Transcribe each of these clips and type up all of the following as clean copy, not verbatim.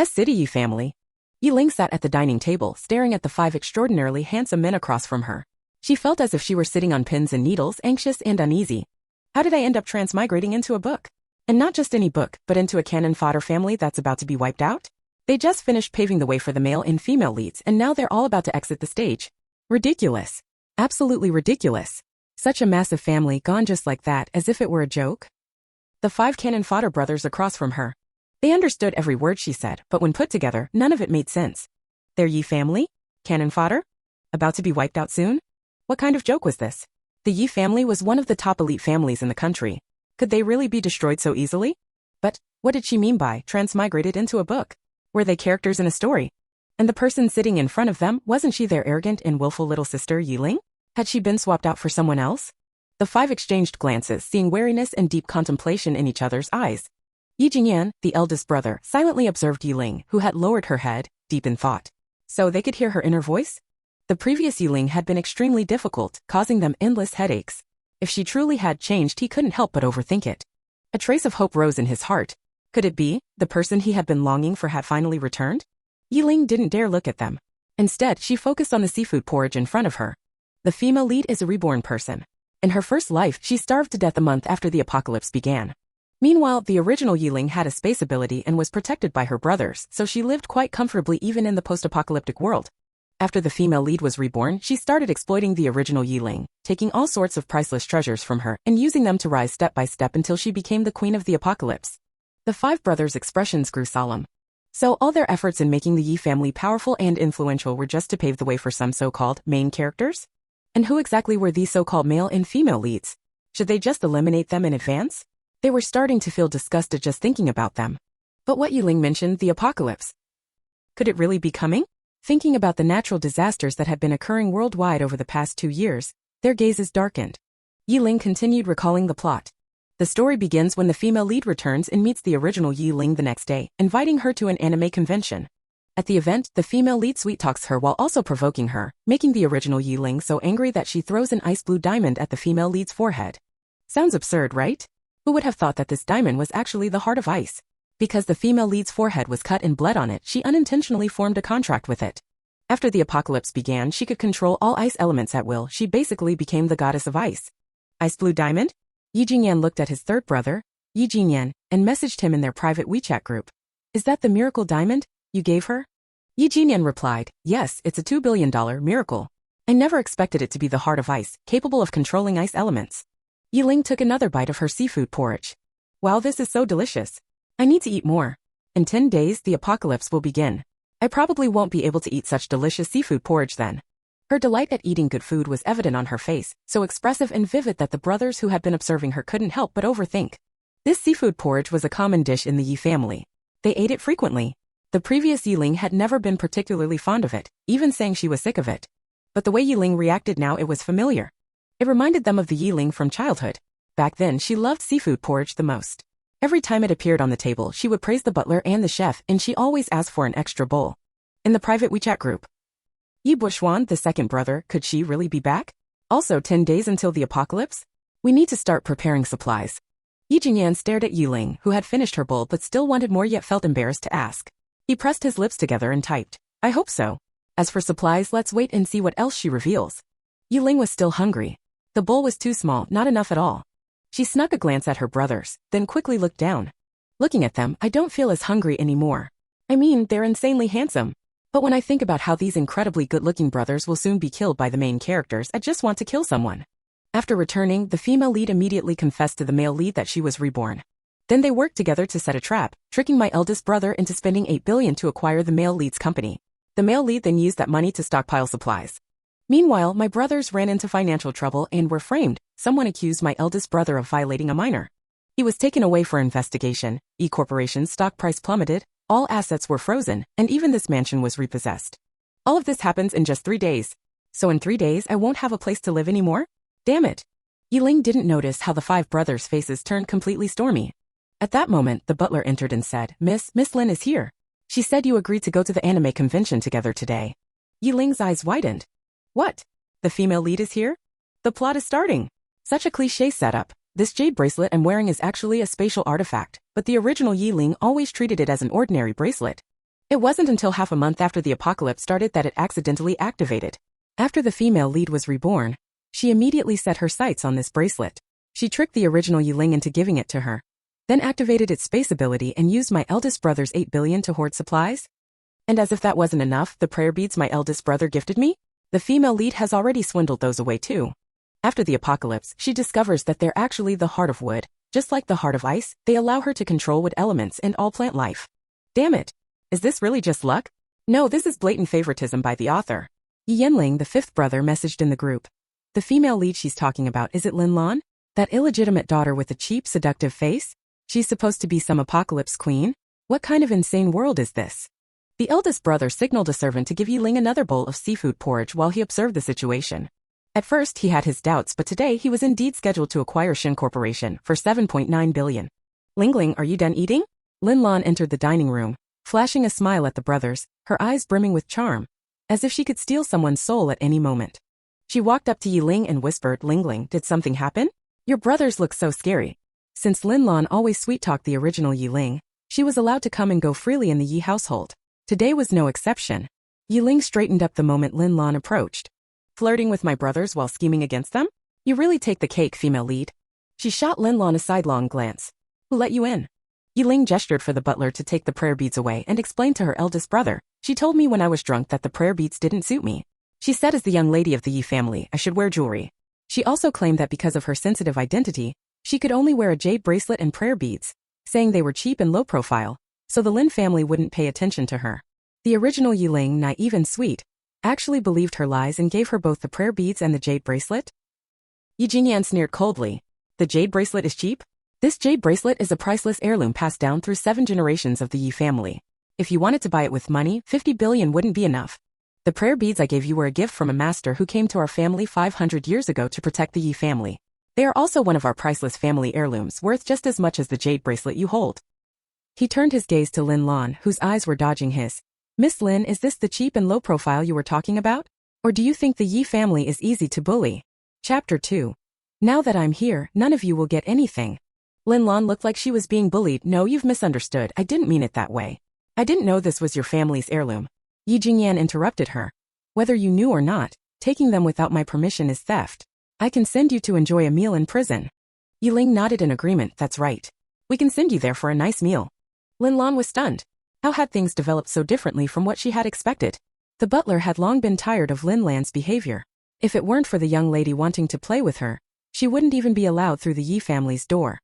City Yi family. Yi Ling sat at the dining table, staring at the five extraordinarily handsome men across from her. She felt as if she were sitting on pins and needles, anxious and uneasy. How did I end up transmigrating into a book? And not just any book, but into a cannon fodder family that's about to be wiped out? They just finished paving the way for the male and female leads, and now they're all about to exit the stage. Ridiculous. Absolutely ridiculous. Such a massive family gone just like that, as if it were a joke. The five cannon fodder brothers across from her. They understood every word she said, but when put together, none of it made sense. Their Yi family? Cannon fodder? About to be wiped out soon? What kind of joke was this? The Yi family was one of the top elite families in the country. Could they really be destroyed so easily? But what did she mean by transmigrated into a book? Were they characters in a story? And the person sitting in front of them, wasn't she their arrogant and willful little sister Yi Ling? Had she been swapped out for someone else? The five exchanged glances, seeing wariness and deep contemplation in each other's eyes. Yi Jingyan, the eldest brother, silently observed Yi Ling, who had lowered her head, deep in thought. So they could hear her inner voice? The previous Yi Ling had been extremely difficult, causing them endless headaches. If she truly had changed, he couldn't help but overthink it. A trace of hope rose in his heart. Could it be, the person he had been longing for had finally returned? Yi Ling didn't dare look at them. Instead, she focused on the seafood porridge in front of her. The female lead is a reborn person. In her first life, she starved to death a month after the apocalypse began. Meanwhile, the original Yi Ling had a space ability and was protected by her brothers, so she lived quite comfortably even in the post-apocalyptic world. After the female lead was reborn, she started exploiting the original Yi Ling, taking all sorts of priceless treasures from her and using them to rise step by step until she became the queen of the apocalypse. The five brothers' expressions grew solemn. So all their efforts in making the Yi family powerful and influential were just to pave the way for some so-called main characters? And who exactly were these so-called male and female leads? Should they just eliminate them in advance? They were starting to feel disgusted just thinking about them. But what Yi Ling mentioned, the apocalypse. Could it really be coming? Thinking about the natural disasters that had been occurring worldwide over the past 2 years, their gazes darkened. Yi Ling continued recalling the plot. The story begins when the female lead returns and meets the original Yi Ling the next day, inviting her to an anime convention. At the event, the female lead sweet-talks her while also provoking her, making the original Yi Ling so angry that she throws an ice blue diamond at the female lead's forehead. Sounds absurd, right? Who would have thought that this diamond was actually the heart of ice? Because the female lead's forehead was cut and bled on it, she unintentionally formed a contract with it. After the apocalypse began, she could control all ice elements at will. She basically became the goddess of ice. Ice blue diamond? Yi Jingyan looked at his third brother, Yi Jingyan, and messaged him in their private WeChat group. Is that the miracle diamond you gave her? Yi Jingyan replied, yes, it's a $2 billion miracle. I never expected it to be the heart of ice, capable of controlling ice elements. Yi Ling took another bite of her seafood porridge. Wow, this is so delicious. I need to eat more. In 10 days, the apocalypse will begin. I probably won't be able to eat such delicious seafood porridge then. Her delight at eating good food was evident on her face, so expressive and vivid that the brothers who had been observing her couldn't help but overthink. This seafood porridge was a common dish in the Yi family. They ate it frequently. The previous Yi Ling had never been particularly fond of it, even saying she was sick of it. But the way Yi Ling reacted now, it was familiar. It reminded them of the Yi Ling from childhood. Back then, she loved seafood porridge the most. Every time it appeared on the table, she would praise the butler and the chef, and she always asked for an extra bowl. In the private WeChat group, Yi Buxuan, the second brother, could she really be back? Also 10 days until the apocalypse? We need to start preparing supplies. Yi Jingyan stared at Yi Ling, who had finished her bowl but still wanted more yet felt embarrassed to ask. He pressed his lips together and typed, I hope so. As for supplies, let's wait and see what else she reveals. Yi Ling was still hungry. The bowl was too small, not enough at all. She snuck a glance at her brothers, then quickly looked down. Looking at them, I don't feel as hungry anymore. I mean, they're insanely handsome. But when I think about how these incredibly good-looking brothers will soon be killed by the main characters, I just want to kill someone. After returning, the female lead immediately confessed to the male lead that she was reborn. Then they worked together to set a trap, tricking my eldest brother into spending $8 billion to acquire the male lead's company. The male lead then used that money to stockpile supplies. Meanwhile, my brothers ran into financial trouble and were framed. Someone accused my eldest brother of violating a minor. He was taken away for investigation. E-Corporation's stock price plummeted, all assets were frozen, and even this mansion was repossessed. All of this happens in just 3 days. So in 3 days, I won't have a place to live anymore? Damn it. Yi Ling didn't notice how the five brothers' faces turned completely stormy. At that moment, the butler entered and said, Miss Lin is here. She said you agreed to go to the anime convention together today. Yi Ling's eyes widened. What? The female lead is here? The plot is starting. Such a cliché setup. This jade bracelet I'm wearing is actually a spatial artifact, but the original Yi Ling always treated it as an ordinary bracelet. It wasn't until half a month after the apocalypse started that it accidentally activated. After the female lead was reborn, she immediately set her sights on this bracelet. She tricked the original Yiling into giving it to her, then activated its space ability and used my eldest brother's 8 billion to hoard supplies. And as if that wasn't enough, the prayer beads my eldest brother gifted me? The female lead has already swindled those away too. After the apocalypse, she discovers that they're actually the heart of wood. Just like the heart of ice, they allow her to control wood elements and all plant life. Damn it! Is this really just luck? No, this is blatant favoritism by the author. Yi Yanling, the fifth brother, messaged in the group. The female lead she's talking about, is it Lin Lan? That illegitimate daughter with the cheap, seductive face? She's supposed to be some apocalypse queen? What kind of insane world is this? The eldest brother signaled a servant to give Yiling another bowl of seafood porridge while he observed the situation. At first he had his doubts, but today he was indeed scheduled to acquire Shin Corporation for 7.9 billion. Lingling, are you done eating? Lin Lan entered the dining room, flashing a smile at the brothers, her eyes brimming with charm, as if she could steal someone's soul at any moment. She walked up to Yiling and whispered, Lingling, did something happen? Your brothers look so scary. Since Lin Lan always sweet-talked the original Yiling, she was allowed to come and go freely in the Yi household. Today was no exception. Yiling straightened up the moment Lin Lan approached. Flirting with my brothers while scheming against them? You really take the cake, female lead. She shot Lin Lan a sidelong glance. Who let you in? Yiling gestured for the butler to take the prayer beads away and explained to her eldest brother. She told me when I was drunk that the prayer beads didn't suit me. She said as the young lady of the Yi family, I should wear jewelry. She also claimed that because of her sensitive identity, she could only wear a jade bracelet and prayer beads, saying they were cheap and low profile, so the Lin family wouldn't pay attention to her. The original Yiling, naive and sweet, actually believed her lies and gave her both the prayer beads and the jade bracelet? Yi Jingyan sneered coldly. The jade bracelet is cheap? This jade bracelet is a priceless heirloom passed down through 7 generations of the Yi family. If you wanted to buy it with money, 50 billion wouldn't be enough. The prayer beads I gave you were a gift from a master who came to our family 500 years ago to protect the Yi family. They are also one of our priceless family heirlooms, worth just as much as the jade bracelet you hold. He turned his gaze to Lin Lan, whose eyes were dodging his. Miss Lin, is this the cheap and low profile you were talking about? Or do you think the Yi family is easy to bully? Chapter 2. Now that I'm here, none of you will get anything. Lin Lan looked like she was being bullied. No, you've misunderstood. I didn't mean it that way. I didn't know this was your family's heirloom. Yi Jingyan interrupted her. Whether you knew or not, taking them without my permission is theft. I can send you to enjoy a meal in prison. Yiling nodded in agreement. That's right. We can send you there for a nice meal. Lin Lan was stunned. How had things developed so differently from what she had expected? The butler had long been tired of Lin Lan's behavior. If it weren't for the young lady wanting to play with her, she wouldn't even be allowed through the Yi family's door.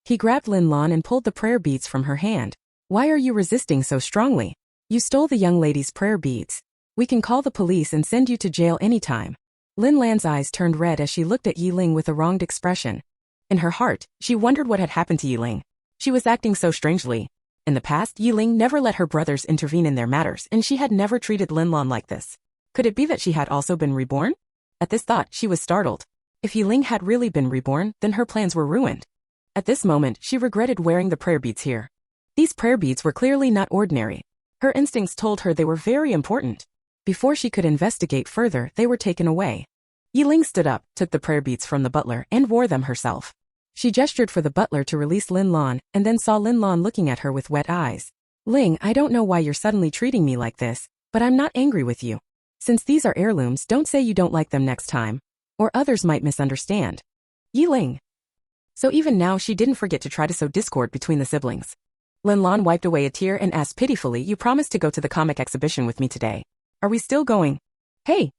He grabbed Lin Lan and pulled the prayer beads from her hand. Why are you resisting so strongly? You stole the young lady's prayer beads. We can call the police and send you to jail anytime. Lin Lan's eyes turned red as she looked at Yiling with a wronged expression. In her heart, she wondered what had happened to Yiling. She was acting so strangely. In the past, Yiling never let her brothers intervene in their matters, and she had never treated Lin Lan like this. Could it be that she had also been reborn? At this thought, she was startled. If Yiling had really been reborn, then her plans were ruined. At this moment, she regretted wearing the prayer beads here. These prayer beads were clearly not ordinary. Her instincts told her they were very important. Before she could investigate further, they were taken away. Yiling stood up, took the prayer beads from the butler, and wore them herself. She gestured for the butler to release Lin Lan, and then saw Lin Lan looking at her with wet eyes. Ling, I don't know why you're suddenly treating me like this, but I'm not angry with you. Since these are heirlooms, don't say you don't like them next time, or others might misunderstand. Yiling. So even now she didn't forget to try to sow discord between the siblings. Lin Lan wiped away a tear and asked pitifully, you promised to go to the comic exhibition with me today. Are we still going? Hey,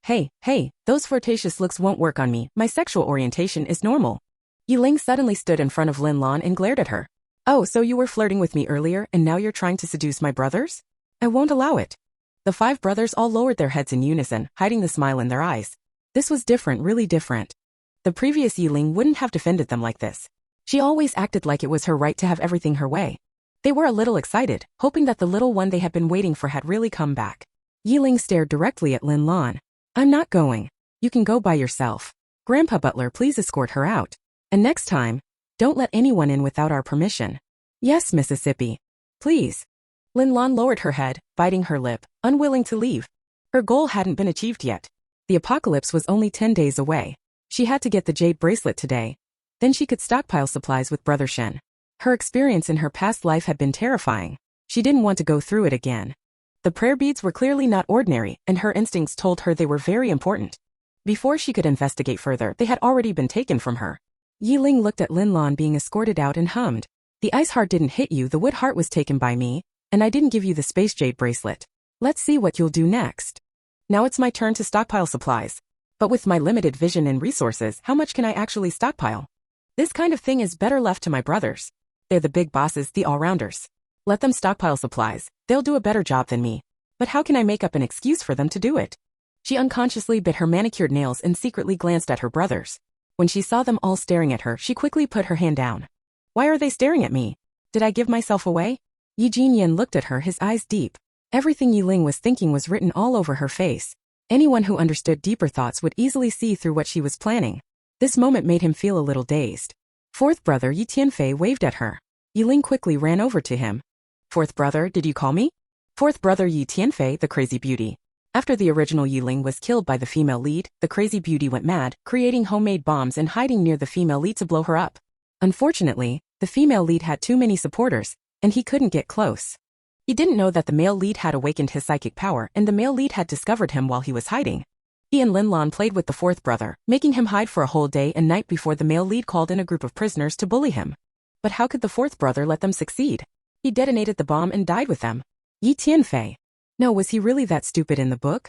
those flirtatious looks won't work on me. My sexual orientation is normal. Yiling suddenly stood in front of Lin Lan and glared at her. Oh, so you were flirting with me earlier and now you're trying to seduce my brothers? I won't allow it. The 5 brothers all lowered their heads in unison, hiding the smile in their eyes. This was different, really different. The previous Yiling wouldn't have defended them like this. She always acted like it was her right to have everything her way. They were a little excited, hoping that the little one they had been waiting for had really come back. Yiling stared directly at Lin Lan. I'm not going. You can go by yourself. Grandpa Butler, please escort her out. And next time, don't let anyone in without our permission. Yes, Mississippi. Please. Lin Lan lowered her head, biting her lip, unwilling to leave. Her goal hadn't been achieved yet. The apocalypse was only 10 days away. She had to get the jade bracelet today. Then she could stockpile supplies with Brother Shen. Her experience in her past life had been terrifying. She didn't want to go through it again. The prayer beads were clearly not ordinary, and her instincts told her they were very important. Before she could investigate further, they had already been taken from her. Yiling looked at Linlan being escorted out and hummed. The ice heart didn't hit you, the wood heart was taken by me, and I didn't give you the space jade bracelet. Let's see what you'll do next. Now it's my turn to stockpile supplies. But with my limited vision and resources, how much can I actually stockpile? This kind of thing is better left to my brothers. They're the big bosses, the all-rounders. Let them stockpile supplies, they'll do a better job than me. But how can I make up an excuse for them to do it? She unconsciously bit her manicured nails and secretly glanced at her brothers. When she saw them all staring at her, she quickly put her hand down. Why are they staring at me? Did I give myself away? Yi Jinyan looked at her, his eyes deep. Everything Yiling was thinking was written all over her face. Anyone who understood deeper thoughts would easily see through what she was planning. This moment made him feel a little dazed. Fourth brother Yi Tianfei waved at her. Yiling quickly ran over to him. Fourth brother, did you call me? Fourth brother Yi Tianfei, the crazy beauty. After the original Yiling was killed by the female lead, the crazy beauty went mad, creating homemade bombs and hiding near the female lead to blow her up. Unfortunately, the female lead had too many supporters, and he couldn't get close. He didn't know that the male lead had awakened his psychic power and the male lead had discovered him while he was hiding. He and Linlan played with the fourth brother, making him hide for a whole day and night before the male lead called in a group of prisoners to bully him. But how could the fourth brother let them succeed? He detonated the bomb and died with them. Yi Tianfei. No, was he really that stupid in the book?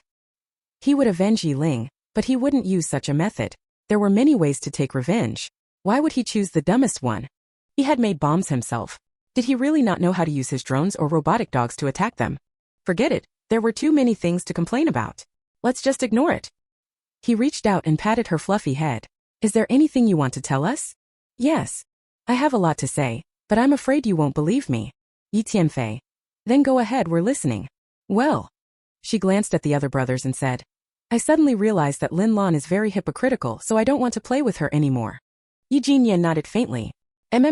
He would avenge Yiling, but he wouldn't use such a method. There were many ways to take revenge. Why would he choose the dumbest one? He had made bombs himself. Did he really not know how to use his drones or robotic dogs to attack them? Forget it, there were too many things to complain about. Let's just ignore it. He reached out and patted her fluffy head. Is there anything you want to tell us? Yes. I have a lot to say, but I'm afraid you won't believe me. Yi Tianfei. Then go ahead, we're listening. Well. She glanced at the other brothers and said, I suddenly realized that Linlan is very hypocritical, so I don't want to play with her anymore. Yi Jinyan nodded faintly.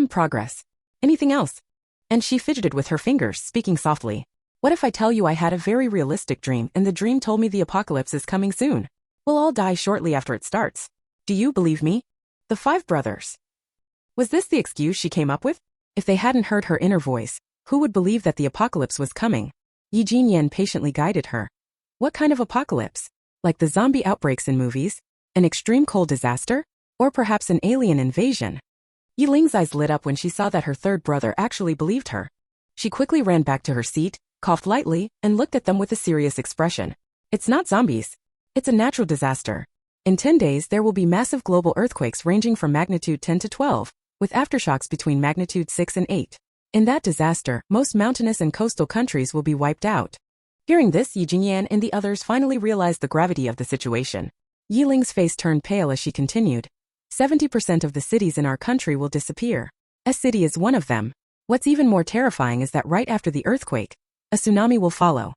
Progress. Anything else? And she fidgeted with her fingers, speaking softly. What if I tell you I had a very realistic dream and the dream told me the apocalypse is coming soon? We'll all die shortly after it starts. Do you believe me? The five brothers. Was this the excuse she came up with? If they hadn't heard her inner voice, who would believe that the apocalypse was coming? Yi Jinyan patiently guided her. What kind of apocalypse? Like the zombie outbreaks in movies? An extreme cold disaster? Or perhaps an alien invasion? Yiling's eyes lit up when she saw that her third brother actually believed her. She quickly ran back to her seat, coughed lightly, and looked at them with a serious expression. It's not zombies. It's a natural disaster. In 10 days there will be massive global earthquakes ranging from magnitude 10 to 12, with aftershocks between magnitude 6 and 8. In that disaster, most mountainous and coastal countries will be wiped out. Hearing this, Yi Jinyan and the others finally realized the gravity of the situation. Yiling's face turned pale as she continued. 70% of the cities in our country will disappear. A city is one of them. What's even more terrifying is that right after the earthquake, a tsunami will follow.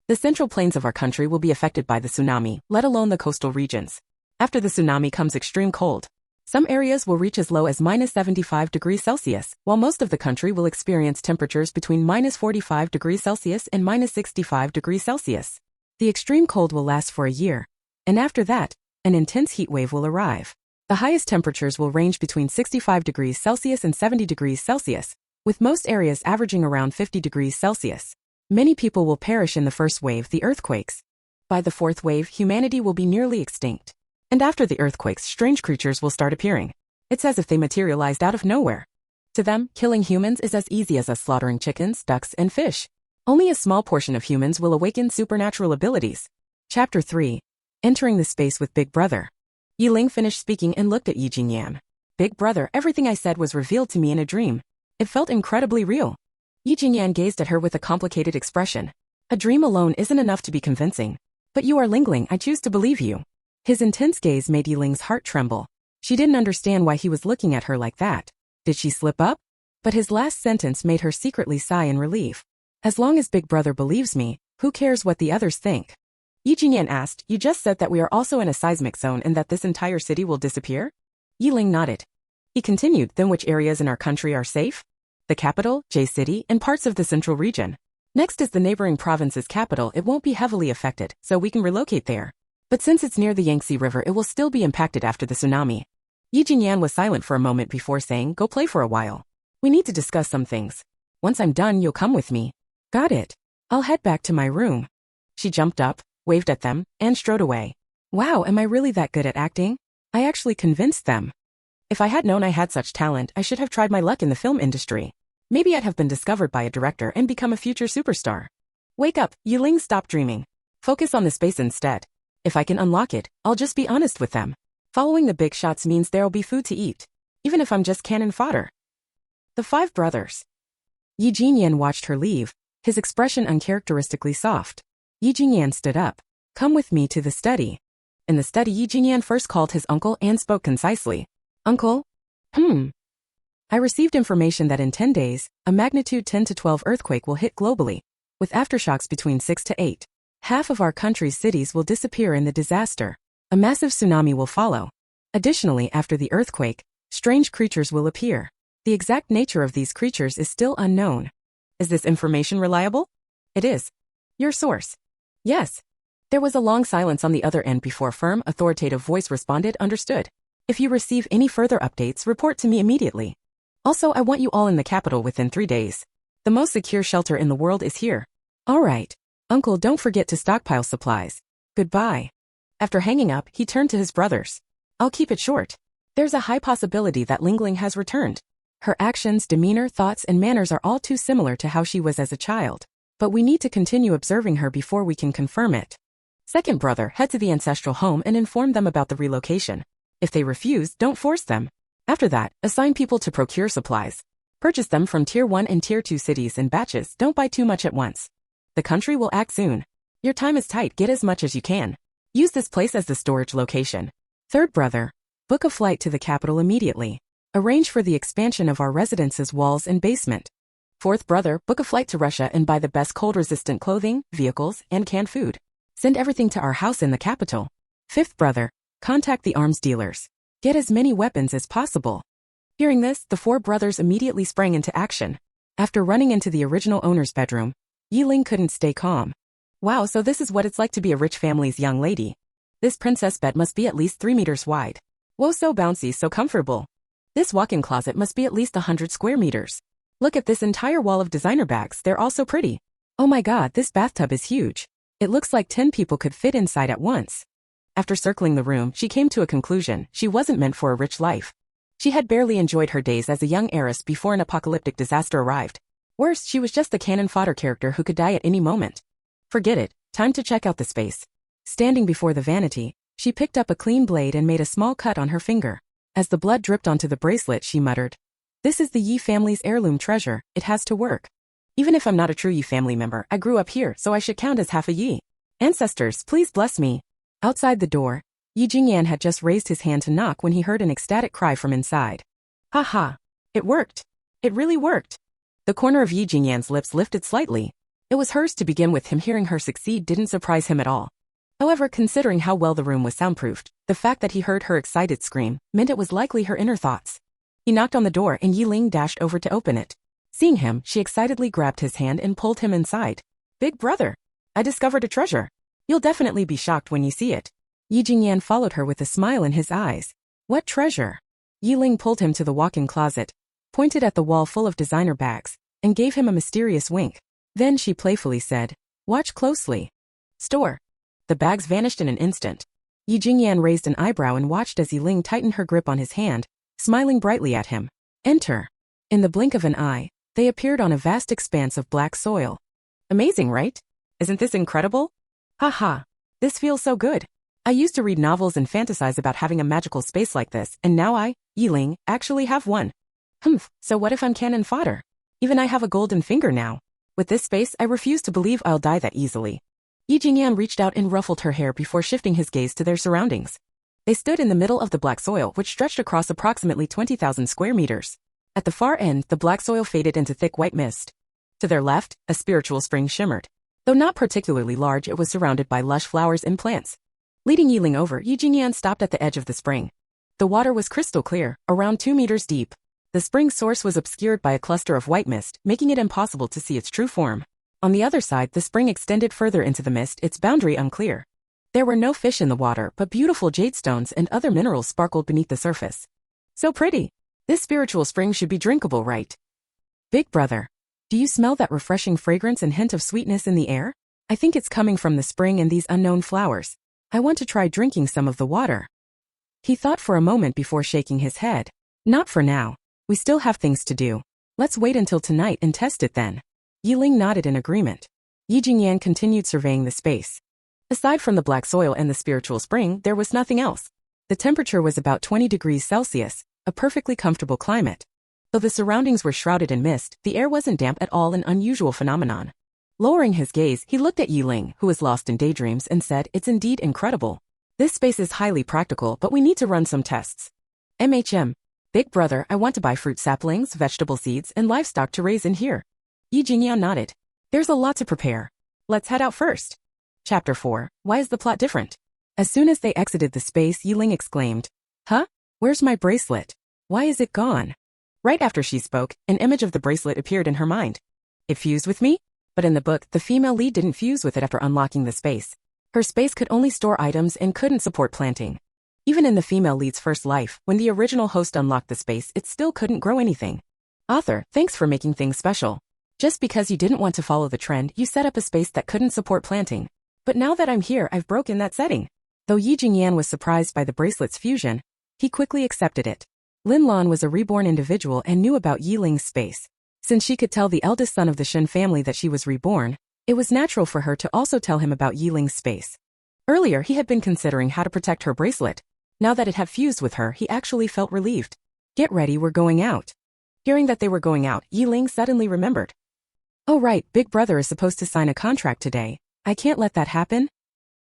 The central plains of our country will be affected by the tsunami, let alone the coastal regions. After the tsunami comes extreme cold. Some areas will reach as low as -75 degrees Celsius, while most of the country will experience temperatures between -45 degrees Celsius and -65 degrees Celsius. The extreme cold will last for a year. And after that, an intense heat wave will arrive. The highest temperatures will range between 65 degrees Celsius and 70 degrees Celsius, with most areas averaging around 50 degrees Celsius. Many people will perish in the first wave, the earthquakes. By the fourth wave, humanity will be nearly extinct. And after the earthquakes, strange creatures will start appearing. It's as if they materialized out of nowhere. To them, killing humans is as easy as us slaughtering chickens, ducks, and fish. Only a small portion of humans will awaken supernatural abilities. Chapter 3. Entering the space with Big Brother. Yiling finished speaking and looked at Yi Jinyan. Big Brother, everything I said was revealed to me in a dream. It felt incredibly real. Yi Jinyan gazed at her with a complicated expression. A dream alone isn't enough to be convincing. But you are Lingling, I choose to believe you. His intense gaze made Yiling's heart tremble. She didn't understand why he was looking at her like that. Did she slip up? But his last sentence made her secretly sigh in relief. As long as Big Brother believes me, who cares what the others think? Yi Jinyan asked, you just said that we are also in a seismic zone and that this entire city will disappear? Yiling nodded. He continued, then which areas in our country are safe? The capital, J-City, and parts of the central region. Next is the neighboring province's capital. It won't be heavily affected, so we can relocate there. But since it's near the Yangtze River, it will still be impacted after the tsunami. Yi Jinyan was silent for a moment before saying, go play for a while. We need to discuss some things. Once I'm done, you'll come with me. Got it. I'll head back to my room. She jumped up, waved at them, and strode away. Wow, am I really that good at acting? I actually convinced them. If I had known I had such talent, I should have tried my luck in the film industry. Maybe I'd have been discovered by a director and become a future superstar. Wake up, Yiling, stop dreaming. Focus on the space instead. If I can unlock it, I'll just be honest with them. Following the big shots means there'll be food to eat, even if I'm just cannon fodder. The five brothers. Yi Jingyan watched her leave, his expression uncharacteristically soft. Yi Jingyan stood up. Come with me to the study. In the study, Yi Jingyan first called his uncle and spoke concisely. Uncle? I received information that in 10 days, a magnitude 10 to 12 earthquake will hit globally, with aftershocks between 6 to 8. Half of our country's cities will disappear in the disaster. A massive tsunami will follow. Additionally, after the earthquake, strange creatures will appear. The exact nature of these creatures is still unknown. Is this information reliable? It is. Your source? Yes. There was a long silence on the other end before a firm, authoritative voice responded, understood. If you receive any further updates, report to me immediately. Also, I want you all in the capital within 3 days. The most secure shelter in the world is here. All right. Uncle, don't forget to stockpile supplies. Goodbye. After hanging up, he turned to his brothers. I'll keep it short. There's a high possibility that Lingling has returned. Her actions, demeanor, thoughts, and manners are all too similar to how she was as a child. But we need to continue observing her before we can confirm it. Second brother, head to the ancestral home and inform them about the relocation. If they refuse, don't force them. After that, assign people to procure supplies. Purchase them from Tier 1 and Tier 2 cities in batches, don't buy too much at once. The country will act soon. Your time is tight, get as much as you can. Use this place as the storage location. Third brother, book a flight to the capital immediately. Arrange for the expansion of our residence's walls and basement. Fourth brother, book a flight to Russia and buy the best cold-resistant clothing, vehicles, and canned food. Send everything to our house in the capital. Fifth brother, contact the arms dealers. Get as many weapons as possible. Hearing this, the four brothers immediately sprang into action. After running into the original owner's bedroom, Yiling couldn't stay calm. Wow, so this is what it's like to be a rich family's young lady. This princess bed must be at least 3 meters wide. Whoa, so bouncy, so comfortable. This walk-in closet must be at least 100 square meters. Look at this entire wall of designer bags, they're all so pretty. Oh my god, this bathtub is huge. It looks like 10 people could fit inside at once. After circling the room, she came to a conclusion: she wasn't meant for a rich life. She had barely enjoyed her days as a young heiress before an apocalyptic disaster arrived. Worse, she was just the cannon fodder character who could die at any moment. Forget it, time to check out the space. Standing before the vanity, she picked up a clean blade and made a small cut on her finger. As the blood dripped onto the bracelet, she muttered, "This is the Yi family's heirloom treasure, it has to work. Even if I'm not a true Yi family member, I grew up here, so I should count as half a Yi. Ancestors, please bless me." Outside the door, Yi Jingyan had just raised his hand to knock when he heard an ecstatic cry from inside. Ha ha! It worked! It really worked! The corner of Yi Jingyan's lips lifted slightly. It was hers to begin with. Him hearing her succeed didn't surprise him at all. However, considering how well the room was soundproofed, the fact that he heard her excited scream meant it was likely her inner thoughts. He knocked on the door and Yiling dashed over to open it. Seeing him, she excitedly grabbed his hand and pulled him inside. "Big brother! I discovered a treasure. You'll definitely be shocked when you see it." Yi Jingyan followed her with a smile in his eyes. "What treasure?" Yiling pulled him to the walk-in closet, pointed at the wall full of designer bags, and gave him a mysterious wink. Then she playfully said, "Watch closely." Store. The bags vanished in an instant. Yi Jingyan raised an eyebrow and watched as Yiling tightened her grip on his hand, smiling brightly at him. Enter. In the blink of an eye, they appeared on a vast expanse of black soil. Amazing, right? Isn't this incredible? Haha. This feels so good. I used to read novels and fantasize about having a magical space like this, and now I, Yiling, actually have one. So what if I'm cannon fodder? Even I have a golden finger now. With this space, I refuse to believe I'll die that easily. Yi Jingyan reached out and ruffled her hair before shifting his gaze to their surroundings. They stood in the middle of the black soil, which stretched across approximately 20,000 square meters. At the far end, the black soil faded into thick white mist. To their left, a spiritual spring shimmered. Though not particularly large, it was surrounded by lush flowers and plants. Leading Yiling over, Yi Jingyan stopped at the edge of the spring. The water was crystal clear, around 2 meters deep. The spring's source was obscured by a cluster of white mist, making it impossible to see its true form. On the other side, the spring extended further into the mist, its boundary unclear. There were no fish in the water, but beautiful jade stones and other minerals sparkled beneath the surface. So pretty. This spiritual spring should be drinkable, right? Big brother. Do you smell that refreshing fragrance and hint of sweetness in the air? I think it's coming from the spring and these unknown flowers. I want to try drinking some of the water. He thought for a moment before shaking his head. Not for now. We still have things to do. Let's wait until tonight and test it then. Yiling nodded in agreement. Yi Jingyan continued surveying the space. Aside from the black soil and the spiritual spring, there was nothing else. The temperature was about 20 degrees Celsius, a perfectly comfortable climate. Though the surroundings were shrouded in mist, the air wasn't damp at all, an unusual phenomenon. Lowering his gaze, he looked at Yiling, who was lost in daydreams, and said, "It's indeed incredible. This space is highly practical, but we need to run some tests. Big brother, I want to buy fruit saplings, vegetable seeds, and livestock to raise in here." Yi Jingyan nodded. "There's a lot to prepare. Let's head out first." Chapter 4. Why is the plot different? As soon as they exited the space, Yiling exclaimed, "Huh? Where's my bracelet? Why is it gone?" Right after she spoke, an image of the bracelet appeared in her mind. It fused with me? But in the book, the female lead didn't fuse with it after unlocking the space. Her space could only store items and couldn't support planting. Even in the female lead's first life, when the original host unlocked the space, it still couldn't grow anything. Author, thanks for making things special. Just because you didn't want to follow the trend, you set up a space that couldn't support planting. But now that I'm here, I've broken that setting. Though Yi Jingyan was surprised by the bracelet's fusion, he quickly accepted it. Lin Lan was a reborn individual and knew about Yiling's space. Since she could tell the eldest son of the Shen family that she was reborn, it was natural for her to also tell him about Yiling's space. Earlier, he had been considering how to protect her bracelet. Now that it had fused with her, he actually felt relieved. "Get ready, we're going out." Hearing that they were going out, Yiling suddenly remembered. "Oh right, Big Brother is supposed to sign a contract today. I can't let that happen."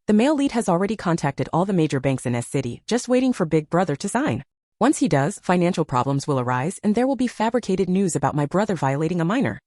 The male lead has already contacted all the major banks in S City, just waiting for Big Brother to sign. Once he does, financial problems will arise and there will be fabricated news about my brother violating a minor.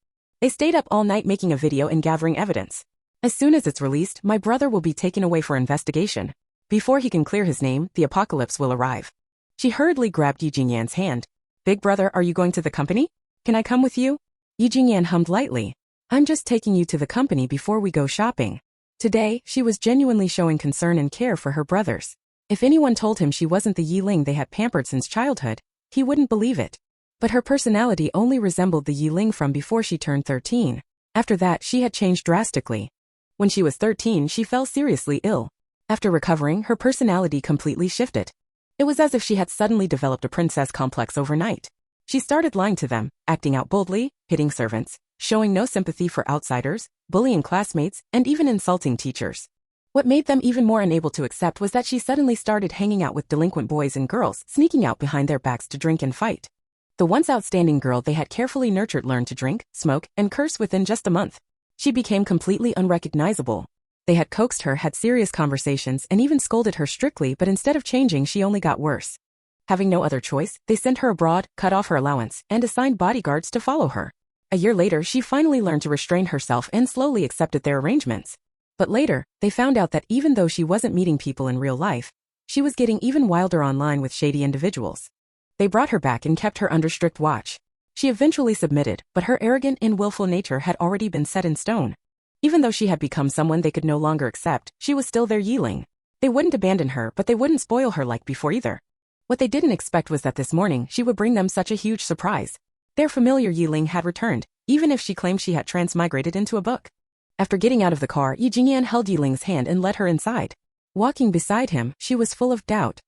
They stayed up all night making a video and gathering evidence. As soon as it's released, my brother will be taken away for investigation. Before he can clear his name, the apocalypse will arrive. She hurriedly grabbed Yi Jingyan's hand. "Big brother, are you going to the company? Can I come with you?" Yi Jingyan hummed lightly. "I'm just taking you to the company before we go shopping." Today, she was genuinely showing concern and care for her brothers. If anyone told him she wasn't the Yiling they had pampered since childhood, he wouldn't believe it. But her personality only resembled the Yiling from before she turned 13. After that, she had changed drastically. When she was 13, she fell seriously ill. After recovering, her personality completely shifted. It was as if she had suddenly developed a princess complex overnight. She started lying to them, acting out boldly, hitting servants, showing no sympathy for outsiders, bullying classmates, and even insulting teachers. What made them even more unable to accept was that she suddenly started hanging out with delinquent boys and girls, sneaking out behind their backs to drink and fight. The once outstanding girl they had carefully nurtured learned to drink, smoke, and curse within just a month. She became completely unrecognizable. They had coaxed her, had serious conversations, and even scolded her strictly, but instead of changing, she only got worse. Having no other choice, they sent her abroad, cut off her allowance, and assigned bodyguards to follow her. A year later, she finally learned to restrain herself and slowly accepted their arrangements. But later, they found out that even though she wasn't meeting people in real life, she was getting even wilder online with shady individuals. They brought her back and kept her under strict watch. She eventually submitted, but her arrogant and willful nature had already been set in stone. Even though she had become someone they could no longer accept, she was still their Yiling. They wouldn't abandon her, but they wouldn't spoil her like before either. What they didn't expect was that this morning she would bring them such a huge surprise. Their familiar Yiling had returned, even if she claimed she had transmigrated into a book. After getting out of the car, Yi Jingyan held Yiling's hand and led her inside. Walking beside him, she was full of doubt.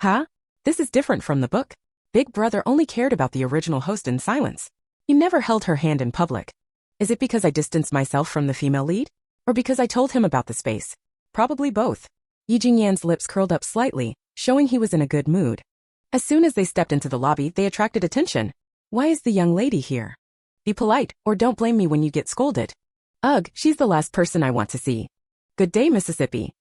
"Huh? This is different from the book. Big brother only cared about the original host in silence. He never held her hand in public. Is it because I distanced myself from the female lead? Or because I told him about the space? Probably both." Yi Jingyan's lips curled up slightly, showing he was in a good mood. As soon as they stepped into the lobby, they attracted attention. "Why is the young lady here? Be polite, or don't blame me when you get scolded." "Ugh, she's the last person I want to see. Good day, Mississippi."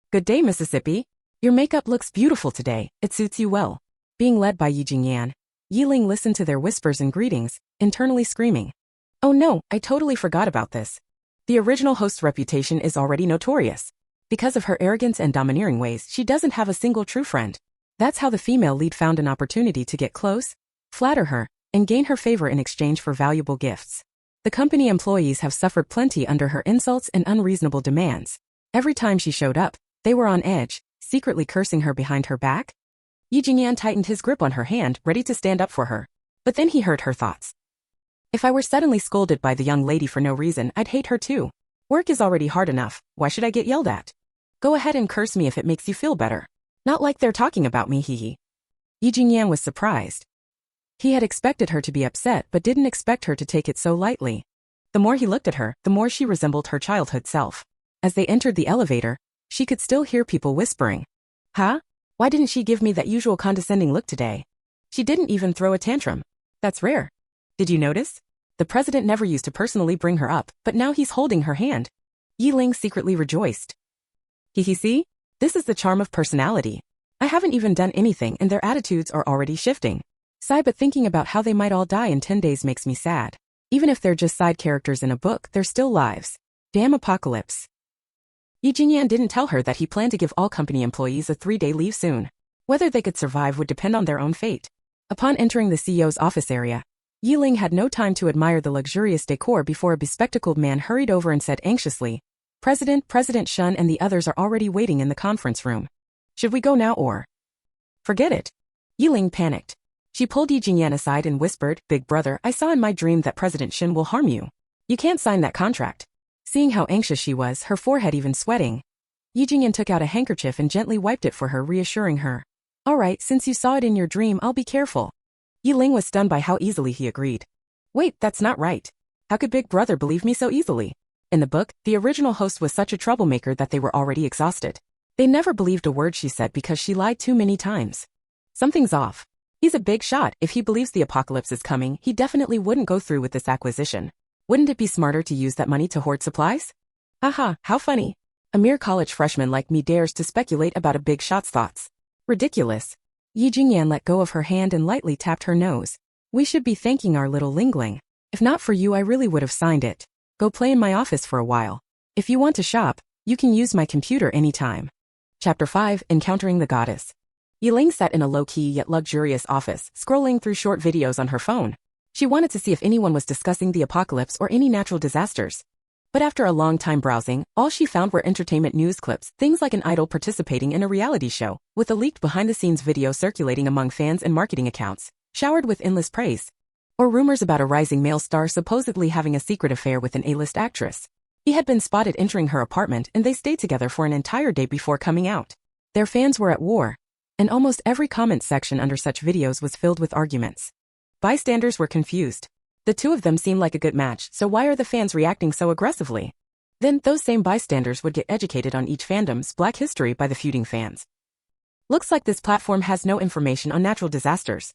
"Good day, Mississippi. Your makeup looks beautiful today, it suits you well." Being led by Yi Jingyan, Yiling listened to their whispers and greetings, internally screaming. "Oh no, I totally forgot about this. The original host's reputation is already notorious. Because of her arrogance and domineering ways, she doesn't have a single true friend." That's how the female lead found an opportunity to get close, flatter her, and gain her favor in exchange for valuable gifts. The company employees have suffered plenty under her insults and unreasonable demands. Every time she showed up, they were on edge, secretly cursing her behind her back. Yi Jingyan tightened his grip on her hand, ready to stand up for her. But then he heard her thoughts. If I were suddenly scolded by the young lady for no reason, I'd hate her too. Work is already hard enough, why should I get yelled at? Go ahead and curse me if it makes you feel better. Not like they're talking about me, hee. Yi Jingyan was surprised. He had expected her to be upset but didn't expect her to take it so lightly. The more he looked at her, the more she resembled her childhood self. As they entered the elevator, she could still hear people whispering. Huh? Why didn't she give me that usual condescending look today? She didn't even throw a tantrum. That's rare. Did you notice? The president never used to personally bring her up, but now he's holding her hand. Yi Ling secretly rejoiced. See? This is the charm of personality. I haven't even done anything and their attitudes are already shifting. Sigh, but thinking about how they might all die in 10 days makes me sad. Even if they're just side characters in a book, they're still lives. Damn Apocalypse. Yi Jingyan didn't tell her that he planned to give all company employees a 3-day leave soon. Whether they could survive would depend on their own fate. Upon entering the CEO's office area, Yi Ling had no time to admire the luxurious decor before a bespectacled man hurried over and said anxiously, President Shun and the others are already waiting in the conference room. Should we go now or? Forget it. Yi Ling panicked. She pulled Yi Jingyan aside and whispered, Big brother, I saw in my dream that President Shun will harm you. You can't sign that contract. Seeing how anxious she was, her forehead even sweating, Yi Jingyan took out a handkerchief and gently wiped it for her, reassuring her. All right, since you saw it in your dream, I'll be careful. Yi Ling was stunned by how easily he agreed. Wait, that's not right. How could Big Brother believe me so easily? In the book, the original host was such a troublemaker that they were already exhausted. They never believed a word she said because she lied too many times. Something's off. He's a big shot. If he believes the apocalypse is coming, he definitely wouldn't go through with this acquisition. Wouldn't it be smarter to use that money to hoard supplies? Haha, how funny. A mere college freshman like me dares to speculate about a big shot's thoughts. Ridiculous. Yi Jingyan let go of her hand and lightly tapped her nose. We should be thanking our little Lingling. If not for you, I really would have signed it. Go play in my office for a while. If you want to shop, you can use my computer anytime. Chapter 5, Encountering the Goddess. Yi Ling sat in a low-key yet luxurious office, scrolling through short videos on her phone. She wanted to see if anyone was discussing the apocalypse or any natural disasters. But after a long time browsing, all she found were entertainment news clips, things like an idol participating in a reality show, with a leaked behind-the-scenes video circulating among fans and marketing accounts, showered with endless praise. Or rumors about a rising male star supposedly having a secret affair with an A-list actress. He had been spotted entering her apartment and they stayed together for an entire day before coming out. Their fans were at war, and almost every comment section under such videos was filled with arguments. Bystanders were confused. The two of them seemed like a good match, so why are the fans reacting so aggressively? Then those same bystanders would get educated on each fandom's black history by the feuding fans. Looks like this platform has no information on natural disasters.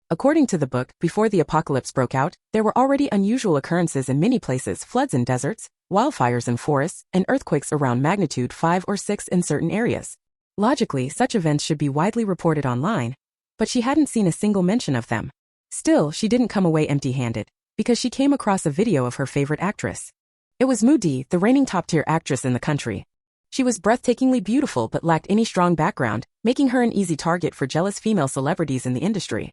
According to the book, before the apocalypse broke out, there were already unusual occurrences in many places, floods in deserts, wildfires in forests, and earthquakes around magnitude 5 or 6 in certain areas. Logically, such events should be widely reported online, but she hadn't seen a single mention of them. Still, she didn't come away empty-handed, because she came across a video of her favorite actress. It was Moody, the reigning top-tier actress in the country. She was breathtakingly beautiful but lacked any strong background, making her an easy target for jealous female celebrities in the industry.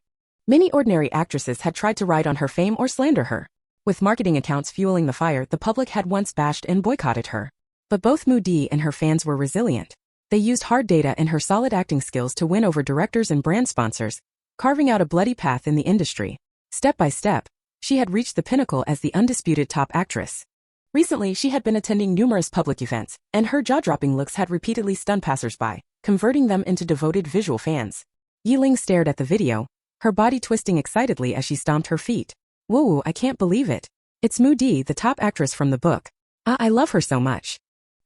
Many ordinary actresses had tried to ride on her fame or slander her. With marketing accounts fueling the fire, the public had once bashed and boycotted her. But both Moody and her fans were resilient. They used hard data and her solid acting skills to win over directors and brand sponsors, carving out a bloody path in the industry. Step by step, she had reached the pinnacle as the undisputed top actress. Recently, she had been attending numerous public events, and her jaw-dropping looks had repeatedly stunned passersby, converting them into devoted visual fans. Yi Ling stared at the video, her body twisting excitedly as she stomped her feet. Whoa, I can't believe it. It's Moody, the top actress from the book. I love her so much.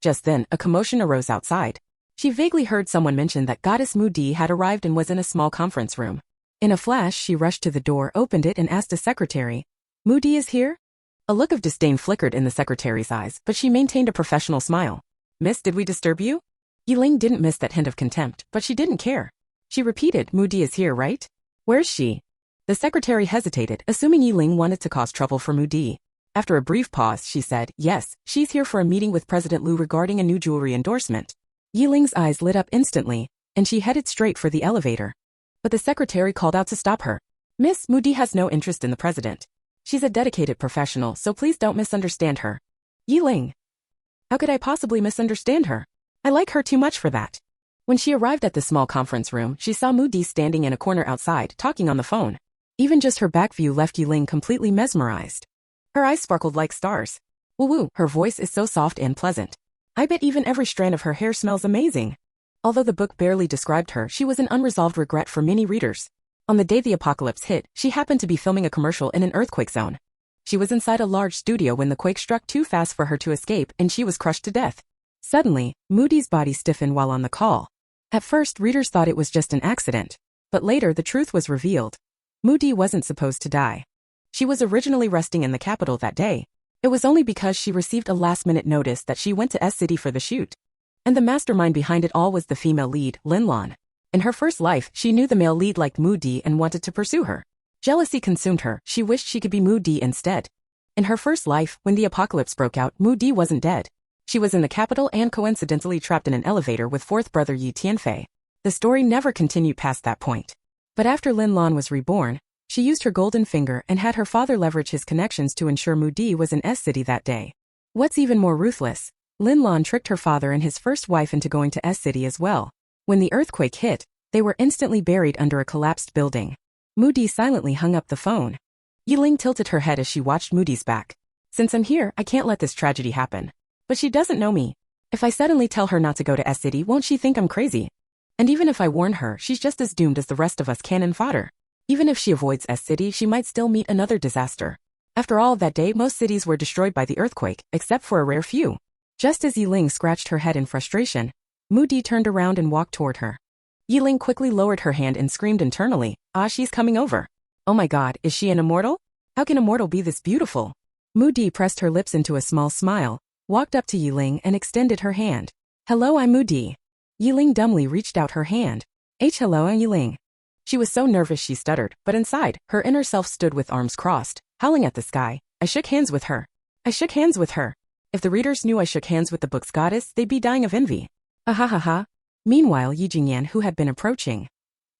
Just then, a commotion arose outside. She vaguely heard someone mention that Goddess Moody had arrived and was in a small conference room. In a flash, she rushed to the door, opened it, and asked a secretary, Moody is here? A look of disdain flickered in the secretary's eyes, but she maintained a professional smile. Miss, did we disturb you? Yi Ling didn't miss that hint of contempt, but she didn't care. She repeated, Moody is here, right? Where's she? The secretary hesitated, assuming Yi Ling wanted to cause trouble for Moody. After a brief pause, she said, yes, she's here for a meeting with President Liu regarding a new jewelry endorsement. Yi Ling's eyes lit up instantly, and she headed straight for the elevator. But the secretary called out to stop her. Miss, Moody has no interest in the president. She's a dedicated professional, so please don't misunderstand her. Yi Ling. How could I possibly misunderstand her? I like her too much for that. When she arrived at the small conference room, she saw Moody standing in a corner outside, talking on the phone. Even just her back view left Yiling completely mesmerized. Her eyes sparkled like stars. Woo-woo, her voice is so soft and pleasant. I bet even every strand of her hair smells amazing. Although the book barely described her, she was an unresolved regret for many readers. On the day the apocalypse hit, she happened to be filming a commercial in an earthquake zone. She was inside a large studio when the quake struck too fast for her to escape and she was crushed to death. Suddenly, Moody's body stiffened while on the call. At first, readers thought it was just an accident. But later, the truth was revealed. Moody wasn't supposed to die. She was originally resting in the capital that day. It was only because she received a last-minute notice that she went to S-City for the shoot. And the mastermind behind it all was the female lead, Linlon. In her first life, she knew the male lead liked Moody and wanted to pursue her. Jealousy consumed her. She wished she could be Moody instead. In her first life, when the apocalypse broke out, Moody wasn't dead. She was in the capital and coincidentally trapped in an elevator with fourth brother Yi Tianfei. The story never continued past that point. But after Linlon was reborn, she used her golden finger and had her father leverage his connections to ensure Moody was in S-City that day. What's even more ruthless, Linlon tricked her father and his first wife into going to S-City as well. When the earthquake hit, they were instantly buried under a collapsed building. Moody silently hung up the phone. Yiling tilted her head as she watched Moody's back. Since I'm here, I can't let this tragedy happen. But she doesn't know me. If I suddenly tell her not to go to S-City, won't she think I'm crazy? And even if I warn her, she's just as doomed as the rest of us cannon fodder. Even if she avoids S-City, she might still meet another disaster. After all, that day, most cities were destroyed by the earthquake, except for a rare few. Just as Yiling scratched her head in frustration, Moody turned around and walked toward her. Yiling quickly lowered her hand and screamed internally, "Ah, she's coming over. Oh my god, is she an immortal? How can a mortal be this beautiful?" Moody pressed her lips into a small smile, walked up to Yiling and extended her hand. "Hello, I'm Moody." Yiling dumbly reached out her hand. Hello, I'm Yiling." She was so nervous she stuttered, but inside, her inner self stood with arms crossed, howling at the sky. I shook hands with her. I shook hands with her. If the readers knew I shook hands with the book's goddess, they'd be dying of envy. Ha. Meanwhile, Yi Jingyan, who had been approaching,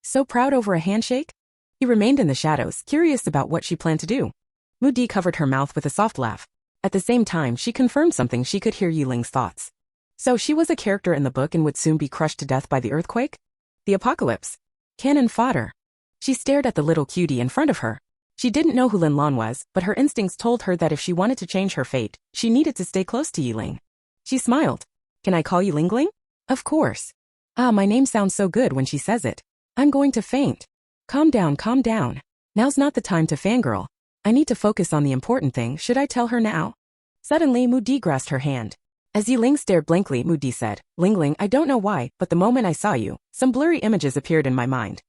so proud over a handshake? He remained in the shadows, curious about what she planned to do. Moody covered her mouth with a soft laugh. At the same time, she confirmed something she could hear Yiling's thoughts. So she was a character in the book and would soon be crushed to death by the earthquake? The apocalypse. Cannon fodder. She stared at the little cutie in front of her. She didn't know who Linlon was, but her instincts told her that if she wanted to change her fate, she needed to stay close to Yiling. She smiled. Can I call you Lingling? Of course. Ah, my name sounds so good when she says it. I'm going to faint. Calm down, calm down. Now's not the time to fangirl. I need to focus on the important thing. Should I tell her now? Suddenly, Moody grasped her hand. As Yiling stared blankly, Moody said, Lingling, I don't know why, but the moment I saw you, some blurry images appeared in my mind.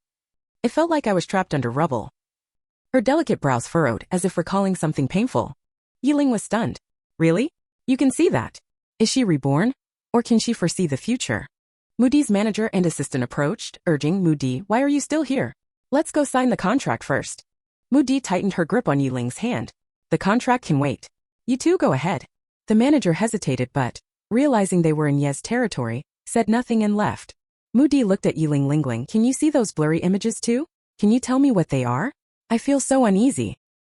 It felt like I was trapped under rubble. Her delicate brows furrowed, as if recalling something painful. Yiling was stunned. Really? You can see that? Is she reborn? Or can she foresee the future? Moody's manager and assistant approached, urging, Moody, why are you still here? Let's go sign the contract first. Moody tightened her grip on Yiling's hand. The contract can wait. You two go ahead. The manager hesitated but, realizing they were in Ye's territory, said nothing and left. Moody looked at Yiling. Lingling, can you see those blurry images too? Can you tell me what they are? I feel so uneasy.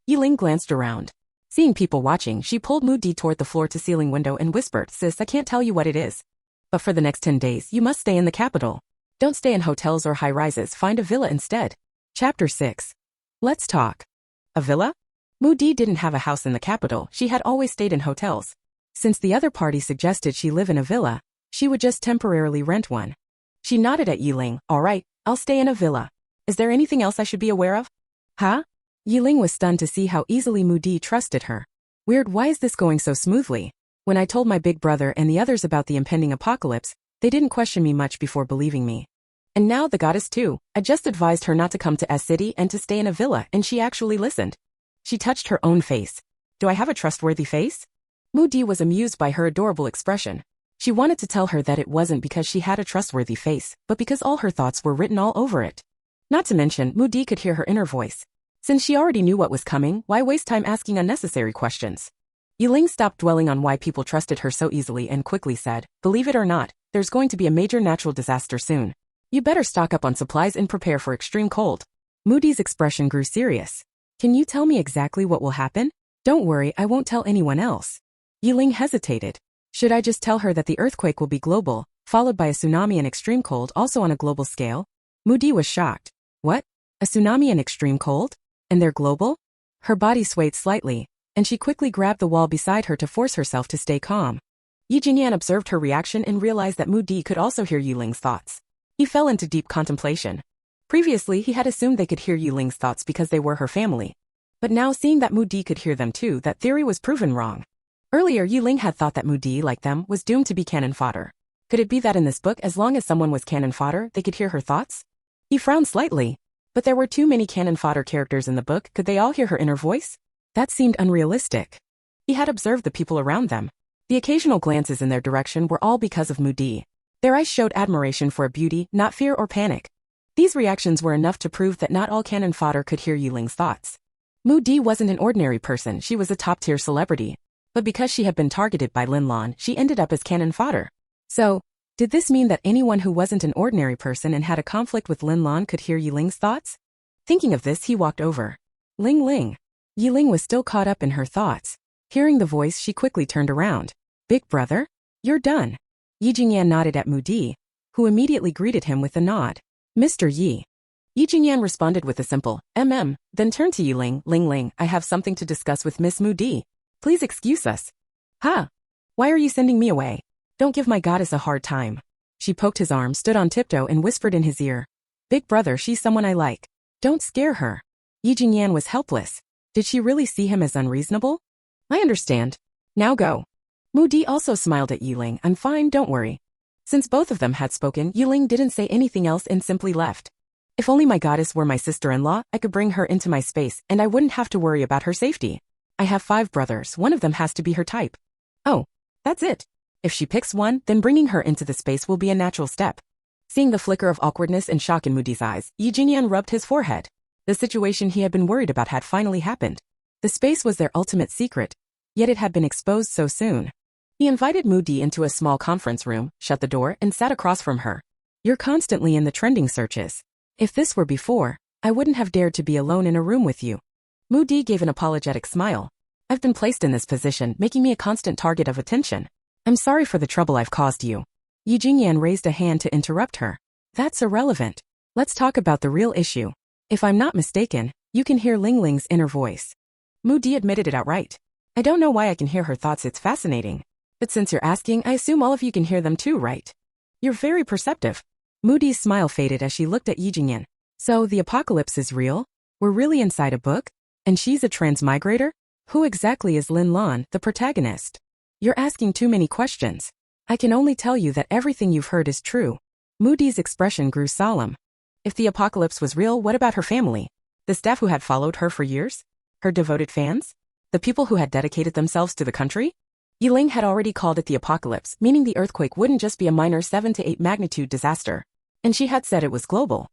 Yiling glanced around. Seeing people watching, she pulled Moody toward the floor-to-ceiling window and whispered, Sis, I can't tell you what it is. But for the next 10 days, you must stay in the capital. Don't stay in hotels or high-rises, find a villa instead. Chapter 6. Let's talk. A villa? Moody didn't have a house in the capital, she had always stayed in hotels. Since the other party suggested she live in a villa, she would just temporarily rent one. She nodded at Yiling. All right, I'll stay in a villa. Is there anything else I should be aware of? Huh? Yiling was stunned to see how easily Moody trusted her. Weird, why is this going so smoothly? When I told my big brother and the others about the impending apocalypse, they didn't question me much before believing me. And now the goddess too. I just advised her not to come to S-City and to stay in a villa, and she actually listened. She touched her own face. Do I have a trustworthy face? Moody was amused by her adorable expression. She wanted to tell her that it wasn't because she had a trustworthy face, but because all her thoughts were written all over it. Not to mention, Moody could hear her inner voice. Since she already knew what was coming, why waste time asking unnecessary questions? Yiling stopped dwelling on why people trusted her so easily and quickly said, Believe it or not, there's going to be a major natural disaster soon. You better stock up on supplies and prepare for extreme cold. Moody's expression grew serious. Can you tell me exactly what will happen? Don't worry, I won't tell anyone else. Yiling hesitated. Should I just tell her that the earthquake will be global, followed by a tsunami and extreme cold also on a global scale? Moody was shocked. What? A tsunami and extreme cold? And they're global? Her body swayed slightly, and she quickly grabbed the wall beside her to force herself to stay calm. Yi Jingyan observed her reaction and realized that Mu Di could also hear Yuling's thoughts. He fell into deep contemplation. Previously, he had assumed they could hear Yuling's thoughts because they were her family. But now seeing that Mu Di could hear them too, that theory was proven wrong. Earlier, Yuling had thought that Mu Di, like them, was doomed to be cannon fodder. Could it be that in this book, as long as someone was cannon fodder, they could hear her thoughts? He frowned slightly. But there were too many cannon fodder characters in the book, could they all hear her inner voice? That seemed unrealistic. He had observed the people around them. The occasional glances in their direction were all because of Mu Di. Their eyes showed admiration for her beauty, not fear or panic. These reactions were enough to prove that not all cannon fodder could hear Yuling's thoughts. Mu Di wasn't an ordinary person, she was a top-tier celebrity. But because she had been targeted by Lin Lan, she ended up as cannon fodder. So, did this mean that anyone who wasn't an ordinary person and had a conflict with Lin Lan could hear Yuling's thoughts? Thinking of this, he walked over. Ling Ling. Yiling was still caught up in her thoughts. Hearing the voice, she quickly turned around. Big brother? You're done. Yi Jingyan nodded at Mu Di, who immediately greeted him with a nod. Mr. Yi. Yi Jingyan responded with a simple, then turned to Yiling. Ling Ling, I have something to discuss with Miss Mu Di. Please excuse us. Huh? Why are you sending me away? Don't give my goddess a hard time. She poked his arm, stood on tiptoe and whispered in his ear. Big brother, she's someone I like. Don't scare her. Yi Jingyan was helpless. Did she really see him as unreasonable? I understand. Now go. Mu Di also smiled at Yiling. I'm fine, don't worry. Since both of them had spoken, Yiling didn't say anything else and simply left. If only my goddess were my sister-in-law, I could bring her into my space and I wouldn't have to worry about her safety. I have 5 brothers, one of them has to be her type. Oh, that's it. If she picks one, then bringing her into the space will be a natural step. Seeing the flicker of awkwardness and shock in Mu Di's eyes, Yi Jingyan rubbed his forehead. The situation he had been worried about had finally happened. The space was their ultimate secret, yet it had been exposed so soon. He invited Mu Di into a small conference room, shut the door, and sat across from her. You're constantly in the trending searches. If this were before, I wouldn't have dared to be alone in a room with you. Mu Di gave an apologetic smile. I've been placed in this position, making me a constant target of attention. I'm sorry for the trouble I've caused you. Yi Jingyan raised a hand to interrupt her. That's irrelevant. Let's talk about the real issue. If I'm not mistaken, you can hear Ling Ling's inner voice. Mu Di admitted it outright. I don't know why I can hear her thoughts, it's fascinating. But since you're asking, I assume all of you can hear them too, right? You're very perceptive. Mu Di's smile faded as she looked at Yi Jingyan. So, the apocalypse is real? We're really inside a book? And she's a transmigrator? Who exactly is Lin Lan, the protagonist? You're asking too many questions. I can only tell you that everything you've heard is true. Mu Di's expression grew solemn. If the apocalypse was real, what about her family? The staff who had followed her for years? Her devoted fans? The people who had dedicated themselves to the country? Yiling had already called it the apocalypse, meaning the earthquake wouldn't just be a minor 7 to 8 magnitude disaster. And she had said it was global.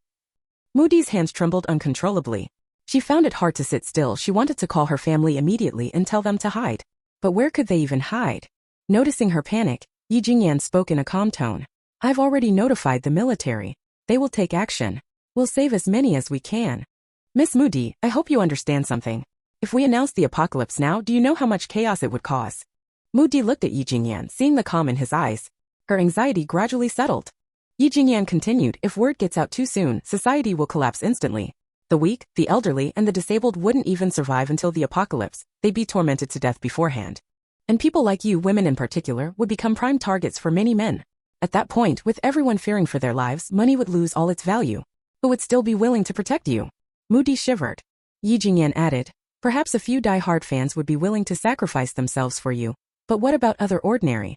Mu Di's hands trembled uncontrollably. She found it hard to sit still. She wanted to call her family immediately and tell them to hide. But where could they even hide? Noticing her panic, Yi Jingyan spoke in a calm tone. I've already notified the military. They will take action. We'll save as many as we can. Miss Mu Di, I hope you understand something. If we announce the apocalypse now, do you know how much chaos it would cause? Mu Di looked at Yi Jingyan, seeing the calm in his eyes. Her anxiety gradually settled. Yi Jingyan continued, if word gets out too soon, society will collapse instantly. The weak, the elderly, and the disabled wouldn't even survive until the apocalypse. They'd be tormented to death beforehand. And people like you, women in particular, would become prime targets for many men. At that point, with everyone fearing for their lives, money would lose all its value. Who would still be willing to protect you? Mu Di shivered. Yi Jingyan added, perhaps a few die-hard fans would be willing to sacrifice themselves for you. But what about other ordinary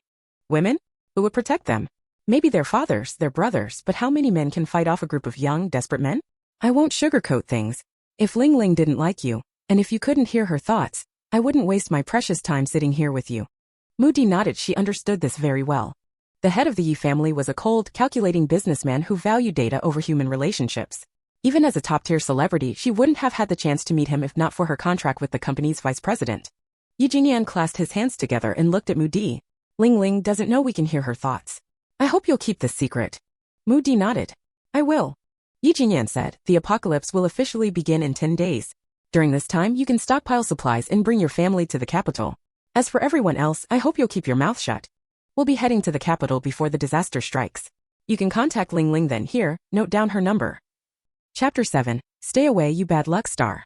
women? Who would protect them? Maybe their fathers, their brothers, but how many men can fight off a group of young, desperate men? I won't sugarcoat things. If Ling Ling didn't like you, and if you couldn't hear her thoughts, I wouldn't waste my precious time sitting here with you. Mu Di nodded. She understood this very well. The head of the Yi family was a cold, calculating businessman who valued data over human relationships. Even as a top-tier celebrity, she wouldn't have had the chance to meet him if not for her contract with the company's vice president. Yi Jingyan clasped his hands together and looked at Mu Di. Ling Ling doesn't know we can hear her thoughts. I hope you'll keep this secret. Mu Di nodded. I will. Yi Jingyan said, the apocalypse will officially begin in 10 days. During this time, you can stockpile supplies and bring your family to the capital. As for everyone else, I hope you'll keep your mouth shut. We'll be heading to the capital before the disaster strikes. You can contact Ling Ling then. Here, note down her number. Chapter 7. Stay away, you bad luck star.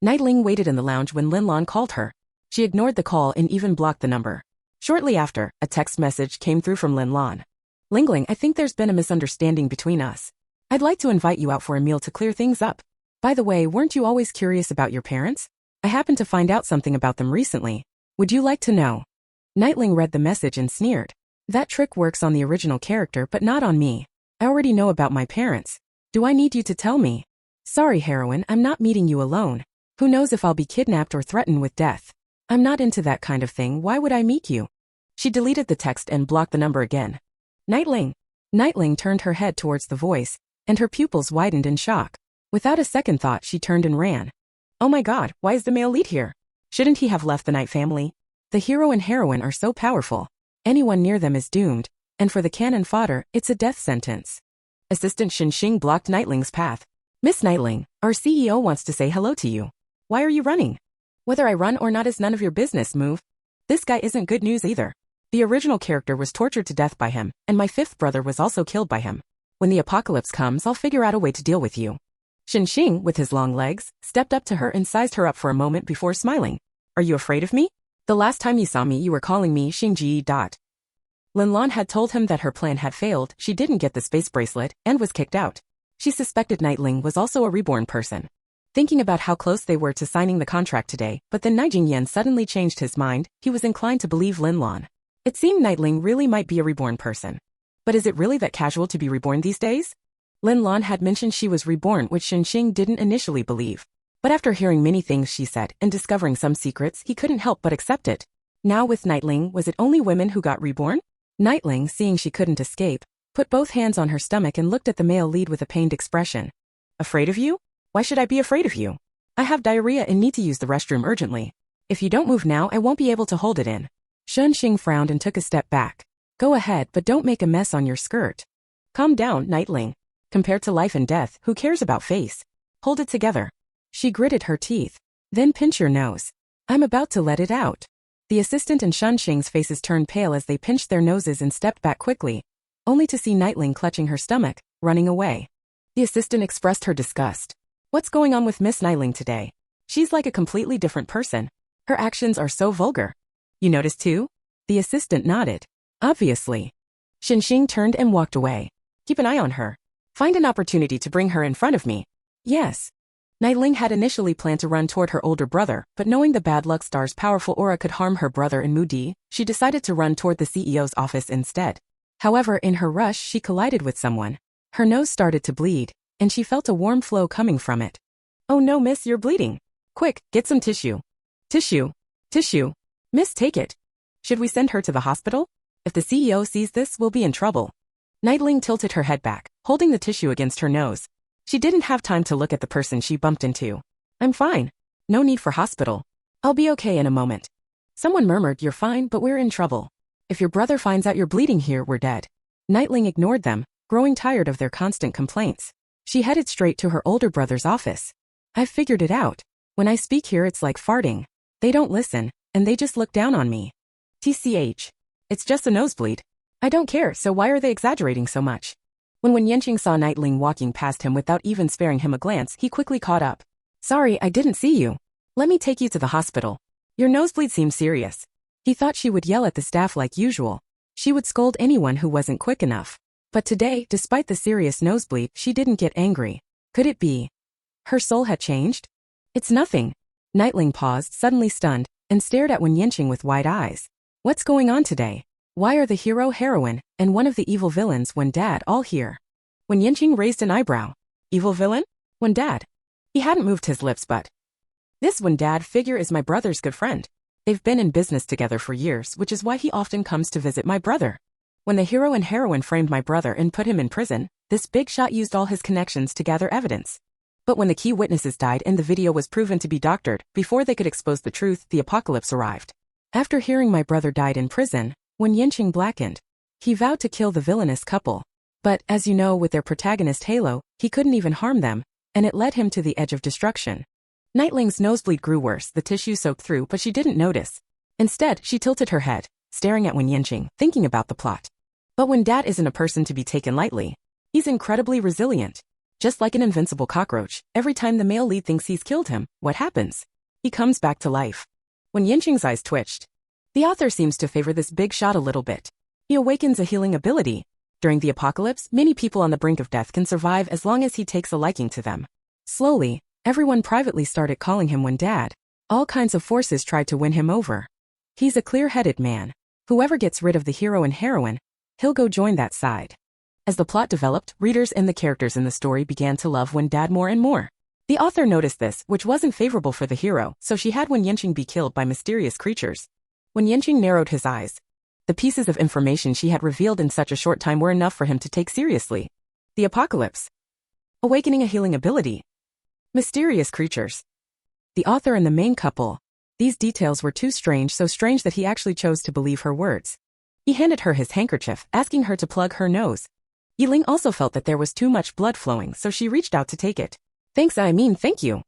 Nightling waited in the lounge when Linlon called her. She ignored the call and even blocked the number. Shortly after, a text message came through from Linlon. Lingling, I think there's been a misunderstanding between us. I'd like to invite you out for a meal to clear things up. By the way, weren't you always curious about your parents? I happened to find out something about them recently. Would you like to know? Nightling read the message and sneered. That trick works on the original character but not on me. I already know about my parents. Do I need you to tell me? Sorry, heroine, I'm not meeting you alone. Who knows if I'll be kidnapped or threatened with death. I'm not into that kind of thing, why would I meet you? She deleted the text and blocked the number again. Nightling. Nightling turned her head towards the voice, and her pupils widened in shock. Without a second thought, she turned and ran. Oh my god, why is the male lead here? Shouldn't he have left the Night family? The hero and heroine are so powerful. Anyone near them is doomed, and for the cannon fodder, it's a death sentence. Assistant Xinxing blocked Nightling's path. Miss Nightling, our CEO wants to say hello to you. Why are you running? Whether I run or not is none of your business, move. This guy isn't good news either. The original character was tortured to death by him, and my fifth brother was also killed by him. When the apocalypse comes, I'll figure out a way to deal with you. Xinxing, with his long legs, stepped up to her and sized her up for a moment before smiling. Are you afraid of me? The last time you saw me, you were calling me Xingji. Linlon had told him that her plan had failed, she didn't get the space bracelet, and was kicked out. She suspected Nightling was also a reborn person. Thinking about how close they were to signing the contract today, but then Nijing Yan suddenly changed his mind, he was inclined to believe Linlon. It seemed Nightling really might be a reborn person. But is it really that casual to be reborn these days? Linlon had mentioned she was reborn, which Xinxing didn't initially believe. But after hearing many things she said and discovering some secrets, he couldn't help but accept it. Now with Nightling, was it only women who got reborn? Nightling, seeing she couldn't escape, put both hands on her stomach and looked at the male lead with a pained expression. Afraid of you? Why should I be afraid of you? I have diarrhea and need to use the restroom urgently. If you don't move now, I won't be able to hold it in. Xinxing frowned and took a step back. Go ahead, but don't make a mess on your skirt. Calm down, Nightling. Compared to life and death, who cares about face? Hold it together. She gritted her teeth. Then pinch your nose. I'm about to let it out. The assistant and Xinxing's faces turned pale as they pinched their noses and stepped back quickly, only to see Nightling clutching her stomach, running away. The assistant expressed her disgust. What's going on with Miss Nightling today? She's like a completely different person. Her actions are so vulgar. You noticed too? The assistant nodded. Obviously. Xinxing turned and walked away. Keep an eye on her. Find an opportunity to bring her in front of me. Yes. Nightling had initially planned to run toward her older brother, but knowing the bad luck star's powerful aura could harm her brother and Moody, she decided to run toward the CEO's office instead. However, in her rush, she collided with someone. Her nose started to bleed, and she felt a warm flow coming from it. Oh no, miss, you're bleeding. Quick, get some tissue. Tissue. Tissue. Miss, take it. Should we send her to the hospital? If the CEO sees this, we'll be in trouble. Nightling tilted her head back, holding the tissue against her nose. She didn't have time to look at the person she bumped into. I'm fine. No need for hospital. I'll be okay in a moment. Someone murmured, you're fine, but we're in trouble. If your brother finds out you're bleeding here, we're dead. Nightling ignored them, growing tired of their constant complaints. She headed straight to her older brother's office. I've figured it out. When I speak here, it's like farting. They don't listen, and they just look down on me. TCH. It's just a nosebleed. I don't care, so why are they exaggerating so much? When Yenqing saw Nightling walking past him without even sparing him a glance, he quickly caught up. Sorry, I didn't see you. Let me take you to the hospital. Your nosebleed seems serious. He thought she would yell at the staff like usual. She would scold anyone who wasn't quick enough. But today, despite the serious nosebleed, she didn't get angry. Could it be? Her soul had changed? It's nothing. Nightling paused, suddenly stunned, and stared at Yenqing with wide eyes. What's going on today? Why are the hero, heroine, and one of the evil villains, Dad, all here? Yenqing raised an eyebrow. Evil villain? Dad. He hadn't moved his lips but. This Dad figure is my brother's good friend. They've been in business together for years, which is why he often comes to visit my brother. When the hero and heroine framed my brother and put him in prison, this big shot used all his connections to gather evidence. But when the key witnesses died and the video was proven to be doctored, before they could expose the truth, the apocalypse arrived. After hearing my brother died in prison, Yenqing blackened. He vowed to kill the villainous couple. But, as you know, with their protagonist Halo, he couldn't even harm them, and it led him to the edge of destruction. Nightling's nosebleed grew worse, the tissue soaked through, but she didn't notice. Instead, she tilted her head, staring at Yenqing, thinking about the plot. But Dad isn't a person to be taken lightly. He's incredibly resilient. Just like an invincible cockroach, every time the male lead thinks he's killed him, what happens? He comes back to life. When Yanqing's eyes twitched, the author seems to favor this big shot a little bit. He awakens a healing ability. During the apocalypse, many people on the brink of death can survive as long as he takes a liking to them. Slowly, everyone privately started calling him Dad. All kinds of forces tried to win him over. He's a clear-headed man. Whoever gets rid of the hero and heroine, he'll go join that side. As the plot developed, readers and the characters in the story began to love Dad more and more. The author noticed this, which wasn't favorable for the hero, so she had Yanqing be killed by mysterious creatures. When Yanqing narrowed his eyes, the pieces of information she had revealed in such a short time were enough for him to take seriously. The apocalypse. Awakening a healing ability. Mysterious creatures. The author and the main couple. These details were too strange, so strange that he actually chose to believe her words. He handed her his handkerchief, asking her to plug her nose. Yiling also felt that there was too much blood flowing, so she reached out to take it. Thank you.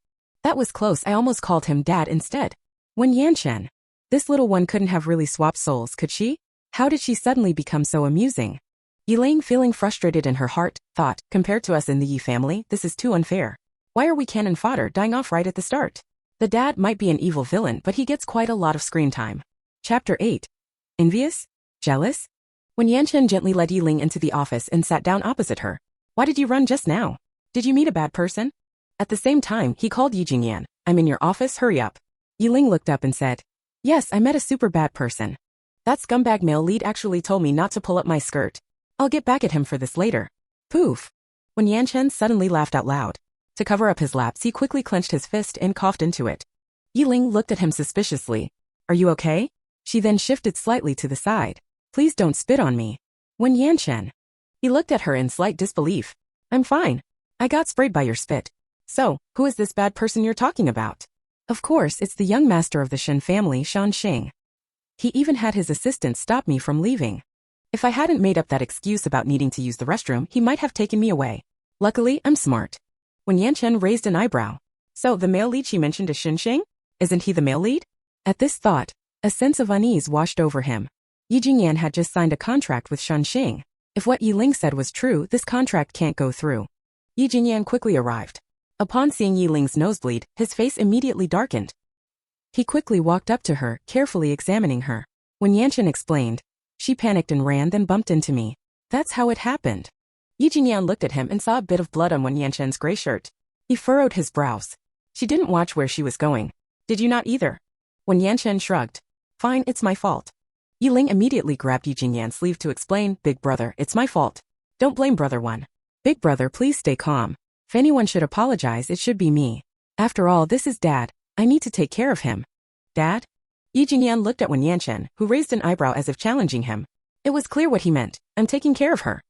That was close, I almost called him Dad instead. When Yanchen. This little one couldn't have really swapped souls, could she? How did she suddenly become so amusing? Yiling, feeling frustrated in her heart, thought, compared to us in the Yi family, this is too unfair. Why are we cannon fodder dying off right at the start? The dad might be an evil villain, but he gets quite a lot of screen time. Chapter 8. Envious? Jealous? When Yanchen gently led Yiling into the office and sat down opposite her. Why did you run just now? Did you meet a bad person? At the same time, he called Yi Jingyan. I'm in your office, hurry up. Yiling looked up and said, yes, I met a super bad person. That scumbag male lead actually told me not to pull up my skirt. I'll get back at him for this later. Poof. When Yanchen suddenly laughed out loud. To cover up his lapse, he quickly clenched his fist and coughed into it. Yiling looked at him suspiciously. Are you okay? She then shifted slightly to the side. Please don't spit on me. When Yanchen. He looked at her in slight disbelief. I'm fine. I got sprayed by your spit. So, who is this bad person you're talking about? Of course, it's the young master of the Shen family, Shan Xing. He even had his assistant stop me from leaving. If I hadn't made up that excuse about needing to use the restroom, he might have taken me away. Luckily, I'm smart. When Yanchen raised an eyebrow. So, the male lead she mentioned is Shan Xing? Isn't he the male lead? At this thought, a sense of unease washed over him. Yi Jingyan had just signed a contract with Shan Xing. If what Yiling said was true, this contract can't go through. Yi Jingyan quickly arrived. Upon seeing Yiling's nosebleed, his face immediately darkened. He quickly walked up to her, carefully examining her. When Yanchen explained, she panicked and ran, then bumped into me. That's how it happened. Yi Jingyan looked at him and saw a bit of blood on Wen Yanchen's gray shirt. He furrowed his brows. She didn't watch where she was going. Did you not either? When Yanchen shrugged. Fine, it's my fault. Yiling immediately grabbed Yi Jingyan's sleeve to explain, Big brother, it's my fault. Don't blame brother one. Big brother, please stay calm. If anyone should apologize, it should be me. After all, this is Dad. I need to take care of him. Dad? Yi Jingyan looked at Wen Yanchen, who raised an eyebrow as if challenging him. It was clear what he meant. I'm taking care of her.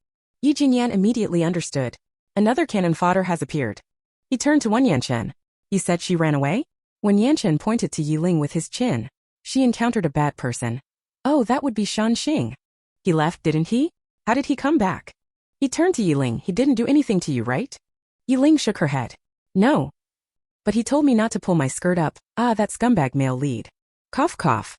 Yi Jingyan immediately understood. Another cannon fodder has appeared. He turned to Wen Yanchen. You said she ran away? Wen Yanchen pointed to Yiling with his chin. She encountered a bad person. Oh, that would be Shan Xing. He left, didn't he? How did he come back? He turned to Yiling. He didn't do anything to you, right? Yiling shook her head. No. But he told me not to pull my skirt up. Ah, that scumbag male lead. Cough cough.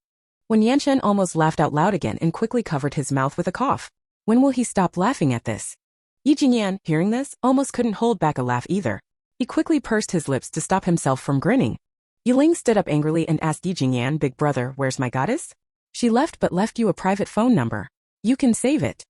When Yanchen almost laughed out loud again and quickly covered his mouth with a cough. When will he stop laughing at this? Yi Jingyan, hearing this, almost couldn't hold back a laugh either. He quickly pursed his lips to stop himself from grinning. Yiling stood up angrily and asked Yi Jingyan, Big brother, where's my goddess? She left but left you a private phone number. You can save it.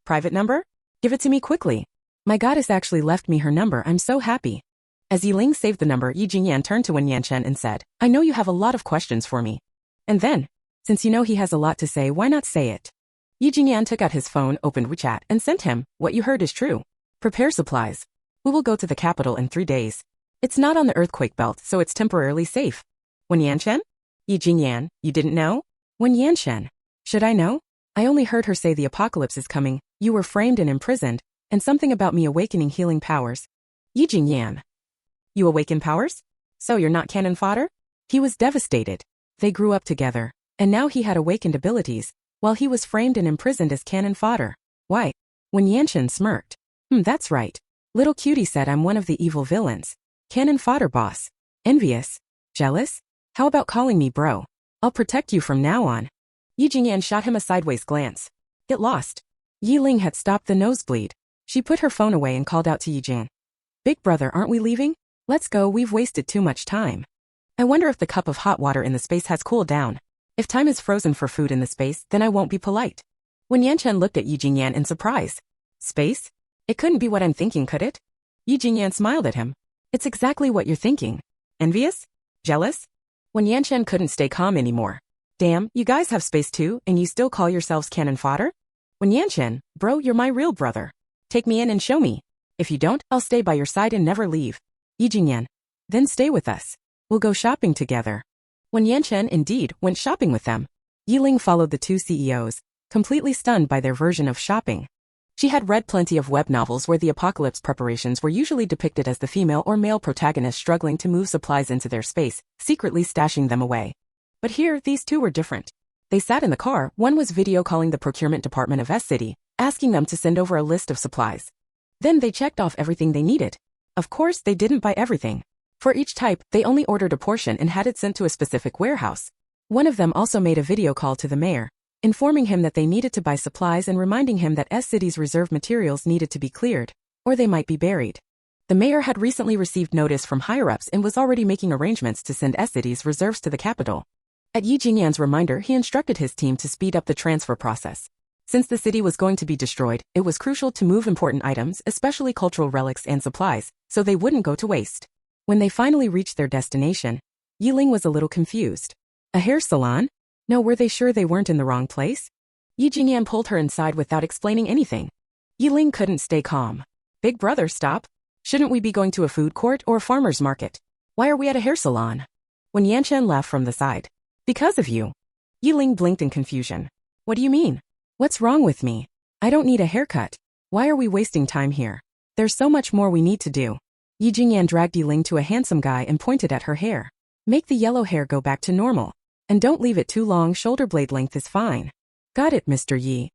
Private number? Give it to me quickly. My goddess actually left me her number, I'm so happy. As Yiling saved the number, Yi Jingyan turned to Wen Yanchen and said, I know you have a lot of questions for me. And then, since you know he has a lot to say, why not say it? Yi Jingyan took out his phone, opened WeChat, and sent him, what you heard is true. Prepare supplies. We will go to the capital in 3 days. It's not on the earthquake belt, so it's temporarily safe. Wen Yanchen? Yi Jingyan, you didn't know? Wen Yanchen. Should I know? I only heard her say the apocalypse is coming, you were framed and imprisoned, and something about me awakening healing powers. Yi Jingyan. You awaken powers? So you're not cannon fodder? He was devastated. They grew up together, and now he had awakened abilities, while he was framed and imprisoned as cannon fodder. Why? When Yanchen smirked. That's right. Little cutie said I'm one of the evil villains. Cannon fodder boss. Envious? Jealous? How about calling me bro? I'll protect you from now on. Yi Jingyan shot him a sideways glance. Get lost. Yiling had stopped the nosebleed. She put her phone away and called out to Yi Jingyan. Big brother, aren't we leaving? Let's go, we've wasted too much time. I wonder if the cup of hot water in the space has cooled down. If time is frozen for food in the space, then I won't be polite. When Yanchen looked at Yi Jingyan in surprise. Space? It couldn't be what I'm thinking, could it? Yi Jingyan smiled at him. It's exactly what you're thinking. Envious? Jealous? When Yanchen couldn't stay calm anymore. Damn, you guys have space too, and you still call yourselves cannon fodder? When Yanchen, bro, you're my real brother. Take me in and show me. If you don't, I'll stay by your side and never leave. Yi Jingyan. Then stay with us. We'll go shopping together. When Yanchen indeed went shopping with them, Yiling followed the two CEOs, completely stunned by their version of shopping. She had read plenty of web novels where the apocalypse preparations were usually depicted as the female or male protagonist struggling to move supplies into their space, secretly stashing them away. But here, these two were different. They sat in the car, one was video calling the procurement department of S-City, asking them to send over a list of supplies. Then they checked off everything they needed. Of course, they didn't buy everything. For each type, they only ordered a portion and had it sent to a specific warehouse. One of them also made a video call to the mayor, informing him that they needed to buy supplies and reminding him that S-City's reserve materials needed to be cleared, or they might be buried. The mayor had recently received notice from higher-ups and was already making arrangements to send S-City's reserves to the capital. At Yi Jingyan's reminder, he instructed his team to speed up the transfer process. Since the city was going to be destroyed, it was crucial to move important items, especially cultural relics and supplies, so they wouldn't go to waste. When they finally reached their destination, Yiling was a little confused. A hair salon? No, were they sure they weren't in the wrong place? Yi Jingyan pulled her inside without explaining anything. Yiling couldn't stay calm. Big brother, stop. Shouldn't we be going to a food court or a farmer's market? Why are we at a hair salon? When Yanchen laughed from the side. Because of you. Yiling blinked in confusion. What do you mean? What's wrong with me? I don't need a haircut. Why are we wasting time here? There's so much more we need to do. Yi Jingyan dragged Yiling to a handsome guy and pointed at her hair. Make the yellow hair go back to normal. And don't leave it too long, shoulder blade length is fine. Got it, Mr. Yi.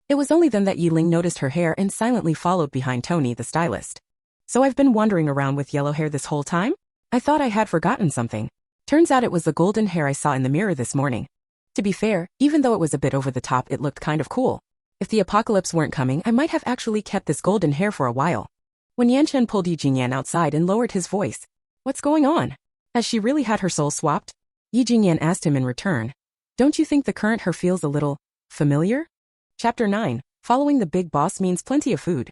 It was only then that Yiling noticed her hair and silently followed behind Tony, the stylist. So I've been wandering around with yellow hair this whole time? I thought I had forgotten something. Turns out it was the golden hair I saw in the mirror this morning. To be fair, even though it was a bit over the top, it looked kind of cool. If the apocalypse weren't coming, I might have actually kept this golden hair for a while. When Yanchen pulled Yi Jingyan outside and lowered his voice. What's going on? Has she really had her soul swapped? Yi Jingyan asked him in return. Don't you think the current her feels a little familiar? Chapter 9. Following the big boss means plenty of food.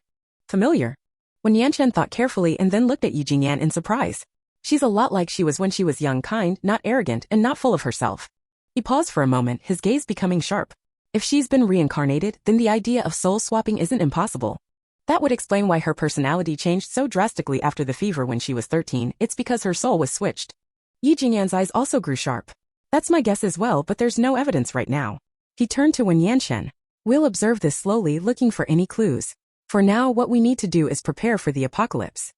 Familiar? When Yanchen thought carefully and then looked at Yi Jingyan in surprise. She's a lot like she was when she was young, kind, not arrogant, and not full of herself. He paused for a moment, his gaze becoming sharp. If she's been reincarnated, then the idea of soul swapping isn't impossible. That would explain why her personality changed so drastically after the fever when she was 13, it's because her soul was switched. Yi Jingyan's eyes also grew sharp. That's my guess as well, but there's no evidence right now. He turned to Wen Yanchen. We'll observe this slowly, looking for any clues. For now, what we need to do is prepare for the apocalypse.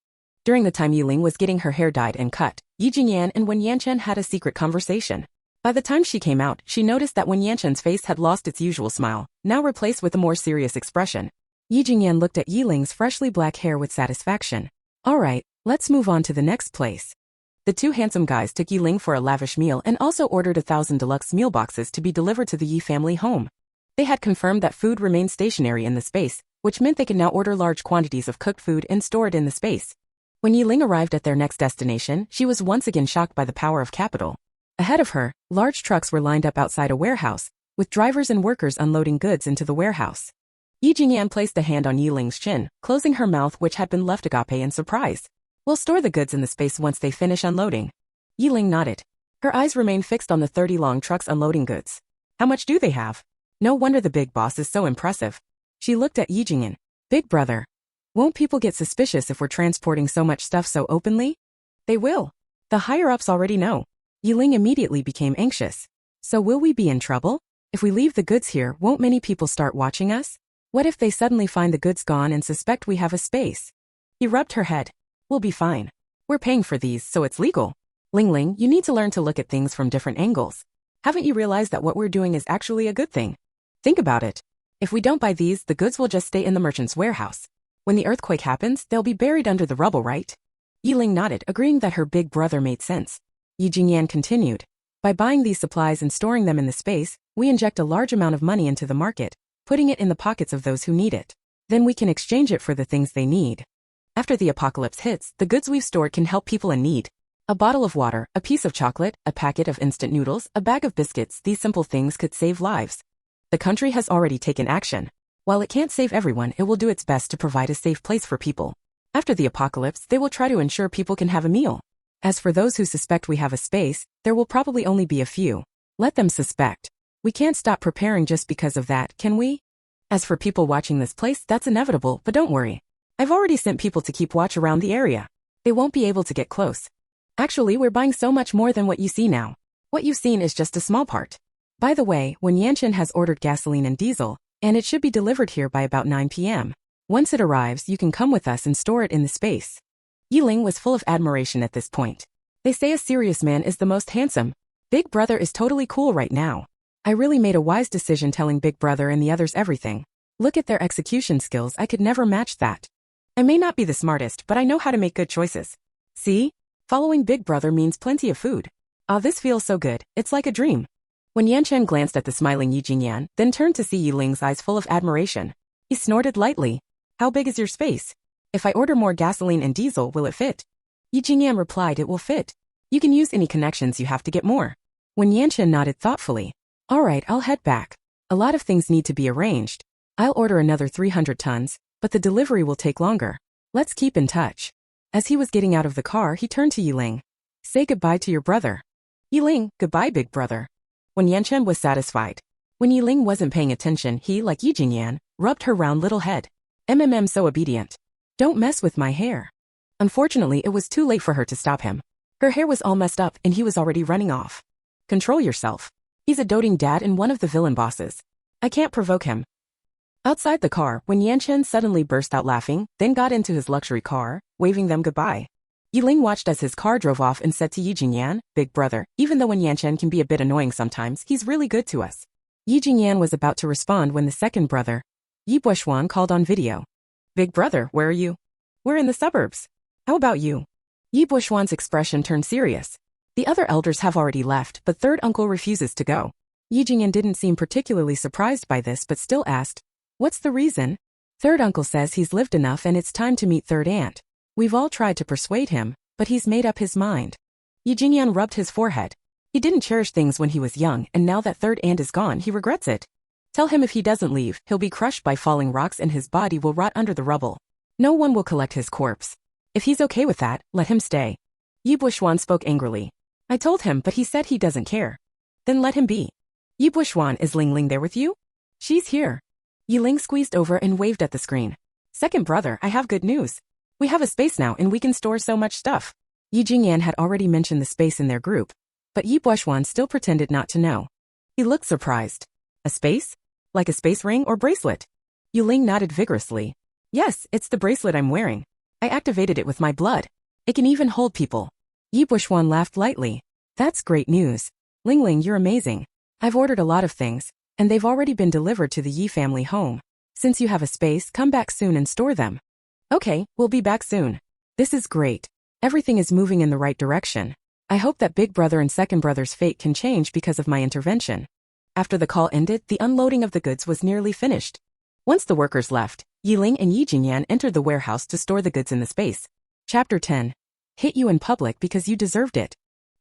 During the time Yiling was getting her hair dyed and cut, Yi Jingyan and Wen Yanchen had a secret conversation. By the time she came out, she noticed that Wen Yanchen's face had lost its usual smile, now replaced with a more serious expression. Yi Jingyan looked at Yiling's freshly black hair with satisfaction. Alright, let's move on to the next place. The two handsome guys took Yiling for a lavish meal and also ordered 1,000 deluxe meal boxes to be delivered to the Yi family home. They had confirmed that food remained stationary in the space, which meant they could now order large quantities of cooked food and store it in the space. When Yiling arrived at their next destination, she was once again shocked by the power of capital. Ahead of her, large trucks were lined up outside a warehouse, with drivers and workers unloading goods into the warehouse. Yi Jingyan placed a hand on Yiling's chin, closing her mouth, which had been left agape in surprise. We'll store the goods in the space once they finish unloading. Yiling nodded. Her eyes remained fixed on the 30 long trucks unloading goods. How much do they have? No wonder the big boss is so impressive. She looked at Yi Jingyan. Big brother. Won't people get suspicious if we're transporting so much stuff so openly? They will. The higher-ups already know. Yiling immediately became anxious. So will we be in trouble? If we leave the goods here, won't many people start watching us? What if they suddenly find the goods gone and suspect we have a space? He rubbed her head. We'll be fine. We're paying for these, so it's legal. Ling Ling, you need to learn to look at things from different angles. Haven't you realized that what we're doing is actually a good thing? Think about it. If we don't buy these, the goods will just stay in the merchant's warehouse. When the earthquake happens, they'll be buried under the rubble, right? Yiling nodded, agreeing that her big brother made sense. Yi Jingyan continued. By buying these supplies and storing them in the space, we inject a large amount of money into the market, putting it in the pockets of those who need it. Then we can exchange it for the things they need. After the apocalypse hits, the goods we've stored can help people in need. A bottle of water, a piece of chocolate, a packet of instant noodles, a bag of biscuits, these simple things could save lives. The country has already taken action. While it can't save everyone, it will do its best to provide a safe place for people. After the apocalypse, they will try to ensure people can have a meal. As for those who suspect we have a space, there will probably only be a few. Let them suspect. We can't stop preparing just because of that, can we? As for people watching this place, that's inevitable, but don't worry. I've already sent people to keep watch around the area. They won't be able to get close. Actually, we're buying so much more than what you see now. What you've seen is just a small part. By the way, when Yanchen has ordered gasoline and diesel, and it should be delivered here by about 9 p.m. Once it arrives, you can come with us and store it in the space. Yiling was full of admiration at this point. They say a serious man is the most handsome. Big Brother is totally cool right now. I really made a wise decision telling Big Brother and the others everything. Look at their execution skills, I could never match that. I may not be the smartest, but I know how to make good choices. See? Following Big Brother means plenty of food. Ah, this feels so good, it's like a dream. When Yanchen glanced at the smiling Yi Jingyan, then turned to see Yiling's eyes full of admiration. He snorted lightly. How big is your space? If I order more gasoline and diesel, will it fit? Yi Jingyan replied, it will fit. You can use any connections you have to get more. When Yanchen nodded thoughtfully. Alright, I'll head back. A lot of things need to be arranged. I'll order another 300 tons, but the delivery will take longer. Let's keep in touch. As he was getting out of the car, he turned to Yiling. Say goodbye to your brother. Yiling, goodbye, Big Brother. When Yanchen was satisfied. When Yiling wasn't paying attention, he, like Yi Jingyan, rubbed her round little head. So obedient. Don't mess with my hair. Unfortunately, it was too late for her to stop him. Her hair was all messed up and he was already running off. Control yourself. He's a doting dad and one of the villain bosses. I can't provoke him. Outside the car, when Yanchen suddenly burst out laughing, then got into his luxury car, waving them goodbye. Yiling watched as his car drove off and said to Yi Jingyan, Big Brother, even though when Yanchen can be a bit annoying sometimes, he's really good to us. Yi Jingyan was about to respond when the second brother, Yi Buishuan, called on video. Big Brother, where are you? We're in the suburbs. How about you? Yi Buishuan's expression turned serious. The other elders have already left, but third uncle refuses to go. Yi Jingyan didn't seem particularly surprised by this but still asked, what's the reason? Third uncle says he's lived enough and it's time to meet third aunt. We've all tried to persuade him, but he's made up his mind. Yi Jingyan rubbed his forehead. He didn't cherish things when he was young and now that third aunt is gone he regrets it. Tell him if he doesn't leave, he'll be crushed by falling rocks and his body will rot under the rubble. No one will collect his corpse. If he's okay with that, let him stay. Yi Buishuan spoke angrily. I told him but he said he doesn't care. Then let him be. Yi Buishuan, is Ling Ling there with you? She's here. Yiling squeezed over and waved at the screen. Second brother, I have good news. We have a space now and we can store so much stuff. Yi Jingyan had already mentioned the space in their group, but Yi Buishuan still pretended not to know. He looked surprised. A space? Like a space ring or bracelet? Yiling nodded vigorously. Yes, it's the bracelet I'm wearing. I activated it with my blood. It can even hold people. Yi Buishuan laughed lightly. That's great news. Ling Ling, you're amazing. I've ordered a lot of things, and they've already been delivered to the Yi family home. Since you have a space, come back soon and store them. Okay, we'll be back soon. This is great. Everything is moving in the right direction. I hope that Big Brother and Second Brother's fate can change because of my intervention. After the call ended, the unloading of the goods was nearly finished. Once the workers left, Yiling and Yi Jingyan entered the warehouse to store the goods in the space. Chapter 10. Hit you in public because you deserved it.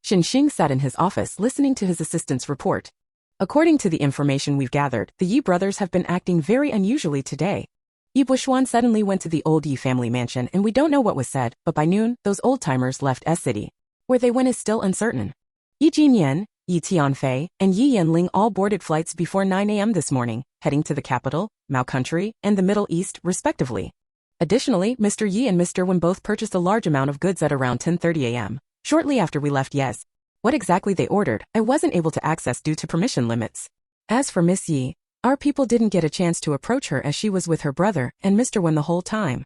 Xing sat in his office listening to his assistant's report. According to the information we've gathered, the Yi brothers have been acting very unusually today. Yi Buishuan suddenly went to the old Yi family mansion and we don't know what was said, but by noon, those old-timers left S-City. Where they went is still uncertain. Yi Jinyan, Yi Tianfei, and Yi Yanling all boarded flights before 9 a.m. this morning, heading to the capital, Mao Country, and the Middle East, respectively. Additionally, Mr. Yi and Mr. Wen both purchased a large amount of goods at around 10:30 a.m., shortly after we left Yes. What exactly they ordered, I wasn't able to access due to permission limits. As for Miss Yi, our people didn't get a chance to approach her as she was with her brother and Mr. Wen the whole time.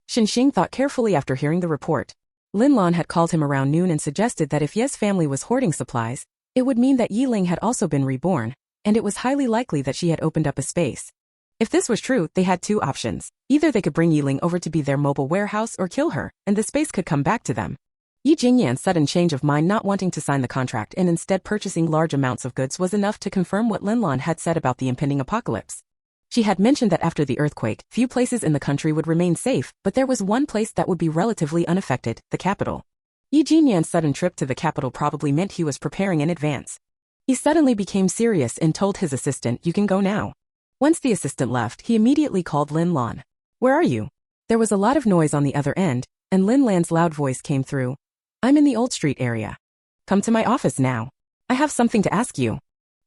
Xing thought carefully after hearing the report. Lin Lan had called him around noon and suggested that if Ye's family was hoarding supplies, it would mean that Yi Ling had also been reborn, and it was highly likely that she had opened up a space. If this was true, they had two options. Either they could bring Yi Ling over to be their mobile warehouse or kill her, and the space could come back to them. Yi Jingyan's sudden change of mind not wanting to sign the contract and instead purchasing large amounts of goods was enough to confirm what Lin Lan had said about the impending apocalypse. She had mentioned that after the earthquake, few places in the country would remain safe, but there was one place that would be relatively unaffected, the capital. Yi Jinyan's sudden trip to the capital probably meant he was preparing in advance. He suddenly became serious and told his assistant, "You can go now." Once the assistant left, he immediately called Lin Lan. "Where are you?" There was a lot of noise on the other end, and Lin Lan's loud voice came through. "I'm in the Old Street area. Come to my office now. I have something to ask you."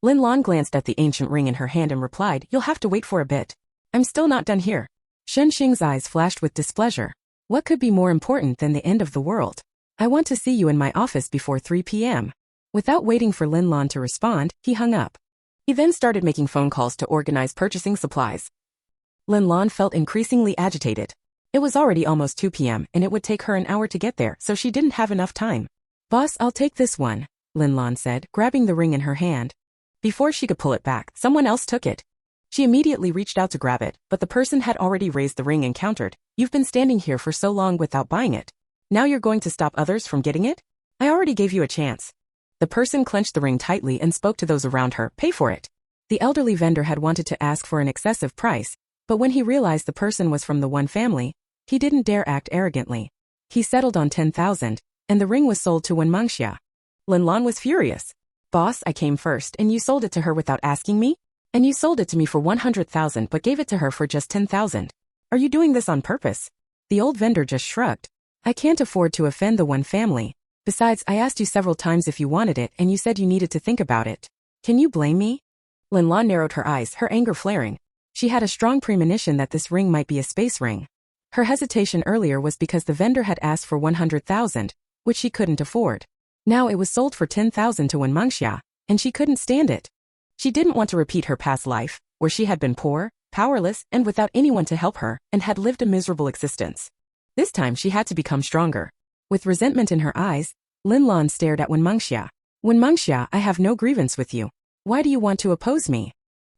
Lin Lan glanced at the ancient ring in her hand and replied, "You'll have to wait for a bit. I'm still not done here." Shen Xing's eyes flashed with displeasure. What could be more important than the end of the world? "I want to see you in my office before 3 p.m. Without waiting for Lin Lan to respond, he hung up. He then started making phone calls to organize purchasing supplies. Lin Lan felt increasingly agitated. It was already almost 2 p.m. and it would take her an hour to get there, so she didn't have enough time. "Boss, I'll take this one," Lin Lan said, grabbing the ring in her hand. Before she could pull it back, someone else took it. She immediately reached out to grab it, but the person had already raised the ring and countered, "You've been standing here for so long without buying it. Now you're going to stop others from getting it? I already gave you a chance." The person clenched the ring tightly and spoke to those around her, "Pay for it." The elderly vendor had wanted to ask for an excessive price, but when he realized the person was from the one family, he didn't dare act arrogantly. He settled on 10,000, and the ring was sold to Wenmengxia. Lin Lan was furious. "Boss, I came first and you sold it to her without asking me? And you sold it to me for 100,000 but gave it to her for just 10,000. Are you doing this on purpose?" The old vendor just shrugged. "I can't afford to offend the one family. Besides, I asked you several times if you wanted it and you said you needed to think about it. Can you blame me?" Lin Lan narrowed her eyes, her anger flaring. She had a strong premonition that this ring might be a space ring. Her hesitation earlier was because the vendor had asked for 100,000, which she couldn't afford. Now it was sold for 10,000 to Wenmengxia, and she couldn't stand it. She didn't want to repeat her past life, where she had been poor, powerless, and without anyone to help her, and had lived a miserable existence. This time she had to become stronger. With resentment in her eyes, Lin Lan stared at Wenmengxia. "Wenmengxia, I have no grievance with you. Why do you want to oppose me?"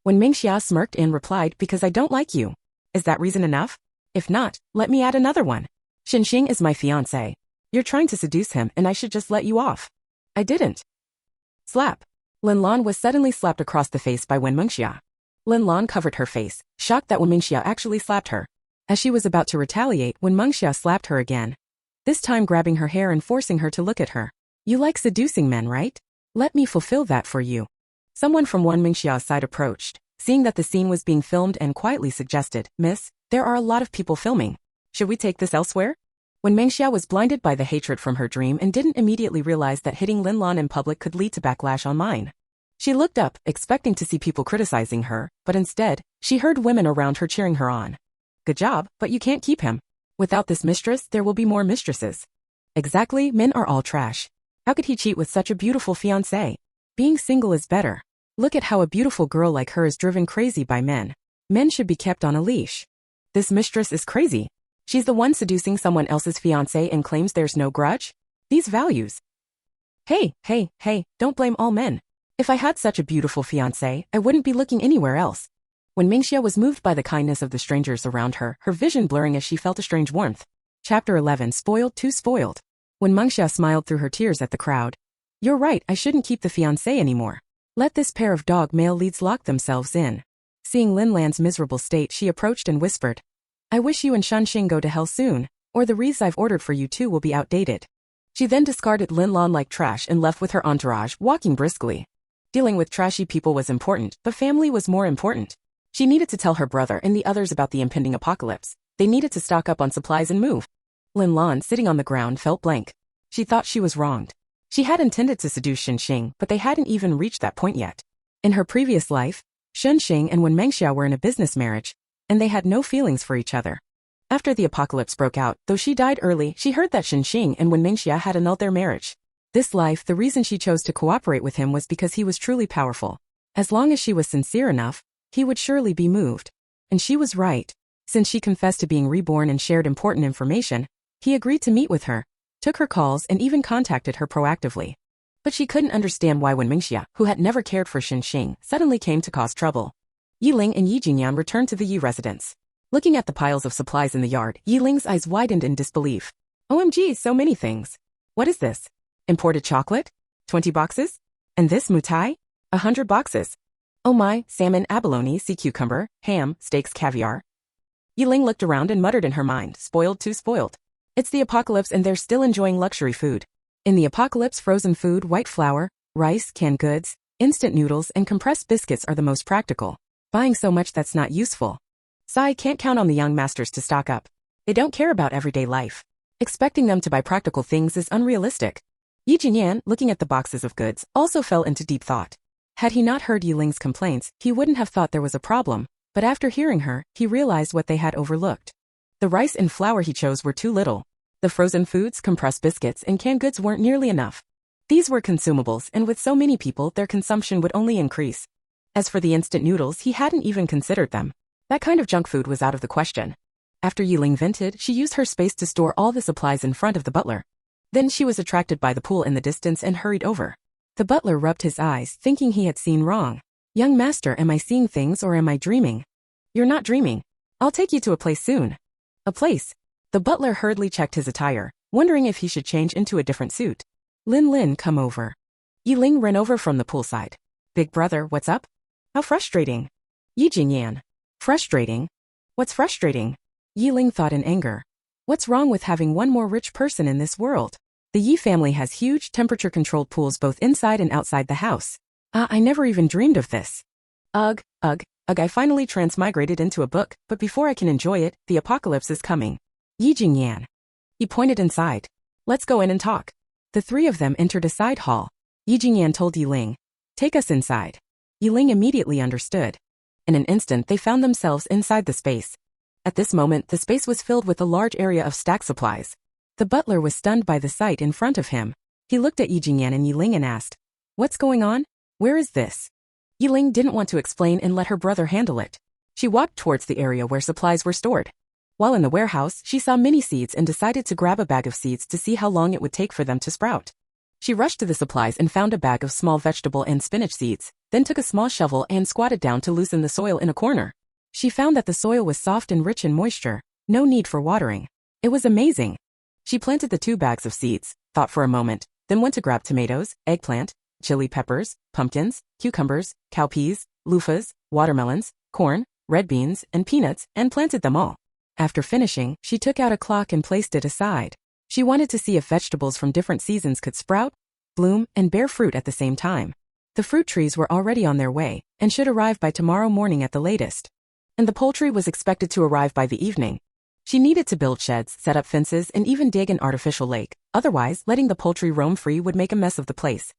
Wenmengxia smirked and replied, "Because I don't like you. Is that reason enough? If not, let me add another one. Xinxing is my fiancé. You're trying to seduce him and I should just let you off." "I didn't." Slap. Lin Lan was suddenly slapped across the face by Wenmengxia. Lin Lan covered her face, shocked that Wenmengxia actually slapped her. As she was about to retaliate, Wenmengxia slapped her again. This time grabbing her hair and forcing her to look at her. "You like seducing men, right? Let me fulfill that for you." Someone from Wenmengxia's side approached, seeing that the scene was being filmed and quietly suggested, "Miss, there are a lot of people filming. Should we take this elsewhere?" Wenmengxia was blinded by the hatred from her dream and didn't immediately realize that hitting Lin Lan in public could lead to backlash online. She looked up, expecting to see people criticizing her, but instead, she heard women around her cheering her on. "Good job, but you can't keep him. Without this mistress, there will be more mistresses." Exactly, men are all trash. How could he cheat with such a beautiful fiancée? Being single is better. Look at how a beautiful girl like her is driven crazy by men. Men should be kept on a leash. This mistress is crazy. She's the one seducing someone else's fiancé and claims there's no grudge? These values. Hey, don't blame all men. If I had such a beautiful fiancé, I wouldn't be looking anywhere else. Wenmengxia was moved by the kindness of the strangers around her, her vision blurring as she felt a strange warmth. Chapter 11, Spoiled, Too Spoiled. Wenmengxia smiled through her tears at the crowd. "You're right, I shouldn't keep the fiancé anymore. Let this pair of dog male leads lock themselves in." Seeing Lin Lan's miserable state, she approached and whispered, "I wish you and Xinxing go to hell soon, or the wreaths I've ordered for you two will be outdated." She then discarded Lin Lan like trash and left with her entourage, walking briskly. Dealing with trashy people was important, but family was more important. She needed to tell her brother and the others about the impending apocalypse. They needed to stock up on supplies and move. Lin Lan, sitting on the ground, felt blank. She thought she was wronged. She had intended to seduce Xinxing, but they hadn't even reached that point yet. In her previous life, Xinxing and Wenmengxia were in a business marriage, and they had no feelings for each other. After the apocalypse broke out, though she died early, she heard that Xinxing and Wenmengxia had annulled their marriage. This life, the reason she chose to cooperate with him was because he was truly powerful. As long as she was sincere enough, he would surely be moved. And she was right. Since she confessed to being reborn and shared important information, he agreed to meet with her, took her calls and even contacted her proactively. But she couldn't understand why Wenmengxia, who had never cared for Xinxing, suddenly came to cause trouble. Yiling and Yi Jinyan returned to the Yi residence. Looking at the piles of supplies in the yard, Yiling's eyes widened in disbelief. OMG, so many things. What is this? Imported chocolate? 20 boxes? And this mutai? 100 boxes. Oh my, salmon, abalone, sea cucumber, ham, steaks, caviar. Yiling looked around and muttered in her mind, spoiled too spoiled. It's the apocalypse and they're still enjoying luxury food. In the apocalypse, frozen food, white flour, rice, canned goods, instant noodles, and compressed biscuits are the most practical. Buying so much that's not useful. Sai can't count on the young masters to stock up. They don't care about everyday life. Expecting them to buy practical things is unrealistic. Yi Jinyan, looking at the boxes of goods, also fell into deep thought. Had he not heard Yiling's complaints, he wouldn't have thought there was a problem, but after hearing her, he realized what they had overlooked. The rice and flour he chose were too little. The frozen foods, compressed biscuits, and canned goods weren't nearly enough. These were consumables, and with so many people, their consumption would only increase. As for the instant noodles, he hadn't even considered them. That kind of junk food was out of the question. After Yiling vented, she used her space to store all the supplies in front of the butler. Then she was attracted by the pool in the distance and hurried over. The butler rubbed his eyes, thinking he had seen wrong. Young master, am I seeing things or am I dreaming? You're not dreaming. I'll take you to a place soon. A place? The butler hurriedly checked his attire, wondering if he should change into a different suit. Lin, come over. Yiling ran over from the poolside. Big brother, what's up? How frustrating. Yi Jinyan. Frustrating? What's frustrating? Yiling thought in anger. What's wrong with having one more rich person in this world? The Yi family has huge temperature-controlled pools both inside and outside the house. I never even dreamed of this. Ugh, I finally transmigrated into a book, but before I can enjoy it, the apocalypse is coming. Yi Jinyan. He pointed inside. Let's go in and talk. The three of them entered a side hall. Yi Jinyan told Yiling, take us inside. Yiling immediately understood. In an instant, they found themselves inside the space. At this moment, the space was filled with a large area of stacked supplies. The butler was stunned by the sight in front of him. He looked at Yi Jinyan and Yiling and asked, what's going on? Where is this? Yiling didn't want to explain and let her brother handle it. She walked towards the area where supplies were stored. While in the warehouse, she saw mini seeds and decided to grab a bag of seeds to see how long it would take for them to sprout. She rushed to the supplies and found a bag of small vegetable and spinach seeds, then took a small shovel and squatted down to loosen the soil in a corner. She found that the soil was soft and rich in moisture, no need for watering. It was amazing. She planted the 2 bags of seeds, thought for a moment, then went to grab tomatoes, eggplant, chili peppers, pumpkins, cucumbers, cowpeas, loofahs, watermelons, corn, red beans, and peanuts, and planted them all. After finishing, she took out a clock and placed it aside. She wanted to see if vegetables from different seasons could sprout, bloom, and bear fruit at the same time. The fruit trees were already on their way, and should arrive by tomorrow morning at the latest. And the poultry was expected to arrive by the evening. She needed to build sheds, set up fences, and even dig an artificial lake. Otherwise, letting the poultry roam free would make a mess of the place.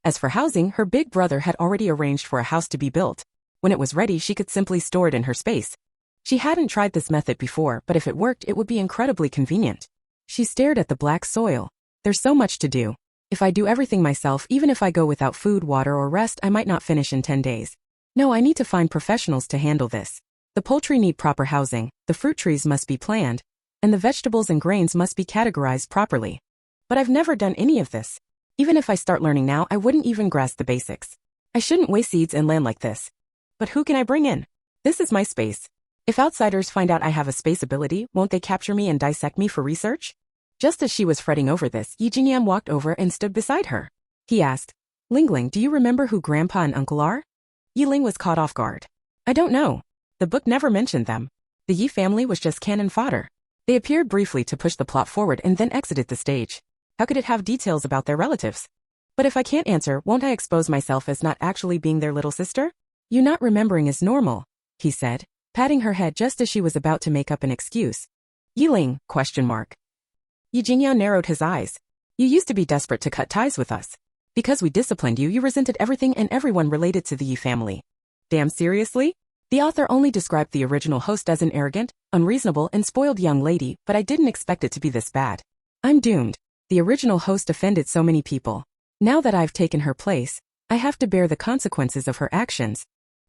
As for housing, her big brother had already arranged for a house to be built. When it was ready, she could simply store it in her space. She hadn't tried this method before, but if it worked, it would be incredibly convenient. She stared at the black soil. There's so much to do. If I do everything myself, even if I go without food, water, or rest, I might not finish in 10 days. No, I need to find professionals to handle this. The poultry need proper housing, the fruit trees must be planned, and the vegetables and grains must be categorized properly. But I've never done any of this. Even if I start learning now, I wouldn't even grasp the basics. I shouldn't waste seeds and land like this. But who can I bring in? This is my space. If outsiders find out I have a space ability, won't they capture me and dissect me for research? Just as she was fretting over this, Yi Jinyan walked over and stood beside her. He asked, Lingling, do you remember who Grandpa and Uncle are? Yiling was caught off guard. I don't know. The book never mentioned them. The Yi family was just cannon fodder. They appeared briefly to push the plot forward and then exited the stage. How could it have details about their relatives? But if I can't answer, won't I expose myself as not actually being their little sister? You not remembering is normal, he said, patting her head just as she was about to make up an excuse. Yiling, ? Yi Jinyan narrowed his eyes. You used to be desperate to cut ties with us. Because we disciplined you, you resented everything and everyone related to the Yi family. Damn seriously? The author only described the original host as an arrogant, unreasonable, and spoiled young lady, but I didn't expect it to be this bad. I'm doomed. The original host offended so many people. Now that I've taken her place, I have to bear the consequences of her actions.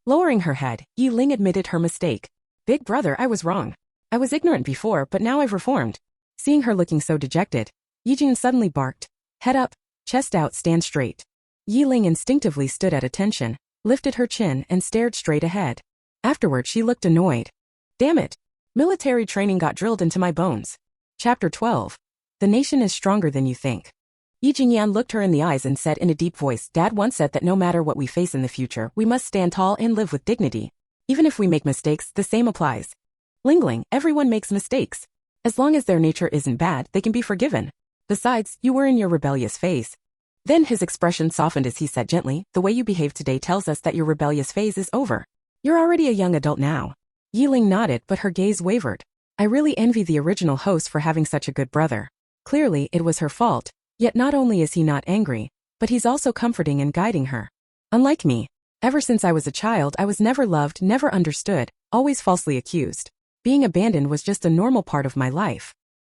Lowering her head, Yiling admitted her mistake. Big brother, I was wrong. I was ignorant before, but now I've reformed. Seeing her looking so dejected, Yijin suddenly barked. Head up, chest out, stand straight. Yiling instinctively stood at attention, lifted her chin, and stared straight ahead. Afterward, she looked annoyed. Damn it. Military training got drilled into my bones. Chapter 12. The nation is stronger than you think. Yi Jingyan looked her in the eyes and said in a deep voice, Dad once said that no matter what we face in the future, we must stand tall and live with dignity. Even if we make mistakes, the same applies. Lingling, everyone makes mistakes. As long as their nature isn't bad, they can be forgiven. Besides, you were in your rebellious phase. Then his expression softened as he said gently, the way you behave today tells us that your rebellious phase is over. You're already a young adult now. Yiling nodded, but her gaze wavered. I really envy the original host for having such a good brother. Clearly, it was her fault. Yet not only is he not angry, but he's also comforting and guiding her. Unlike me, ever since I was a child I was never loved, never understood, always falsely accused. Being abandoned was just a normal part of my life.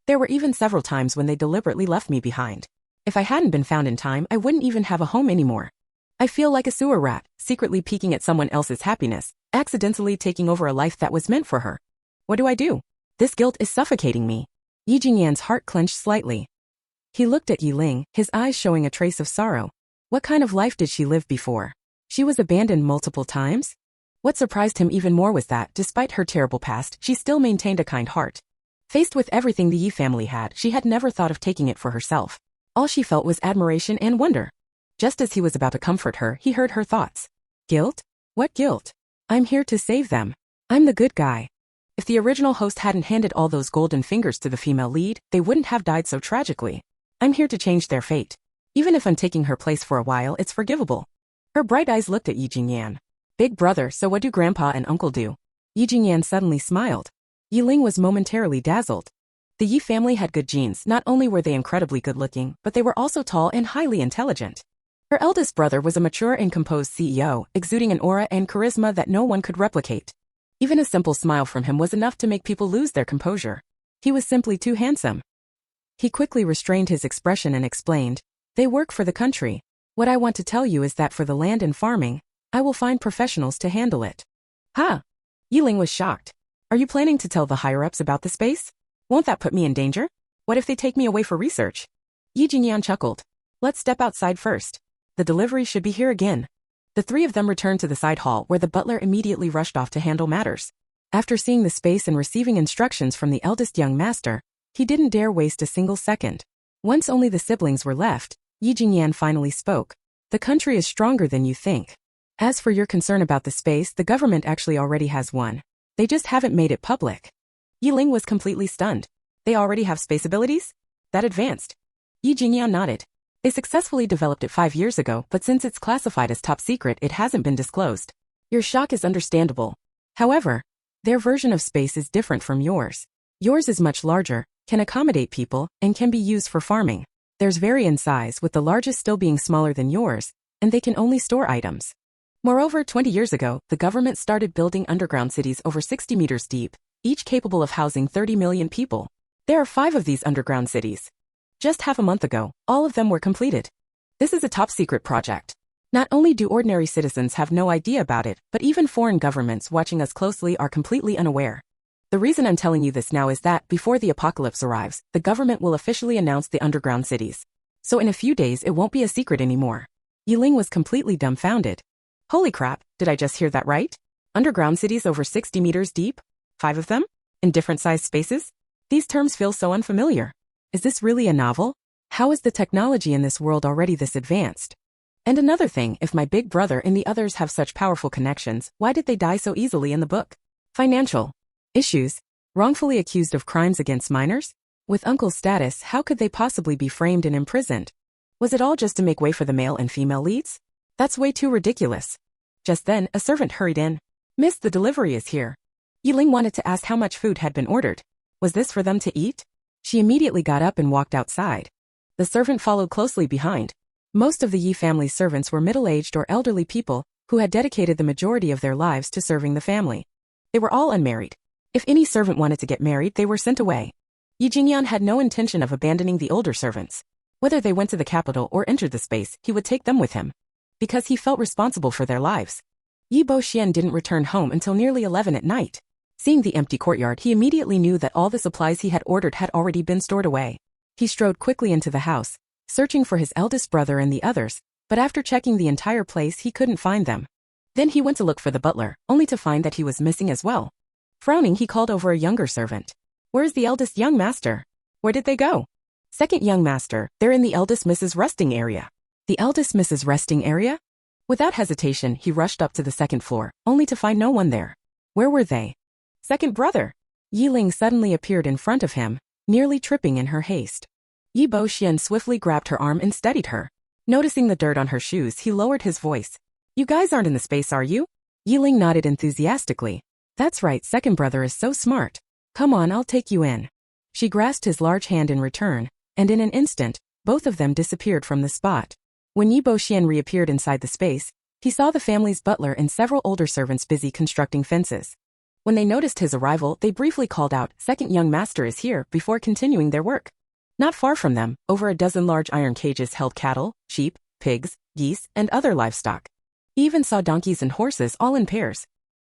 There were even several times when they deliberately left me behind. If I hadn't been found in time, I wouldn't even have a home anymore. I feel like a sewer rat, secretly peeking at someone else's happiness, accidentally taking over a life that was meant for her. What do I do? This guilt is suffocating me. Yi Jingyan's heart clenched slightly. He looked at Yiling, his eyes showing a trace of sorrow. What kind of life did she live before? She was abandoned multiple times? What surprised him even more was that, despite her terrible past, she still maintained a kind heart. Faced with everything the Yi family had, she had never thought of taking it for herself. All she felt was admiration and wonder. Just as he was about to comfort her, he heard her thoughts. Guilt? What guilt? I'm here to save them. I'm the good guy. If the original host hadn't handed all those golden fingers to the female lead, they wouldn't have died so tragically. I'm here to change their fate. Even if I'm taking her place for a while, it's forgivable. Her bright eyes looked at Yi Jingyan. Big brother, so what do grandpa and uncle do? Yi Jingyan suddenly smiled. Yiling was momentarily dazzled. The Yi family had good genes. Not only were they incredibly good-looking, but they were also tall and highly intelligent. Her eldest brother was a mature and composed CEO, exuding an aura and charisma that no one could replicate. Even a simple smile from him was enough to make people lose their composure. He was simply too handsome. He quickly restrained his expression and explained, they work for the country. What I want to tell you is that for the land and farming, I will find professionals to handle it. Huh? Yiling was shocked. Are you planning to tell the higher-ups about the space? Won't that put me in danger? What if they take me away for research? Yi Jingyan chuckled. Let's step outside first. The delivery should be here again. The three of them returned to the side hall where the butler immediately rushed off to handle matters. After seeing the space and receiving instructions from the eldest young master, he didn't dare waste a single second. Once only the siblings were left, Yi Jingyan finally spoke. The country is stronger than you think. As for your concern about the space, the government actually already has one. They just haven't made it public. Yiling was completely stunned. They already have space abilities? That advanced? Yi Jingyan nodded. They successfully developed it 5 years ago, but since it's classified as top secret, it hasn't been disclosed. Your shock is understandable. However, their version of space is different from yours. Yours is much larger, can accommodate people, and can be used for farming. Theirs vary in size, with the largest still being smaller than yours, and they can only store items. Moreover, 20 years ago, the government started building underground cities over 60 meters deep, each capable of housing 30 million people. There are 5 of these underground cities. Just half a month ago, all of them were completed. This is a top-secret project. Not only do ordinary citizens have no idea about it, but even foreign governments watching us closely are completely unaware. The reason I'm telling you this now is that, before the apocalypse arrives, the government will officially announce the underground cities. So in a few days it won't be a secret anymore. Yiling was completely dumbfounded. Holy crap, did I just hear that right? Underground cities over 60 meters deep? 5 of them? In different sized spaces? These terms feel so unfamiliar. Is this really a novel? How is the technology in this world already this advanced? And another thing, if my big brother and the others have such powerful connections, why did they die so easily in the book? Financial issues? Wrongfully accused of crimes against minors? With uncle's status, how could they possibly be framed and imprisoned? Was it all just to make way for the male and female leads? That's way too ridiculous. Just then, a servant hurried in. Miss, the delivery is here. Yiling wanted to ask how much food had been ordered. Was this for them to eat? She immediately got up and walked outside. The servant followed closely behind. Most of the Yi family's servants were middle-aged or elderly people who had dedicated the majority of their lives to serving the family. They were all unmarried. If any servant wanted to get married, they were sent away. Yi Jingyan had no intention of abandoning the older servants. Whether they went to the capital or entered the space, he would take them with him. Because he felt responsible for their lives. Yi Boxian didn't return home until nearly 11 at night. Seeing the empty courtyard, he immediately knew that all the supplies he had ordered had already been stored away. He strode quickly into the house, searching for his eldest brother and the others, but after checking the entire place he couldn't find them. Then he went to look for the butler, only to find that he was missing as well. Frowning, he called over a younger servant. Where's the eldest young master? Where did they go? Second young master, they're in the eldest Mrs. Resting area. The eldest Mrs. Resting area? Without hesitation, he rushed up to the second floor, only to find no one there. Where were they? Second brother. Yiling suddenly appeared in front of him, nearly tripping in her haste. Yi Boxian swiftly grabbed her arm and steadied her. Noticing the dirt on her shoes, he lowered his voice. You guys aren't in the space, are you? Yiling nodded enthusiastically. That's right, second brother is so smart. Come on, I'll take you in. She grasped his large hand in return, and in an instant, both of them disappeared from the spot. When Yi Boxian reappeared inside the space, he saw the family's butler and several older servants busy constructing fences. When they noticed his arrival, they briefly called out, "Second young master is here," before continuing their work. Not far from them, over a dozen large iron cages held cattle, sheep, pigs, geese, and other livestock. He even saw donkeys and horses all in pairs.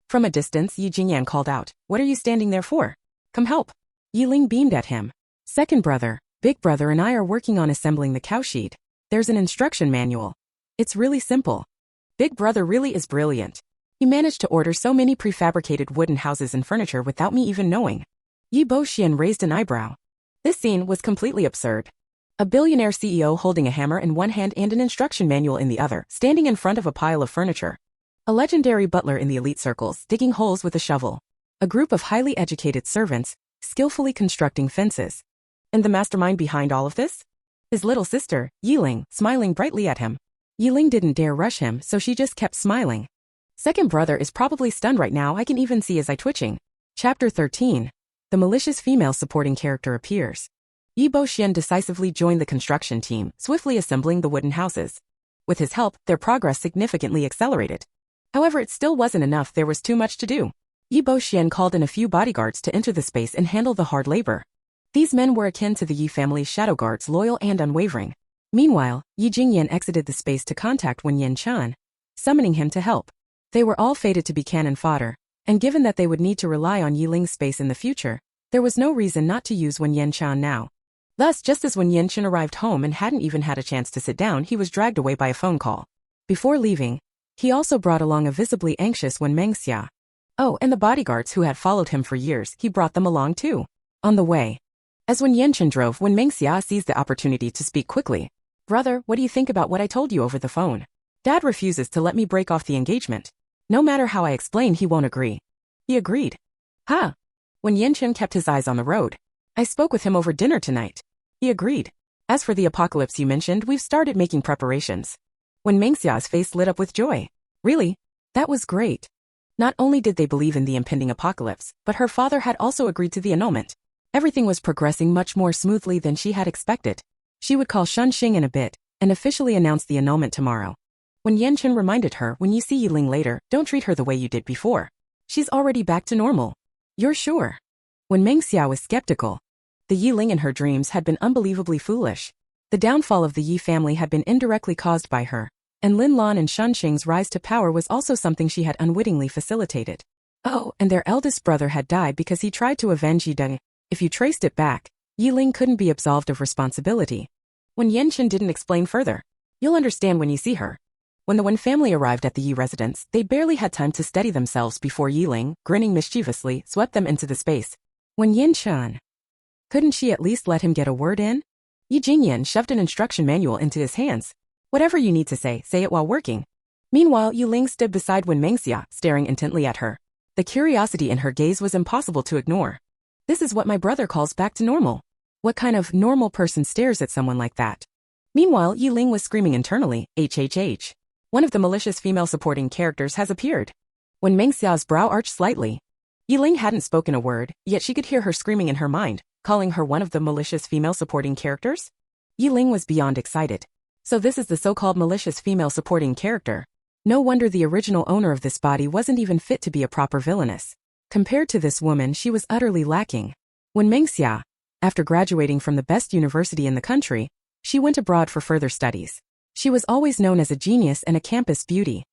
From a distance, Yi Jingyan called out, "What are you standing there for? Come help." Yiling beamed at him. "Second brother, big brother and I are working on assembling the cowshed. There's an instruction manual. It's really simple. Big brother really is brilliant. He managed to order so many prefabricated wooden houses and furniture without me even knowing." Yi Boxian raised an eyebrow. This scene was completely absurd. A billionaire CEO holding a hammer in one hand and an instruction manual in the other, standing in front of a pile of furniture. A legendary butler in the elite circles, digging holes with a shovel. A group of highly educated servants, skillfully constructing fences. And the mastermind behind all of this? His little sister, Yiling, smiling brightly at him. Yiling didn't dare rush him, so she just kept smiling. Second brother is probably stunned right now, I can even see his eye twitching. Chapter 13. The malicious female supporting character appears. Yi Boxian decisively joined the construction team, swiftly assembling the wooden houses. With his help, their progress significantly accelerated. However, it still wasn't enough, there was too much to do. Yi Boxian called in a few bodyguards to enter the space and handle the hard labor. These men were akin to the Yi family's shadow guards, loyal and unwavering. Meanwhile, Yi Jingyan exited the space to contact Wen Yinchan, summoning him to help. They were all fated to be cannon fodder, and given that they would need to rely on Yiling's space in the future, there was no reason not to use Wen Yinchan now. Thus, just as Wen Yinchan arrived home and hadn't even had a chance to sit down, he was dragged away by a phone call. Before leaving, he also brought along a visibly anxious Wen Mengxia. Oh, and the bodyguards who had followed him for years, he brought them along too. On the way, as Wen Yinchan drove, Wen Mengxia seized the opportunity to speak quickly. "Brother, what do you think about what I told you over the phone? Dad refuses to let me break off the engagement. No matter how I explain, he won't agree." He agreed. Huh? Wen Yinchan kept his eyes on the road. "I spoke with him over dinner tonight. He agreed. As for the apocalypse you mentioned, we've started making preparations." Wen Mengxia's face lit up with joy. Really? That was great. Not only did they believe in the impending apocalypse, but her father had also agreed to the annulment. Everything was progressing much more smoothly than she had expected. She would call Shunxing in a bit, and officially announce the annulment tomorrow. When Yinchan reminded her, "When you see Yiling later, don't treat her the way you did before. She's already back to normal." "You're sure?" When Mengxia was skeptical. The Yiling in her dreams had been unbelievably foolish. The downfall of the Yi family had been indirectly caused by her, and Lin Lan and Shunxing's rise to power was also something she had unwittingly facilitated. Oh, and their eldest brother had died because he tried to avenge Yi Deng. If you traced it back, Yiling couldn't be absolved of responsibility. When Yinchan didn't explain further. "You'll understand when you see her." When the Wen family arrived at the Yi residence, they barely had time to steady themselves before Yiling, grinning mischievously, swept them into the space. When Yinchan. Couldn't she at least let him get a word in? Yi Jingyan shoved an instruction manual into his hands. "Whatever you need to say it while working." Meanwhile, Yiling stood beside Wen Mengxia, staring intently at her. The curiosity in her gaze was impossible to ignore. This is what my brother calls back to normal. What kind of normal person stares at someone like that? Meanwhile, Yiling was screaming internally, "HHH. One of the malicious female supporting characters has appeared." When Mengxia's brow arched slightly. Yiling hadn't spoken a word, yet she could hear her screaming in her mind, calling her one of the malicious female supporting characters? Yiling was beyond excited. So this is the so-called malicious female supporting character. No wonder the original owner of this body wasn't even fit to be a proper villainess. Compared to this woman, she was utterly lacking. When Mengxia, after graduating from the best university in the country, she went abroad for further studies. She was always known as a genius and a campus beauty.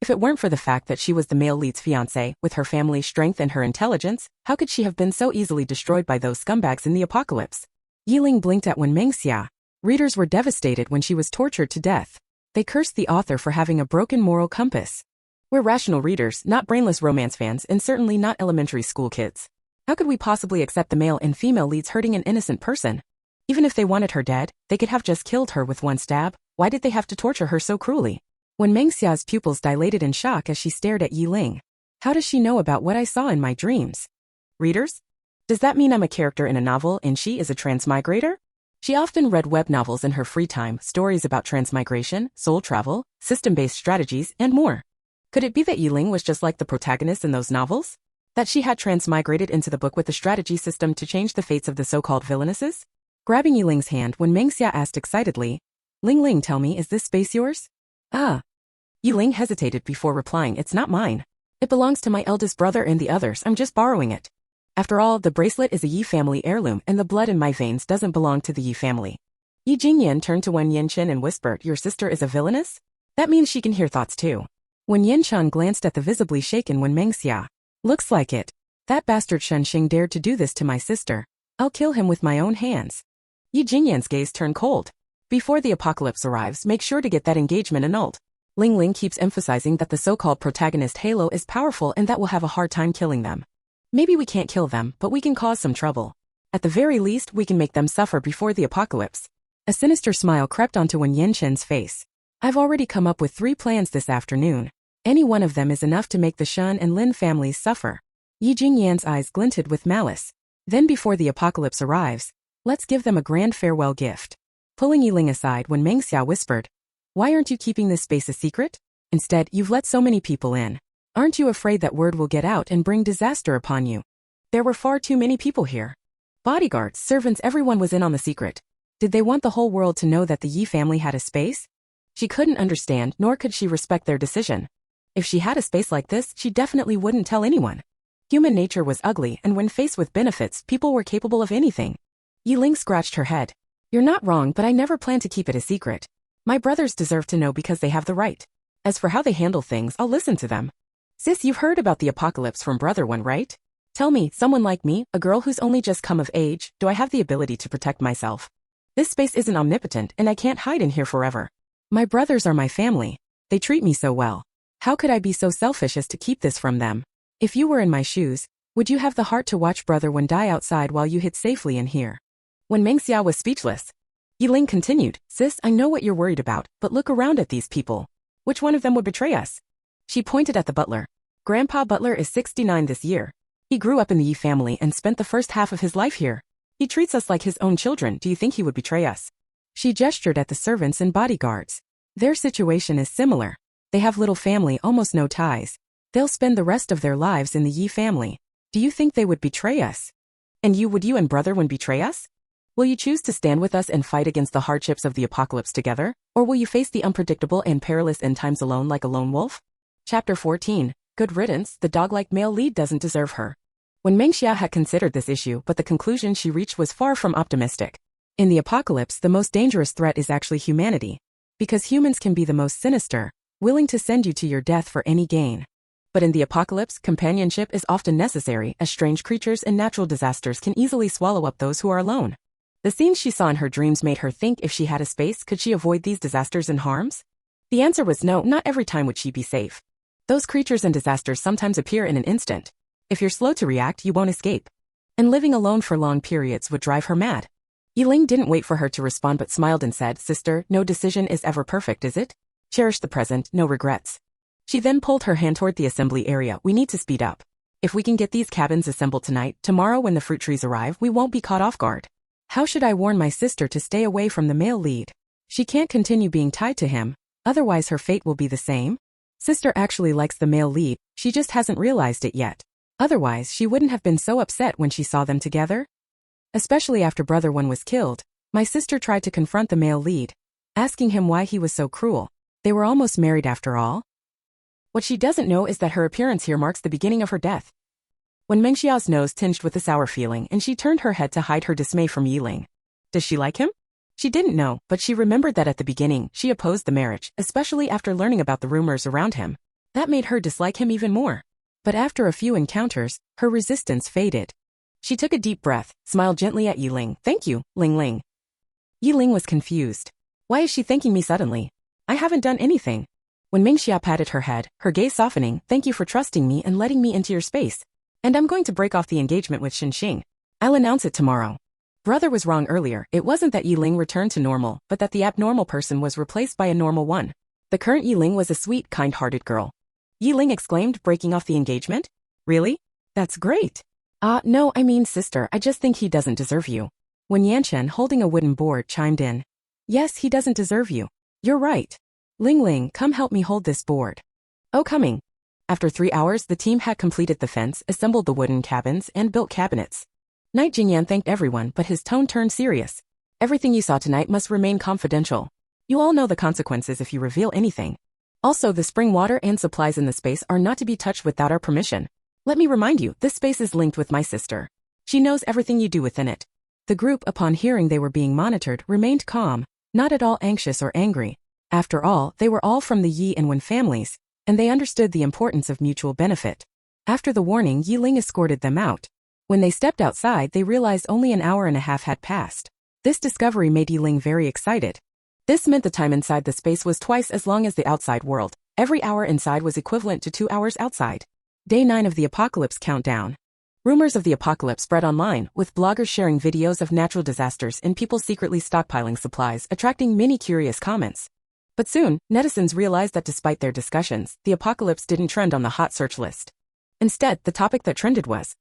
If it weren't for the fact that she was the male lead's fiancé, with her family's strength and her intelligence, how could she have been so easily destroyed by those scumbags in the apocalypse? Yiling blinked at Wen Mengxia. Readers were devastated when she was tortured to death. They cursed the author for having a broken moral compass. We're rational readers, not brainless romance fans, and certainly not elementary school kids. How could we possibly accept the male and female leads hurting an innocent person? Even if they wanted her dead, they could have just killed her with one stab. Why did they have to torture her so cruelly? When Mengxia's pupils dilated in shock as she stared at Yiling. How does she know about what I saw in my dreams? Readers? Does that mean I'm a character in a novel and she is a transmigrator? She often read web novels in her free time, stories about transmigration, soul travel, system-based strategies, and more. Could it be that Yiling was just like the protagonist in those novels? That she had transmigrated into the book with a strategy system to change the fates of the so-called villainesses? Grabbing Yiling's hand when Mengxia asked excitedly, Ling Ling, tell me, is this space yours? Ah. Yiling hesitated before replying, it's not mine. It belongs to my eldest brother and the others, I'm just borrowing it. After all, the bracelet is a Yi family heirloom and the blood in my veins doesn't belong to the Yi family. Yi Jingyan turned to Wen Yanchen and whispered, your sister is a villainess? That means she can hear thoughts too. Wen Yanchen glanced at the visibly shaken Wen Mengxia. Looks like it. That bastard Shenxing dared to do this to my sister. I'll kill him with my own hands. Yi Jingyan's gaze turned cold. Before the apocalypse arrives, make sure to get that engagement annulled. Ling Ling keeps emphasizing that the so-called protagonist Halo is powerful and that we'll have a hard time killing them. Maybe we can't kill them, but we can cause some trouble. At the very least, we can make them suffer before the apocalypse. A sinister smile crept onto Wen Yanchen's face. I've already come up with 3 plans this afternoon. Any one of them is enough to make the Shen and Lin families suffer. Yi Jingyan's eyes glinted with malice. Then before the apocalypse arrives, let's give them a grand farewell gift. Pulling Yiling aside when Mengxia whispered, why aren't you keeping this space a secret? Instead, you've let so many people in. Aren't you afraid that word will get out and bring disaster upon you? There were far too many people here. Bodyguards, servants, everyone was in on the secret. Did they want the whole world to know that the Yi family had a space? She couldn't understand, nor could she respect their decision. If she had a space like this, she definitely wouldn't tell anyone. Human nature was ugly, and when faced with benefits, people were capable of anything. Yiling scratched her head. You're not wrong, but I never planned to keep it a secret. My brothers deserve to know because they have the right. As for how they handle things, I'll listen to them. Sis, you've heard about the apocalypse from Brother One, right? Tell me, someone like me, a girl who's only just come of age, do I have the ability to protect myself? This space isn't omnipotent, and I can't hide in here forever. My brothers are my family. They treat me so well. How could I be so selfish as to keep this from them? If you were in my shoes, would you have the heart to watch Brother One die outside while you hid safely in here? When Mengxia was speechless, Yiling continued, Sis, I know what you're worried about, but look around at these people. Which one of them would betray us? She pointed at the butler. Grandpa Butler is 69 this year. He grew up in the Yi family and spent the first half of his life here. He treats us like his own children. Do you think he would betray us? She gestured at the servants and bodyguards. Their situation is similar. They have little family, almost no ties. They'll spend the rest of their lives in the Yi family. Do you think they would betray us? And would you and Brother One betray us? Will you choose to stand with us and fight against the hardships of the apocalypse together? Or will you face the unpredictable and perilous end times alone like a lone wolf? Chapter 14. Good riddance, the dog-like male lead doesn't deserve her. When Mengxia had considered this issue, but the conclusion she reached was far from optimistic. In the apocalypse, the most dangerous threat is actually humanity. Because humans can be the most sinister, willing to send you to your death for any gain. But in the apocalypse, companionship is often necessary, as strange creatures and natural disasters can easily swallow up those who are alone. The scenes she saw in her dreams made her think if she had a space, could she avoid these disasters and harms? The answer was no, not every time would she be safe. Those creatures and disasters sometimes appear in an instant. If you're slow to react, you won't escape. And living alone for long periods would drive her mad. Yiling didn't wait for her to respond but smiled and said, Sister, no decision is ever perfect, is it? Cherish the present, no regrets. She then pulled her hand toward the assembly area. We need to speed up. If we can get these cabins assembled tonight, tomorrow when the fruit trees arrive, we won't be caught off guard. How should I warn my sister to stay away from the male lead? She can't continue being tied to him, otherwise her fate will be the same. Sister actually likes the male lead, she just hasn't realized it yet. Otherwise, she wouldn't have been so upset when she saw them together. Especially after Brother One was killed, my sister tried to confront the male lead, asking him why he was so cruel. They were almost married after all. What she doesn't know is that her appearance here marks the beginning of her death. When Mengxia's nose tinged with a sour feeling and she turned her head to hide her dismay from Yiling. Does she like him? She didn't know, but she remembered that at the beginning, she opposed the marriage, especially after learning about the rumors around him. That made her dislike him even more. But after a few encounters, her resistance faded. She took a deep breath, smiled gently at Yiling. Thank you, Ling Ling. Yiling was confused. Why is she thanking me suddenly? I haven't done anything. When Mengxia patted her head, her gaze softening, thank you for trusting me and letting me into your space. And I'm going to break off the engagement with Shenxing. I'll announce it tomorrow. Brother was wrong earlier. It wasn't that Yiling returned to normal, but that the abnormal person was replaced by a normal one. The current Yiling was a sweet, kind-hearted girl. Yiling exclaimed, breaking off the engagement. Really? That's great. No, I mean sister, I just think he doesn't deserve you. When Yanchen, holding a wooden board, chimed in. Yes, he doesn't deserve you. You're right. Ling Ling, come help me hold this board. Oh, coming. After 3 hours, the team had completed the fence, assembled the wooden cabins, and built cabinets. Knight Jingyan thanked everyone, but his tone turned serious. Everything you saw tonight must remain confidential. You all know the consequences if you reveal anything. Also, the spring water and supplies in the space are not to be touched without our permission. Let me remind you, this space is linked with my sister. She knows everything you do within it. The group, upon hearing they were being monitored, remained calm, not at all anxious or angry. After all, they were all from the Yi and Wen families, and they understood the importance of mutual benefit. After the warning, Yiling escorted them out. When they stepped outside, they realized only an hour and a half had passed. This discovery made Yiling very excited. This meant the time inside the space was twice as long as the outside world. Every hour inside was equivalent to 2 hours outside. Day 9 of the Apocalypse countdown. Rumors of the apocalypse spread online, with bloggers sharing videos of natural disasters and people secretly stockpiling supplies, attracting many curious comments. But soon, netizens realized that despite their discussions, the apocalypse didn't trend on the hot search list. Instead, the topic that trended was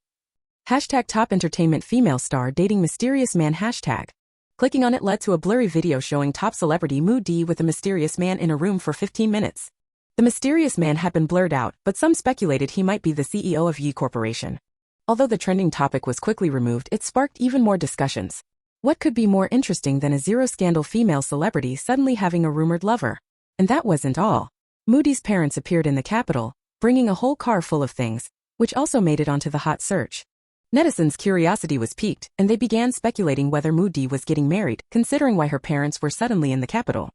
#top entertainment female star dating mysterious man #. Clicking on it led to a blurry video showing top celebrity Mu D with a mysterious man in a room for 15 minutes. The mysterious man had been blurred out, but some speculated he might be the CEO of Yi Corporation. Although the trending topic was quickly removed, it sparked even more discussions. What could be more interesting than a zero-scandal female celebrity suddenly having a rumored lover? And that wasn't all. Moody's parents appeared in the capital, bringing a whole car full of things, which also made it onto the hot search. Netizens' curiosity was piqued, and they began speculating whether Moody was getting married, considering why her parents were suddenly in the capital.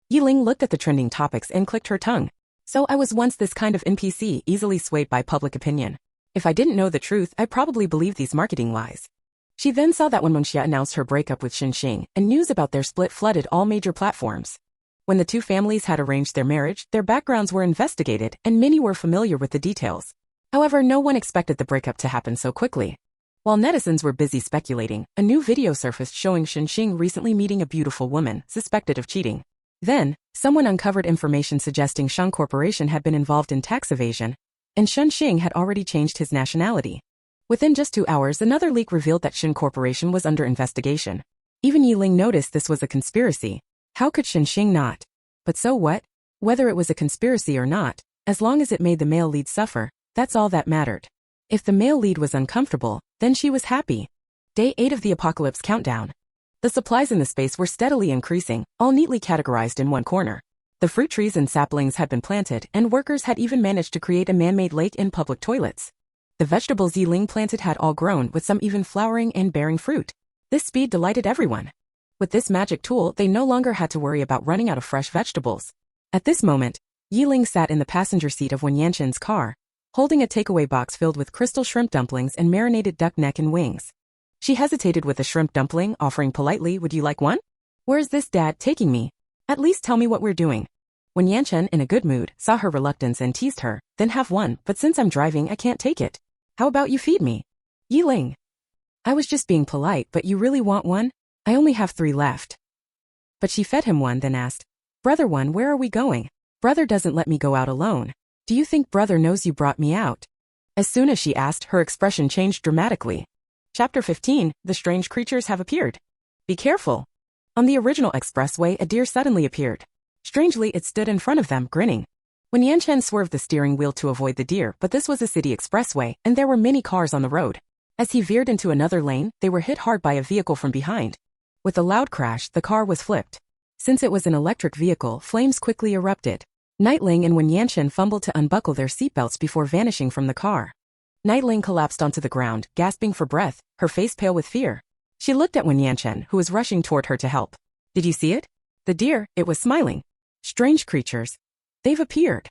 Yiling looked at the trending topics and clicked her tongue. So I was once this kind of NPC, easily swayed by public opinion. If I didn't know the truth, I probably believed these marketing lies. She then saw that when Monxia announced her breakup with Xinxing, and news about their split flooded all major platforms. When the two families had arranged their marriage, their backgrounds were investigated, and many were familiar with the details. However, no one expected the breakup to happen so quickly. While netizens were busy speculating, a new video surfaced showing Xinxing recently meeting a beautiful woman, suspected of cheating. Then, someone uncovered information suggesting Shang Corporation had been involved in tax evasion, and Xinxing had already changed his nationality. Within just 2 hours, another leak revealed that Shin Corporation was under investigation. Even Yiling noticed this was a conspiracy. How could Xinxing not? But so what? Whether it was a conspiracy or not, as long as it made the male lead suffer, that's all that mattered. If the male lead was uncomfortable, then she was happy. Day 8 of the Apocalypse countdown. The supplies in the space were steadily increasing, all neatly categorized in one corner. The fruit trees and saplings had been planted, and workers had even managed to create a man-made lake in public toilets. The vegetables Yiling planted had all grown, with some even flowering and bearing fruit. This speed delighted everyone. With this magic tool, they no longer had to worry about running out of fresh vegetables. At this moment, Yiling sat in the passenger seat of Wen Yanshin's car, holding a takeaway box filled with crystal shrimp dumplings and marinated duck neck and wings. She hesitated with a shrimp dumpling, offering politely, "Would you like one?" "Where is this dad taking me? At least tell me what we're doing." When Yanshin, in a good mood, saw her reluctance and teased her, "Then have one, but since I'm driving I can't take it. How about you feed me?" "Yiling, I was just being polite, but you really want one? I only have 3 left." But she fed him one, then asked, "Brother one, where are we going? Brother doesn't let me go out alone. Do you think brother knows you brought me out?" As soon as she asked, her expression changed dramatically. Chapter 15, The Strange Creatures Have Appeared. Be careful. On the original expressway, a deer suddenly appeared. Strangely, it stood in front of them, grinning. When Yanchen swerved the steering wheel to avoid the deer, but this was a city expressway, and there were many cars on the road. As he veered into another lane, they were hit hard by a vehicle from behind. With a loud crash, the car was flipped. Since it was an electric vehicle, flames quickly erupted. Nightling and Wen Yanshin fumbled to unbuckle their seatbelts before vanishing from the car. Nightling collapsed onto the ground, gasping for breath, her face pale with fear. She looked at Wen Yanshin, who was rushing toward her to help. "Did you see it? The deer, it was smiling. Strange creatures. They've appeared."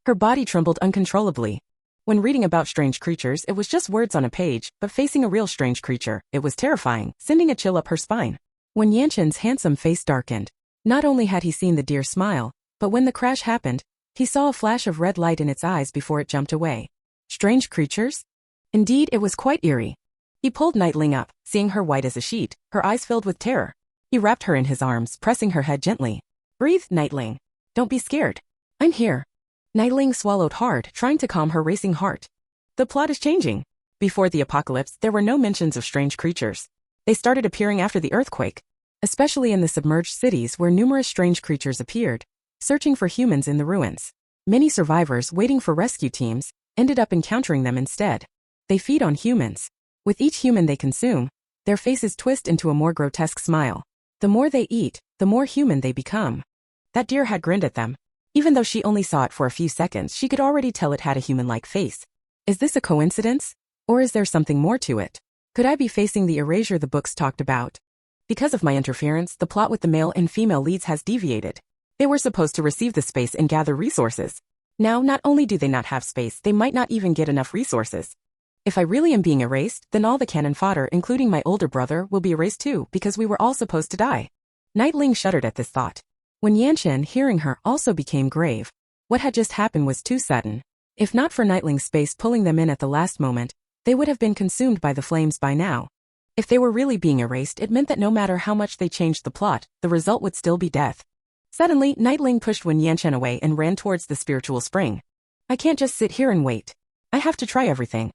Her body trembled uncontrollably. When reading about strange creatures, it was just words on a page, but facing a real strange creature, it was terrifying, sending a chill up her spine. Wen Yanshin's handsome face darkened. Not only had he seen the deer smile, but when the crash happened, he saw a flash of red light in its eyes before it jumped away. Strange creatures? Indeed, it was quite eerie. He pulled Nightling up, seeing her white as a sheet, her eyes filled with terror. He wrapped her in his arms, pressing her head gently. Breathe, Nightling. Don't be scared. I'm here. Nightling swallowed hard, trying to calm her racing heart. The plot is changing. Before the apocalypse, there were no mentions of strange creatures. They started appearing after the earthquake, especially in the submerged cities where numerous strange creatures appeared, searching for humans in the ruins. Many survivors waiting for rescue teams ended up encountering them instead. They feed on humans. With each human they consume, their faces twist into a more grotesque smile. The more they eat, the more human they become. That deer had grinned at them. Even though she only saw it for a few seconds, she could already tell it had a human-like face. Is this a coincidence? Or is there something more to it? Could I be facing the erasure the books talked about? Because of my interference, the plot with the male and female leads has deviated. They were supposed to receive the space and gather resources. Now, not only do they not have space, they might not even get enough resources. If I really am being erased, then all the cannon fodder, including my older brother, will be erased too, because we were all supposed to die. Nightling shuddered at this thought. When Yanchen, hearing her, also became grave. What had just happened was too sudden. If not for Nightling's space pulling them in at the last moment, they would have been consumed by the flames by now. If they were really being erased, it meant that no matter how much they changed the plot, the result would still be death. Suddenly, Nightling pushed Wen Yanchen away and ran towards the spiritual spring. I can't just sit here and wait. I have to try everything.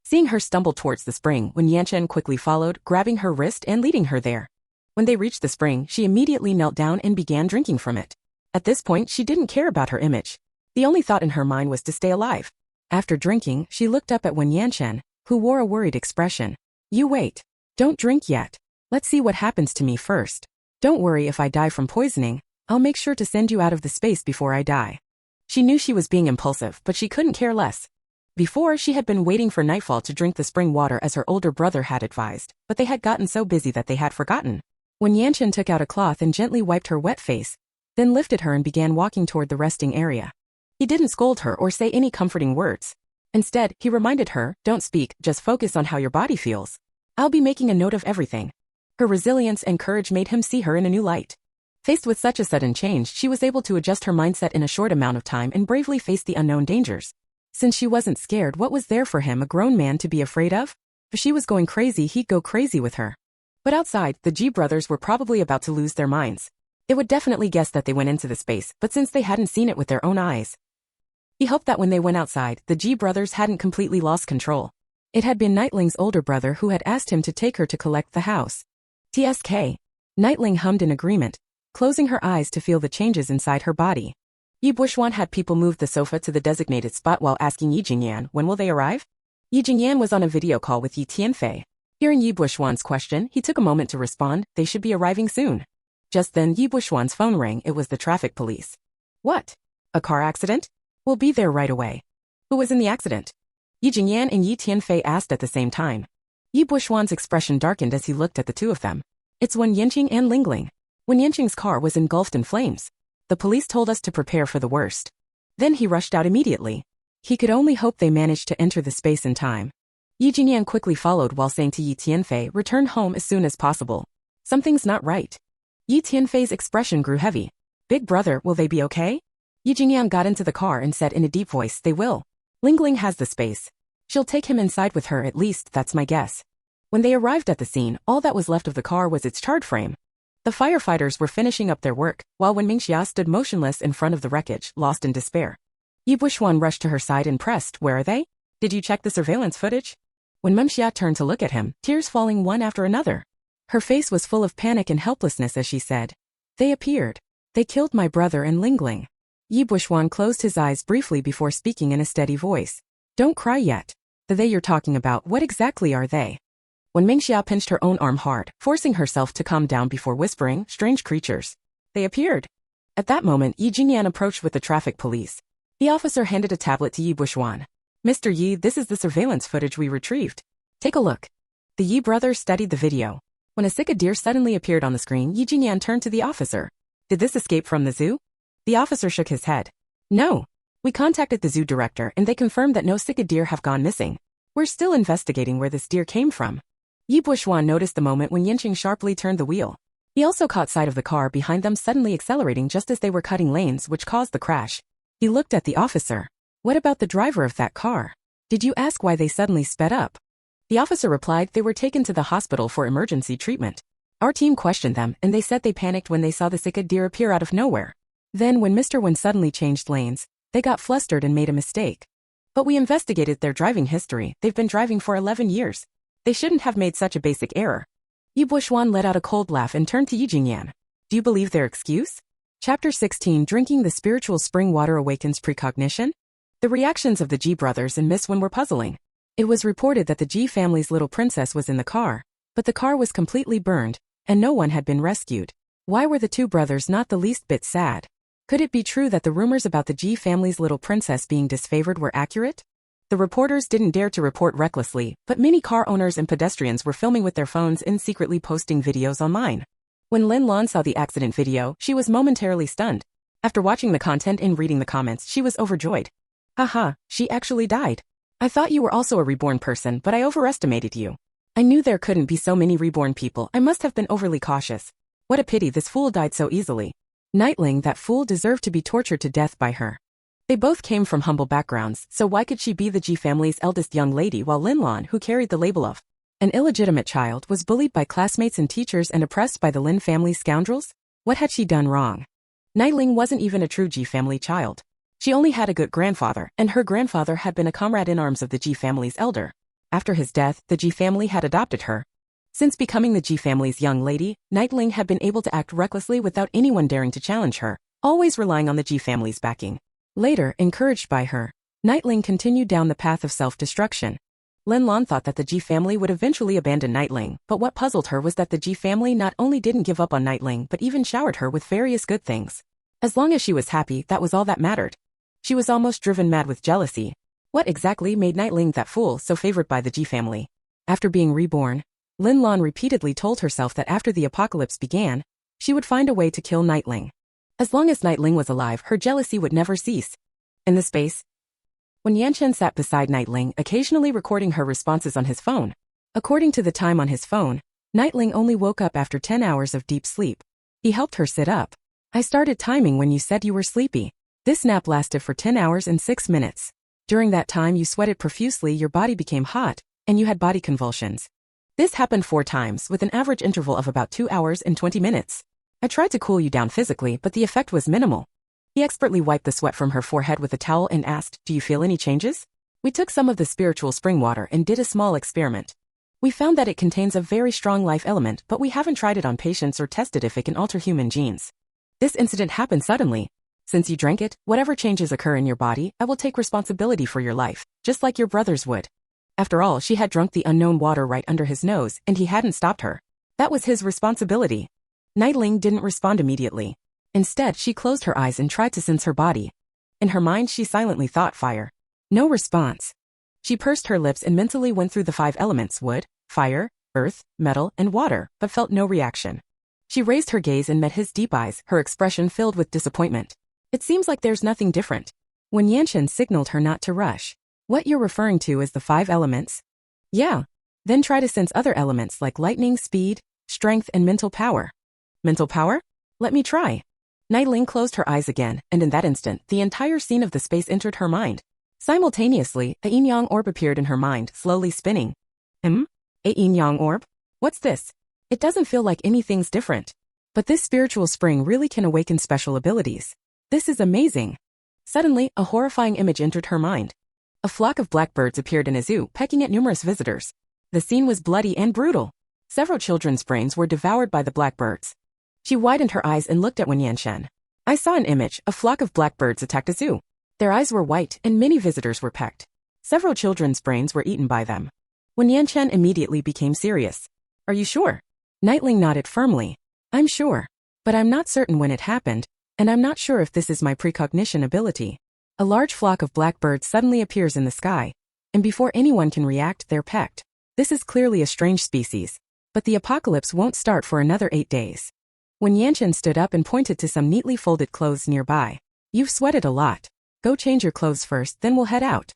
Seeing her stumble towards the spring, Wen Yanchen quickly followed, grabbing her wrist and leading her there. When they reached the spring, she immediately knelt down and began drinking from it. At this point, she didn't care about her image. The only thought in her mind was to stay alive. After drinking, she looked up at Wen Yanchen, who wore a worried expression. You wait. Don't drink yet. Let's see what happens to me first. Don't worry if I die from poisoning. I'll make sure to send you out of the space before I die. She knew she was being impulsive, but she couldn't care less. Before, she had been waiting for nightfall to drink the spring water as her older brother had advised, but they had gotten so busy that they had forgotten. When Yanchen took out a cloth and gently wiped her wet face, then lifted her and began walking toward the resting area. He didn't scold her or say any comforting words. Instead, he reminded her, don't speak, just focus on how your body feels. I'll be making a note of everything. Her resilience and courage made him see her in a new light. Faced with such a sudden change, she was able to adjust her mindset in a short amount of time and bravely face the unknown dangers. Since she wasn't scared, what was there for him, a grown man, to be afraid of? If she was going crazy, he'd go crazy with her. But outside, the G brothers were probably about to lose their minds. It would definitely guess that they went into the space, but since they hadn't seen it with their own eyes, he hoped that when they went outside, the G brothers hadn't completely lost control. It had been Nightling's older brother who had asked him to take her to collect the house. TSK. Nightling hummed in agreement, closing her eyes to feel the changes inside her body. Yi Buishuan had people move the sofa to the designated spot while asking Yi Jingyan, when will they arrive? Yi Jingyan was on a video call with Yi Tianfei. Hearing Yi Buishuan's question, he took a moment to respond, they should be arriving soon. Just then, Yi Buishuan's phone rang. It was the traffic police. What? A car accident? We'll be there right away. Who was in the accident? Yi Jingyan and Yi Tianfei asked at the same time. Yi Buishuan's expression darkened as he looked at the two of them. It's Wen Yanqing and Lingling. Wen Yanqing's car was engulfed in flames. The police told us to prepare for the worst. Then he rushed out immediately. He could only hope they managed to enter the space in time. Yi Jingyan quickly followed while saying to Yi Tianfei, return home as soon as possible. Something's not right. Yi Tianfei's expression grew heavy. Big brother, will they be okay? Yi Jingyan got into the car and said in a deep voice, they will. Lingling has the space. She'll take him inside with her, at least that's my guess. When they arrived at the scene, all that was left of the car was its charred frame. The firefighters were finishing up their work, while Wen Mingxia stood motionless in front of the wreckage, lost in despair. Yi Buishuan rushed to her side and pressed, where are they? Did you check the surveillance footage? When Mingxia turned to look at him, tears falling one after another. Her face was full of panic and helplessness as she said, they appeared. They killed my brother and Lingling. Yi Buishuan closed his eyes briefly before speaking in a steady voice. Don't cry yet. The they you're talking about, what exactly are they? When Mingxia pinched her own arm hard, forcing herself to calm down before whispering, strange creatures. They appeared. At that moment, Yi Jingyan approached with the traffic police. The officer handed a tablet to Yi Buishuan. Mr. Yi, this is the surveillance footage we retrieved. Take a look. The Yi brothers studied the video. When a sick deer suddenly appeared on the screen, Yi Jingyan turned to the officer. Did this escape from the zoo? The officer shook his head. No. We contacted the zoo director and they confirmed that no sick deer have gone missing. We're still investigating where this deer came from. Yi Buishuan noticed the moment when Yanqing sharply turned the wheel. He also caught sight of the car behind them suddenly accelerating just as they were cutting lanes, which caused the crash. He looked at the officer. What about the driver of that car? Did you ask why they suddenly sped up? The officer replied they were taken to the hospital for emergency treatment. Our team questioned them, and they said they panicked when they saw the sick deer appear out of nowhere. Then when Mr. Wen suddenly changed lanes, they got flustered and made a mistake. But we investigated their driving history. They've been driving for 11 years. They shouldn't have made such a basic error. Yi Buishuan let out a cold laugh and turned to Yi Jingyan. Do you believe their excuse? Chapter 16. Drinking the spiritual spring water awakens precognition? The reactions of the Ji brothers and Miss Wen were puzzling. It was reported that the Ji family's little princess was in the car, but the car was completely burned, and no one had been rescued. Why were the two brothers not the least bit sad? Could it be true that the rumors about the Ji family's little princess being disfavored were accurate? The reporters didn't dare to report recklessly, but many car owners and pedestrians were filming with their phones and secretly posting videos online. When Lin Lan saw the accident video, she was momentarily stunned. After watching the content and reading the comments, she was overjoyed. Haha, she actually died. I thought you were also a reborn person, but I overestimated you. I knew there couldn't be so many reborn people. I must have been overly cautious. What a pity this fool died so easily. Nightling, that fool, deserved to be tortured to death by her. They both came from humble backgrounds, so why could she be the Ji family's eldest young lady while Lin Lan, who carried the label of an illegitimate child, was bullied by classmates and teachers and oppressed by the Lin family's scoundrels? What had she done wrong? Nightling wasn't even a true Ji family child. She only had a good grandfather, and her grandfather had been a comrade-in-arms of the Ji family's elder. After his death, the Ji family had adopted her. Since becoming the Ji family's young lady, Nightling had been able to act recklessly without anyone daring to challenge her, always relying on the Ji family's backing. Later, encouraged by her, Nightling continued down the path of self-destruction. Lin Lan thought that the Ji family would eventually abandon Nightling, but what puzzled her was that the Ji family not only didn't give up on Nightling but even showered her with various good things. As long as she was happy, that was all that mattered. She was almost driven mad with jealousy. What exactly made Nightling, that fool, so favored by the Ji family? After being reborn, Lin Lan repeatedly told herself that after the apocalypse began, she would find a way to kill Nightling. As long as Nightling was alive, her jealousy would never cease. In the space, when Yanchen sat beside Nightling, occasionally recording her responses on his phone. According to the time on his phone, Nightling only woke up after 10 hours of deep sleep. He helped her sit up. I started timing when you said you were sleepy. This nap lasted for 10 hours and 6 minutes. During that time you sweated profusely, your body became hot, and you had body convulsions. This happened 4 times, with an average interval of about 2 hours and 20 minutes. I tried to cool you down physically, but the effect was minimal. He expertly wiped the sweat from her forehead with a towel and asked, do you feel any changes? We took some of the spiritual spring water and did a small experiment. We found that it contains a very strong life element, but we haven't tried it on patients or tested if it can alter human genes. This incident happened suddenly. Since you drank it, whatever changes occur in your body, I will take responsibility for your life, just like your brothers would. After all, she had drunk the unknown water right under his nose, and he hadn't stopped her. That was his responsibility. Nightling didn't respond immediately. Instead, she closed her eyes and tried to sense her body. In her mind, she silently thought fire. No response. She pursed her lips and mentally went through the 5 elements: wood, fire, earth, metal, and water, but felt no reaction. She raised her gaze and met his deep eyes, her expression filled with disappointment. It seems like there's nothing different. When Yanshin signaled her not to rush. What you're referring to is the 5 elements? Yeah. Then try to sense other elements like lightning, speed, strength, and mental power. Mental power? Let me try. Nightling closed her eyes again, and in that instant, the entire scene of the space entered her mind. Simultaneously, a yin-yang orb appeared in her mind, slowly spinning. A yin-yang orb? What's this? It doesn't feel like anything's different. But this spiritual spring really can awaken special abilities. This is amazing. Suddenly, a horrifying image entered her mind. A flock of blackbirds appeared in a zoo, pecking at numerous visitors. The scene was bloody and brutal. Several children's brains were devoured by the blackbirds. She widened her eyes and looked at Wen Yanshan. I saw an image. A flock of blackbirds attacked a zoo. Their eyes were white, and many visitors were pecked. Several children's brains were eaten by them. Wen Yanshan immediately became serious. Are you sure? Nightling nodded firmly. I'm sure. But I'm not certain when it happened, and I'm not sure if this is my precognition ability. A large flock of blackbirds suddenly appears in the sky, and before anyone can react, they're pecked. This is clearly a strange species, but the apocalypse won't start for another 8 days. When Yanshin stood up and pointed to some neatly folded clothes nearby. You've sweated a lot. Go change your clothes first, then we'll head out.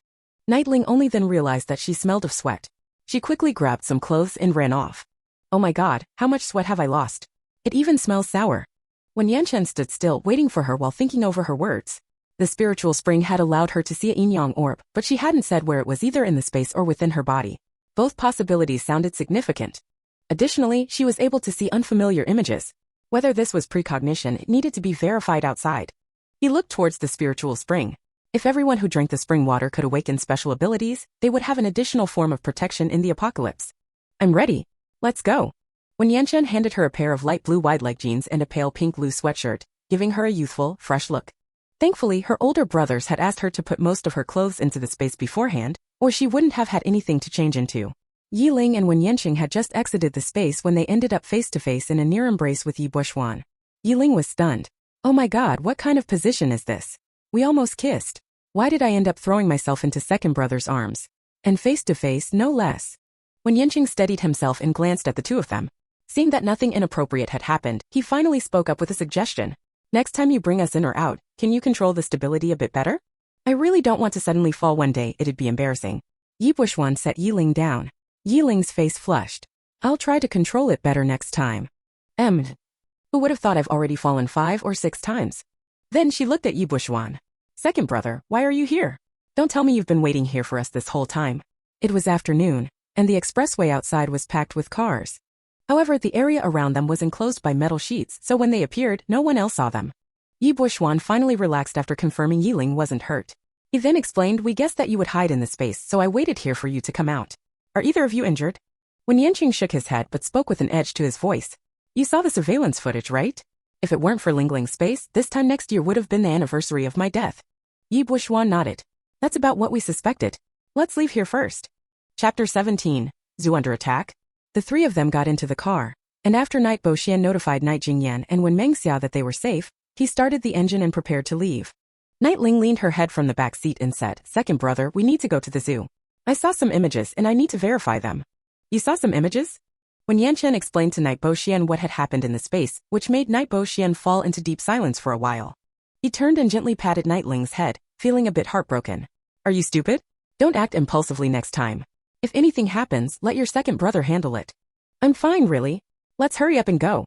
Nightling only then realized that she smelled of sweat. She quickly grabbed some clothes and ran off. Oh my god, how much sweat have I lost? It even smells sour. When Yanshin stood still, waiting for her while thinking over her words. The spiritual spring had allowed her to see a yin-yang orb, but she hadn't said where it was, either in the space or within her body. Both possibilities sounded significant. Additionally, she was able to see unfamiliar images. Whether this was precognition, it needed to be verified outside. He looked towards the spiritual spring. If everyone who drank the spring water could awaken special abilities, they would have an additional form of protection in the apocalypse. I'm ready. Let's go. When Yanchen handed her a pair of light blue wide-leg jeans and a pale pink loose sweatshirt, giving her a youthful, fresh look. Thankfully, her older brothers had asked her to put most of her clothes into the space beforehand, or she wouldn't have had anything to change into. Yiling and Wen Yanqing had just exited the space when they ended up face-to-face in a near embrace with Yi Buoxuan. Yiling was stunned. Oh my god, what kind of position is this? We almost kissed. Why did I end up throwing myself into second brother's arms? And face-to-face, no less. When Yanqing steadied himself and glanced at the two of them, seeing that nothing inappropriate had happened, he finally spoke up with a suggestion. Next time you bring us in or out, can you control the stability a bit better? I really don't want to suddenly fall one day, it'd be embarrassing. Yi Buoxuan set Yiling down. Yiling's face flushed. I'll try to control it better next time. Who would have thought I've already fallen 5 or 6 times? Then she looked at Yi Buoxuan. Second brother, why are you here? Don't tell me you've been waiting here for us this whole time. It was afternoon, and the expressway outside was packed with cars. However, the area around them was enclosed by metal sheets, so when they appeared, no one else saw them. Yi Buoxuan finally relaxed after confirming Yiling wasn't hurt. He then explained, we guessed that you would hide in the space, so I waited here for you to come out. Are either of you injured? When Yanqing shook his head but spoke with an edge to his voice. You saw the surveillance footage, right? If it weren't for Ling Ling's space, this time next year would have been the anniversary of my death. Yi Buoxuan nodded. That's about what we suspected. Let's leave here first. Chapter 17. Zoo under attack. The three of them got into the car, and after Night Boxian notified Night Jingyan and Wen Mengxia that they were safe, he started the engine and prepared to leave. Night Ling leaned her head from the back seat and said, Second brother, we need to go to the zoo. I saw some images and I need to verify them. You saw some images? When Yanchen explained to Night Boxian what had happened in the space, which made Night Boxian fall into deep silence for a while. He turned and gently patted Night Ling's head, feeling a bit heartbroken. Are you stupid? Don't act impulsively next time. If anything happens, let your second brother handle it. I'm fine, really. Let's hurry up and go.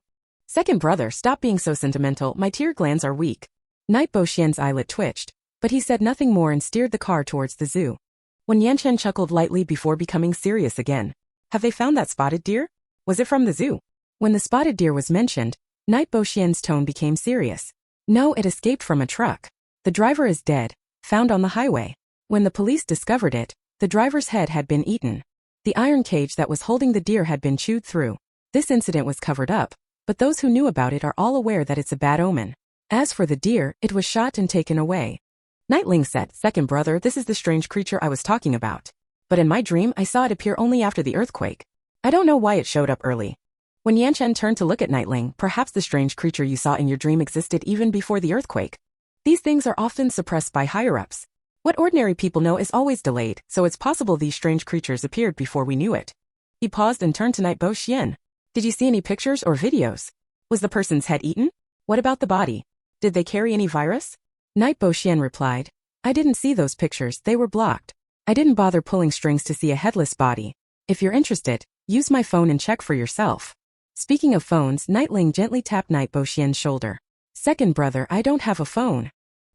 Second brother, stop being so sentimental, my tear glands are weak. Night Boxian's eyelid twitched, but he said nothing more and steered the car towards the zoo. When Yanchen chuckled lightly before becoming serious again. Have they found that spotted deer? Was it from the zoo? When the spotted deer was mentioned, Night Boxian's tone became serious. No, it escaped from a truck. The driver is dead, found on the highway. When the police discovered it, the driver's head had been eaten. The iron cage that was holding the deer had been chewed through. This incident was covered up, but those who knew about it are all aware that it's a bad omen. As for the deer, it was shot and taken away. Night Ling said, Second brother, this is the strange creature I was talking about. But in my dream, I saw it appear only after the earthquake. I don't know why it showed up early. When Yanchen turned to look at Night Ling, perhaps the strange creature you saw in your dream existed even before the earthquake. These things are often suppressed by higher-ups. What ordinary people know is always delayed, so it's possible these strange creatures appeared before we knew it. He paused and turned to Night Boxian. Did you see any pictures or videos? Was the person's head eaten? What about the body? Did they carry any virus? Night Boxian replied, I didn't see those pictures, they were blocked. I didn't bother pulling strings to see a headless body. If you're interested, use my phone and check for yourself. Speaking of phones, Night Ling gently tapped Night Boxian's shoulder. Second brother, I don't have a phone.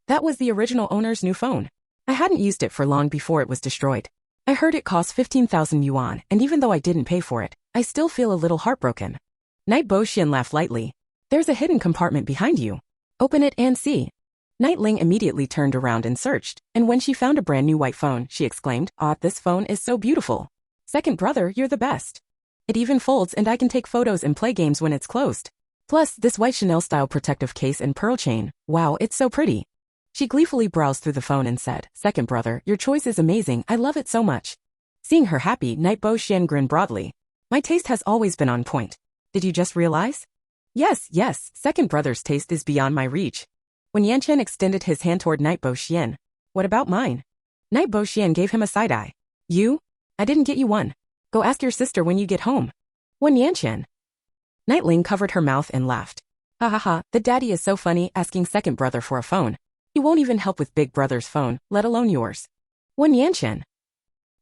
That was the original owner's new phone. I hadn't used it for long before it was destroyed. I heard it cost 15,000 yuan, and even though I didn't pay for it, I still feel a little heartbroken. Night Boxian laughed lightly. There's a hidden compartment behind you. Open it and see. Night Ling immediately turned around and searched, and when she found a brand new white phone, she exclaimed, Ah, this phone is so beautiful. Second brother, you're the best. It even folds and I can take photos and play games when it's closed. Plus, this white Chanel-style protective case and pearl chain, wow, it's so pretty. She gleefully browsed through the phone and said, Second brother, your choice is amazing, I love it so much. Seeing her happy, Night Boxian grinned broadly. My taste has always been on point. Did you just realize? Yes, second brother's taste is beyond my reach. When Yanchen extended his hand toward Night Boxian, what about mine? Night Boxian gave him a side-eye. You? I didn't get you one. Go ask your sister when you get home. When Yanchen. Night Ling covered her mouth and laughed. Ha ha ha, the daddy is so funny asking second brother for a phone. He won't even help with big brother's phone, let alone yours. When Yanchen.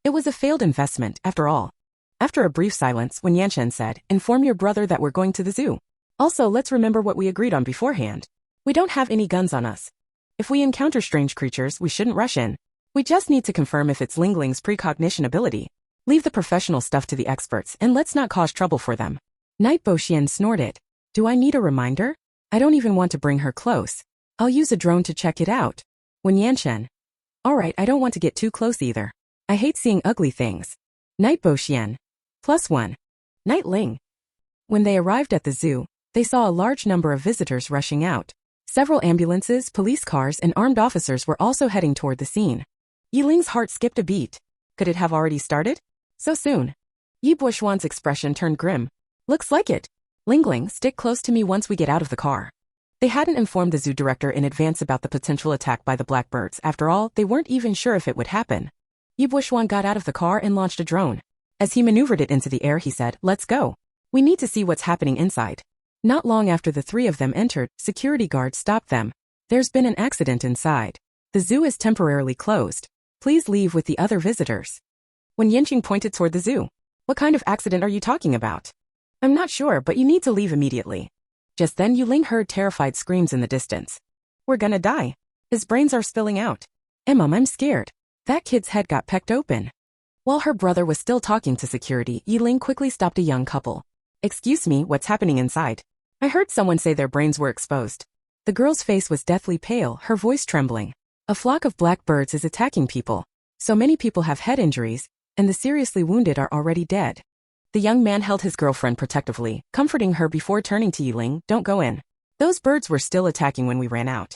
It was a failed investment, after all. After a brief silence, when Yanchen said, Inform your brother that we're going to the zoo. Also, let's remember what we agreed on beforehand. We don't have any guns on us. If we encounter strange creatures, we shouldn't rush in. We just need to confirm if it's Ling Ling's precognition ability. Leave the professional stuff to the experts and let's not cause trouble for them. Night Boxian snorted. Do I need a reminder? I don't even want to bring her close. I'll use a drone to check it out. Wen Yanchen. Alright, I don't want to get too close either. I hate seeing ugly things. Night Boxian. +1. Night Ling. When they arrived at the zoo, they saw a large number of visitors rushing out. Several ambulances, police cars, and armed officers were also heading toward the scene. Yi Ling's heart skipped a beat. Could it have already started? So soon. Yi Buoxuan's expression turned grim. Looks like it. Lingling, stick close to me once we get out of the car. They hadn't informed the zoo director in advance about the potential attack by the blackbirds. After all, they weren't even sure if it would happen. Yi Buoxuan got out of the car and launched a drone. As he maneuvered it into the air, he said, "Let's go. We need to see what's happening inside." Not long after the three of them entered, security guards stopped them. There's been an accident inside. The zoo is temporarily closed. Please leave with the other visitors. When Yanqing pointed toward the zoo. What kind of accident are you talking about? I'm not sure, but you need to leave immediately. Just then Yu Ling heard terrified screams in the distance. We're gonna die. His brains are spilling out. Mom, I'm scared. That kid's head got pecked open. While her brother was still talking to security, Yi Ling quickly stopped a young couple. Excuse me, what's happening inside? I heard someone say their brains were exposed. The girl's face was deathly pale, her voice trembling. A flock of black birds is attacking people. So many people have head injuries, and the seriously wounded are already dead. The young man held his girlfriend protectively, comforting her before turning to Yi Ling. Don't go in. Those birds were still attacking when we ran out.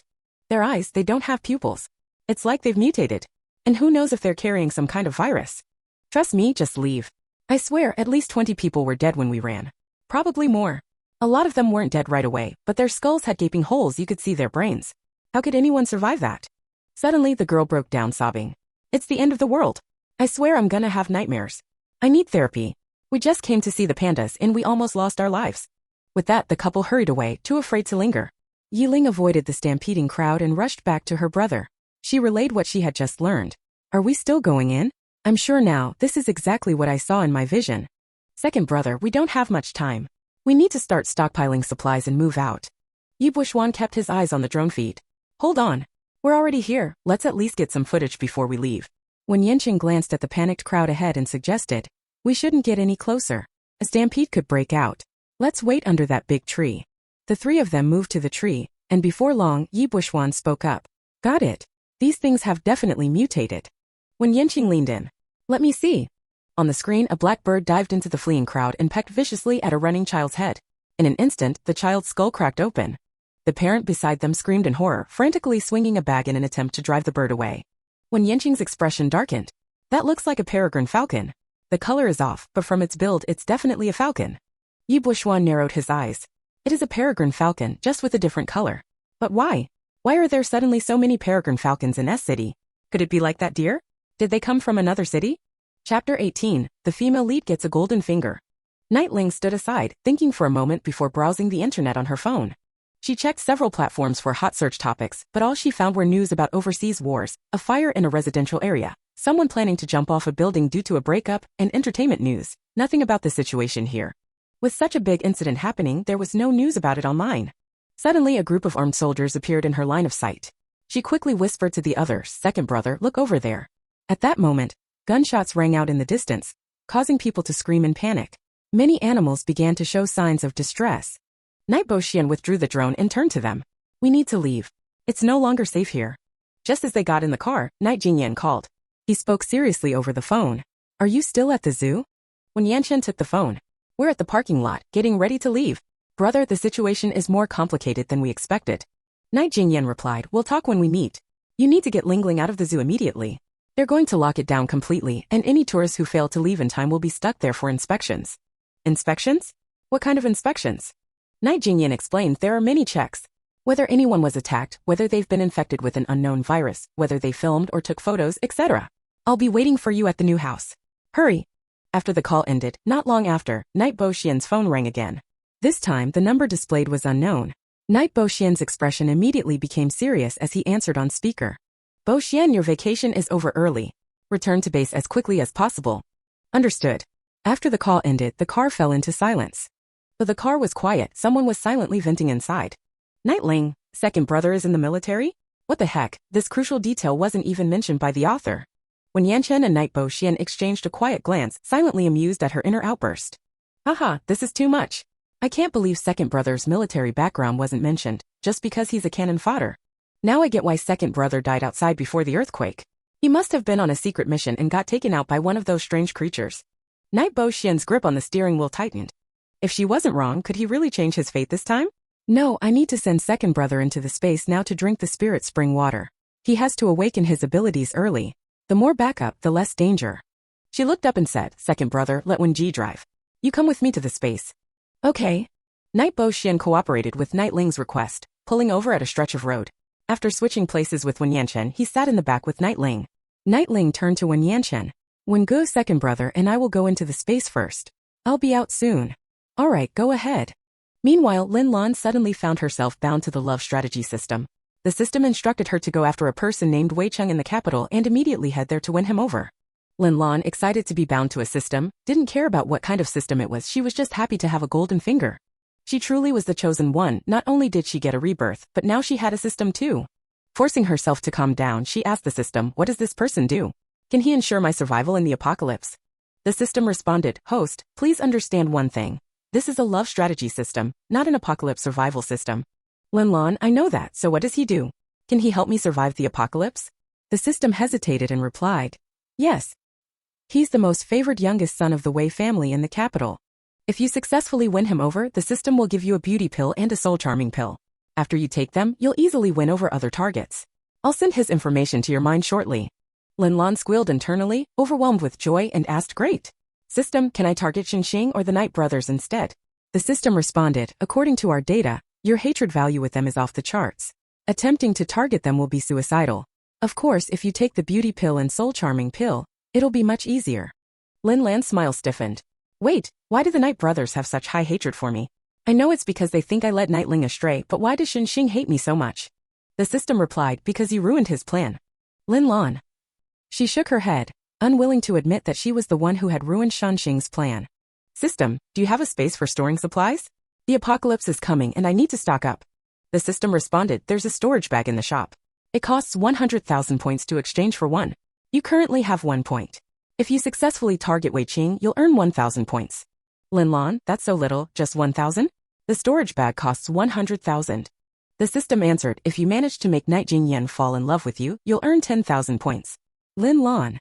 Their eyes, they don't have pupils. It's like they've mutated. And who knows if they're carrying some kind of virus. Trust me, just leave. I swear, at least 20 people were dead when we ran. Probably more. A lot of them weren't dead right away, but their skulls had gaping holes you could see their brains. How could anyone survive that? Suddenly the girl broke down sobbing. It's the end of the world. I swear I'm gonna have nightmares. I need therapy. We just came to see the pandas and we almost lost our lives. With that, the couple hurried away, too afraid to linger. Yi Ling avoided the stampeding crowd and rushed back to her brother. She relayed what she had just learned. Are we still going in? I'm sure now, this is exactly what I saw in my vision. Second brother, we don't have much time. We need to start stockpiling supplies and move out. Yi Buoxuan kept his eyes on the drone feed. Hold on. We're already here, let's at least get some footage before we leave. When Yanqing glanced at the panicked crowd ahead and suggested, we shouldn't get any closer. A stampede could break out. Let's wait under that big tree. The three of them moved to the tree, and before long, Yi Buoxuan spoke up. Got it. These things have definitely mutated. When Yanqing leaned in. Let me see. On the screen, a black bird dived into the fleeing crowd and pecked viciously at a running child's head. In an instant, the child's skull cracked open. The parent beside them screamed in horror, frantically swinging a bag in an attempt to drive the bird away. When Yanqing's expression darkened. That looks like a peregrine falcon. The color is off, but from its build, it's definitely a falcon. Yi Buoxuan narrowed his eyes. It is a peregrine falcon, just with a different color. But why? Why are there suddenly so many peregrine falcons in S-City? Could it be like that deer? Did they come from another city? Chapter 18, the female lead gets a golden finger. Night Ling stood aside, thinking for a moment before browsing the internet on her phone. She checked several platforms for hot search topics, but all she found were news about overseas wars, a fire in a residential area, someone planning to jump off a building due to a breakup, and entertainment news. Nothing about the situation here. With such a big incident happening, there was no news about it online. Suddenly, a group of armed soldiers appeared in her line of sight. She quickly whispered to the other, second brother, look over there. At that moment, gunshots rang out in the distance, causing people to scream in panic. Many animals began to show signs of distress. Night Boxian withdrew the drone and turned to them. We need to leave. It's no longer safe here. Just as they got in the car, Night Jingyan called. He spoke seriously over the phone. Are you still at the zoo? When Yanchen took the phone. We're at the parking lot, getting ready to leave. Brother, the situation is more complicated than we expected. Night Jingyan replied, we'll talk when we meet. You need to get Lingling out of the zoo immediately. They're going to lock it down completely, and any tourists who fail to leave in time will be stuck there for inspections. Inspections? What kind of inspections? Night Jingyan explained there are many checks. Whether anyone was attacked, whether they've been infected with an unknown virus, whether they filmed or took photos, etc. I'll be waiting for you at the new house. Hurry. After the call ended, not long after, Night Boxian's phone rang again. This time, the number displayed was unknown. Night Boxian's expression immediately became serious as he answered on speaker. Boxian, your vacation is over early. Return to base as quickly as possible. Understood. After the call ended, the car fell into silence. Though the car was quiet, someone was silently venting inside. Night Ling, second brother is in the military? What the heck, this crucial detail wasn't even mentioned by the author. When Yanchen and Night Bo Xian exchanged a quiet glance, silently amused at her inner outburst. Haha, this is too much. I can't believe second brother's military background wasn't mentioned, just because he's a cannon fodder. Now I get why second brother died outside before the earthquake. He must have been on a secret mission and got taken out by one of those strange creatures. Night Bo Xian's grip on the steering wheel tightened. If she wasn't wrong, could he really change his fate this time? No, I need to send second brother into the space now to drink the spirit spring water. He has to awaken his abilities early. The more backup, the less danger. She looked up and said, second brother, let Wen Ji drive. You come with me to the space. Okay. Night Bo Xian cooperated with Night Ling's request, pulling over at a stretch of road. After switching places with Wen Yanchen, he sat in the back with Night Ling. Night Ling turned to Wen Yanchen. Wen Go second brother and I will go into the space first. I'll be out soon. Alright, go ahead. Meanwhile, Lin Lan suddenly found herself bound to the love strategy system. The system instructed her to go after a person named Wei Cheng in the capital and immediately head there to win him over. Lin Lan, excited to be bound to a system, didn't care about what kind of system it was, she was just happy to have a golden finger. She truly was the chosen one. Not only did she get a rebirth, but now she had a system too. Forcing herself to calm down, she asked the system, what does this person do? Can he ensure my survival in the apocalypse? The system responded, host, please understand one thing. This is a love strategy system, not an apocalypse survival system. Lin Lan, I know that, so what does he do? Can he help me survive the apocalypse? The system hesitated and replied, yes. He's the most favored youngest son of the Wei family in the capital. If you successfully win him over, the system will give you a beauty pill and a soul charming pill. After you take them, you'll easily win over other targets. I'll send his information to your mind shortly. Lin Lan squealed internally, overwhelmed with joy, and asked, great. System, can I target Xinxing or the Night brothers instead? The system responded, according to our data, your hatred value with them is off the charts. Attempting to target them will be suicidal. Of course, if you take the beauty pill and soul charming pill, it'll be much easier. Lin Lan's smile stiffened. Wait, why do the Night brothers have such high hatred for me? I know it's because they think I led Night Ling astray, but why does Xinxing hate me so much? The system replied, because you ruined his plan. Lin Lan. She shook her head, unwilling to admit that she was the one who had ruined Xinxing's plan. System, do you have a space for storing supplies? The apocalypse is coming and I need to stock up. The system responded, there's a storage bag in the shop. It costs 100,000 points to exchange for one. You currently have 1 point. If you successfully target Wei Qing, you'll earn 1,000 points. Lin Lan, that's so little, just 1,000? The storage bag costs 100,000. The system answered, if you manage to make Night Jingyan fall in love with you, you'll earn 10,000 points. Lin Lan.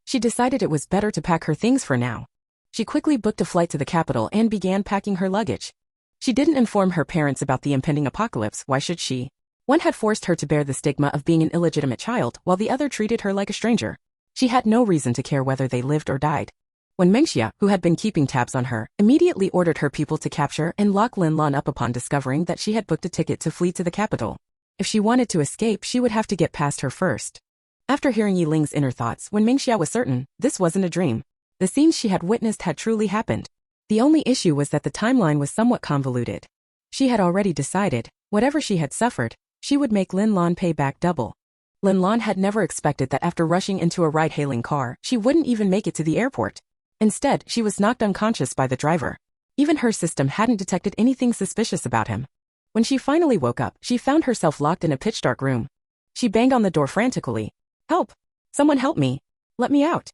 She decided it was better to pack her things for now. She quickly booked a flight to the capital and began packing her luggage. She didn't inform her parents about the impending apocalypse, why should she? One had forced her to bear the stigma of being an illegitimate child, while the other treated her like a stranger. She had no reason to care whether they lived or died. When Mengxia, who had been keeping tabs on her, immediately ordered her people to capture and lock Lin Lan up upon discovering that she had booked a ticket to flee to the capital. If she wanted to escape, she would have to get past her first. After hearing Yi Ling's inner thoughts, when Mengxia was certain, this wasn't a dream. The scenes she had witnessed had truly happened. The only issue was that the timeline was somewhat convoluted. She had already decided, whatever she had suffered, she would make Lin Lan pay back double. Lin Lan had never expected that after rushing into a ride-hailing car, she wouldn't even make it to the airport. Instead, she was knocked unconscious by the driver. Even her system hadn't detected anything suspicious about him. When she finally woke up, she found herself locked in a pitch-dark room. She banged on the door frantically. Help! Someone help me! Let me out!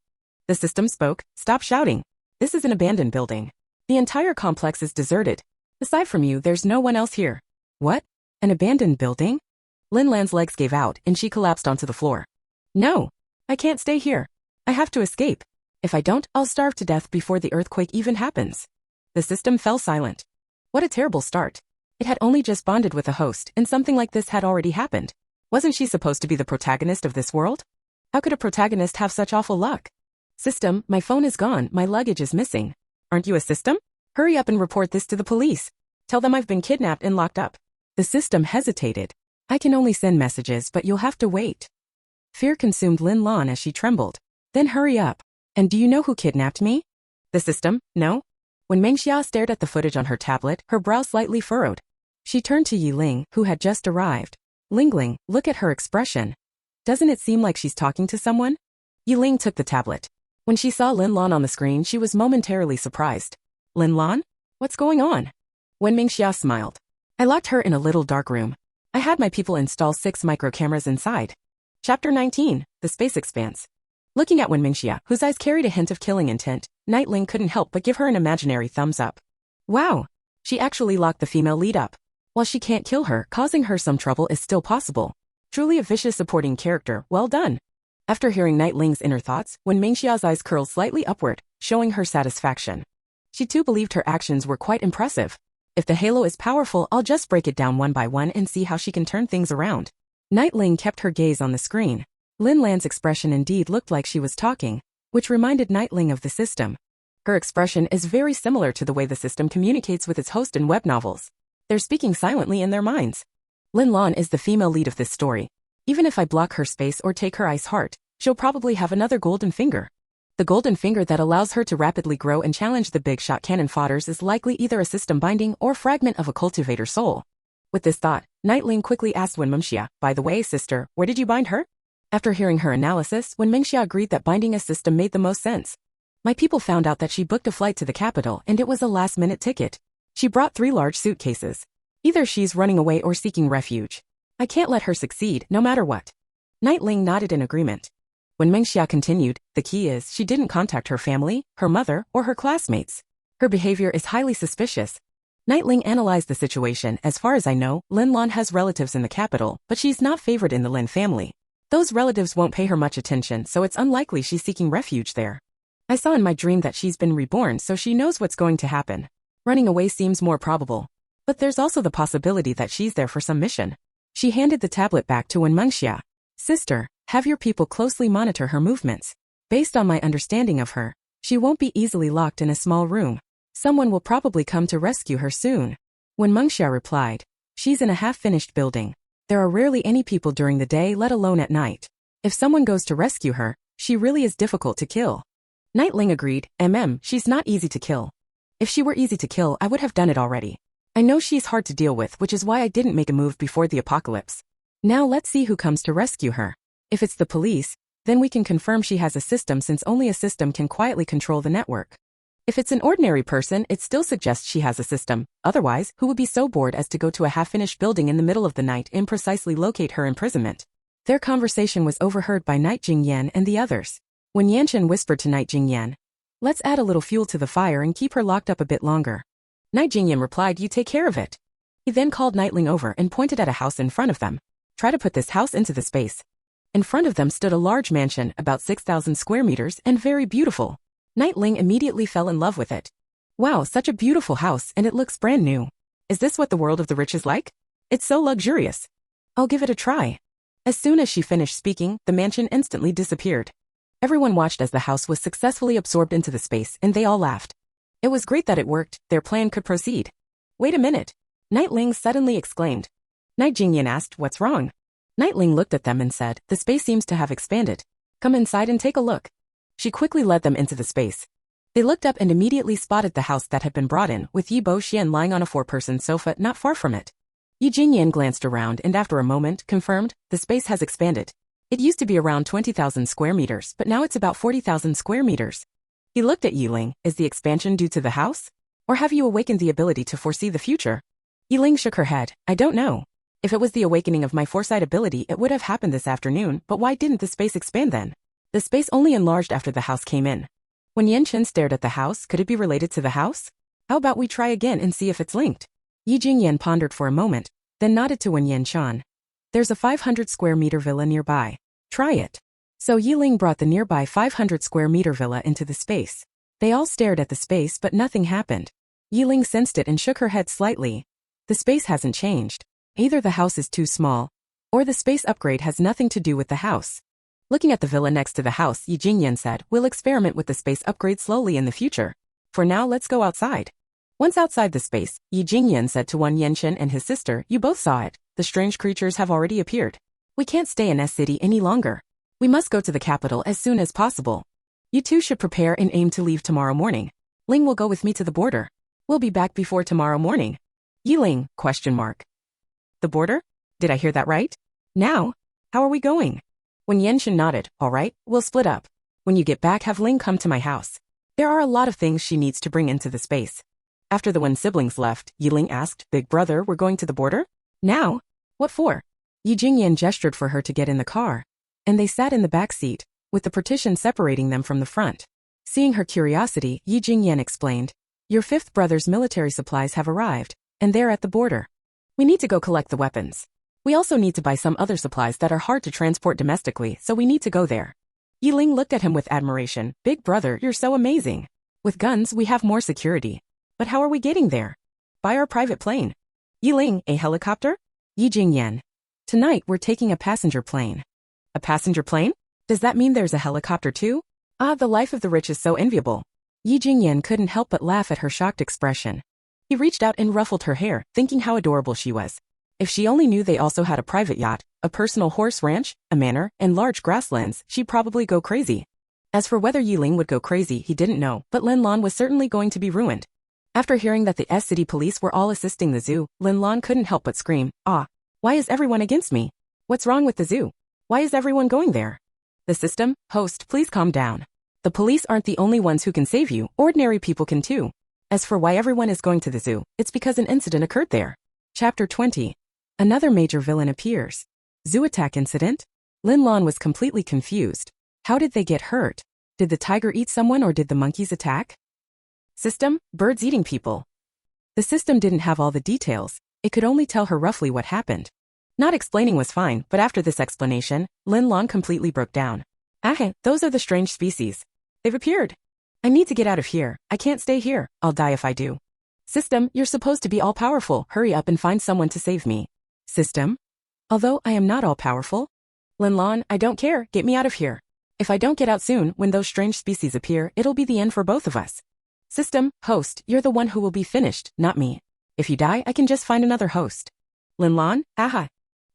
The system spoke, stop shouting. This is an abandoned building. The entire complex is deserted. Aside from you, there's no one else here. What? An abandoned building? Lin Lan's legs gave out and she collapsed onto the floor. No! I can't stay here. I have to escape. If I don't, I'll starve to death before the earthquake even happens. The system fell silent. What a terrible start. It had only just bonded with a host, and something like this had already happened. Wasn't she supposed to be the protagonist of this world? How could a protagonist have such awful luck? System, my phone is gone, my luggage is missing. Aren't you a system? Hurry up and report this to the police. Tell them I've been kidnapped and locked up. The system hesitated. I can only send messages, but you'll have to wait. Fear consumed Lin Lan as she trembled. Then hurry up. And do you know who kidnapped me? The system, no? When Mengxia stared at the footage on her tablet, her brow slightly furrowed. She turned to Yi Ling, who had just arrived. Lingling, look at her expression. Doesn't it seem like she's talking to someone? Yi Ling took the tablet. When she saw Lin Lan on the screen, she was momentarily surprised. Lin Lan? What's going on? Wen Mingxia smiled. I locked her in a little dark room. I had my people install 6 micro cameras inside. Chapter 19, The Space Expanse. Looking at Wen Mingxia, whose eyes carried a hint of killing intent, Night Ling couldn't help but give her an imaginary thumbs up. Wow! She actually locked the female lead up. While she can't kill her, causing her some trouble is still possible. Truly a vicious supporting character, well done. After hearing Night Ling's inner thoughts, Wen Mingxia's eyes curled slightly upward, showing her satisfaction. She too believed her actions were quite impressive. If the halo is powerful, I'll just break it down one by one and see how she can turn things around. Night Ling kept her gaze on the screen. Lin Lan's expression indeed looked like she was talking, which reminded Night Ling of the system. Her expression is very similar to the way the system communicates with its host in web novels. They're speaking silently in their minds. Lin Lan is the female lead of this story. Even if I block her space or take her ice heart, she'll probably have another golden finger. The golden finger that allows her to rapidly grow and challenge the big shot cannon fodders is likely either a system binding or fragment of a cultivator soul. With this thought, Night Ling quickly asked Wen Mingxia, by the way, sister, where did you bind her? After hearing her analysis, Wen Mingxia agreed that binding a system made the most sense. My people found out that she booked a flight to the capital and it was a last-minute ticket. She brought 3 large suitcases. Either she's running away or seeking refuge. I can't let her succeed, no matter what. Night Ling nodded in agreement. When Mingxia continued, the key is she didn't contact her family, her mother, or her classmates. Her behavior is highly suspicious. Night Ling analyzed the situation. As far as I know, Lin Lan has relatives in the capital, but she's not favored in the Lin family. Those relatives won't pay her much attention, so it's unlikely she's seeking refuge there. I saw in my dream that she's been reborn, so she knows what's going to happen. Running away seems more probable. But there's also the possibility that she's there for some mission. She handed the tablet back to Wen Mingxia. Sister, have your people closely monitor her movements. Based on my understanding of her, she won't be easily locked in a small room. Someone will probably come to rescue her soon. Wen Mingxia replied, she's in a half-finished building. There are rarely any people during the day, let alone at night. If someone goes to rescue her, she really is difficult to kill. Night Ling agreed, she's not easy to kill. If she were easy to kill, I would have done it already. I know she's hard to deal with, which is why I didn't make a move before the apocalypse. Now let's see who comes to rescue her. If it's the police, then we can confirm she has a system, since only a system can quietly control the network. If it's an ordinary person, it still suggests she has a system. Otherwise, who would be so bored as to go to a half-finished building in the middle of the night and precisely locate her imprisonment? Their conversation was overheard by Night Jingyan and the others. When Yanshin whispered to Night Jingyan, let's add a little fuel to the fire and keep her locked up a bit longer. Night Jingyan replied, you take care of it. He then called Night Ling over and pointed at a house in front of them. Try to put this house into the space. In front of them stood a large mansion, about 6,000 square meters, and very beautiful. Night Ling immediately fell in love with it. Wow, such a beautiful house, and it looks brand new. Is this what the world of the rich is like? It's so luxurious. I'll give it a try. As soon as she finished speaking, the mansion instantly disappeared. Everyone watched as the house was successfully absorbed into the space, and they all laughed. It was great that it worked, their plan could proceed. Wait a minute. Night Ling suddenly exclaimed. Night Jingyan asked, what's wrong? Night Ling looked at them and said, the space seems to have expanded. Come inside and take a look. She quickly led them into the space. They looked up and immediately spotted the house that had been brought in, with Yi Bo Xian lying on a 4-person sofa not far from it. Yi Jingyan glanced around and after a moment confirmed, the space has expanded. It used to be around 20,000 square meters, but now it's about 40,000 square meters. He looked at Yi Ling, is the expansion due to the house? Or have you awakened the ability to foresee the future? Yi Ling shook her head, I don't know. If it was the awakening of my foresight ability, it would have happened this afternoon, but why didn't the space expand then? The space only enlarged after the house came in. When Yanshin stared at the house, could it be related to the house? How about we try again and see if it's linked? Yi Jingyan pondered for a moment, then nodded to Wen Yanshan. There's a 500 square meter villa nearby. Try it. So Yi Ling brought the nearby 500 square meter villa into the space. They all stared at the space but nothing happened. Yi Ling sensed it and shook her head slightly. The space hasn't changed. Either the house is too small, or the space upgrade has nothing to do with the house. Looking at the villa next to the house, Yi Jingyan said, we'll experiment with the space upgrade slowly in the future. For now, let's go outside. Once outside the space, Yi Jingyan said to Wen Yanshin and his sister, you both saw it. The strange creatures have already appeared. We can't stay in S-City any longer. We must go to the capital as soon as possible. You two should prepare and aim to leave tomorrow morning. Ling will go with me to the border. We'll be back before tomorrow morning. Yi Ling, ? The border? Did I hear that right? Now? How are we going? When Yanshin nodded, all right, we'll split up. When you get back, have Ling come to my house. There are a lot of things she needs to bring into the space. After the Wen siblings left, Yi Ling asked, Big brother, we're going to the border? Now? What for? Yi Jingyan gestured for her to get in the car. And they sat in the back seat. with the partition separating them from the front. Seeing her curiosity, Yi Jingyan explained, "Your fifth brother's military supplies have arrived, and they're at the border. We need to go collect the weapons. We also need to buy some other supplies that are hard to transport domestically, so we need to go there." Yiling looked at him with admiration. "Big brother, you're so amazing. With guns, we have more security. But how are we getting there?" "By our private plane." "Yiling, a helicopter?" Yi Jingyan. "Tonight we're taking a passenger plane." "A passenger plane? Does that mean there's a helicopter too?" "Ah, the life of the rich is so enviable." Yi Jingyan couldn't help but laugh at her shocked expression. He reached out and ruffled her hair, thinking how adorable she was. If she only knew they also had a private yacht, a personal horse ranch, a manor, and large grasslands, she'd probably go crazy. As for whether Yiling would go crazy, he didn't know, but Lin Lan was certainly going to be ruined. After hearing that the city police were all assisting the zoo, Lin Lan couldn't help but scream, "Ah! Why is everyone against me? What's wrong with the zoo? Why is everyone going there?" "The system, host, please calm down. The police aren't the only ones who can save you, ordinary people can too. As for why everyone is going to the zoo, it's because an incident occurred there." Chapter 20. Another major villain appears. Zoo attack incident? Lin Lan was completely confused. How did they get hurt? Did the tiger eat someone or did the monkeys attack? System, birds eating people. The system didn't have all the details. It could only tell her roughly what happened. Not explaining was fine, but after this explanation, Lin Lan completely broke down. Those are the strange species. They've appeared. I need to get out of here. I can't stay here. I'll die if I do. System, you're supposed to be all-powerful. Hurry up and find someone to save me. System? Although I am not all-powerful? Lin Lan, I don't care. Get me out of here. If I don't get out soon, when those strange species appear, it'll be the end for both of us. System, host, you're the one who will be finished, not me. If you die, I can just find another host. Lin Lan, aha.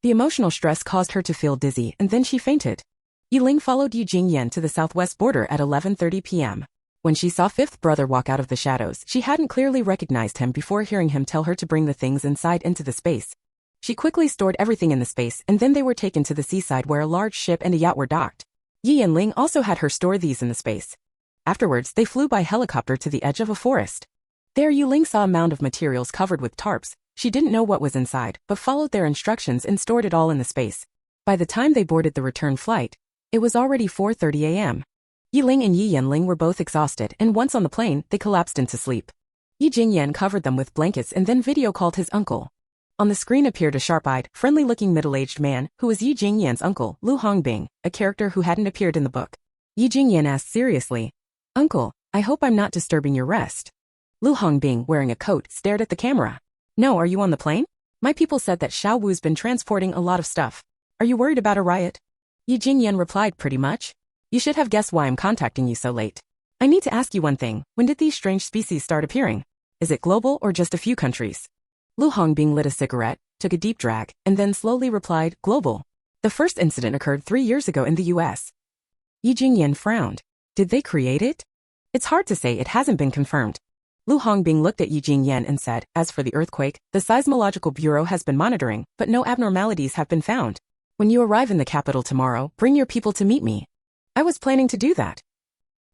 The emotional stress caused her to feel dizzy, and then she fainted. Yiling followed Yi Jingyan to the southwest border at 11:30 p.m. When she saw fifth brother walk out of the shadows, she hadn't clearly recognized him before hearing him tell her to bring the things inside into the space. She quickly stored everything in the space, and then they were taken to the seaside where a large ship and a yacht were docked. Yi and Ling also had her store these in the space. Afterwards, they flew by helicopter to the edge of a forest. There Yiling saw a mound of materials covered with tarps. She didn't know what was inside, but followed their instructions and stored it all in the space. By the time they boarded the return flight, it was already 4:30 a.m. Yiling and Yi Yanling were both exhausted, and once on the plane, they collapsed into sleep. Yi Jingyan covered them with blankets and then video called his uncle. On the screen appeared a sharp-eyed, friendly-looking middle-aged man, who was Yi Jingyan's uncle, Lu Hongbing, a character who hadn't appeared in the book. Yi Jingyan asked seriously, "Uncle, I hope I'm not disturbing your rest." Lu Hongbing, wearing a coat, stared at the camera. "No, are you on the plane? My people said that Xiao Wu's been transporting a lot of stuff. Are you worried about a riot?" Yi Jingyan replied, "Pretty much. You should have guessed why I'm contacting you so late. I need to ask you one thing. When did these strange species start appearing? Is it global or just a few countries?" Lu Hongbing lit a cigarette, took a deep drag, and then slowly replied, "Global. The first incident occurred 3 years ago in the US. Yi Jingyan frowned. "Did they create it?" "It's hard to say, it hasn't been confirmed." Lu Hongbing looked at Yi Jingyan and said, "As for the earthquake, the Seismological Bureau has been monitoring, but no abnormalities have been found. When you arrive in the capital tomorrow, bring your people to meet me." "I was planning to do that."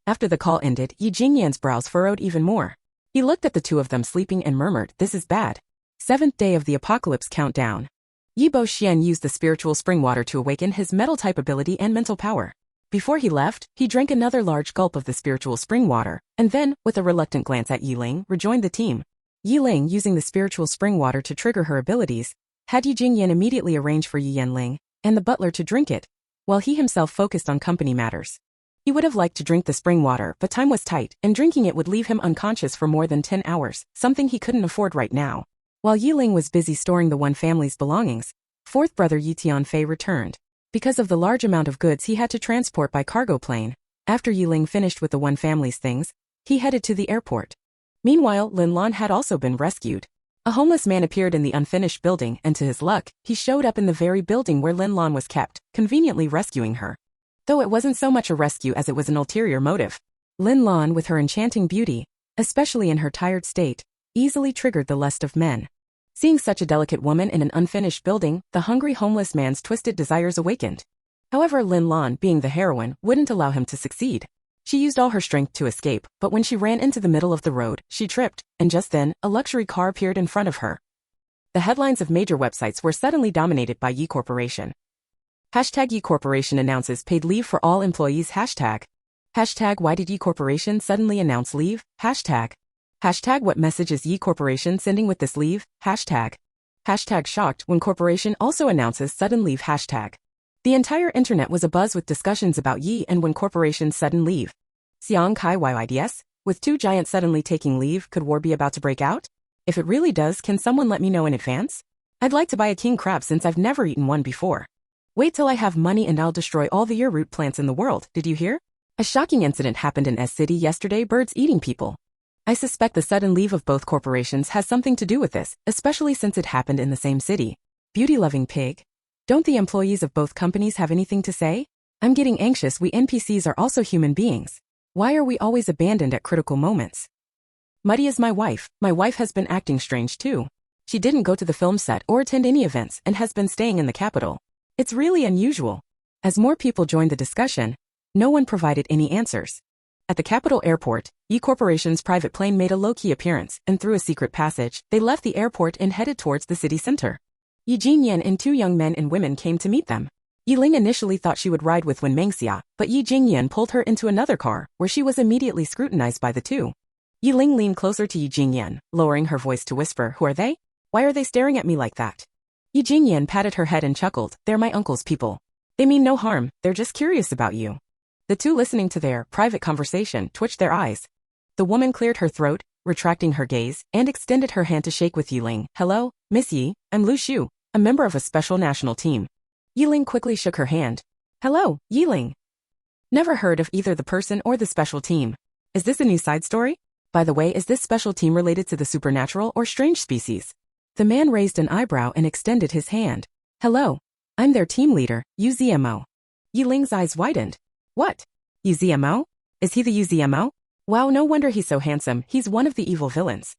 After the call ended, Yi Jingyan's brows furrowed even more. He looked at the two of them sleeping and murmured, "This is bad." 7th day of the apocalypse countdown. Yi Bo Xian used the spiritual spring water to awaken his metal-type ability and mental power. Before he left, he drank another large gulp of the spiritual spring water, and then, with a reluctant glance at Yi Ling, rejoined the team. Yi Ling, using the spiritual spring water to trigger her abilities, had Yi Jingyan immediately arrange for Yi Yanling and the butler to drink it, while he himself focused on company matters. He would have liked to drink the spring water, but time was tight, and drinking it would leave him unconscious for more than 10 hours, something he couldn't afford right now. While Yiling was busy storing the one family's belongings, fourth brother Yi Tianfei returned. Because of the large amount of goods he had to transport by cargo plane, after Yiling finished with the one family's things, he headed to the airport. Meanwhile, Lin Lan had also been rescued. A homeless man appeared in the unfinished building, and to his luck, he showed up in the very building where Lin Lan was kept, conveniently rescuing her. Though it wasn't so much a rescue as it was an ulterior motive. Lin Lan, with her enchanting beauty, especially in her tired state, easily triggered the lust of men. Seeing such a delicate woman in an unfinished building, the hungry homeless man's twisted desires awakened. However, Lin Lan, being the heroine, wouldn't allow him to succeed. She used all her strength to escape, but when she ran into the middle of the road, she tripped, and just then, a luxury car appeared in front of her. The headlines of major websites were suddenly dominated by Yi Corporation. Hashtag Yi Corporation announces paid leave for all employees. Hashtag why did Yi Corporation suddenly announce leave? Hashtag what message is Yi Corporation sending with this leave? Hashtag shocked when corporation also announces sudden leave. Hashtag the entire internet was abuzz with discussions about Yi and when corporation's sudden leave. Xiang Kai Yyids, with two giants suddenly taking leave, could war be about to break out? If it really does, can someone let me know in advance? I'd like to buy a king crab since I've never eaten one before. Wait till I have money and I'll destroy all the year-root plants in the world. Did you hear? A shocking incident happened in S City yesterday. Birds eating people. I suspect the sudden leave of both corporations has something to do with this, especially since it happened in the same city. Beauty-loving pig. Don't the employees of both companies have anything to say? I'm getting anxious. We NPCs are also human beings. Why are we always abandoned at critical moments? Muddy is my wife. My wife has been acting strange too. She didn't go to the film set or attend any events and has been staying in the capital. It's really unusual. As more people joined the discussion, no one provided any answers. At the capital airport, Yi Corporation's private plane made a low-key appearance, and through a secret passage, they left the airport and headed towards the city center. Yi Jingyan and two young men and women came to meet them. Yi Ling initially thought she would ride with Wen Mengxia, but Yi Jingyan pulled her into another car, where she was immediately scrutinized by the two. Yi Ling leaned closer to Yi Jingyan, lowering her voice to whisper, "Who are they? Why are they staring at me like that?" Yi Jingyan patted her head and chuckled, "They're my uncle's people. They mean no harm, they're just curious about you." The two, listening to their private conversation, twitched their eyes. The woman cleared her throat, retracting her gaze, and extended her hand to shake with Yi Ling. "Hello, Miss Yi, I'm Lu Xu, a member of a special national team." Yi Ling quickly shook her hand. "Hello, Yi Ling. Never heard of either the person or the special team. Is this a new side story? By the way, is this special team related to the supernatural or strange species?" The man raised an eyebrow and extended his hand. "Hello. I'm their team leader, UZMO." Yi Ling's eyes widened. "What? UZMO? Is he the UZMO? Wow, no wonder he's so handsome. He's one of the evil villains.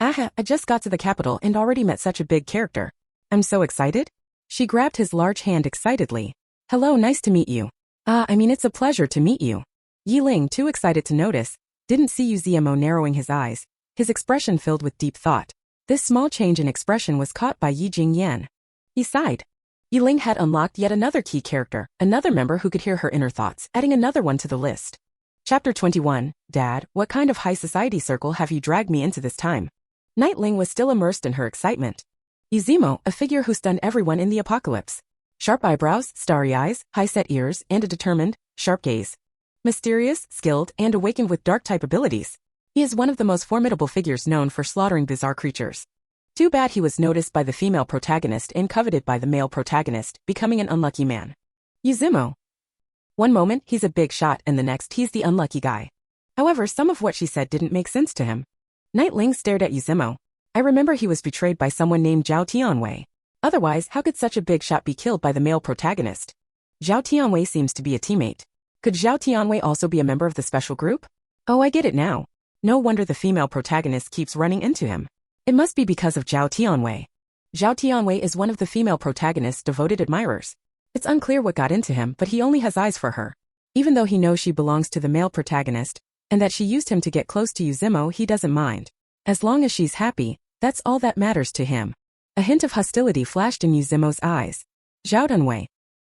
Aha, I just got to the capital and already met such a big character. I'm so excited." She grabbed his large hand excitedly. "Hello, nice to meet you." It's a pleasure to meet you." Yi Ling, too excited to notice, didn't see UZMO narrowing his eyes, his expression filled with deep thought. This small change in expression was caught by Yi Jingyan. He sighed. Yi Ling had unlocked yet another key character, another member who could hear her inner thoughts, adding another one to the list. Chapter 21, Dad, what kind of high society circle have you dragged me into this time? Night Ling was still immersed in her excitement. Izimo, a figure who stunned everyone in the apocalypse. Sharp eyebrows, starry eyes, high-set ears, and a determined, sharp gaze. Mysterious, skilled, and awakened with dark-type abilities. He is one of the most formidable figures known for slaughtering bizarre creatures. Too bad he was noticed by the female protagonist and coveted by the male protagonist, becoming an unlucky man. Yuzimo. One moment, he's a big shot, and the next, he's the unlucky guy. However, some of what she said didn't make sense to him. Night Ling stared at Yuzimo. I remember he was betrayed by someone named Zhao Tianwei. Otherwise, how could such a big shot be killed by the male protagonist? Zhao Tianwei seems to be a teammate. Could Zhao Tianwei also be a member of the special group? Oh, I get it now. No wonder the female protagonist keeps running into him. It must be because of Zhao Tianwei. Zhao Tianwei is one of the female protagonist's devoted admirers. It's unclear what got into him, but he only has eyes for her. Even though he knows she belongs to the male protagonist, and that she used him to get close to Yuzimo, he doesn't mind. As long as she's happy, that's all that matters to him. A hint of hostility flashed in Yuzimo's eyes. Zhao Tianwei.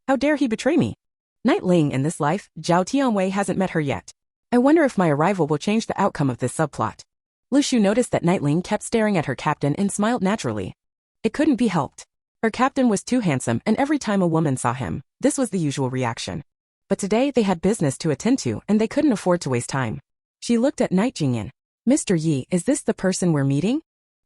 How dare he betray me? Night Ling, in this life, Zhao Tianwei hasn't met her yet. I wonder if my arrival will change the outcome of this subplot. Lu Xu noticed that Night Ling kept staring at her captain and smiled naturally. It couldn't be helped. Her captain was too handsome, and every time a woman saw him, this was the usual reaction. But today they had business to attend to, and they couldn't afford to waste time. She looked at Night Jingyan. Mr. Yi, is this the person we're meeting?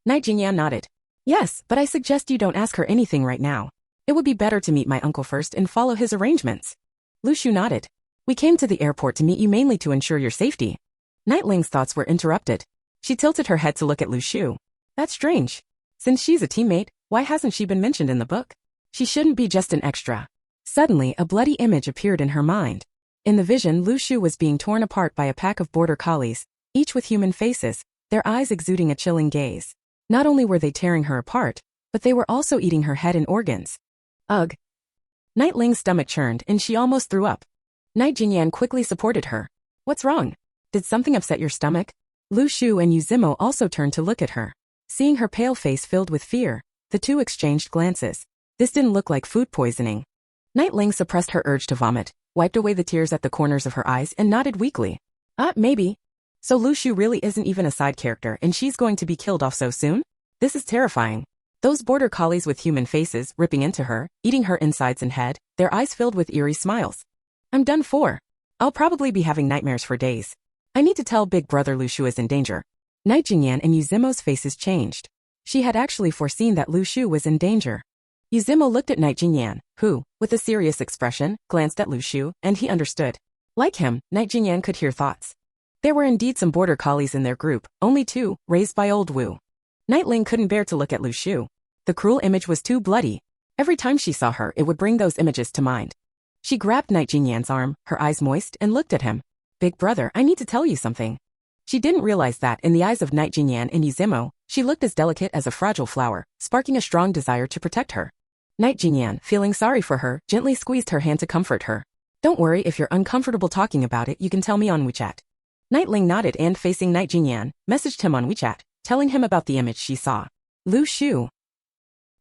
Night Jingyan nodded. Yes, but I suggest you don't ask her anything right now. It would be better to meet my uncle first and follow his arrangements. Lu Xu nodded. We came to the airport to meet you mainly to ensure your safety. Night Ling's thoughts were interrupted. She tilted her head to look at Lu Xu. That's strange. Since she's a teammate, why hasn't she been mentioned in the book? She shouldn't be just an extra. Suddenly, a bloody image appeared in her mind. In the vision, Lu Xu was being torn apart by a pack of border collies, each with human faces, their eyes exuding a chilling gaze. Not only were they tearing her apart, but they were also eating her head and organs. Ugh. Night Ling's stomach churned and she almost threw up. Night Jingyan quickly supported her. What's wrong? Did something upset your stomach? Lu Xu and Yuzimo also turned to look at her. Seeing her pale face filled with fear, the two exchanged glances. This didn't look like food poisoning. Nightling suppressed her urge to vomit, wiped away the tears at the corners of her eyes and nodded weakly. Maybe. So Lu Shu really isn't even a side character and she's going to be killed off so soon? This is terrifying. Those border collies with human faces ripping into her, eating her insides and head, their eyes filled with eerie smiles. I'm done for. I'll probably be having nightmares for days. I need to tell Big Brother Lu Shu is in danger. Night Jingyan and Yuzimo's faces changed. She had actually foreseen that Lu Shu was in danger. Yuzimo looked at Night Jingyan, who, with a serious expression, glanced at Lu Shu, and he understood. Like him, Night Jingyan could hear thoughts. There were indeed some border collies in their group, only 2, raised by old Wu. Nightling couldn't bear to look at Lu Shu. The cruel image was too bloody. Every time she saw her, it would bring those images to mind. She grabbed Night Jingyan's arm, her eyes moist, and looked at him. Big brother, I need to tell you something. She didn't realize that, in the eyes of Night Jingyan and Yuzimo, she looked as delicate as a fragile flower, sparking a strong desire to protect her. Night Jingyan, feeling sorry for her, gently squeezed her hand to comfort her. Don't worry, if you're uncomfortable talking about it, you can tell me on WeChat. Nightling nodded and, facing Night Jingyan, messaged him on WeChat, telling him about the image she saw. Lu Shu.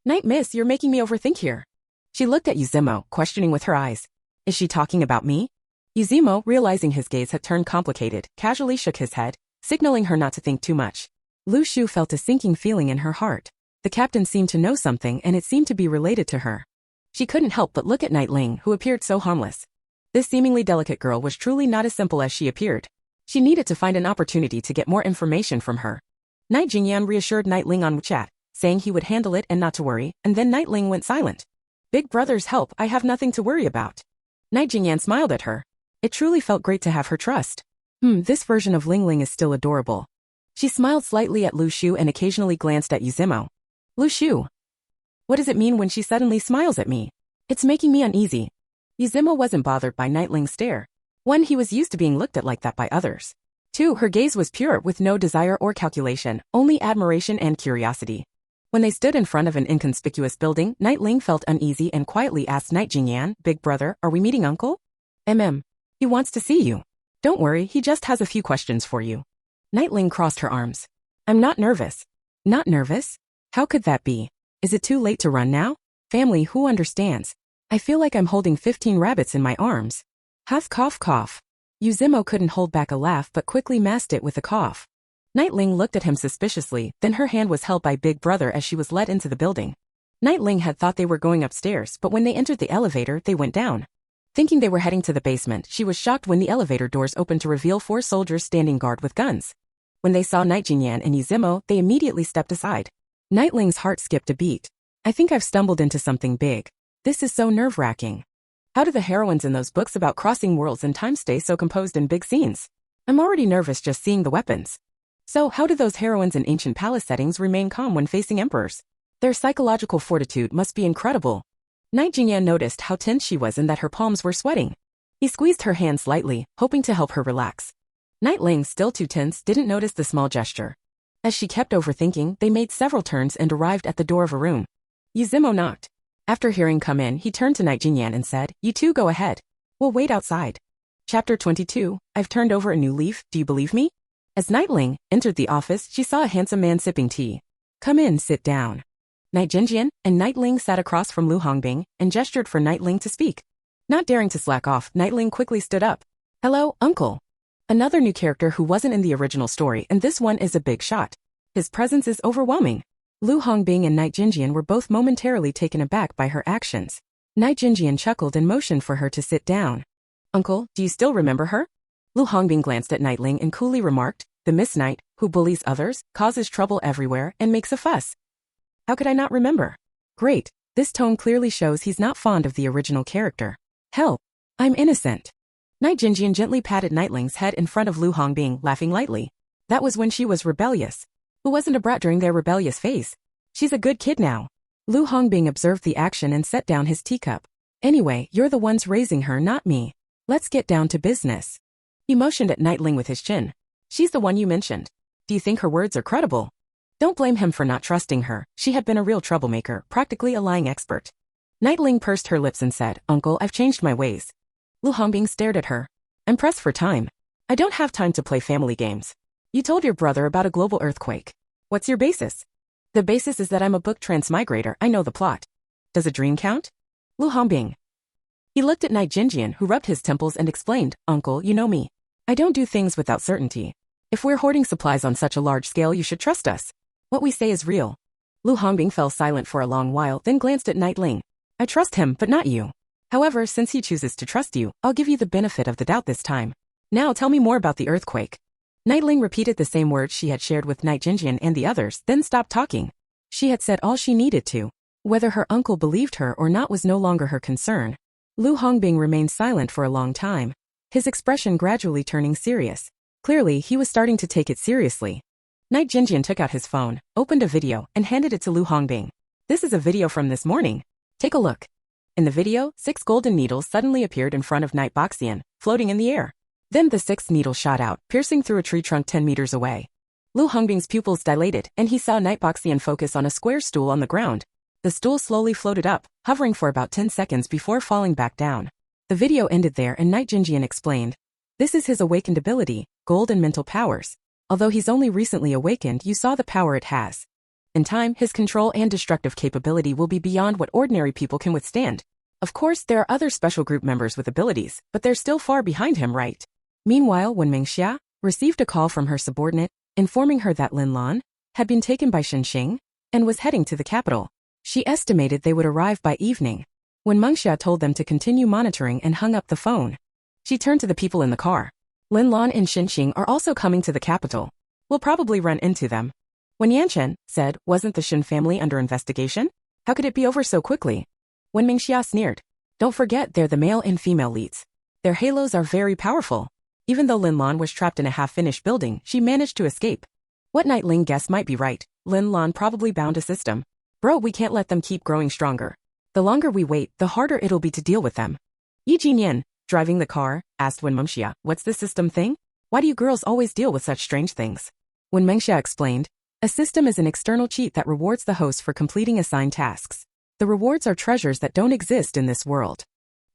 Night Miss, you're making me overthink here. She looked at Yuzimo, questioning with her eyes. Is she talking about me? Yuzimo, realizing his gaze had turned complicated, casually shook his head, signaling her not to think too much. Lu Shu felt a sinking feeling in her heart. The captain seemed to know something and it seemed to be related to her. She couldn't help but look at Nightling, who appeared so harmless. This seemingly delicate girl was truly not as simple as she appeared. She needed to find an opportunity to get more information from her. Night Jingyan reassured Nightling on WeChat, saying he would handle it and not to worry, and then Nightling went silent. Big brother's help, I have nothing to worry about. Night Jingyan smiled at her. It truly felt great to have her trust. This version of Ling Ling is still adorable. She smiled slightly at Lu Shu and occasionally glanced at Yuzimo. Lu Shu. What does it mean when she suddenly smiles at me? It's making me uneasy. Yuzimo wasn't bothered by Nightling's stare. 1, he was used to being looked at like that by others. 2, her gaze was pure with no desire or calculation, only admiration and curiosity. When they stood in front of an inconspicuous building, Nightling felt uneasy and quietly asked Night Jingyan, Big brother, are we meeting uncle? He wants to see you. Don't worry, he just has a few questions for you. Nightling crossed her arms. I'm not nervous. Not nervous? How could that be? Is it too late to run now? Family, who understands? I feel like I'm holding 15 rabbits in my arms. Huff cough cough. Yuzimo couldn't hold back a laugh but quickly masked it with a cough. Nightling looked at him suspiciously, then her hand was held by Big Brother as she was led into the building. Nightling had thought they were going upstairs, but when they entered the elevator, they went down. Thinking they were heading to the basement, she was shocked when the elevator doors opened to reveal 4 soldiers standing guard with guns. When they saw Night Jingyan and Yuzimo, they immediately stepped aside. Nightling's heart skipped a beat. I think I've stumbled into something big. This is so nerve-wracking. How do the heroines in those books about crossing worlds and time stay so composed in big scenes? I'm already nervous just seeing the weapons. So how do those heroines in ancient palace settings remain calm when facing emperors? Their psychological fortitude must be incredible. Night Jingyan noticed how tense she was and that her palms were sweating. He squeezed her hands lightly, hoping to help her relax. Nightling, still too tense, didn't notice the small gesture. As she kept overthinking, they made several turns and arrived at the door of a room. Yuzimo knocked. After hearing come in, he turned to Night Jingyan and said, You two go ahead. We'll wait outside. Chapter 22, I've turned over a new leaf, do you believe me? As Nightling entered the office, she saw a handsome man sipping tea. Come in, sit down. Night Jingyan and Nightling sat across from Lu Hongbing and gestured for Nightling to speak. Not daring to slack off, Nightling quickly stood up. Hello, uncle. Another new character who wasn't in the original story, and this one is a big shot. His presence is overwhelming. Lu Hongbing and Night Jingyan were both momentarily taken aback by her actions. Night Jingyan chuckled and motioned for her to sit down. Uncle, do you still remember her? Lu Hongbing glanced at Nightling and coolly remarked, the Miss Knight, who bullies others, causes trouble everywhere, and makes a fuss. How could I not remember? Great, this tone clearly shows he's not fond of the original character. Hell, I'm innocent. Night Jingyan gently patted Nightling's head in front of Lu Hongbing, laughing lightly. That was when she was rebellious. Who wasn't a brat during their rebellious phase? She's a good kid now. Lu Hongbing observed the action and set down his teacup. Anyway, you're the ones raising her, not me. Let's get down to business. He motioned at Nightling with his chin. She's the one you mentioned. Do you think her words are credible? Don't blame him for not trusting her. She had been a real troublemaker, practically a lying expert. Nightling pursed her lips and said, Uncle, I've changed my ways. Lu Hongbing stared at her. I'm pressed for time. I don't have time to play family games. You told your brother about a global earthquake. What's your basis? The basis is that I'm a book transmigrator. I know the plot. Does a dream count? Lu Hongbing. He looked at Night Jinjian, who rubbed his temples and explained, "Uncle, you know me. I don't do things without certainty. If we're hoarding supplies on such a large scale, you should trust us. What we say is real." Lu Hongbing fell silent for a long while, then glanced at Night Ling. "I trust him, but not you. However, since he chooses to trust you, I'll give you the benefit of the doubt this time. Now tell me more about the earthquake." Night Ling repeated the same words she had shared with Night Jinjian and the others, then stopped talking. She had said all she needed to. Whether her uncle believed her or not was no longer her concern. Lu Hongbing remained silent for a long time, his expression gradually turning serious. Clearly, he was starting to take it seriously. Night Jinjian took out his phone, opened a video, and handed it to Lu Hongbing. "This is a video from this morning. Take a look." In the video, 6 golden needles suddenly appeared in front of Night Boxian, floating in the air. Then the 6th needle shot out, piercing through a tree trunk 10 meters away. Lu Hongbing's pupils dilated, and he saw Night Boxian focus on a square stool on the ground. The stool slowly floated up, hovering for about 10 seconds before falling back down. The video ended there and Night Jinjian explained, "This is his awakened ability, gold and mental powers. Although he's only recently awakened, you saw the power it has. In time, his control and destructive capability will be beyond what ordinary people can withstand. Of course, there are other special group members with abilities, but they're still far behind him, right?" Meanwhile, when Mingxia received a call from her subordinate, informing her that Lin Lan had been taken by Shenxing and was heading to the capital. She estimated they would arrive by evening. When Mingxia told them to continue monitoring and hung up the phone, she turned to the people in the car. "Lin Lan and Shenxing are also coming to the capital. We'll probably run into them." When Yanchen said, "Wasn't the Shen family under investigation? How could it be over so quickly?" When Mingxia sneered, "Don't forget they're the male and female leads. Their halos are very powerful." Even though Lin Lan was trapped in a half-finished building, she managed to escape. What Night Ling guessed might be right. Lin Lan probably bound a system. "Bro, we can't let them keep growing stronger. The longer we wait, the harder it'll be to deal with them." Yi Jinyan, driving the car, asked when Mengxia, "What's the system thing? Why do you girls always deal with such strange things?" When Mengxia explained, "A system is an external cheat that rewards the host for completing assigned tasks. The rewards are treasures that don't exist in this world."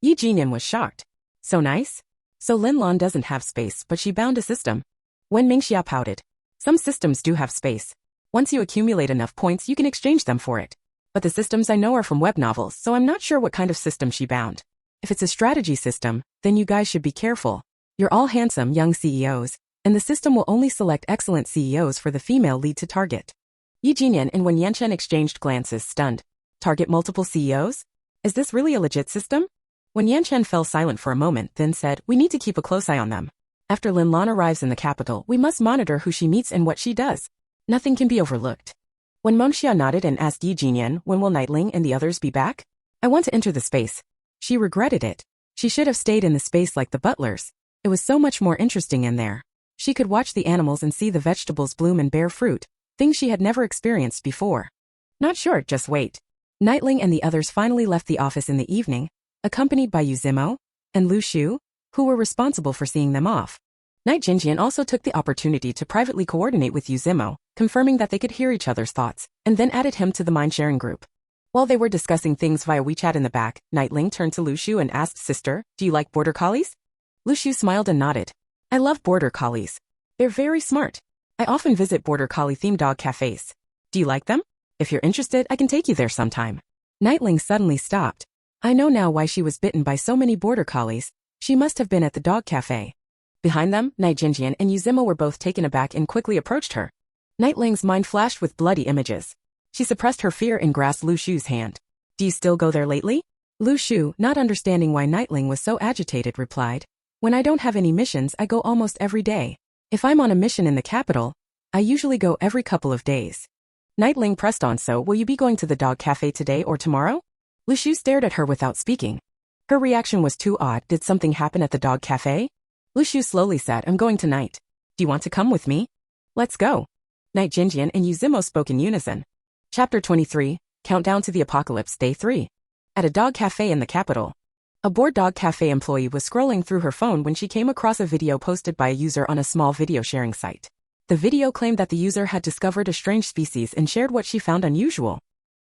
Yi Jinyan was shocked. "So nice? So Lin Lan doesn't have space, but she bound a system." When Mingxia pouted, "Some systems do have space. Once you accumulate enough points, you can exchange them for it. But the systems I know are from web novels, so I'm not sure what kind of system she bound. If it's a strategy system, then you guys should be careful. You're all handsome young CEOs, and the system will only select excellent CEOs for the female lead to target." Yi Jinyan and Wen Yanchen exchanged glances, stunned. "Target multiple CEOs? Is this really a legit system?" When Yanchen fell silent for a moment, then said, "We need to keep a close eye on them. After Lin Lan arrives in the capital, we must monitor who she meets and what she does. Nothing can be overlooked." When Mengxia nodded and asked Yi Jinyan, "When will Nightling and the others be back?" "I want to enter the space." She regretted it. She should have stayed in the space like the butlers. It was so much more interesting in there. She could watch the animals and see the vegetables bloom and bear fruit, things she had never experienced before. "Not sure, just wait." Nightling and the others finally left the office in the evening, accompanied by Yu Zimo and Lu Shu, who were responsible for seeing them off. Night Jinjian also took the opportunity to privately coordinate with Yu Zimo, confirming that they could hear each other's thoughts, and then added him to the mind-sharing group. While they were discussing things via WeChat in the back, Nightling turned to Lu Shu and asked, "Sister, do you like border collies?" Lu Shu smiled and nodded. "I love border collies. They're very smart. I often visit border collie-themed dog cafes. Do you like them? If you're interested, I can take you there sometime." Nightling suddenly stopped. I know now why she was bitten by so many border collies. She must have been at the dog cafe. Behind them, Night Jinjian and Yu Zimo were both taken aback and quickly approached her. Nightling's mind flashed with bloody images. She suppressed her fear and grasped Lu Shu's hand. "Do you still go there lately?" Lu Shu, not understanding why Nightling was so agitated, replied, "When I don't have any missions, I go almost every day. If I'm on a mission in the capital, I usually go every couple of days." Nightling pressed on, "So, will you be going to the dog cafe today or tomorrow?" Lu Shu stared at her without speaking. Her reaction was too odd. Did something happen at the dog cafe? Lu Shu slowly said, "I'm going tonight. Do you want to come with me?" "Let's go." Night Jinjian and Yu Zimo spoke in unison. Chapter 23, Countdown to the Apocalypse, Day 3. At a dog cafe in the capital. A bored dog cafe employee was scrolling through her phone when she came across a video posted by a user on a small video sharing site. The video claimed that the user had discovered a strange species and shared what she found unusual.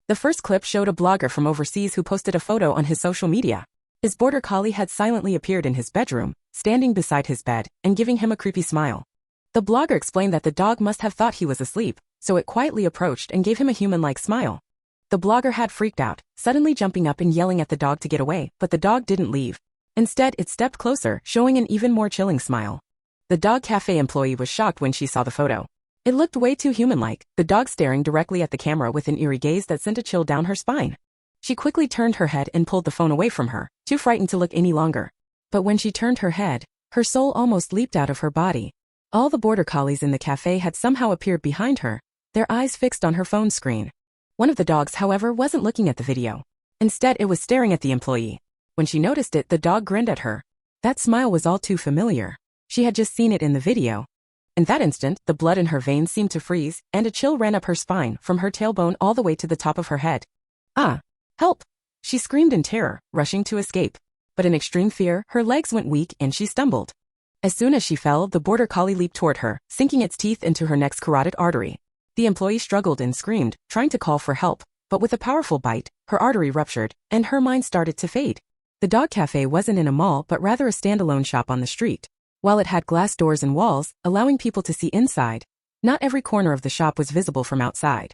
The first clip showed a blogger from overseas who posted a photo on his social media. His border collie had silently appeared in his bedroom, standing beside his bed, and giving him a creepy smile. The blogger explained that the dog must have thought he was asleep, so it quietly approached and gave him a human-like smile. The blogger had freaked out, suddenly jumping up and yelling at the dog to get away, but the dog didn't leave. Instead, it stepped closer, showing an even more chilling smile. The dog cafe employee was shocked when she saw the photo. It looked way too human-like, the dog staring directly at the camera with an eerie gaze that sent a chill down her spine. She quickly turned her head and pulled the phone away from her, too frightened to look any longer. But when she turned her head, her soul almost leaped out of her body. All the border collies in the cafe had somehow appeared behind her, their eyes fixed on her phone screen. One of the dogs, however, wasn't looking at the video. Instead, it was staring at the employee. When she noticed it, the dog grinned at her. That smile was all too familiar. She had just seen it in the video. In that instant, the blood in her veins seemed to freeze, and a chill ran up her spine, from her tailbone all the way to the top of her head. Ah! Help! She screamed in terror, rushing to escape. But in extreme fear, her legs went weak and she stumbled. As soon as she fell, the border collie leaped toward her, sinking its teeth into her neck's carotid artery. The employee struggled and screamed, trying to call for help, but with a powerful bite, her artery ruptured, and her mind started to fade. The dog cafe wasn't in a mall but rather a standalone shop on the street. While it had glass doors and walls, allowing people to see inside, not every corner of the shop was visible from outside.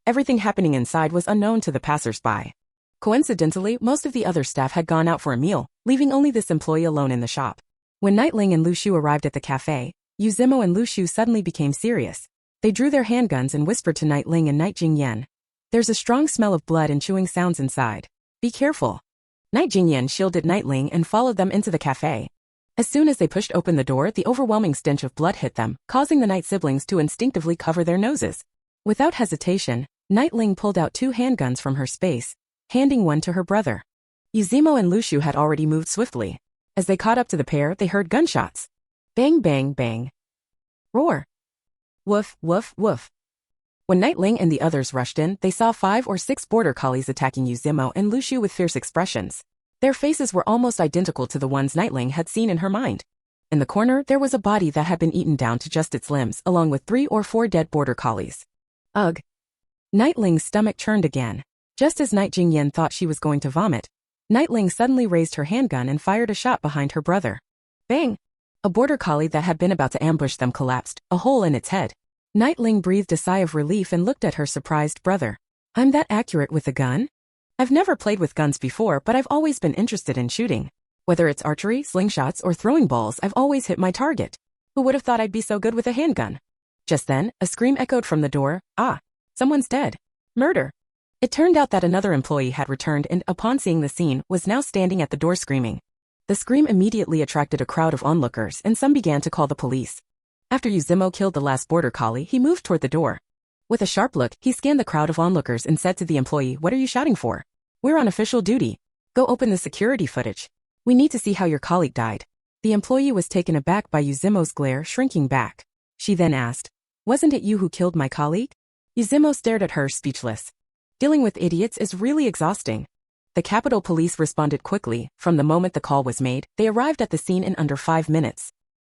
Everything happening inside was unknown to the passers-by. Coincidentally, most of the other staff had gone out for a meal, leaving only this employee alone in the shop. When Nightling and Lu Shu arrived at the cafe, Yuzimo and Lu Shu suddenly became serious. They drew their handguns and whispered to Nightling and Night Jingyan. There's a strong smell of blood and chewing sounds inside. Be careful. Night Jingyan shielded Nightling and followed them into the cafe. As soon as they pushed open the door, the overwhelming stench of blood hit them, causing the Night siblings to instinctively cover their noses. Without hesitation, Nightling pulled out 2 handguns from her space, handing one to her brother. Yuzimo and Lu Shu had already moved swiftly. As they caught up to the pair, they heard gunshots. Bang, bang, bang. Roar. Woof, woof, woof. When Nightling and the others rushed in, they saw 5 or 6 border collies attacking Yuzimo and Lu Shu with fierce expressions. Their faces were almost identical to the ones Nightling had seen in her mind. In the corner, there was a body that had been eaten down to just its limbs, along with 3 or 4 dead border collies. Ugh. Nightling's stomach churned again. Just as Night Jingyan thought she was going to vomit, Nightling suddenly raised her handgun and fired a shot behind her brother. Bang! A border collie that had been about to ambush them collapsed, a hole in its head. Nightling breathed a sigh of relief and looked at her surprised brother. I'm that accurate with a gun? I've never played with guns before, but I've always been interested in shooting. Whether it's archery, slingshots, or throwing balls, I've always hit my target. Who would have thought I'd be so good with a handgun? Just then, a scream echoed from the door. Ah! Someone's dead. Murder. It turned out that another employee had returned and, upon seeing the scene, was now standing at the door screaming. The scream immediately attracted a crowd of onlookers and some began to call the police. After Yuzimo killed the last border collie, he moved toward the door. With a sharp look, he scanned the crowd of onlookers and said to the employee, "What are you shouting for? We're on official duty. Go open the security footage. We need to see how your colleague died." The employee was taken aback by Yuzimo's glare, shrinking back. She then asked, "Wasn't it you who killed my colleague?" Yuzimo stared at her, speechless. Dealing with idiots is really exhausting. The Capitol Police responded quickly. From the moment the call was made, they arrived at the scene in under 5 minutes.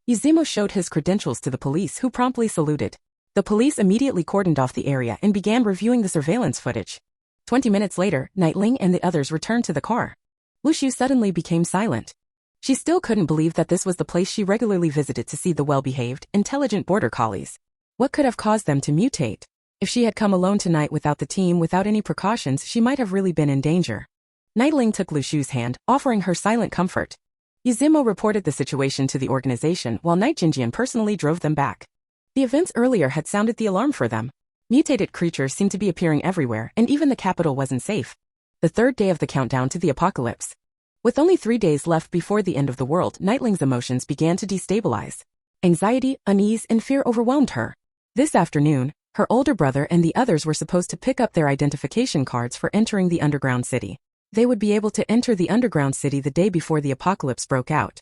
Yuzimo showed his credentials to the police, who promptly saluted. The police immediately cordoned off the area and began reviewing the surveillance footage. 20 minutes later, Nightling and the others returned to the car. Lu Shu suddenly became silent. She still couldn't believe that this was the place she regularly visited to see the well-behaved, intelligent border collies. What could have caused them to mutate? If she had come alone tonight without the team, without any precautions, she might have really been in danger. Nightling took Lu Shu's hand, offering her silent comfort. Yuzimo reported the situation to the organization while Night Jingyan personally drove them back. The events earlier had sounded the alarm for them. Mutated creatures seemed to be appearing everywhere, and even the capital wasn't safe. The 3rd day of the countdown to the apocalypse. With only 3 days left before the end of the world, Nightling's emotions began to destabilize. Anxiety, unease, and fear overwhelmed her. This afternoon, her older brother and the others were supposed to pick up their identification cards for entering the underground city. They would be able to enter the underground city the day before the apocalypse broke out.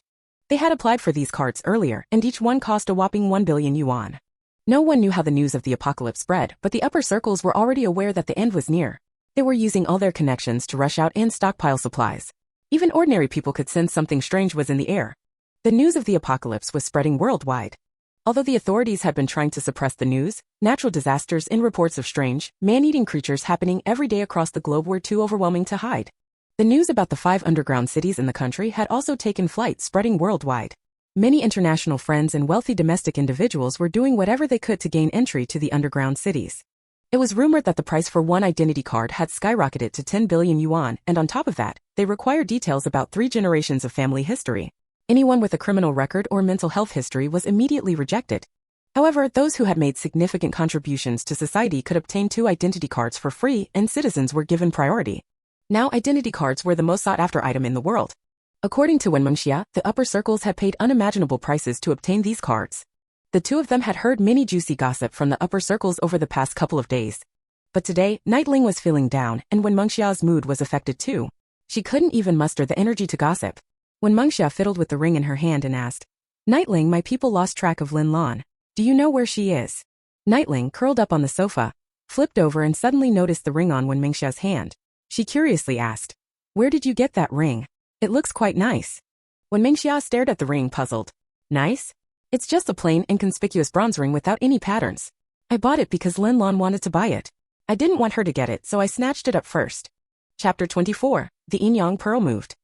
They had applied for these cards earlier, and each one cost a whopping 1 billion yuan. No one knew how the news of the apocalypse spread, but the upper circles were already aware that the end was near. They were using all their connections to rush out and stockpile supplies. Even ordinary people could sense something strange was in the air. The news of the apocalypse was spreading worldwide. Although the authorities had been trying to suppress the news, natural disasters and reports of strange, man-eating creatures happening every day across the globe were too overwhelming to hide. The news about the 5 underground cities in the country had also taken flight, spreading worldwide. Many international friends and wealthy domestic individuals were doing whatever they could to gain entry to the underground cities. It was rumored that the price for one identity card had skyrocketed to 10 billion yuan, and on top of that, they required details about 3 generations of family history. Anyone with a criminal record or mental health history was immediately rejected. However, those who had made significant contributions to society could obtain 2 identity cards for free, and citizens were given priority. Now identity cards were the most sought-after item in the world. According to Wenmengxia, the upper circles had paid unimaginable prices to obtain these cards. The two of them had heard many juicy gossip from the upper circles over the past couple of days. But today, Nightling was feeling down, and Wenmengxia's mood was affected too. She couldn't even muster the energy to gossip. Wenmengxia fiddled with the ring in her hand and asked, "Nightling, my people lost track of Lin Lan. Do you know where she is?" Nightling, curled up on the sofa, flipped over and suddenly noticed the ring on Wenmengxia's hand. She curiously asked, "Where did you get that ring? It looks quite nice." Wenmengxia stared at the ring, puzzled. "Nice? It's just a plain, inconspicuous bronze ring without any patterns. I bought it because Lin Lan wanted to buy it. I didn't want her to get it, so I snatched it up first." Chapter 24. The Yin-Yang Pearl Moved.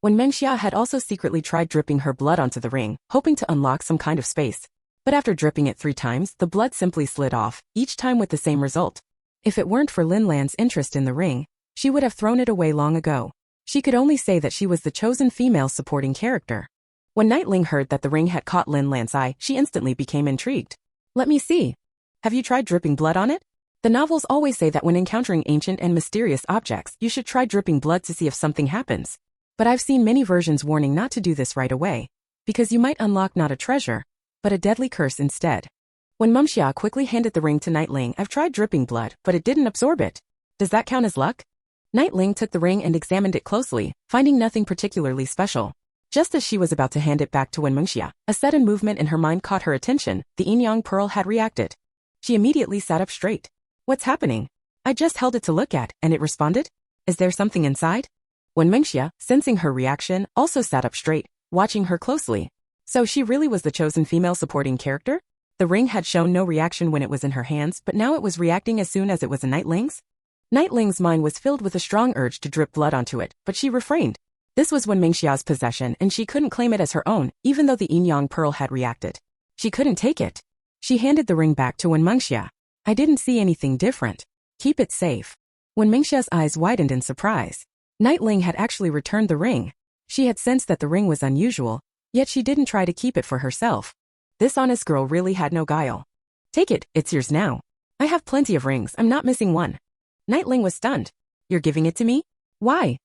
Wenmengxia had also secretly tried dripping her blood onto the ring, hoping to unlock some kind of space. But after dripping it 3 times, the blood simply slid off, each time with the same result. If it weren't for Lin Lan's interest in the ring, she would have thrown it away long ago. She could only say that she was the chosen female supporting character. When Nightling heard that the ring had caught Lin Lan's eye, she instantly became intrigued. "Let me see. Have you tried dripping blood on it?" The novels always say that when encountering ancient and mysterious objects, you should try dripping blood to see if something happens. But I've seen many versions warning not to do this right away, because you might unlock not a treasure, but a deadly curse instead. When Wenmengxia quickly handed the ring to Nightling, "I've tried dripping blood, but it didn't absorb it. Does that count as luck?" Nightling took the ring and examined it closely, finding nothing particularly special. Just as she was about to hand it back to Wenmengxia, a sudden movement in her mind caught her attention. The Yin-Yang Pearl had reacted. She immediately sat up straight. "What's happening? I just held it to look at, and it responded? Is there something inside?" Wenmengxia, sensing her reaction, also sat up straight, watching her closely. So she really was the chosen female supporting character? The ring had shown no reaction when it was in her hands, but now it was reacting as soon as it was in Nightling's? Nightling's mind was filled with a strong urge to drip blood onto it, but she refrained. This was Wenmengxia's possession, and she couldn't claim it as her own, even though the Yin-Yang Pearl had reacted. She couldn't take it. She handed the ring back to Wenmengxia. "I didn't see anything different. Keep it safe." Wenmengxia's eyes widened in surprise. Nightling had actually returned the ring. She had sensed that the ring was unusual, yet she didn't try to keep it for herself. This honest girl really had no guile. "Take it, it's yours now. I have plenty of rings, I'm not missing one." Nightling was stunned. "You're giving it to me? Why?"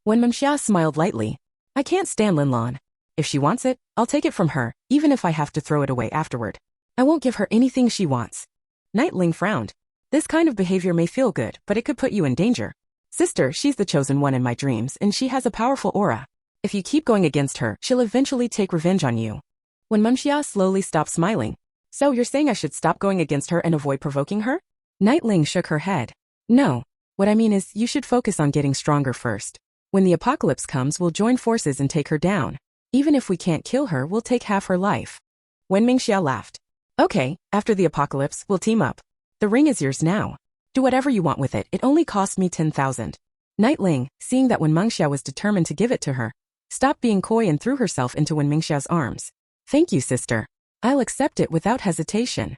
Wenmengxia smiled lightly. "I can't stand Lin Lan. If she wants it, I'll take it from her, even if I have to throw it away afterward. I won't give her anything she wants." Nightling frowned. "This kind of behavior may feel good, but it could put you in danger. Sister, she's the chosen one in my dreams, and she has a powerful aura. If you keep going against her, she'll eventually take revenge on you." Wenmengxia slowly stopped smiling. "So you're saying I should stop going against her and avoid provoking her?" Nightling shook her head. "No. What I mean is, you should focus on getting stronger first. When the apocalypse comes, we'll join forces and take her down. Even if we can't kill her, we'll take half her life." Wenmengxia laughed. "Okay, after the apocalypse, we'll team up. The ring is yours now. Do whatever you want with it, it only cost me 10,000. Nightling, seeing that Wenmengxia was determined to give it to her, stopped being coy and threw herself into Wenmengxia's arms. "Thank you, sister. I'll accept it without hesitation."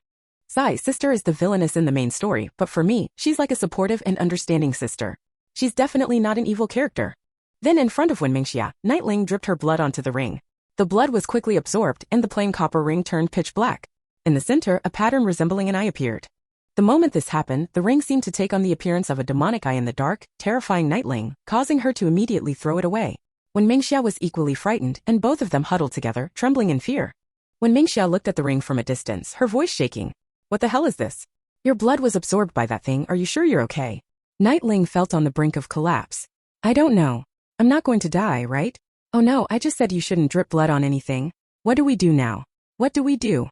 Sai's sister is the villainess in the main story, but for me, she's like a supportive and understanding sister. She's definitely not an evil character. Then in front of Wenmengxia, Nightling dripped her blood onto the ring. The blood was quickly absorbed, and the plain copper ring turned pitch black. In the center, a pattern resembling an eye appeared. The moment this happened, the ring seemed to take on the appearance of a demonic eye in the dark, terrifying Nightling, causing her to immediately throw it away. Wenmengxia was equally frightened, and both of them huddled together, trembling in fear. Wenmengxia looked at the ring from a distance, her voice shaking. "What the hell is this? Your blood was absorbed by that thing, are you sure you're okay?" Nightling felt on the brink of collapse. "I don't know. I'm not going to die, right? Oh no, I just said you shouldn't drip blood on anything. What do we do now? What do we do?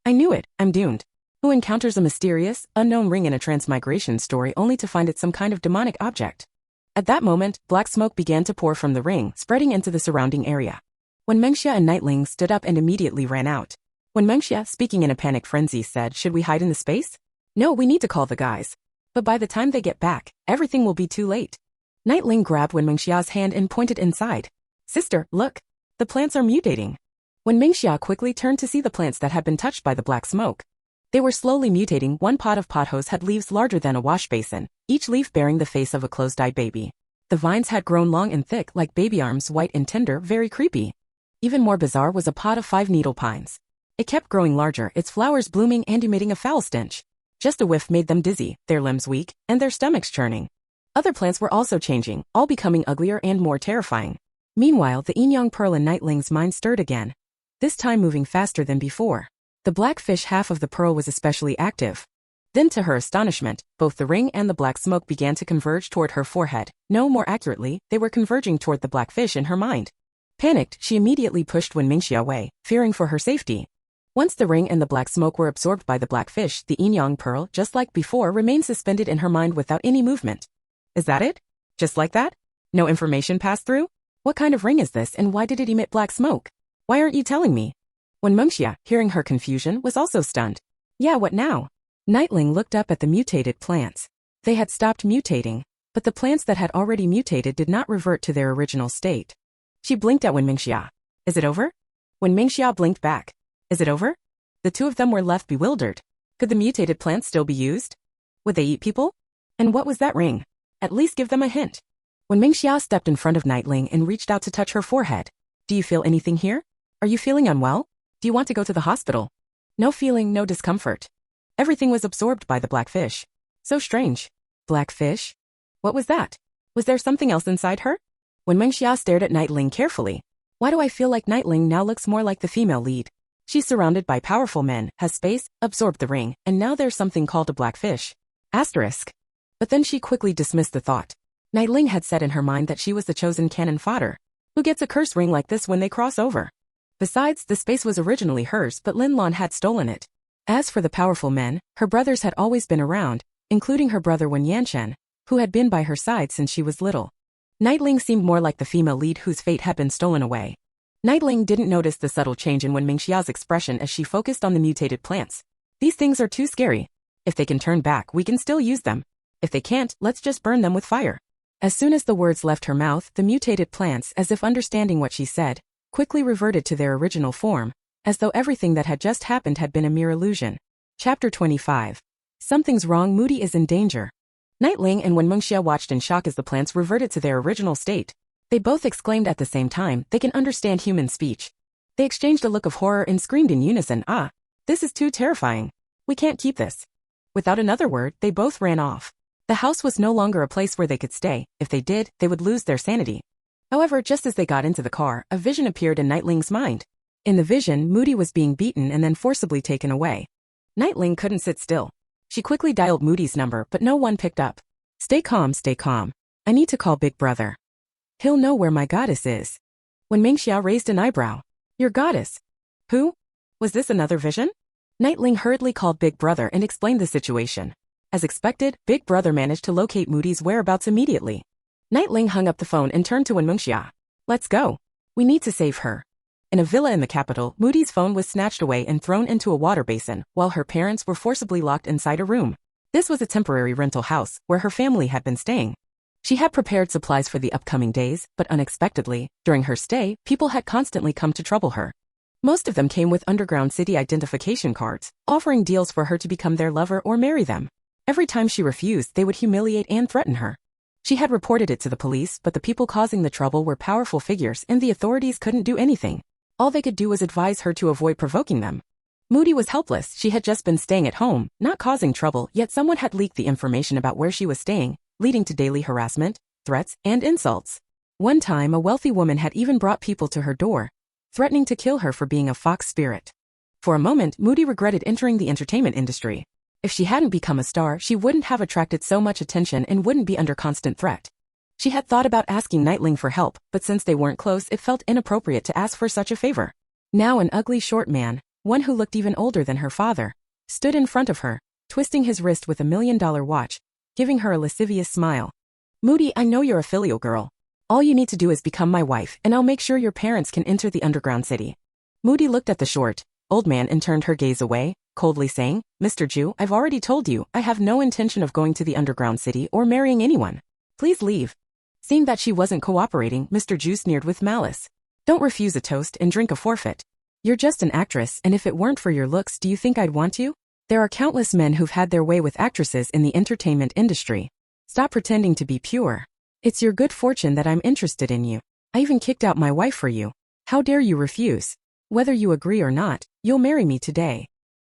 I knew it, I'm doomed." Who encounters a mysterious, unknown ring in a transmigration story only to find it some kind of demonic object? At that moment, black smoke began to pour from the ring, spreading into the surrounding area. Wenmengxia and Nightling stood up and immediately ran out. Wenmengxia, speaking in a panic frenzy, said, "Should we hide in the space? No, we need to call the guys. But by the time they get back, everything will be too late." Nightling grabbed Wenmengxia's hand and pointed inside. "Sister, look. The plants are mutating." Wenmengxia quickly turned to see the plants that had been touched by the black smoke. They were slowly mutating. One pot of pothos had leaves larger than a wash basin, each leaf bearing the face of a closed-eyed baby. The vines had grown long and thick like baby arms, white and tender, very creepy. Even more bizarre was a pot of 5 needle pines. It kept growing larger, its flowers blooming and emitting a foul stench. Just a whiff made them dizzy, their limbs weak, and their stomachs churning. Other plants were also changing, all becoming uglier and more terrifying. Meanwhile, the yin-yang pearl in Nightling's mind stirred again, this time moving faster than before. The black fish half of the pearl was especially active. Then to her astonishment, both the ring and the black smoke began to converge toward her forehead. No, more accurately, they were converging toward the black fish in her mind. Panicked, she immediately pushed Wen Mingxia away, fearing for her safety. Once the ring and the black smoke were absorbed by the black fish, the yin-yang pearl, just like before, remained suspended in her mind without any movement. Is that it? Just like that? No information passed through? What kind of ring is this and why did it emit black smoke? Why aren't you telling me? Wen Mingxia, hearing her confusion, was also stunned. Yeah, what now? Nightling looked up at the mutated plants. They had stopped mutating, but the plants that had already mutated did not revert to their original state. She blinked at Wen Mingxia. Is it over? Wen Mingxia blinked back. Is it over? The two of them were left bewildered. Could the mutated plants still be used? Would they eat people? And what was that ring? At least give them a hint. Wen Mingxia stepped in front of Nightling and reached out to touch her forehead. Do you feel anything here? Are you feeling unwell? Do you want to go to the hospital? No feeling, no discomfort. Everything was absorbed by the black fish. So strange. Black fish? What was that? Was there something else inside her? Wen Mingxia stared at Nightling carefully. Why do I feel like Nightling now looks more like the female lead? She's surrounded by powerful men, has space, absorbed the ring, and now there's something called a black fish. Asterisk. But then she quickly dismissed the thought. Nightling had said in her mind that she was the chosen cannon fodder. Who gets a curse ring like this when they cross over? Besides, the space was originally hers, but Lin Lan had stolen it. As for the powerful men, her brothers had always been around, including her brother Wen Yanchen, who had been by her side since she was little. Nightling seemed more like the female lead whose fate had been stolen away. Nightling didn't notice the subtle change in Wen Mingxia's expression as she focused on the mutated plants. These things are too scary. If they can turn back, we can still use them. If they can't, let's just burn them with fire. As soon as the words left her mouth, the mutated plants, as if understanding what she said, quickly reverted to their original form, as though everything that had just happened had been a mere illusion. Chapter 25. Something's wrong, Moody is in danger. Nightling and Wen Mingxia watched in shock as the plants reverted to their original state. They both exclaimed at the same time, they can understand human speech. They exchanged a look of horror and screamed in unison, ah, this is too terrifying. We can't keep this. Without another word, they both ran off. The house was no longer a place where they could stay. If they did, they would lose their sanity. However, just as they got into the car, a vision appeared in Nightling's mind. In the vision, Moody was being beaten and then forcibly taken away. Nightling couldn't sit still. She quickly dialed Moody's number, but no one picked up. Stay calm, stay calm. I need to call Big Brother. He'll know where my goddess is. Wen Mingxia raised an eyebrow. Your goddess? Who? Was this another vision? Nightling hurriedly called Big Brother and explained the situation. As expected, Big Brother managed to locate Moody's whereabouts immediately. Nightling hung up the phone and turned to Wen Mingxia. Let's go. We need to save her. In a villa in the capital, Moody's phone was snatched away and thrown into a water basin, while her parents were forcibly locked inside a room. This was a temporary rental house, where her family had been staying. She had prepared supplies for the upcoming days, but unexpectedly, during her stay, people had constantly come to trouble her. Most of them came with underground city identification cards, offering deals for her to become their lover or marry them. Every time she refused, they would humiliate and threaten her. She had reported it to the police, but the people causing the trouble were powerful figures and the authorities couldn't do anything. All they could do was advise her to avoid provoking them. Moody was helpless. She had just been staying at home, not causing trouble, yet someone had leaked the information about where she was staying, leading to daily harassment, threats, and insults. One time, a wealthy woman had even brought people to her door, threatening to kill her for being a fox spirit. For a moment, Moody regretted entering the entertainment industry. If she hadn't become a star, she wouldn't have attracted so much attention and wouldn't be under constant threat. She had thought about asking Nightling for help, but since they weren't close, it felt inappropriate to ask for such a favor. Now an ugly short man, one who looked even older than her father, stood in front of her, twisting his wrist with $1 million watch, giving her a lascivious smile. Moody, I know you're a filial girl. All you need to do is become my wife, and I'll make sure your parents can enter the underground city. Moody looked at the short, old man and turned her gaze away, coldly saying, Mr. Jew, I've already told you, I have no intention of going to the underground city or marrying anyone. Please leave. Seeing that she wasn't cooperating, Mr. Jew sneered with malice. Don't refuse a toast and drink a forfeit. You're just an actress, and if it weren't for your looks, do you think I'd want you? There are countless men who've had their way with actresses in the entertainment industry. Stop pretending to be pure. It's your good fortune that I'm interested in you. I even kicked out my wife for you. How dare you refuse? Whether you agree or not, you'll marry me today.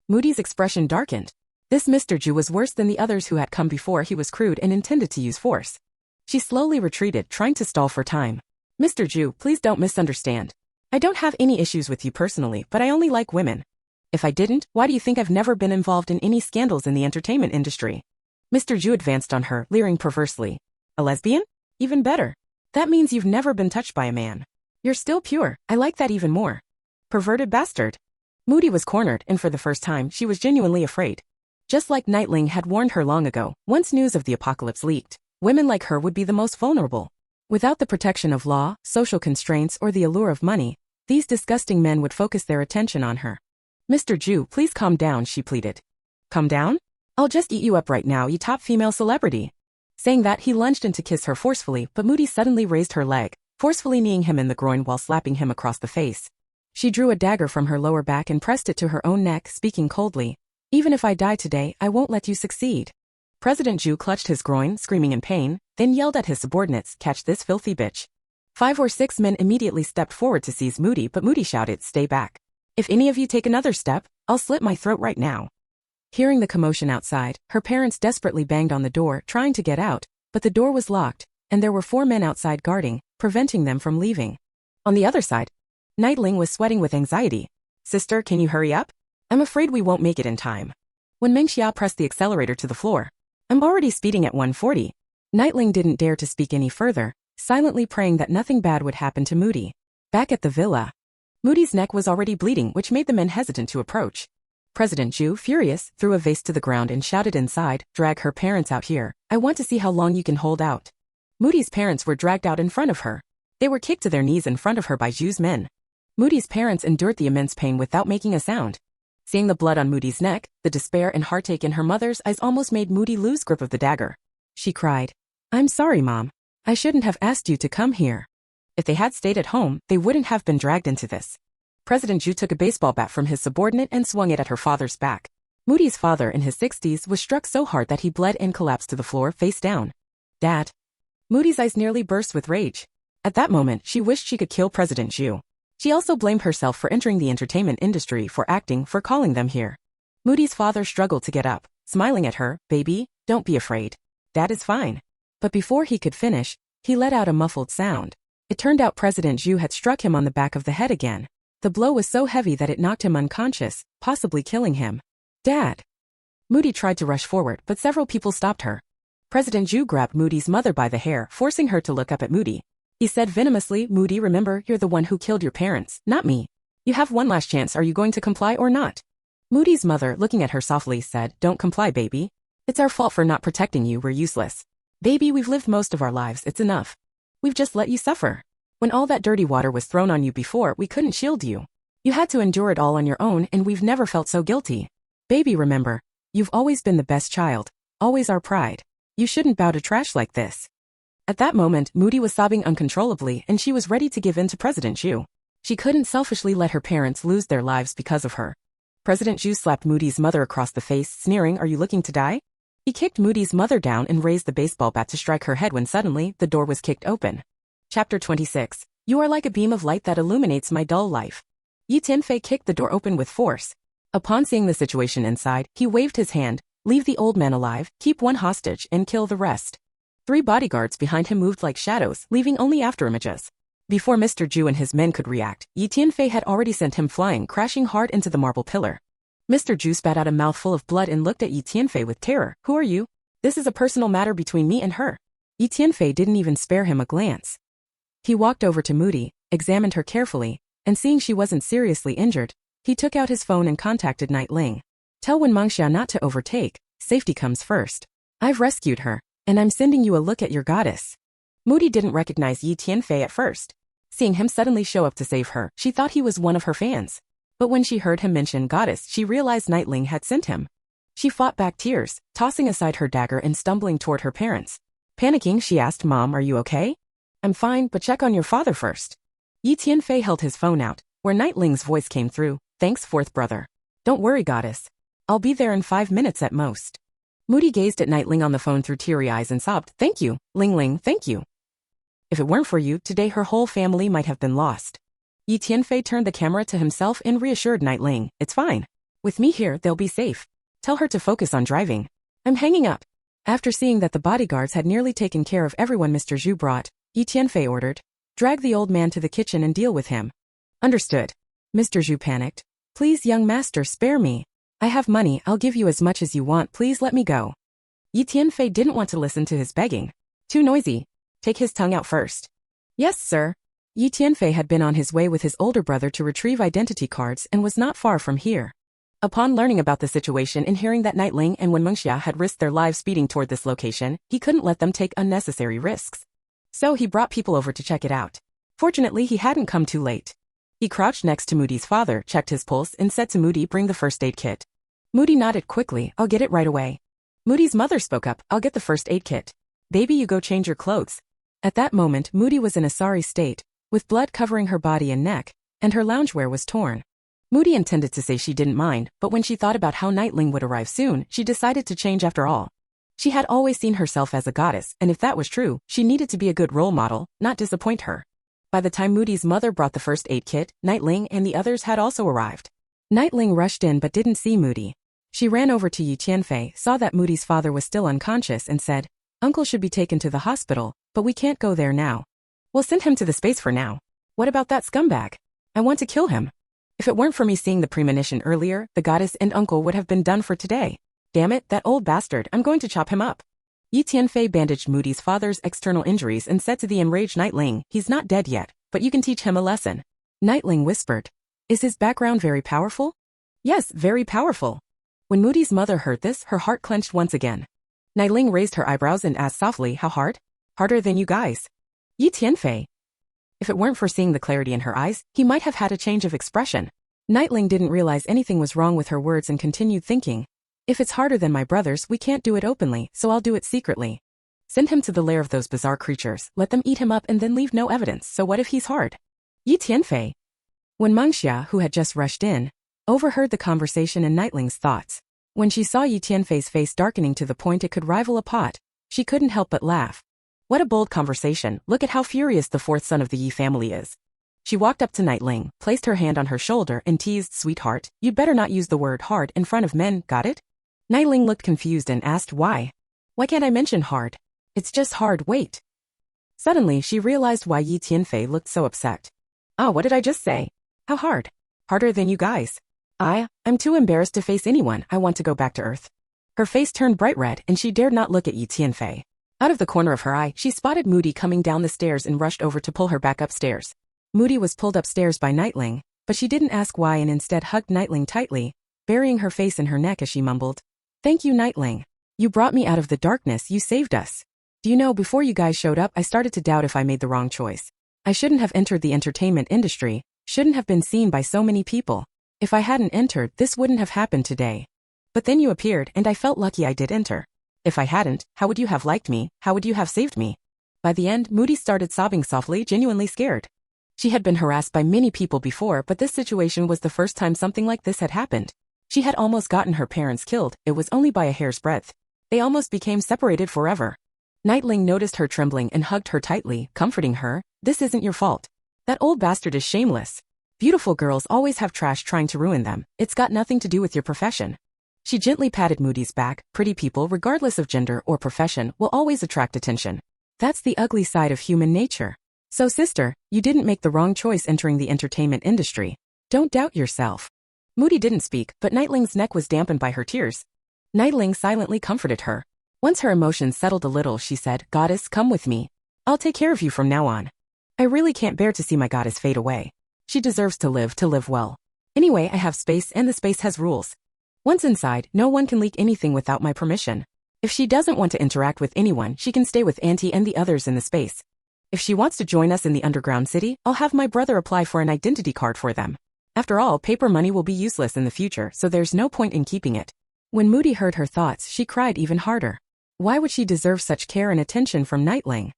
Moody's expression darkened. This Mr. Ju was worse than the others who had come before. He was crude and intended to use force. She slowly retreated, trying to stall for time. Mr. Ju, please don't misunderstand. I don't have any issues with you personally, but I only like women. If I didn't, why do you think I've never been involved in any scandals in the entertainment industry? Mr. Ju advanced on her, leering perversely. A lesbian? Even better. That means you've never been touched by a man. You're still pure. I like that even more. Perverted bastard. Moody was cornered, and for the first time, she was genuinely afraid. Just like Nightling had warned her long ago, once news of the apocalypse leaked, women like her would be the most vulnerable. Without the protection of law, social constraints, or the allure of money, these disgusting men would focus their attention on her. Mr. Ju, please calm down, she pleaded. Calm down? I'll just eat you up right now, you top female celebrity. Saying that, he lunged in to kiss her forcefully, but Moody suddenly raised her leg, forcefully kneeing him in the groin while slapping him across the face. She drew a dagger from her lower back and pressed it to her own neck, speaking coldly. Even if I die today, I won't let you succeed. President Ju clutched his groin, screaming in pain, then yelled at his subordinates, catch this filthy bitch. 5 or 6 men immediately stepped forward to seize Moody, but Moody shouted, stay back. If any of you take another step, I'll slit my throat right now. Hearing the commotion outside, her parents desperately banged on the door, trying to get out, but the door was locked, and there were 4 men outside guarding, preventing them from leaving. On the other side, Nightling was sweating with anxiety. Sister, can you hurry up? I'm afraid we won't make it in time. When Mingxia pressed the accelerator to the floor. I'm already speeding at 140. Nightling didn't dare to speak any further, silently praying that nothing bad would happen to Moody. Back at the villa, Moody's neck was already bleeding, which made the men hesitant to approach. President Ju, furious, threw a vase to the ground and shouted inside, drag her parents out here. I want to see how long you can hold out. Moody's parents were dragged out in front of her. They were kicked to their knees in front of her by Ju's men. Moody's parents endured the immense pain without making a sound. Seeing the blood on Moody's neck, the despair and heartache in her mother's eyes almost made Moody lose grip of the dagger. She cried, I'm sorry, Mom. I shouldn't have asked you to come here. If they had stayed at home, they wouldn't have been dragged into this. President Ju took a baseball bat from his subordinate and swung it at her father's back. Moody's father, in his 60s, was struck so hard that he bled and collapsed to the floor face down. Dad. Moody's eyes nearly burst with rage. At that moment, she wished she could kill President Ju. She also blamed herself for entering the entertainment industry, for acting, for calling them here. Moody's father struggled to get up, smiling at her, baby, don't be afraid. Dad is fine. But before he could finish, he let out a muffled sound. It turned out President Ju had struck him on the back of the head again. The blow was so heavy that it knocked him unconscious, possibly killing him. Dad. Moody tried to rush forward, but several people stopped her. President Ju grabbed Moody's mother by the hair, forcing her to look up at Moody. He said venomously, Moody, remember, you're the one who killed your parents, not me. You have one last chance. Are you going to comply or not? Moody's mother, looking at her softly, said, don't comply, baby. It's our fault for not protecting you. We're useless. Baby, we've lived most of our lives. It's enough. We've just let you suffer. When all that dirty water was thrown on you before, we couldn't shield you. You had to endure it all on your own, and we've never felt so guilty. Baby, remember, you've always been the best child, always our pride. You shouldn't bow to trash like this. At that moment, Moody was sobbing uncontrollably, and she was ready to give in to President Ju. She couldn't selfishly let her parents lose their lives because of her. President Ju slapped Moody's mother across the face, sneering, are you looking to die? He kicked Moody's mother down and raised the baseball bat to strike her head when suddenly, the door was kicked open. Chapter 26. You are like a beam of light that illuminates my dull life. Yi Tianfei kicked the door open with force. Upon seeing the situation inside, he waved his hand, leave the old man alive, keep one hostage, and kill the rest. 3 bodyguards behind him moved like shadows, leaving only afterimages. Before Mr. Ju and his men could react, Yi Tianfei had already sent him flying, crashing hard into the marble pillar. Mr. Ju spat out a mouthful of blood and looked at Yi Tianfei with terror. Who are you? This is a personal matter between me and her. Yi Tianfei didn't even spare him a glance. He walked over to Moody, examined her carefully, and seeing she wasn't seriously injured, he took out his phone and contacted Nightling. Tell Wen Mangxia not to overtake, safety comes first. I've rescued her, and I'm sending you a look at your goddess. Moody didn't recognize Yi Tianfei at first. Seeing him suddenly show up to save her, she thought he was one of her fans. But when she heard him mention goddess, she realized Nightling had sent him. She fought back tears, tossing aside her dagger and stumbling toward her parents. Panicking, she asked, Mom, are you okay? I'm fine, but check on your father first. Yi Tianfei held his phone out, where Nightling's voice came through. Thanks, fourth brother. Don't worry, goddess. I'll be there in 5 minutes at most. Moody gazed at Nightling on the phone through teary eyes and sobbed, "Thank you, Ling Ling, thank you. If it weren't for you, today her whole family might have been lost." Yi Tianfei turned the camera to himself and reassured Nightling, "It's fine. With me here, they'll be safe. Tell her to focus on driving. I'm hanging up." After seeing that the bodyguards had nearly taken care of everyone Mr. Zhu brought, Yi Tianfei ordered, "Drag the old man to the kitchen and deal with him." "Understood." Mr. Zhu panicked. "Please, young master, spare me. I have money, I'll give you as much as you want, please let me go." Yi Tianfei didn't want to listen to his begging. "Too noisy. Take his tongue out first." "Yes, sir." Yi Tianfei had been on his way with his older brother to retrieve identity cards and was not far from here. Upon learning about the situation and hearing that Nightling and Wenmengxia had risked their lives speeding toward this location, he couldn't let them take unnecessary risks. So he brought people over to check it out. Fortunately, he hadn't come too late. He crouched next to Moody's father, checked his pulse, and said to Moody, "Bring the first aid kit." Moody nodded quickly, "I'll get it right away." Moody's mother spoke up, "I'll get the first aid kit. Baby, you go change your clothes." At that moment, Moody was in a sorry state, with blood covering her body and neck, and her loungewear was torn. Moody intended to say she didn't mind, but when she thought about how Nightling would arrive soon, she decided to change after all. She had always seen herself as a goddess, and if that was true, she needed to be a good role model, not disappoint her. By the time Moody's mother brought the first aid kit, Nightling and the others had also arrived. Nightling rushed in but didn't see Moody. She ran over to Yi Tianfei, saw that Moody's father was still unconscious and said, "Uncle should be taken to the hospital, but we can't go there now. We'll send him to the space for now. What about that scumbag? I want to kill him. If it weren't for me seeing the premonition earlier, the goddess and uncle would have been done for today. Damn it, that old bastard, I'm going to chop him up." Yi Tianfei bandaged Moody's father's external injuries and said to the enraged Nightling, "He's not dead yet, but you can teach him a lesson." Nightling whispered, "Is his background very powerful?" "Yes, very powerful." When Moody's mother heard this, her heart clenched once again. Nightling raised her eyebrows and asked softly, "How hard?" "Harder than you guys." Yi Tianfei. If it weren't for seeing the clarity in her eyes, he might have had a change of expression. Nightling didn't realize anything was wrong with her words and continued thinking, "If it's harder than my brother's, we can't do it openly, so I'll do it secretly. Send him to the lair of those bizarre creatures, let them eat him up and then leave no evidence, so what if he's hard?" Yi Tianfei. When Mengxia, who had just rushed in, overheard the conversation and Nightling's thoughts. When she saw Yi Tianfei's face darkening to the point it could rival a pot, she couldn't help but laugh. What a bold conversation, look at how furious the fourth son of the Yi family is. She walked up to Nightling, placed her hand on her shoulder and teased, "Sweetheart, you'd better not use the word hard in front of men, got it?" Nightling looked confused and asked why. "Why can't I mention hard? It's just hard, wait." Suddenly, she realized why Yi Tianfei looked so upset. "Ah, what did I just say? How hard? Harder than you guys. I'm too embarrassed to face anyone, I want to go back to Earth." Her face turned bright red and she dared not look at Yi Tianfei. Out of the corner of her eye, she spotted Moody coming down the stairs and rushed over to pull her back upstairs. Moody was pulled upstairs by Nightling, but she didn't ask why and instead hugged Nightling tightly, burying her face in her neck as she mumbled, "Thank you, Nightling. You brought me out of the darkness, you saved us. Do you know, before you guys showed up, I started to doubt if I made the wrong choice. I shouldn't have entered the entertainment industry, shouldn't have been seen by so many people. If I hadn't entered, this wouldn't have happened today. But then you appeared and I felt lucky I did enter. If I hadn't, how would you have liked me, how would you have saved me?" By the end, Moody started sobbing softly, genuinely scared. She had been harassed by many people before, but this situation was the first time something like this had happened. She had almost gotten her parents killed, it was only by a hair's breadth. They almost became separated forever. Nightling noticed her trembling and hugged her tightly, comforting her, "This isn't your fault. That old bastard is shameless. Beautiful girls always have trash trying to ruin them, it's got nothing to do with your profession." She gently patted Moody's back. Pretty people, regardless of gender or profession, will always attract attention. That's the ugly side of human nature. So sister, you didn't make the wrong choice entering the entertainment industry. Don't doubt yourself. Moody didn't speak, but Nightling's neck was dampened by her tears. Nightling silently comforted her. Once her emotions settled a little, she said, "Goddess, come with me. I'll take care of you from now on. I really can't bear to see my goddess fade away. She deserves to live well. Anyway, I have space and the space has rules. Once inside, no one can leak anything without my permission. If she doesn't want to interact with anyone, she can stay with Auntie and the others in the space. If she wants to join us in the underground city, I'll have my brother apply for an identity card for them. After all, paper money will be useless in the future, so there's no point in keeping it." When Moody heard her thoughts, she cried even harder. Why would she deserve such care and attention from Nightling?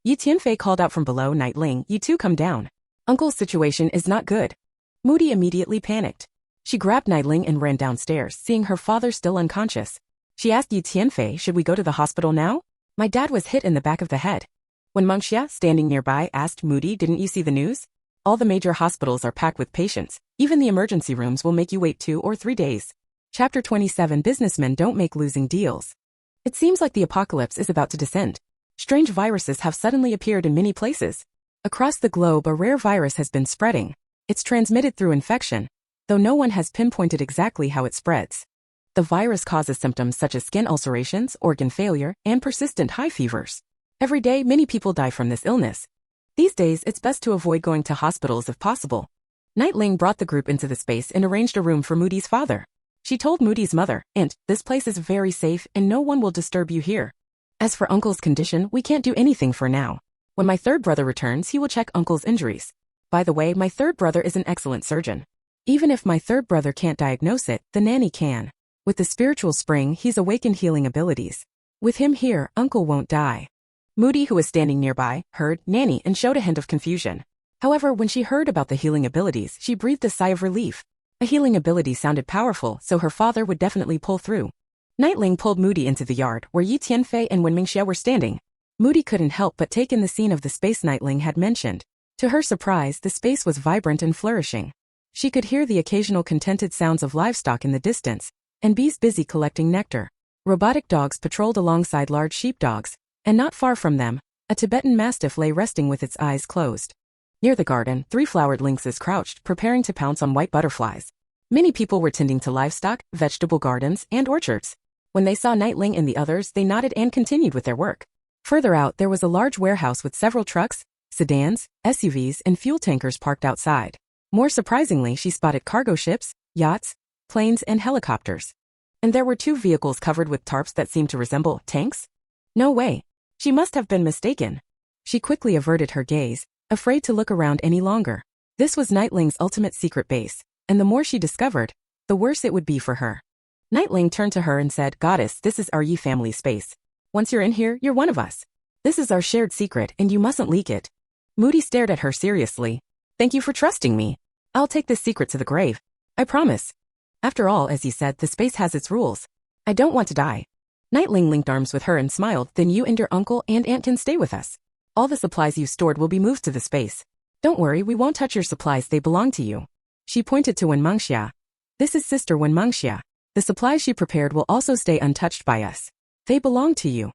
Yi Tianfei called out from below, "Nightling, you two come down. Uncle's situation is not good." Moody immediately panicked. She grabbed Nightling and ran downstairs, seeing her father still unconscious. She asked Yi Tianfei, should we go to the hospital now? My dad was hit in the back of the head. When Mengxia, standing nearby, asked Moody, didn't you see the news? All the major hospitals are packed with patients. Even the emergency rooms will make you wait 2 or 3 days. Chapter 27 Businessmen don't make losing deals. It seems like the apocalypse is about to descend. Strange viruses have suddenly appeared in many places. Across the globe, a rare virus has been spreading. It's transmitted through infection, though no one has pinpointed exactly how it spreads. The virus causes symptoms such as skin ulcerations, organ failure, and persistent high fevers. Every day, many people die from this illness. These days, it's best to avoid going to hospitals if possible. Nightling brought the group into the space and arranged a room for Moody's father. She told Moody's mother, "Aunt, this place is very safe and no one will disturb you here. As for Uncle's condition, we can't do anything for now. When my third brother returns, he will check Uncle's injuries. By the way, my third brother is an excellent surgeon. Even if my third brother can't diagnose it, the nanny can. With the spiritual spring, he's awakened healing abilities. With him here, Uncle won't die." Moody, who was standing nearby, heard nanny and showed a hint of confusion. However, when she heard about the healing abilities, she breathed a sigh of relief. A healing ability sounded powerful, so her father would definitely pull through. Nightling pulled Moody into the yard, where Yi Tianfei and Wen Mingxia were standing. Moody couldn't help but take in the scene of the space Nightling had mentioned. To her surprise, the space was vibrant and flourishing. She could hear the occasional contented sounds of livestock in the distance, and bees busy collecting nectar. Robotic dogs patrolled alongside large sheepdogs, and not far from them, a Tibetan mastiff lay resting with its eyes closed. Near the garden, 3 flowered lynxes crouched, preparing to pounce on white butterflies. Many people were tending to livestock, vegetable gardens, and orchards. When they saw Nightling and the others, they nodded and continued with their work. Further out, there was a large warehouse with several trucks, sedans, SUVs, and fuel tankers parked outside. More surprisingly, she spotted cargo ships, yachts, planes, and helicopters. And there were 2 vehicles covered with tarps that seemed to resemble tanks? No way. She must have been mistaken. She quickly averted her gaze, afraid to look around any longer. This was Nightling's ultimate secret base, and the more she discovered, the worse it would be for her. Nightling turned to her and said, "Goddess, this is our Yi family space. Once you're in here, you're one of us. This is our shared secret, and you mustn't leak it." Moody stared at her seriously. "Thank you for trusting me. I'll take this secret to the grave. I promise. After all, as he said, the space has its rules. I don't want to die." Nightling linked arms with her and smiled. "Then you and your uncle and aunt can stay with us. All the supplies you stored will be moved to the space. Don't worry, we won't touch your supplies, they belong to you." She pointed to Wen Mengxia. "This is Sister Wen Mengxia. The supplies she prepared will also stay untouched by us. They belong to you.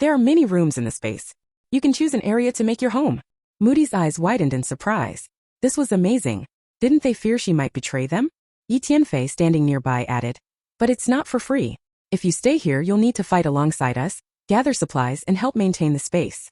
There are many rooms in the space. You can choose an area to make your home." Moody's eyes widened in surprise. This was amazing. Didn't they fear she might betray them? Yi Tianfei, standing nearby, added, "But it's not for free. If you stay here, you'll need to fight alongside us, gather supplies, and help maintain the space."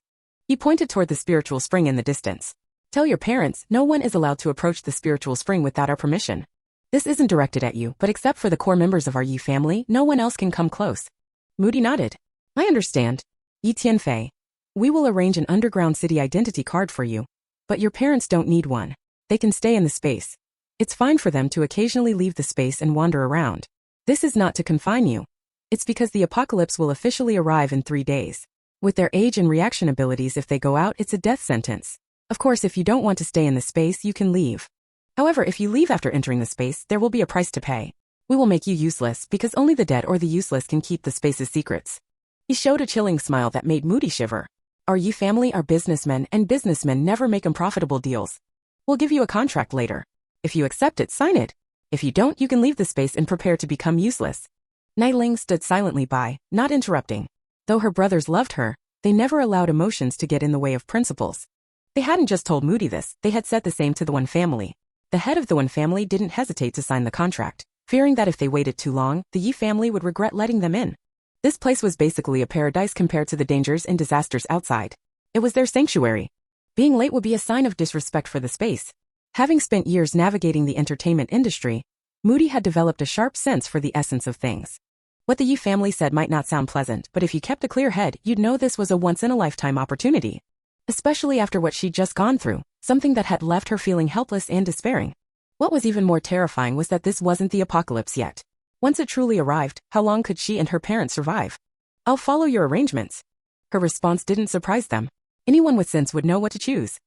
He pointed toward the spiritual spring in the distance. "Tell your parents, no one is allowed to approach the spiritual spring without our permission. This isn't directed at you, but except for the core members of our Yi family, no one else can come close." Moody nodded. "I understand. Yi Tianfei. We will arrange an underground city identity card for you. But your parents don't need one. They can stay in the space. It's fine for them to occasionally leave the space and wander around. This is not to confine you. It's because the apocalypse will officially arrive in 3 days. With their age and reaction abilities, if they go out, it's a death sentence. Of course, if you don't want to stay in the space, you can leave. However, if you leave after entering the space, there will be a price to pay. We will make you useless because only the dead or the useless can keep the space's secrets." He showed a chilling smile that made Moody shiver. "Our Yi family are businessmen, and businessmen never make unprofitable deals. We'll give you a contract later. If you accept it, sign it. If you don't, you can leave the space and prepare to become useless." Nightling stood silently by, not interrupting. Though her brothers loved her, they never allowed emotions to get in the way of principles. They hadn't just told Moody this, they had said the same to the Wen family. The head of the Wen family didn't hesitate to sign the contract, fearing that if they waited too long, the Yi family would regret letting them in. This place was basically a paradise compared to the dangers and disasters outside. It was their sanctuary. Being late would be a sign of disrespect for the space. Having spent years navigating the entertainment industry, Moody had developed a sharp sense for the essence of things. What the Yi family said might not sound pleasant, but if you kept a clear head, you'd know this was a once-in-a-lifetime opportunity. Especially after what she'd just gone through, something that had left her feeling helpless and despairing. What was even more terrifying was that this wasn't the apocalypse yet. Once it truly arrived, how long could she and her parents survive? "I'll follow your arrangements." Her response didn't surprise them. Anyone with sense would know what to choose.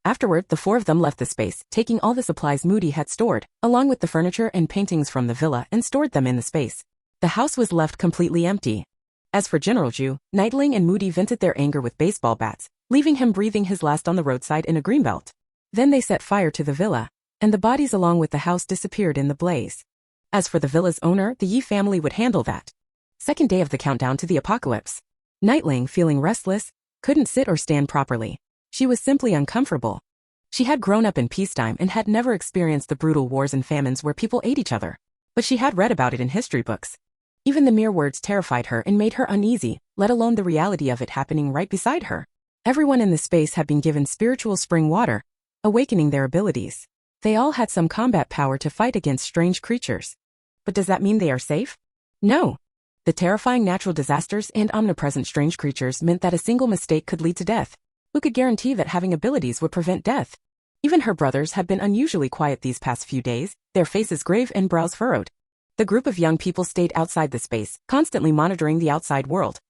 Afterward, the four of them left the space, taking all the supplies Moody had stored, along with the furniture and paintings from the villa, and stored them in the space. The house was left completely empty. As for General Ju, Nightling and Moody vented their anger with baseball bats, leaving him breathing his last on the roadside in a greenbelt. Then they set fire to the villa, and the bodies along with the house disappeared in the blaze. As for the villa's owner, the Yi family would handle that. Second day of the countdown to the apocalypse. Nightling, feeling restless, couldn't sit or stand properly. She was simply uncomfortable. She had grown up in peacetime and had never experienced the brutal wars and famines where people ate each other. But she had read about it in history books. Even the mere words terrified her and made her uneasy, let alone the reality of it happening right beside her. Everyone in the space had been given spiritual spring water, awakening their abilities. They all had some combat power to fight against strange creatures. But does that mean they are safe? No. The terrifying natural disasters and omnipresent strange creatures meant that a single mistake could lead to death. Who could guarantee that having abilities would prevent death? Even her brothers had been unusually quiet these past few days, their faces grave and brows furrowed. The group of young people stayed outside the space, constantly monitoring the outside world.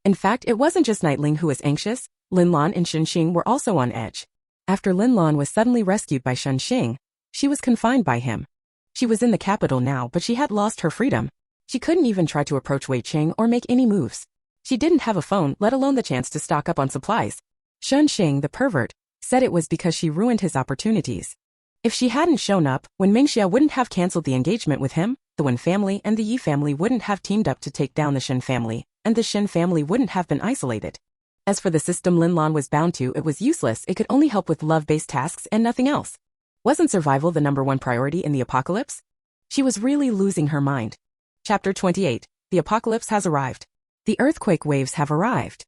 In fact, it wasn't just Nightling who was anxious. Linlan and Shunxing were also on edge. After Linlan was suddenly rescued by Shunxing, she was confined by him. She was in the capital now, but she had lost her freedom. She couldn't even try to approach Wei Cheng or make any moves. She didn't have a phone, let alone the chance to stock up on supplies. Shunxing, the pervert, said it was because she ruined his opportunities. If she hadn't shown up, Wen Mingxia wouldn't have cancelled the engagement with him, the Wen family and the Yi family wouldn't have teamed up to take down the Shen family, and the Shen family wouldn't have been isolated. As for the system Linlan was bound to, it was useless. It could only help with love-based tasks and nothing else. Wasn't survival the #1 priority in the apocalypse? She was really losing her mind. Chapter 28. The apocalypse has arrived. The earthquake waves have arrived.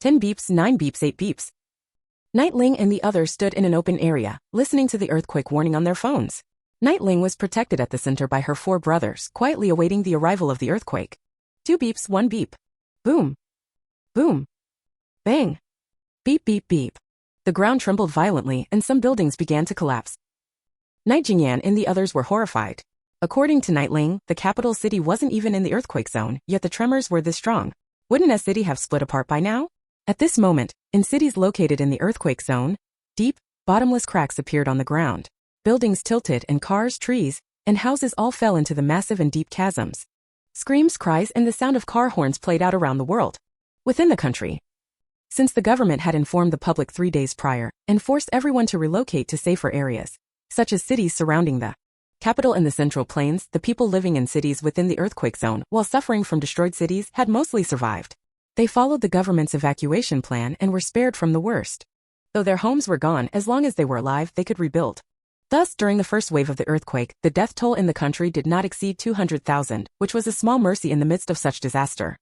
10 beeps, 9 beeps, 8 beeps. Nightling and the others stood in an open area, listening to the earthquake warning on their phones. Nightling was protected at the center by her 4 brothers, quietly awaiting the arrival of the earthquake. 2 beeps, 1 beep. Boom. Boom. Bang. Beep, beep, beep. The ground trembled violently and some buildings began to collapse. Night Jingyan and the others were horrified. According to Nightling, the capital city wasn't even in the earthquake zone, yet the tremors were this strong. Wouldn't a city have split apart by now? At this moment, in cities located in the earthquake zone, deep, bottomless cracks appeared on the ground. Buildings tilted and cars, trees, and houses all fell into the massive and deep chasms. Screams, cries, and the sound of car horns played out around the world. Within the country, since the government had informed the public 3 days prior and forced everyone to relocate to safer areas, such as cities surrounding the capital and the Central Plains, the people living in cities within the earthquake zone, while suffering from destroyed cities, had mostly survived. They followed the government's evacuation plan and were spared from the worst. Though their homes were gone, as long as they were alive, they could rebuild. Thus, during the first wave of the earthquake, the death toll in the country did not exceed 200,000, which was a small mercy in the midst of such disaster.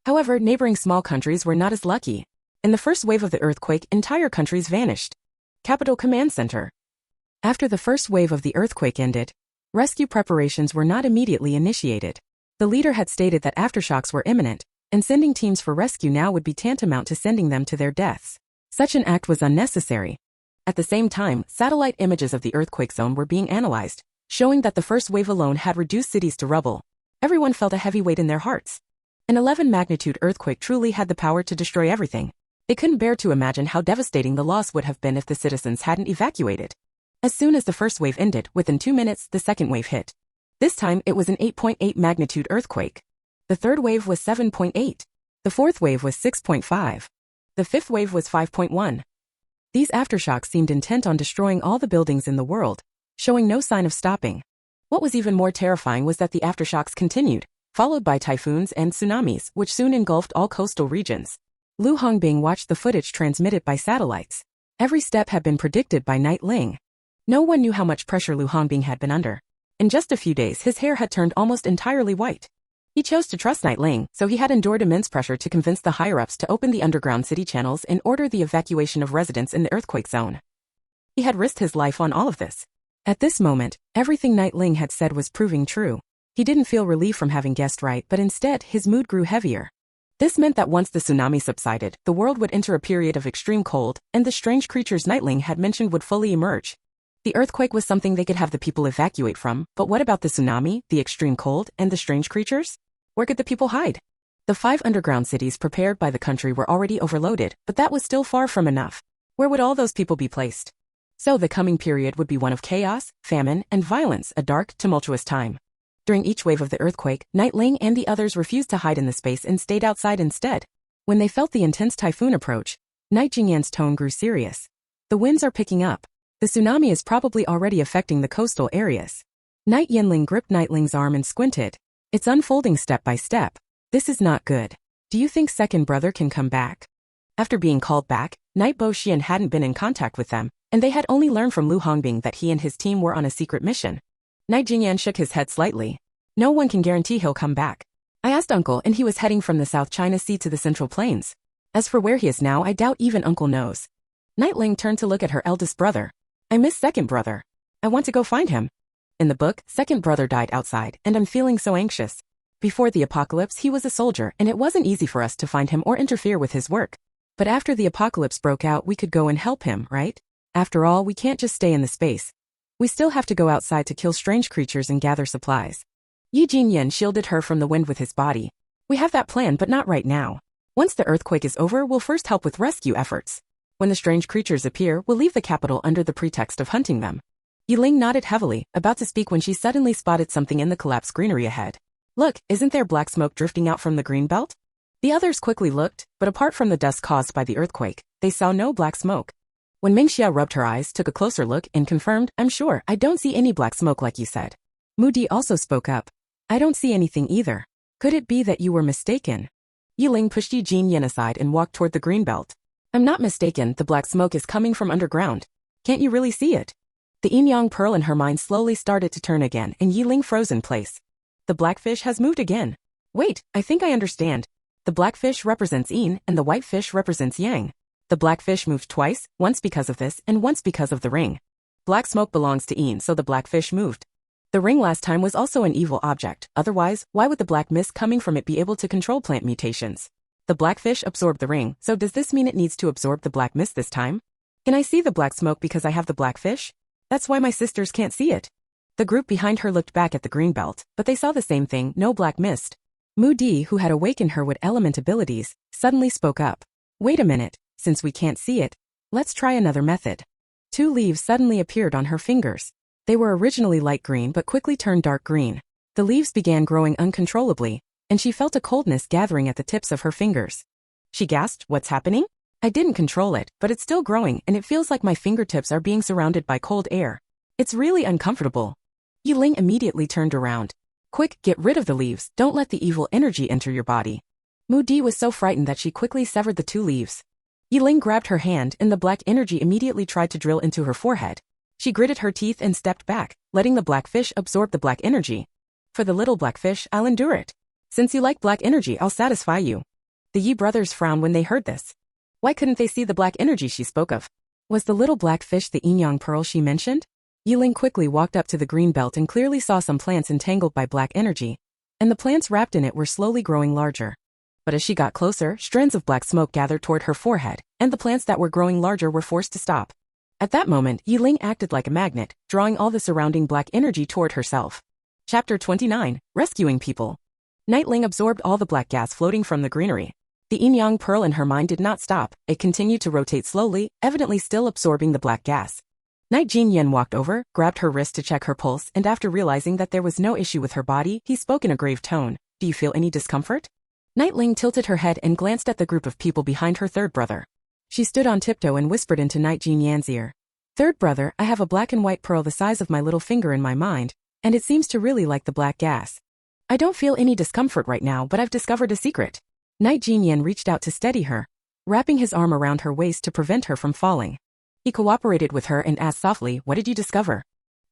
However, neighboring small countries were not as lucky. In the first wave of the earthquake, entire countries vanished. Capital Command Center. After the first wave of the earthquake ended, rescue preparations were not immediately initiated. The leader had stated that aftershocks were imminent, and sending teams for rescue now would be tantamount to sending them to their deaths. Such an act was unnecessary. At the same time, satellite images of the earthquake zone were being analyzed, showing that the first wave alone had reduced cities to rubble. Everyone felt a heavy weight in their hearts. An 11-magnitude earthquake truly had the power to destroy everything. They couldn't bear to imagine how devastating the loss would have been if the citizens hadn't evacuated. As soon as the first wave ended, within 2 minutes, the second wave hit. This time, it was an 8.8 magnitude earthquake. The third wave was 7.8. The fourth wave was 6.5. The fifth wave was 5.1. These aftershocks seemed intent on destroying all the buildings in the world, showing no sign of stopping. What was even more terrifying was that the aftershocks continued, followed by typhoons and tsunamis, which soon engulfed all coastal regions. Lu Hongbing watched the footage transmitted by satellites. Every step had been predicted by Nightling. No one knew how much pressure Lu Hongbing had been under. In just a few days, his hair had turned almost entirely white. He chose to trust Nightling, so he had endured immense pressure to convince the higher-ups to open the underground city channels and order the evacuation of residents in the earthquake zone. He had risked his life on all of this. At this moment, everything Nightling had said was proving true. He didn't feel relief from having guessed right, but instead, his mood grew heavier. This meant that once the tsunami subsided, the world would enter a period of extreme cold, and the strange creatures Nightling had mentioned would fully emerge. The earthquake was something they could have the people evacuate from, but what about the tsunami, the extreme cold, and the strange creatures? Where could the people hide? The 5 underground cities prepared by the country were already overloaded, but that was still far from enough. Where would all those people be placed? So the coming period would be one of chaos, famine, and violence, a dark, tumultuous time. During each wave of the earthquake, Nightling and the others refused to hide in the space and stayed outside instead. When they felt the intense typhoon approach, Night Jingyan's tone grew serious. The winds are picking up. The tsunami is probably already affecting the coastal areas. Night Yanling gripped Nightling's arm and squinted. It's unfolding step by step. This is not good. Do you think second brother can come back? After being called back, Night Bo Xian hadn't been in contact with them, and they had only learned from Lu Hongbing that he and his team were on a secret mission. Night Jingyan shook his head slightly. No one can guarantee he'll come back. I asked Uncle and he was heading from the South China Sea to the Central Plains. As for where he is now, I doubt even Uncle knows. Nightling turned to look at her eldest brother. I miss second brother. I want to go find him. In the book, second brother died outside, and I'm feeling so anxious. Before the apocalypse, he was a soldier, and it wasn't easy for us to find him or interfere with his work. But after the apocalypse broke out, we could go and help him, right? After all, we can't just stay in the space. We still have to go outside to kill strange creatures and gather supplies. Yi Jinyan shielded her from the wind with his body. We have that plan, but not right now. Once the earthquake is over, we'll first help with rescue efforts. When the strange creatures appear, we'll leave the capital under the pretext of hunting them. Yiling nodded heavily, about to speak when she suddenly spotted something in the collapsed greenery ahead. Look, isn't there black smoke drifting out from the green belt? The others quickly looked, but apart from the dust caused by the earthquake, they saw no black smoke. When Mingxia rubbed her eyes, took a closer look, and confirmed, I'm sure, I don't see any black smoke like you said. Mu Di also spoke up. I don't see anything either. Could it be that you were mistaken? Yiling pushed Yi Jinyan aside and walked toward the green belt. I'm not mistaken, the black smoke is coming from underground. Can't you really see it? The yin-yang pearl in her mind slowly started to turn again, and Yiling froze in place. The blackfish has moved again. Wait, I think I understand. The blackfish represents yin, and the white fish represents yang. The blackfish moved twice, once because of this, and once because of the ring. Black smoke belongs to yin, so the blackfish moved. The ring last time was also an evil object, otherwise, why would the black mist coming from it be able to control plant mutations? The blackfish absorbed the ring, so does this mean it needs to absorb the black mist this time? Can I see the black smoke because I have the blackfish? That's why my sisters can't see it. The group behind her looked back at the green belt, but they saw the same thing, no black mist. Mu Di, who had awakened her with element abilities, suddenly spoke up. Wait a minute, since we can't see it, let's try another method. 2 leaves suddenly appeared on her fingers. They were originally light green but quickly turned dark green. The leaves began growing uncontrollably, and she felt a coldness gathering at the tips of her fingers. She gasped, what's happening? I didn't control it, but it's still growing and it feels like my fingertips are being surrounded by cold air. It's really uncomfortable. Yiling immediately turned around. Quick, get rid of the leaves, don't let the evil energy enter your body. Mu Di was so frightened that she quickly severed the 2 leaves. Yiling grabbed her hand and the black energy immediately tried to drill into her forehead. She gritted her teeth and stepped back, letting the black fish absorb the black energy. For the little black fish, I'll endure it. Since you like black energy, I'll satisfy you. The Yi brothers frowned when they heard this. Why couldn't they see the black energy she spoke of? Was the little black fish the yin-yang pearl she mentioned? Yiling quickly walked up to the green belt and clearly saw some plants entangled by black energy, and the plants wrapped in it were slowly growing larger. But as she got closer, strands of black smoke gathered toward her forehead, and the plants that were growing larger were forced to stop. At that moment, Yiling acted like a magnet, drawing all the surrounding black energy toward herself. Chapter 29, Rescuing People. Nightling absorbed all the black gas floating from the greenery. The yin-yang pearl in her mind did not stop, it continued to rotate slowly, evidently still absorbing the black gas. Night Jinyan walked over, grabbed her wrist to check her pulse, and after realizing that there was no issue with her body, he spoke in a grave tone. Do you feel any discomfort? Nightling tilted her head and glanced at the group of people behind her third brother. She stood on tiptoe and whispered into Night Jinyan's ear. Third brother, I have a black and white pearl the size of my little finger in my mind, and it seems to really like the black gas. I don't feel any discomfort right now, but I've discovered a secret. Night Jinyan reached out to steady her, wrapping his arm around her waist to prevent her from falling. He cooperated with her and asked softly, what did you discover?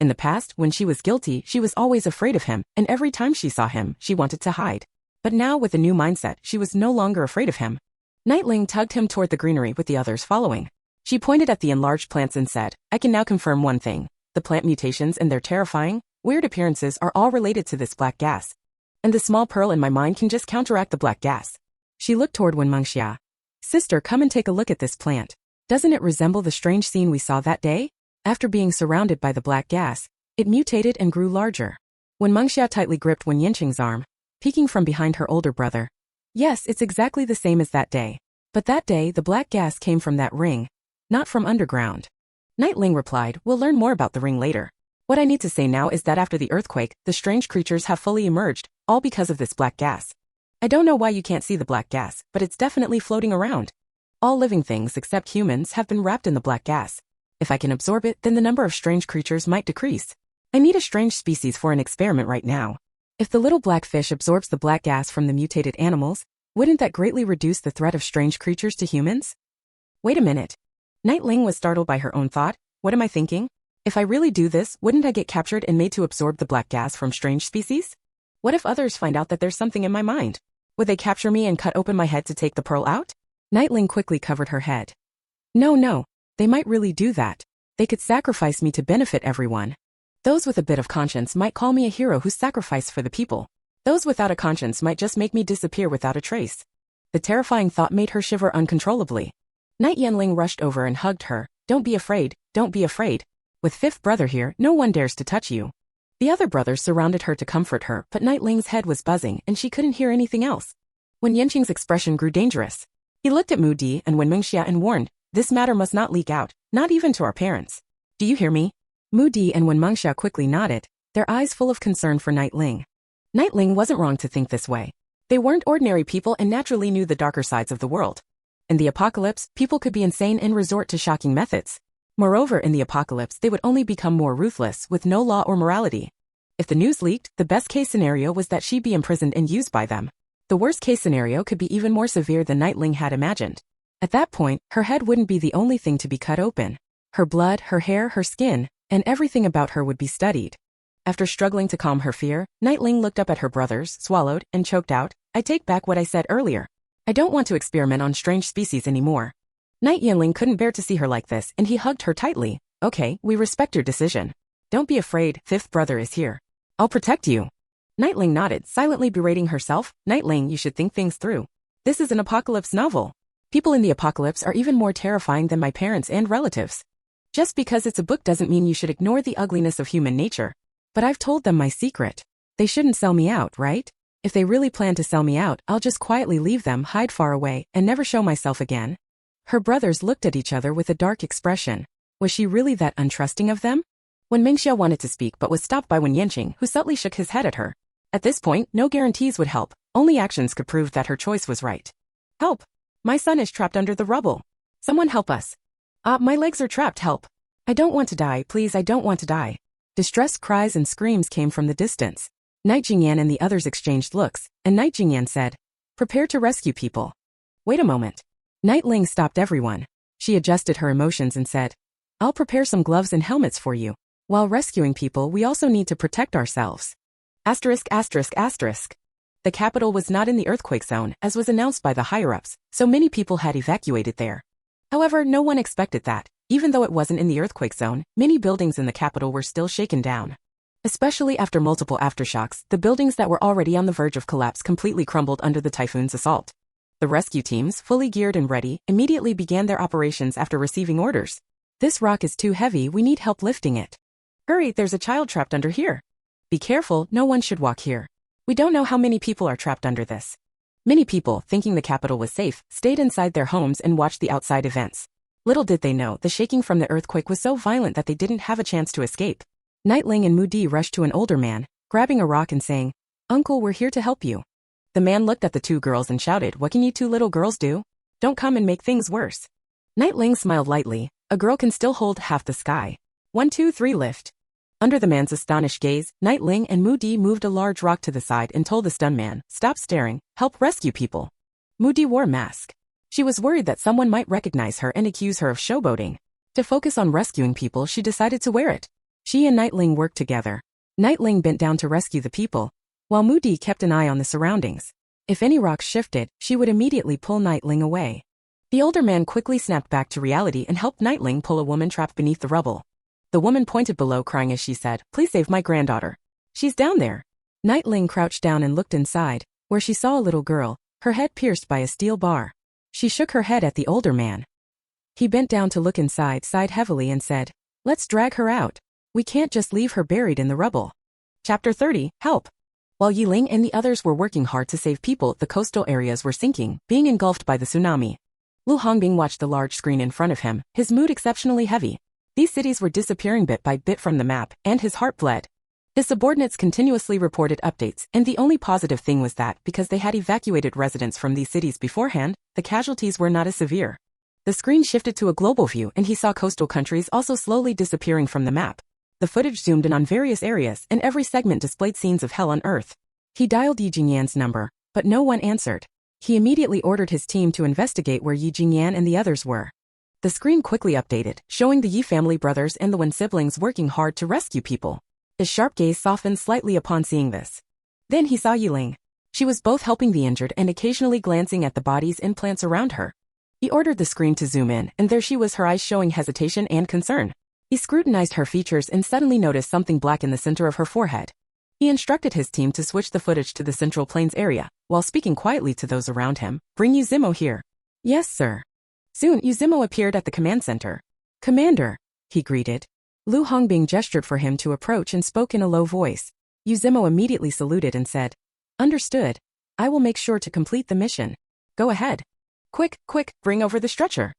In the past, when she was guilty, she was always afraid of him, and every time she saw him, she wanted to hide. But now with a new mindset, she was no longer afraid of him. Nightling tugged him toward the greenery with the others following. She pointed at the enlarged plants and said, I can now confirm one thing. The plant mutations and their terrifying, weird appearances are all related to this black gas. And the small pearl in my mind can just counteract the black gas. She looked toward Wen Mengxia. Sister, come and take a look at this plant. Doesn't it resemble the strange scene we saw that day? After being surrounded by the black gas, it mutated and grew larger. Wen Mengxia tightly gripped Wen Yanqing's arm, peeking from behind her older brother. Yes, it's exactly the same as that day. But that day, the black gas came from that ring, not from underground. Night Ling replied, we'll learn more about the ring later. What I need to say now is that after the earthquake, the strange creatures have fully emerged, all because of this black gas. I don't know why you can't see the black gas, but it's definitely floating around. All living things except humans have been wrapped in the black gas. If I can absorb it, then the number of strange creatures might decrease. I need a strange species for an experiment right now. If the little black fish absorbs the black gas from the mutated animals, wouldn't that greatly reduce the threat of strange creatures to humans? Wait a minute. Night Ling was startled by her own thought. What am I thinking? If I really do this, wouldn't I get captured and made to absorb the black gas from strange species? What if others find out that there's something in my mind? Would they capture me and cut open my head to take the pearl out? Night Ling quickly covered her head. No, they might really do that. They could sacrifice me to benefit everyone. Those with a bit of conscience might call me a hero who sacrificed for the people. Those without a conscience might just make me disappear without a trace. The terrifying thought made her shiver uncontrollably. Night Yanling rushed over and hugged her. Don't be afraid, don't be afraid. With fifth brother here, no one dares to touch you. The other brothers surrounded her to comfort her, but Night Ling's head was buzzing and she couldn't hear anything else. When Yanqing's expression grew dangerous, he looked at Mu Di and Wen Mingxia and warned, this matter must not leak out, not even to our parents. Do you hear me? Mu Di and Wen Mingxia quickly nodded, their eyes full of concern for Night Ling. Night Ling wasn't wrong to think this way. They weren't ordinary people and naturally knew the darker sides of the world. In the apocalypse, people could be insane and resort to shocking methods. Moreover, in the apocalypse, they would only become more ruthless, with no law or morality. If the news leaked, the best-case scenario was that she'd be imprisoned and used by them. The worst-case scenario could be even more severe than Night Ling had imagined. At that point, her head wouldn't be the only thing to be cut open. Her blood, her hair, her skin, and everything about her would be studied. After struggling to calm her fear, Night Ling looked up at her brothers, swallowed, and choked out, I take back what I said earlier. I don't want to experiment on strange species anymore. Night Yanling couldn't bear to see her like this, and he hugged her tightly. Okay, we respect your decision. Don't be afraid, fifth brother is here. I'll protect you. Night Ling nodded, silently berating herself. Night Ling, you should think things through. This is an apocalypse novel. People in the apocalypse are even more terrifying than my parents and relatives. Just because it's a book doesn't mean you should ignore the ugliness of human nature. But I've told them my secret. They shouldn't sell me out, right? If they really plan to sell me out, I'll just quietly leave them, hide far away, and never show myself again. Her brothers looked at each other with a dark expression. Was she really that untrusting of them? Wen Mingxia wanted to speak but was stopped by Wen Yanqing, who subtly shook his head at her. At this point, no guarantees would help. Only actions could prove that her choice was right. Help! My son is trapped under the rubble. Someone help us. My legs are trapped, help. I don't want to die, please, I don't want to die. Distressed cries and screams came from the distance. Night Jingyan and the others exchanged looks, and Night Jingyan said, prepare to rescue people. Wait a moment. Night Ling stopped everyone. She adjusted her emotions and said, I'll prepare some gloves and helmets for you. While rescuing people, we also need to protect ourselves. Asterisk, asterisk, asterisk. The capital was not in the earthquake zone, as was announced by the higher-ups, so many people had evacuated there. However, no one expected that. Even though it wasn't in the earthquake zone, many buildings in the capital were still shaken down. Especially after multiple aftershocks, the buildings that were already on the verge of collapse completely crumbled under the typhoon's assault. The rescue teams, fully geared and ready, immediately began their operations after receiving orders. This rock is too heavy, we need help lifting it. Hurry, there's a child trapped under here. Be careful, no one should walk here. We don't know how many people are trapped under this. Many people, thinking the capital was safe, stayed inside their homes and watched the outside events. Little did they know, the shaking from the earthquake was so violent that they didn't have a chance to escape. Night Ling and Mu Di rushed to an older man, grabbing a rock and saying, Uncle, we're here to help you. The man looked at the two girls and shouted, what can you two little girls do? Don't come and make things worse. Night Ling smiled lightly, a girl can still hold half the sky. 1, 2, 3, lift. Under the man's astonished gaze, Night Ling and Mu Di moved a large rock to the side and told the stunned man, stop staring, help rescue people. Mu Di wore a mask. She was worried that someone might recognize her and accuse her of showboating. To focus on rescuing people, she decided to wear it. She and Night Ling worked together. Night Ling bent down to rescue the people, while Mu Di kept an eye on the surroundings. If any rocks shifted, she would immediately pull Night Ling away. The older man quickly snapped back to reality and helped Night Ling pull a woman trapped beneath the rubble. The woman pointed below, crying as she said, please save my granddaughter. She's down there. Night Ling crouched down and looked inside, where she saw a little girl, her head pierced by a steel bar. She shook her head at the older man. He bent down to look inside, sighed heavily and said, let's drag her out. We can't just leave her buried in the rubble. Chapter 30, Help! While Yi Ling and the others were working hard to save people, the coastal areas were sinking, being engulfed by the tsunami. Lu Hongbing watched the large screen in front of him, his mood exceptionally heavy. These cities were disappearing bit by bit from the map, and his heart bled. His subordinates continuously reported updates, and the only positive thing was that, because they had evacuated residents from these cities beforehand, the casualties were not as severe. The screen shifted to a global view and he saw coastal countries also slowly disappearing from the map. The footage zoomed in on various areas and every segment displayed scenes of hell on Earth. He dialed Yi Jingyan's number, but no one answered. He immediately ordered his team to investigate where Yi Jingyan and the others were. The screen quickly updated, showing the Yi family brothers and the Wen siblings working hard to rescue people. His sharp gaze softened slightly upon seeing this. Then he saw Yiling. She was both helping the injured and occasionally glancing at the bodies and plants around her. He ordered the screen to zoom in, and there she was, her eyes showing hesitation and concern. He scrutinized her features and suddenly noticed something black in the center of her forehead. He instructed his team to switch the footage to the Central Plains area, while speaking quietly to those around him. Bring Yuzimo here. Yes, sir. Soon, Yuzimo appeared at the command center. Commander, he greeted. Lu Hongbing gestured for him to approach and spoke in a low voice. Yuzimo immediately saluted and said, Understood. I will make sure to complete the mission. Go ahead. Quick, bring over the stretcher.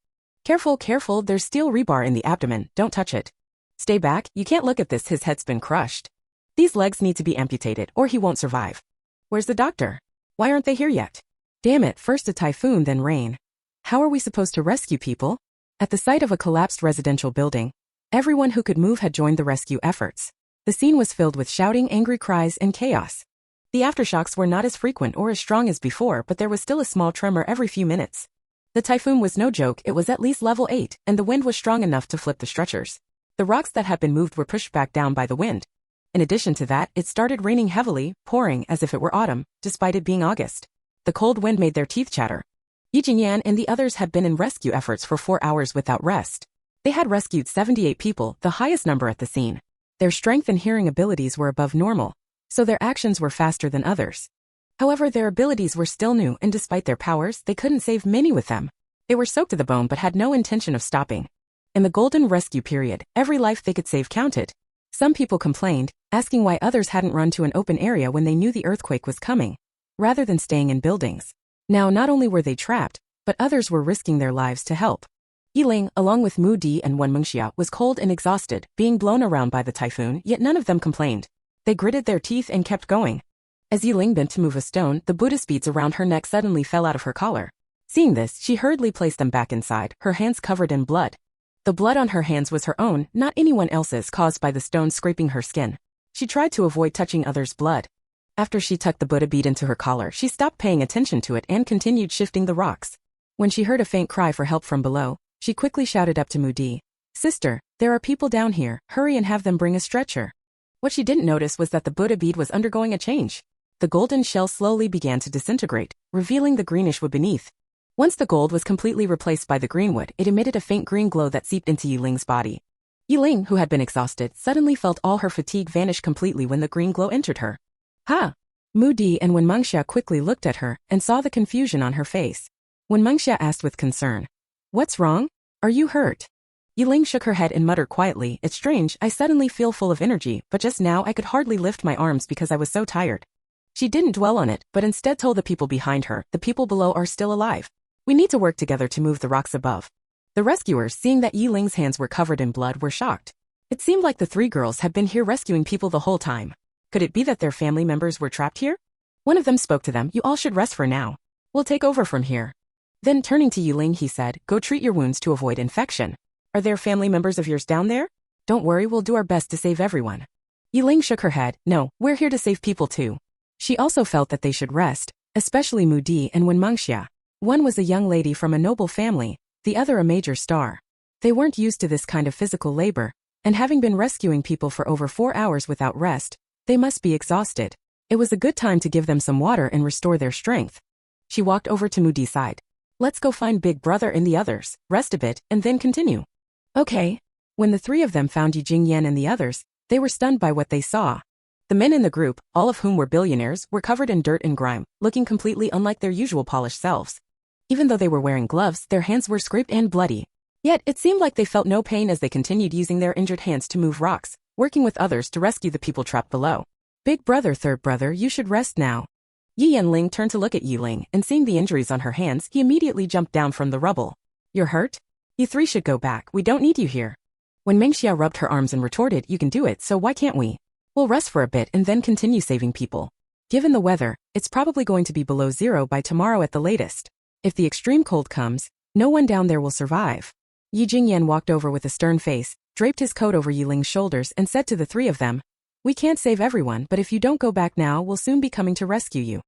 Careful, there's steel rebar in the abdomen, don't touch it. Stay back, you can't look at this, his head's been crushed. These legs need to be amputated or he won't survive. Where's the doctor? Why aren't they here yet? Damn it, first a typhoon then rain. How are we supposed to rescue people? At the site of a collapsed residential building, everyone who could move had joined the rescue efforts. The scene was filled with shouting, angry cries, and chaos. The aftershocks were not as frequent or as strong as before, but there was still a small tremor every few minutes. The typhoon was no joke, it was at least level 8, and the wind was strong enough to flip the stretchers. The rocks that had been moved were pushed back down by the wind. In addition to that, it started raining heavily, pouring as if it were autumn, despite it being August. The cold wind made their teeth chatter. Yi Jingyan and the others had been in rescue efforts for 4 hours without rest. They had rescued 78 people, the highest number at the scene. Their strength and hearing abilities were above normal, so their actions were faster than others. However, their abilities were still new, and despite their powers, they couldn't save many with them. They were soaked to the bone but had no intention of stopping. In the golden rescue period, every life they could save counted. Some people complained, asking why others hadn't run to an open area when they knew the earthquake was coming, rather than staying in buildings. Now not only were they trapped, but others were risking their lives to help. Yiling, along with Mu Di and Wen Mengxia, was cold and exhausted, being blown around by the typhoon, yet none of them complained. They gritted their teeth and kept going. As Yiling bent to move a stone, the Buddhist beads around her neck suddenly fell out of her collar. Seeing this, she hurriedly placed them back inside, her hands covered in blood. The blood on her hands was her own, not anyone else's, caused by the stone scraping her skin. She tried to avoid touching others' blood. After she tucked the Buddha bead into her collar, she stopped paying attention to it and continued shifting the rocks. When she heard a faint cry for help from below, she quickly shouted up to Mu Di. Sister, there are people down here, hurry and have them bring a stretcher. What she didn't notice was that the Buddha bead was undergoing a change. The golden shell slowly began to disintegrate, revealing the greenish wood beneath. Once the gold was completely replaced by the green wood, it emitted a faint green glow that seeped into Yiling's body. Yiling, who had been exhausted, suddenly felt all her fatigue vanish completely when the green glow entered her. Ha! Mu Di and Wen Mengxia quickly looked at her and saw the confusion on her face. Wen Mengxia asked with concern, What's wrong? Are you hurt? Yiling shook her head and muttered quietly, It's strange, I suddenly feel full of energy, but just now I could hardly lift my arms because I was so tired. She didn't dwell on it, but instead told the people behind her, the people below are still alive. We need to work together to move the rocks above. The rescuers, seeing that Yiling's hands were covered in blood, were shocked. It seemed like the 3 girls had been here rescuing people the whole time. Could it be that their family members were trapped here? One of them spoke to them, You all should rest for now. We'll take over from here. Then turning to Yiling, he said, Go treat your wounds to avoid infection. Are there family members of yours down there? Don't worry, we'll do our best to save everyone. Yiling shook her head, No, we're here to save people too. She also felt that they should rest, especially Mu Di and Wen Mengxia. One was a young lady from a noble family, the other a major star. They weren't used to this kind of physical labor, and having been rescuing people for over 4 hours without rest, they must be exhausted. It was a good time to give them some water and restore their strength. She walked over to Mu Di's side. Let's go find Big Brother and the others, rest a bit, and then continue. Okay. When the 3 of them found Yi Jingyan and the others, they were stunned by what they saw. The men in the group, all of whom were billionaires, were covered in dirt and grime, looking completely unlike their usual polished selves. Even though they were wearing gloves, their hands were scraped and bloody. Yet, it seemed like they felt no pain as they continued using their injured hands to move rocks, working with others to rescue the people trapped below. Big brother, third brother, you should rest now. Yi Yanling turned to look at Yiling, and seeing the injuries on her hands, he immediately jumped down from the rubble. You're hurt? You 3 should go back, we don't need you here. When Mengxia rubbed her arms and retorted, "You can do it, so why can't we? We'll rest for a bit and then continue saving people. Given the weather, it's probably going to be below zero by tomorrow at the latest. If the extreme cold comes, no one down there will survive." Yi Jingyan walked over with a stern face, draped his coat over Yiling's shoulders and said to the three of them, "We can't save everyone, but if you don't go back now, we'll soon be coming to rescue you."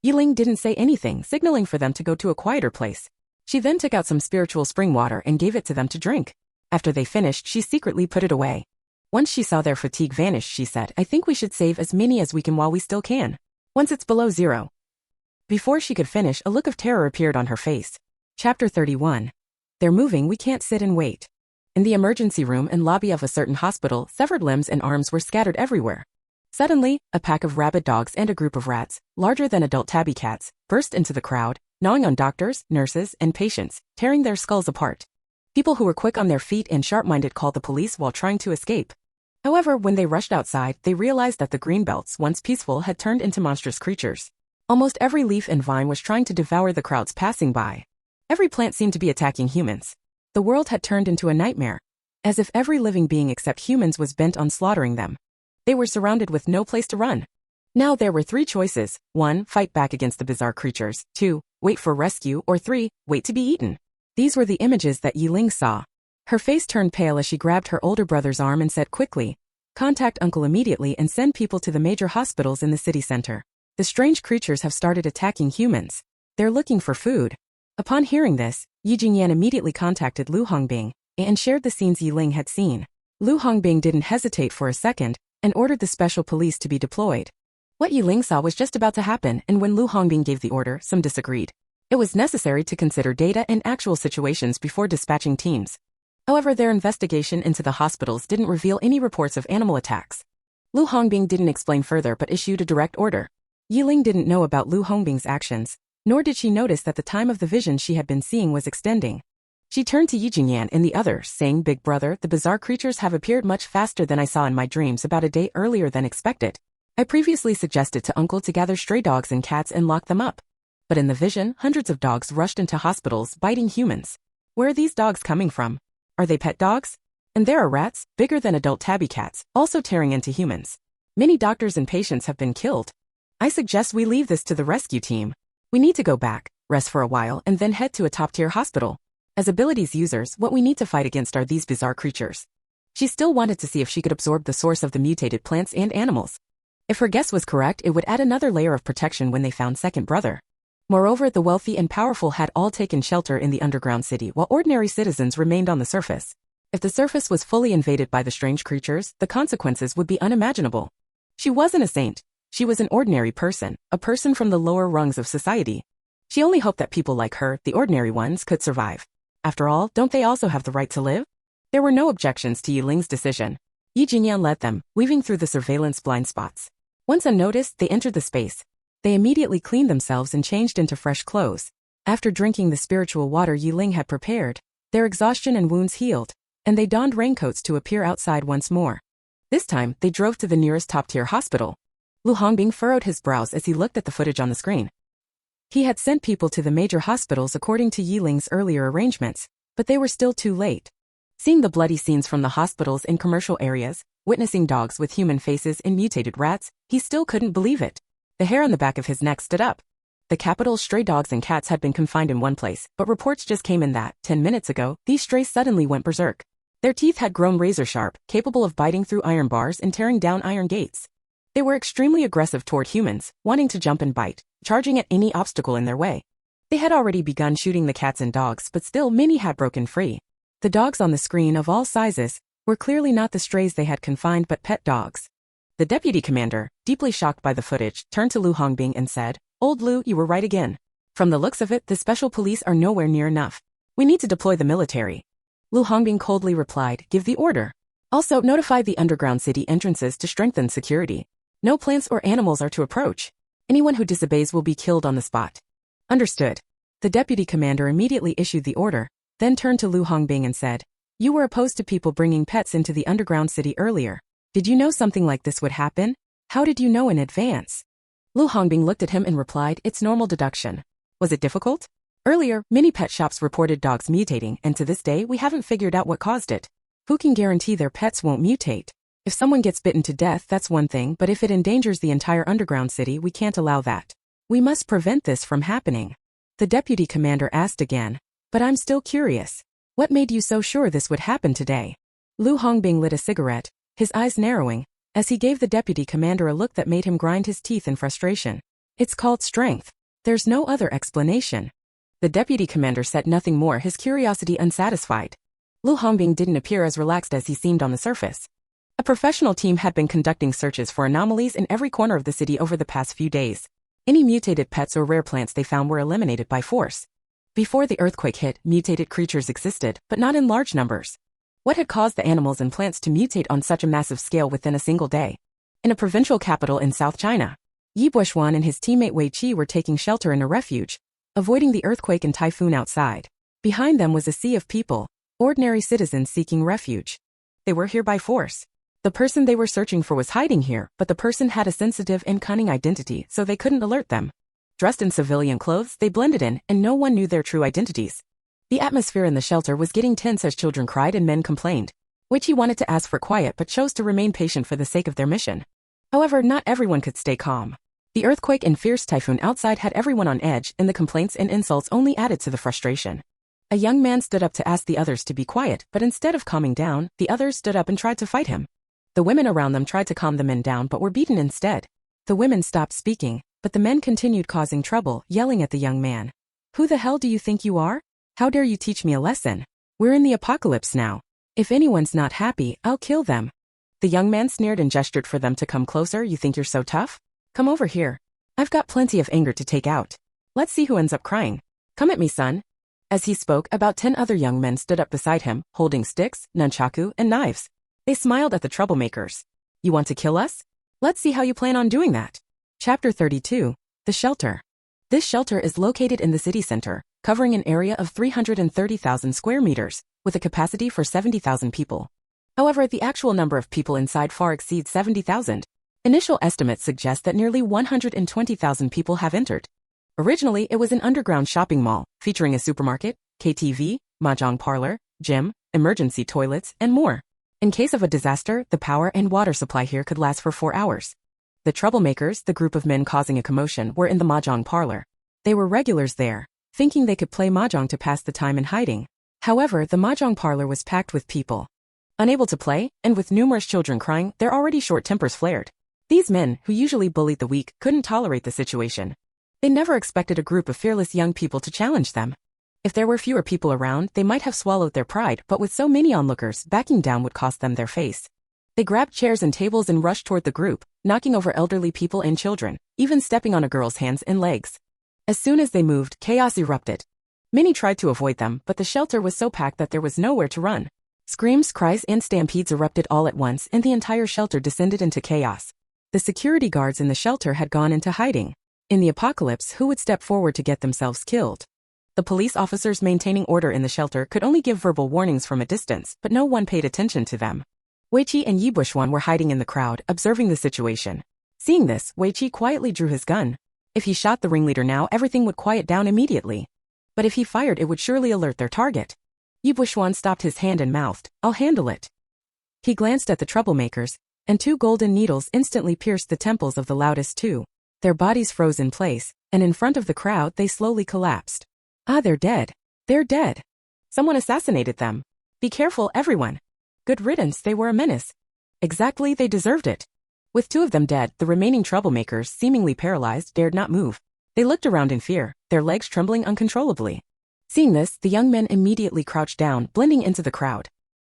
Yiling didn't say anything, signaling for them to go to a quieter place. She then took out some spiritual spring water and gave it to them to drink. After they finished, she secretly put it away. Once she saw their fatigue vanish, she said, "I think we should save as many as we can while we still can. Once it's below zero." Before she could finish, a look of terror appeared on her face. Chapter 31. They're moving, we can't sit and wait. In the emergency room and lobby of a certain hospital, severed limbs and arms were scattered everywhere. Suddenly, a pack of rabid dogs and a group of rats, larger than adult tabby cats, burst into the crowd, gnawing on doctors, nurses, and patients, tearing their skulls apart. People who were quick on their feet and sharp-minded called the police while trying to escape. However, when they rushed outside, they realized that the greenbelts, once peaceful, had turned into monstrous creatures. Almost every leaf and vine was trying to devour the crowds passing by. Every plant seemed to be attacking humans. The world had turned into a nightmare, as if every living being except humans was bent on slaughtering them. They were surrounded with no place to run. Now there were three choices: 1. Fight back against the bizarre creatures, 2. Wait for rescue, or 3. Wait to be eaten. These were the images that Yiling saw. Her face turned pale as she grabbed her older brother's arm and said quickly, "Contact Uncle immediately and send people to the major hospitals in the city center. The strange creatures have started attacking humans. They're looking for food." Upon hearing this, Yi Jingyan immediately contacted Lu Hongbing and shared the scenes Yiling had seen. Lu Hongbing didn't hesitate for a second and ordered the special police to be deployed. What Yiling saw was just about to happen, and when Lu Hongbing gave the order, some disagreed. It was necessary to consider data and actual situations before dispatching teams. However, their investigation into the hospitals didn't reveal any reports of animal attacks. Lu Hongbing didn't explain further but issued a direct order. Yiling didn't know about Lu Hongbing's actions, nor did she notice that the time of the vision she had been seeing was extending. She turned to Yi Jingyan and the others, saying, "Big brother, the bizarre creatures have appeared much faster than I saw in my dreams about a day earlier than expected. I previously suggested to Uncle to gather stray dogs and cats and lock them up. But in the vision, hundreds of dogs rushed into hospitals, biting humans. Where are these dogs coming from? Are they pet dogs? And there are rats, bigger than adult tabby cats, also tearing into humans. Many doctors and patients have been killed. I suggest we leave this to the rescue team. We need to go back, rest for a while, and then head to a top-tier hospital. As abilities users, what we need to fight against are these bizarre creatures." She still wanted to see if she could absorb the source of the mutated plants and animals. If her guess was correct, it would add another layer of protection when they found second brother. Moreover, the wealthy and powerful had all taken shelter in the underground city while ordinary citizens remained on the surface. If the surface was fully invaded by the strange creatures, the consequences would be unimaginable. She wasn't a saint. She was an ordinary person, a person from the lower rungs of society. She only hoped that people like her, the ordinary ones, could survive. After all, don't they also have the right to live? There were no objections to Yiling's decision. Yi Jingyan led them, weaving through the surveillance blind spots. Once unnoticed, they entered the space. They immediately cleaned themselves and changed into fresh clothes. After drinking the spiritual water Yiling had prepared, their exhaustion and wounds healed, and they donned raincoats to appear outside once more. This time, they drove to the nearest top-tier hospital. Lu Hongbing furrowed his brows as he looked at the footage on the screen. He had sent people to the major hospitals according to Yiling's earlier arrangements, but they were still too late. Seeing the bloody scenes from the hospitals in commercial areas, witnessing dogs with human faces and mutated rats, he still couldn't believe it. The hair on the back of his neck stood up. The capital's stray dogs and cats had been confined in one place, but reports just came in that, 10 minutes ago, these strays suddenly went berserk. Their teeth had grown razor-sharp, capable of biting through iron bars and tearing down iron gates. They were extremely aggressive toward humans, wanting to jump and bite, charging at any obstacle in their way. They had already begun shooting the cats and dogs, but still many had broken free. The dogs on the screen, of all sizes, were clearly not the strays they had confined but pet dogs. The deputy commander, deeply shocked by the footage, turned to Lu Hongbing and said, "Old Lu, you were right again. From the looks of it, the special police are nowhere near enough. We need to deploy the military." Lu Hongbing coldly replied, "Give the order. Also, notify the underground city entrances to strengthen security. No plants or animals are to approach. Anyone who disobeys will be killed on the spot." "Understood." The deputy commander immediately issued the order, then turned to Lu Hongbing and said, "You were opposed to people bringing pets into the underground city earlier. Did you know something like this would happen? How did you know in advance?" Lu Hongbing looked at him and replied, "It's normal deduction." "Was it difficult?" "Earlier, many pet shops reported dogs mutating, and to this day we haven't figured out what caused it. Who can guarantee their pets won't mutate? If someone gets bitten to death, that's one thing, but if it endangers the entire underground city, we can't allow that. We must prevent this from happening. The deputy commander asked again. But I'm still curious. What made you so sure this would happen today? Lu Hongbing lit a cigarette, his eyes narrowing, as he gave the deputy commander a look that made him grind his teeth in frustration. It's called strength. There's no other explanation. The deputy commander said nothing more, his curiosity unsatisfied. Lu Hongbing didn't appear as relaxed as he seemed on the surface. A professional team had been conducting searches for anomalies in every corner of the city over the past few days. Any mutated pets or rare plants they found were eliminated by force. Before the earthquake hit, mutated creatures existed, but not in large numbers. What had caused the animals and plants to mutate on such a massive scale within a single day? In a provincial capital in South China, Yi Buoxuan and his teammate Wei Qi were taking shelter in a refuge, avoiding the earthquake and typhoon outside. Behind them was a sea of people, ordinary citizens seeking refuge. They were here by force. The person they were searching for was hiding here, but the person had a sensitive and cunning identity, so they couldn't alert them. Dressed in civilian clothes, they blended in, and no one knew their true identities. The atmosphere in the shelter was getting tense as children cried and men complained. Wei Qi wanted to ask for quiet but chose to remain patient for the sake of their mission. However, not everyone could stay calm. The earthquake and fierce typhoon outside had everyone on edge, and the complaints and insults only added to the frustration. A young man stood up to ask the others to be quiet, but instead of calming down, the others stood up and tried to fight him. The women around them tried to calm the men down but were beaten instead. The women stopped speaking, but the men continued causing trouble, yelling at the young man. Who the hell do you think you are? How dare you teach me a lesson? We're in the apocalypse now. If anyone's not happy, I'll kill them. The young man sneered and gestured for them to come closer. You think you're so tough? Come over here. I've got plenty of anger to take out. Let's see who ends up crying. Come at me, son. As he spoke, about 10 other young men stood up beside him, holding sticks, nunchaku, and knives. They smiled at the troublemakers. You want to kill us? Let's see how you plan on doing that. Chapter 32. The Shelter. This shelter is located in the city center, covering an area of 330,000 square meters, with a capacity for 70,000 people. However, the actual number of people inside far exceeds 70,000. Initial estimates suggest that nearly 120,000 people have entered. Originally, it was an underground shopping mall, featuring a supermarket, KTV, mahjong parlor, gym, emergency toilets, and more. In case of a disaster, the power and water supply here could last for 4 hours. The troublemakers, the group of men causing a commotion, were in the mahjong parlor. They were regulars there, thinking they could play mahjong to pass the time in hiding. However, the mahjong parlor was packed with people. Unable to play, and with numerous children crying, their already short tempers flared. These men, who usually bullied the weak, couldn't tolerate the situation. They never expected a group of fearless young people to challenge them. If there were fewer people around, they might have swallowed their pride, but with so many onlookers, backing down would cost them their face. They grabbed chairs and tables and rushed toward the group, knocking over elderly people and children, even stepping on a girl's hands and legs. As soon as they moved, chaos erupted. Many tried to avoid them, but the shelter was so packed that there was nowhere to run. Screams, cries, and stampedes erupted all at once, and the entire shelter descended into chaos. The security guards in the shelter had gone into hiding. In the apocalypse, who would step forward to get themselves killed? The police officers maintaining order in the shelter could only give verbal warnings from a distance, but no one paid attention to them. Wei Qi and Yi Buoxuan were hiding in the crowd, observing the situation. Seeing this, Wei Qi quietly drew his gun. If he shot the ringleader now, everything would quiet down immediately. But if he fired, it would surely alert their target. Yi Buoxuan stopped his hand and mouthed, I'll handle it. He glanced at the troublemakers, and 2 golden needles instantly pierced the temples of the loudest 2. Their bodies froze in place, and in front of the crowd they slowly collapsed. Ah, they're dead. They're dead. Someone assassinated them. Be careful, everyone. Good riddance, they were a menace. Exactly, they deserved it. With 2 of them dead, the remaining troublemakers, seemingly paralyzed, dared not move. They looked around in fear, their legs trembling uncontrollably. Seeing this, the young men immediately crouched down, blending into the crowd.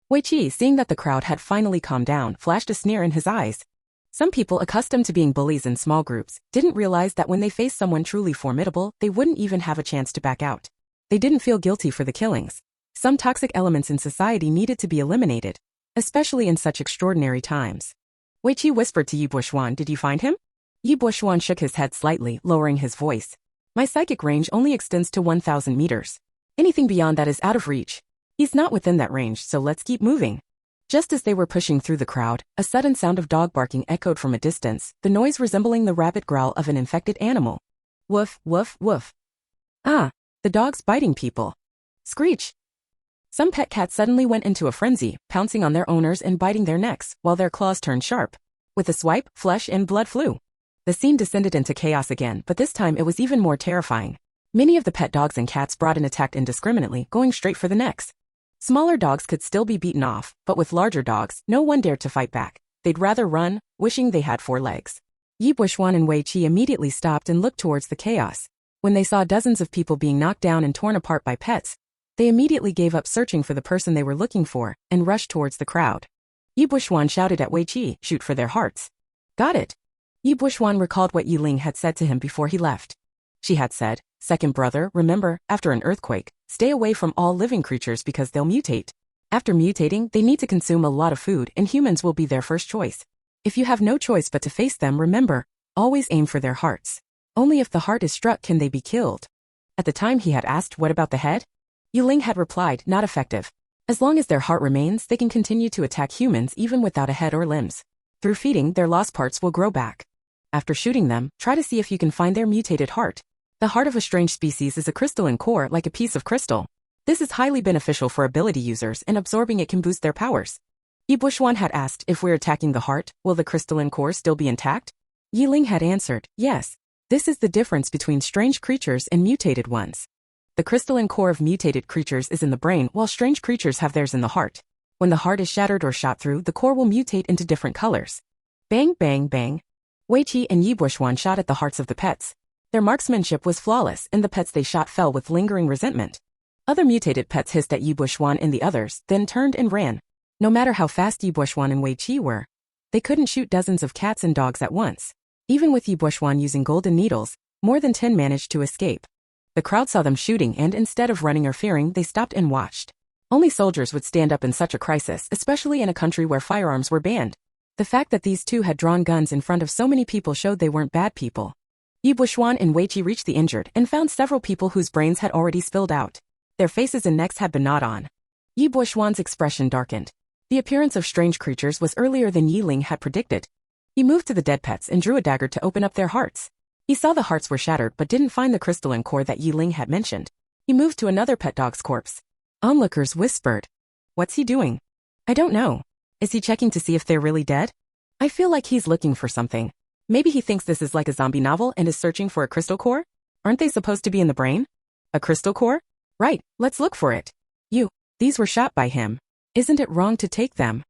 Wei Qi, seeing that the crowd had finally calmed down, flashed a sneer in his eyes. Some people accustomed to being bullies in small groups didn't realize that when they faced someone truly formidable, they wouldn't even have a chance to back out. They didn't feel guilty for the killings. Some toxic elements in society needed to be eliminated, especially in such extraordinary times. Wei Qi whispered to Yi Buoxuan, did you find him? Yi Buoxuan shook his head slightly, lowering his voice. My psychic range only extends to 1,000 meters. Anything beyond that is out of reach. He's not within that range, so let's keep moving. Just as they were pushing through the crowd, a sudden sound of dog barking echoed from a distance, the noise resembling the rabid growl of an infected animal. Woof, woof, woof. Ah, the dog's biting people. Screech. Some pet cats suddenly went into a frenzy, pouncing on their owners and biting their necks, while their claws turned sharp. With a swipe, flesh and blood flew. The scene descended into chaos again, but this time it was even more terrifying. Many of the pet dogs and cats brought and attacked indiscriminately, going straight for the necks. Smaller dogs could still be beaten off, but with larger dogs, no one dared to fight back. They'd rather run, wishing they had 4 legs. Yi Buishuan and Wei Qi immediately stopped and looked towards the chaos. When they saw dozens of people being knocked down and torn apart by pets, they immediately gave up searching for the person they were looking for and rushed towards the crowd. Yi Buishuan shouted at Wei Qi, "Shoot for their hearts." "Got it." Yi Buishuan recalled what Yi Ling had said to him before he left. She had said, "Second brother, remember, after an earthquake, stay away from all living creatures because they'll mutate. After mutating, they need to consume a lot of food and humans will be their first choice. If you have no choice but to face them, remember, always aim for their hearts. Only if the heart is struck can they be killed." At the time he had asked, "What about the head?" Yi Ling had replied, "Not effective. As long as their heart remains, they can continue to attack humans even without a head or limbs. Through feeding, their lost parts will grow back. After shooting them, try to see if you can find their mutated heart. The heart of a strange species is a crystalline core like a piece of crystal. This is highly beneficial for ability users and absorbing it can boost their powers." Yi Buishuan had asked, "If we're attacking the heart, will the crystalline core still be intact?" Yi Ling had answered, "Yes. This is the difference between strange creatures and mutated ones. The crystalline core of mutated creatures is in the brain while strange creatures have theirs in the heart. When the heart is shattered or shot through, the core will mutate into different colors." Bang, bang, bang. Wei Qi and Yi Buishuan shot at the hearts of the pets. Their marksmanship was flawless and the pets they shot fell with lingering resentment. Other mutated pets hissed at Yi Buishuan and the others, then turned and ran. No matter how fast Yi Buishuan and Wei Qi were, they couldn't shoot dozens of cats and dogs at once. Even with Yi Buishuan using golden needles, more than 10 managed to escape. The crowd saw them shooting and instead of running or fearing, they stopped and watched. Only soldiers would stand up in such a crisis, especially in a country where firearms were banned. The fact that these two had drawn guns in front of so many people showed they weren't bad people. Yi Buishuan and Wei Qi reached the injured and found several people whose brains had already spilled out. Their faces and necks had been gnawed on. Yi Buishuan's expression darkened. The appearance of strange creatures was earlier than Yi Ling had predicted. He moved to the dead pets and drew a dagger to open up their hearts. He saw the hearts were shattered but didn't find the crystalline core that Yi Ling had mentioned. He moved to another pet dog's corpse. Onlookers whispered, "What's he doing?" "I don't know. Is he checking to see if they're really dead? I feel like he's looking for something. Maybe he thinks this is like a zombie novel and is searching for a crystal core? Aren't they supposed to be in the brain? A crystal core? Right, let's look for it. These were shot by him. Isn't it wrong to take them?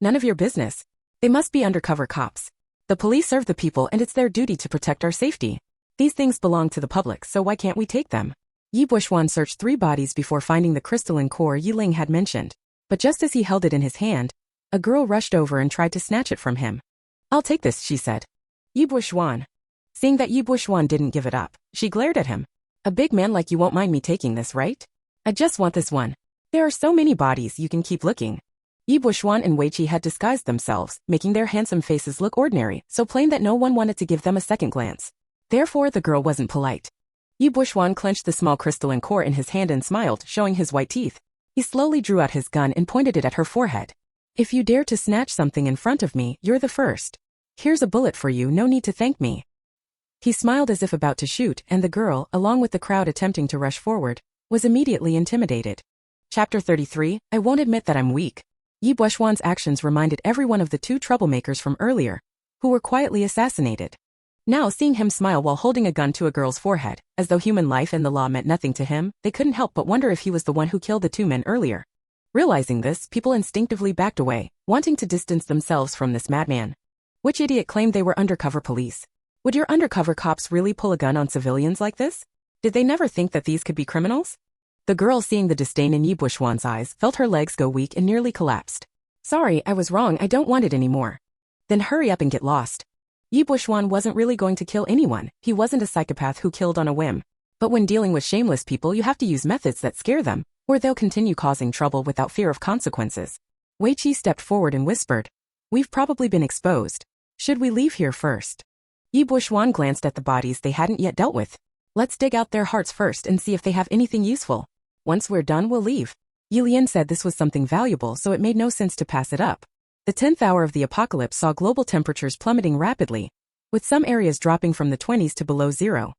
None of your business. They must be undercover cops. The police serve the people and it's their duty to protect our safety. These things belong to the public, so why can't we take them?" Yi Buishuan searched 3 bodies before finding the crystalline core Yi Ling had mentioned. But just as he held it in his hand, a girl rushed over and tried to snatch it from him. "I'll take this," she said. Yi Buishuan. Seeing that Yi Buishuan didn't give it up, she glared at him. "A big man like you won't mind me taking this, right? I just want this one. There are so many bodies you can keep looking." Yi Buishuan and Wei Qi had disguised themselves, making their handsome faces look ordinary, so plain that no one wanted to give them a second glance. Therefore, the girl wasn't polite. Yi Buishuan clenched the small crystalline core in his hand and smiled, showing his white teeth. He slowly drew out his gun and pointed it at her forehead. "If you dare to snatch something in front of me, you're the first. Here's a bullet for you, no need to thank me." He smiled as if about to shoot, and the girl, along with the crowd attempting to rush forward, was immediately intimidated. Chapter 33, I won't admit that I'm weak. Yi Buishuan's actions reminded everyone of the 2 troublemakers from earlier, who were quietly assassinated. Now seeing him smile while holding a gun to a girl's forehead, as though human life and the law meant nothing to him, they couldn't help but wonder if he was the one who killed the 2 men earlier. Realizing this, people instinctively backed away, wanting to distance themselves from this madman. Which idiot claimed they were undercover police? Would your undercover cops really pull a gun on civilians like this? Did they never think that these could be criminals? The girl, seeing the disdain in Yi Buishuan's eyes, felt her legs go weak and nearly collapsed. "Sorry, I was wrong, I don't want it anymore." "Then hurry up and get lost." Yi Buishuan wasn't really going to kill anyone, he wasn't a psychopath who killed on a whim. But when dealing with shameless people you have to use methods that scare them, or they'll continue causing trouble without fear of consequences. Wei Qi stepped forward and whispered, "We've probably been exposed. Should we leave here first?" Yi Buishuan glanced at the bodies they hadn't yet dealt with. "Let's dig out their hearts first and see if they have anything useful. Once we're done, we'll leave." Yi Lian said this was something valuable, so it made no sense to pass it up. The 10th hour of the apocalypse saw global temperatures plummeting rapidly, with some areas dropping from the 20s to below 0.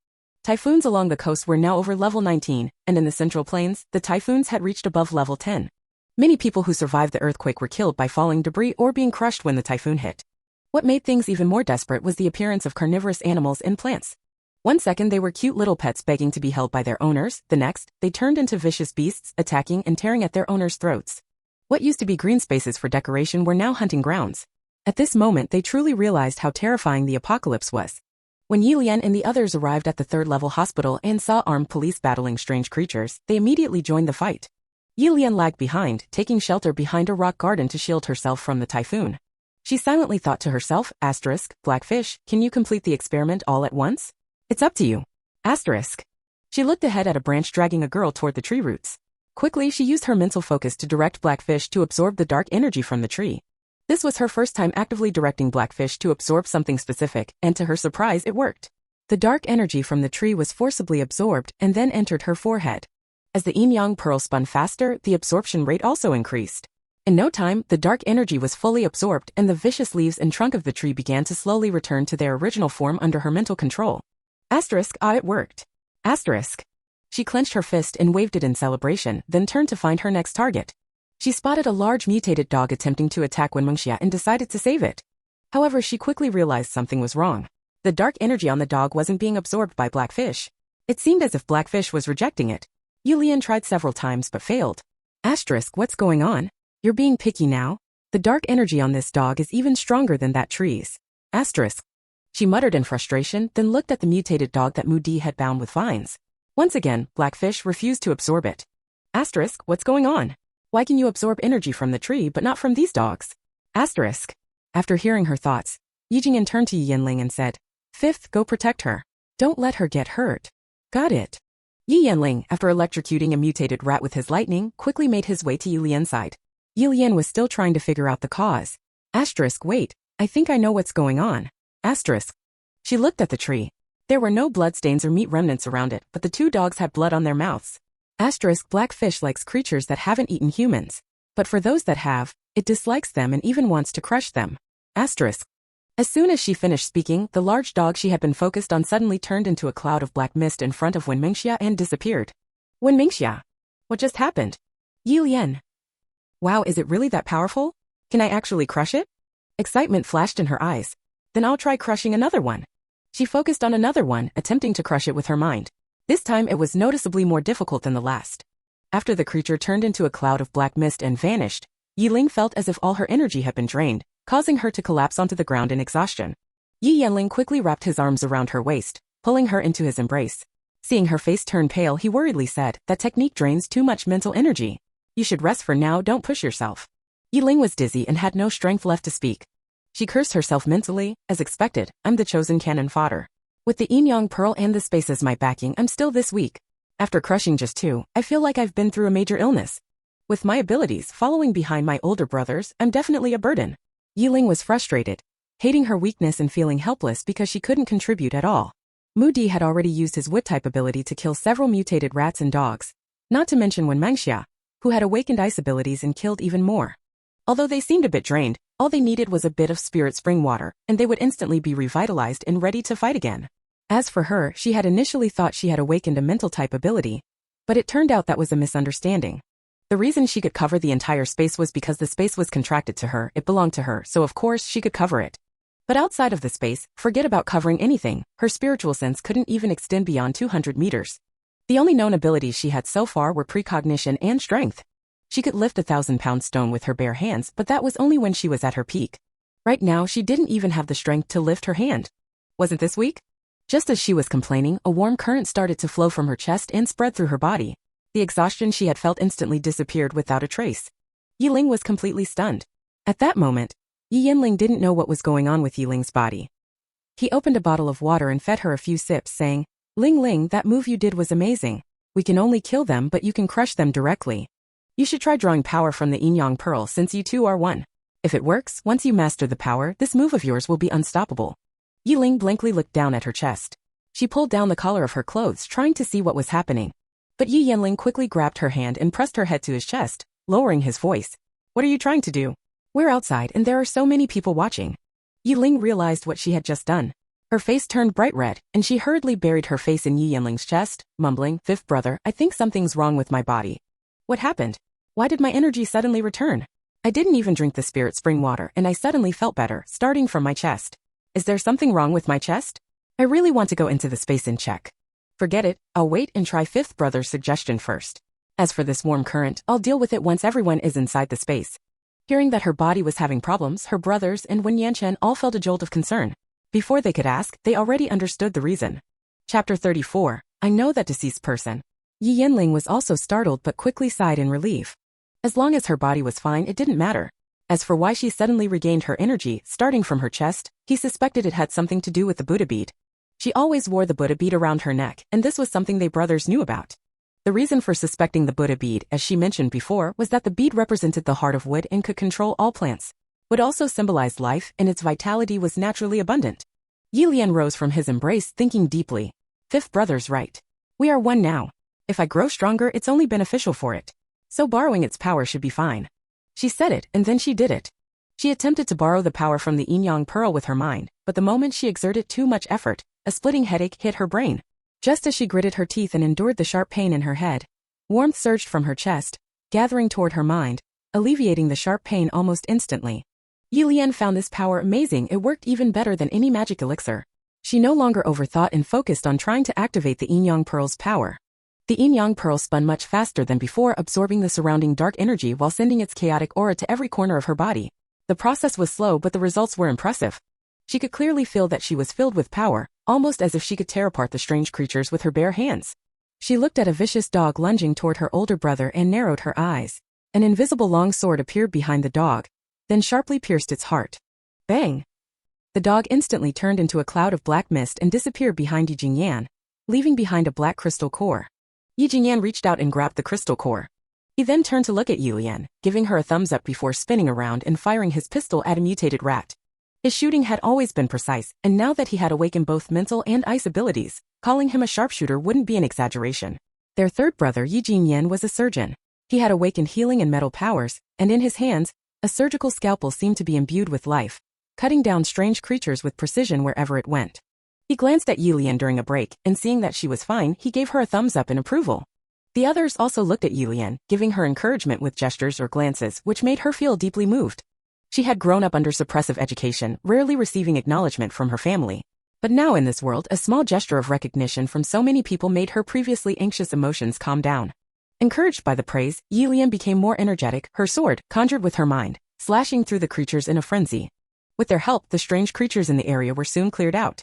Typhoons along the coast were now over level 19, and in the Central Plains, the typhoons had reached above level 10. Many people who survived the earthquake were killed by falling debris or being crushed when the typhoon hit. What made things even more desperate was the appearance of carnivorous animals and plants. One second they were cute little pets begging to be held by their owners, the next, they turned into vicious beasts, attacking and tearing at their owners' throats. What used to be green spaces for decoration were now hunting grounds. At this moment they truly realized how terrifying the apocalypse was. When Yi Lian and the others arrived at the third-level hospital and saw armed police battling strange creatures, they immediately joined the fight. Yi Lian lagged behind, taking shelter behind a rock garden to shield herself from the typhoon. She silently thought to herself, Blackfish, can you complete the experiment all at once? It's up to you. She looked ahead at a branch dragging a girl toward the tree roots. Quickly, she used her mental focus to direct Blackfish to absorb the dark energy from the tree. This was her first time actively directing Blackfish to absorb something specific, and to her surprise it worked. The dark energy from the tree was forcibly absorbed and then entered her forehead. As the yin-yang pearl spun faster, the absorption rate also increased. In no time, the dark energy was fully absorbed and the vicious leaves and trunk of the tree began to slowly return to their original form under her mental control. It worked. She clenched her fist and waved it in celebration, then turned to find her next target. She spotted a large mutated dog attempting to attack Wenmengxia and decided to save it. However, she quickly realized something was wrong. The dark energy on the dog wasn't being absorbed by Blackfish. It seemed as if Blackfish was rejecting it. Yi Lian tried several times but failed. What's going on? You're being picky now? The dark energy on this dog is even stronger than that tree's. She muttered in frustration, then looked at the mutated dog that Mudi had bound with vines. Once again, Blackfish refused to absorb it. What's going on? Why can you absorb energy from the tree but not from these dogs? After hearing her thoughts, Yi Jingyan turned to Yi Yanling and said, Fifth, go protect her. Don't let her get hurt. Got it. Yi Yanling, after electrocuting a mutated rat with his lightning, quickly made his way to Yi Lian's side. Yi Lian was still trying to figure out the cause. Wait, I think I know what's going on. She looked at the tree. There were no bloodstains or meat remnants around it, but the two dogs had blood on their mouths. Blackfish likes creatures that haven't eaten humans. But for those that have, it dislikes them and even wants to crush them. As soon as she finished speaking, the large dog she had been focused on suddenly turned into a cloud of black mist in front of Wenmengxia and disappeared. Wenmengxia? What just happened? Yi Lian. Wow, is it really that powerful? Can I actually crush it? Excitement flashed in her eyes. Then I'll try crushing another one. She focused on another one, attempting to crush it with her mind. This time it was noticeably more difficult than the last. After the creature turned into a cloud of black mist and vanished, Yi Ling felt as if all her energy had been drained, causing her to collapse onto the ground in exhaustion. Yi Yanling quickly wrapped his arms around her waist, pulling her into his embrace. Seeing her face turn pale, he worriedly said, that technique drains too much mental energy. You should rest for now, don't push yourself. Yi Ling was dizzy and had no strength left to speak. She cursed herself mentally, as expected, I'm the chosen cannon fodder. With the yin-yang pearl and the space as my backing, I'm still this weak. After crushing just two, I feel like I've been through a major illness. With my abilities following behind my older brothers, I'm definitely a burden. Yi Ling was frustrated, hating her weakness and feeling helpless because she couldn't contribute at all. Mudi had already used his whip-type ability to kill several mutated rats and dogs, not to mention Wenmengxia, who had awakened ice abilities and killed even more. Although they seemed a bit drained, all they needed was a bit of spirit spring water, and they would instantly be revitalized and ready to fight again. As for her, she had initially thought she had awakened a mental type ability, but it turned out that was a misunderstanding. The reason she could cover the entire space was because the space was contracted to her, it belonged to her, so of course she could cover it. But outside of the space, forget about covering anything, her spiritual sense couldn't even extend beyond 200 meters. The only known abilities she had so far were precognition and strength. She could lift a 1,000-pound stone with her bare hands, but that was only when she was at her peak. Right now, she didn't even have the strength to lift her hand. Wasn't this weak? Just as she was complaining, a warm current started to flow from her chest and spread through her body. The exhaustion she had felt instantly disappeared without a trace. Yi Ling was completely stunned. At that moment, Yi Yanling didn't know what was going on with Yi Ling's body. He opened a bottle of water and fed her a few sips, saying, Ling Ling, that move you did was amazing. We can only kill them, but you can crush them directly. You should try drawing power from the yin-yang pearl since you two are one. If it works, once you master the power, this move of yours will be unstoppable. Yi Ling blankly looked down at her chest. She pulled down the collar of her clothes, trying to see what was happening. But Yi Yanling quickly grabbed her hand and pressed her head to his chest, lowering his voice. What are you trying to do? We're outside and there are so many people watching. Yi Ling realized what she had just done. Her face turned bright red, and she hurriedly buried her face in Yi Yanling's chest, mumbling, "Fifth brother, I think something's wrong with my body. What happened? Why did my energy suddenly return? I didn't even drink the spirit spring water and I suddenly felt better, starting from my chest. Is there something wrong with my chest? I really want to go into the space and check." "Forget it, I'll wait and try fifth brother's suggestion first. As for this warm current, I'll deal with it once everyone is inside the space." Hearing that her body was having problems, her brothers and Wen Yanchen all felt a jolt of concern. Before they could ask, they already understood the reason. Chapter 34, I know that deceased person. Yi Yanling was also startled but quickly sighed in relief. As long as her body was fine, it didn't matter. As for why she suddenly regained her energy, starting from her chest, he suspected it had something to do with the Buddha bead. She always wore the Buddha bead around her neck, and this was something they brothers knew about. The reason for suspecting the Buddha bead, as she mentioned before, was that the bead represented the heart of wood and could control all plants. Wood also symbolized life, and its vitality was naturally abundant. Yi Lian rose from his embrace, thinking deeply. Fifth brother's right. We are one now. If I grow stronger, it's only beneficial for it. So borrowing its power should be fine. She said it, and then she did it. She attempted to borrow the power from the Yin Yang Pearl with her mind, but the moment she exerted too much effort, a splitting headache hit her brain. Just as she gritted her teeth and endured the sharp pain in her head, warmth surged from her chest, gathering toward her mind, alleviating the sharp pain almost instantly. Yi Lian found this power amazing. It worked even better than any magic elixir. She no longer overthought and focused on trying to activate the Yin Yang Pearl's power. The Yin Yang Pearl spun much faster than before, absorbing the surrounding dark energy while sending its chaotic aura to every corner of her body. The process was slow, but the results were impressive. She could clearly feel that she was filled with power, almost as if she could tear apart the strange creatures with her bare hands. She looked at a vicious dog lunging toward her older brother and narrowed her eyes. An invisible long sword appeared behind the dog, then sharply pierced its heart. Bang! The dog instantly turned into a cloud of black mist and disappeared behind Yi Jingyan, leaving behind a black crystal core. Yi Jingyan reached out and grabbed the crystal core. He then turned to look at Yi Lian, giving her a thumbs up before spinning around and firing his pistol at a mutated rat. His shooting had always been precise, and now that he had awakened both mental and ice abilities, calling him a sharpshooter wouldn't be an exaggeration. Their third brother Yi Jingyan was a surgeon. He had awakened healing and metal powers, and in his hands, a surgical scalpel seemed to be imbued with life, cutting down strange creatures with precision wherever it went. He glanced at Yi Lian during a break, and seeing that she was fine, he gave her a thumbs up in approval. The others also looked at Yi Lian, giving her encouragement with gestures or glances, which made her feel deeply moved. She had grown up under suppressive education, rarely receiving acknowledgement from her family. But now in this world, a small gesture of recognition from so many people made her previously anxious emotions calm down. Encouraged by the praise, Yi Lian became more energetic, her sword, conjured with her mind, slashing through the creatures in a frenzy. With their help, the strange creatures in the area were soon cleared out.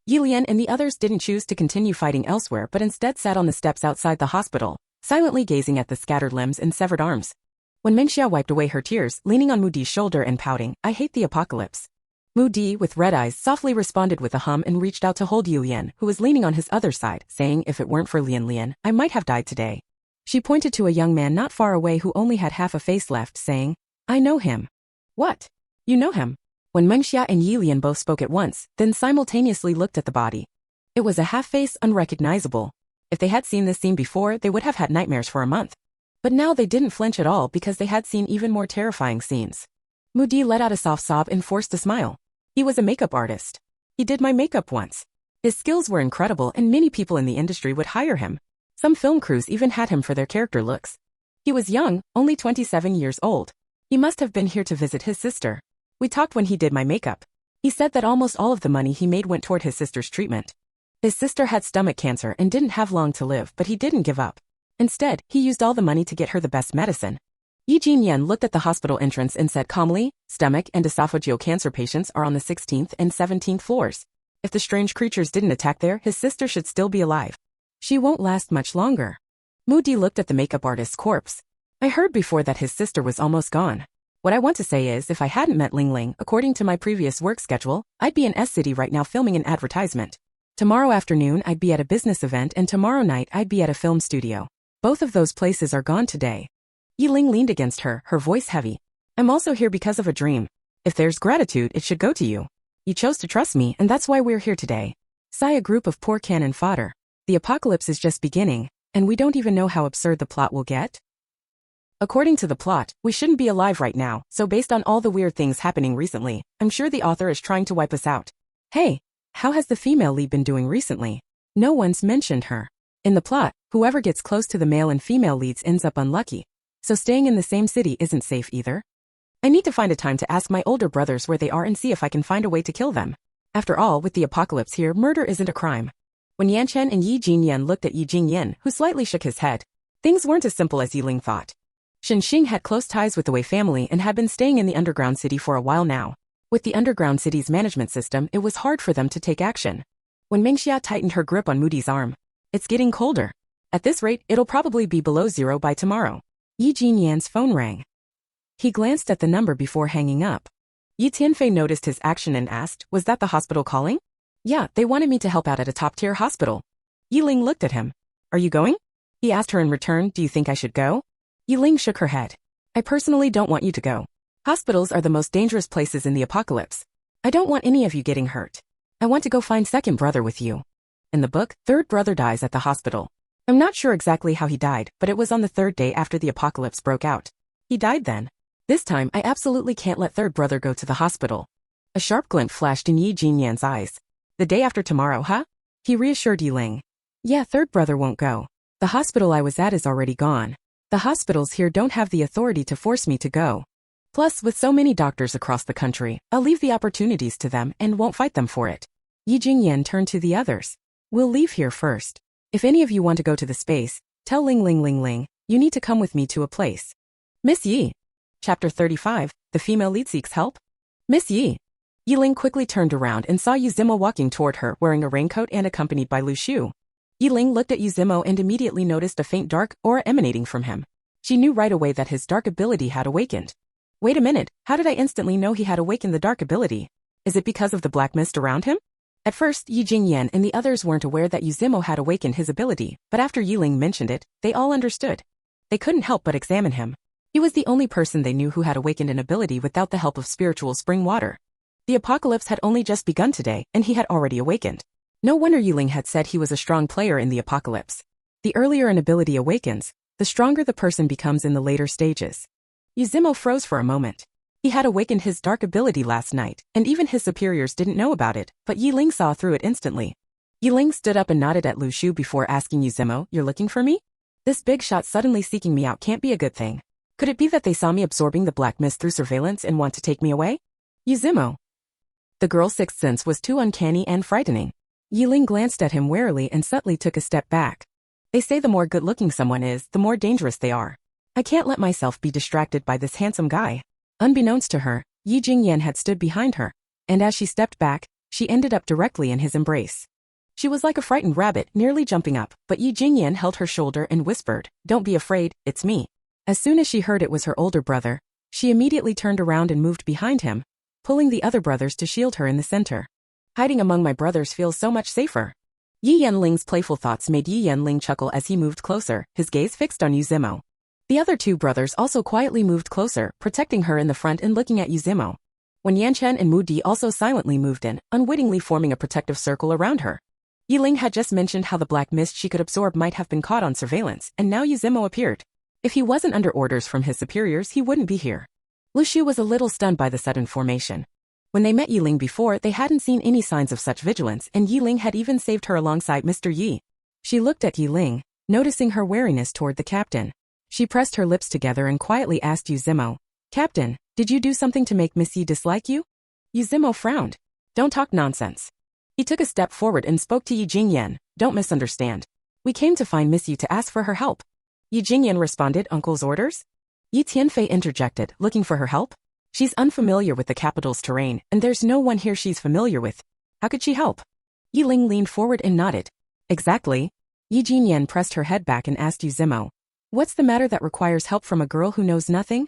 Yi Lian and the others didn't choose to continue fighting elsewhere but instead sat on the steps outside the hospital, silently gazing at the scattered limbs and severed arms. When Mengxia wiped away her tears, leaning on Mu Di's shoulder and pouting, "I hate the apocalypse." Mu Di, with red eyes, softly responded with a hum and reached out to hold Yi Lian, who was leaning on his other side, saying, "If it weren't for Lian Lian, I might have died today." She pointed to a young man not far away who only had half a face left, saying, "I know him." "What? You know him?" When Mengxia and Yi Lian both spoke at once, then simultaneously looked at the body. It was a half-face, unrecognizable. If they had seen this scene before, they would have had nightmares for a month. But now they didn't flinch at all because they had seen even more terrifying scenes. Mu Di let out a soft sob and forced a smile. He was a makeup artist. He did my makeup once. His skills were incredible and many people in the industry would hire him. Some film crews even had him for their character looks. He was young, only 27 years old. He must have been here to visit his sister. We talked when he did my makeup. He said that almost all of the money he made went toward his sister's treatment. His sister had stomach cancer and didn't have long to live, but he didn't give up. Instead, he used all the money to get her the best medicine. Yi Jinyan looked at the hospital entrance and said calmly, "Stomach and esophageal cancer patients are on the 16th and 17th floors. If the strange creatures didn't attack there, his sister should still be alive. She won't last much longer." Mu Di looked at the makeup artist's corpse. "I heard before that his sister was almost gone. What I want to say is, if I hadn't met Ling Ling, according to my previous work schedule, I'd be in S-City right now filming an advertisement. Tomorrow afternoon I'd be at a business event and tomorrow night I'd be at a film studio. Both of those places are gone today." Yi Ling leaned against her, her voice heavy. "I'm also here because of a dream. If there's gratitude, it should go to you. You chose to trust me and that's why we're here today. Sigh, a group of poor cannon fodder. The apocalypse is just beginning, and we don't even know how absurd the plot will get. According to the plot, we shouldn't be alive right now, so based on all the weird things happening recently, I'm sure the author is trying to wipe us out. Hey, How has the female lead been doing recently? No one's mentioned her. In the plot, whoever gets close to the male and female leads ends up unlucky. So staying in the same city isn't safe either. I need to find a time to ask my older brothers where they are and see if I can find a way to kill them. After all, with the apocalypse here, murder isn't a crime. When Yan Chen and Yi Jingyan looked at Yi Jingyan, who slightly shook his head, things weren't as simple as Yiling thought. Shen Xing had close ties with the Wei family and had been staying in the underground city for a while now. With the underground city's management system, it was hard for them to take action. When Mingxia tightened her grip on Moody's arm, it's getting colder. At this rate, it'll probably be below 0 by tomorrow. Yi Jingyan's phone rang. He glanced at the number before hanging up. Yi Tianfei noticed his action and asked, was that the hospital calling? Yeah, they wanted me to help out at a top-tier hospital. Yiling looked at him. Are you going? He asked her in return, do you think I should go? Yiling shook her head. I personally don't want you to go. Hospitals are the most dangerous places in the apocalypse. I don't want any of you getting hurt. I want to go find second brother with you. In the book, third brother dies at the hospital. I'm not sure exactly how he died, but it was on the third day after the apocalypse broke out. He died then. This time, I absolutely can't let third brother go to the hospital. A sharp glint flashed in Yi Jingyan's eyes. The day after tomorrow, huh? He reassured Yiling. Yeah, third brother won't go. The hospital I was at is already gone. The hospitals here don't have the authority to force me to go. Plus, with so many doctors across the country, I'll leave the opportunities to them and won't fight them for it. Yi Jingyan turned to the others. We'll leave here first. If any of you want to go to the space, tell Ling Ling Ling Ling, you need to come with me to a place. Miss Yi. Chapter 35, the female lead seeks help. Miss Yi. Yiling quickly turned around and saw Yuzimo walking toward her wearing a raincoat and accompanied by Lu Shu. Yiling looked at Yuzimo and immediately noticed a faint dark aura emanating from him. She knew right away that his dark ability had awakened. Wait a minute, how did I instantly know he had awakened the dark ability? Is it because of the black mist around him? At first, Yi Jingyan and the others weren't aware that Yuzimo had awakened his ability, but after Yiling mentioned it, they all understood. They couldn't help but examine him. He was the only person they knew who had awakened an ability without the help of spiritual spring water. The apocalypse had only just begun today, and he had already awakened. No wonder Yiling had said he was a strong player in the apocalypse. The earlier an ability awakens, the stronger the person becomes in the later stages. Yuzimo froze for a moment. He had awakened his dark ability last night, and even his superiors didn't know about it, but Yiling saw through it instantly. Yiling stood up and nodded at Lu Shu before asking Yuzimo, you're looking for me? This big shot suddenly seeking me out can't be a good thing. Could it be that they saw me absorbing the black mist through surveillance and want to take me away? Yuzimo. The girl's sixth sense was too uncanny and frightening. Yiling glanced at him warily and subtly took a step back. They say the more good-looking someone is, the more dangerous they are. I can't let myself be distracted by this handsome guy. Unbeknownst to her, Yi Jingyan had stood behind her, and as she stepped back, she ended up directly in his embrace. She was like a frightened rabbit, nearly jumping up, but Yi Jingyan held her shoulder and whispered, don't be afraid, it's me. As soon as she heard it was her older brother, she immediately turned around and moved behind him, pulling the other brothers to shield her in the center. Hiding among my brothers feels so much safer. Yi Yanling's playful thoughts made Yi Yanling chuckle as he moved closer, his gaze fixed on Yuzimo. The other two brothers also quietly moved closer, protecting her in the front and looking at Yuzimo. When Yanchen and Mu Di also silently moved in, unwittingly forming a protective circle around her. Yiling had just mentioned how the black mist she could absorb might have been caught on surveillance, and now Yuzimo appeared. If he wasn't under orders from his superiors, he wouldn't be here. Lu Shu was a little stunned by the sudden formation. When they met Yiling before, they hadn't seen any signs of such vigilance, and Yiling had even saved her alongside Mr. Yi. She looked at Yiling, noticing her wariness toward the captain. She pressed her lips together and quietly asked Yuzimo, Captain, did you do something to make Miss Yi dislike you? Yuzimo frowned. Don't talk nonsense. He took a step forward and spoke to Yi Jingyan, don't misunderstand. We came to find Miss Yi to ask for her help. Yi Jingyan responded, Uncle's orders? Yi Tianfei interjected, looking for her help? She's unfamiliar with the capital's terrain, and there's no one here she's familiar with. How could she help? Yiling leaned forward and nodded. Exactly. Yi Jingyan pressed her head back and asked Yuzimo, what's the matter that requires help from a girl who knows nothing?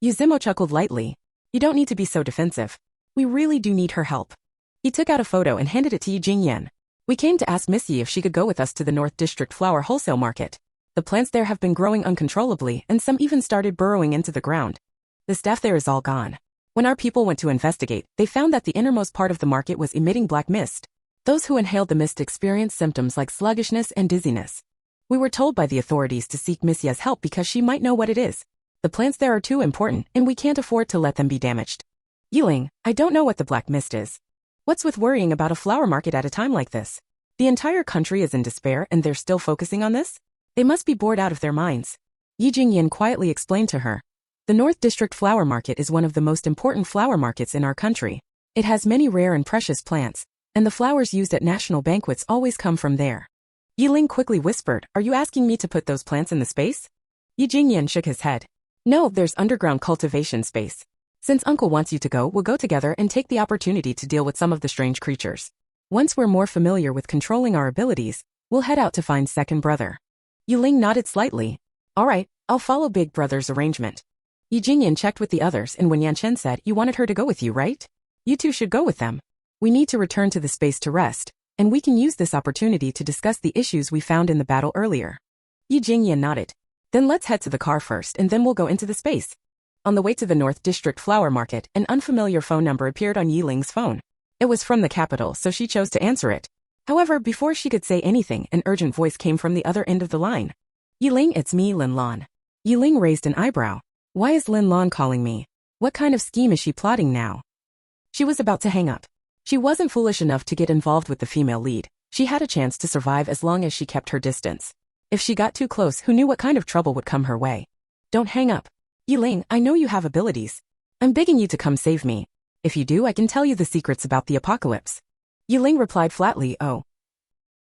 Yuzimo chuckled lightly. You don't need to be so defensive. We really do need her help. He took out a photo and handed it to Yi Jingyan. We came to ask Miss Yi if she could go with us to the North District Flower Wholesale Market. The plants there have been growing uncontrollably, and some even started burrowing into the ground. The staff there is all gone. When our people went to investigate, they found that the innermost part of the market was emitting black mist. Those who inhaled the mist experienced symptoms like sluggishness and dizziness. We were told by the authorities to seek Miss Yi's help because she might know what it is. The plants there are too important, and we can't afford to let them be damaged. Yiling, I don't know what the black mist is. What's with worrying about a flower market at a time like this? The entire country is in despair and they're still focusing on this? They must be bored out of their minds. Yi Jingyan quietly explained to her. The North District Flower Market is one of the most important flower markets in our country. It has many rare and precious plants, and the flowers used at national banquets always come from there. Yi Ling quickly whispered, "Are you asking me to put those plants in the space?" Yi Jingyan shook his head. "No, there's underground cultivation space. Since Uncle wants you to go, we'll go together and take the opportunity to deal with some of the strange creatures. Once we're more familiar with controlling our abilities, we'll head out to find second brother." Yi Ling nodded slightly. "All right, I'll follow big brother's arrangement." Yi Jingyan checked with the others, and when Yan Chen said, "You wanted her to go with you, right? You two should go with them. We need to return to the space to rest, and we can use this opportunity to discuss the issues we found in the battle earlier." Yi Jingyan nodded. "Then let's head to the car first and then we'll go into the space." On the way to the North District Flower Market, an unfamiliar phone number appeared on Yi Ling's phone. It was from the capital, so she chose to answer it. However, before she could say anything, an urgent voice came from the other end of the line. "Yi Ling, it's me, Lin Lan." Yi Ling raised an eyebrow. "Why is Lin Lan calling me? What kind of scheme is she plotting now?" She was about to hang up. She wasn't foolish enough to get involved with the female lead. She had a chance to survive as long as she kept her distance. If she got too close, who knew what kind of trouble would come her way? "Don't hang up. Yi Ling, I know you have abilities. I'm begging you to come save me. If you do, I can tell you the secrets about the apocalypse." Yi Ling replied flatly, "Oh."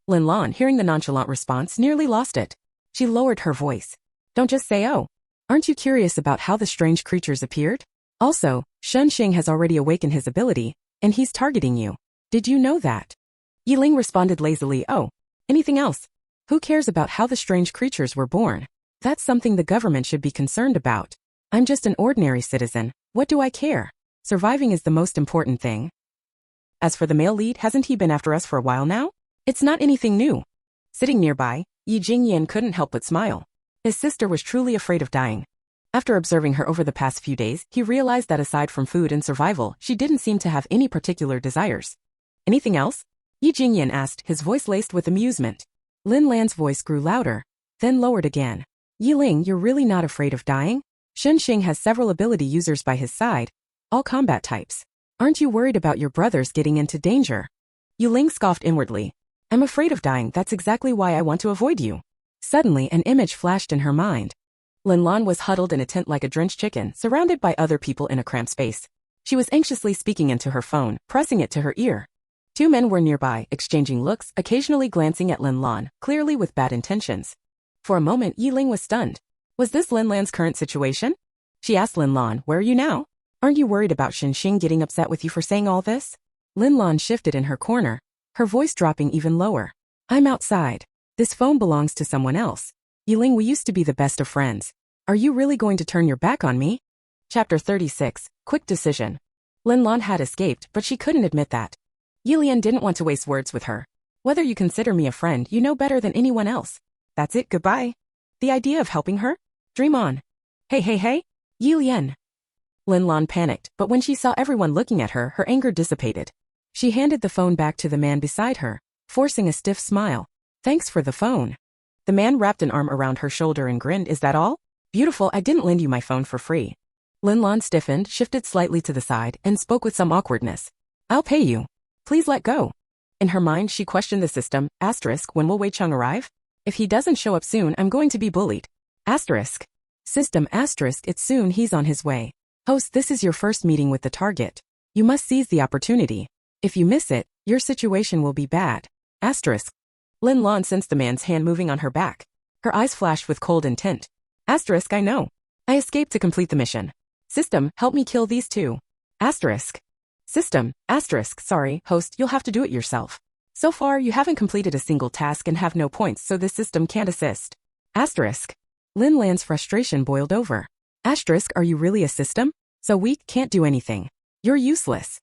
Lin Lan, hearing the nonchalant response, nearly lost it. She lowered her voice. "Don't just say oh. Aren't you curious about how the strange creatures appeared? Also, Shen Xing has already awakened his ability, and he's targeting you. Did you know that?" Yi Ling responded lazily, "Oh. Anything else? Who cares about how the strange creatures were born? That's something the government should be concerned about. I'm just an ordinary citizen. What do I care? Surviving is the most important thing." As for the male lead, hasn't he been after us for a while now? It's not anything new. Sitting nearby, Yi Jingyan couldn't help but smile. His sister was truly afraid of dying. After observing her over the past few days, he realized that aside from food and survival, she didn't seem to have any particular desires. "Anything else?" Yi Jingyan asked, his voice laced with amusement. Lin Lan's voice grew louder, then lowered again. "Yi Ling, you're really not afraid of dying? Shen Xing has several ability users by his side, all combat types. Aren't you worried about your brothers getting into danger?" Yi Ling scoffed inwardly. "I'm afraid of dying, that's exactly why I want to avoid you." Suddenly, an image flashed in her mind. Lin Lan was huddled in a tent like a drenched chicken, surrounded by other people in a cramped space. She was anxiously speaking into her phone, pressing it to her ear. Two men were nearby, exchanging looks, occasionally glancing at Lin Lan, clearly with bad intentions. For a moment, Yi Ling was stunned. Was this Lin Lan's current situation? She asked Lin Lan, "Where are you now? Aren't you worried about Shen Xing getting upset with you for saying all this?" Lin Lan shifted in her corner, her voice dropping even lower. "I'm outside. This phone belongs to someone else. Yi Ling, we used to be the best of friends. Are you really going to turn your back on me?" Chapter 36, Quick Decision. Lin Lan had escaped, but she couldn't admit that. Yi Lian didn't want to waste words with her. "Whether you consider me a friend, you know better than anyone else. That's it, goodbye." The idea of helping her? Dream on. Hey, Yi Lian. Lin Lan panicked, but when she saw everyone looking at her, her anger dissipated. She handed the phone back to the man beside her, forcing a stiff smile. "Thanks for the phone." The man wrapped an arm around her shoulder and grinned. "Is that all? Beautiful, I didn't lend you my phone for free." Lin Lan stiffened, shifted slightly to the side, and spoke with some awkwardness. "I'll pay you. Please let go." In her mind, she questioned the system. When will Wei Cheng arrive? If he doesn't show up soon, I'm going to be bullied. System it's soon, he's on his way. Host, this is your first meeting with the target. You must seize the opportunity. If you miss it, your situation will be bad. Lin Lan sensed the man's hand moving on her back. Her eyes flashed with cold intent. I know. I escaped to complete the mission. System, help me kill these two. System, sorry, host, you'll have to do it yourself. So far, you haven't completed a single task and have no points, so this system can't assist. Lin Lan's frustration boiled over. Are you really a system? So weak, can't do anything. You're useless.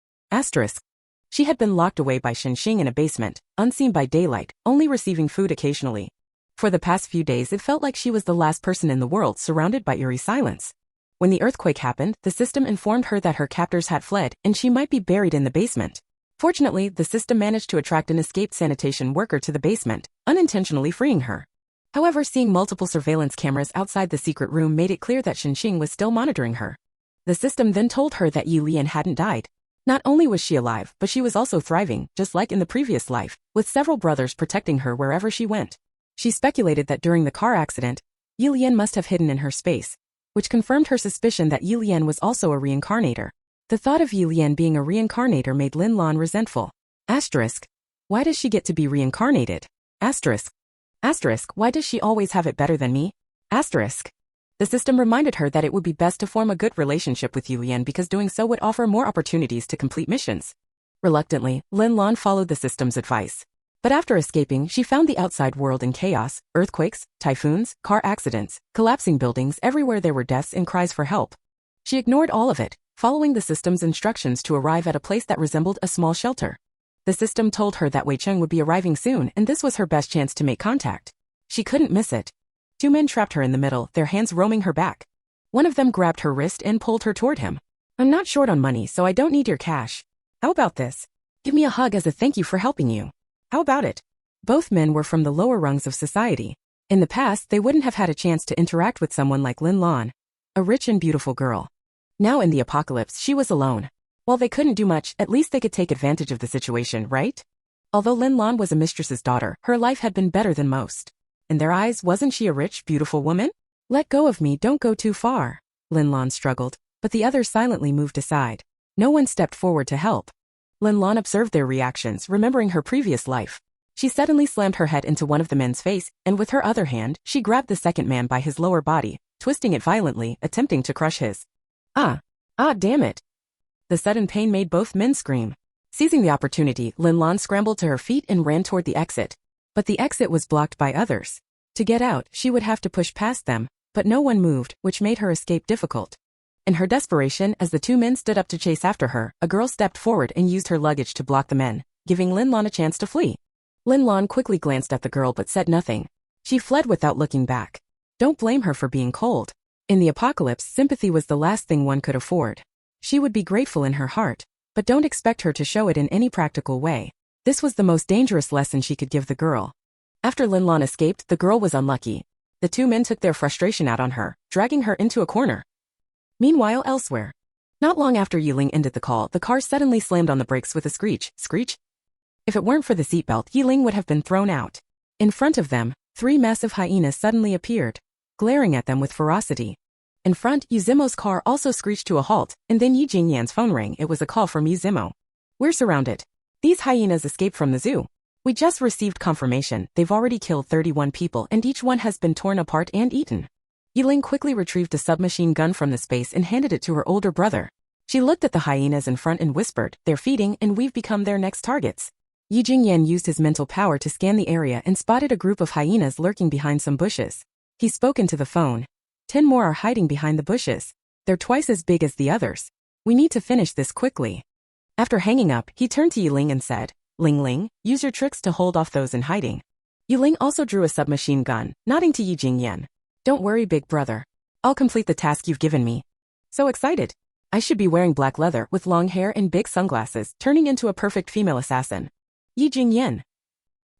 She had been locked away by Shen Xing in a basement, unseen by daylight, only receiving food occasionally. For the past few days, it felt like she was the last person in the world, surrounded by eerie silence. When the earthquake happened, the system informed her that her captors had fled, and she might be buried in the basement. Fortunately, the system managed to attract an escaped sanitation worker to the basement, unintentionally freeing her. However, seeing multiple surveillance cameras outside the secret room made it clear that Shen Xing was still monitoring her. The system then told her that Yi Lian hadn't died. Not only was she alive, but she was also thriving, just like in the previous life, with several brothers protecting her wherever she went. She speculated that during the car accident, Yilian must have hidden in her space, which confirmed her suspicion that Yilian was also a reincarnator. The thought of Yilian being a reincarnator made Lin Lan resentful. Asterisk. Why does she get to be reincarnated? Asterisk. Asterisk. Why does she always have it better than me? Asterisk. The system reminded her that it would be best to form a good relationship with Yilian because doing so would offer more opportunities to complete missions. Reluctantly, Lin Lan followed the system's advice. But after escaping, she found the outside world in chaos: earthquakes, typhoons, car accidents, collapsing buildings. Everywhere there were deaths and cries for help. She ignored all of it, following the system's instructions to arrive at a place that resembled a small shelter. The system told her that Wei Cheng would be arriving soon, and this was her best chance to make contact. She couldn't miss it. Two men trapped her in the middle, their hands roaming her back. One of them grabbed her wrist and pulled her toward him. I'm not short on money, so I don't need your cash. How about this? Give me a hug as a thank you for helping you. How about it? Both men were from the lower rungs of society. In the past, they wouldn't have had a chance to interact with someone like Lin Lan, a rich and beautiful girl. Now in the apocalypse, she was alone. While they couldn't do much, at least they could take advantage of the situation, right? Although Lin Lan was a mistress's daughter, her life had been better than most. In their eyes, wasn't she a rich, beautiful woman? Let go of me, don't go too far. Lin Lan struggled, but the others silently moved aside. No one stepped forward to help. Lin Lan observed their reactions, remembering her previous life. She suddenly slammed her head into one of the men's face, and with her other hand, she grabbed the second man by his lower body, twisting it violently, attempting to crush his. Damn it. The sudden pain made both men scream. Seizing the opportunity, Lin Lan scrambled to her feet and ran toward the exit. But the exit was blocked by others. To get out, she would have to push past them, but no one moved, which made her escape difficult. In her desperation, as the two men stood up to chase after her, a girl stepped forward and used her luggage to block the men, giving Lin Lan a chance to flee. Lin Lan quickly glanced at the girl but said nothing. She fled without looking back. Don't blame her for being cold. In the apocalypse, sympathy was the last thing one could afford. She would be grateful in her heart, but don't expect her to show it in any practical way. This was the most dangerous lesson she could give the girl. After Lin Lan escaped, the girl was unlucky. The two men took their frustration out on her, dragging her into a corner. Meanwhile, elsewhere. Not long after Yiling ended the call, the car suddenly slammed on the brakes with a screech. Screech? If it weren't for the seatbelt, Yiling would have been thrown out. In front of them, 3 massive hyenas suddenly appeared, glaring at them with ferocity. In front, Yuzimo's car also screeched to a halt, and then Yi Jingyan's phone rang. It was a call from Yuzimo. We're surrounded. These hyenas escaped from the zoo. We just received confirmation. They've already killed 31 people and each one has been torn apart and eaten. Yiling quickly retrieved a submachine gun from the space and handed it to her older brother. She looked at the hyenas in front and whispered, they're feeding and we've become their next targets. Yi Jingyan used his mental power to scan the area and spotted a group of hyenas lurking behind some bushes. He spoke into the phone. 10 more are hiding behind the bushes. They're twice as big as the others. We need to finish this quickly. After hanging up, he turned to Yiling and said, Ling Ling, use your tricks to hold off those in hiding. Yiling also drew a submachine gun, nodding to Yi Jingyan. Don't worry, big brother. I'll complete the task you've given me. So excited. I should be wearing black leather with long hair and big sunglasses, turning into a perfect female assassin. Yi Jingyan.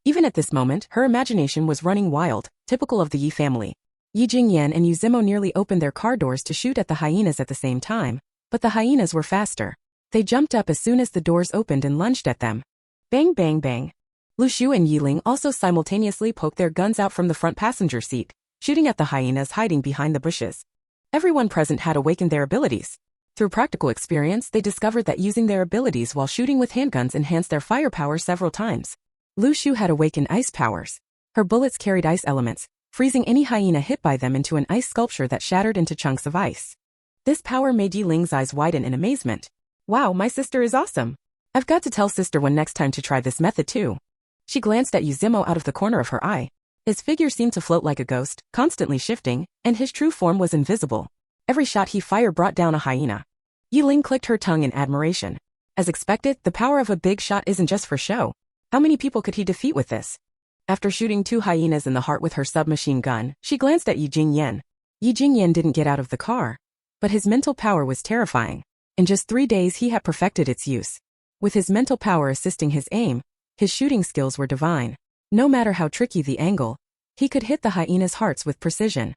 Even at this moment, her imagination was running wild, typical of the Yi family. Yi Jingyan and Yuzimo nearly opened their car doors to shoot at the hyenas at the same time, but the hyenas were faster. They jumped up as soon as the doors opened and lunged at them. Bang bang bang. Lu Shu and Yiling also simultaneously poked their guns out from the front passenger seat, shooting at the hyenas hiding behind the bushes. Everyone present had awakened their abilities. Through practical experience, they discovered that using their abilities while shooting with handguns enhanced their firepower several times. Lu Shu had awakened ice powers. Her bullets carried ice elements, freezing any hyena hit by them into an ice sculpture that shattered into chunks of ice. This power made Yiling's eyes widen in amazement. Wow, my sister is awesome. I've got to tell Sister One next time to try this method too. She glanced at Yuzimo out of the corner of her eye. His figure seemed to float like a ghost, constantly shifting, and his true form was invisible. Every shot he fired brought down a hyena. Yiling clicked her tongue in admiration. As expected, the power of a big shot isn't just for show. How many people could he defeat with this? After shooting 2 hyenas in the heart with her submachine gun, she glanced at Yi Jingyan. Yi Jingyan didn't get out of the car. But his mental power was terrifying. In just 3 days he had perfected its use. With his mental power assisting his aim, his shooting skills were divine. No matter how tricky the angle, he could hit the hyenas' hearts with precision.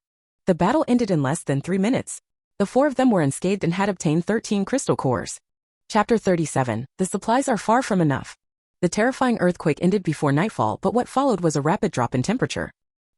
The battle ended in less than 3 minutes. The 4 of them were unscathed and had obtained 13 crystal cores. Chapter 37. The supplies are far from enough. The terrifying earthquake ended before nightfall, but what followed was a rapid drop in temperature.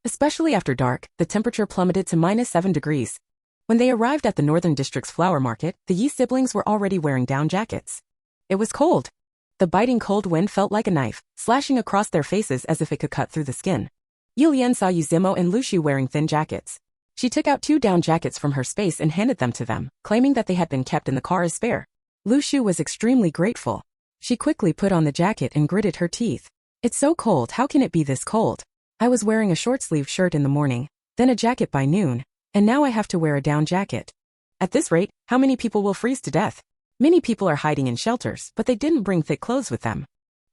Especially after dark, the temperature plummeted to -7 degrees. When they arrived at the Northern District's flower market, the Yi siblings were already wearing down jackets. It was cold. The biting cold wind felt like a knife, slashing across their faces as if it could cut through the skin. Yilian saw Yuzimo and Luxu wearing thin jackets. She took out 2 down jackets from her space and handed them to them, claiming that they had been kept in the car as spare. Luxu was extremely grateful. She quickly put on the jacket and gritted her teeth. It's so cold, how can it be this cold? I was wearing a short-sleeved shirt in the morning, then a jacket by noon, and now I have to wear a down jacket. At this rate, how many people will freeze to death? Many people are hiding in shelters, but they didn't bring thick clothes with them.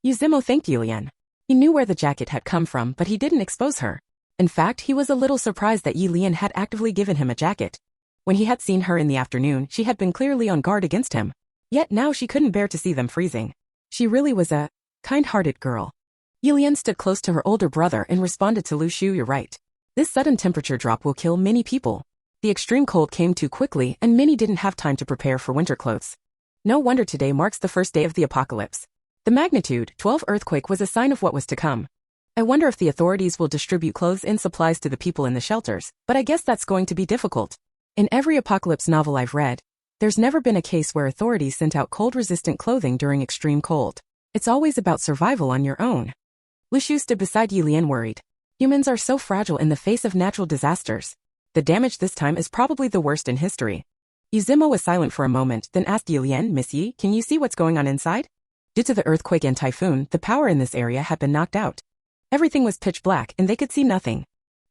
Yuzimo thanked Yilian. He knew where the jacket had come from, but he didn't expose her. In fact, he was a little surprised that Yilian had actively given him a jacket. When he had seen her in the afternoon, she had been clearly on guard against him. Yet now she couldn't bear to see them freezing. She really was a kind-hearted girl. Yilian stood close to her older brother and responded to Luxu, "You're right. This sudden temperature drop will kill many people. The extreme cold came too quickly and many didn't have time to prepare for winter clothes. No wonder today marks the first day of the apocalypse." The magnitude 12 earthquake was a sign of what was to come. I wonder if the authorities will distribute clothes and supplies to the people in the shelters, but I guess that's going to be difficult. In every apocalypse novel I've read, there's never been a case where authorities sent out cold-resistant clothing during extreme cold. It's always about survival on your own. Luxu stood beside Yilian, worried. Humans are so fragile in the face of natural disasters. The damage this time is probably the worst in history. Yuzimo was silent for a moment, then asked Yilian, "Miss Yi, can you see what's going on inside?" Due to the earthquake and typhoon, the power in this area had been knocked out. Everything was pitch black and they could see nothing.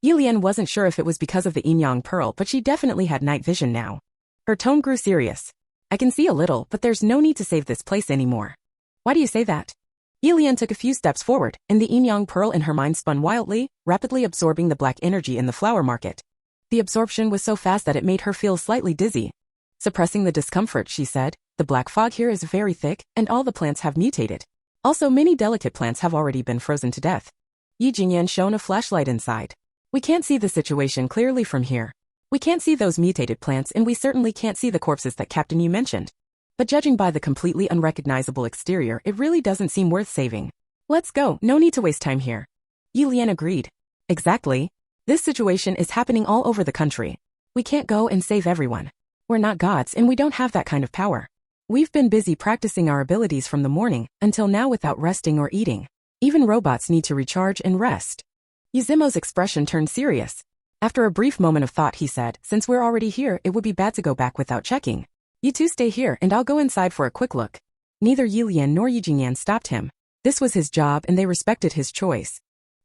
Yilian wasn't sure if it was because of the yin-yang pearl, but she definitely had night vision now. Her tone grew serious. "I can see a little, but there's no need to save this place anymore." "Why do you say that?" Yilian took a few steps forward, and the yin-yang pearl in her mind spun wildly, rapidly absorbing the black energy in the flower market. The absorption was so fast that it made her feel slightly dizzy. Suppressing the discomfort, she said, "The black fog here is very thick, and all the plants have mutated. Also, many delicate plants have already been frozen to death." Yi Jingyan shone a flashlight inside. "We can't see the situation clearly from here. We can't see those mutated plants, and we certainly can't see the corpses that Captain Yu mentioned. But judging by the completely unrecognizable exterior, it really doesn't seem worth saving. Let's go, no need to waste time here." Yilian agreed. "Exactly. This situation is happening all over the country. We can't go and save everyone. We're not gods and we don't have that kind of power. We've been busy practicing our abilities from the morning until now without resting or eating. Even robots need to recharge and rest." Yuzimo's expression turned serious. After a brief moment of thought, he said, "Since we're already here, it would be bad to go back without checking. You two stay here and I'll go inside for a quick look." Neither Yilian nor Yi Jingyan stopped him. This was his job and they respected his choice.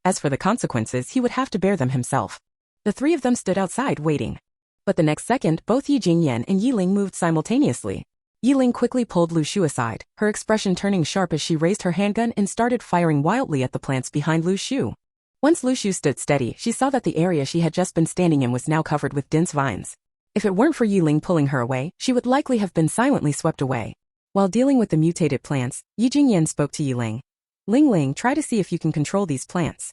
As for the consequences, he would have to bear them himself. The three of them stood outside waiting. But the next second, both Yi Jingyan and Yiling moved simultaneously. Yiling quickly pulled Luxu aside, her expression turning sharp as she raised her handgun and started firing wildly at the plants behind Luxu. Once Luxu stood steady, she saw that the area she had just been standing in was now covered with dense vines. If it weren't for Yiling pulling her away, she would likely have been silently swept away. While dealing with the mutated plants, Yi Jingyan spoke to Yiling. "Ling Ling, try to see if you can control these plants."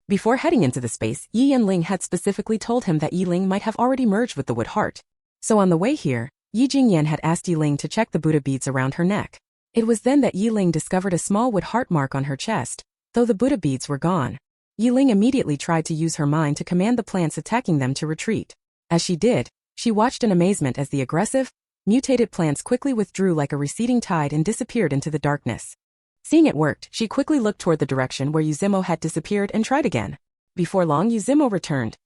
Before heading into the space, Yi and Ling had specifically told him that Yiling might have already merged with the wood heart. So on the way here, Yi Jingyan had asked Yiling to check the Buddha beads around her neck. It was then that Yiling discovered a small wood heart mark on her chest, though the Buddha beads were gone. Yiling immediately tried to use her mind to command the plants attacking them to retreat. As she did, she watched in amazement as the aggressive, mutated plants quickly withdrew like a receding tide and disappeared into the darkness. Seeing it worked, she quickly looked toward the direction where Yuzimo had disappeared and tried again. Before long, Yuzimo returned.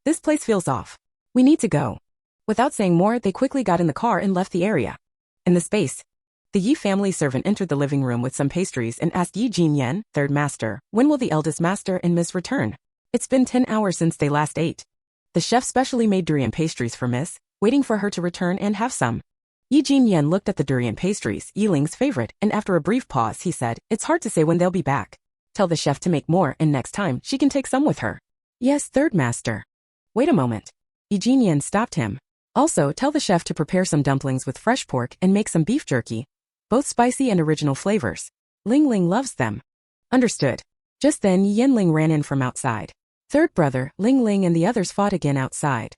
"This place feels off. We need to go." Without saying more, they quickly got in the car and left the area. In the space, the Yi family servant entered the living room with some pastries and asked Yi Jingyan, third master, "When will the eldest master and Miss return? It's been 10 hours since they last ate." The chef specially made durian pastries for Miss, waiting for her to return and have some. Yi Jingyan looked at the durian pastries, Yiling's favorite, and after a brief pause he said, "It's hard to say when they'll be back. Tell the chef to make more and next time she can take some with her." "Yes, third master." "Wait a moment." Yi Jingyan stopped him. "Also, tell the chef to prepare some dumplings with fresh pork and make some beef jerky. Both spicy and original flavors. Ling Ling loves them." "Understood." Just then Yen Ling ran in from outside. Third brother, Ling Ling and the others fought again outside.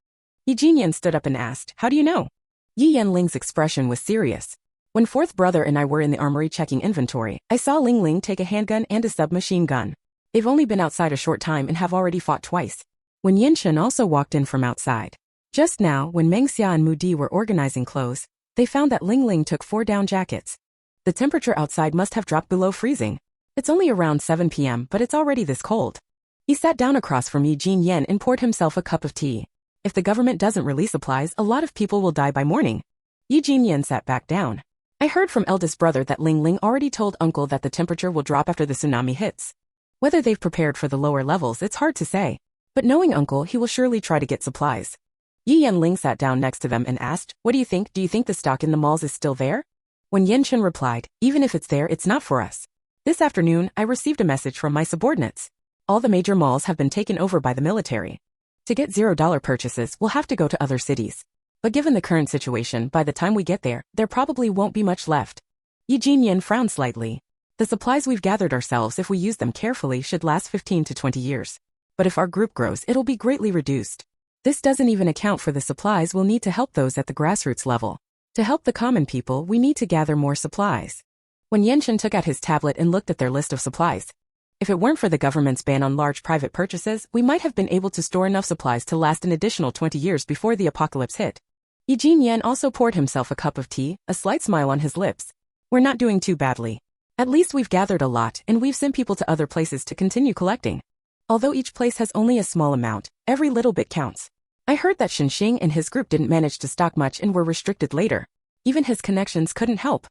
Yi Jingyan stood up and asked, "How do you know?" Yi Yenling's expression was serious. When fourth brother and I were in the armory checking inventory, I saw Ling Ling take a handgun and a submachine gun. They've only been outside a short time and have already fought twice. When Yinshen also walked in from outside. Just now, when Mengxia and Mudi were organizing clothes, they found that Ling Ling took 4 down jackets. The temperature outside must have dropped below freezing. It's only around 7 p.m., but it's already this cold. He sat down across from Yi Jinyan and poured himself a cup of tea. If the government doesn't release supplies, a lot of people will die by morning. Yi Jinyan sat back down. I heard from eldest brother that Ling Ling already told uncle that the temperature will drop after the tsunami hits. Whether they've prepared for the lower levels, it's hard to say. But knowing uncle, he will surely try to get supplies. Yi Yanling sat down next to them and asked, "What do you think? Do you think the stock in the malls is still there?" When Yinshen replied, "Even if it's there, it's not for us. This afternoon, I received a message from my subordinates. All the major malls have been taken over by the military. To get $0 purchases, we'll have to go to other cities. But given the current situation, by the time we get there, there probably won't be much left." Yi Jinyan frowned slightly. The supplies we've gathered ourselves, if we use them carefully, should last 15 to 20 years. But if our group grows, it'll be greatly reduced. This doesn't even account for the supplies we'll need to help those at the grassroots level. To help the common people, we need to gather more supplies. When Yinshen took out his tablet and looked at their list of supplies, if it weren't for the government's ban on large private purchases, we might have been able to store enough supplies to last an additional 20 years before the apocalypse hit. Yi Jinyan also poured himself a cup of tea, a slight smile on his lips. "We're not doing too badly. At least we've gathered a lot, and we've sent people to other places to continue collecting. Although each place has only a small amount, every little bit counts. I heard that Shenxing and his group didn't manage to stock much and were restricted later. Even his connections couldn't help.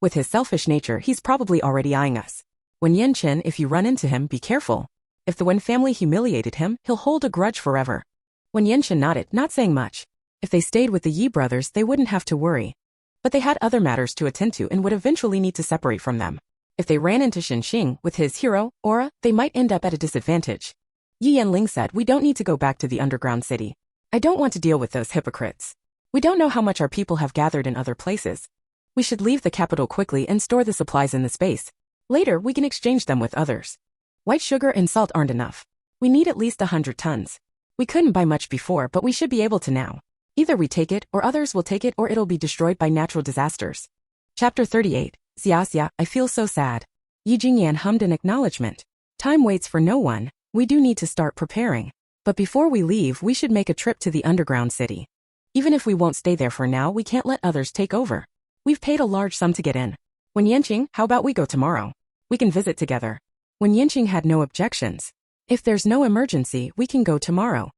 With his selfish nature, he's probably already eyeing us. When Yinshen, if you run into him, be careful. If the Wen family humiliated him, he'll hold a grudge forever." When Yinshen nodded, not saying much. If they stayed with the Yi brothers, they wouldn't have to worry. But they had other matters to attend to and would eventually need to separate from them. If they ran into Shenxing with his hero, aura, they might end up at a disadvantage. Yi Yanling said, "We don't need to go back to the underground city. I don't want to deal with those hypocrites. We don't know how much our people have gathered in other places. We should leave the capital quickly and store the supplies in the space. Later, we can exchange them with others. White sugar and salt aren't enough. We need at least 100 tons. We couldn't buy much before, but we should be able to now. Either we take it, or others will take it, or it'll be destroyed by natural disasters." Chapter 38. Xiaxia, I feel so sad. Yi Jinyan hummed an acknowledgement. Time waits for no one. We do need to start preparing. But before we leave, we should make a trip to the underground city. Even if we won't stay there for now, we can't let others take over. We've paid a large sum to get in. When Yanqing, how about we go tomorrow? We can visit together. When Yanqing had no objections. If there's no emergency, we can go tomorrow.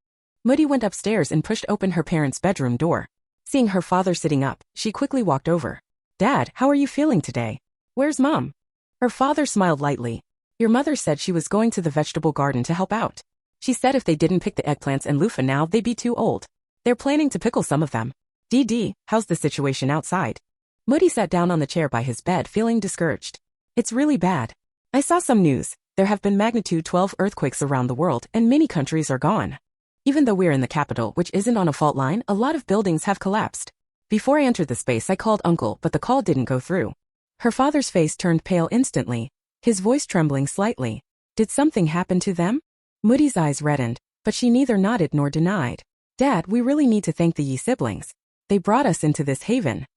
Mudi went upstairs and pushed open her parents' bedroom door. Seeing her father sitting up, she quickly walked over. "Dad, how are you feeling today? Where's Mom?" Her father smiled lightly. "Your mother said she was going to the vegetable garden to help out. She said if they didn't pick the eggplants and loofah now, they'd be too old. They're planning to pickle some of them. DD, how's the situation outside?" Mudi sat down on the chair by his bed, feeling discouraged. "It's really bad. I saw some news. There have been magnitude 12 earthquakes around the world, and many countries are gone. Even though we're in the capital, which isn't on a fault line, a lot of buildings have collapsed. Before I entered the space, I called Uncle, but the call didn't go through." Her father's face turned pale instantly, his voice trembling slightly. "Did something happen to them?" Mudi's eyes reddened, but she neither nodded nor denied. "Dad, we really need to thank the Yi siblings. They brought us into this haven."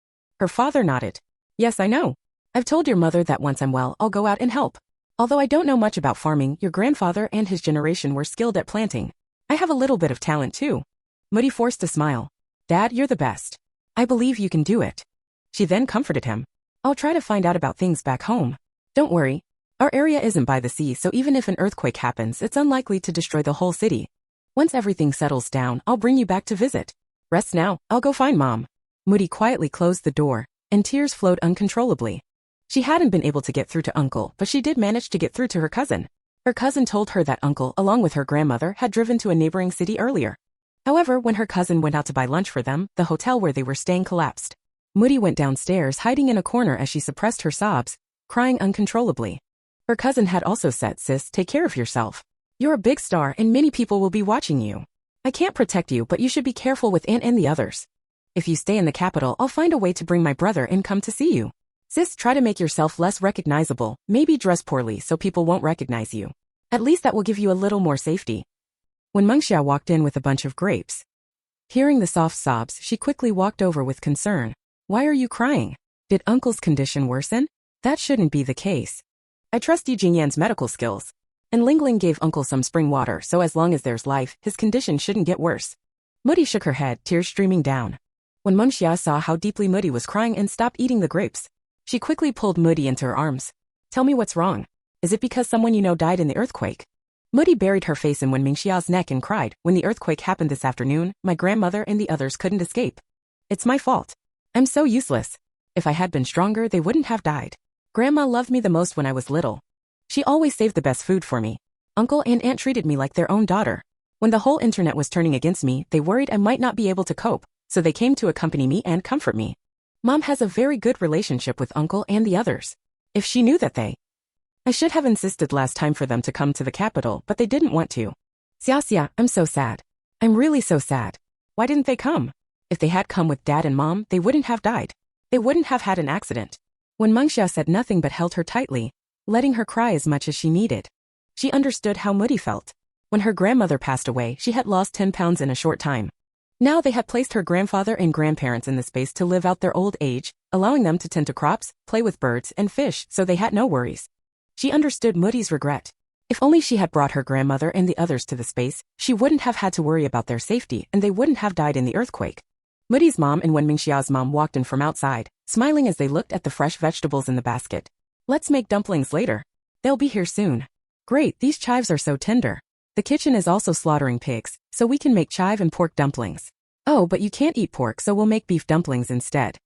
Her father nodded. "Yes, I know. I've told your mother that once I'm well, I'll go out and help. Although I don't know much about farming, your grandfather and his generation were skilled at planting. I have a little bit of talent too." Mudi forced a smile. "Dad, you're the best. I believe you can do it." She then comforted him. "I'll try to find out about things back home. Don't worry. Our area isn't by the sea, so even if an earthquake happens, it's unlikely to destroy the whole city. Once everything settles down, I'll bring you back to visit. Rest now, I'll go find Mom." Mudi quietly closed the door, and tears flowed uncontrollably. She hadn't been able to get through to Uncle, but she did manage to get through to her cousin. Her cousin told her that Uncle, along with her grandmother, had driven to a neighboring city earlier. However, when her cousin went out to buy lunch for them, the hotel where they were staying collapsed. Mudi went downstairs, hiding in a corner as she suppressed her sobs, crying uncontrollably. Her cousin had also said, "Sis, take care of yourself. You're a big star and many people will be watching you. I can't protect you, but you should be careful with Aunt and the others. If you stay in the capital, I'll find a way to bring my brother and come to see you. Sis, try to make yourself less recognizable, maybe dress poorly so people won't recognize you. At least that will give you a little more safety." When Mengxia walked in with a bunch of grapes. Hearing the soft sobs, she quickly walked over with concern. "Why are you crying?" Did Uncle's condition worsen? That shouldn't be the case. I trust Yi Jingyan's medical skills. And Lingling gave Uncle some spring water, so as long as there's life, his condition shouldn't get worse. Moody shook her head, tears streaming down. When Mengxia saw how deeply Moody was crying and stopped eating the grapes, she quickly pulled Moody into her arms. Tell me what's wrong. Is it because someone you know died in the earthquake? Moody buried her face in Wenmingxia's neck and cried, when the earthquake happened this afternoon, my grandmother and the others couldn't escape. It's my fault. I'm so useless. If I had been stronger, they wouldn't have died. Grandma loved me the most when I was little. She always saved the best food for me. Uncle and aunt treated me like their own daughter. When the whole internet was turning against me, they worried I might not be able to cope, so they came to accompany me and comfort me. Mom has a very good relationship with Uncle and the others. If she knew that I should have insisted last time for them to come to the capital, but they didn't want to. Xiaxia, I'm so sad. I'm really so sad. Why didn't they come? If they had come with Dad and Mom, they wouldn't have died. They wouldn't have had an accident. When Mengxia said nothing but held her tightly, letting her cry as much as she needed. She understood how Moody felt. When her grandmother passed away, she had lost 10 pounds in a short time. Now they had placed her grandfather and grandparents in the space to live out their old age, allowing them to tend to crops, play with birds and fish, so they had no worries. She understood Moody's regret. If only she had brought her grandmother and the others to the space, she wouldn't have had to worry about their safety and they wouldn't have died in the earthquake. Moody's mom and Wenmingxia's mom walked in from outside, smiling as they looked at the fresh vegetables in the basket. Let's make dumplings later. They'll be here soon. Great, these chives are so tender. The kitchen is also slaughtering pigs, so we can make chive and pork dumplings. Oh, but you can't eat pork, so we'll make beef dumplings instead.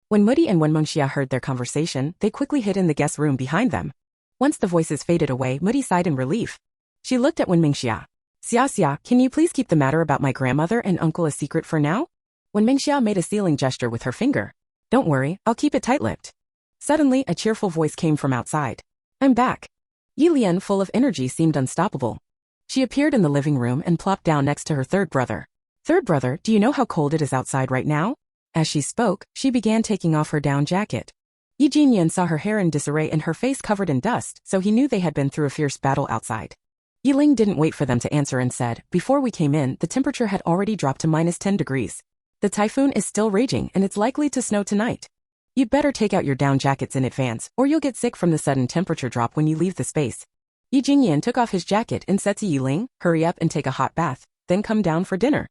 When Moody and Wenmingxia heard their conversation, they quickly hid in the guest room behind them. Once the voices faded away, Moody sighed in relief. She looked at Wenmingxia. Xiaxia, can you please keep the matter about my grandmother and uncle a secret for now? Wenmingxia made a sealing gesture with her finger. Don't worry, I'll keep it tight-lipped. Suddenly, a cheerful voice came from outside. I'm back. Yi Lian, full of energy, seemed unstoppable. She appeared in the living room and plopped down next to her third brother. Third brother, do you know how cold it is outside right now? As she spoke, she began taking off her down jacket. Yi Jingyan saw her hair in disarray and her face covered in dust, so he knew they had been through a fierce battle outside. Yi Ling didn't wait for them to answer and said, before we came in, the temperature had already dropped to -10 degrees. The typhoon is still raging and it's likely to snow tonight. You'd better take out your down jackets in advance, or you'll get sick from the sudden temperature drop when you leave the space. Yi Jingyan took off his jacket and said to Yi Ling, hurry up and take a hot bath, then come down for dinner.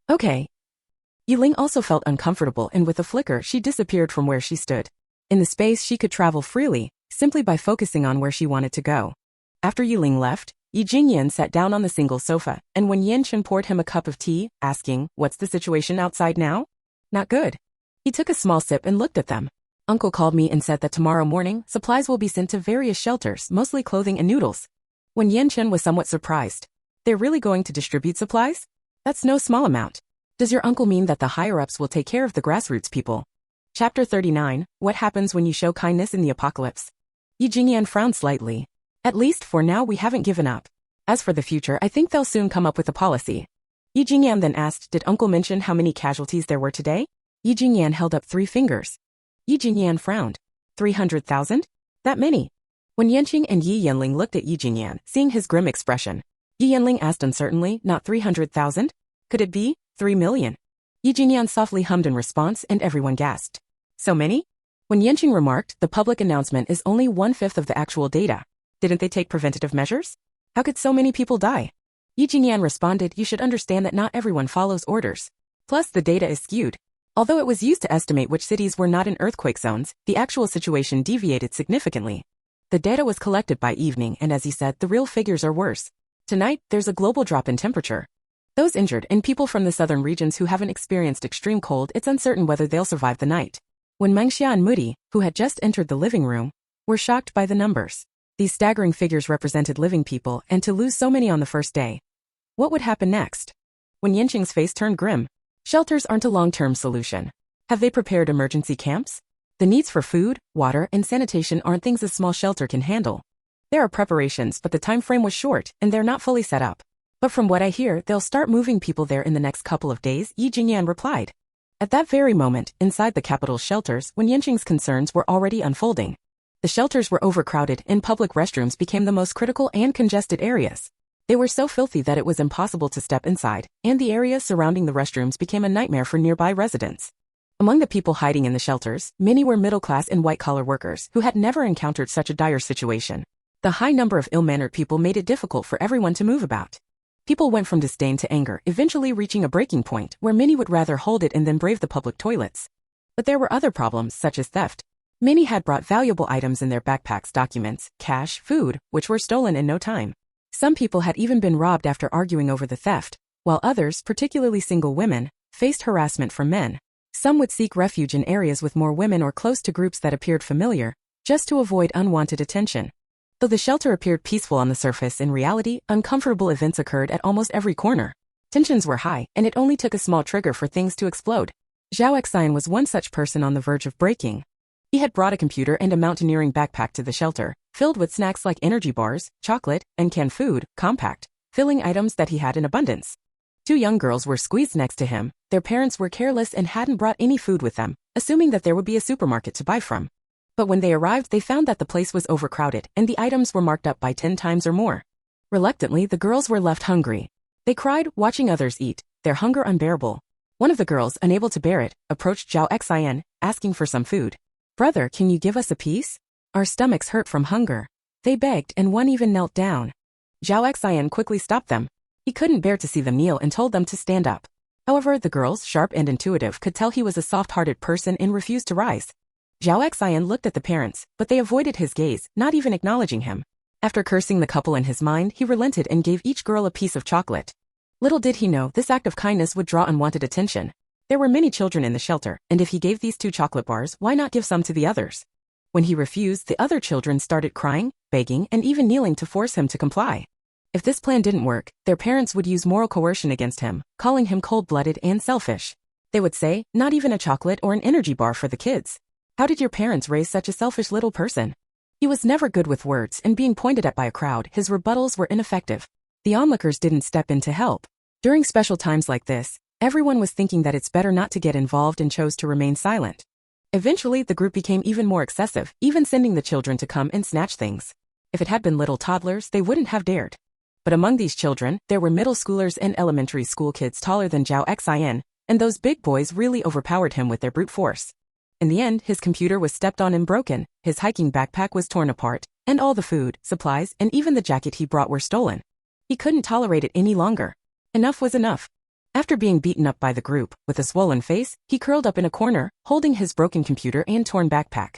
Okay. Yi Ling also felt uncomfortable and with a flicker she disappeared from where she stood. In the space she could travel freely, simply by focusing on where she wanted to go. After Yi Ling left, Yi Jingyan sat down on the single sofa, and when Yan Chen poured him a cup of tea, asking, what's the situation outside now? Not good. He took a small sip and looked at them. Uncle called me and said that tomorrow morning, supplies will be sent to various shelters, mostly clothing and noodles. When Yan Chen was somewhat surprised. They're really going to distribute supplies? That's no small amount. Does your uncle mean that the higher-ups will take care of the grassroots people? Chapter 39, What Happens When You Show Kindness in the Apocalypse? Yi Jingyan frowned slightly. At least for now we haven't given up. As for the future, I think they'll soon come up with a policy. Yi Jingyan then asked, did Uncle mention how many casualties there were today? Yi Jingyan held up 3 fingers. Yi Jingyan frowned. 300,000? That many. When Yanqing and Yi Yanling looked at Yi Jingyan, seeing his grim expression, Yi Yanling asked uncertainly, not 300,000? Could it be 3 million? Yi Jingyan softly hummed in response and everyone gasped. So many? When Yanqing remarked, the public announcement is only 1/5 of the actual data. Didn't they take preventative measures? How could so many people die? Yi Jingyan responded, you should understand that not everyone follows orders. Plus the data is skewed. Although it was used to estimate which cities were not in earthquake zones, the actual situation deviated significantly. The data was collected by evening and as he said, the real figures are worse. Tonight, there's a global drop in temperature. Those injured and people from the southern regions who haven't experienced extreme cold, it's uncertain whether they'll survive the night. When Mengxia and Moody, who had just entered the living room, were shocked by the numbers. These staggering figures represented living people, and to lose so many on the first day. What would happen next? When Yanqing's face turned grim. Shelters aren't a long-term solution. Have they prepared emergency camps? The needs for food, water, and sanitation aren't things a small shelter can handle. There are preparations, but the time frame was short, and they're not fully set up. But from what I hear, they'll start moving people there in the next couple of days, Yi Jingyan replied. At that very moment, inside the capital's shelters, when Yanqing's concerns were already unfolding. The shelters were overcrowded and public restrooms became the most critical and congested areas. They were so filthy that it was impossible to step inside, and the areas surrounding the restrooms became a nightmare for nearby residents. Among the people hiding in the shelters, many were middle-class and white-collar workers who had never encountered such a dire situation. The high number of ill-mannered people made it difficult for everyone to move about. People went from disdain to anger, eventually reaching a breaking point where many would rather hold it and then brave the public toilets. But there were other problems, such as theft. Many had brought valuable items in their backpacks, documents, cash, food, which were stolen in no time. Some people had even been robbed after arguing over the theft, while others, particularly single women, faced harassment from men. Some would seek refuge in areas with more women or close to groups that appeared familiar, just to avoid unwanted attention. Though the shelter appeared peaceful on the surface, in reality, uncomfortable events occurred at almost every corner. Tensions were high, and it only took a small trigger for things to explode. Zhao Xian was one such person on the verge of breaking. He had brought a computer and a mountaineering backpack to the shelter, filled with snacks like energy bars, chocolate, and canned food, compact, filling items that he had in abundance. Two young girls were squeezed next to him. Their parents were careless and hadn't brought any food with them, assuming that there would be a supermarket to buy from. But when they arrived, they found that the place was overcrowded and the items were marked up by 10 times or more. Reluctantly, the girls were left hungry. They cried, watching others eat, their hunger unbearable. One of the girls, unable to bear it, approached Zhao Xian, asking for some food. "Brother, can you give us a piece? Our stomachs hurt from hunger." They begged, and one even knelt down. Zhao Xian quickly stopped them. He couldn't bear to see them kneel and told them to stand up. However, the girls, sharp and intuitive, could tell he was a soft-hearted person and refused to rise. Zhao Xian looked at the parents, but they avoided his gaze, not even acknowledging him. After cursing the couple in his mind, he relented and gave each girl a piece of chocolate. Little did he know, this act of kindness would draw unwanted attention. There were many children in the shelter, and if he gave these 2 chocolate bars, why not give some to the others? When he refused, the other children started crying, begging, and even kneeling to force him to comply. If this plan didn't work, their parents would use moral coercion against him, calling him cold-blooded and selfish. They would say, "Not even a chocolate or an energy bar for the kids. How did your parents raise such a selfish little person?" He was never good with words, and being pointed at by a crowd, his rebuttals were ineffective. The onlookers didn't step in to help. During special times like this, everyone was thinking that it's better not to get involved and chose to remain silent. Eventually, the group became even more excessive, even sending the children to come and snatch things. If it had been little toddlers, they wouldn't have dared. But among these children, there were middle schoolers and elementary school kids taller than Zhao Xian, and those big boys really overpowered him with their brute force. In the end, his computer was stepped on and broken, his hiking backpack was torn apart, and all the food, supplies, and even the jacket he brought were stolen. He couldn't tolerate it any longer. Enough was enough. After being beaten up by the group, with a swollen face, he curled up in a corner, holding his broken computer and torn backpack.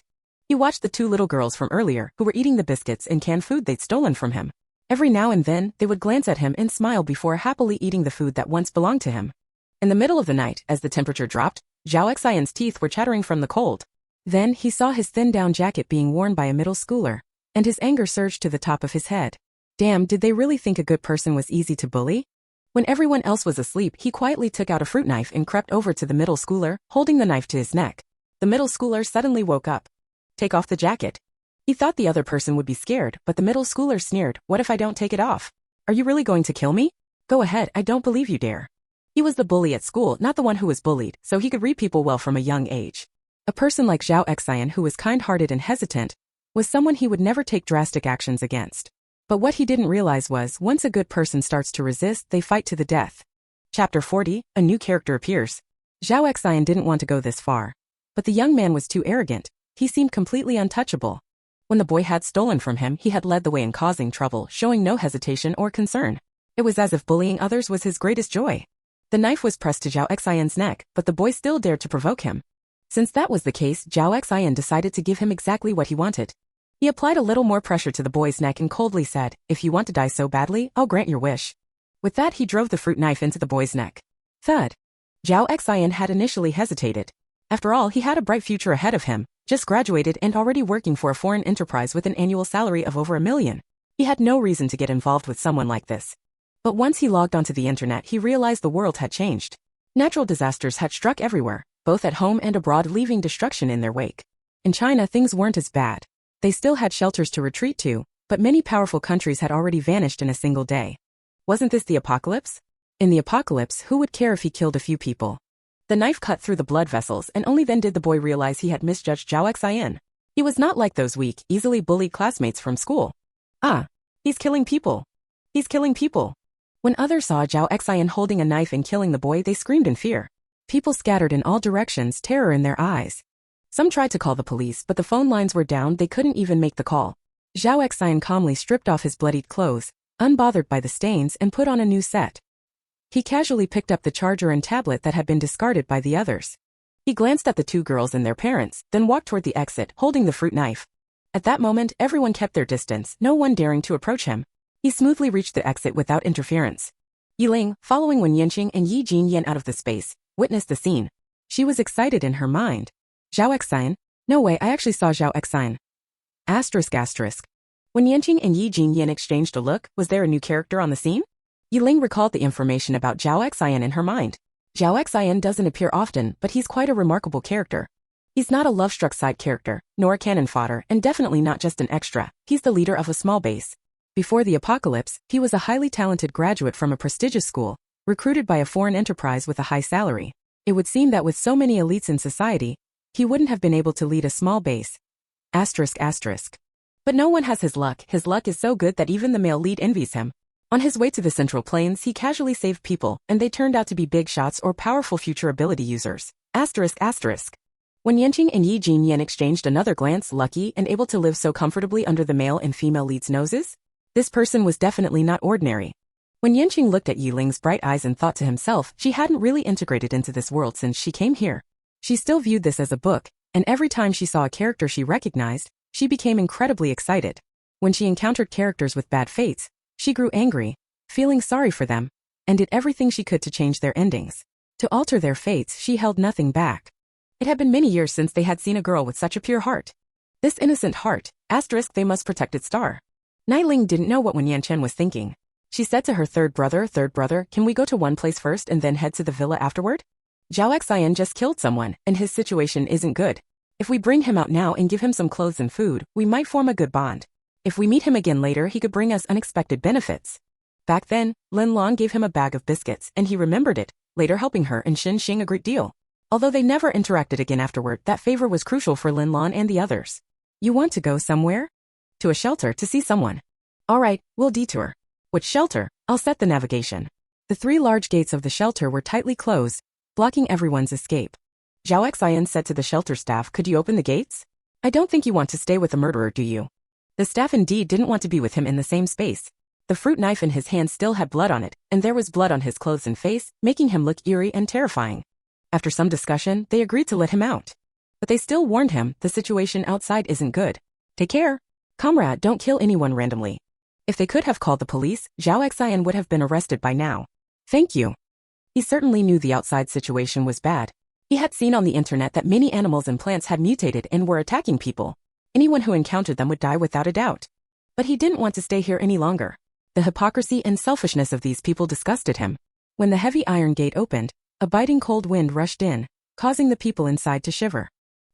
He watched the 2 little girls from earlier, who were eating the biscuits and canned food they'd stolen from him. Every now and then, they would glance at him and smile before happily eating the food that once belonged to him. In the middle of the night, as the temperature dropped, Zhao Xian's teeth were chattering from the cold. Then he saw his thin-down jacket being worn by a middle schooler, and his anger surged to the top of his head. Damn, did they really think a good person was easy to bully? When everyone else was asleep, he quietly took out a fruit knife and crept over to the middle schooler, holding the knife to his neck. The middle schooler suddenly woke up. "Take off the jacket." He thought the other person would be scared, but the middle schooler sneered, "What if I don't take it off? Are you really going to kill me? Go ahead, I don't believe you dare." He was the bully at school, not the one who was bullied, so he could read people well from a young age. A person like Zhao Xian, who was kind-hearted and hesitant, was someone he would never take drastic actions against. But what he didn't realize was, once a good person starts to resist, they fight to the death. Chapter 40, a new character appears. Zhao Xian didn't want to go this far. But the young man was too arrogant. He seemed completely untouchable. When the boy had stolen from him, he had led the way in causing trouble, showing no hesitation or concern. It was as if bullying others was his greatest joy. The knife was pressed to Zhao Xian's neck, but the boy still dared to provoke him. Since that was the case, Zhao Xian decided to give him exactly what he wanted. He applied a little more pressure to the boy's neck and coldly said, "If you want to die so badly, I'll grant your wish." With that, he drove the fruit knife into the boy's neck. Thud. Zhao Xian had initially hesitated. After all, he had a bright future ahead of him, just graduated and already working for a foreign enterprise with an annual salary of over $1 million. He had no reason to get involved with someone like this. But once he logged onto the internet, he realized the world had changed. Natural disasters had struck everywhere, both at home and abroad, leaving destruction in their wake. In China, things weren't as bad. They still had shelters to retreat to, but many powerful countries had already vanished in a single day. Wasn't this the apocalypse? In the apocalypse, who would care if he killed a few people? The knife cut through the blood vessels, and only then did the boy realize he had misjudged Zhao Xian. He was not like those weak, easily bullied classmates from school. Ah, he's killing people. He's killing people. When others saw Zhao Xian holding a knife and killing the boy, they screamed in fear. People scattered in all directions, terror in their eyes. Some tried to call the police, but the phone lines were down, they couldn't even make the call. Zhao Xian calmly stripped off his bloodied clothes, unbothered by the stains, and put on a new set. He casually picked up the charger and tablet that had been discarded by the others. He glanced at the two girls and their parents, then walked toward the exit, holding the fruit knife. At that moment, everyone kept their distance, no one daring to approach him. He smoothly reached the exit without interference. Yiling, following Wen Yanqing and Yi Jinyan out of the space, witnessed the scene. She was excited in her mind. Zhao Xian? No way, I actually saw Zhao Xian. ***. When Yanqing and Yi Jinyan exchanged a look, was there a new character on the scene? Yiling recalled the information about Zhao Xian in her mind. Zhao Xian doesn't appear often, but he's quite a remarkable character. He's not a love-struck side character, nor a cannon fodder, and definitely not just an extra. He's the leader of a small base. Before the apocalypse, he was a highly talented graduate from a prestigious school, recruited by a foreign enterprise with a high salary. It would seem that with so many elites in society, he wouldn't have been able to lead a small base. ***. But no one has his luck. His luck is so good that even the male lead envies him. On his way to the Central Plains, he casually saved people, and they turned out to be big shots or powerful future ability users. ***. When Yanqing and Yi Jinyan exchanged another glance, lucky and able to live so comfortably under the male and female leads' noses? This person was definitely not ordinary. When Yanqing looked at Yiling's bright eyes and thought to himself, she hadn't really integrated into this world since she came here. She still viewed this as a book, and every time she saw a character she recognized, she became incredibly excited. When she encountered characters with bad fates, she grew angry, feeling sorry for them, and did everything she could to change their endings. To alter their fates, she held nothing back. It had been many years since they had seen a girl with such a pure heart. This innocent heart, * they must protect its star. Nailing didn't know what Wen Yanqian was thinking. She said to her third brother, can we go to one place first and then head to the villa afterward? Zhao Xian just killed someone, and his situation isn't good. If we bring him out now and give him some clothes and food, we might form a good bond. If we meet him again later, he could bring us unexpected benefits. Back then, Lin Lan gave him a bag of biscuits, and he remembered it, later helping her and Xin Xing a great deal. Although they never interacted again afterward, that favor was crucial for Lin Lan and the others. You want to go somewhere? To a shelter to see someone. Alright, we'll detour. Which shelter? I'll set the navigation. The 3 large gates of the shelter were tightly closed, blocking everyone's escape. Zhao Xian said to the shelter staff, could you open the gates? I don't think you want to stay with the murderer, do you? The staff indeed didn't want to be with him in the same space. The fruit knife in his hand still had blood on it, and there was blood on his clothes and face, making him look eerie and terrifying. After some discussion, they agreed to let him out. But they still warned him, the situation outside isn't good. Take care. Comrade, don't kill anyone randomly. If they could have called the police, Zhao Xian would have been arrested by now. Thank you. He certainly knew the outside situation was bad. He had seen on the internet that many animals and plants had mutated and were attacking people. Anyone who encountered them would die without a doubt. But he didn't want to stay here any longer. The hypocrisy and selfishness of these people disgusted him. When the heavy iron gate opened, a biting cold wind rushed in, causing the people inside to shiver.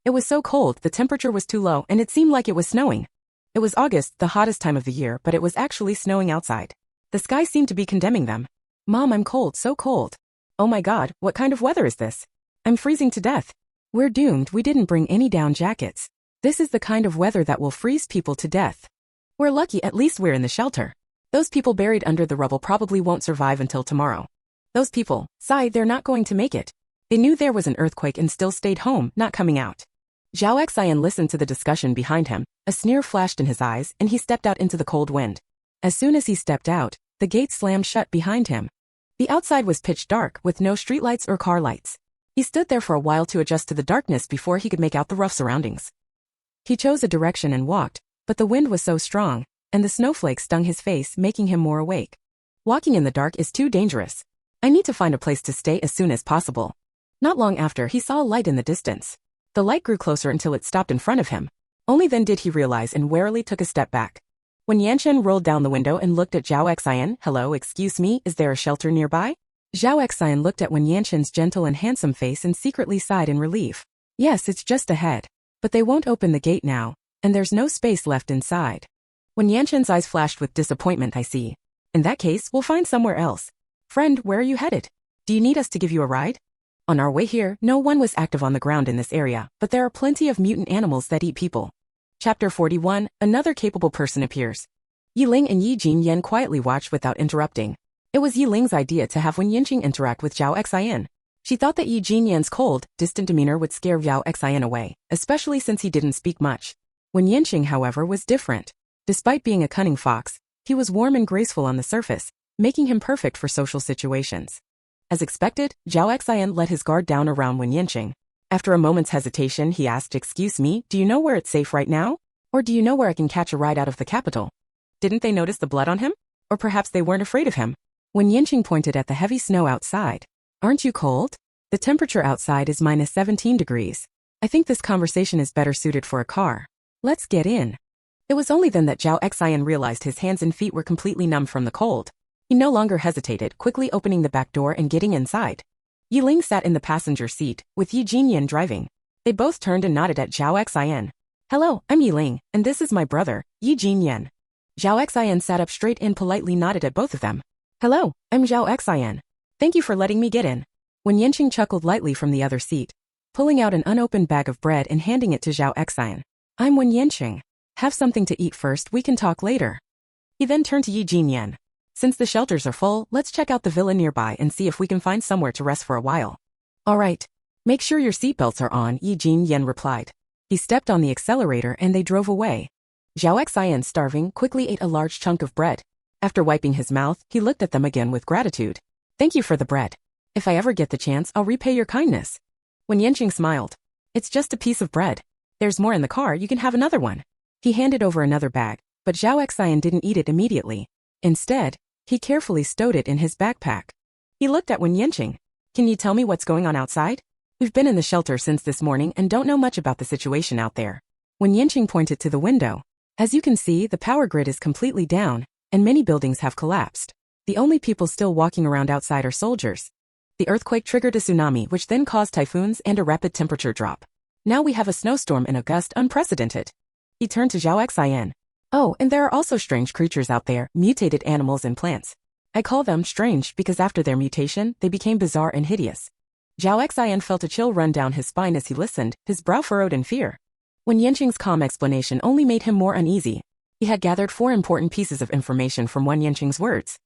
It was so cold, the temperature was too low, and it seemed like it was snowing. It was August, the hottest time of the year, but it was actually snowing outside. The sky seemed to be condemning them. Mom, I'm cold, so cold. Oh my God, what kind of weather is this? I'm freezing to death. We're doomed, we didn't bring any down jackets. This is the kind of weather that will freeze people to death. We're lucky, at least we're in the shelter. Those people buried under the rubble probably won't survive until tomorrow. Those people, sigh, they're not going to make it. They knew there was an earthquake and still stayed home, not coming out. Zhao Xian listened to the discussion behind him, a sneer flashed in his eyes, and he stepped out into the cold wind. As soon as he stepped out, the gate slammed shut behind him. The outside was pitch dark, with no streetlights or car lights. He stood there for a while to adjust to the darkness before he could make out the rough surroundings. He chose a direction and walked, but the wind was so strong, and the snowflakes stung his face, making him more awake. Walking in the dark is too dangerous. I need to find a place to stay as soon as possible. Not long after, he saw a light in the distance. The light grew closer until it stopped in front of him. Only then did he realize and warily took a step back. When Yanqian rolled down the window and looked at Zhao Xian, hello, excuse me, is there a shelter nearby? Zhao Xian looked at Wen Yanqian's gentle and handsome face and secretly sighed in relief. Yes, it's just ahead. But they won't open the gate now, and there's no space left inside. Wen Yanqian's eyes flashed with disappointment, I see. In that case, we'll find somewhere else. Friend, where are you headed? Do you need us to give you a ride? On our way here, no one was active on the ground in this area, but there are plenty of mutant animals that eat people. Chapter 41, another capable person appears. Yiling and Yi Jinyan quietly watched without interrupting. It was Yiling's idea to have Wen Yanqing interact with Zhao Xian. She thought that Yi Jinyan's cold, distant demeanor would scare Zhao Xian away, especially since he didn't speak much. Wen Yanqing, however, was different. Despite being a cunning fox, he was warm and graceful on the surface, making him perfect for social situations. As expected, Zhao Xian let his guard down around Wen Yanqing. After a moment's hesitation, he asked, "Excuse me, do you know where it's safe right now? Or do you know where I can catch a ride out of the capital?" Didn't they notice the blood on him? Or perhaps they weren't afraid of him? Wen Yanqing pointed at the heavy snow outside. "Aren't you cold? The temperature outside is minus 17 degrees. I think this conversation is better suited for a car. Let's get in." It was only then that Zhao Xian realized his hands and feet were completely numb from the cold. He no longer hesitated, quickly opening the back door and getting inside. Yi Ling sat in the passenger seat, with Yi Jinyan driving. They both turned and nodded at Zhao Xian. "Hello, I'm Yi Ling, and this is my brother, Yi Jinyan." Zhao Xian sat up straight and politely nodded at both of them. "Hello, I'm Zhao Xian. Thank you for letting me get in." Wen Yanqing chuckled lightly from the other seat, pulling out an unopened bag of bread and handing it to Zhao Xian. "I'm Wen Yanqing. Have something to eat first, we can talk later." He then turned to Yi Jinyan. "Since the shelters are full, let's check out the villa nearby and see if we can find somewhere to rest for a while." "All right. Make sure your seatbelts are on," Yi Jinyan replied. He stepped on the accelerator and they drove away. Zhao Xian, starving, quickly ate a large chunk of bread. After wiping his mouth, he looked at them again with gratitude. "Thank you for the bread. If I ever get the chance, I'll repay your kindness." Wen Yanqing smiled. "It's just a piece of bread. There's more in the car, you can have another one." He handed over another bag, but Zhao Xian didn't eat it immediately. Instead, he carefully stowed it in his backpack. He looked at Wen Yanqing. "Can you tell me what's going on outside? We've been in the shelter since this morning and don't know much about the situation out there." Wen Yanqing pointed to the window. "As you can see, the power grid is completely down, and many buildings have collapsed. The only people still walking around outside are soldiers. The earthquake triggered a tsunami, which then caused typhoons and a rapid temperature drop. Now we have a snowstorm and a gust unprecedented." He turned to Zhao Xian. "Oh, and there are also strange creatures out there, mutated animals and plants. I call them strange because after their mutation, they became bizarre and hideous." Zhao Xian felt a chill run down his spine as he listened, his brow furrowed in fear. Wen Yanqing's calm explanation only made him more uneasy. He had gathered 4 important pieces of information from Wen Yanqing's words.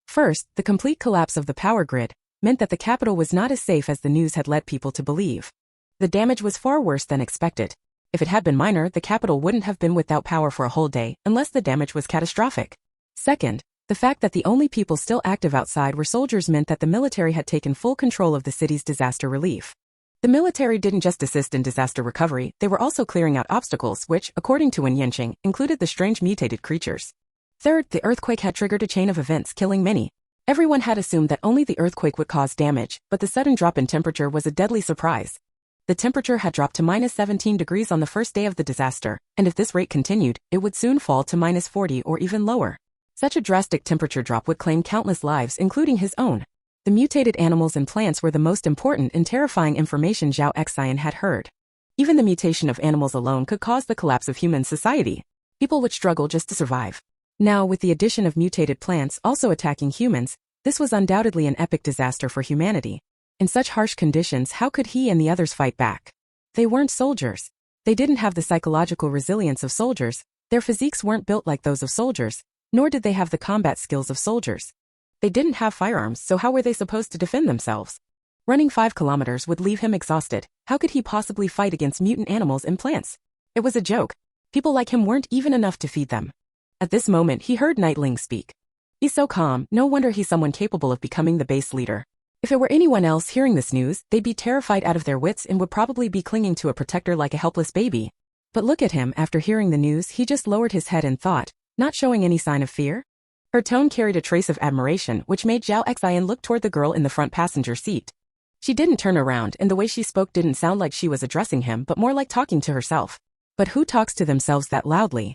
First, the complete collapse of the power grid meant that the capital was not as safe as the news had led people to believe. The damage was far worse than expected. If it had been minor, the capital wouldn't have been without power for a whole day, unless the damage was catastrophic. Second, the fact that the only people still active outside were soldiers meant that the military had taken full control of the city's disaster relief. The military didn't just assist in disaster recovery, they were also clearing out obstacles which, according to Wen Yanqing, included the strange mutated creatures. Third, the earthquake had triggered a chain of events, killing many. Everyone had assumed that only the earthquake would cause damage, but the sudden drop in temperature was a deadly surprise. The temperature had dropped to minus 17 degrees on the first day of the disaster, and if this rate continued, it would soon fall to minus 40 or even lower. Such a drastic temperature drop would claim countless lives, including his own. The mutated animals and plants were the most important and terrifying information Zhao Xian had heard. Even the mutation of animals alone could cause the collapse of human society. People would struggle just to survive. Now, with the addition of mutated plants also attacking humans, this was undoubtedly an epic disaster for humanity. In such harsh conditions, how could he and the others fight back? They weren't soldiers. They didn't have the psychological resilience of soldiers, their physiques weren't built like those of soldiers, nor did they have the combat skills of soldiers. They didn't have firearms, so how were they supposed to defend themselves? Running 5 kilometers would leave him exhausted. How could he possibly fight against mutant animals and plants? It was a joke. People like him weren't even enough to feed them. At this moment, he heard Nightling speak. He's so calm, no wonder he's someone capable of becoming the base leader. If it were anyone else hearing this news, they'd be terrified out of their wits and would probably be clinging to a protector like a helpless baby. But look at him, after hearing the news, he just lowered his head and thought, not showing any sign of fear. Her tone carried a trace of admiration, which made Zhao Xian look toward the girl in the front passenger seat. She didn't turn around, and the way she spoke didn't sound like she was addressing him but more like talking to herself. But who talks to themselves that loudly?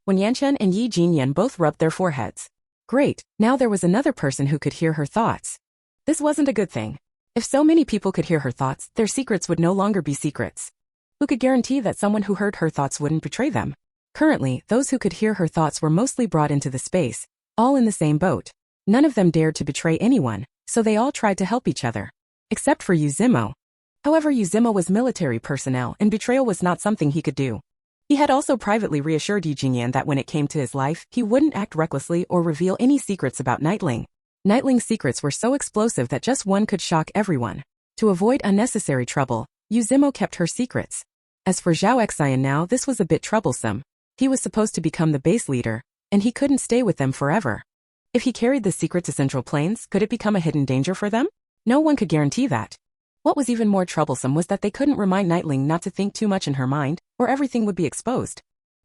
Wen Yanqing and Yi Jinyan both rubbed their foreheads. Great, now there was another person who could hear her thoughts. This wasn't a good thing. If so many people could hear her thoughts, their secrets would no longer be secrets. Who could guarantee that someone who heard her thoughts wouldn't betray them? Currently, those who could hear her thoughts were mostly brought into the space, all in the same boat. None of them dared to betray anyone, so they all tried to help each other. Except for Yuzimo. However, Yuzimo was military personnel, and betrayal was not something he could do. He had also privately reassured Yi Jinyan that when it came to his life, he wouldn't act recklessly or reveal any secrets about Nightling. Nightling's secrets were so explosive that just one could shock everyone. To avoid unnecessary trouble, Yu Zimo kept her secrets. As for Zhao Xian now, this was a bit troublesome. He was supposed to become the base leader, and he couldn't stay with them forever. If he carried the secret to Central Plains, could it become a hidden danger for them? No one could guarantee that. What was even more troublesome was that they couldn't remind Nightling not to think too much in her mind, or everything would be exposed.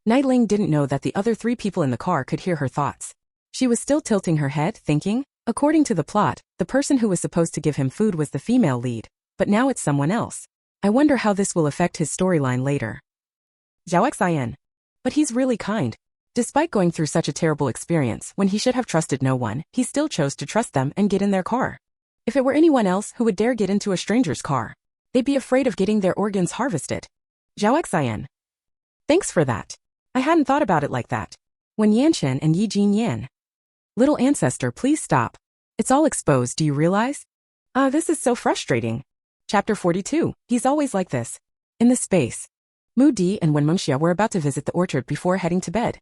Nightling didn't know that the other 3 people in the car could hear her thoughts. She was still tilting her head, thinking, according to the plot, the person who was supposed to give him food was the female lead, but now it's someone else. I wonder how this will affect his storyline later. Zhao Xian. But he's really kind. Despite going through such a terrible experience when he should have trusted no one, he still chose to trust them and get in their car. If it were anyone else who would dare get into a stranger's car, they'd be afraid of getting their organs harvested. Zhao Xian. Thanks for that. I hadn't thought about it like that. When Yanchen and Yi Jin Yan. Little ancestor, please stop. It's all exposed, do you realize? This is so frustrating. Chapter 42, he's always like this. In the space. Mu Di and Wen Mengxia were about to visit the orchard before heading to bed.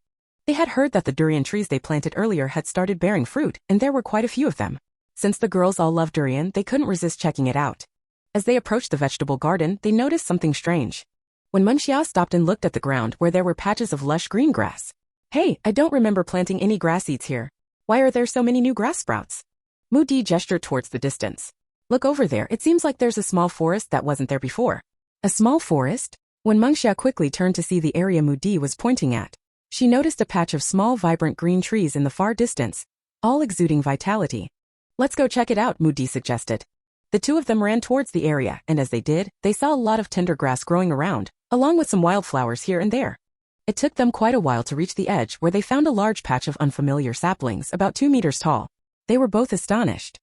They had heard that the durian trees they planted earlier had started bearing fruit, and there were quite a few of them. Since the girls all loved durian, they couldn't resist checking it out. As they approached the vegetable garden, they noticed something strange. When Mengxia stopped and looked at the ground where there were patches of lush green grass. Hey, I don't remember planting any grass seeds here. Why are there so many new grass sprouts? Mu Di gestured towards the distance. Look over there, it seems like there's a small forest that wasn't there before. A small forest? When Mengxia quickly turned to see the area Mu Di was pointing at, she noticed a patch of small vibrant green trees in the far distance, all exuding vitality. Let's go check it out, Mu Di suggested. The 2 of them ran towards the area, and as they did, they saw a lot of tender grass growing around, along with some wildflowers here and there. It took them quite a while to reach the edge where they found a large patch of unfamiliar saplings about 2 meters tall. They were both astonished.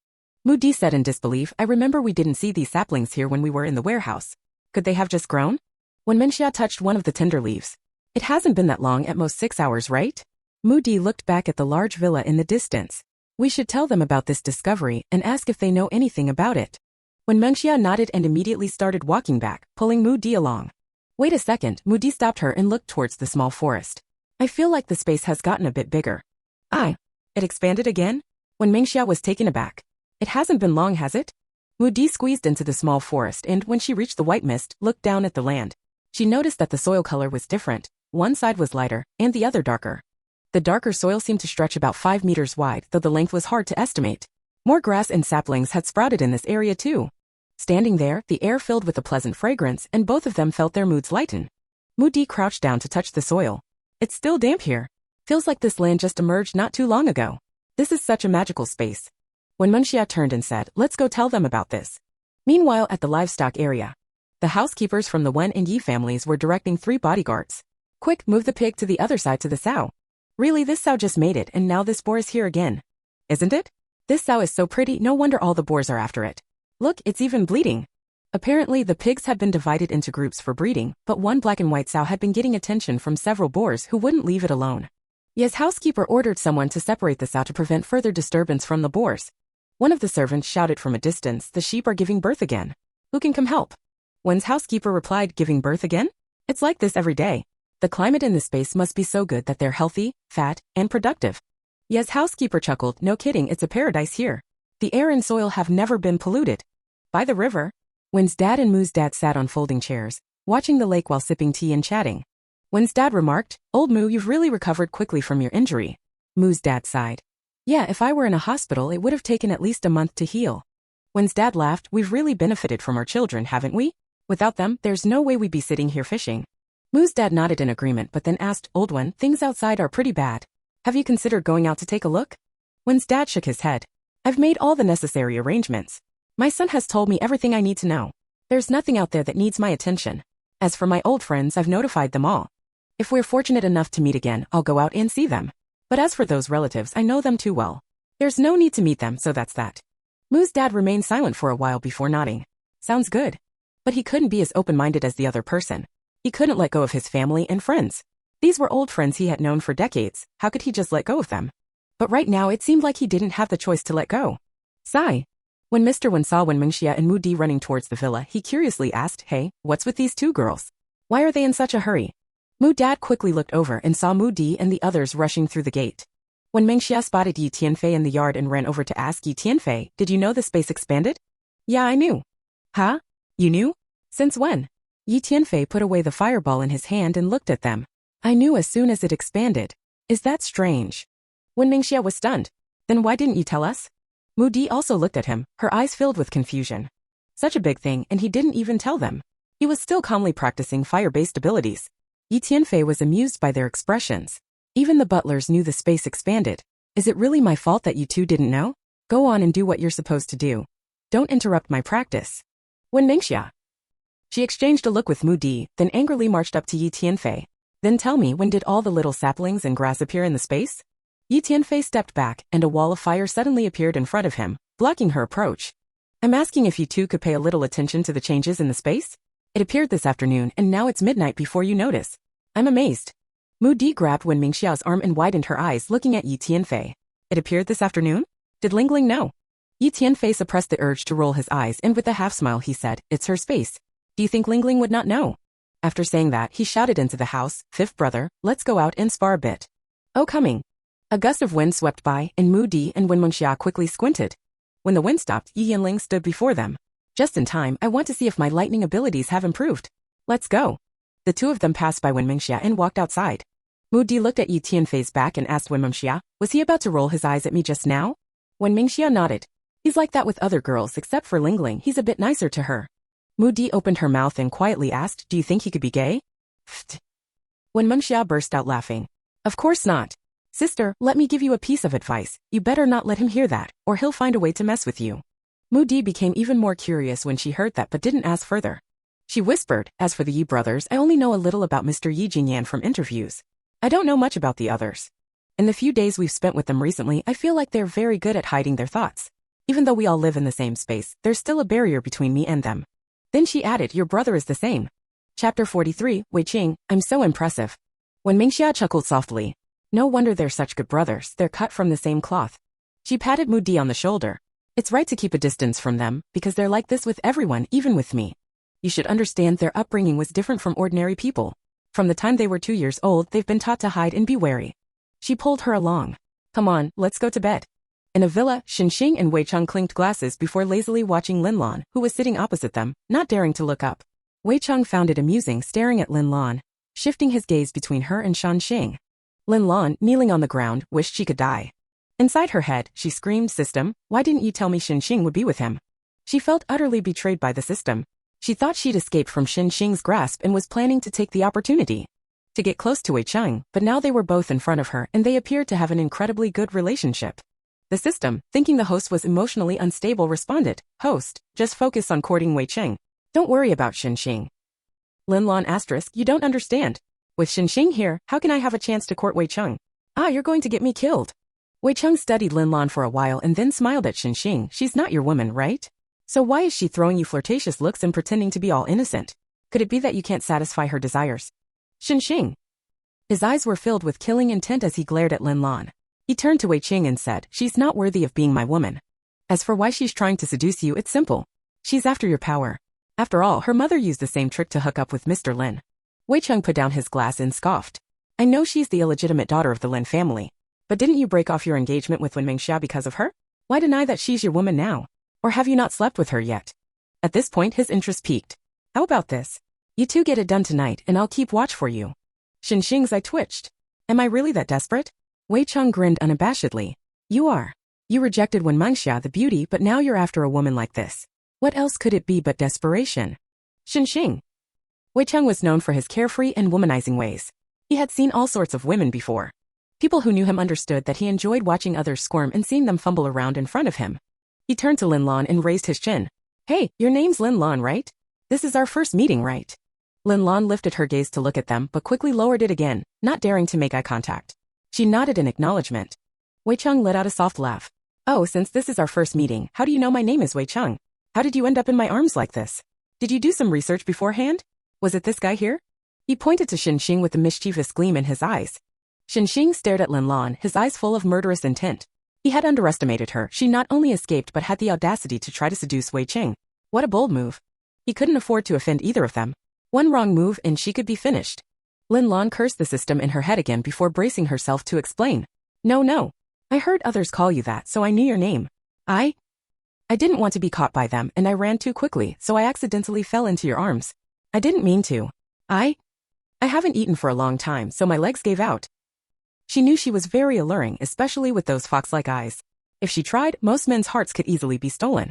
Mu Di said in disbelief, I remember we didn't see these saplings here when we were in the warehouse. Could they have just grown? When Mengxia touched one of the tender leaves. It hasn't been that long, at most 6 hours, right? Mu Di looked back at the large villa in the distance. We should tell them about this discovery and ask if they know anything about it. When Mengxia nodded and immediately started walking back, pulling Mu Di along. Wait a second, Mu Di stopped her and looked towards the small forest. I feel like the space has gotten a bit bigger. It expanded again? When Mengxia was taken aback. It hasn't been long, has it? Mu Di squeezed into the small forest and, when she reached the white mist, looked down at the land. She noticed that the soil color was different. One side was lighter, and the other darker. The darker soil seemed to stretch about 5 meters wide, though the length was hard to estimate. More grass and saplings had sprouted in this area too. Standing there, the air filled with a pleasant fragrance, and both of them felt their moods lighten. Mu Di crouched down to touch the soil. It's still damp here. Feels like this land just emerged not too long ago. This is such a magical space. When Mengxia turned and said, let's go tell them about this. Meanwhile, at the livestock area, the housekeepers from the Wen and Yi families were directing 3 bodyguards. Quick, move the pig to the other side to the sow. Really, this sow just made it, and now this boar is here again. Isn't it? This sow is so pretty, no wonder all the boars are after it. Look, it's even bleeding. Apparently, the pigs had been divided into groups for breeding, but one black and white sow had been getting attention from several boars who wouldn't leave it alone. Yes, housekeeper ordered someone to separate the sow to prevent further disturbance from the boars. One of the servants shouted from a distance, the sheep are giving birth again. Who can come help? Wen's housekeeper replied, giving birth again? It's like this every day. The climate in this space must be so good that they're healthy, fat, and productive. Yes, housekeeper chuckled, no kidding, it's a paradise here. The air and soil have never been polluted. By the river, Wen's dad and Mu's dad sat on folding chairs, watching the lake while sipping tea and chatting. Wen's dad remarked, Old Mu, you've really recovered quickly from your injury. Mu's dad sighed. Yeah, if I were in a hospital, it would have taken at least a month to heal. Wen's dad laughed, we've really benefited from our children, haven't we? Without them, there's no way we'd be sitting here fishing. Mu's dad nodded in agreement but then asked, Old Wen, things outside are pretty bad. Have you considered going out to take a look? Wen's dad shook his head. I've made all the necessary arrangements. My son has told me everything I need to know. There's nothing out there that needs my attention. As for my old friends, I've notified them all. If we're fortunate enough to meet again, I'll go out and see them. But as for those relatives, I know them too well. There's no need to meet them, so that's that. Mu's dad remained silent for a while before nodding. Sounds good. But he couldn't be as open-minded as the other person. He couldn't let go of his family and friends. These were old friends he had known for decades. How could he just let go of them? But right now it seemed like he didn't have the choice to let go. Sigh. When Mr. Wen saw Wen Mengxia and Mu Di running towards the villa, he curiously asked, Hey, what's with these 2 girls? Why are they in such a hurry? Mu dad quickly looked over and saw Mu Di and the others rushing through the gate. When Mengxia spotted Yi Tianfei in the yard and ran over to ask Yi Tianfei, did you know the space expanded? Yeah, I knew. Huh? You knew? Since when? Yi Tianfei put away the fireball in his hand and looked at them. I knew as soon as it expanded. Is that strange? Wen Mingxia was stunned. Then why didn't you tell us? Mu Di also looked at him, her eyes filled with confusion. Such a big thing, and he didn't even tell them. He was still calmly practicing fire-based abilities. Yi Tianfei was amused by their expressions. Even the butlers knew the space expanded. Is it really my fault that you two didn't know? Go on and do what you're supposed to do. Don't interrupt my practice. Wen Mingxia. She exchanged a look with Mu Di, then angrily marched up to Yi Tianfei. Then tell me, when did all the little saplings and grass appear in the space? Yi Tianfei stepped back, and a wall of fire suddenly appeared in front of him, blocking her approach. I'm asking if you two could pay a little attention to the changes in the space? It appeared this afternoon, and now it's midnight before you notice. I'm amazed. Mu Di grabbed Wen Mingxia's arm and widened her eyes, looking at Yi Tianfei. It appeared this afternoon? Did Lingling know? Yi Tianfei suppressed the urge to roll his eyes, and with a half-smile he said, it's her space. Do you think Lingling would not know? After saying that, he shouted into the house, Fifth brother, let's go out and spar a bit. Oh, coming. A gust of wind swept by, and Mu Di and Wen Mingxia quickly squinted. When the wind stopped, Yi Yanling stood before them. Just in time, I want to see if my lightning abilities have improved. Let's go. The two of them passed by Wen Mingxia and walked outside. Mu Di looked at Yi Tianfei's back and asked Wen Mingxia, was he about to roll his eyes at me just now? Wen Mingxia nodded. He's like that with other girls except for Lingling, he's a bit nicer to her. Mu Di opened her mouth and quietly asked, do you think he could be gay? Pfft. Wen Mingxia burst out laughing. Of course not. Sister, let me give you a piece of advice. You better not let him hear that, or he'll find a way to mess with you. Mu Di became even more curious when she heard that but didn't ask further. She whispered, as for the Yi brothers, I only know a little about Mr. Yi Jingyan from interviews. I don't know much about the others. In the few days we've spent with them recently, I feel like they're very good at hiding their thoughts. Even though we all live in the same space, there's still a barrier between me and them. Then she added, your brother is the same. Chapter 43, Wei Qing, I'm so impressive. Wen Mingxia chuckled softly. No wonder they're such good brothers, they're cut from the same cloth. She patted Mu Di on the shoulder. It's right to keep a distance from them, because they're like this with everyone, even with me. You should understand their upbringing was different from ordinary people. From the time they were 2 years old, they've been taught to hide and be wary. She pulled her along. Come on, let's go to bed. In a villa, Xinxing and Wei Cheng clinked glasses before lazily watching Lin Lan, who was sitting opposite them, not daring to look up. Wei Cheng found it amusing staring at Lin Lan, shifting his gaze between her and Xinxing. Lin Lan, kneeling on the ground, wished she could die. Inside her head, she screamed, System, why didn't you tell me Xinxing would be with him? She felt utterly betrayed by the system. She thought she'd escaped from Xinxing's grasp and was planning to take the opportunity to get close to Wei Cheng, but now they were both in front of her and they appeared to have an incredibly good relationship. The system, thinking the host was emotionally unstable, responded, Host, just focus on courting Wei Cheng. Don't worry about Xinxing. Lin Lan asterisk, you don't understand. With Xinxing here, how can I have a chance to court Wei Cheng? Ah, you're going to get me killed. Wei Cheng studied Lin Lan for a while and then smiled at Xinxing. She's not your woman, right? So why is she throwing you flirtatious looks and pretending to be all innocent? Could it be that you can't satisfy her desires? Xinxing. His eyes were filled with killing intent as he glared at Lin Lan. He turned to Wei Qing and said, she's not worthy of being my woman. As for why she's trying to seduce you, it's simple. She's after your power. After all, her mother used the same trick to hook up with Mr. Lin. Wei Cheng put down his glass and scoffed. I know she's the illegitimate daughter of the Lin family. But didn't you break off your engagement with Wen Mingxia because of her? Why deny that she's your woman now? Or have you not slept with her yet? At this point his interest peaked. How about this? You two get it done tonight and I'll keep watch for you. Xinxing's eye twitched. Am I really that desperate? Wei Cheng grinned unabashedly. You are. You rejected Wen Mingxia the beauty, but now you're after a woman like this. What else could it be but desperation? Xinxing. Wei Cheng was known for his carefree and womanizing ways. He had seen all sorts of women before. People who knew him understood that he enjoyed watching others squirm and seeing them fumble around in front of him. He turned to Lin Lan and raised his chin. Hey, your name's Lin Lan, right? This is our first meeting, right? Lin Lan lifted her gaze to look at them but quickly lowered it again, not daring to make eye contact. She nodded in acknowledgement. Wei Cheng let out a soft laugh. Oh, since this is our first meeting, how do you know my name is Wei Cheng? How did you end up in my arms like this? Did you do some research beforehand? Was it this guy here? He pointed to Xinxing with a mischievous gleam in his eyes. Xinxing stared at Lin Lan, his eyes full of murderous intent. He had underestimated her. She not only escaped but had the audacity to try to seduce Wei Cheng. What a bold move. He couldn't afford to offend either of them. One wrong move and she could be finished. Lin Lan cursed the system in her head again before bracing herself to explain. No. I heard others call you that, so I knew your name. I didn't want to be caught by them and I ran too quickly, so I accidentally fell into your arms. I didn't mean to. I haven't eaten for a long time, so my legs gave out. She knew she was very alluring, especially with those fox-like eyes. If she tried, most men's hearts could easily be stolen.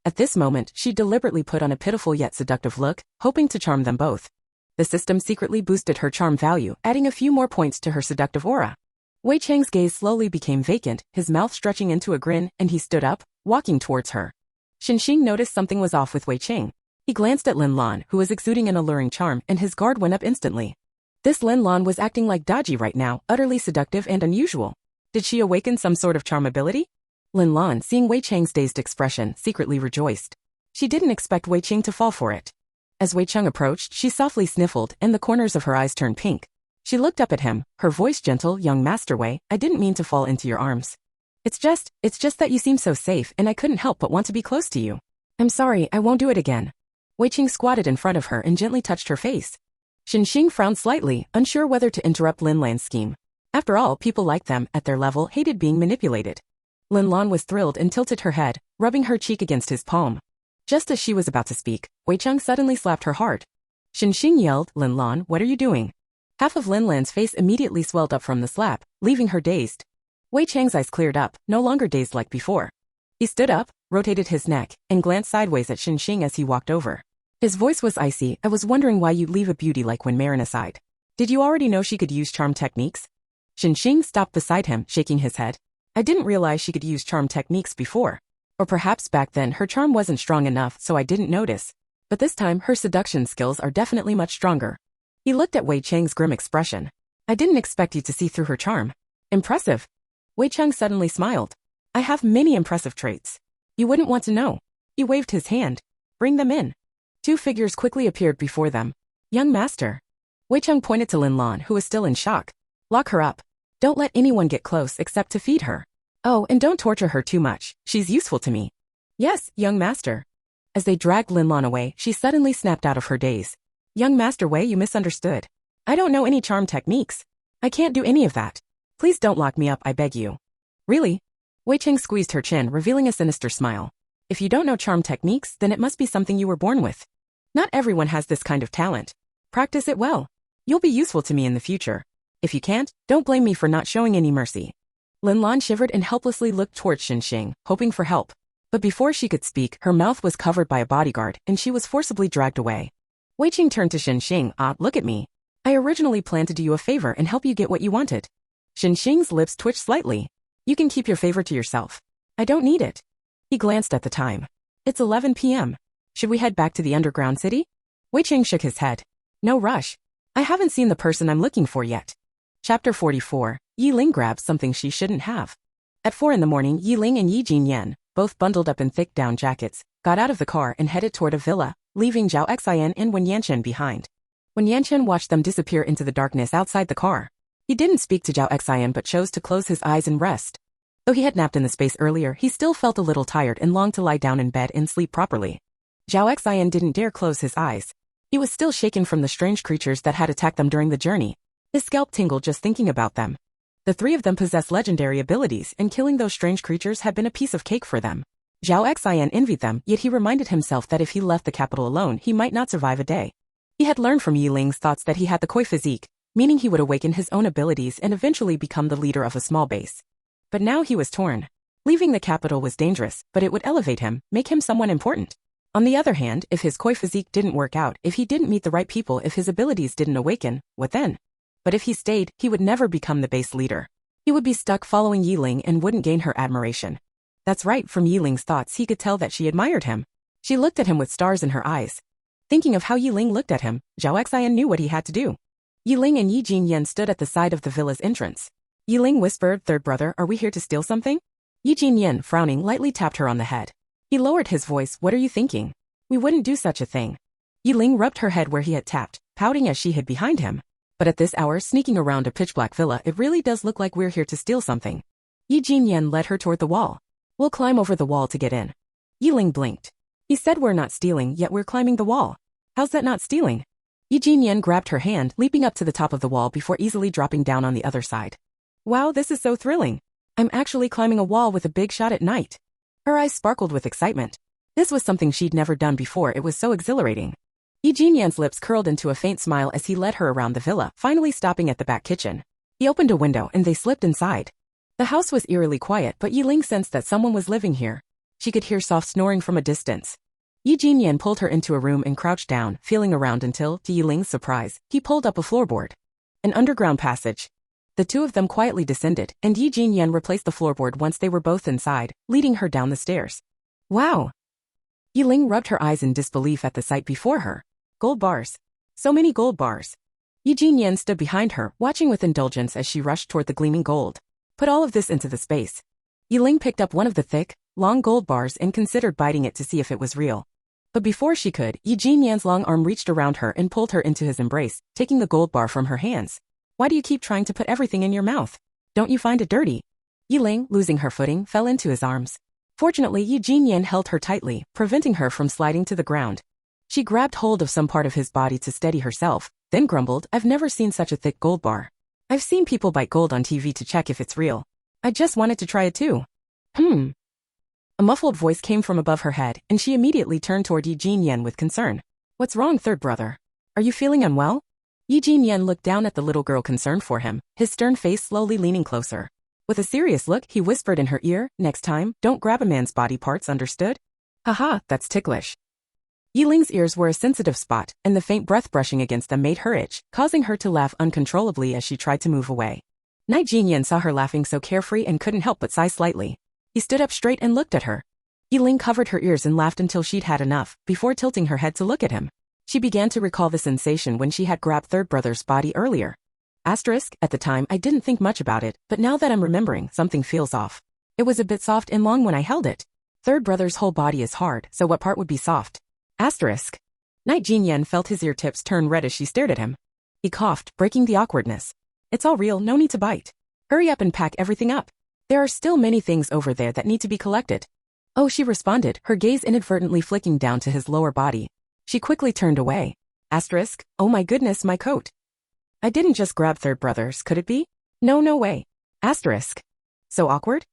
At this moment, she deliberately put on a pitiful yet seductive look, hoping to charm them both. The system secretly boosted her charm value, adding a few more points to her seductive aura. Wei Chang's gaze slowly became vacant, his mouth stretching into a grin, and he stood up, walking towards her. Xinxing noticed something was off with Wei Chang. He glanced at Lin Lan, who was exuding an alluring charm, and his guard went up instantly. This Lin Lan was acting like Daji right now, utterly seductive and unusual. Did she awaken some sort of charm ability? Lin Lan, seeing Wei Chang's dazed expression, secretly rejoiced. She didn't expect Wei Chang to fall for it. As Wei Chang approached, she softly sniffled, and the corners of her eyes turned pink. She looked up at him, her voice gentle. Young Master Wei, I didn't mean to fall into your arms. It's just that you seem so safe and I couldn't help but want to be close to you. I'm sorry, I won't do it again. Wei Chang squatted in front of her and gently touched her face. Xinxing frowned slightly, unsure whether to interrupt Lin Lan's scheme. After all, people like them, at their level, hated being manipulated. Lin Lan was thrilled and tilted her head, rubbing her cheek against his palm. Just as she was about to speak, Wei Chang suddenly slapped her hard. Xinxing yelled, Lin Lan, what are you doing? Half of Lin Lan's face immediately swelled up from the slap, leaving her dazed. Wei Chang's eyes cleared up, no longer dazed like before. He stood up, rotated his neck, and glanced sideways at Xinxing as he walked over. His voice was icy. I was wondering why you'd leave a beauty like Wen Marin aside. Did you already know she could use charm techniques? Xinxing stopped beside him, shaking his head. I didn't realize she could use charm techniques before. Or perhaps back then her charm wasn't strong enough, so I didn't notice. But this time her seduction skills are definitely much stronger. He looked at Wei Chang's grim expression. I didn't expect you to see through her charm. Impressive. Wei Chang suddenly smiled. I have many impressive traits. You wouldn't want to know. He waved his hand. Bring them in. Two figures quickly appeared before them. Young master. Wei Chang pointed to Lin Lan, who was still in shock. Lock her up. Don't let anyone get close except to feed her. Oh, and don't torture her too much. She's useful to me. Yes, young master. As they dragged Lin Lan away, she suddenly snapped out of her daze. Young Master Wei, you misunderstood. I don't know any charm techniques. I can't do any of that. Please don't lock me up, I beg you. Really? Wei Chang squeezed her chin, revealing a sinister smile. If you don't know charm techniques, then it must be something you were born with. Not everyone has this kind of talent. Practice it well. You'll be useful to me in the future. If you can't, don't blame me for not showing any mercy. Lin Lan shivered and helplessly looked towards Xinxing, hoping for help. But before she could speak, her mouth was covered by a bodyguard, and she was forcibly dragged away. Wei Chang turned to Xinxing. Look at me. I originally planned to do you a favor and help you get what you wanted. Xinxing's lips twitched slightly. You can keep your favor to yourself. I don't need it. He glanced at the time. It's 11 p.m. Should we head back to the underground city? Wei Chang shook his head. No rush. I haven't seen the person I'm looking for yet. Chapter 44. Yi Ling grabs something she shouldn't have. At 4 in the morning, Yi Ling and Yi Jinyan, both bundled up in thick down jackets, got out of the car and headed toward a villa, leaving Zhao Xian and Wen Yanchen behind. Wen Yanchen watched them disappear into the darkness outside the car. He didn't speak to Zhao Xian but chose to close his eyes and rest. Though he had napped in the space earlier, he still felt a little tired and longed to lie down in bed and sleep properly. Zhao Xian didn't dare close his eyes. He was still shaken from the strange creatures that had attacked them during the journey. His scalp tingled just thinking about them. The three of them possessed legendary abilities, and killing those strange creatures had been a piece of cake for them. Zhao Xian envied them, yet he reminded himself that if he left the capital alone, he might not survive a day. He had learned from Yi Ling's thoughts that he had the koi physique, meaning he would awaken his own abilities and eventually become the leader of a small base. But now he was torn. Leaving the capital was dangerous, but it would elevate him, make him someone important. On the other hand, if his koi physique didn't work out, if he didn't meet the right people, if his abilities didn't awaken, what then? But if he stayed, he would never become the base leader. He would be stuck following Yi Ling and wouldn't gain her admiration. That's right, from Yi Ling's thoughts he could tell that she admired him. She looked at him with stars in her eyes. Thinking of how Yi Ling looked at him, Zhao Xian knew what he had to do. Yi Ling and Yi Jinyan stood at the side of the villa's entrance. Yi Ling whispered, "Third brother, are we here to steal something?" Yi Jinyan, frowning, lightly tapped her on the head. He lowered his voice, "What are you thinking? We wouldn't do such a thing." Yi Ling rubbed her head where he had tapped, pouting as she hid behind him. But at this hour, sneaking around a pitch-black villa, it really does look like we're here to steal something. Yi Jinyan led her toward the wall. We'll climb over the wall to get in. Yi Ling blinked. He said we're not stealing, yet we're climbing the wall. How's that not stealing? Yi Jinyan grabbed her hand, leaping up to the top of the wall before easily dropping down on the other side. Wow, this is so thrilling. I'm actually climbing a wall with a big shot at night. Her eyes sparkled with excitement. This was something she'd never done before. It was so exhilarating. Yi Jinyan's lips curled into a faint smile as he led her around the villa, finally stopping at the back kitchen. He opened a window and they slipped inside. The house was eerily quiet, but Yi Ling sensed that someone was living here. She could hear soft snoring from a distance. Yi Jinyan pulled her into a room and crouched down, feeling around until, to Yi Ling's surprise, he pulled up a floorboard. An underground passage. The two of them quietly descended, and Yi Jinyan replaced the floorboard once they were both inside, leading her down the stairs. Wow! Yi Ling rubbed her eyes in disbelief at the sight before her. Gold bars. So many gold bars. Yi Jinyan stood behind her, watching with indulgence as she rushed toward the gleaming gold. Put all of this into the space. Yi Ling picked up one of the thick, long gold bars and considered biting it to see if it was real. But before she could, Yi Jinyan's long arm reached around her and pulled her into his embrace, taking the gold bar from her hands. Why do you keep trying to put everything in your mouth? Don't you find it dirty? Yi Ling, losing her footing, fell into his arms. Fortunately, Yi Jinyan held her tightly, preventing her from sliding to the ground. She grabbed hold of some part of his body to steady herself, then grumbled, I've never seen such a thick gold bar. I've seen people bite gold on TV to check if it's real. I just wanted to try it too. A muffled voice came from above her head, and she immediately turned toward Yi Jinyan with concern. What's wrong, third brother? Are you feeling unwell? Yi Jinyan looked down at the little girl concerned for him, his stern face slowly leaning closer. With a serious look, he whispered in her ear, next time, don't grab a man's body parts, understood? Haha, that's ticklish. Yi Ling's ears were a sensitive spot, and the faint breath brushing against them made her itch, causing her to laugh uncontrollably as she tried to move away. Night Jinyan saw her laughing so carefree and couldn't help but sigh slightly. He stood up straight and looked at her. Yi Ling covered her ears and laughed until she'd had enough, before tilting her head to look at him. She began to recall the sensation when she had grabbed third brother's body earlier. Asterisk, at the time I didn't think much about it, but now that I'm remembering, something feels off. It was a bit soft and long when I held it. Third brother's whole body is hard, so what part would be soft? Asterisk. Night Jinyan felt his ear tips turn red as she stared at him. He coughed, breaking the awkwardness. It's all real, no need to bite. Hurry up and pack everything up. There are still many things over there that need to be collected. Oh, she responded, her gaze inadvertently flicking down to his lower body. She quickly turned away. Asterisk, oh my goodness, my coat. I didn't just grab third brother's, could it be? No way. Asterisk. So awkward?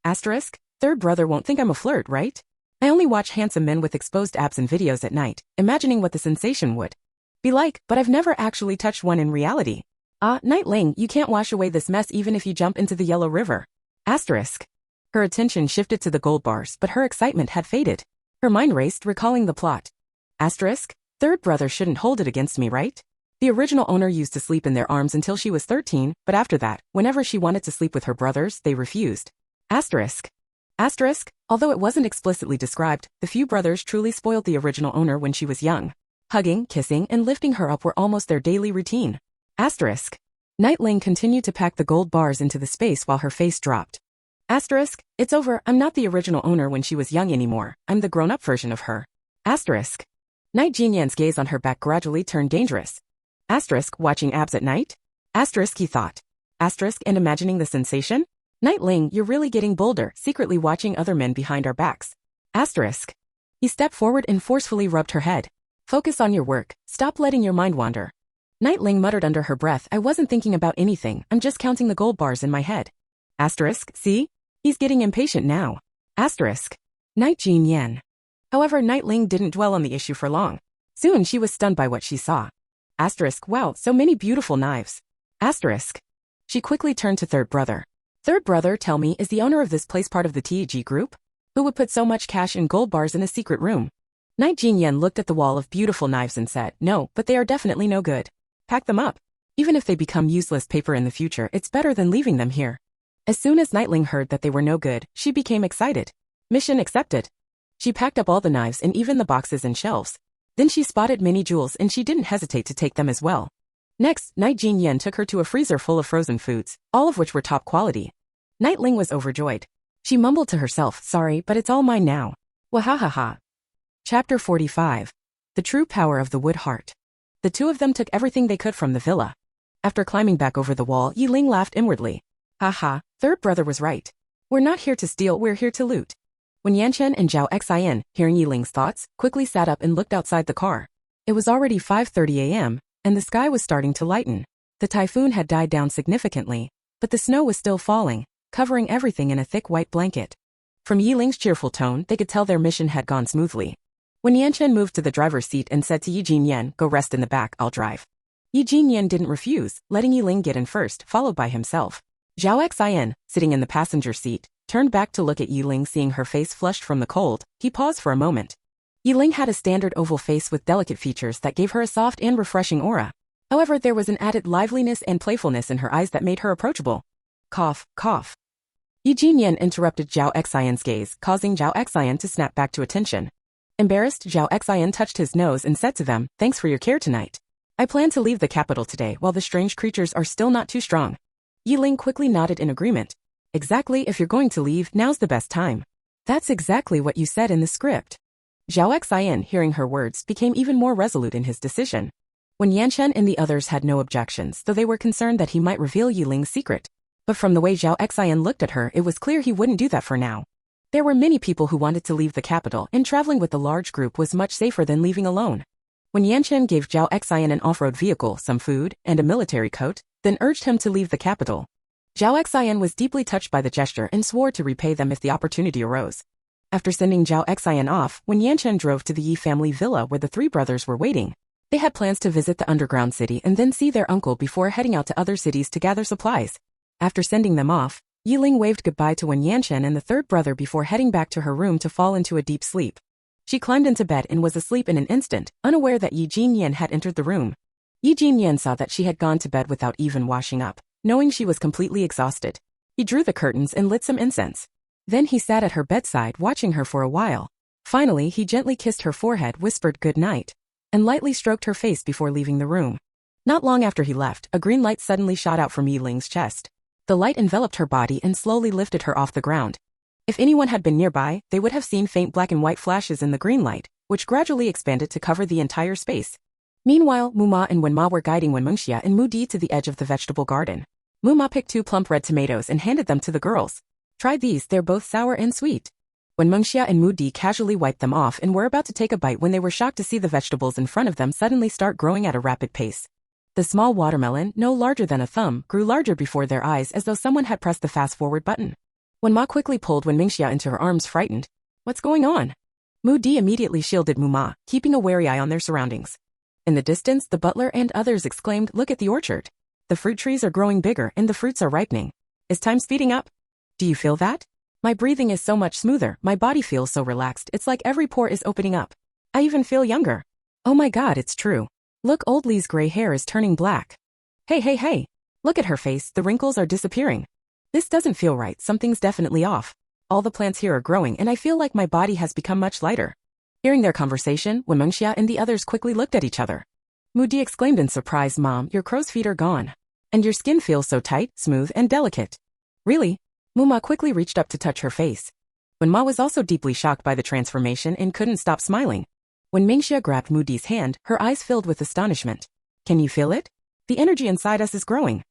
Asterisk, third brother won't think I'm a flirt, right? I only watch handsome men with exposed abs in videos at night, imagining what the sensation would be like, but I've never actually touched one in reality. Night Ling, you can't wash away this mess even if you jump into the Yellow River. Asterisk. Her attention shifted to the gold bars, but her excitement had faded. Her mind raced, recalling the plot. Asterisk, third brother shouldn't hold it against me, right? The original owner used to sleep in their arms until she was 13, but after that, whenever she wanted to sleep with her brothers, they refused. Asterisk. Asterisk, although it wasn't explicitly described, the few brothers truly spoiled the original owner when she was young. Hugging, kissing, and lifting her up were almost their daily routine. Asterisk. Night Ling continued to pack the gold bars into the space while her face dropped. Asterisk, it's over, I'm not the original owner when she was young anymore, I'm the grown-up version of her. Asterisk. Night Jinyan's gaze on her back gradually turned dangerous. Asterisk, watching abs at night? Asterisk, he thought. Asterisk, and imagining the sensation? Night Ling, you're really getting bolder, secretly watching other men behind our backs. Asterisk. He stepped forward and forcefully rubbed her head. Focus on your work, stop letting your mind wander. Night Ling muttered under her breath, I wasn't thinking about anything, I'm just counting the gold bars in my head. Asterisk, see? He's getting impatient now. Asterisk. Night Jinyan. However, Night Ling didn't dwell on the issue for long. Soon she was stunned by what she saw. Asterisk, wow, so many beautiful knives. Asterisk. She quickly turned to third brother. Third brother, tell me, is the owner of this place part of the TEG group? Who would put so much cash in gold bars in a secret room? Night Jinyan looked at the wall of beautiful knives and said, no, but they are definitely no good. Pack them up. Even if they become useless paper in the future, it's better than leaving them here. As soon as Night Ling heard that they were no good, she became excited. Mission accepted. She packed up all the knives and even the boxes and shelves. Then she spotted many jewels and she didn't hesitate to take them as well. Next, Night Jinyan took her to a freezer full of frozen foods, all of which were top quality. Night Ling was overjoyed. She mumbled to herself, sorry, but it's all mine now. Wahahaha. Chapter 45. The True Power of the Wood Heart. The two of them took everything they could from the villa. After climbing back over the wall, Yi Ling laughed inwardly. Haha, third brother was right. We're not here to steal, we're here to loot. When Yanchen and Zhao Xin, hearing Yi Ling's thoughts, quickly sat up and looked outside the car. It was already 5:30 a.m., and the sky was starting to lighten. The typhoon had died down significantly, but the snow was still falling, covering everything in a thick white blanket. From Yiling's cheerful tone, they could tell their mission had gone smoothly. When Yanchen moved to the driver's seat and said to Yi Jinyan, "Go rest in the back, I'll drive," Yi Jinyan didn't refuse, letting Yiling get in first, followed by himself. Zhao Xian, sitting in the passenger seat, turned back to look at Yiling. Seeing her face flushed from the cold, he paused for a moment. Yiling had a standard oval face with delicate features that gave her a soft and refreshing aura. However, there was an added liveliness and playfulness in her eyes that made her approachable. Cough, cough. Yi Jinyan interrupted Zhao Xian's gaze, causing Zhao Xian to snap back to attention. Embarrassed, Zhao Xian touched his nose and said to them, "Thanks for your care tonight. I plan to leave the capital today while the strange creatures are still not too strong." Yiling quickly nodded in agreement. "Exactly, if you're going to leave, now's the best time." "That's exactly what you said in the script." Zhao Xian, hearing her words, became even more resolute in his decision. When Yanchen and the others had no objections, though they were concerned that he might reveal Yiling's secret. But from the way Zhao Xian looked at her, it was clear he wouldn't do that for now. There were many people who wanted to leave the capital, and traveling with a large group was much safer than leaving alone. When Yanchen gave Zhao Xian an off-road vehicle, some food, and a military coat, then urged him to leave the capital, Zhao Xian was deeply touched by the gesture and swore to repay them if the opportunity arose. After sending Zhao Xian off, when Yanchen drove to the Yi family villa where the three brothers were waiting, they had plans to visit the underground city and then see their uncle before heading out to other cities to gather supplies. After sending them off, Yiling waved goodbye to Wen Yanchen and the third brother before heading back to her room to fall into a deep sleep. She climbed into bed and was asleep in an instant, unaware that Yi Jinyan had entered the room. Yi Jinyan saw that she had gone to bed without even washing up, knowing she was completely exhausted. He drew the curtains and lit some incense. Then he sat at her bedside watching her for a while. Finally, he gently kissed her forehead, whispered good night, and lightly stroked her face before leaving the room. Not long after he left, a green light suddenly shot out from Yiling's chest. The light enveloped her body and slowly lifted her off the ground. If anyone had been nearby, they would have seen faint black and white flashes in the green light, which gradually expanded to cover the entire space. Meanwhile, Muma and Wenma were guiding Wenmengxia and Mudi to the edge of the vegetable garden. Muma picked 2 plump red tomatoes and handed them to the girls. "Try these, they're both sour and sweet." Wenmengxia and Mudi casually wiped them off and were about to take a bite when they were shocked to see the vegetables in front of them suddenly start growing at a rapid pace. The small watermelon, no larger than a thumb, grew larger before their eyes as though someone had pressed the fast-forward button. Wenma quickly pulled Wenmengxia into her arms, frightened. "What's going on?" Mudi immediately shielded Muma, keeping a wary eye on their surroundings. In the distance, the butler and others exclaimed, "Look at the orchard. The fruit trees are growing bigger and the fruits are ripening. Is time speeding up? Do you feel that? My breathing is so much smoother, my body feels so relaxed, it's like every pore is opening up. I even feel younger. Oh my god, it's true. Look, Old Lee's gray hair is turning black. Hey. Look at her face, the wrinkles are disappearing. This doesn't feel right, something's definitely off. All the plants here are growing and I feel like my body has become much lighter." Hearing their conversation, Wenmengxia and the others quickly looked at each other. Mudi exclaimed in surprise, "Mom, your crow's feet are gone. And your skin feels so tight, smooth, and delicate." "Really?" Muma quickly reached up to touch her face. Wenma was also deeply shocked by the transformation and couldn't stop smiling. When Mingxia grabbed Mudi's hand, her eyes filled with astonishment. "Can you feel it? The energy inside us is growing."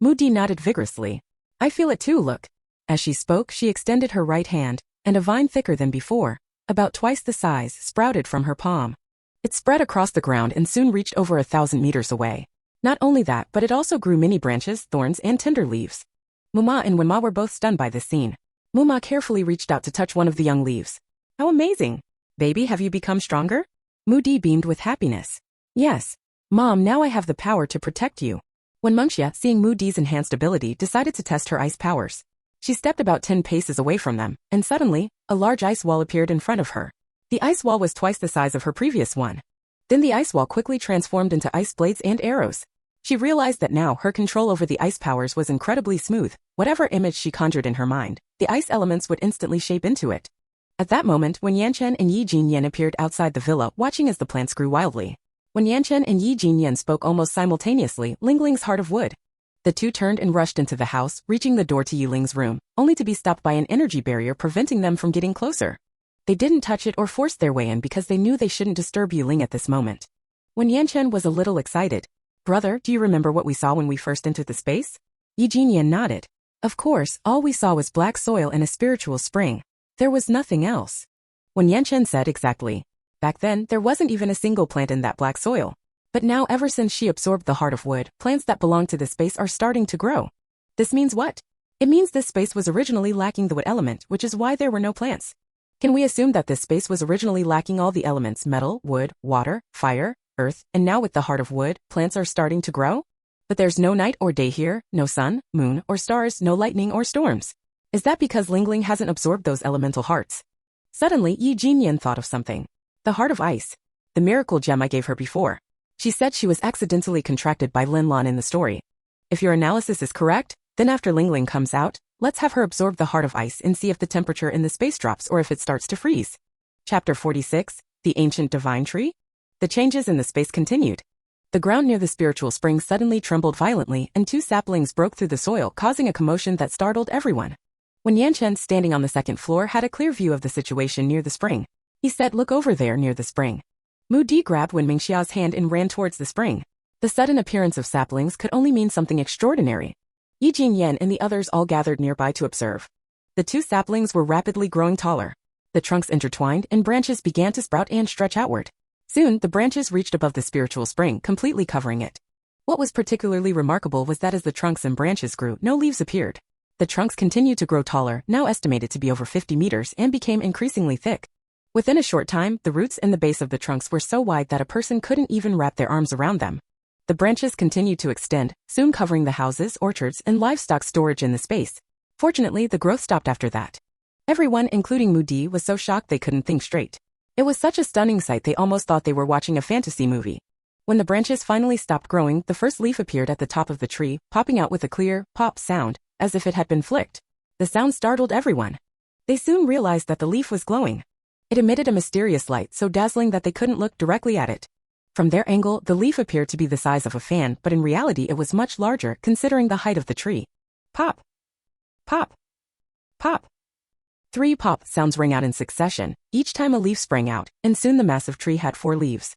Mudi nodded vigorously. "I feel it too, look." As she spoke, she extended her right hand, and a vine thicker than before, about twice the size, sprouted from her palm. It spread across the ground and soon reached over 1,000 meters away. Not only that, but it also grew many branches, thorns, and tender leaves. Muma and Wenma were both stunned by this scene. Muma carefully reached out to touch one of the young leaves. "How amazing! Baby, have you become stronger?" Mudi beamed with happiness. "Yes. Mom, now I have the power to protect you." When Mengxia, seeing Mudi's enhanced ability, decided to test her ice powers. She stepped about 10 paces away from them, and suddenly, a large ice wall appeared in front of her. The ice wall was twice the size of her previous one. Then the ice wall quickly transformed into ice blades and arrows. She realized that now her control over the ice powers was incredibly smooth. Whatever image she conjured in her mind, the ice elements would instantly shape into it. At that moment, when Yanchen and Yi Jinyan appeared outside the villa, watching as the plants grew wildly. When Yanchen and Yi Jinyan spoke almost simultaneously, Lingling's heart of wood. The two turned and rushed into the house, reaching the door to Yiling's room, only to be stopped by an energy barrier preventing them from getting closer. They didn't touch it or force their way in because they knew they shouldn't disturb Yiling at this moment. When Yanchen was a little excited. "Brother, do you remember what we saw when we first entered the space?" Yi Jinyan nodded. "Of course, all we saw was black soil and a spiritual spring. There was nothing else." When Yanchen said exactly. Back then, there wasn't even a single plant in that black soil. But now, ever since she absorbed the heart of wood, plants that belong to the space are starting to grow. This means what? It means this space was originally lacking the wood element, which is why there were no plants. Can we assume that this space was originally lacking all the elements metal, wood, water, fire, earth, and now with the heart of wood, plants are starting to grow? But there's no night or day here, no sun, moon, or stars, no lightning or storms. Is that because Lingling hasn't absorbed those elemental hearts? Suddenly, Yi Jinyan thought of something. The heart of ice. The miracle gem I gave her before. She said she was accidentally contracted by Lin Lan in the story. If your analysis is correct, then after Lingling comes out, let's have her absorb the heart of ice and see if the temperature in the space drops or if it starts to freeze. Chapter 46, The Ancient Divine Tree? The changes in the space continued. The ground near the spiritual spring suddenly trembled violently and 2 saplings broke through the soil, causing a commotion that startled everyone. When Yanchen, standing on the second floor, had a clear view of the situation near the spring, he said, "Look over there near the spring." Mu Di grabbed Wen Mingxia's hand and ran towards the spring. The sudden appearance of saplings could only mean something extraordinary. Yi Jinyan and the others all gathered nearby to observe. The 2 saplings were rapidly growing taller. The trunks intertwined and branches began to sprout and stretch outward. Soon, the branches reached above the spiritual spring, completely covering it. What was particularly remarkable was that as the trunks and branches grew, no leaves appeared. The trunks continued to grow taller, now estimated to be over 50 meters, and became increasingly thick. Within a short time, the roots and the base of the trunks were so wide that a person couldn't even wrap their arms around them. The branches continued to extend, soon covering the houses, orchards, and livestock storage in the space. Fortunately, the growth stopped after that. Everyone, including Mu Di, was so shocked they couldn't think straight. It was such a stunning sight they almost thought they were watching a fantasy movie. When the branches finally stopped growing, the first leaf appeared at the top of the tree, popping out with a clear, pop sound, as if it had been flicked. The sound startled everyone. They soon realized that the leaf was glowing. It emitted a mysterious light so dazzling that they couldn't look directly at it. From their angle, the leaf appeared to be the size of a fan, but in reality it was much larger, considering the height of the tree. Pop! Pop! Pop! 3 pop sounds rang out in succession, each time a leaf sprang out, and soon the massive tree had 4 leaves.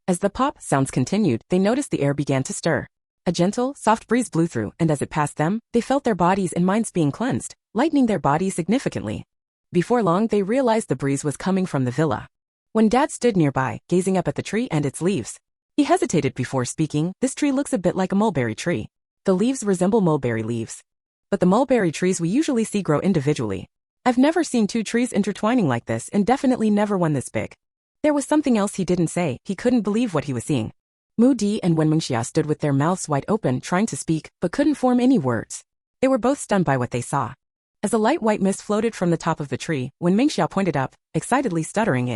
As the pop sounds continued, they noticed the air began to stir. A gentle, soft breeze blew through, and as it passed them, they felt their bodies and minds being cleansed, lightening their bodies significantly. Before long, they realized the breeze was coming from the villa. When Dad stood nearby, gazing up at the tree and its leaves, he hesitated before speaking. This tree looks a bit like a mulberry tree. The leaves resemble mulberry leaves. But the mulberry trees we usually see grow individually. I've never seen 2 trees intertwining like this, and definitely never one this big. There was something else he didn't say. He couldn't believe what he was seeing. Mu Di and Wen Mingxia stood with their mouths wide open, trying to speak, but couldn't form any words. They were both stunned by what they saw. As a light white mist floated from the top of the tree, Wen Mingxia pointed up, excitedly stuttering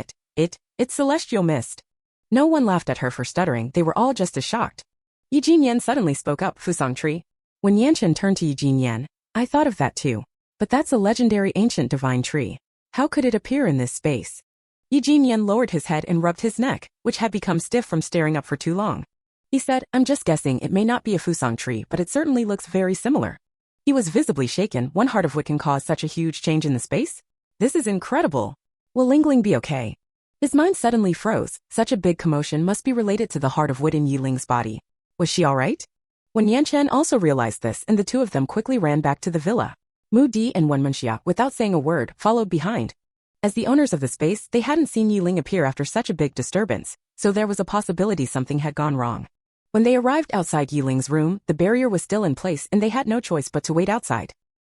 it's celestial mist. No one laughed at her for stuttering, they were all just as shocked. Yi Jinyan suddenly spoke up, Fusang tree. When Yanchen turned to Yi Jinyan, I thought of that too. But that's a legendary ancient divine tree. How could it appear in this space? Yi Jinyan lowered his head and rubbed his neck, which had become stiff from staring up for too long. He said, I'm just guessing it may not be a Fusang tree, but it certainly looks very similar. He was visibly shaken. 1 heart of wood can cause such a huge change in the space? This is incredible. Will Lingling be okay? His mind suddenly froze. Such a big commotion must be related to the heart of wood in Yiling's body. Was she alright? When Yanchen also realized this, and the 2 of them quickly ran back to the villa. Mu Di and Wen Mingxia, without saying a word, followed behind. As the owners of the space, they hadn't seen Yiling appear after such a big disturbance, so there was a possibility something had gone wrong. When they arrived outside Yiling's room, the barrier was still in place and they had no choice but to wait outside.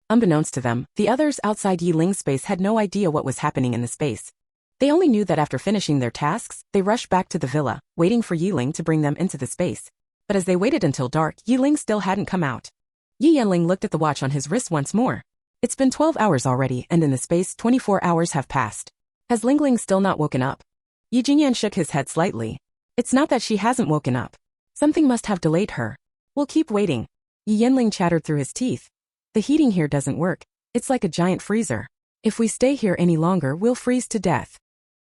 Unbeknownst to them, the others outside Yiling's space had no idea what was happening in the space. They only knew that after finishing their tasks, they rushed back to the villa, waiting for Yiling to bring them into the space. But as they waited until dark, Yiling still hadn't come out. Yi Yanling looked at the watch on his wrist once more. It's been 12 hours already, and in the space 24 hours have passed. Has Lingling still not woken up? Yi Jinyan shook his head slightly. It's not that she hasn't woken up. Something must have delayed her. We'll keep waiting. Yi Yanling chattered through his teeth. The heating here doesn't work. It's like a giant freezer. If we stay here any longer, we'll freeze to death.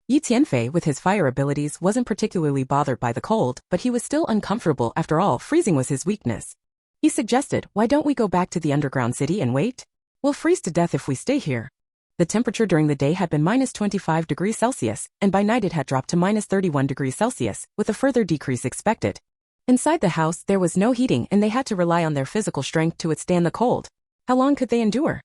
Yi Tianfei, with his fire abilities, wasn't particularly bothered by the cold, but he was still uncomfortable. After all, freezing was his weakness. He suggested, why don't we go back to the underground city and wait? We'll freeze to death if we stay here. The temperature during the day had been minus 25 degrees Celsius, and by night it had dropped to minus 31 degrees Celsius, with a further decrease expected. Inside the house, there was no heating and they had to rely on their physical strength to withstand the cold. How long could they endure?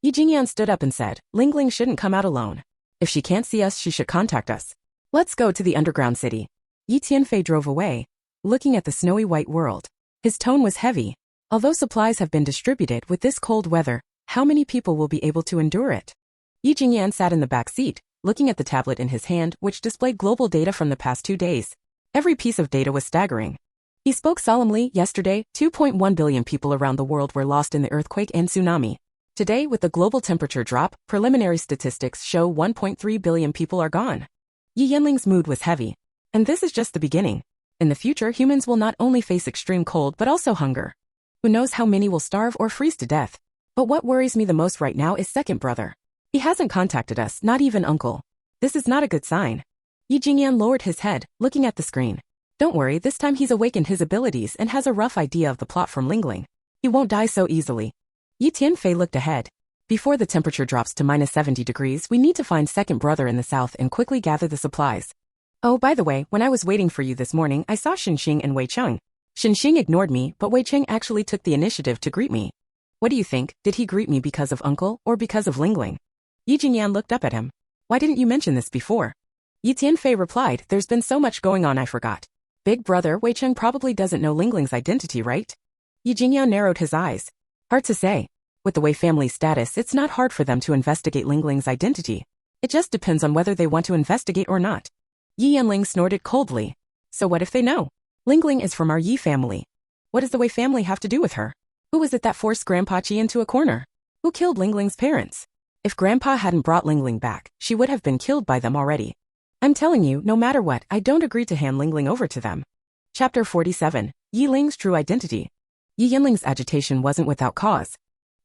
Yi Jingyan stood up and said, Lingling shouldn't come out alone. If she can't see us, she should contact us. Let's go to the underground city. Yi Tianfei drove away, looking at the snowy white world. His tone was heavy. Although supplies have been distributed with this cold weather, How many people will be able to endure it? Yi Jingyan sat in the back seat, looking at the tablet in his hand, which displayed global data from the past 2 days. Every piece of data was staggering. He spoke solemnly. Yesterday, 2.1 billion people around the world were lost in the earthquake and tsunami. Today, with the global temperature drop, preliminary statistics show 1.3 billion people are gone. Yi Yanling's mood was heavy. And this is just the beginning. In the future, humans will not only face extreme cold but also hunger. Who knows how many will starve or freeze to death? But what worries me the most right now is second brother. He hasn't contacted us, not even uncle. This is not a good sign. Yi Jingyan lowered his head, looking at the screen. Don't worry, this time he's awakened his abilities and has a rough idea of the plot from Lingling. He won't die so easily. Yi Tianfei looked ahead. Before the temperature drops to -70 degrees, we need to find second brother in the south and quickly gather the supplies. Oh, by the way, when I was waiting for you this morning, I saw Xinxing and Wei Cheng. Xinxing ignored me, but Wei Cheng actually took the initiative to greet me. What do you think? Did he greet me because of uncle or because of Lingling? Yi Jingyan looked up at him. Why didn't you mention this before? Yi Tianfei replied, there's been so much going on I forgot. Big brother Wei Cheng probably doesn't know Lingling's identity, right? Yi Jingyan narrowed his eyes. Hard to say. With the Wei family's status, it's not hard for them to investigate Lingling's identity. It just depends on whether they want to investigate or not. Yi Yanling snorted coldly. So what if they know? Lingling is from our Yi family. What does the Wei family have to do with her? Who was it that forced Grandpa Qi into a corner? Who killed Lingling's parents? If Grandpa hadn't brought Lingling back, she would have been killed by them already. I'm telling you, no matter what, I don't agree to hand Lingling over to them. Chapter 47. Yi Ling's True Identity. Yi Yanling's agitation wasn't without cause.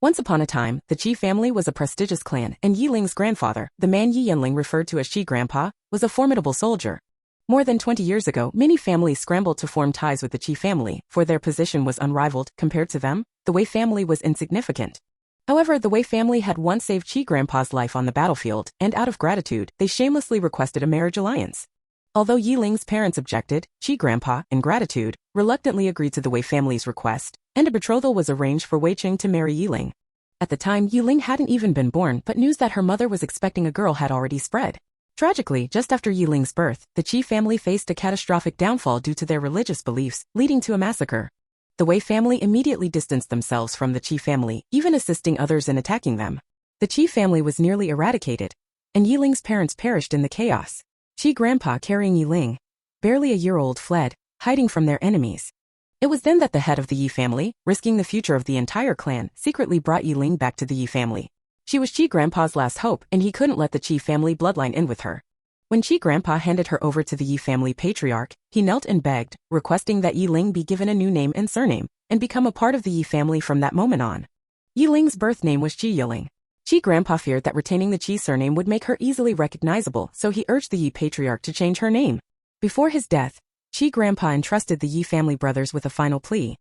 Once upon a time, the Qi family was a prestigious clan, and Yi Ling's grandfather, the man Yi Yanling referred to as Qi Grandpa, was a formidable soldier. More than 20 years ago, many families scrambled to form ties with the Qi family, for their position was unrivaled. Compared to them, the Wei family was insignificant. However, the Wei family had once saved Qi Grandpa's life on the battlefield, and out of gratitude, they shamelessly requested a marriage alliance. Although Yi Ling's parents objected, Qi Grandpa, in gratitude, reluctantly agreed to the Wei family's request, and a betrothal was arranged for Wei Cheng to marry Yi Ling. At the time, Yi Ling hadn't even been born, but news that her mother was expecting a girl had already spread. Tragically, just after Yi Ling's birth, the Qi family faced a catastrophic downfall due to their religious beliefs, leading to a massacre. The Wei family immediately distanced themselves from the Qi family, even assisting others in attacking them. The Qi family was nearly eradicated, and Yi Ling's parents perished in the chaos. Qi Grandpa carrying Yi Ling, barely a year old, fled, hiding from their enemies. It was then that the head of the Yi family, risking the future of the entire clan, secretly brought Yi Ling back to the Yi family. She was Qi Grandpa's last hope, and he couldn't let the Qi family bloodline end with her. When Qi Grandpa handed her over to the Yi family patriarch, he knelt and begged, requesting that Yi Ling be given a new name and surname, and become a part of the Yi family from that moment on. Yi Ling's birth name was Qi Yiling. Qi Grandpa feared that retaining the Qi surname would make her easily recognizable, so he urged the Yi patriarch to change her name. Before his death, Qi Grandpa entrusted the Yi family brothers with a final plea.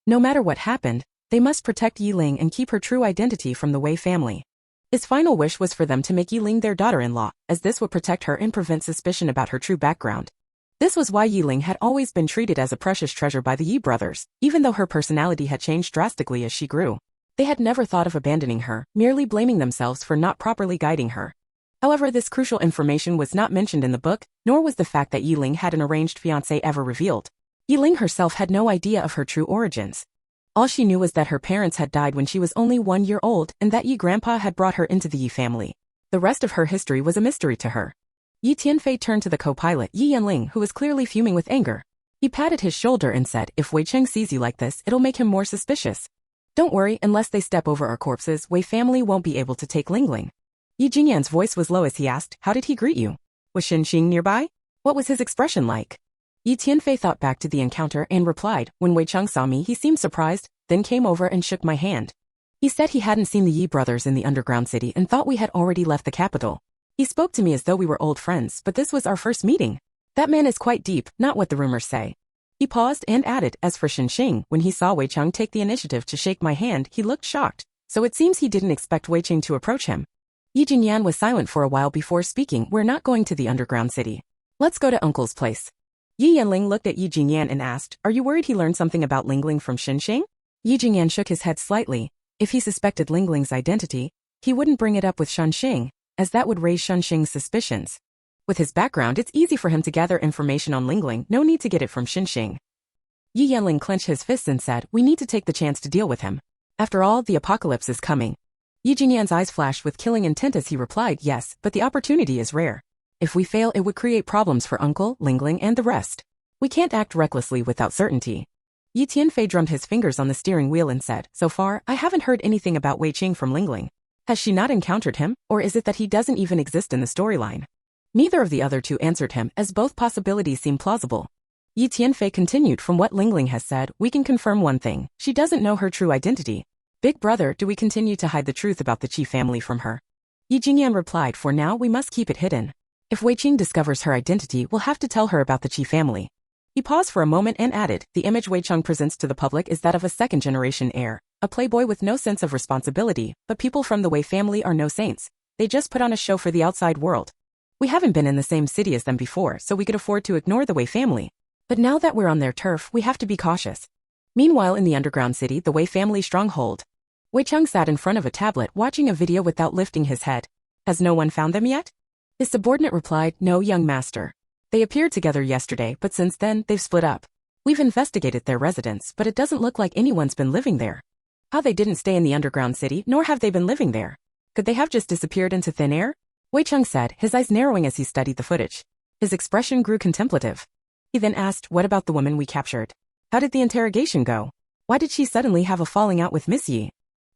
No matter what happened, they must protect Yi Ling and keep her true identity from the Wei family. His final wish was for them to make Yi Ling their daughter-in-law, as this would protect her and prevent suspicion about her true background. This was why Yi Ling had always been treated as a precious treasure by the Yi brothers, even though her personality had changed drastically as she grew. They had never thought of abandoning her, merely blaming themselves for not properly guiding her. However, this crucial information was not mentioned in the book, nor was the fact that Yi Ling had an arranged fiancé ever revealed. Yi Ling herself had no idea of her true origins. All she knew was that her parents had died when she was only 1 year old and that Yi Grandpa had brought her into the Yi family. The rest of her history was a mystery to her. Yi Tianfei turned to the co-pilot Yi Yanling, who was clearly fuming with anger. He patted his shoulder and said, if Wei Cheng sees you like this, it'll make him more suspicious. Don't worry, unless they step over our corpses, Wei family won't be able to take Lingling. Yi Jingyan's voice was low as he asked, how did he greet you? Was Xinxing nearby? What was his expression like? Yi Tianfei thought back to the encounter and replied, when Wei Cheng saw me he seemed surprised, then came over and shook my hand. He said he hadn't seen the Yi brothers in the underground city and thought we had already left the capital. He spoke to me as though we were old friends, but this was our first meeting. That man is quite deep, not what the rumors say. He paused and added, as for Xinxing, when he saw Wei Cheng take the initiative to shake my hand, he looked shocked, so it seems he didn't expect Wei Cheng to approach him. Yi Jingyan was silent for a while before speaking, we're not going to the underground city. Let's go to Uncle's place. Yi Yanling looked at Yi Jingyan and asked, are you worried he learned something about Lingling from Xinxing? Yi Jingyan shook his head slightly. If he suspected Lingling's identity, he wouldn't bring it up with Xinxing, as that would raise Xinxing's suspicions. With his background, it's easy for him to gather information on Lingling, no need to get it from Xinxing. Yi Yanling clenched his fists and said, we need to take the chance to deal with him. After all, the apocalypse is coming. Yi Jinyan's eyes flashed with killing intent as he replied, yes, but the opportunity is rare. If we fail, it would create problems for Uncle, Lingling, and the rest. We can't act recklessly without certainty. Yi Tianfei drummed his fingers on the steering wheel and said, so far, I haven't heard anything about Wei Qing from Lingling. Has she not encountered him, or is it that he doesn't even exist in the storyline? Neither of the other two answered him, as both possibilities seem plausible. Yi Tianfei continued, from what Lingling has said, we can confirm one thing, she doesn't know her true identity. Big brother, do we continue to hide the truth about the Qi family from her? Yi Jingyan replied, for now we must keep it hidden. If Wei Qing discovers her identity, we'll have to tell her about the Qi family. He paused for a moment and added, the image Wei Cheng presents to the public is that of a second-generation heir, a playboy with no sense of responsibility, but people from the Wei family are no saints. They just put on a show for the outside world. We haven't been in the same city as them before, so we could afford to ignore the Wei family. But now that we're on their turf, we have to be cautious. Meanwhile, in the underground city, the Wei family stronghold. Wei Cheng sat in front of a tablet watching a video without lifting his head. Has no one found them yet? His subordinate replied, no, young master. They appeared together yesterday, but since then, they've split up. We've investigated their residence, but it doesn't look like anyone's been living there. How they didn't stay in the underground city, nor have they been living there. Could they have just disappeared into thin air? Wei Cheng said, his eyes narrowing as he studied the footage. His expression grew contemplative. He then asked, what about the woman we captured? How did the interrogation go? Why did she suddenly have a falling out with Miss Yi?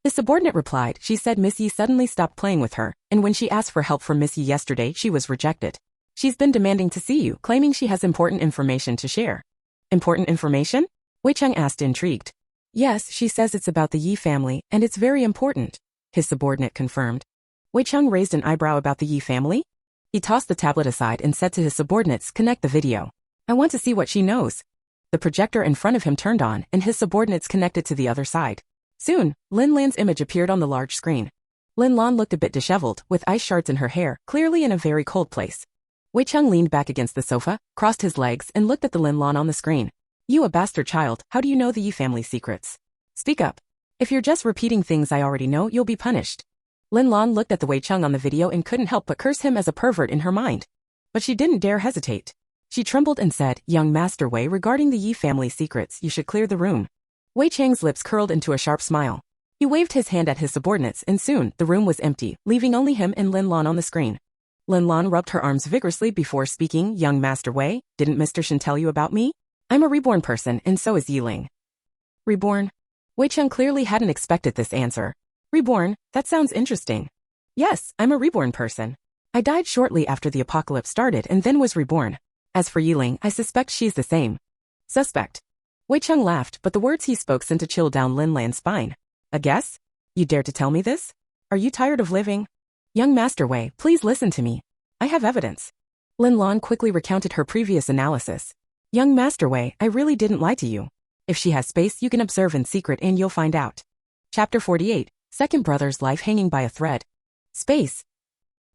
His subordinate replied, she said Miss Yi suddenly stopped playing with her, and when she asked for help from Miss Yi yesterday, she was rejected. She's been demanding to see you, claiming she has important information to share. Important information? Wei Cheng asked, intrigued. Yes, she says it's about the Yi family, and it's very important. His subordinate confirmed. Wei Cheng raised an eyebrow about the Yi family. He tossed the tablet aside and said to his subordinates, connect the video. I want to see what she knows. The projector in front of him turned on, and his subordinates connected to the other side. Soon, Lin Lan's image appeared on the large screen. Lin Lan looked a bit disheveled, with ice shards in her hair, clearly in a very cold place. Wei Cheng leaned back against the sofa, crossed his legs, and looked at the Lin Lan on the screen. You a bastard child, how do you know the Yi family secrets? Speak up. If you're just repeating things I already know, you'll be punished. Lin Lan looked at the Wei Cheng on the video and couldn't help but curse him as a pervert in her mind. But she didn't dare hesitate. She trembled and said, young Master Wei, regarding the Yi family secrets, you should clear the room. Wei Cheng's lips curled into a sharp smile. He waved his hand at his subordinates, and soon, the room was empty, leaving only him and Lin Lan on the screen. Lin Lan rubbed her arms vigorously before speaking, young Master Wei, didn't Mr. Shen tell you about me? I'm a reborn person, and so is Yiling. Reborn? Wei Cheng clearly hadn't expected this answer. Reborn? That sounds interesting. Yes, I'm a reborn person. I died shortly after the apocalypse started and then was reborn. As for Yiling, I suspect she's the same. Suspect. Wei Cheng laughed, but the words he spoke sent a chill down Lin Lan's spine. A guess? You dare to tell me this? Are you tired of living? Young Master Wei, please listen to me. I have evidence. Lin Lan quickly recounted her previous analysis. Young Master Wei, I really didn't lie to you. If she has space, you can observe in secret and you'll find out. Chapter 48, Second Brother's Life Hanging by a Thread. Space.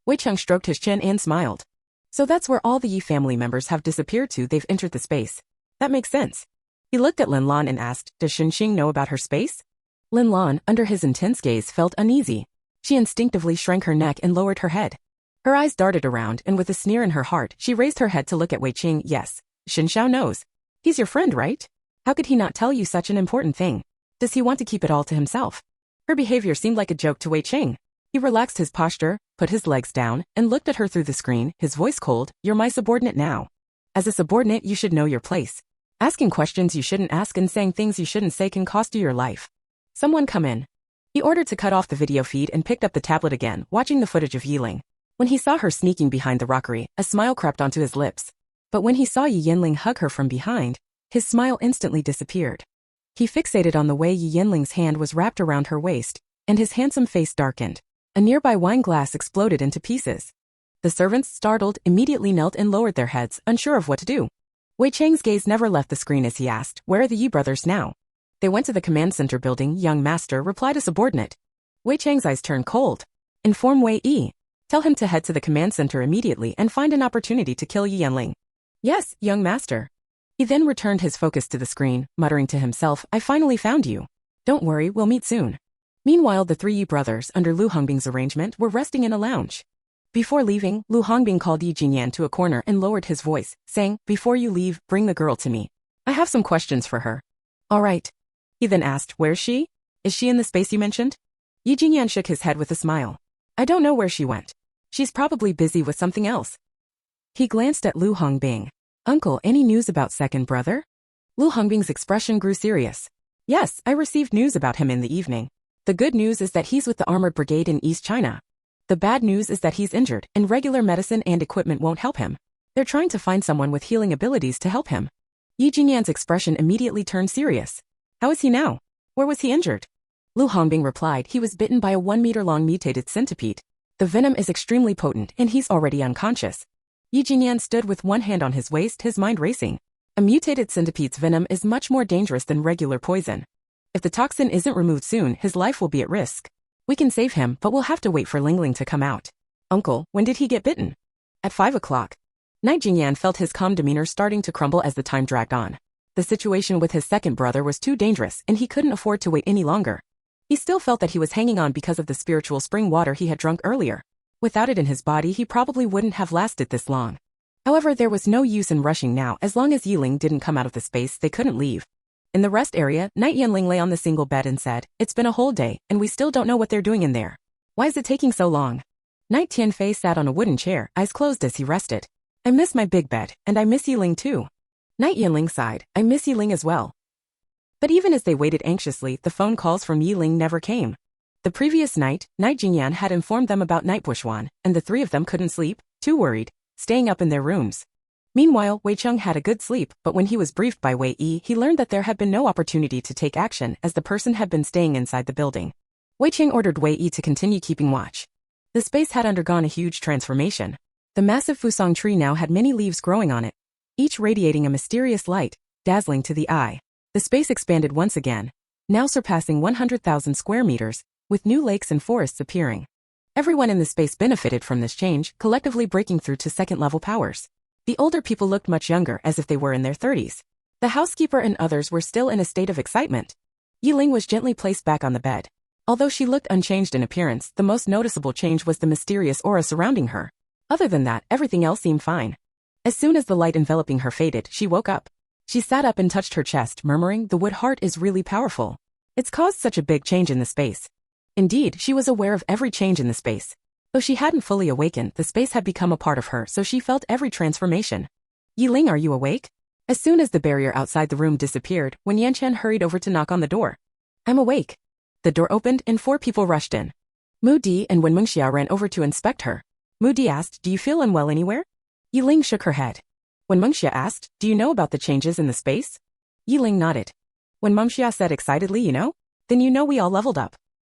Wei Cheng stroked his chin and smiled. So that's where all the Yi family members have disappeared to, they've entered the space. That makes sense. He looked at Lin Lan and asked, does Xinxing know about her space? Lin Lan, under his intense gaze, felt uneasy. She instinctively shrank her neck and lowered her head. Her eyes darted around, and with a sneer in her heart, she raised her head to look at Wei Qing. Yes, Xin Xiao knows. He's your friend, right? How could he not tell you such an important thing? Does he want to keep it all to himself? Her behavior seemed like a joke to Wei Qing. He relaxed his posture, put his legs down, and looked at her through the screen, his voice cold. You're my subordinate now. As a subordinate, you should know your place. Asking questions you shouldn't ask and saying things you shouldn't say can cost you your life. Someone come in. He ordered to cut off the video feed and picked up the tablet again, watching the footage of Yiling. When he saw her sneaking behind the rockery, a smile crept onto his lips. But when he saw Yi Yanling hug her from behind, his smile instantly disappeared. He fixated on the way Yi Yanling's hand was wrapped around her waist, and his handsome face darkened. A nearby wine glass exploded into pieces. The servants, startled, immediately knelt and lowered their heads, unsure of what to do. Wei Cheng's gaze never left the screen as he asked, where are the Yi brothers now? They went to the command center building, young master, replied a subordinate. Wei Cheng's eyes turned cold. Inform Wei Yi. Tell him to head to the command center immediately and find an opportunity to kill Yi Yanling. Yes, young master. He then returned his focus to the screen, muttering to himself, I finally found you. Don't worry, we'll meet soon. Meanwhile, the three Yi brothers, under Lu Hongbing's arrangement, were resting in a lounge. Before leaving, Lu Hongbing called Yi Jinyan to a corner and lowered his voice, saying, before you leave, bring the girl to me. I have some questions for her. All right. He then asked, where's she? Is she in the space you mentioned? Yi Jingyan shook his head with a smile. I don't know where she went. She's probably busy with something else. He glanced at Lu Hongbing. Uncle, any news about second brother? Lu Hongbing's expression grew serious. Yes, I received news about him in the evening. The good news is that he's with the Armored Brigade in East China. The bad news is that he's injured, and regular medicine and equipment won't help him. They're trying to find someone with healing abilities to help him. Yi Jingyan's expression immediately turned serious. How is he now? Where was he injured? Lu Hongbing replied he was bitten by a 1-meter-long mutated centipede. The venom is extremely potent, and he's already unconscious. Yi Jingyan stood with one hand on his waist, his mind racing. A mutated centipede's venom is much more dangerous than regular poison. If the toxin isn't removed soon, his life will be at risk. We can save him, but we'll have to wait for Ling Ling to come out. Uncle, when did he get bitten? At 5 o'clock. Night Jingyan felt his calm demeanor starting to crumble as the time dragged on. The situation with his second brother was too dangerous, and he couldn't afford to wait any longer. He still felt that he was hanging on because of the spiritual spring water he had drunk earlier. Without it in his body, he probably wouldn't have lasted this long. However, there was no use in rushing now. As long as Yi Ling didn't come out of the space, they couldn't leave. In the rest area, Night Yanling lay on the single bed and said, It's been a whole day, and we still don't know what they're doing in there. Why is it taking so long? Night Tianfei sat on a wooden chair, eyes closed as he rested. I miss my big bed, and I miss Yi Ling too. Night Yanling sighed, I miss Yi Ling as well. But even as they waited anxiously, the phone calls from Yi Ling never came. The previous night, Night Jingyan had informed them about Night Bushwan, and the three of them couldn't sleep, too worried, staying up in their rooms. Meanwhile, Wei Cheng had a good sleep, but when he was briefed by Wei Yi, he learned that there had been no opportunity to take action as the person had been staying inside the building. Wei Cheng ordered Wei Yi to continue keeping watch. The space had undergone a huge transformation. The massive Fusang tree now had many leaves growing on it, each radiating a mysterious light, dazzling to the eye. The space expanded once again, now surpassing 100,000 square meters, with new lakes and forests appearing. Everyone in the space benefited from this change, collectively breaking through to second-level powers. The older people looked much younger, as if they were in their 30s. The housekeeper and others were still in a state of excitement. Yi Ling was gently placed back on the bed. Although she looked unchanged in appearance, the most noticeable change was the mysterious aura surrounding her. Other than that, everything else seemed fine. As soon as the light enveloping her faded, she woke up. She sat up and touched her chest, murmuring, the wood heart is really powerful. It's caused such a big change in the space. Indeed, she was aware of every change in the space. Though she hadn't fully awakened, the space had become a part of her, so she felt every transformation. Yi Ling, are you awake? As soon as the barrier outside the room disappeared, Wen Yanchen hurried over to knock on the door. I'm awake. The door opened, and 4 people rushed in. Mu Di and Wen Mengxia ran over to inspect her. Mu Di asked, do you feel unwell anywhere? Yi Ling shook her head. Wen Mengxia asked, do you know about the changes in the space? Yi Ling nodded. Wen Mengxia said excitedly, you know? Then you know we all leveled up.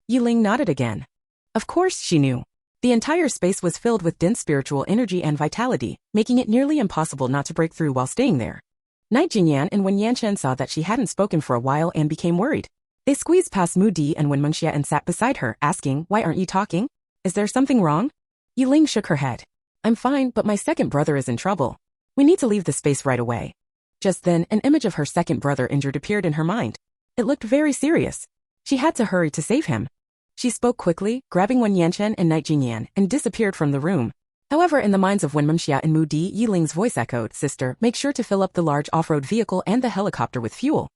Yi Ling nodded again. Of course she knew. The entire space was filled with dense spiritual energy and vitality, making it nearly impossible not to break through while staying there. Night Jingyan and Wen Yanchen saw that she hadn't spoken for a while and became worried. They squeezed past Mu Di and Wen Mengxia and sat beside her, asking, why aren't you talking? Is there something wrong? Yi Ling shook her head. I'm fine, but my second brother is in trouble. We need to leave the space right away. Just then, an image of her second brother injured appeared in her mind. It looked very serious. She had to hurry to save him. She spoke quickly, grabbing Wen Yanchen and Night Jingyan, and disappeared from the room. However, in the minds of Wen Mengxia and Mu Di, Yi Ling's voice echoed, Sister, make sure to fill up the large off-road vehicle and the helicopter with fuel.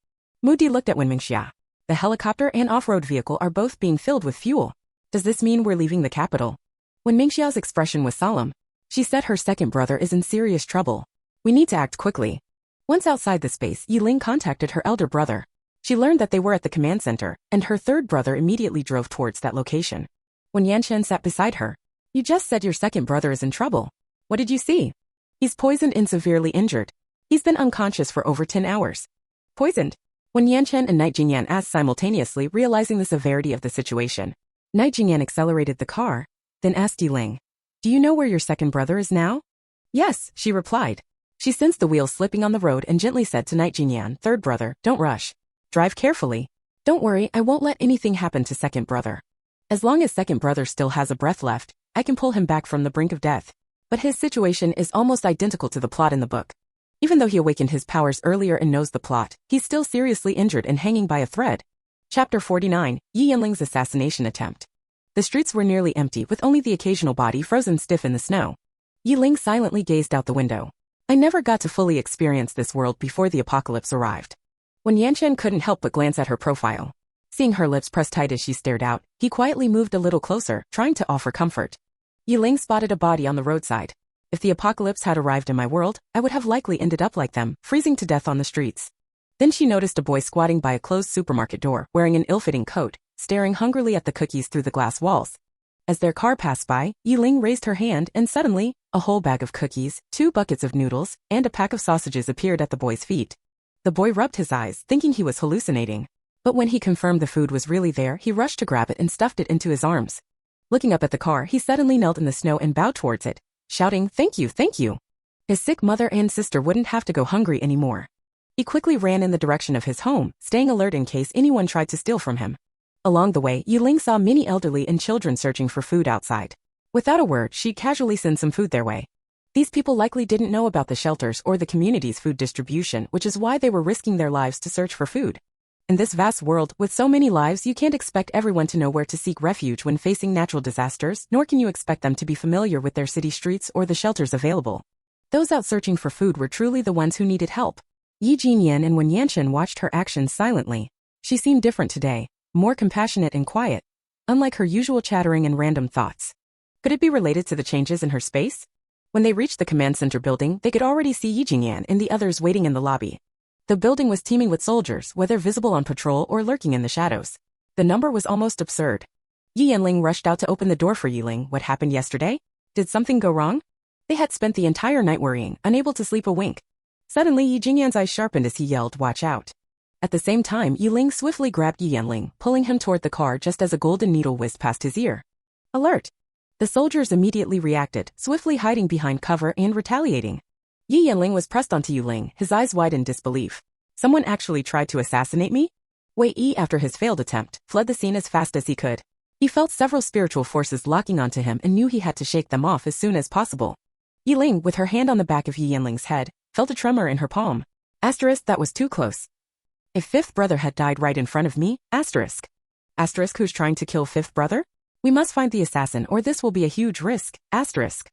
Mu Di looked at Wen Mengxia. The helicopter and off-road vehicle are both being filled with fuel. Does this mean we're leaving the capital? Wen Mengxia's expression was solemn. She said her second brother is in serious trouble. We need to act quickly. Once outside the space, Yi Ling contacted her elder brother. She learned that they were at the command center, and her third brother immediately drove towards that location. When Yanchen sat beside her, you just said your second brother is in trouble. What did you see? He's poisoned and severely injured. He's been unconscious for over 10 hours. Poisoned? When Yanchen and Night Jingyan asked simultaneously, realizing the severity of the situation. Night Jingyan accelerated the car, then asked Yi Ling, do you know where your second brother is now? Yes, she replied. She sensed the wheels slipping on the road and gently said to Night Jingyan, third brother, don't rush. Drive carefully. Don't worry, I won't let anything happen to second brother. As long as second brother still has a breath left, I can pull him back from the brink of death. But his situation is almost identical to the plot in the book. Even though he awakened his powers earlier and knows the plot, he's still seriously injured and hanging by a thread. Chapter 49, Yi Yanling's assassination attempt. The streets were nearly empty with only the occasional body frozen stiff in the snow. Yi Ling silently gazed out the window. I never got to fully experience this world before the apocalypse arrived. When Yanchen couldn't help but glance at her profile. Seeing her lips pressed tight as she stared out, he quietly moved a little closer, trying to offer comfort. Yiling spotted a body on the roadside. If the apocalypse had arrived in my world, I would have likely ended up like them, freezing to death on the streets. Then she noticed a boy squatting by a closed supermarket door, wearing an ill-fitting coat, staring hungrily at the cookies through the glass walls. As their car passed by, Yiling raised her hand and suddenly, a whole bag of cookies, 2 buckets of noodles, and a pack of sausages appeared at the boy's feet. The boy rubbed his eyes, thinking he was hallucinating. But when he confirmed the food was really there, he rushed to grab it and stuffed it into his arms. Looking up at the car, he suddenly knelt in the snow and bowed towards it, shouting, "Thank you, thank you." His sick mother and sister wouldn't have to go hungry anymore. He quickly ran in the direction of his home, staying alert in case anyone tried to steal from him. Along the way, Yiling saw many elderly and children searching for food outside. Without a word, she casually sent some food their way. These people likely didn't know about the shelters or the community's food distribution, which is why they were risking their lives to search for food. In this vast world, with so many lives, you can't expect everyone to know where to seek refuge when facing natural disasters, nor can you expect them to be familiar with their city streets or the shelters available. Those out searching for food were truly the ones who needed help. Yi Jinyan and Wen Yanchen watched her actions silently. She seemed different today, more compassionate and quiet, unlike her usual chattering and random thoughts. Could it be related to the changes in her space? When they reached the command center building, they could already see Yi Jinyan and the others waiting in the lobby. The building was teeming with soldiers, whether visible on patrol or lurking in the shadows. The number was almost absurd. Yi Yanling rushed out to open the door for Yiling. What happened yesterday? Did something go wrong? They had spent the entire night worrying, unable to sleep a wink. Suddenly, Yi Jingyan's eyes sharpened as he yelled, "Watch out." At the same time, Yiling swiftly grabbed Yi Yanling, pulling him toward the car just as a golden needle whizzed past his ear. Alert! The soldiers immediately reacted, swiftly hiding behind cover and retaliating. Yi Yanling was pressed onto Yiling, his eyes wide in disbelief. Someone actually tried to assassinate me? Wei Yi, after his failed attempt, fled the scene as fast as he could. He felt several spiritual forces locking onto him and knew he had to shake them off as soon as possible. Yiling, with her hand on the back of Yi Yanling's head, felt a tremor in her palm. Asterisk, that was too close. If fifth brother had died right in front of me, asterisk. Asterisk, who's trying to kill fifth brother? We must find the assassin or this will be a huge risk, asterisk.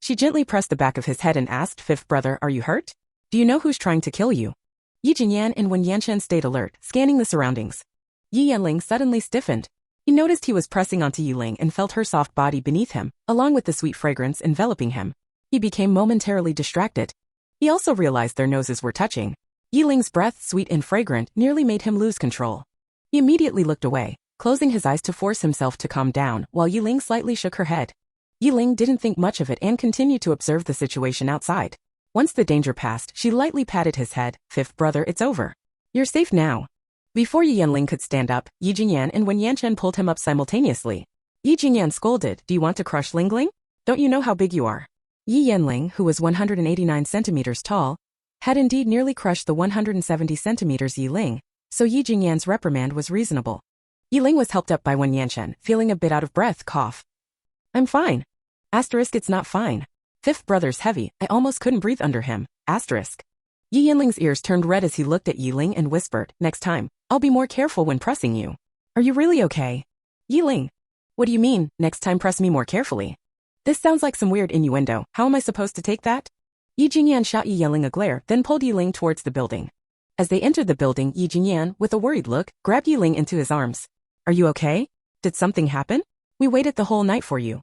She gently pressed the back of his head and asked, "Fifth brother, are you hurt? Do you know who's trying to kill you?" Yi Jinyan and Wen Yanchen stayed alert, scanning the surroundings. Yi Yanling suddenly stiffened. He noticed he was pressing onto Yiling and felt her soft body beneath him, along with the sweet fragrance enveloping him. He became momentarily distracted. He also realized their noses were touching. Yiling's breath, sweet and fragrant, nearly made him lose control. He immediately looked away, closing his eyes to force himself to calm down, while Yiling slightly shook her head. Yiling didn't think much of it and continued to observe the situation outside. Once the danger passed, she lightly patted his head. "Fifth brother, it's over. You're safe now." Before Yi Yanling could stand up, Yi Jinyan and Wen Yanchen pulled him up simultaneously. Yi Jinyan scolded, "Do you want to crush Lingling? Don't you know how big you are?" Yi Yanling, who was 189 centimeters tall, had indeed nearly crushed the 170 centimeters Yiling, so Yi Jinyan's reprimand was reasonable. Yiling was helped up by Wen Yanchen, feeling a bit out of breath, cough. "I'm fine." Asterisk, it's not fine. Fifth brother's heavy, I almost couldn't breathe under him, asterisk. Yi Yanling's ears turned red as he looked at Yiling and whispered, "Next time, I'll be more careful when pressing you." "Are you really okay?" "Yiling, what do you mean, next time press me more carefully?" "This sounds like some weird innuendo, how am I supposed to take that?" Yi Jinyan shot Yi Yanling a glare, then pulled Yiling towards the building. As they entered the building, Yi Jinyan, with a worried look, grabbed Yiling into his arms. "Are you okay? Did something happen? We waited the whole night for you."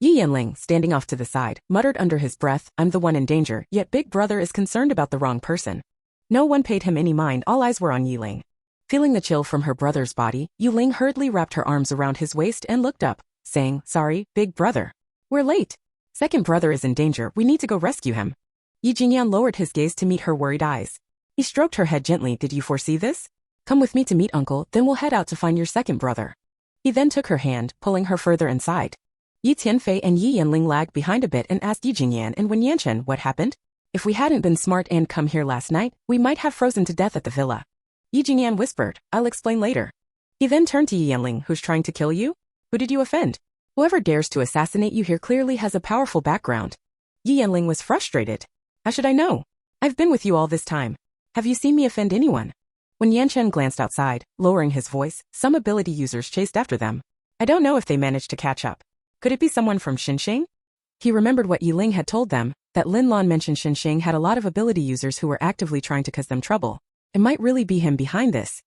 Yi Yanling, standing off to the side, muttered under his breath, "I'm the one in danger, yet Big Brother is concerned about the wrong person." No one paid him any mind, all eyes were on Yiling. Feeling the chill from her brother's body, Yiling hurriedly wrapped her arms around his waist and looked up, saying, "Sorry, Big Brother. We're late. Second brother is in danger, we need to go rescue him." Yi Jinyan lowered his gaze to meet her worried eyes. He stroked her head gently. "Did you foresee this? Come with me to meet Uncle, then we'll head out to find your second brother." He then took her hand, pulling her further inside. Yi Tianfei and Yi Yanling lagged behind a bit and asked Yi Jinyan and Wen Yanchen what happened. "If we hadn't been smart and come here last night, we might have frozen to death at the villa." Yi Jinyan whispered, "I'll explain later." He then turned to Yi Yanling, "Who's trying to kill you? Who did you offend? Whoever dares to assassinate you here clearly has a powerful background." Yi Yanling was frustrated. "How should I know? I've been with you all this time. Have you seen me offend anyone?" When Yanchen glanced outside, lowering his voice, some ability users chased after them. I don't know if they managed to catch up. Could it be someone from Xinjiang? He remembered what Yiling had told them, that Lin Lan mentioned Xinjiang had a lot of ability users who were actively trying to cause them trouble. It might really be him behind this.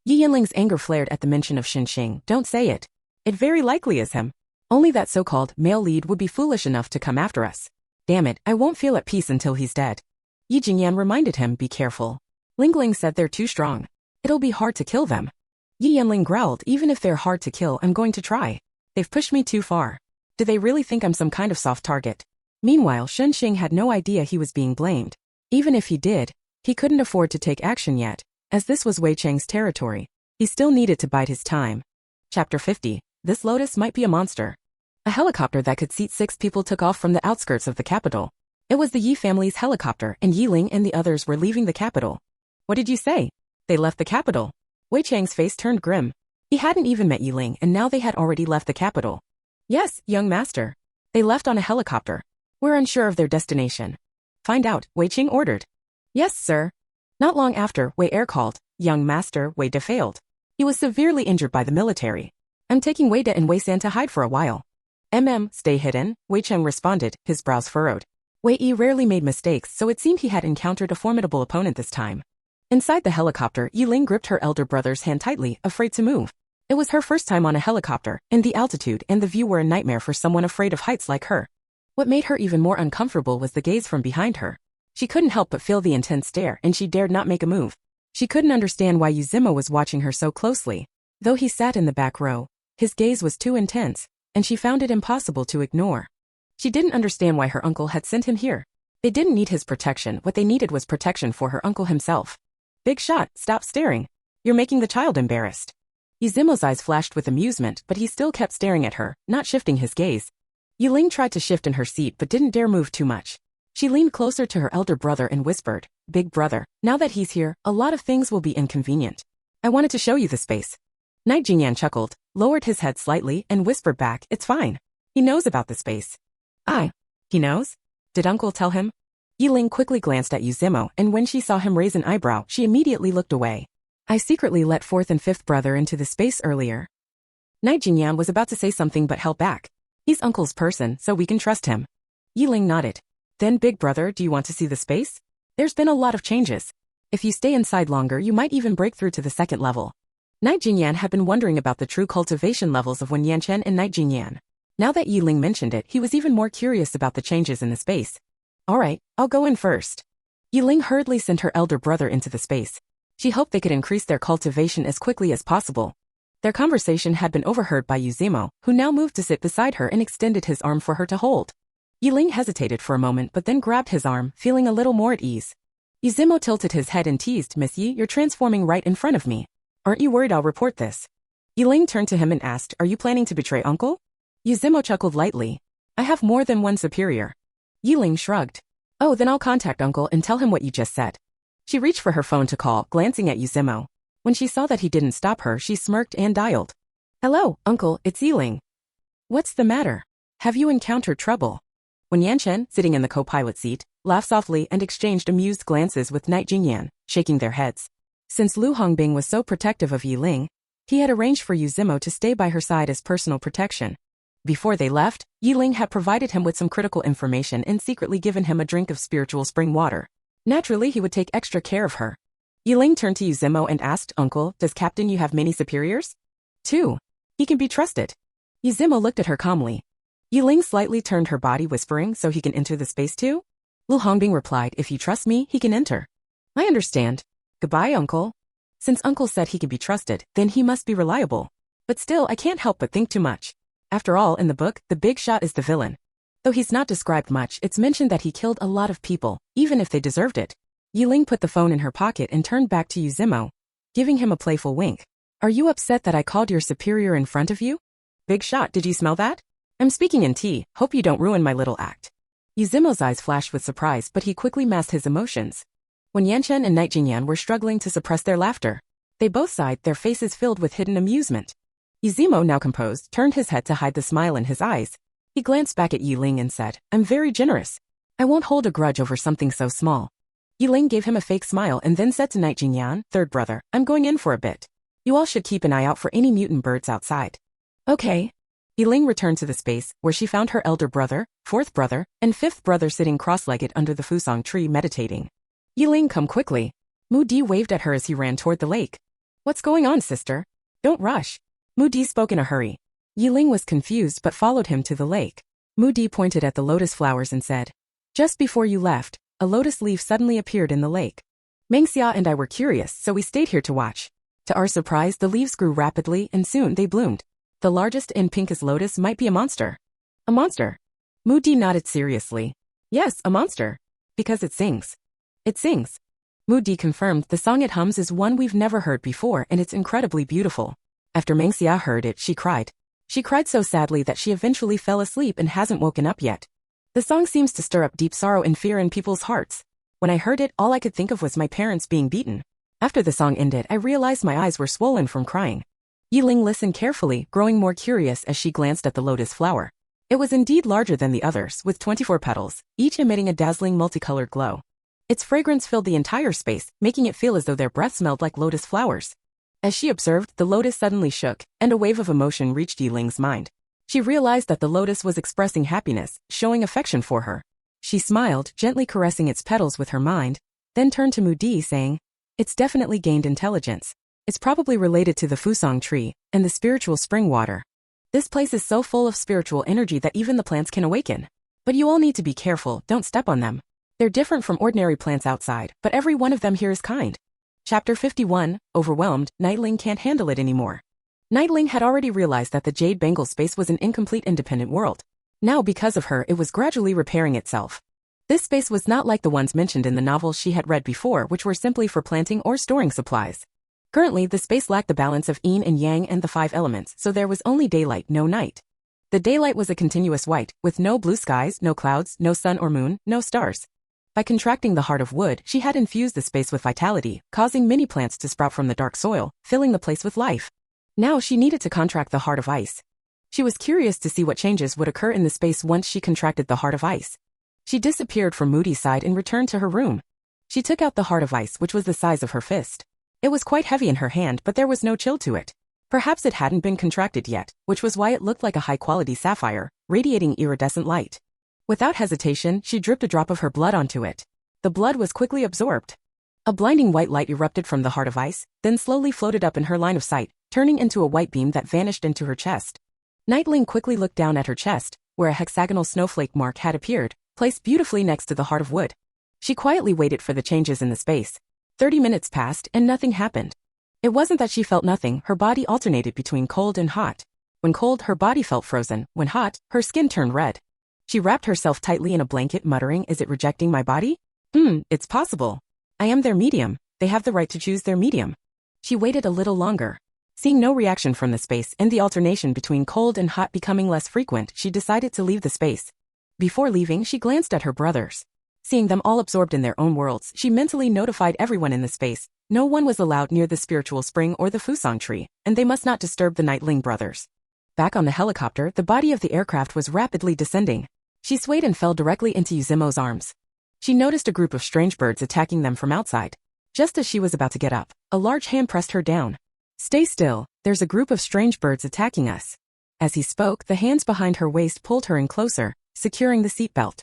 Yi Yanling's anger flared at the mention of Xinxing. Don't say it. It very likely is him. Only that so-called male lead would be foolish enough to come after us. Damn it, I won't feel at peace until he's dead. Yi Jingyan reminded him, be careful. Lingling said they're too strong. It'll be hard to kill them. Yi Yanling growled, even if they're hard to kill, I'm going to try. They've pushed me too far. Do they really think I'm some kind of soft target? Meanwhile, Xinxing had no idea he was being blamed. Even if he did, he couldn't afford to take action yet, as this was Wei Cheng's territory. He still needed to bide his time. Chapter 50. This lotus might be a monster. A helicopter that could seat 6 people took off from the outskirts of the capital. It was the Yi family's helicopter, and Yi Ling and the others were leaving the capital. What did you say? They left the capital. Wei Cheng's face turned grim. He hadn't even met Yi Ling, and now they had already left the capital. Yes, young master. They left on a helicopter. We're unsure of their destination. Find out, Wei Cheng ordered. Yes, sir. Not long after, Wei Er called. Young master, Wei De failed. He was severely injured by the military. I'm taking Wei De and Wei San to hide for a while. Stay hidden, Wei Cheng responded, his brows furrowed. Wei Yi rarely made mistakes, so it seemed he had encountered a formidable opponent this time. Inside the helicopter, Yi Ling gripped her elder brother's hand tightly, afraid to move. It was her first time on a helicopter, and the altitude and the view were a nightmare for someone afraid of heights like her. What made her even more uncomfortable was the gaze from behind her. She couldn't help but feel the intense stare, and she dared not make a move. She couldn't understand why Yuzimo was watching her so closely. Though he sat in the back row, his gaze was too intense, and she found it impossible to ignore. She didn't understand why her uncle had sent him here. They didn't need his protection, what they needed was protection for her uncle himself. Big shot, stop staring. You're making the child embarrassed. Yuzimo's eyes flashed with amusement, but he still kept staring at her, not shifting his gaze. Yi Ling tried to shift in her seat but didn't dare move too much. She leaned closer to her elder brother and whispered, Big brother, now that he's here, a lot of things will be inconvenient. I wanted to show you the space. Night Jingyan chuckled, lowered his head slightly, and whispered back, it's fine. He knows about the space. He knows? Did uncle tell him? Yi Ling quickly glanced at Yuzimo, and when she saw him raise an eyebrow, she immediately looked away. I secretly let 4th and 5th brother into the space earlier. Night Jingyan was about to say something but held back. He's uncle's person, so we can trust him. Yi Ling nodded. Then big brother, do you want to see the space? There's been a lot of changes. If you stay inside longer, you might even break through to the 2nd level. Night Jingyan had been wondering about the true cultivation levels of Wen Yanchen and Night Jingyan. Now that Yi Ling mentioned it, he was even more curious about the changes in the space. Alright, I'll go in first. Yi Ling hurriedly sent her elder brother into the space. She hoped they could increase their cultivation as quickly as possible. Their conversation had been overheard by Yuzimo, who now moved to sit beside her and extended his arm for her to hold. Yi Ling hesitated for a moment but then grabbed his arm, feeling a little more at ease. Yuzimo tilted his head and teased, Miss Yi, you're transforming right in front of me. Aren't you worried I'll report this? Yi Ling turned to him and asked, are you planning to betray uncle? Yuzimo chuckled lightly. I have more than one superior. Yi Ling shrugged. Oh, then I'll contact uncle and tell him what you just said. She reached for her phone to call, glancing at Yuzimo. When she saw that he didn't stop her, she smirked and dialed. Hello, uncle, it's Yi Ling. What's the matter? Have you encountered trouble? Wen Yanchen, sitting in the co-pilot seat, laughed softly and exchanged amused glances with Night Jingyan, shaking their heads. Since Lu Hongbing was so protective of Yi Ling, he had arranged for Yuzimo to stay by her side as personal protection. Before they left, Yi Ling had provided him with some critical information and secretly given him a drink of spiritual spring water. Naturally, he would take extra care of her. Yi Ling turned to Yuzimo and asked, Uncle, does Captain you have many superiors? 2. He can be trusted. Yuzimo looked at her calmly. Yi Ling slightly turned her body, whispering, so he can enter the space too? Lu Hongbing replied, if you trust me, he can enter. I understand. Goodbye, Uncle. Since Uncle said he can be trusted, then he must be reliable. But still, I can't help but think too much. After all, in the book, the big shot is the villain. Though he's not described much, it's mentioned that he killed a lot of people, even if they deserved it. Yi Ling put the phone in her pocket and turned back to Yuzimo, giving him a playful wink. Are you upset that I called your superior in front of you? Big shot, did you smell that? I'm speaking in tea, hope you don't ruin my little act. Yuzimo's eyes flashed with surprise, but he quickly masked his emotions. When Yanchen and Night Jingyan were struggling to suppress their laughter, they both sighed, their faces filled with hidden amusement. Yuzimo, now composed, turned his head to hide the smile in his eyes. He glanced back at Yi Ling and said, I'm very generous. I won't hold a grudge over something so small. Yi Ling gave him a fake smile and then said to Night Jingyan, 3rd brother, I'm going in for a bit. You all should keep an eye out for any mutant birds outside. Okay. Yi Ling returned to the space, where she found her elder brother, 4th brother, and 5th brother sitting cross-legged under the fusong tree meditating. Yi Ling, come quickly. Mu Di waved at her as he ran toward the lake. What's going on, sister? Don't rush. Mu Di spoke in a hurry. Yiling was confused but followed him to the lake. Mu Di pointed at the lotus flowers and said, "Just before you left, a lotus leaf suddenly appeared in the lake. Mengxia and I were curious, so we stayed here to watch. To our surprise, the leaves grew rapidly and soon they bloomed. The largest and pinkest lotus might be a monster." A monster? Mu Di nodded seriously. Yes, a monster. Because it sings. It sings. Mu Di confirmed the song it hums is one we've never heard before and it's incredibly beautiful. After Mengxia heard it, she cried. She cried so sadly that she eventually fell asleep and hasn't woken up yet. The song seems to stir up deep sorrow and fear in people's hearts. When I heard it, all I could think of was my parents being beaten. After the song ended, I realized my eyes were swollen from crying. Yiling listened carefully, growing more curious as she glanced at the lotus flower. It was indeed larger than the others, with 24 petals, each emitting a dazzling multicolored glow. Its fragrance filled the entire space, making it feel as though their breath smelled like lotus flowers. As she observed, the lotus suddenly shook, and a wave of emotion reached Yiling's mind. She realized that the lotus was expressing happiness, showing affection for her. She smiled, gently caressing its petals with her mind, then turned to Mu Di saying, "It's definitely gained intelligence. It's probably related to the Fusang tree and the spiritual spring water. This place is so full of spiritual energy that even the plants can awaken. But you all need to be careful, don't step on them. They're different from ordinary plants outside, but every one of them here is kind." Chapter 51, Overwhelmed, Nightling can't handle it anymore. Nightling had already realized that the Jade Bangle space was an incomplete independent world. Now because of her it was gradually repairing itself. This space was not like the ones mentioned in the novels she had read before, which were simply for planting or storing supplies. Currently the space lacked the balance of yin and yang and the 5 elements, so there was only daylight, no night. The daylight was a continuous white, with no blue skies, no clouds, no sun or moon, no stars. By contracting the heart of wood, she had infused the space with vitality, causing many plants to sprout from the dark soil, filling the place with life. Now she needed to contract the heart of ice. She was curious to see what changes would occur in the space once she contracted the heart of ice. She disappeared from Moody's side and returned to her room. She took out the heart of ice, which was the size of her fist. It was quite heavy in her hand, but there was no chill to it. Perhaps it hadn't been contracted yet, which was why it looked like a high-quality sapphire, radiating iridescent light. Without hesitation, she dripped a drop of her blood onto it. The blood was quickly absorbed. A blinding white light erupted from the heart of ice, then slowly floated up in her line of sight, turning into a white beam that vanished into her chest. Nightling quickly looked down at her chest, where a hexagonal snowflake mark had appeared, placed beautifully next to the heart of wood. She quietly waited for the changes in the space. 30 minutes passed and nothing happened. It wasn't that she felt nothing, her body alternated between cold and hot. When cold, her body felt frozen. When hot, her skin turned red. She wrapped herself tightly in a blanket, muttering, "Is it rejecting my body? It's possible. I am their medium. They have the right to choose their medium." She waited a little longer. Seeing no reaction from the space and the alternation between cold and hot becoming less frequent, she decided to leave the space. Before leaving, she glanced at her brothers. Seeing them all absorbed in their own worlds, she mentally notified everyone in the space. No one was allowed near the spiritual spring or the Fusang tree, and they must not disturb the Nightling brothers. Back on the helicopter, the body of the aircraft was rapidly descending. She swayed and fell directly into Yuzimo's arms. She noticed a group of strange birds attacking them from outside. Just as she was about to get up, a large hand pressed her down. "Stay still, there's a group of strange birds attacking us." As he spoke, the hands behind her waist pulled her in closer, securing the seatbelt.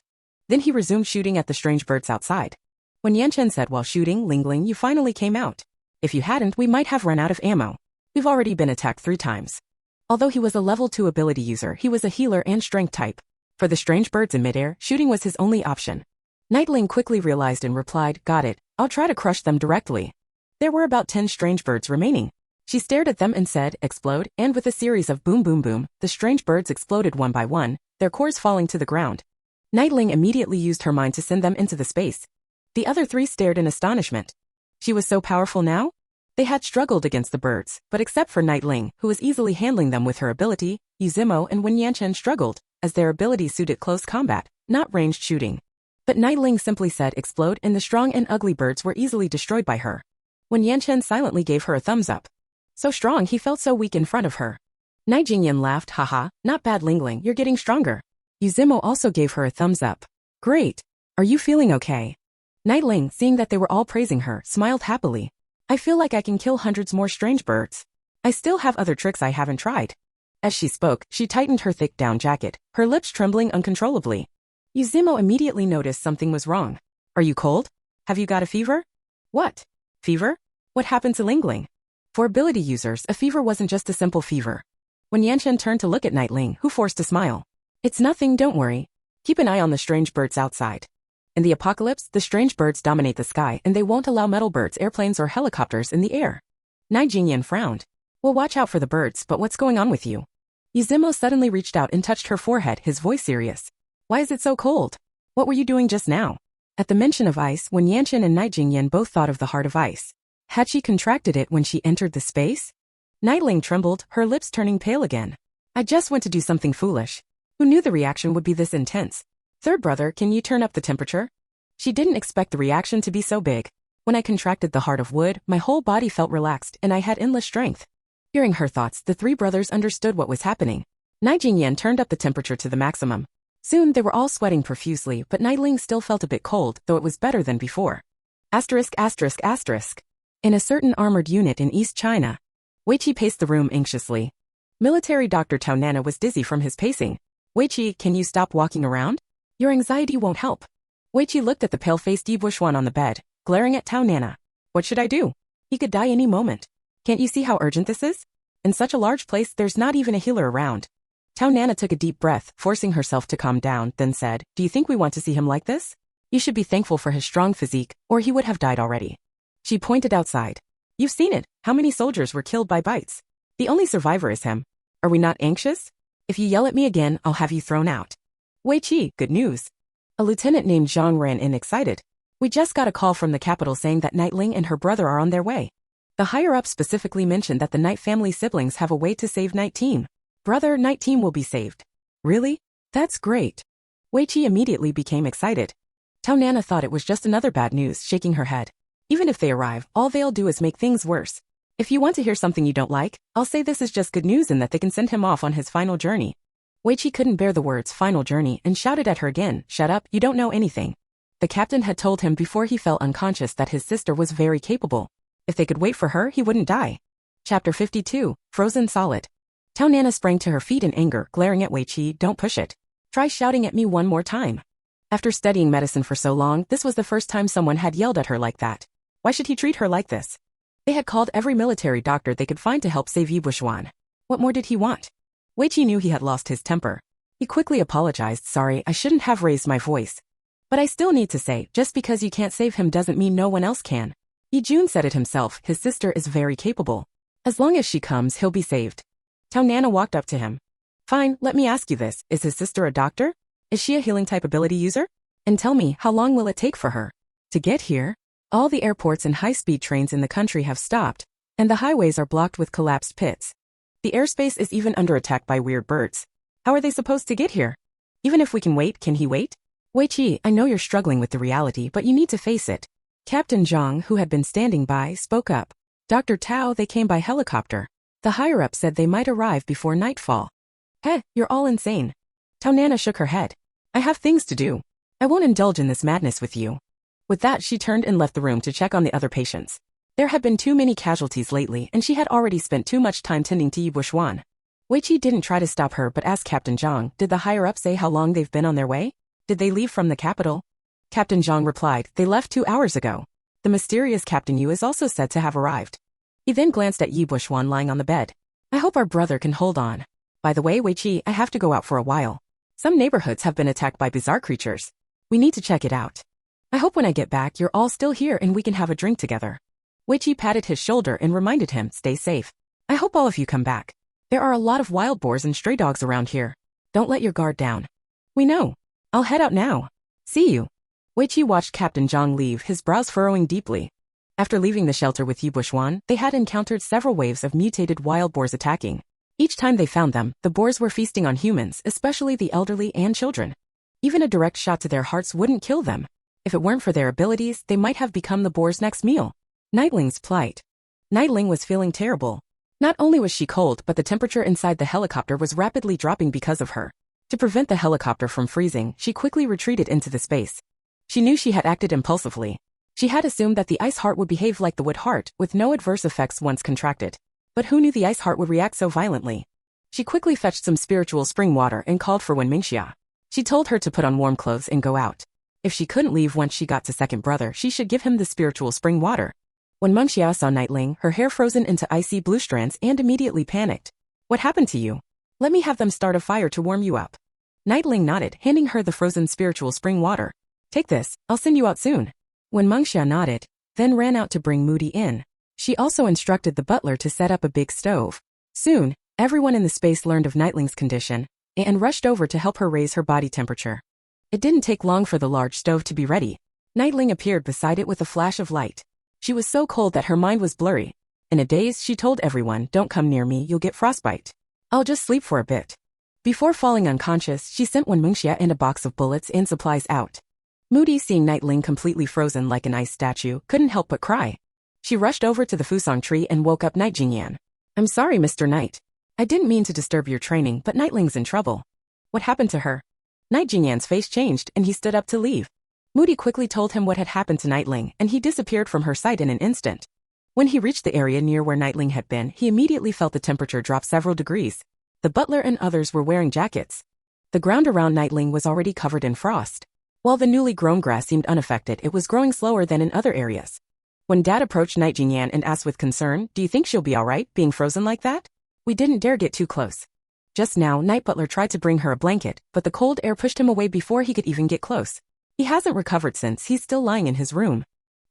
Then he resumed shooting at the strange birds outside. When Yanchen said, "While shooting, Lingling, you finally came out. If you hadn't, we might have run out of ammo. We've already been attacked 3 times. Although he was a level 2 ability user, he was a healer and strength type. For the strange birds in midair, shooting was his only option. Nightling quickly realized and replied, "Got it, I'll try to crush them directly." There were about 10 strange birds remaining. She stared at them and said, "Explode," and with a series of boom boom boom, the strange birds exploded one by one, their cores falling to the ground. Nightling immediately used her mind to send them into the space. The other 3 stared in astonishment. She was so powerful now? They had struggled against the birds, but except for Nightling, who was easily handling them with her ability, Yuzimo and Wen Yanchen struggled, as their abilities suited close combat, not ranged shooting. But Nightling simply said explode and the strong and ugly birds were easily destroyed by her. Wen Yanchen silently gave her a thumbs up. So strong he felt so weak in front of her. Night Jingyan laughed, "Haha, not bad Lingling, you're getting stronger." Yuzimo also gave her a thumbs up. "Great. Are you feeling okay?" Nightling, seeing that they were all praising her, smiled happily. "I feel like I can kill hundreds more strange birds. I still have other tricks I haven't tried." As she spoke, she tightened her thick down jacket, her lips trembling uncontrollably. Yuzimo immediately noticed something was wrong. "Are you cold? Have you got a fever?" "What? Fever? What happened to Lingling?" For ability users, a fever wasn't just a simple fever. When Yanchen turned to look at Nightling, who forced a smile. It's nothing, don't worry. Keep an eye on the strange birds outside. In the apocalypse, the strange birds dominate the sky and they won't allow metal birds, airplanes or helicopters in the air. Nijingyan frowned. Well, watch out for the birds, but what's going on with you? Yuzimo suddenly reached out and touched her forehead, his voice serious. Why is it so cold? What were you doing just now? At the mention of ice, when Yanchen and Nijingyan both thought of the heart of ice. Had she contracted it when she entered the space? Nightling trembled, her lips turning pale again. I just went to do something foolish. Who knew the reaction would be this intense? Third brother, can you turn up the temperature? She didn't expect the reaction to be so big. When I contracted the heart of wood, my whole body felt relaxed and I had endless strength. Hearing her thoughts, the three brothers understood what was happening. Nijingyan turned up the temperature to the maximum. Soon they were all sweating profusely, but Nightling still felt a bit cold, though it was better than before. Asterisk, asterisk, asterisk. In a certain armored unit in East China. Weiqi paced the room anxiously. Military Dr. Tao Nana was dizzy from his pacing. Weiqi, can you stop walking around? Your anxiety won't help. Weiqi looked at the pale-faced Yi Buishuan on the bed, glaring at Tao Nana. What should I do? He could die any moment. Can't you see how urgent this is? In such a large place, there's not even a healer around. Tao Nana took a deep breath, forcing herself to calm down, then said, Do you think we want to see him like this? You should be thankful for his strong physique, or he would have died already. She pointed outside. You've seen it. How many soldiers were killed by bites? The only survivor is him. Are we not anxious? If you yell at me again, I'll have you thrown out. Weiqi, good news. A lieutenant named Zhang ran in excited. We just got a call from the capital saying that Nightling and her brother are on their way. The higher-up specifically mentioned that the Night family siblings have a way to save Night Team. Brother, Night Team will be saved. Really? That's great. Weiqi immediately became excited. Tao Nana thought it was just another bad news, shaking her head. Even if they arrive, all they'll do is make things worse. If you want to hear something you don't like, I'll say this is just good news and that they can send him off on his final journey. Weiqi couldn't bear the words final journey and shouted at her again, Shut up, you don't know anything. The captain had told him before he fell unconscious that his sister was very capable. If they could wait for her, he wouldn't die. Chapter 52, Frozen Solid. Tao Nana sprang to her feet in anger, glaring at Weiqi, Don't push it. Try shouting at me one more time. After studying medicine for so long, this was the first time someone had yelled at her like that. Why should he treat her like this? They had called every military doctor they could find to help save Yi Buishuan. What more did he want? Weiqi knew he had lost his temper. He quickly apologized, Sorry, I shouldn't have raised my voice. But I still need to say, just because you can't save him doesn't mean no one else can. Yi Jun said it himself, his sister is very capable. As long as she comes, he'll be saved. Tao Nana walked up to him. Fine, let me ask you this, is his sister a doctor? Is she a healing type ability user? And tell me, how long will it take for her to get here? All the airports and high-speed trains in the country have stopped, and the highways are blocked with collapsed pits. The airspace is even under attack by weird birds. How are they supposed to get here? Even if we can wait, can he wait? Weiqi, I know you're struggling with the reality, but you need to face it. Captain Zhang, who had been standing by, spoke up. Dr. Tao, they came by helicopter. The higher-up said they might arrive before nightfall. Heh, you're all insane. Tao Nana shook her head. I have things to do. I won't indulge in this madness with you. With that, she turned and left the room to check on the other patients. There had been too many casualties lately, and she had already spent too much time tending to Yi Buishuan. Weiqi didn't try to stop her but asked Captain Zhang, Did the higher-up say how long they've been on their way? Did they leave from the capital? Captain Zhang replied, They left 2 hours ago. The mysterious Captain Yu is also said to have arrived. He then glanced at Yi Buishuan lying on the bed. I hope our brother can hold on. By the way, Weiqi, I have to go out for a while. Some neighborhoods have been attacked by bizarre creatures. We need to check it out. I hope when I get back you're all still here and we can have a drink together. Weiqi patted his shoulder and reminded him, Stay safe. I hope all of you come back. There are a lot of wild boars and stray dogs around here. Don't let your guard down. We know. I'll head out now. See you. Weiqi watched Captain Zhang leave, his brows furrowing deeply. After leaving the shelter with Yi Buishuan, they had encountered several waves of mutated wild boars attacking. Each time they found them, the boars were feasting on humans, especially the elderly and children. Even a direct shot to their hearts wouldn't kill them. If it weren't for their abilities, they might have become the boar's next meal. Nightling's plight. Nightling was feeling terrible. Not only was she cold, but the temperature inside the helicopter was rapidly dropping because of her. To prevent the helicopter from freezing, she quickly retreated into the space. She knew she had acted impulsively. She had assumed that the ice heart would behave like the wood heart, with no adverse effects once contracted. But who knew the ice heart would react so violently? She quickly fetched some spiritual spring water and called for Wen Mingxia. She told her to put on warm clothes and go out. If she couldn't leave once she got to second brother, she should give him the spiritual spring water. When Mengxia saw Nightling, her hair frozen into icy blue strands and immediately panicked. What happened to you? Let me have them start a fire to warm you up. Nightling nodded, handing her the frozen spiritual spring water. Take this, I'll send you out soon. When Mengxia nodded, then ran out to bring Moody in. She also instructed the butler to set up a big stove. Soon, everyone in the space learned of Nightling's condition and rushed over to help her raise her body temperature. It didn't take long for the large stove to be ready. Nightling appeared beside it with a flash of light. She was so cold that her mind was blurry. In a daze, she told everyone, "Don't come near me, you'll get frostbite. I'll just sleep for a bit." Before falling unconscious, she sent Wen Mengxia and a box of bullets and supplies out. Moody, seeing Nightling completely frozen like an ice statue, couldn't help but cry. She rushed over to the fusang tree and woke up Night Jingyan. "I'm sorry, Mr. Knight. I didn't mean to disturb your training, but Nightling's in trouble." "What happened to her?" Night Jingyan's face changed and he stood up to leave. Moody quickly told him what had happened to Nightling and he disappeared from her sight in an instant. When he reached the area near where Nightling had been, he immediately felt the temperature drop several degrees. The butler and others were wearing jackets. The ground around Nightling was already covered in frost. While the newly grown grass seemed unaffected, it was growing slower than in other areas. When Dad approached Night Jingyan and asked with concern, "Do you think she'll be alright, being frozen like that?" "We didn't dare get too close. Just now, Night Butler tried to bring her a blanket, but the cold air pushed him away before he could even get close. He hasn't recovered since, he's still lying in his room."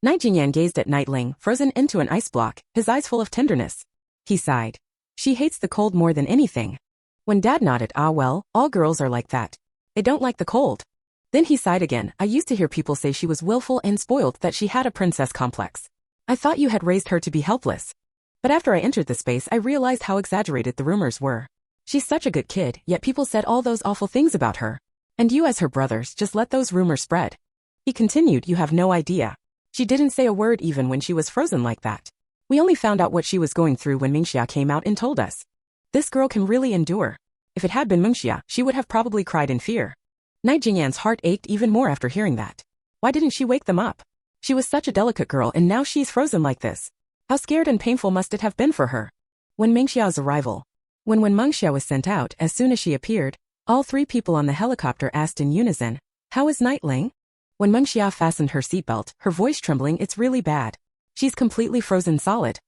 Night Jingyan gazed at Nightling, frozen into an ice block, his eyes full of tenderness. He sighed. She hates the cold more than anything. When Dad nodded, "Ah well, all girls are like that. They don't like the cold." Then he sighed again. "I used to hear people say she was willful and spoiled, that she had a princess complex. I thought you had raised her to be helpless. But after I entered the space, I realized how exaggerated the rumors were. She's such a good kid, yet people said all those awful things about her. And you as her brothers just let those rumors spread." He continued, "You have no idea. She didn't say a word even when she was frozen like that. We only found out what she was going through when Mengxia came out and told us. This girl can really endure. If it had been Mengxia, she would have probably cried in fear." Night Jingyan's heart ached even more after hearing that. Why didn't she wake them up? She was such a delicate girl and now she's frozen like this. How scared and painful must it have been for her? When Mengxia's arrival. When Mengxia was sent out, as soon as she appeared, all three people on the helicopter asked in unison, "How is Nightling?" When Mengxia fastened her seatbelt, her voice trembling, "It's really bad. She's completely frozen solid.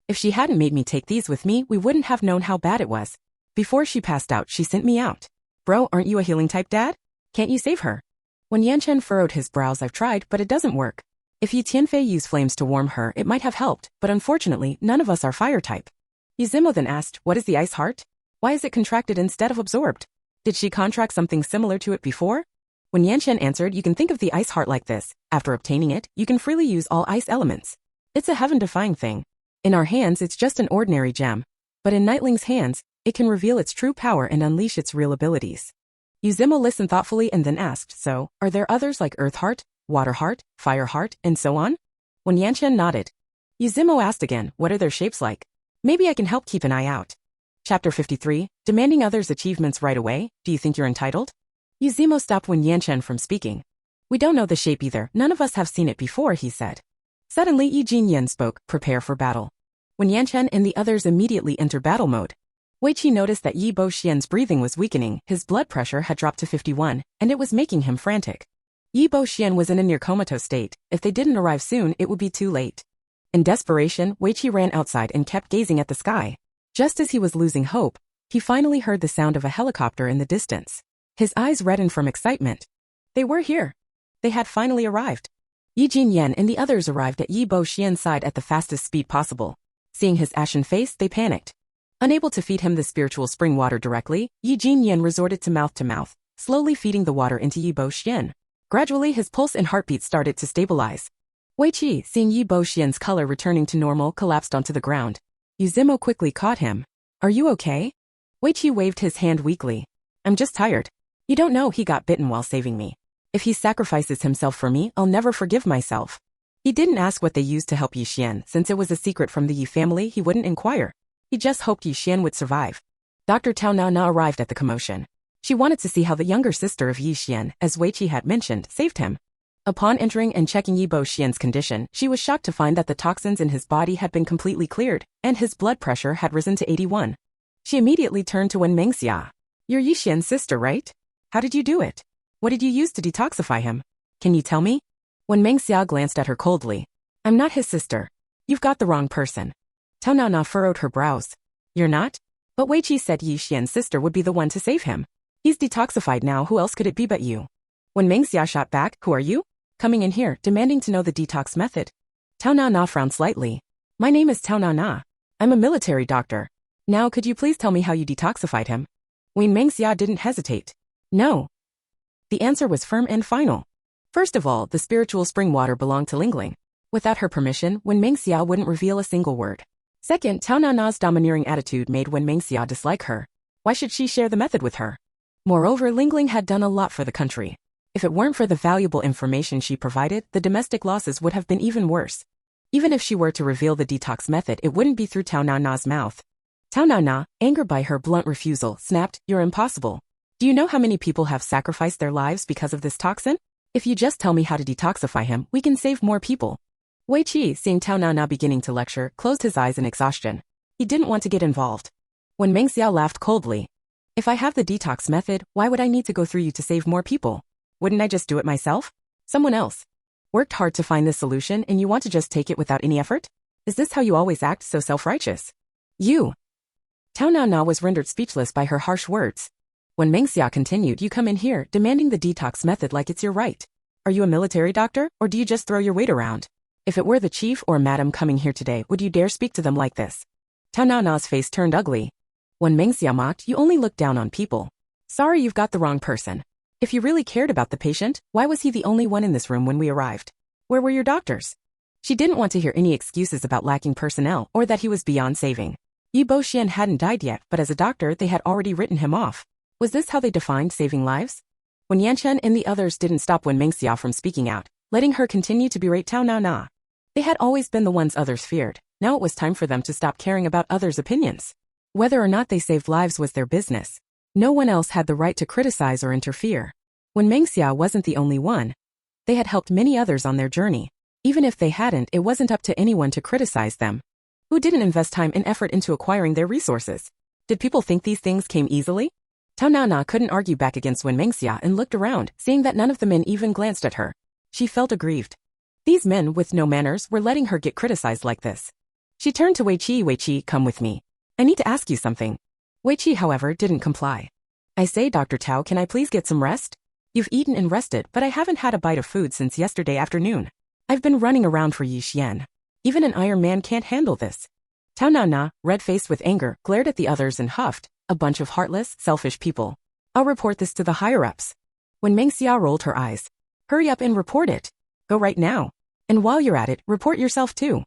If she hadn't made me take these with me, we wouldn't have known how bad it was. Before she passed out, she sent me out. Bro, aren't you a healing type, Dad? Can't you save her?" When Yanchen furrowed his brows, "I've tried, but it doesn't work. If Yi Tianfei used flames to warm her, it might have helped, but unfortunately, none of us are fire type." Yuzimo then asked, "What is the ice heart? Why is it contracted instead of absorbed? Did she contract something similar to it before?" When Yanchen answered, "You can think of the ice heart like this. After obtaining it, you can freely use all ice elements. It's a heaven-defying thing. In our hands, it's just an ordinary gem. But in Nightling's hands, it can reveal its true power and unleash its real abilities." Yuzimo listened thoughtfully and then asked, "So, are there others like Earth Heart, Water Heart, Fire Heart, and so on?" When Yanchen nodded, Yuzimo asked again, "What are their shapes like? Maybe I can help keep an eye out." Chapter 53, Demanding Others' Achievements Right Away, Do You Think You're Entitled? Yuzimo stopped Wen Yanchen from speaking. "We don't know the shape either, none of us have seen it before," he said. Suddenly Yi Jinyan spoke, "Prepare for battle." When Yanchen and the others immediately entered battle mode. Wei Qi noticed that Yi Boxian's breathing was weakening, his blood pressure had dropped to 51, and it was making him frantic. Yi Boxian was in a near comatose state. If they didn't arrive soon, it would be too late. In desperation, Wei Qi ran outside and kept gazing at the sky. Just as he was losing hope, he finally heard the sound of a helicopter in the distance. His eyes reddened from excitement. They were here. They had finally arrived. Yi Jinyan and the others arrived at Yi Boxian's side at the fastest speed possible. Seeing his ashen face, they panicked. Unable to feed him the spiritual spring water directly, Yi Jinyan resorted to mouth, slowly feeding the water into Yi Boxian. Gradually, his pulse and heartbeat started to stabilize. Wei Qi, seeing Yi Boxian's color returning to normal, collapsed onto the ground. Yuzimo quickly caught him. "Are you okay?" Wei Qi waved his hand weakly. "I'm just tired. You don't know he got bitten while saving me. If he sacrifices himself for me, I'll never forgive myself." He didn't ask what they used to help Yi Xian, since it was a secret from the Yi family, he wouldn't inquire. He just hoped Yi Xian would survive. Dr. Tao now arrived at the commotion. She wanted to see how the younger sister of Yi Xian, as Wei Qi had mentioned, saved him. Upon entering and checking Yi Boxian's condition, she was shocked to find that the toxins in his body had been completely cleared, and his blood pressure had risen to 81. She immediately turned to Wen Mengxia. "You're Yi Xian's sister, right? How did you do it? What did you use to detoxify him? Can you tell me?" Wen Mengxia glanced at her coldly. "I'm not his sister. You've got the wrong person. Tao Na furrowed her brows. You're not? But Wei Qi said Yi Xian's sister would be the one to save him. He's detoxified now, who else could it be but you? When Meng Xia shot back, who are you? Coming in here, demanding to know the detox method. Tao Na frowned slightly. My name is Tao Na. I'm a military doctor. Now could you please tell me how you detoxified him? When Meng Xia didn't hesitate. No. The answer was firm and final. First of all, the spiritual spring water belonged to Lingling. Without her permission, Wen Mengxia wouldn't reveal a single word. Second, Tao Na's domineering attitude made Wen Mengxia dislike her. Why should she share the method with her? Moreover, Lingling had done a lot for the country. If it weren't for the valuable information she provided, the domestic losses would have been even worse. Even if she were to reveal the detox method, it wouldn't be through Tao Na's mouth. Tao Na, angered by her blunt refusal, snapped, "You're impossible. Do you know how many people have sacrificed their lives because of this toxin? If you just tell me how to detoxify him, we can save more people." Wei Qi, seeing Tao Na beginning to lecture, closed his eyes in exhaustion. He didn't want to get involved. When Meng Xiao laughed coldly. If I have the detox method, why would I need to go through you to save more people? Wouldn't I just do it myself? Someone else worked hard to find this solution and you want to just take it without any effort? Is this how you always act, so self-righteous? You. Tao Na was rendered speechless by her harsh words. When Meng Xia continued, you come in here, demanding the detox method like it's your right. Are you a military doctor, or do you just throw your weight around? If it were the chief or madam coming here today, would you dare speak to them like this? Tao Na's face turned ugly. When Meng Xia mocked, you only look down on people. Sorry, you've got the wrong person. If you really cared about the patient, why was he the only one in this room when we arrived? Where were your doctors? She didn't want to hear any excuses about lacking personnel or that he was beyond saving. Yi Boxian hadn't died yet, but as a doctor they had already written him off. Was this how they defined saving lives? When Yanchen and the others didn't stop Wen Mengxia from speaking out, letting her continue to berate Tao Na. They had always been the ones others feared. Now it was time for them to stop caring about others' opinions. Whether or not they saved lives was their business. No one else had the right to criticize or interfere. When Mengxia wasn't the only one. They had helped many others on their journey. Even if they hadn't, it wasn't up to anyone to criticize them. Who didn't invest time and effort into acquiring their resources? Did people think these things came easily? Tao Na couldn't argue back against Wen Mengxia and looked around, seeing that none of the men even glanced at her. She felt aggrieved. These men with no manners were letting her get criticized like this. She turned to Wei Qi, come with me. I need to ask you something. Wei Qi, however, didn't comply. I say, Dr. Tao, can I please get some rest? You've eaten and rested, but I haven't had a bite of food since yesterday afternoon. I've been running around for Yi Xian. Even an Iron Man can't handle this. Tao Na, red-faced with anger, glared at the others and huffed, a bunch of heartless, selfish people. I'll report this to the higher-ups. When Meng Xia rolled her eyes. Hurry up and report it. Go right now. And while you're at it, report yourself too.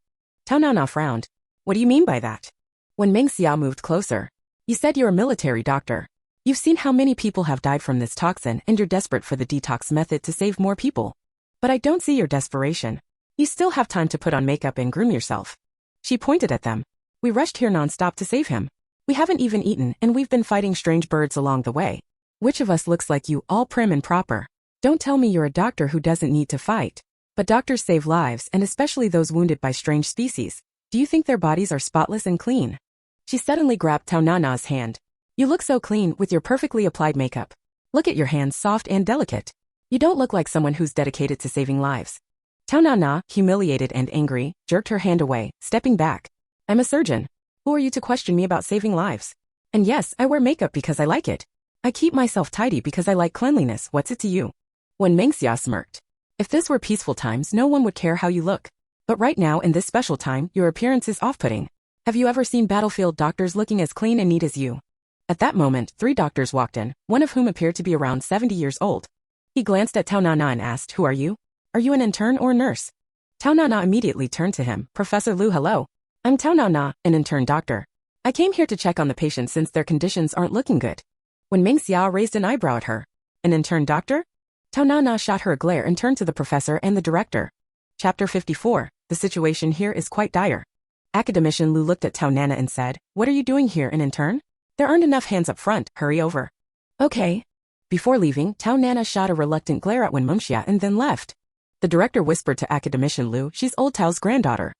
Tao Na frowned. What do you mean by that? When Meng Xia moved closer. You said you're a military doctor. You've seen how many people have died from this toxin and you're desperate for the detox method to save more people. But I don't see your desperation. You still have time to put on makeup and groom yourself. She pointed at them. We rushed here non-stop to save him. We haven't even eaten and we've been fighting strange birds along the way. Which of us looks like you, all prim and proper? Don't tell me you're a doctor who doesn't need to fight. But doctors save lives, and especially those wounded by strange species. Do you think their bodies are spotless and clean? She suddenly grabbed Tao Na's hand. You look so clean with your perfectly applied makeup. Look at your hands, soft and delicate. You don't look like someone who's dedicated to saving lives. Tao Na, humiliated and angry, jerked her hand away, stepping back. I'm a surgeon. Who are you to question me about saving lives? And yes, I wear makeup because I like it. I keep myself tidy because I like cleanliness. What's it to you? When Mengxia smirked. If this were peaceful times, no one would care how you look. But right now, in this special time, your appearance is off-putting. Have you ever seen battlefield doctors looking as clean and neat as you? At that moment, 3 doctors walked in, one of whom appeared to be around 70 years old. He glanced at Tao Na and asked, Who are you? Are you an intern or a nurse? Tao Na immediately turned to him. Professor Lu, hello. I'm Tao Na, an intern doctor. I came here to check on the patient since their conditions aren't looking good. When Meng Xia raised an eyebrow at her. An intern doctor? Tao Na shot her a glare and turned to the professor and the director. Chapter 54. The situation here is quite dire. Academician Lu looked at Tao Nana and said, What are you doing here, an intern? There aren't enough hands up front, hurry over. Okay. Before leaving, Tao Nana shot a reluctant glare at Wen Mengxia and then left. The director whispered to Academician Lu, She's old Tao's granddaughter.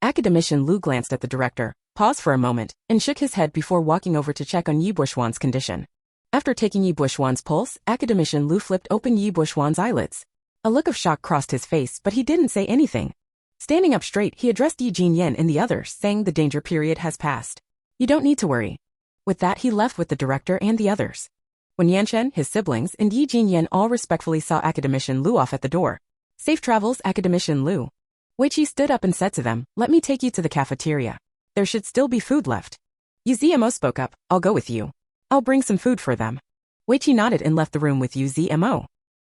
Academician Lu glanced at the director, paused for a moment, and shook his head before walking over to check on Yi Buxuan's condition. After taking Yi Buxuan's pulse, Academician Lu flipped open Yi Buxuan's eyelids. A look of shock crossed his face, but he didn't say anything. Standing up straight, he addressed Yi Jinyan and the others, saying the danger period has passed. You don't need to worry. With that, he left with the director and the others. When Yanchen, his siblings, and Yi Jinyan all respectfully saw Academician Lu off at the door. Safe travels, Academician Lu. Weiqi stood up and said to them, let me take you to the cafeteria. There should still be food left. Uzmo spoke up, I'll go with you. I'll bring some food for them. Weiqi nodded and left the room with Uzmo.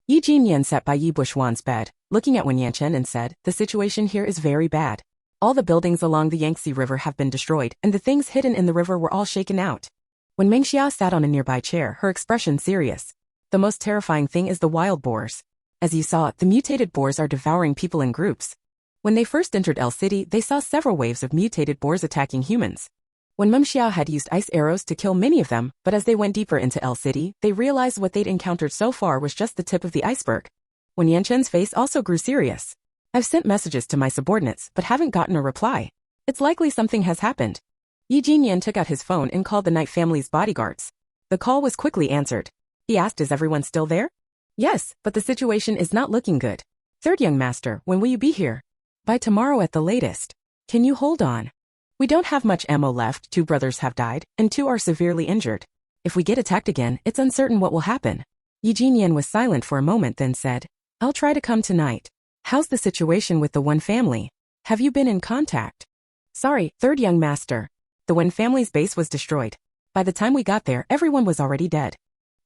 Yi Jinyan sat by Yi Bushwan's bed, looking at Wen Yanchen and said, the situation here is very bad. All the buildings along the Yangtze River have been destroyed, and the things hidden in the river were all shaken out. When Mengxia sat on a nearby chair, her expression serious. The most terrifying thing is the wild boars. As you saw, the mutated boars are devouring people in groups. When they first entered El City, they saw several waves of mutated boars attacking humans. When Mengxia had used ice arrows to kill many of them, but as they went deeper into El City, they realized what they'd encountered so far was just the tip of the iceberg. When Yanchen's face also grew serious. I've sent messages to my subordinates, but haven't gotten a reply. It's likely something has happened. Yi Jinyan took out his phone and called the Knight family's bodyguards. The call was quickly answered. He asked, is everyone still there? Yes, but the situation is not looking good. Third young master, when will you be here? By tomorrow at the latest. Can you hold on? We don't have much ammo left, 2 brothers have died, and 2 are severely injured. If we get attacked again, it's uncertain what will happen. Yi Jinyan was silent for a moment then said, I'll try to come tonight. How's the situation with the One family? Have you been in contact? Sorry, third young master. The One family's base was destroyed. By the time we got there, everyone was already dead.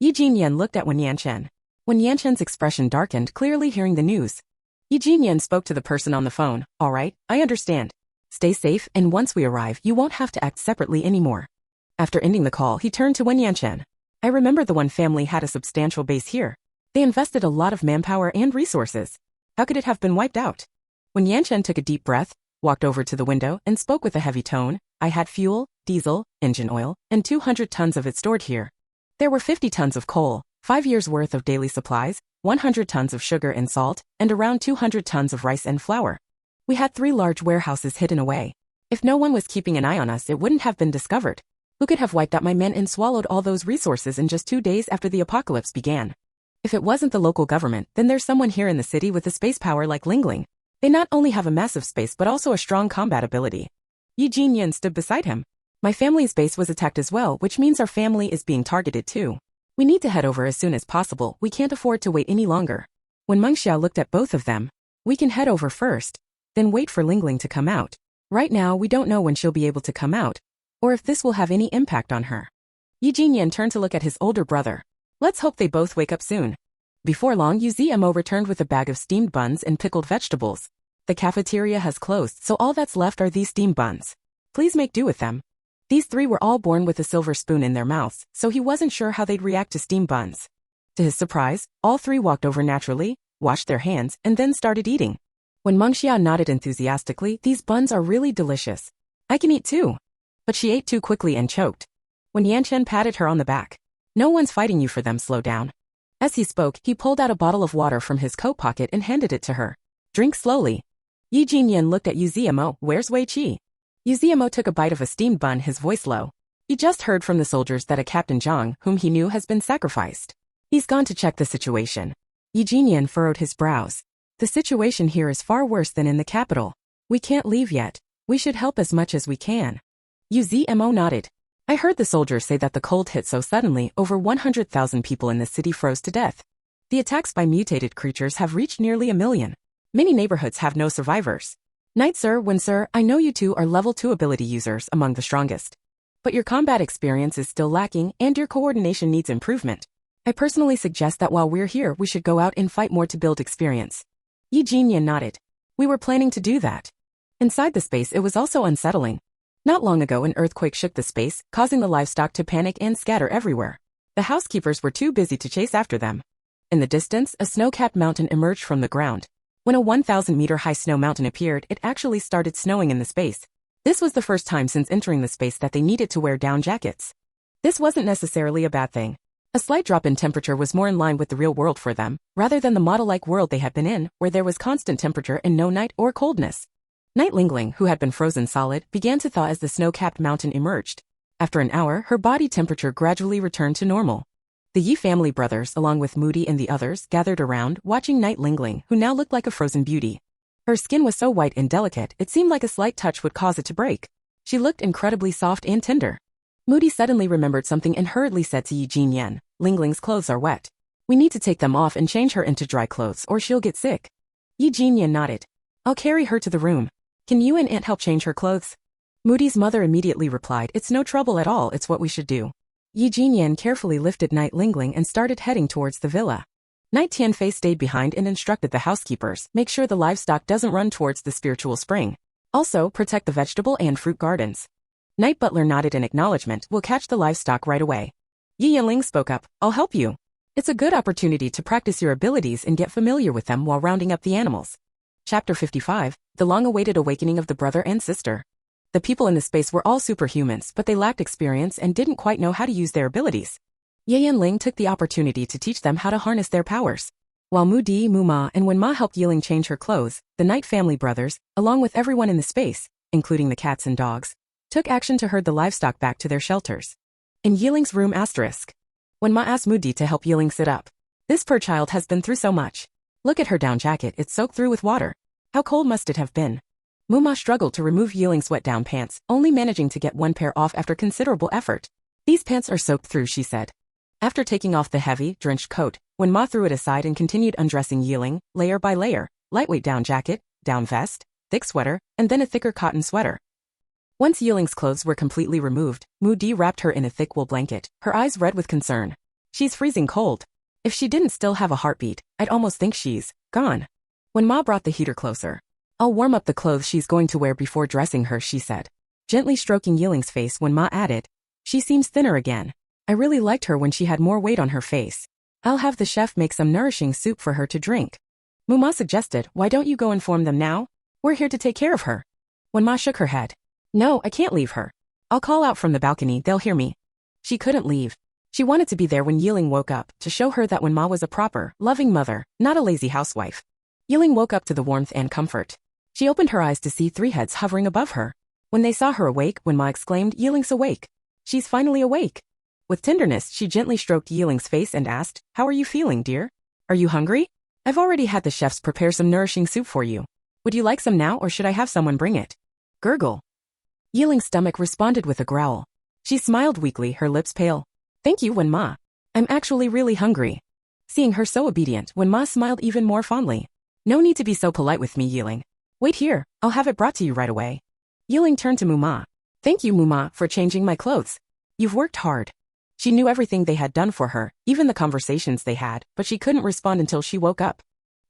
Yi Jinyan looked at Wen Yanchen. Wen Yanchen's expression darkened, clearly hearing the news. Yi Jinyan spoke to the person on the phone. All right, I understand. Stay safe, and once we arrive, you won't have to act separately anymore. After ending the call, he turned to Wen Yanchen. I remember the One family had a substantial base here. They invested a lot of manpower and resources. How could it have been wiped out? When Yanchen took a deep breath, walked over to the window, and spoke with a heavy tone, I had fuel, diesel, engine oil, and 200 tons of it stored here. There were 50 tons of coal, 5 years' worth of daily supplies, 100 tons of sugar and salt, and around 200 tons of rice and flour. We had 3 large warehouses hidden away. If no one was keeping an eye on us, it wouldn't have been discovered. Who could have wiped out my men and swallowed all those resources in just 2 days after the apocalypse began? If it wasn't the local government, then there's someone here in the city with a space power like Lingling. They not only have a massive space but also a strong combat ability. Yi Jinyan stood beside him. My family's base was attacked as well, which means our family is being targeted too. We need to head over as soon as possible. We can't afford to wait any longer. When Mengxia looked at both of them, we can head over first, then wait for Lingling to come out. Right now, we don't know when she'll be able to come out, or if this will have any impact on her. Yi Jinyan turned to look at his older brother. Let's hope they both wake up soon. Before long, Uzmo returned with a bag of steamed buns and pickled vegetables. The cafeteria has closed, so all that's left are these steamed buns. Please make do with them. These 3 were all born with a silver spoon in their mouths, so he wasn't sure how they'd react to steamed buns. To his surprise, all 3 walked over naturally, washed their hands, and then started eating. When Mengxia nodded enthusiastically, these buns are really delicious. I can eat too. But she ate too quickly and choked. When Yanchen patted her on the back. No one's fighting you for them, slow down. As he spoke, he pulled out a bottle of water from his coat pocket and handed it to her. Drink slowly. Yi Jinyan looked at Uzmo. Where's Weiqi? Uzmo took a bite of a steamed bun, his voice low. He just heard from the soldiers that a Captain Zhang, whom he knew, has been sacrificed. He's gone to check the situation. Yi Jinyan furrowed his brows. The situation here is far worse than in the capital. We can't leave yet. We should help as much as we can. Uzmo nodded. I heard the soldiers say that the cold hit so suddenly, over 100,000 people in the city froze to death. The attacks by mutated creatures have reached nearly 1 million. Many neighborhoods have no survivors. Knight sir, I know you 2 are level 2 ability users, among the strongest. But your combat experience is still lacking and your coordination needs improvement. I personally suggest that while we're here, we should go out and fight more to build experience. Yi Jinyan nodded. We were planning to do that. Inside the space, it was also unsettling. Not long ago, an earthquake shook the space, causing the livestock to panic and scatter everywhere. The housekeepers were too busy to chase after them. In the distance, a snow-capped mountain emerged from the ground. When a 1,000-meter-high snow mountain appeared, it actually started snowing in the space. This was the first time since entering the space that they needed to wear down jackets. This wasn't necessarily a bad thing. A slight drop in temperature was more in line with the real world for them, rather than the model-like world they had been in, where there was constant temperature and no night or coldness. Night Lingling, who had been frozen solid, began to thaw as the snow-capped mountain emerged. After an hour, her body temperature gradually returned to normal. The Yi family brothers, along with Moody and the others, gathered around, watching Night Lingling, who now looked like a frozen beauty. Her skin was so white and delicate, it seemed like a slight touch would cause it to break. She looked incredibly soft and tender. Moody suddenly remembered something and hurriedly said to Yi Jinyan, Lingling's clothes are wet. We need to take them off and change her into dry clothes or she'll get sick. Yi Jinyan nodded. I'll carry her to the room. Can you and Aunt help change her clothes? Moody's mother immediately replied, it's no trouble at all, it's what we should do. Yi Jinyan carefully lifted Night Lingling and started heading towards the villa. Night Tianfei stayed behind and instructed the housekeepers, make sure the livestock doesn't run towards the spiritual spring. Also, protect the vegetable and fruit gardens. Night Butler nodded in acknowledgement, we'll catch the livestock right away. Yi Yanling spoke up, I'll help you. It's a good opportunity to practice your abilities and get familiar with them while rounding up the animals. Chapter 55, The Long-Awaited Awakening of the Brother and Sister. The people in the space were all superhumans, but they lacked experience and didn't quite know how to use their abilities. Ye Yanling took the opportunity to teach them how to harness their powers. While Mu Di, Mu Ma, and Wen Ma helped Yiling change her clothes, the Night family brothers, along with everyone in the space, including the cats and dogs, took action to herd the livestock back to their shelters. In Yiling's room asterisk. Wen Ma asked Mu Di to help Yiling sit up. This poor child has been through so much. Look at her down jacket, it's soaked through with water. How cold must it have been? Mu Ma struggled to remove Yiling's wet down pants, only managing to get one pair off after considerable effort. These pants are soaked through, she said. After taking off the heavy, drenched coat, Wen Ma threw it aside and continued undressing Yiling, layer by layer, lightweight down jacket, down vest, thick sweater, and then a thicker cotton sweater. Once Yiling's clothes were completely removed, Mu Di wrapped her in a thick wool blanket, her eyes red with concern. She's freezing cold. If she didn't still have a heartbeat, I'd almost think she's gone. Wen Ma brought the heater closer. I'll warm up the clothes she's going to wear before dressing her, she said. Gently stroking Yiling's face, Wen Ma added, she seems thinner again. I really liked her when she had more weight on her face. I'll have the chef make some nourishing soup for her to drink. Mu Ma suggested, why don't you go inform them now? We're here to take care of her. Wen Ma shook her head. No, I can't leave her. I'll call out from the balcony, they'll hear me. She couldn't leave. She wanted to be there when Yiling woke up, to show her that Wen Ma was a proper, loving mother, not a lazy housewife. Yiling woke up to the warmth and comfort. She opened her eyes to see 3 heads hovering above her. When they saw her awake, Wen Ma exclaimed, Yiling's awake. She's finally awake. With tenderness, she gently stroked Yiling's face and asked, how are you feeling, dear? Are you hungry? I've already had the chefs prepare some nourishing soup for you. Would you like some now or should I have someone bring it? Gurgle. Yiling's stomach responded with a growl. She smiled weakly, her lips pale. Thank you, Wen Ma. I'm actually really hungry. Seeing her so obedient, Wen Ma smiled even more fondly. No need to be so polite with me, Yiling. Wait here, I'll have it brought to you right away. Yiling turned to Mu Ma. Thank you, Mu Ma, for changing my clothes. You've worked hard. She knew everything they had done for her, even the conversations they had, but she couldn't respond until she woke up.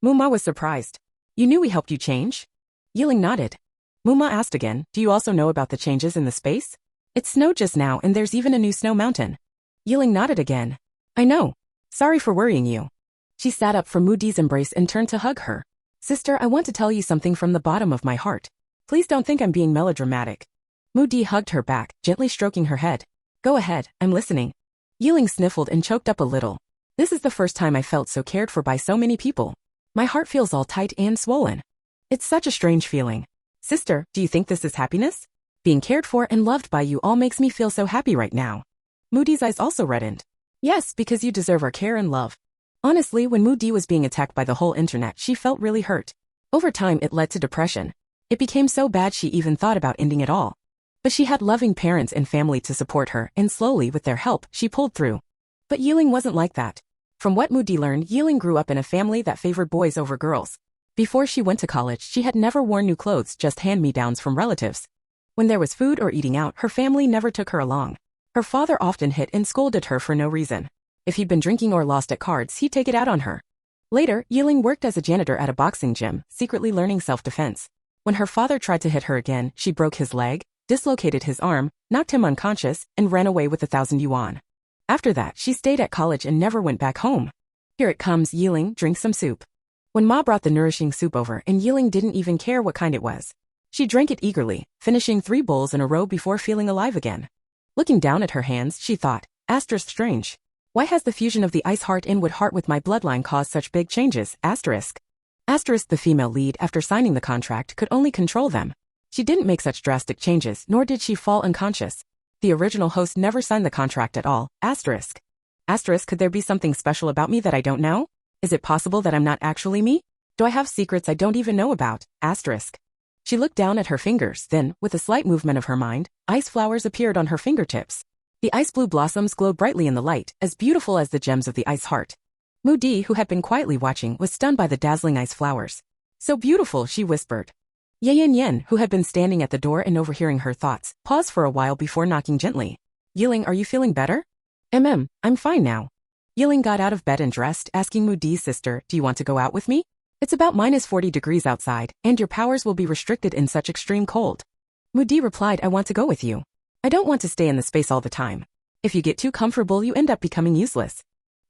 Mu Ma was surprised. You knew we helped you change? Yiling nodded. Mu Ma asked again, do you also know about the changes in the space? It snowed just now and there's even a new snow mountain. Yiling nodded again. I know. Sorry for worrying you. She sat up from Mu Di's embrace and turned to hug her. Sister, I want to tell you something from the bottom of my heart. Please don't think I'm being melodramatic. Mu Di hugged her back, gently stroking her head. Go ahead, I'm listening. Yiling sniffled and choked up a little. This is the first time I felt so cared for by so many people. My heart feels all tight and swollen. It's such a strange feeling. Sister, do you think this is happiness? Being cared for and loved by you all makes me feel so happy right now. Mu Di's eyes also reddened. Yes, because you deserve our care and love. Honestly, when Mu Di was being attacked by the whole internet, she felt really hurt. Over time, it led to depression. It became so bad she even thought about ending it all. But she had loving parents and family to support her, and slowly, with their help, she pulled through. But Yiling wasn't like that. From what Mu Di learned, Yiling grew up in a family that favored boys over girls. Before she went to college, she had never worn new clothes, just hand-me-downs from relatives. When there was food or eating out, her family never took her along. Her father often hit and scolded her for no reason. If he'd been drinking or lost at cards, he'd take it out on her. Later, Yiling worked as a janitor at a boxing gym, secretly learning self-defense. When her father tried to hit her again, she broke his leg, dislocated his arm, knocked him unconscious, and ran away with 1,000 yuan. After that, she stayed at college and never went back home. Here it comes, Yiling, drink some soup. When Ma brought the nourishing soup over, and Yiling didn't even care what kind it was. She drank it eagerly, finishing 3 bowls in a row before feeling alive again. Looking down at her hands, she thought, asterisk strange. Why has the fusion of the ice heart in wood heart with my bloodline caused such big changes, asterisk? Asterisk the female lead after signing the contract could only control them. She didn't make such drastic changes, nor did she fall unconscious. The original host never signed the contract at all, asterisk. Asterisk, could there be something special about me that I don't know? Is it possible that I'm not actually me? Do I have secrets I don't even know about? Asterisk. She looked down at her fingers, then, with a slight movement of her mind, ice flowers appeared on her fingertips. The ice blue blossoms glowed brightly in the light, as beautiful as the gems of the ice heart. Moody, who had been quietly watching, was stunned by the dazzling ice flowers. So beautiful, she whispered. Yen, who had been standing at the door and overhearing her thoughts, paused for a while before knocking gently. Yiling, are you feeling better? I'm fine now. Yiling got out of bed and dressed, asking Moody's sister, do you want to go out with me? It's about -40 degrees outside, and your powers will be restricted in such extreme cold. Moody replied, I want to go with you. I don't want to stay in the space all the time. If you get too comfortable, you end up becoming useless.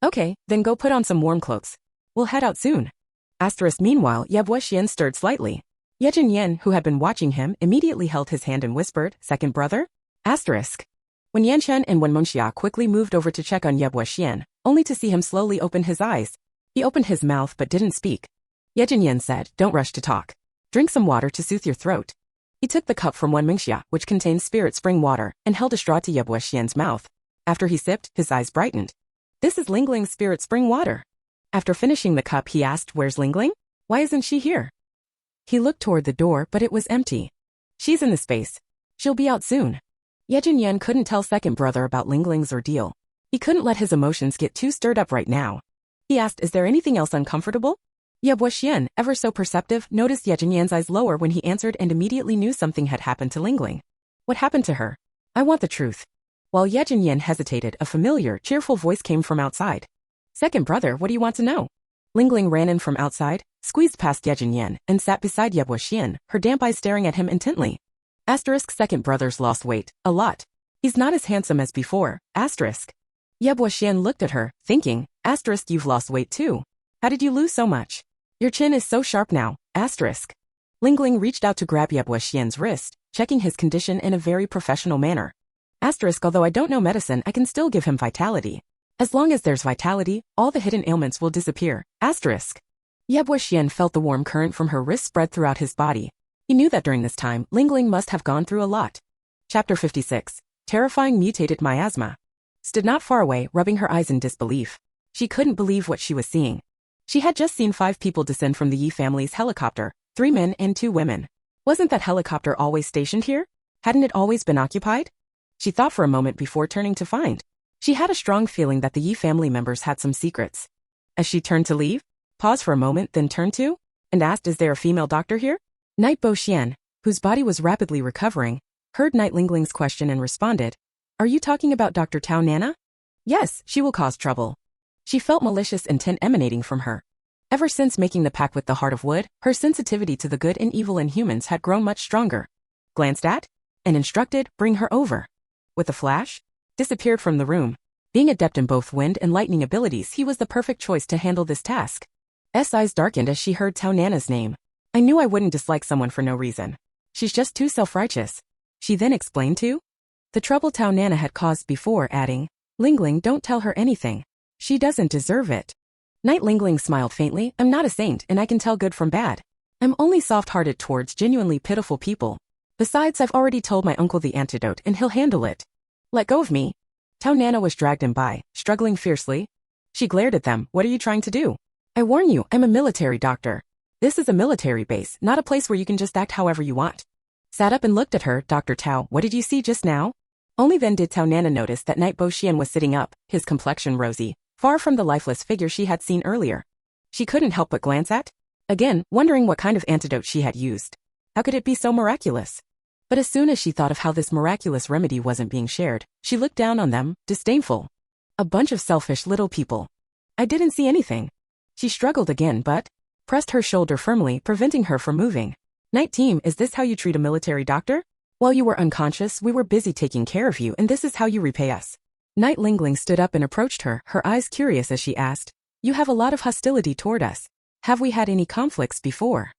Okay, then go put on some warm clothes. We'll head out soon. Asterisk. Meanwhile, Yen stirred slightly. Yen, who had been watching him, immediately held his hand and whispered, second brother? Asterisk. When Yanchen and Wenmonxia quickly moved over to check on Yen, only to see him slowly open his eyes. He opened his mouth but didn't speak. Yen said, don't rush to talk. Drink some water to soothe your throat. He took the cup from Wenmonxia, which contained spirit spring water, and held a straw to Yen's mouth. After he sipped, his eyes brightened. This is Lingling's spirit spring water. After finishing the cup, he asked, where's Lingling? Why isn't she here? He looked toward the door, but it was empty. She's in the space. She'll be out soon. Yen couldn't tell second brother about Lingling's ordeal. He couldn't let his emotions get too stirred up right now. He asked, is there anything else uncomfortable? Yen, ever so perceptive, noticed Yen's eyes lower when he answered and immediately knew something had happened to Lingling. What happened to her? I want the truth. While Yen hesitated, a familiar, cheerful voice came from outside. Second brother, what do you want to know? Lingling ran in from outside, squeezed past Yen, and sat beside Yen, her damp eyes staring at him intently. Asterisk. Second brother's lost weight, a lot. He's not as handsome as before. Asterisk. Yen looked at her, thinking, asterisk, you've lost weight too. How did you lose so much? Your chin is so sharp now. Asterisk. Lingling reached out to grab Yen's wrist, checking his condition in a very professional manner. Asterisk. Although I don't know medicine, I can still give him vitality. As long as there's vitality, all the hidden ailments will disappear. Asterisk. Yen felt the warm current from her wrist spread throughout his body. He knew that during this time, Lingling must have gone through a lot. Chapter 56. Terrifying mutated miasma. Stood not far away, rubbing her eyes in disbelief. She couldn't believe what she was seeing. She had just seen 5 people descend from the Yi family's helicopter, 3 men and 2 women. Wasn't that helicopter always stationed here? Hadn't it always been occupied? She thought for a moment before turning to find. She had a strong feeling that the Yi family members had some secrets. As she turned to leave, paused for a moment, then turned to, and asked, is there a female doctor here? Night Bo-Xian, whose body was rapidly recovering, heard Night Lingling's question and responded, are you talking about Dr. Tao Nana? Yes, she will cause trouble. She felt malicious intent emanating from her. Ever since making the pact with the Heart of Wood, her sensitivity to the good and evil in humans had grown much stronger. Glanced at, and instructed, bring her over. With a flash, disappeared from the room. Being adept in both wind and lightning abilities, he was the perfect choice to handle this task. S eyes darkened as she heard Tao Nana's name. I knew I wouldn't dislike someone for no reason. She's just too self-righteous. She then explained to the trouble Tao Nana had caused before, adding, Lingling, don't tell her anything. She doesn't deserve it. Night Lingling smiled faintly, I'm not a saint and I can tell good from bad. I'm only soft-hearted towards genuinely pitiful people. Besides, I've already told my uncle the antidote and he'll handle it. Let go of me. Tao Nana was dragged in by, struggling fiercely. She glared at them, what are you trying to do? I warn you, I'm a military doctor. This is a military base, not a place where you can just act however you want. Sat up and looked at her, Dr. Tao, what did you see just now? Only then did Tao Nana notice that Night Bo-Xian was sitting up, his complexion rosy, far from the lifeless figure she had seen earlier. She couldn't help but glance at, again, wondering what kind of antidote she had used. How could it be so miraculous? But as soon as she thought of how this miraculous remedy wasn't being shared, she looked down on them, disdainful. A bunch of selfish little people. I didn't see anything. She struggled again but pressed her shoulder firmly, preventing her from moving. Night team, is this how you treat a military doctor? While you were unconscious, we were busy taking care of you and this is how you repay us. Night Lingling stood up and approached her, her eyes curious as she asked, you have a lot of hostility toward us. Have we had any conflicts before?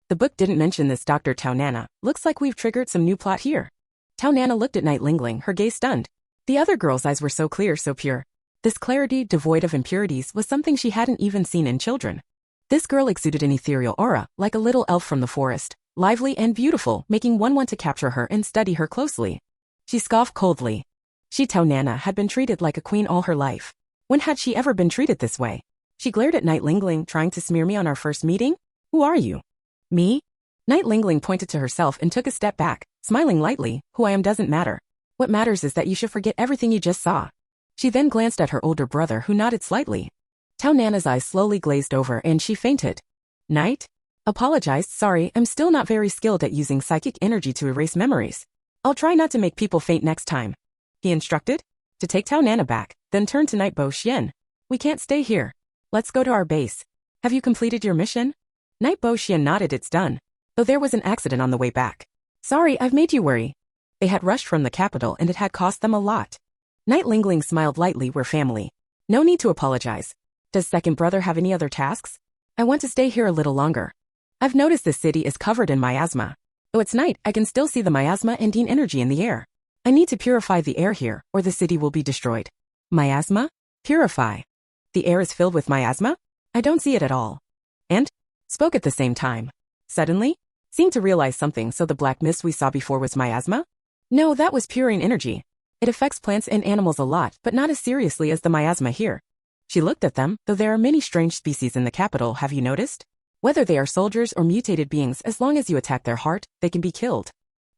The book didn't mention this, Dr. Tao Nana. Looks like we've triggered some new plot here. Tao Nana looked at Night Lingling, her gaze stunned. The other girl's eyes were so clear, so pure. This clarity, devoid of impurities, was something she hadn't even seen in children. This girl exuded an ethereal aura, like a little elf from the forest, lively and beautiful, making one want to capture her and study her closely. She scoffed coldly. She, Tao Nana, had been treated like a queen all her life. When had she ever been treated this way? She glared at Night Lingling, trying to smear me on our first meeting? Who are you? Me? Night Lingling pointed to herself and took a step back, smiling lightly. Who I am doesn't matter. What matters is that you should forget everything you just saw. She then glanced at her older brother who nodded slightly. Tao Nana's eyes slowly glazed over and she fainted. Night? Apologized. Sorry, I'm still not very skilled at using psychic energy to erase memories. I'll try not to make people faint next time. He instructed. To take Tao Nana back, then turned to Night Bo Xian. We can't stay here. Let's go to our base. Have you completed your mission? Night Bo Xian nodded. It's done. Though there was an accident on the way back. Sorry, I've made you worry. They had rushed from the capital and it had cost them a lot. Night Lingling smiled lightly. We're family. No need to apologize. Does second brother have any other tasks? I want to stay here a little longer. I've noticed this city is covered in miasma. Though it's night, I can still see the miasma and Dean energy in the air. I need to purify the air here, or the city will be destroyed. Miasma? Purify. The air is filled with miasma? I don't see it at all. And? Spoke at the same time. Suddenly? Seemed to realize something. So the black mist we saw before was miasma? No, that was purine energy. It affects plants and animals a lot, but not as seriously as the miasma here. She looked at them. Though there are many strange species in the capital, have you noticed? Whether they are soldiers or mutated beings, as long as you attack their heart, they can be killed.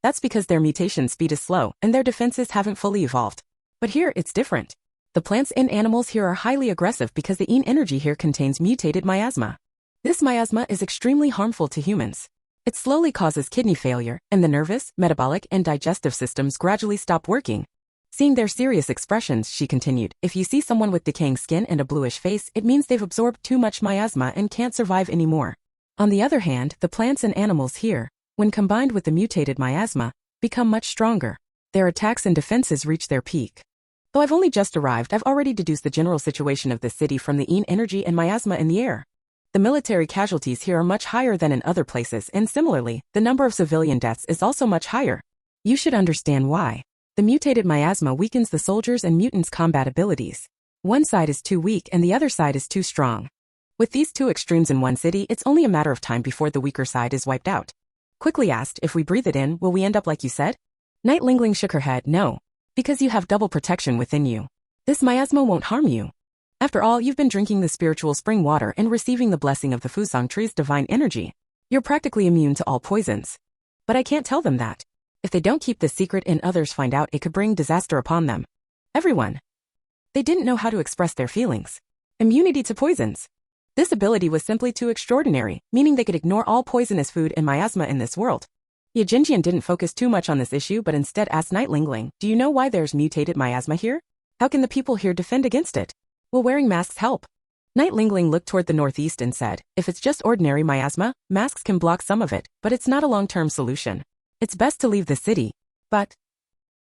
That's because their mutation speed is slow and their defenses haven't fully evolved. But here, it's different. The plants and animals here are highly aggressive because the Yin energy here contains mutated miasma. This miasma is extremely harmful to humans. It slowly causes kidney failure, and the nervous, metabolic, and digestive systems gradually stop working. Seeing their serious expressions, she continued, if you see someone with decaying skin and a bluish face, it means they've absorbed too much miasma and can't survive anymore. On the other hand, the plants and animals here, when combined with the mutated miasma, become much stronger. Their attacks and defenses reach their peak. Though I've only just arrived, I've already deduced the general situation of the city from the Yin energy and miasma in the air. The military casualties here are much higher than in other places, and similarly, the number of civilian deaths is also much higher. You should understand why. The mutated miasma weakens the soldiers' and mutants' combat abilities. One side is too weak and the other side is too strong. With these two extremes in one city, it's only a matter of time before the weaker side is wiped out. Quickly asked, if we breathe it in, will we end up like you said? Night Lingling shook her head. No. Because you have double protection within you. This miasma won't harm you. After all, you've been drinking the spiritual spring water and receiving the blessing of the Fusang tree's divine energy. You're practically immune to all poisons. But I can't tell them that. If they don't keep this secret and others find out, it could bring disaster upon them. Everyone. They didn't know how to express their feelings. Immunity to poisons. This ability was simply too extraordinary, meaning they could ignore all poisonous food and miasma in this world. Ye Jinjian didn't focus too much on this issue but instead asked Night Lingling, do you know why there's mutated miasma here? How can the people here defend against it? Will wearing masks help? Night Lingling looked toward the northeast and said, if it's just ordinary miasma, masks can block some of it, but it's not a long-term solution. It's best to leave the city. But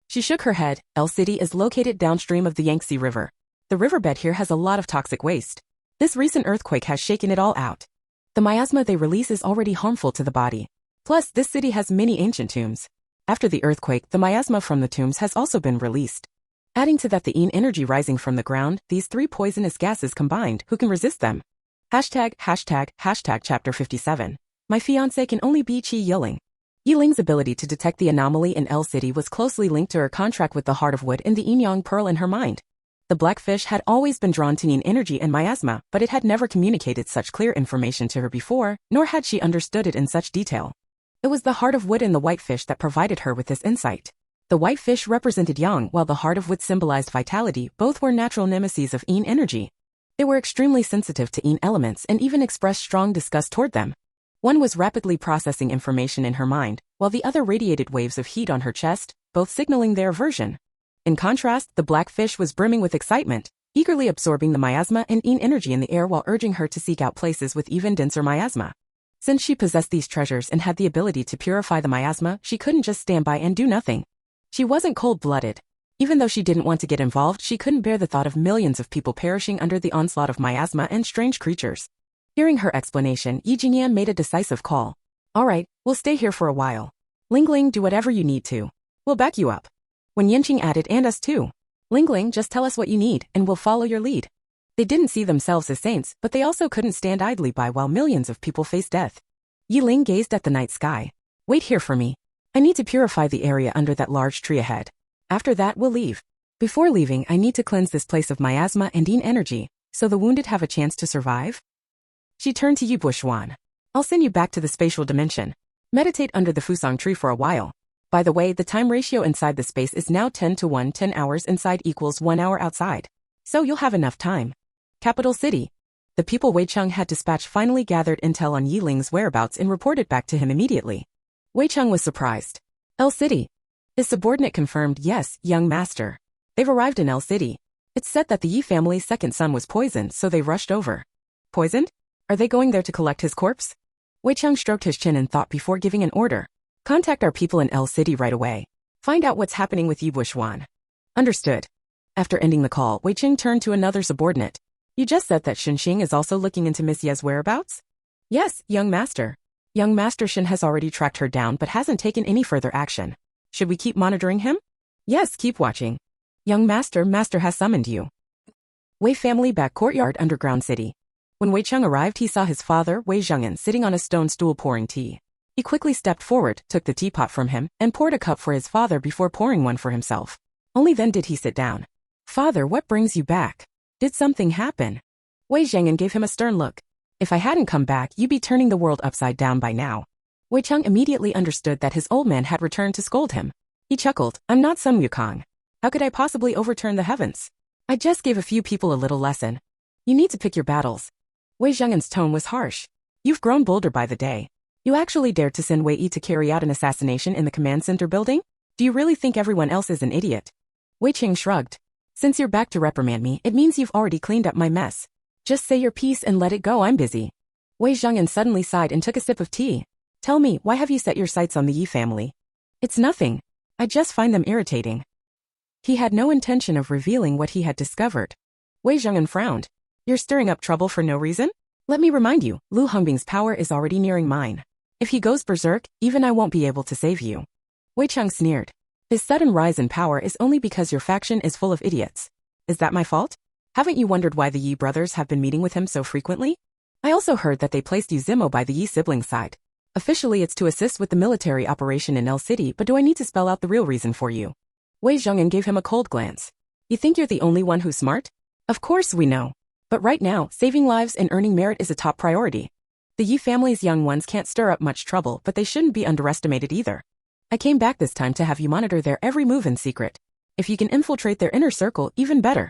she shook her head. L City is located downstream of the Yangtze River. The riverbed here has a lot of toxic waste. This recent earthquake has shaken it all out. The miasma they release is already harmful to the body. Plus, this city has many ancient tombs. After the earthquake, the miasma from the tombs has also been released. Adding to that the Yin energy rising from the ground, these three poisonous gases combined, who can resist them? Hashtag chapter 57. My fiancé can only be Qi Yiling. Yiling's ability to detect the anomaly in L City was closely linked to her contract with the Heart of Wood and the Yin Yang Pearl in her mind. The black fish had always been drawn to Yin energy and miasma, but it had never communicated such clear information to her before, nor had she understood it in such detail. It was the Heart of Wood and the white fish that provided her with this insight. The white fish represented Yang, while the Heart of Wood symbolized vitality. Both were natural nemesis of Yin energy. They were extremely sensitive to Yin elements and even expressed strong disgust toward them. One was rapidly processing information in her mind, while the other radiated waves of heat on her chest, both signaling their aversion. In contrast, the black fish was brimming with excitement, eagerly absorbing the miasma and Yin energy in the air while urging her to seek out places with even denser miasma. Since she possessed these treasures and had the ability to purify the miasma, she couldn't just stand by and do nothing. She wasn't cold-blooded. Even though she didn't want to get involved, she couldn't bear the thought of millions of people perishing under the onslaught of miasma and strange creatures. Hearing her explanation, Yi Jingyan made a decisive call. All right, we'll stay here for a while. Lingling, do whatever you need to. We'll back you up. When Yanqing added, and us too. Lingling, just tell us what you need, and we'll follow your lead. They didn't see themselves as saints, but they also couldn't stand idly by while millions of people faced death. Yi Ling gazed at the night sky. Wait here for me. I need to purify the area under that large tree ahead. After that, we'll leave. Before leaving, I need to cleanse this place of miasma and Yin energy, so the wounded have a chance to survive. She turned to Yu Buishuan. I'll send you back to the spatial dimension. Meditate under the fusang tree for a while. By the way, the time ratio inside the space is now 10 to 1, 10 hours inside equals 1 hour outside. So you'll have enough time. Capital City. The people Wei Cheng had dispatched finally gathered intel on Yi Ling's whereabouts and reported back to him immediately. Wei Cheng was surprised. L City. His subordinate confirmed, yes, young master. They've arrived in L City. It's said that the Yi family's second son was poisoned, so they rushed over. Poisoned? Are they going there to collect his corpse? Wei Cheng stroked his chin in thought before giving an order. Contact our people in L City right away. Find out what's happening with Yi Buishuan. Understood. After ending the call, Wei Cheng turned to another subordinate. You just said that Xing is also looking into Miss Ye's whereabouts? Yes, young master. Young master Shin has already tracked her down but hasn't taken any further action. Should we keep monitoring him? Yes, keep watching. Young master has summoned you. Wei family back courtyard underground city. When Wei Cheng arrived, he saw his father, Wei Zhengyan, sitting on a stone stool pouring tea. He quickly stepped forward, took the teapot from him, and poured a cup for his father before pouring one for himself. Only then did he sit down. Father, what brings you back? Did something happen? Wei Zhengyan gave him a stern look. If I hadn't come back, you'd be turning the world upside down by now. Wei Cheng immediately understood that his old man had returned to scold him. He chuckled, I'm not Sun Wukong. How could I possibly overturn the heavens? I just gave a few people a little lesson. You need to pick your battles. Wei Zhengyan's tone was harsh. You've grown bolder by the day. You actually dared to send Wei Yi to carry out an assassination in the command center building? Do you really think everyone else is an idiot? Wei Cheng shrugged. Since you're back to reprimand me, it means you've already cleaned up my mess. Just say your piece and let it go, I'm busy. Wei Zhengyan suddenly sighed and took a sip of tea. Tell me, why have you set your sights on the Yi family? It's nothing. I just find them irritating. He had no intention of revealing what he had discovered. Wei Zhengyan frowned. You're stirring up trouble for no reason? Let me remind you, Lu Hongbing's power is already nearing mine. If he goes berserk, even I won't be able to save you. Wei Cheng sneered. His sudden rise in power is only because your faction is full of idiots. Is that my fault? Haven't you wondered why the Yi brothers have been meeting with him so frequently? I also heard that they placed you Zimo by the Yi siblings' side. Officially it's to assist with the military operation in L City, but do I need to spell out the real reason for you? Wei Zhengyan gave him a cold glance. You think you're the only one who's smart? Of course we know. But right now, saving lives and earning merit is a top priority. The Yi family's young ones can't stir up much trouble, but they shouldn't be underestimated either. I came back this time to have you monitor their every move in secret. If you can infiltrate their inner circle, even better.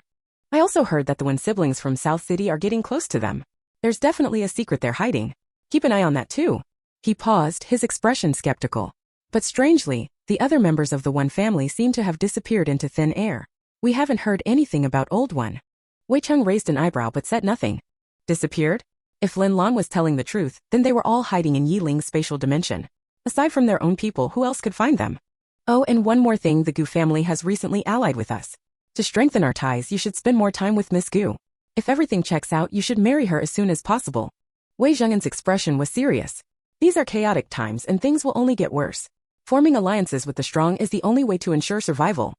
I also heard that the Wen siblings from South City are getting close to them. There's definitely a secret they're hiding. Keep an eye on that too. He paused, his expression skeptical. But strangely, the other members of the Wen family seem to have disappeared into thin air. We haven't heard anything about Old One. Wei Cheng raised an eyebrow but said nothing. Disappeared? If Lin Lan was telling the truth, then they were all hiding in Yi Ling's spatial dimension. Aside from their own people, who else could find them? Oh, and one more thing, the Gu family has recently allied with us. To strengthen our ties, you should spend more time with Miss Gu. If everything checks out, you should marry her as soon as possible. Wei Zhengyan's expression was serious. These are chaotic times and things will only get worse. Forming alliances with the strong is the only way to ensure survival.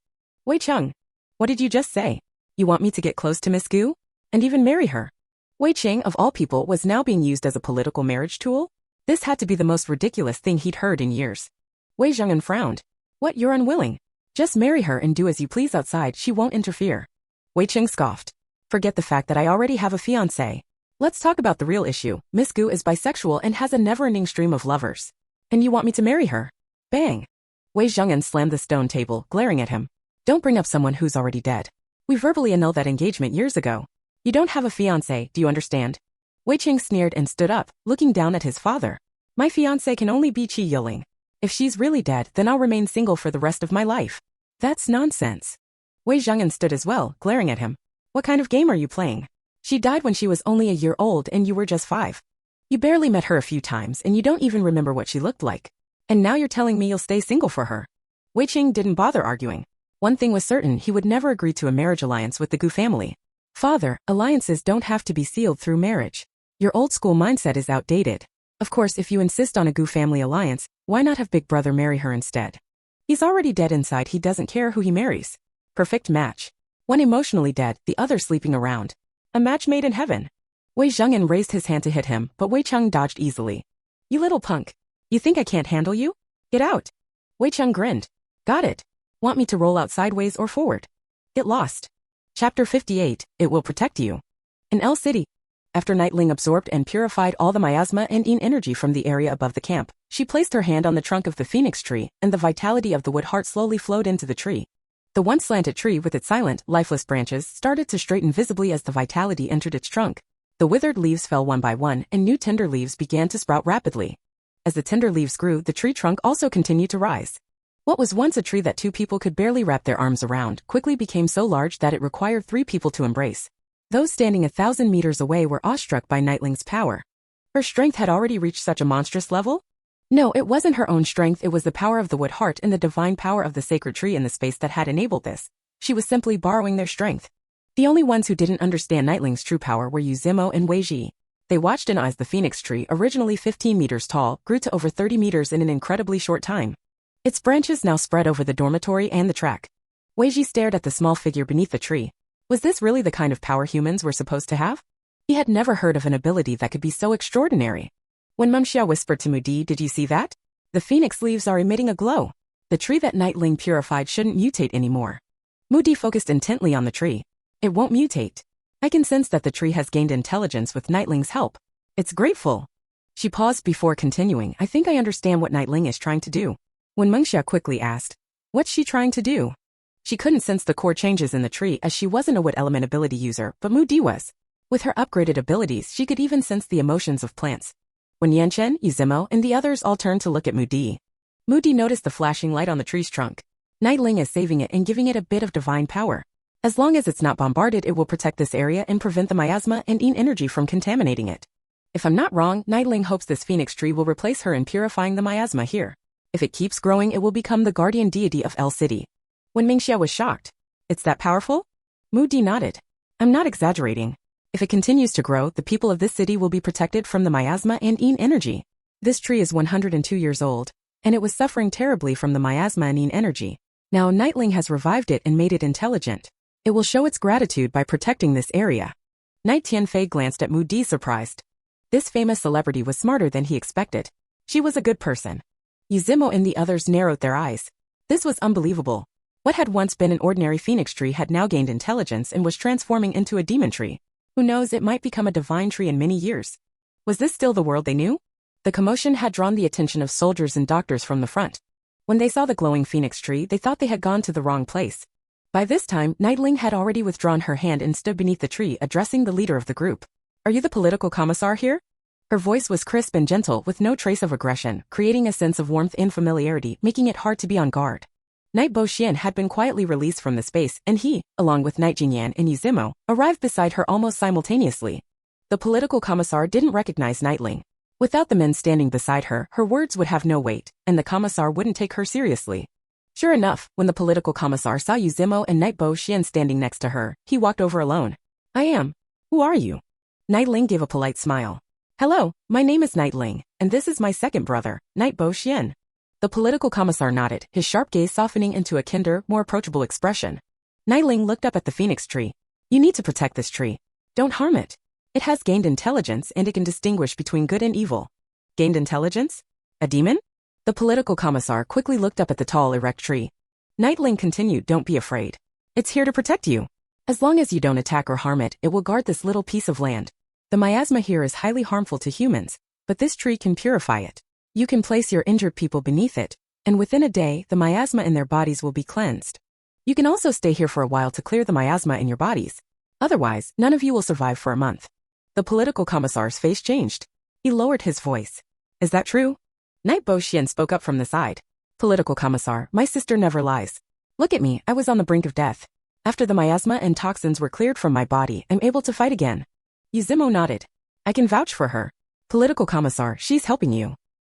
Wei Cheng, what did you just say? You want me to get close to Miss Gu? And even marry her? Wei Cheng, of all people, was now being used as a political marriage tool? This had to be the most ridiculous thing he'd heard in years. Wei Zhengyan frowned. What, you're unwilling? Just marry her and do as you please outside, she won't interfere. Wei Cheng scoffed. Forget the fact that I already have a fiancé. Let's talk about the real issue. Miss Gu is bisexual and has a never-ending stream of lovers. And you want me to marry her? Bang! Wei Zhengyan slammed the stone table, glaring at him. Don't bring up someone who's already dead. We verbally annulled that engagement years ago. You don't have a fiancé, do you understand? Wei Cheng sneered and stood up, looking down at his father. My fiancé can only be Qi Yiling. If she's really dead, then I'll remain single for the rest of my life. That's nonsense. Wei Zhengyan stood as well, glaring at him. What kind of game are you playing? She died when she was only a year old and you were just 5. You barely met her a few times and you don't even remember what she looked like. And now you're telling me you'll stay single for her. Wei Cheng didn't bother arguing. One thing was certain, he would never agree to a marriage alliance with the Gu family. Father, alliances don't have to be sealed through marriage. Your old-school mindset is outdated. Of course, if you insist on a Gu family alliance, why not have Big Brother marry her instead? He's already dead inside, he doesn't care who he marries. Perfect match. One emotionally dead, the other sleeping around. A match made in heaven. Wei Zhengyan raised his hand to hit him, but Wei Cheng dodged easily. You little punk. You think I can't handle you? Get out. Wei Cheng grinned. Got it. Want me to roll out sideways or forward? Get lost. Chapter 58, It Will Protect You. In L City. After Nightling absorbed and purified all the miasma and yin energy from the area above the camp, she placed her hand on the trunk of the phoenix tree, and the vitality of the wood heart slowly flowed into the tree. The once slanted tree with its silent, lifeless branches started to straighten visibly as the vitality entered its trunk. The withered leaves fell one by one, and new tender leaves began to sprout rapidly. As the tender leaves grew, the tree trunk also continued to rise. What was once a tree that 2 people could barely wrap their arms around quickly became so large that it required 3 people to embrace. Those standing 1,000 meters away were awestruck by Nightling's power. Her strength had already reached such a monstrous level? No, it wasn't her own strength, it was the power of the wood heart and the divine power of the sacred tree in the space that had enabled this. She was simply borrowing their strength. The only ones who didn't understand Nightling's true power were Yuzimo and Weiji. They watched in awe as the phoenix tree, originally 15 meters tall, grew to over 30 meters in an incredibly short time. Its branches now spread over the dormitory and the track. Weiji stared at the small figure beneath the tree. Was this really the kind of power humans were supposed to have? He had never heard of an ability that could be so extraordinary. When Mumxia whispered to Mudi, "Did you see that? The phoenix leaves are emitting a glow. The tree that Nightling purified shouldn't mutate anymore." Mudi focused intently on the tree. "It won't mutate. I can sense that the tree has gained intelligence with Nightling's help. It's grateful." She paused before continuing, "I think I understand what Nightling is trying to do." When Mengxia quickly asked, "What's she trying to do?" She couldn't sense the core changes in the tree as she wasn't a wood element ability user, but Mudi was. With her upgraded abilities, she could even sense the emotions of plants. When Yanchen, Yuzimo, and the others all turned to look at Mudi, Mudi noticed the flashing light on the tree's trunk. Nightling is saving it and giving it a bit of divine power. As long as it's not bombarded, it will protect this area and prevent the miasma and yin energy from contaminating it. If I'm not wrong, Nightling hopes this phoenix tree will replace her in purifying the miasma here. If it keeps growing, it will become the guardian deity of L City. When Mingxia was shocked, "It's that powerful?" Mudi nodded. "I'm not exaggerating. If it continues to grow, the people of this city will be protected from the miasma and yin energy. This tree is 102 years old, and it was suffering terribly from the miasma and yin energy. Now Nightling has revived it and made it intelligent. It will show its gratitude by protecting this area." Night Tianfei glanced at Mudi surprised. This famous celebrity was smarter than he expected. She was a good person. Yuzimo and the others narrowed their eyes. This was unbelievable. What had once been an ordinary phoenix tree had now gained intelligence and was transforming into a demon tree. Who knows, it might become a divine tree in many years. Was this still the world they knew? The commotion had drawn the attention of soldiers and doctors from the front. When they saw the glowing phoenix tree, they thought they had gone to the wrong place. By this time, Nightling had already withdrawn her hand and stood beneath the tree, addressing the leader of the group. "Are you the political commissar here?" Her voice was crisp and gentle, with no trace of aggression, creating a sense of warmth and familiarity, making it hard to be on guard. Night Bo Xian had been quietly released from the space, and he, along with Night Jingyan and Yuzimo, arrived beside her almost simultaneously. The political commissar didn't recognize Nightling. Without the men standing beside her, her words would have no weight, and the commissar wouldn't take her seriously. Sure enough, when the political commissar saw Yuzimo and Night Bo Xian standing next to her, he walked over alone. "I am. Who are you?" Nightling gave a polite smile. "Hello, my name is Nightling, and this is my second brother, Night Bo Xian." The political commissar nodded, his sharp gaze softening into a kinder, more approachable expression. Nightling looked up at the phoenix tree. "You need to protect this tree. Don't harm it. It has gained intelligence and it can distinguish between good and evil." "Gained intelligence? A demon?" The political commissar quickly looked up at the tall, erect tree. Nightling continued, "Don't be afraid. It's here to protect you. As long as you don't attack or harm it, it will guard this little piece of land. The miasma here is highly harmful to humans, but this tree can purify it. You can place your injured people beneath it, and within a day, the miasma in their bodies will be cleansed. You can also stay here for a while to clear the miasma in your bodies. Otherwise, none of you will survive for a month." The political commissar's face changed. He lowered his voice. "Is that true?" Night Bo Xian spoke up from the side. "Political commissar, my sister never lies. Look at me, I was on the brink of death. After the miasma and toxins were cleared from my body, I'm able to fight again." Yuzimo nodded. "I can vouch for her. Political commissar, she's helping you."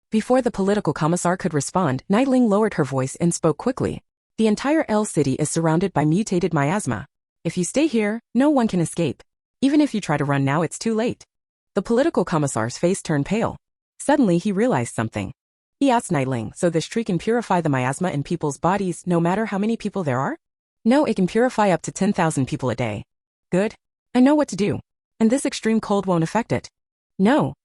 Before the political commissar could respond, Nightling lowered her voice and spoke quickly. "The entire L City is surrounded by mutated miasma. If you stay here, no one can escape. Even if you try to run now, it's too late." The political commissar's face turned pale. Suddenly, he realized something. He asked Nightling, "So this tree can purify the miasma in people's bodies no matter how many people there are?" "No, it can purify up to 10,000 people a day." "Good. I know what to do. And this extreme cold won't affect it." "No."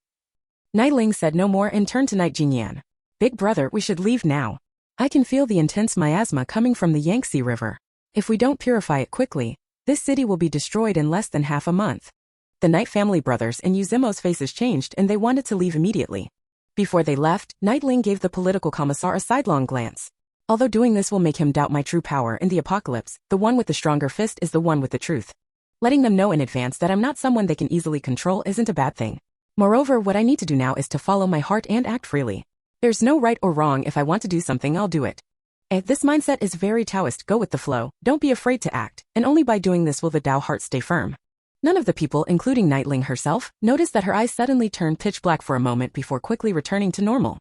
Nightling said no more and turned to Night Jingyan. "Big brother, we should leave now. I can feel the intense miasma coming from the Yangtze River. If we don't purify it quickly, this city will be destroyed in less than half a month." The Knight family brothers and Yuzumo's faces changed and they wanted to leave immediately. Before they left, Nightling gave the political commissar a sidelong glance. Although doing this will make him doubt my true power in the apocalypse, the one with the stronger fist is the one with the truth. Letting them know in advance that I'm not someone they can easily control isn't a bad thing. Moreover, what I need to do now is to follow my heart and act freely. There's no right or wrong. If I want to do something, I'll do it. This mindset is very Taoist. Go with the flow, don't be afraid to act, and only by doing this will the Tao heart stay firm. None of the people, including Nightling herself, noticed that her eyes suddenly turned pitch black for a moment before quickly returning to normal.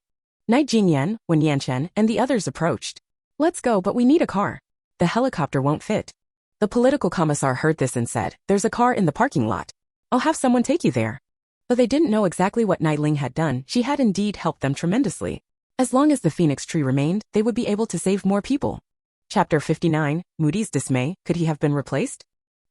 Night Jingyan, Wen Yanchen, and the others approached. Let's go, but we need a car. The helicopter won't fit. The political commissar heard this and said, there's a car in the parking lot. I'll have someone take you there. Though they didn't know exactly what Nightling had done, she had indeed helped them tremendously. As long as the phoenix tree remained, they would be able to save more people. Chapter 59, Moody's dismay. Could he have been replaced?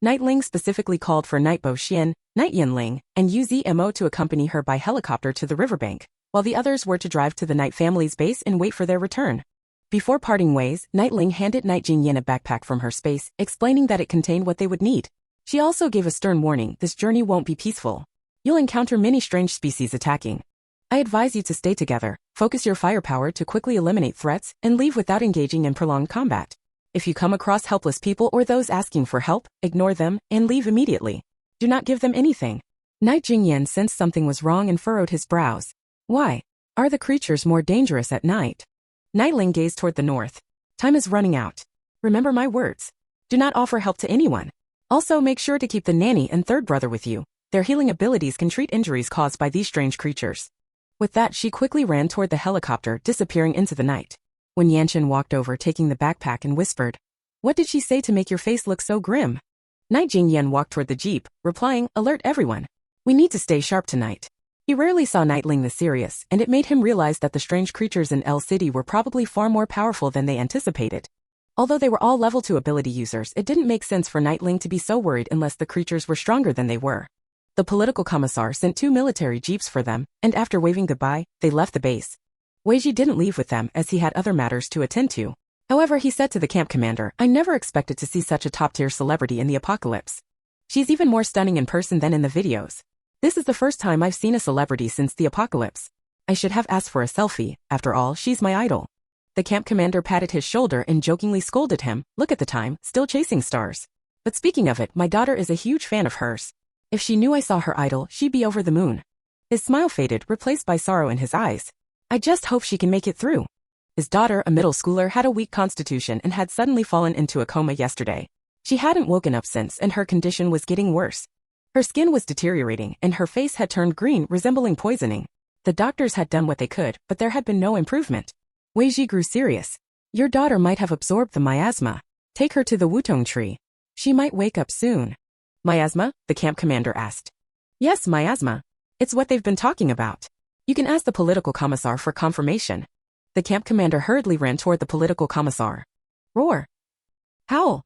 Nightling specifically called for Night Bo Xian, Night Yanling, and Uzmo to accompany her by helicopter to the riverbank, while the others were to drive to the Night family's base and wait for their return. Before parting ways, Nightling handed Night Jingyan a backpack from her space, explaining that it contained what they would need. She also gave a stern warning, this journey won't be peaceful. You'll encounter many strange species attacking. I advise you to stay together, focus your firepower to quickly eliminate threats, and leave without engaging in prolonged combat. If you come across helpless people or those asking for help, ignore them, and leave immediately. Do not give them anything. Night Jingyan sensed something was wrong and furrowed his brows. Why? Are the creatures more dangerous at night? Nightling gazed toward the north. Time is running out. Remember my words. Do not offer help to anyone. Also make sure to keep the nanny and third brother with you. Their healing abilities can treat injuries caused by these strange creatures. With that, she quickly ran toward the helicopter, disappearing into the night. When Yanchen walked over taking the backpack and whispered, what did she say to make your face look so grim? Night Jingyan walked toward the jeep, replying, alert everyone. We need to stay sharp tonight. He rarely saw Nightling this serious, and it made him realize that the strange creatures in L City were probably far more powerful than they anticipated. Although they were all level 2 ability users, it didn't make sense for Nightling to be so worried unless the creatures were stronger than they were. The political commissar sent 2 military jeeps for them, and after waving goodbye, they left the base. Weiji didn't leave with them as he had other matters to attend to. However, he said to the camp commander, I never expected to see such a top-tier celebrity in the apocalypse. She's even more stunning in person than in the videos. This is the first time I've seen a celebrity since the apocalypse. I should have asked for a selfie, after all, she's my idol. The camp commander patted his shoulder and jokingly scolded him, look at the time, still chasing stars. But speaking of it, my daughter is a huge fan of hers. If she knew I saw her idol, she'd be over the moon. His smile faded, replaced by sorrow in his eyes. I just hope she can make it through. His daughter, a middle schooler, had a weak constitution and had suddenly fallen into a coma yesterday. She hadn't woken up since and her condition was getting worse. Her skin was deteriorating and her face had turned green, resembling poisoning. The doctors had done what they could, but there had been no improvement. Weiji grew serious. Your daughter might have absorbed the miasma. Take her to the Wutong tree. She might wake up soon. Miasma? The camp commander asked. Yes, miasma. It's what they've been talking about. You can ask the political commissar for confirmation. The camp commander hurriedly ran toward the political commissar. Roar. Howl.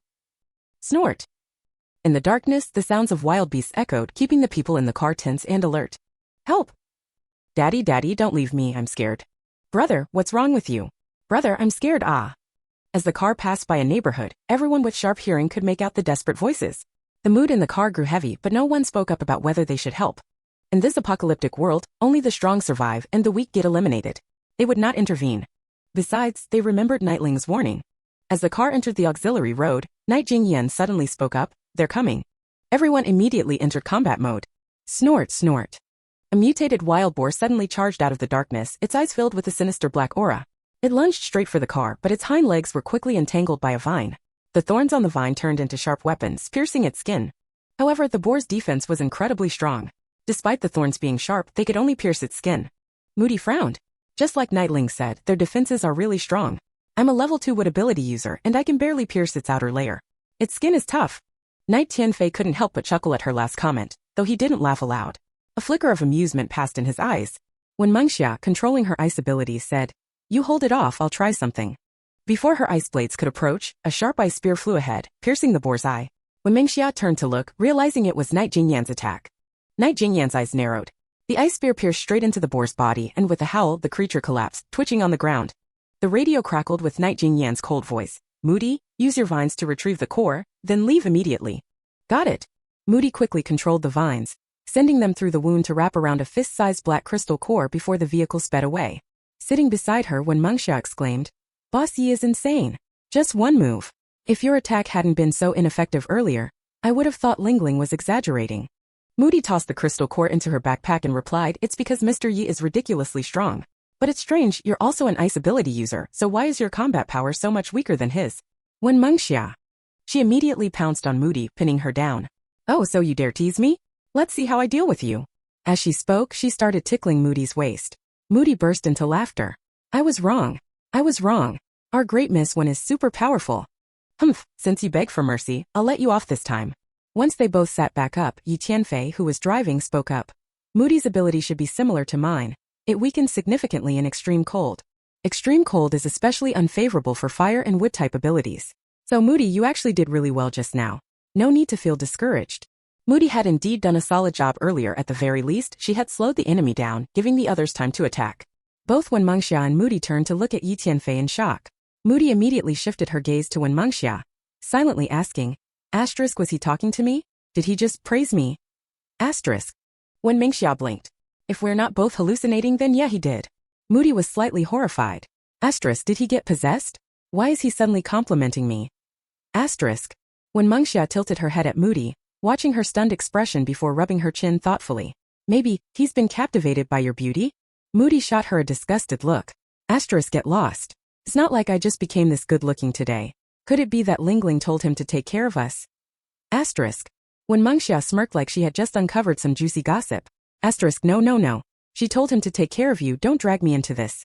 Snort. In the darkness, the sounds of wild beasts echoed, keeping the people in the car tense and alert. Help! Daddy, don't leave me, I'm scared. Brother, what's wrong with you? Brother, I'm scared, ah. As the car passed by a neighborhood, everyone with sharp hearing could make out the desperate voices. The mood in the car grew heavy, but no one spoke up about whether they should help. In this apocalyptic world, only the strong survive and the weak get eliminated. They would not intervene. Besides, they remembered Nightling's warning. As the car entered the auxiliary road, Night Jingyan suddenly spoke up, they're coming. Everyone immediately entered combat mode. Snort, snort. A mutated wild boar suddenly charged out of the darkness, its eyes filled with a sinister black aura. It lunged straight for the car, but its hind legs were quickly entangled by a vine. The thorns on the vine turned into sharp weapons, piercing its skin. However, the boar's defense was incredibly strong. Despite the thorns being sharp, they could only pierce its skin. Moody frowned. Just like Nightling said, their defenses are really strong. I'm a level 2 wood ability user, and I can barely pierce its outer layer. Its skin is tough. Night Tianfei couldn't help but chuckle at her last comment, though he didn't laugh aloud. A flicker of amusement passed in his eyes. When Mengxia, controlling her ice abilities, said, You hold it off, I'll try something. Before her ice blades could approach, a sharp ice spear flew ahead, piercing the boar's eye. When Mengxia turned to look, realizing it was Night Jingyan's attack. Night Jingyan's eyes narrowed. The ice spear pierced straight into the boar's body, and with a howl, the creature collapsed, twitching on the ground. The radio crackled with Night Jingyan's cold voice. Moody, use your vines to retrieve the core, then leave immediately. Got it. Moody quickly controlled the vines. sending them through the wound to wrap around a fist-sized black crystal core before the vehicle sped away. Sitting beside her when Mengxia exclaimed, "Boss Yi is insane. Just one move. If your attack hadn't been so ineffective earlier, I would have thought Lingling was exaggerating." Moody tossed the crystal core into her backpack and replied, "It's because Mr. Yi is ridiculously strong. But it's strange, you're also an ice ability user, so why is your combat power so much weaker than his?" When Mengxia. She immediately pounced on Moody, pinning her down. "Oh, so you dare tease me? Let's see how I deal with you." As she spoke, she started tickling Moody's waist. Moody burst into laughter. I was wrong. Our great Miss One is super powerful." "Humph, since you beg for mercy, I'll let you off this time." Once they both sat back up, Yi Tianfei, who was driving, spoke up. "Moody's ability should be similar to mine. It weakens significantly in extreme cold. Extreme cold is especially unfavorable for fire and wood-type abilities. So Moody, you actually did really well just now. No need to feel discouraged." Moody had indeed done a solid job earlier. At the very least, she had slowed the enemy down, giving the others time to attack. Both Wen Mengxia and Moody turned to look at Yi Tianfei in shock. Moody immediately shifted her gaze to Wen Mengxia, silently asking, "Asterisk, was he talking to me? Did he just praise me?" Asterisk. Wen Mengxia blinked. "If we're not both hallucinating, then yeah, he did." Moody was slightly horrified. Asterisk, did he get possessed? Why is he suddenly complimenting me? Asterisk. Wen Mengxia tilted her head at Moody, watching her stunned expression before rubbing her chin thoughtfully. "Maybe he's been captivated by your beauty?" Moody shot her a disgusted look. Asterisk, get lost. It's not like I just became this good-looking today. Could it be that Lingling told him to take care of us? Asterisk. When Mengxia smirked like she had just uncovered some juicy gossip. Asterisk, no. She told him to take care of you, don't drag me into this.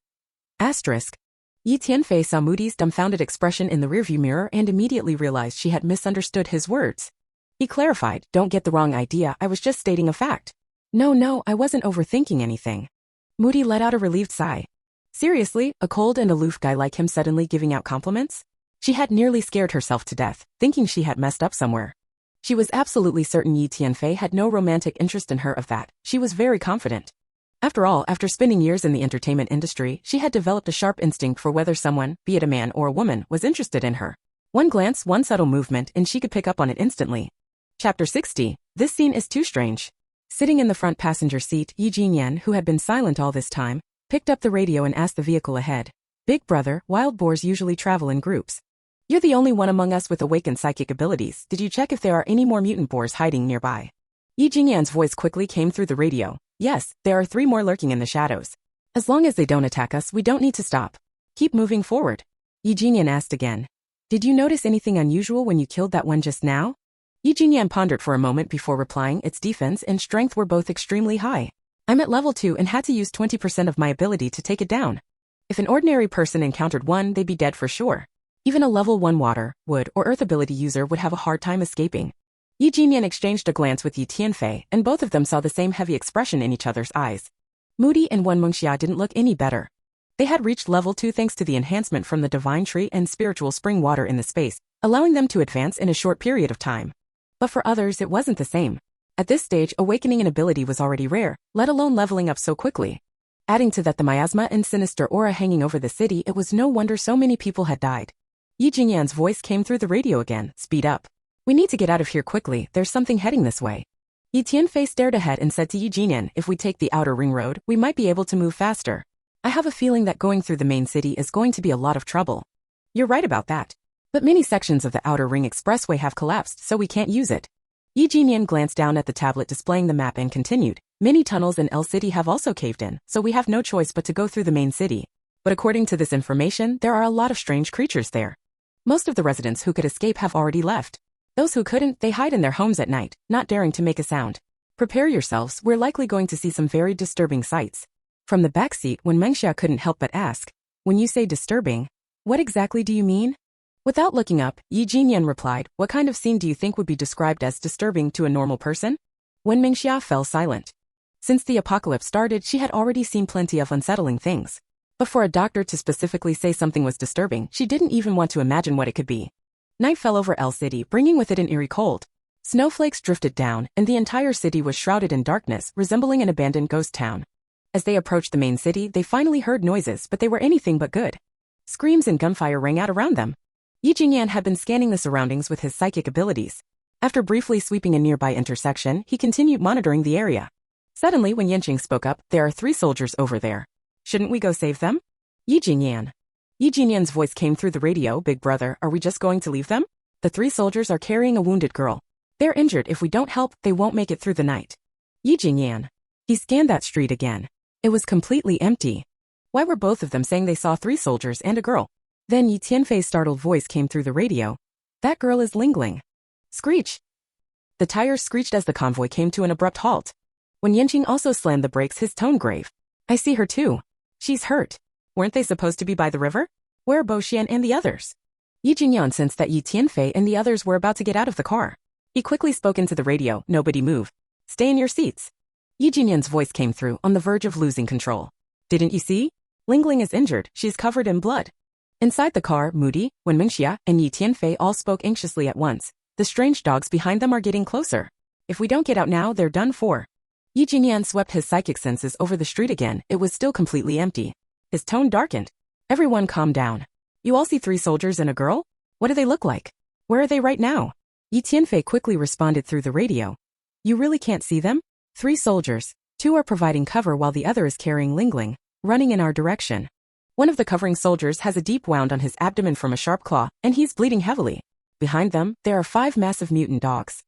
Asterisk. Yi Tianfei saw Moody's dumbfounded expression in the rearview mirror and immediately realized she had misunderstood his words. He clarified, "Don't get the wrong idea, I was just stating a fact." No, I wasn't overthinking anything." Moody let out a relieved sigh. Seriously, a cold and aloof guy like him suddenly giving out compliments? She had nearly scared herself to death, thinking she had messed up somewhere. She was absolutely certain Yi Tianfei had no romantic interest in her. Of that, she was very confident. After all, after spending years in the entertainment industry, she had developed a sharp instinct for whether someone, be it a man or a woman, was interested in her. One glance, one subtle movement, and she could pick up on it instantly. Chapter 60. This scene is too strange. Sitting in the front passenger seat, Yi Jinyan, who had been silent all this time, picked up the radio and asked the vehicle ahead. "Big brother, wild boars usually travel in groups. You're the only one among us with awakened psychic abilities. Did you check if there are any more mutant boars hiding nearby?" Yi Jinyan's voice quickly came through the radio. "Yes, there are 3 more lurking in the shadows. As long as they don't attack us, we don't need to stop. Keep moving forward." Yi Jinyan asked again. "Did you notice anything unusual when you killed that one just now?" Yi Jinyan pondered for a moment before replying. "Its defense and strength were both extremely high. I'm at level 2 and had to use 20% of my ability to take it down. If an ordinary person encountered one, they'd be dead for sure. Even a level 1 water, wood, or earth ability user would have a hard time escaping." Yi Jinyan exchanged a glance with Yi Tianfei, and both of them saw the same heavy expression in each other's eyes. Moody and Wen Mengxia didn't look any better. They had reached level 2 thanks to the enhancement from the divine tree and spiritual spring water in the space, allowing them to advance in a short period of time. But for others, it wasn't the same. At this stage, awakening an ability was already rare, let alone leveling up so quickly. Adding to that the miasma and sinister aura hanging over the city, it was no wonder so many people had died. Yi Jinyan's voice came through the radio again. "Speed up. We need to get out of here quickly, there's something heading this way." Yi Tianfei stared ahead and said to Yi Jinyan, "If we take the outer ring road, we might be able to move faster. I have a feeling that going through the main city is going to be a lot of trouble." "You're right about that. But many sections of the outer ring expressway have collapsed, so we can't use it." Yi Jinyan glanced down at the tablet displaying the map and continued, "Many tunnels in L City have also caved in, so we have no choice but to go through the main city. But according to this information, there are a lot of strange creatures there. Most of the residents who could escape have already left. Those who couldn't, they hide in their homes at night, not daring to make a sound. Prepare yourselves, we're likely going to see some very disturbing sights." From the back seat, when Mengxia couldn't help but ask, "When you say disturbing, what exactly do you mean?" Without looking up, Yi Jinyan replied, "What kind of scene do you think would be described as disturbing to a normal person?" Wen Mengxia fell silent. Since the apocalypse started, she had already seen plenty of unsettling things. But for a doctor to specifically say something was disturbing, she didn't even want to imagine what it could be. Night fell over L City, bringing with it an eerie cold. Snowflakes drifted down, and the entire city was shrouded in darkness, resembling an abandoned ghost town. As they approached the main city, they finally heard noises, but they were anything but good. Screams and gunfire rang out around them. Yi Jinyan had been scanning the surroundings with his psychic abilities. After briefly sweeping a nearby intersection, he continued monitoring the area. Suddenly, when Yanqing spoke up, there are 3 soldiers over there. Shouldn't we go save them? Yi Jingyan. Yi Jingyan's voice came through the radio. Big brother, are we just going to leave them? The 3 soldiers are carrying a wounded girl. They're injured. If we don't help, they won't make it through the night. Yi Jingyan. He scanned that street again. It was completely empty. Why were both of them saying they saw 3 soldiers and a girl? Then Yi Tianfei's startled voice came through the radio. That girl is Lingling. Screech. The tires screeched as the convoy came to an abrupt halt. When Yanqing also slammed the brakes, his tone grave. I see her too. She's hurt. Weren't they supposed to be by the river? Where are Bo Xian and the others? Yi Jingyan sensed that Yi Tianfei and the others were about to get out of the car. He quickly spoke into the radio. Nobody move. Stay in your seats. Yi Jingyan's voice came through, on the verge of losing control. Didn't you see? Lingling is injured. She's covered in blood. Inside the car, Moody, Wen Mingxia, and Yi Tianfei all spoke anxiously at once. The strange dogs behind them are getting closer. If we don't get out now, they're done for. Yi Jingyan swept his psychic senses over the street again. It was still completely empty. His tone darkened. Everyone calm down. You all see 3 soldiers and a girl? What do they look like? Where are they right now? Yi Tianfei quickly responded through the radio. You really can't see them? 3 soldiers. 2 are providing cover while the other is carrying Lingling, running in our direction. One of the covering soldiers has a deep wound on his abdomen from a sharp claw, and he's bleeding heavily. Behind them, there are 5 massive mutant dogs.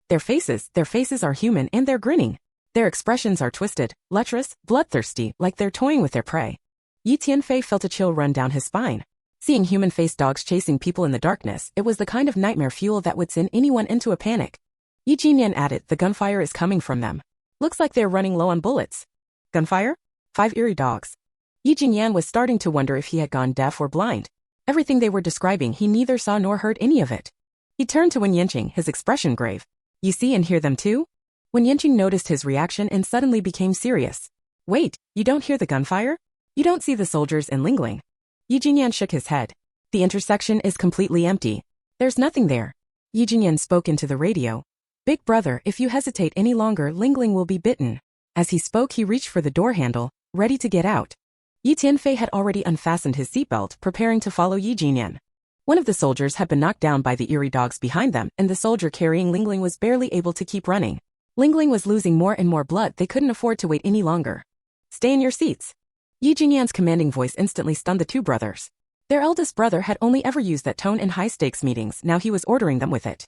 Their faces are human and they're grinning. Their expressions are twisted, lecherous, bloodthirsty, like they're toying with their prey. Yi Tianfei felt a chill run down his spine. Seeing human-faced dogs chasing people in the darkness, it was the kind of nightmare fuel that would send anyone into a panic. Yi Jingyan added, the gunfire is coming from them. Looks like they're running low on bullets. Gunfire? 5 eerie dogs. Yi Jingyan was starting to wonder if he had gone deaf or blind. Everything they were describing, he neither saw nor heard any of it. He turned to Wen Yanqing, his expression grave. You see and hear them too? Wen Yanqing noticed his reaction and suddenly became serious. Wait, you don't hear the gunfire? You don't see the soldiers and Lingling? Yi Jingyan shook his head. The intersection is completely empty. There's nothing there. Yi Jingyan spoke into the radio. Big brother, if you hesitate any longer, Lingling will be bitten. As he spoke, he reached for the door handle, ready to get out. Yi Tianfei had already unfastened his seatbelt, preparing to follow Yi Jingyan. One of the soldiers had been knocked down by the eerie dogs behind them, and the soldier carrying Lingling was barely able to keep running. Lingling was losing more and more blood. They couldn't afford to wait any longer. Stay in your seats. Yi Jingyan's commanding voice instantly stunned the 2 brothers. Their eldest brother had only ever used that tone in high-stakes meetings. Now he was ordering them with it.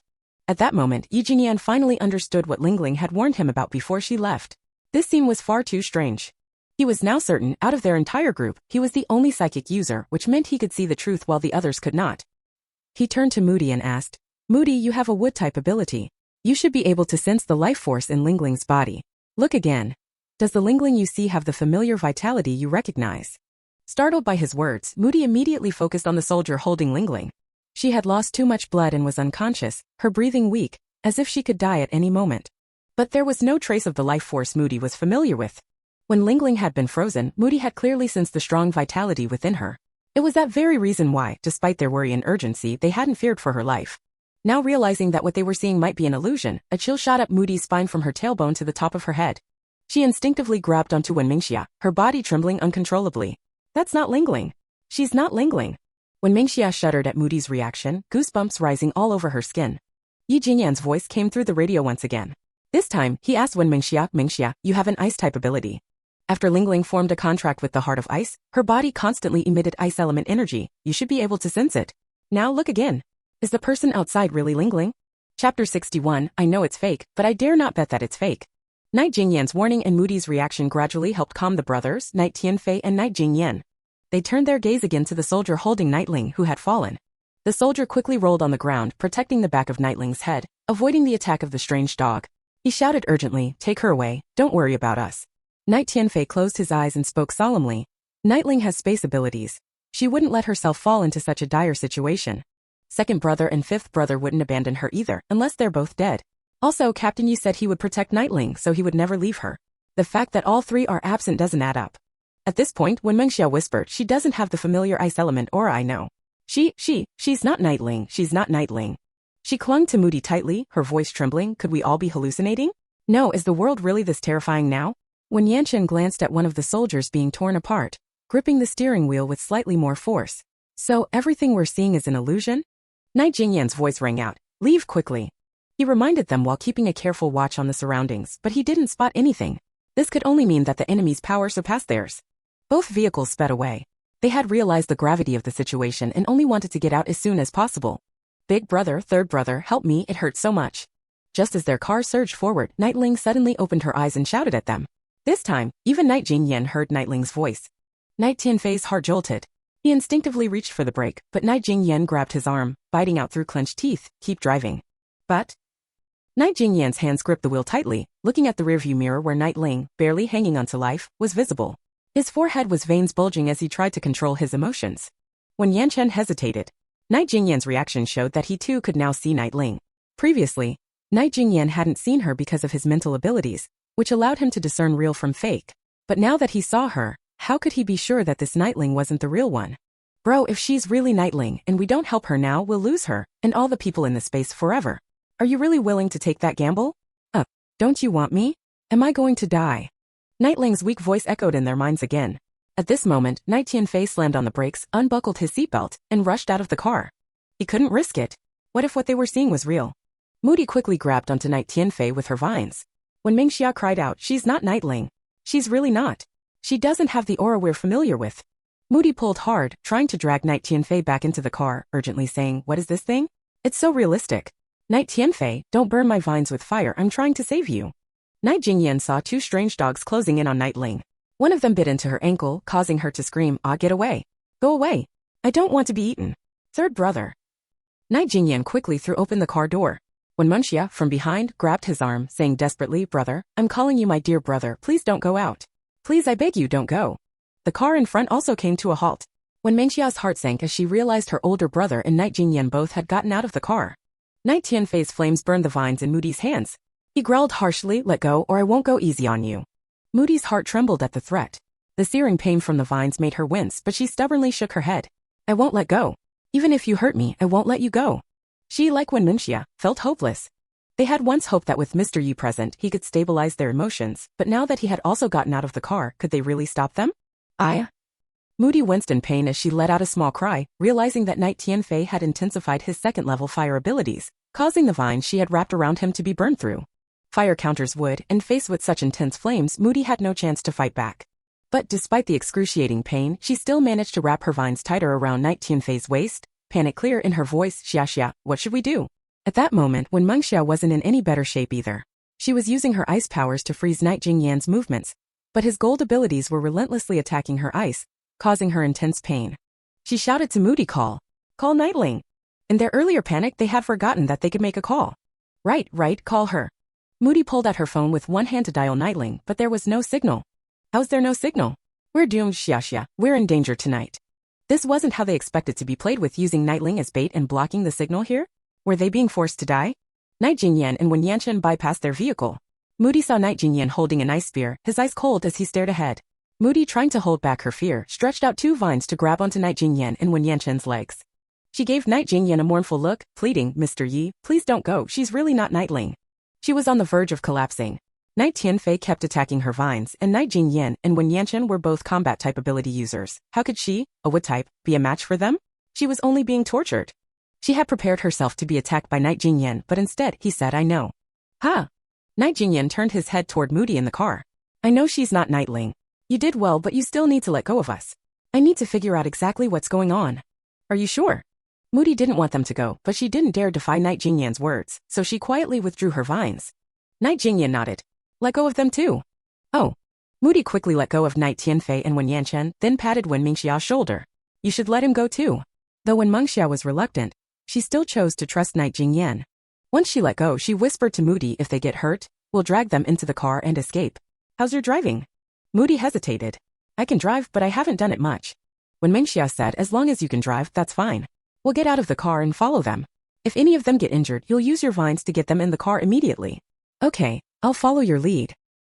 At that moment, Yi Jingyan finally understood what Lingling had warned him about before she left. This scene was far too strange. He was now certain, out of their entire group, he was the only psychic user, which meant he could see the truth while the others could not. He turned to Moody and asked, Moody, you have a wood-type ability. You should be able to sense the life force in Lingling's body. Look again. Does the Lingling you see have the familiar vitality you recognize? Startled by his words, Moody immediately focused on the soldier holding Lingling. She had lost too much blood and was unconscious, her breathing weak, as if she could die at any moment. But there was no trace of the life force Moody was familiar with. When Lingling had been frozen, Moody had clearly sensed the strong vitality within her. It was that very reason why, despite their worry and urgency, they hadn't feared for her life. Now realizing that what they were seeing might be an illusion, a chill shot up Moody's spine from her tailbone to the top of her head. She instinctively grabbed onto Wen Mingxia, her body trembling uncontrollably. That's not Lingling. She's not Lingling. When Mingxia shuddered at Moody's reaction, goosebumps rising all over her skin. Yi Jingyan's voice came through the radio once again. This time, he asked Wen Mingxia, Mingxia, you have an ice-type ability. After Lingling formed a contract with the Heart of Ice, her body constantly emitted ice element energy. You should be able to sense it. Now look again. Is the person outside really Lingling? Chapter 61, I know it's fake, but I dare not bet that it's fake. Night Jingyan's warning and Moody's reaction gradually helped calm the brothers, Night Tianfei and Night Jingyan. They turned their gaze again to the soldier holding Nightling who had fallen. The soldier quickly rolled on the ground, protecting the back of Nightling's head, avoiding the attack of the strange dog. He shouted urgently, take her away, don't worry about us. Night Tianfei closed his eyes and spoke solemnly. Nightling has space abilities. She wouldn't let herself fall into such a dire situation. Second brother and fifth brother wouldn't abandon her either, unless they're both dead. Also, Captain Yu said he would protect Nightling so he would never leave her. The fact that all 3 are absent doesn't add up. At this point, when Mengxia whispered, she doesn't have the familiar ice element aura I know. She's not Nightling, she's not Nightling. She clung to Moody tightly, her voice trembling. Could we all be hallucinating? No, is the world really this terrifying now? When Yanchen glanced at one of the soldiers being torn apart, gripping the steering wheel with slightly more force. So, everything we're seeing is an illusion? Night Jingyan's voice rang out. Leave quickly. He reminded them while keeping a careful watch on the surroundings, but he didn't spot anything. This could only mean that the enemy's power surpassed theirs. Both vehicles sped away. They had realized the gravity of the situation and only wanted to get out as soon as possible. Big brother, third brother, help me, it hurts so much. Just as their car surged forward, Nightling suddenly opened her eyes and shouted at them. This time, even Night Jingyan heard Nightling's voice. Night Tianfei's heart jolted. He instinctively reached for the brake, but Night Jingyan grabbed his arm, biting out through clenched teeth, keep driving. But Night Jingyan's hands gripped the wheel tightly, looking at the rearview mirror where Nightling, barely hanging onto life, was visible. His forehead was veins bulging as he tried to control his emotions. When Yanchen hesitated, Night Jingyan's reaction showed that he too could now see Nightling. Previously, Night Jingyan hadn't seen her because of his mental abilities, which allowed him to discern real from fake. But now that he saw her, how could he be sure that this Nightling wasn't the real one? Bro, if she's really Nightling and we don't help her now, we'll lose her, and all the people in the space forever. Are you really willing to take that gamble? Don't you want me? Am I going to die? Nightling's weak voice echoed in their minds again. At this moment, Night Tianfei slammed on the brakes, unbuckled his seatbelt, and rushed out of the car. He couldn't risk it. What if what they were seeing was real? Moody quickly grabbed onto Night Tianfei with her vines. When Mingxia cried out, she's not Nightling. She's really not. She doesn't have the aura we're familiar with. Moody pulled hard, trying to drag Night Tianfei back into the car, urgently saying, what is this thing? It's so realistic. Night Tianfei, don't burn my vines with fire, I'm trying to save you. Night Jingyan saw two strange dogs closing in on Nightling. One of them bit into her ankle, causing her to scream, get away. Go away. I don't want to be eaten. Third brother. Night Jingyan quickly threw open the car door. When Mengxia, from behind, grabbed his arm, saying desperately, brother, I'm calling you my dear brother, please don't go out. Please, I beg you, don't go. The car in front also came to a halt. When Mengxia's heart sank as she realized her older brother and Night Jingyan both had gotten out of the car. Night Tianfei's flames burned the vines in Moody's hands. He growled harshly, let go or I won't go easy on you. Moody's heart trembled at the threat. The searing pain from the vines made her wince, but she stubbornly shook her head. I won't let go. Even if you hurt me, I won't let you go. She, like when Mengxia, felt hopeless. They had once hoped that with Mr. Yi present, he could stabilize their emotions, but now that he had also gotten out of the car, could they really stop them? Moody winced in pain as she let out a small cry, realizing that Night Tianfei had intensified his second-level fire abilities, causing the vines she had wrapped around him to be burned through. Fire counters would, and faced with such intense flames, Moody had no chance to fight back. But despite the excruciating pain, she still managed to wrap her vines tighter around Night Tianfei's waist, panic clear in her voice, Xia, what should we do? At that moment, when Mengxia wasn't in any better shape either. She was using her ice powers to freeze Night Jingyan's movements, but his gold abilities were relentlessly attacking her ice, causing her intense pain. She shouted to Moody, call Nightling. In their earlier panic, they had forgotten that they could make a call. Right, call her. Moody pulled out her phone with one hand to dial Nightling, but there was no signal. How's there no signal? We're doomed, Xia, we're in danger tonight. This wasn't how they expected to be played with using Nightling as bait and blocking the signal here? Were they being forced to die? Night Jingyan and Wen Yanchen bypassed their vehicle. Moody saw Night Jingyan holding an ice spear, his eyes cold as he stared ahead. Moody, trying to hold back her fear, stretched out two vines to grab onto Night Jingyan and Wen Yanchen's legs. She gave Night Jingyan a mournful look, pleading, Mr. Yi, please don't go, she's really not Nightling. She was on the verge of collapsing. Night Tianfei kept attacking her vines, and Night Jingyan and Wen Yanchen were both combat-type ability users. How could she, a wood-type, be a match for them? She was only being tortured. She had prepared herself to be attacked by Night Jingyan, but instead, he said, I know. Ha! Night Jingyan turned his head toward Moody in the car. I know she's not Nightling. You did well, but you still need to let go of us. I need to figure out exactly what's going on. Are you sure? Moody didn't want them to go, but she didn't dare defy Night Jingyan's words, so she quietly withdrew her vines. Night Jingyan nodded. Let go of them too. Oh. Moody quickly let go of Night Tianfei and Wen Yanchen, then patted Wen Mingxia's shoulder. You should let him go too. Though when Mengxia was reluctant, she still chose to trust Night Jingyan. Once she let go, she whispered to Moody, if they get hurt, we'll drag them into the car and escape. How's your driving? Moody hesitated. I can drive, but I haven't done it much. When Mengxia said, as long as you can drive, that's fine. We'll get out of the car and follow them. If any of them get injured, you'll use your vines to get them in the car immediately. Okay, I'll follow your lead.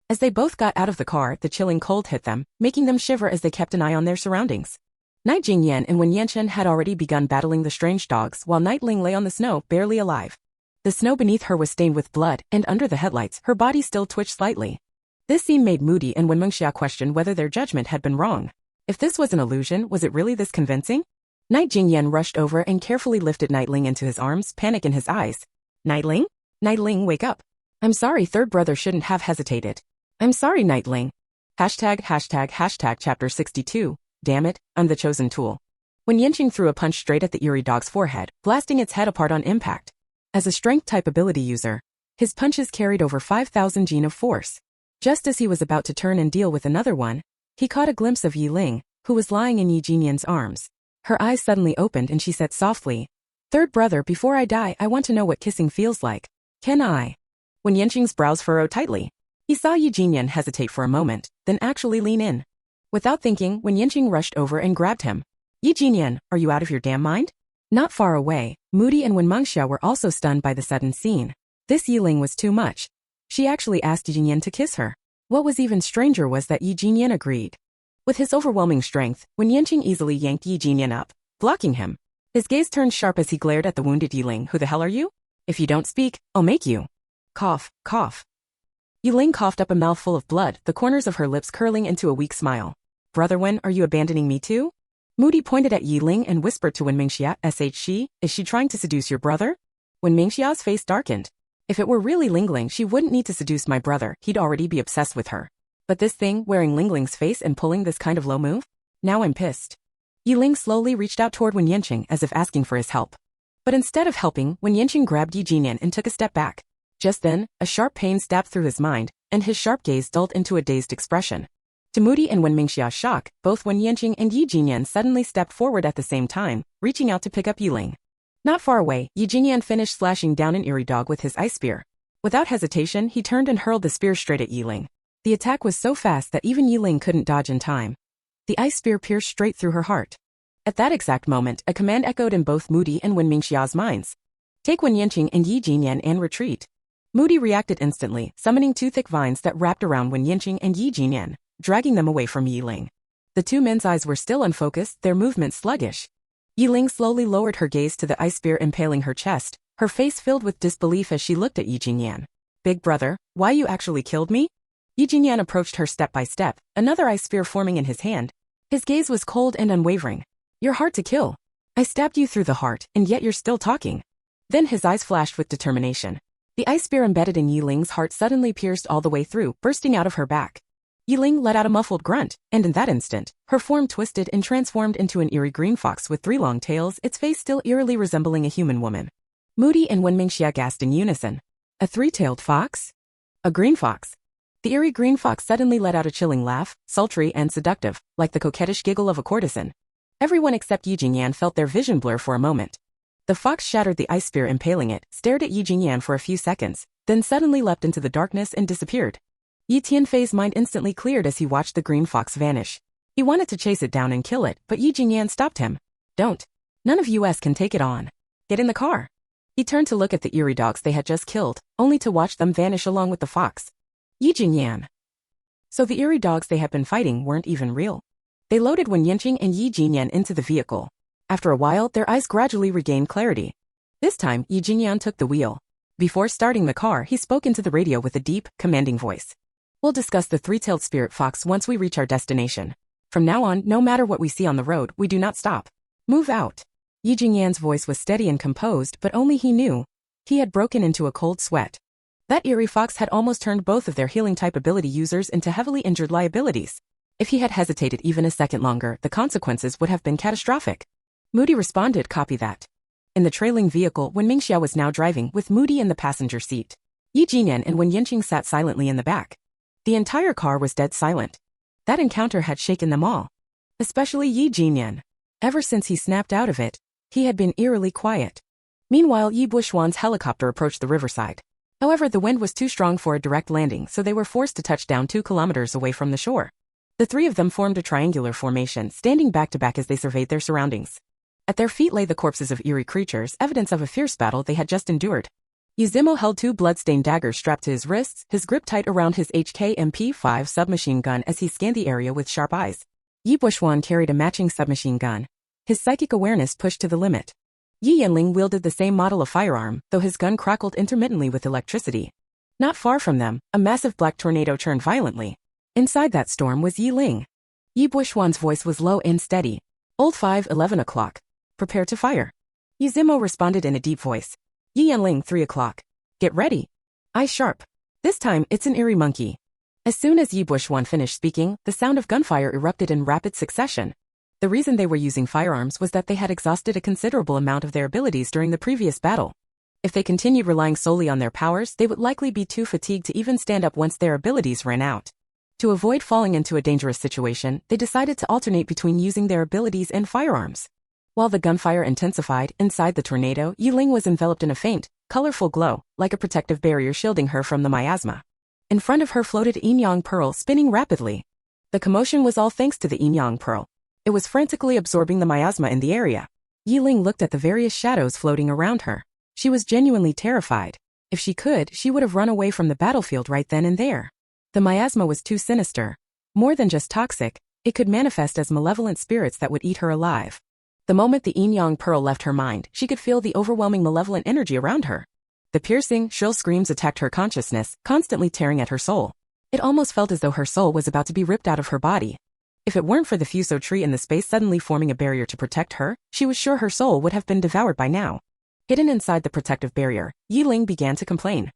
As they both got out of the car, the chilling cold hit them, making them shiver as they kept an eye on their surroundings. Night Jingyan and Wen Yanchen had already begun battling the strange dogs while Nightling lay on the snow, barely alive. The snow beneath her was stained with blood, and under the headlights, her body still twitched slightly. This scene made Moody and Wen Mengxia question whether their judgment had been wrong. If this was an illusion, was it really this convincing? Night Jingyan rushed over and carefully lifted Nightling into his arms, panic in his eyes. Nightling? Nightling, wake up. I'm sorry, third brother shouldn't have hesitated. I'm sorry, Nightling. ####Chapter 62. Damn it, I'm the chosen tool. When Yanqing threw a punch straight at the eerie dog's forehead, blasting its head apart on impact. As a strength-type ability user, his punches carried over 5,000 gene of force. Just as he was about to turn and deal with another one, he caught a glimpse of Yi Ling, who was lying in Yi Jinyan's arms. Her eyes suddenly opened and she said softly, "Third brother, before I die, I want to know what kissing feels like. Can I?" When Yanqing's brows furrowed tightly, he saw Yi Jinyan hesitate for a moment, then actually lean in. Without thinking, when Yanqing rushed over and grabbed him. "Yi Jinyan, are you out of your damn mind?" Not far away, Moody and Wenmengxia were also stunned by the sudden scene. This Yi Ling was too much. She actually asked Yi Jinyan to kiss her. What was even stranger was that Yi Jinyan agreed. With his overwhelming strength, when Yanqing easily yanked Yi Jinyan up, blocking him, his gaze turned sharp as he glared at the wounded Yi Ling. "Who the hell are you? If you don't speak, I'll make you." Cough, cough. Yi Ling coughed up a mouthful of blood, the corners of her lips curling into a weak smile. "Brother Wen, are you abandoning me too?" Moody pointed at Yi Ling and whispered to Wenmengxia, is she trying to seduce your brother?" Wenmengxia's face darkened. If it were really Lingling, she wouldn't need to seduce my brother, he'd already be obsessed with her. But this thing, wearing Lingling's face and pulling this kind of low move? Now I'm pissed. Yi Ling slowly reached out toward Wen Yanqing as if asking for his help. But instead of helping, Wen Yanqing grabbed Yi Jinyan and took a step back. Just then, a sharp pain stabbed through his mind, and his sharp gaze dulled into a dazed expression. To Moody and Wenmengxia's shock, both Wen Yanqing and Yi Jinyan suddenly stepped forward at the same time, reaching out to pick up Yi Ling. Not far away, Yi Jinyan finished slashing down an eerie dog with his ice spear. Without hesitation, he turned and hurled the spear straight at Yi Ling. The attack was so fast that even Yi Ling couldn't dodge in time. The ice spear pierced straight through her heart. At that exact moment, a command echoed in both Moody and Wenmengxia's minds. "Take Wen Yanqing and Yi Jinyan and retreat." Moody reacted instantly, summoning two thick vines that wrapped around Wen Yanqing and Yi Jinyan, dragging them away from Yi Ling. The two men's eyes were still unfocused, their movements sluggish. Yi Ling slowly lowered her gaze to the ice spear impaling her chest, her face filled with disbelief as she looked at Yi Jinyan. "Big brother, why you actually killed me?" Yi Jinyan approached her step by step, another ice spear forming in his hand. His gaze was cold and unwavering. "You're hard to kill. I stabbed you through the heart, and yet you're still talking." Then his eyes flashed with determination. The ice spear embedded in Yi Ling's heart suddenly pierced all the way through, bursting out of her back. Yi Ling let out a muffled grunt, and in that instant, her form twisted and transformed into an eerie green fox with three long tails, its face still eerily resembling a human woman. Moody and Wenmengxia gasped in unison. "A three-tailed fox? A green fox?" The eerie green fox suddenly let out a chilling laugh, sultry and seductive, like the coquettish giggle of a courtesan. Everyone except Yi Jinyan felt their vision blur for a moment. The fox shattered the ice spear impaling it, stared at Yi Jinyan for a few seconds, then suddenly leapt into the darkness and disappeared. Yi Tianfei's mind instantly cleared as he watched the green fox vanish. He wanted to chase it down and kill it, but Yi Jinyan stopped him. "Don't. None of us can take it on. Get in the car." He turned to look at the eerie dogs they had just killed, only to watch them vanish along with the fox. Yi Jinyan. So the eerie dogs they had been fighting weren't even real. They loaded Wen Yanqing and Yi Jinyan into the vehicle. After a while, their eyes gradually regained clarity. This time, Yi Jinyan took the wheel. Before starting the car, he spoke into the radio with a deep, commanding voice. "We'll discuss the three-tailed spirit fox once we reach our destination. From now on, no matter what we see on the road, we do not stop. Move out." Yi Jinyan's voice was steady and composed, but only he knew. He had broken into a cold sweat. That eerie fox had almost turned both of their healing-type ability users into heavily injured liabilities. If he had hesitated even a second longer, the consequences would have been catastrophic. Moody responded, "Copy that." In the trailing vehicle, Wenmengxia was now driving, with Moody in the passenger seat. Yi Jinyan and Wen Yanqing sat silently in the back. The entire car was dead silent. That encounter had shaken them all. Especially Yi Jinyan. Ever since he snapped out of it, he had been eerily quiet. Meanwhile, Yi Buishuan's helicopter approached the riverside. However, the wind was too strong for a direct landing, so they were forced to touch down 2 kilometers away from the shore. The three of them formed a triangular formation, standing back to back as they surveyed their surroundings. At their feet lay the corpses of eerie creatures, evidence of a fierce battle they had just endured. Yuzimo held 2 blood-stained daggers strapped to his wrists, his grip tight around his HK-MP5 submachine gun as he scanned the area with sharp eyes. Yi Buishuan carried a matching submachine gun. His psychic awareness pushed to the limit. Yi Yanling wielded the same model of firearm, though his gun crackled intermittently with electricity. Not far from them, a massive black tornado churned violently. Inside that storm was Yi Ling. Yi Buishuan's voice was low and steady. "Old 5, 11 o'clock. Prepare to fire." Yuzimo responded in a deep voice. "Yi Yanling, 3 o'clock. Get ready. Eyes sharp. This time, it's an eerie monkey. As soon as Yi Bushwan finished speaking, the sound of gunfire erupted in rapid succession. The reason they were using firearms was that they had exhausted a considerable amount of their abilities during the previous battle. If they continued relying solely on their powers, they would likely be too fatigued to even stand up once their abilities ran out. To avoid falling into a dangerous situation, they decided to alternate between using their abilities and firearms. While the gunfire intensified, inside the tornado, Yiling was enveloped in a faint, colorful glow, like a protective barrier shielding her from the miasma. In front of her floated Yin-Yang Pearl spinning rapidly. The commotion was all thanks to the Yin-Yang Pearl. It was frantically absorbing the miasma in the area. Yiling looked at the various shadows floating around her. She was genuinely terrified. If she could, she would have run away from the battlefield right then and there. The miasma was too sinister. More than just toxic, it could manifest as malevolent spirits that would eat her alive. The moment the Yin-Yang Pearl left her mind, she could feel the overwhelming malevolent energy around her. The piercing, shrill screams attacked her consciousness, constantly tearing at her soul. It almost felt as though her soul was about to be ripped out of her body. If it weren't for the Fuso tree in the space suddenly forming a barrier to protect her, she was sure her soul would have been devoured by now. Hidden inside the protective barrier, Yiling began to complain.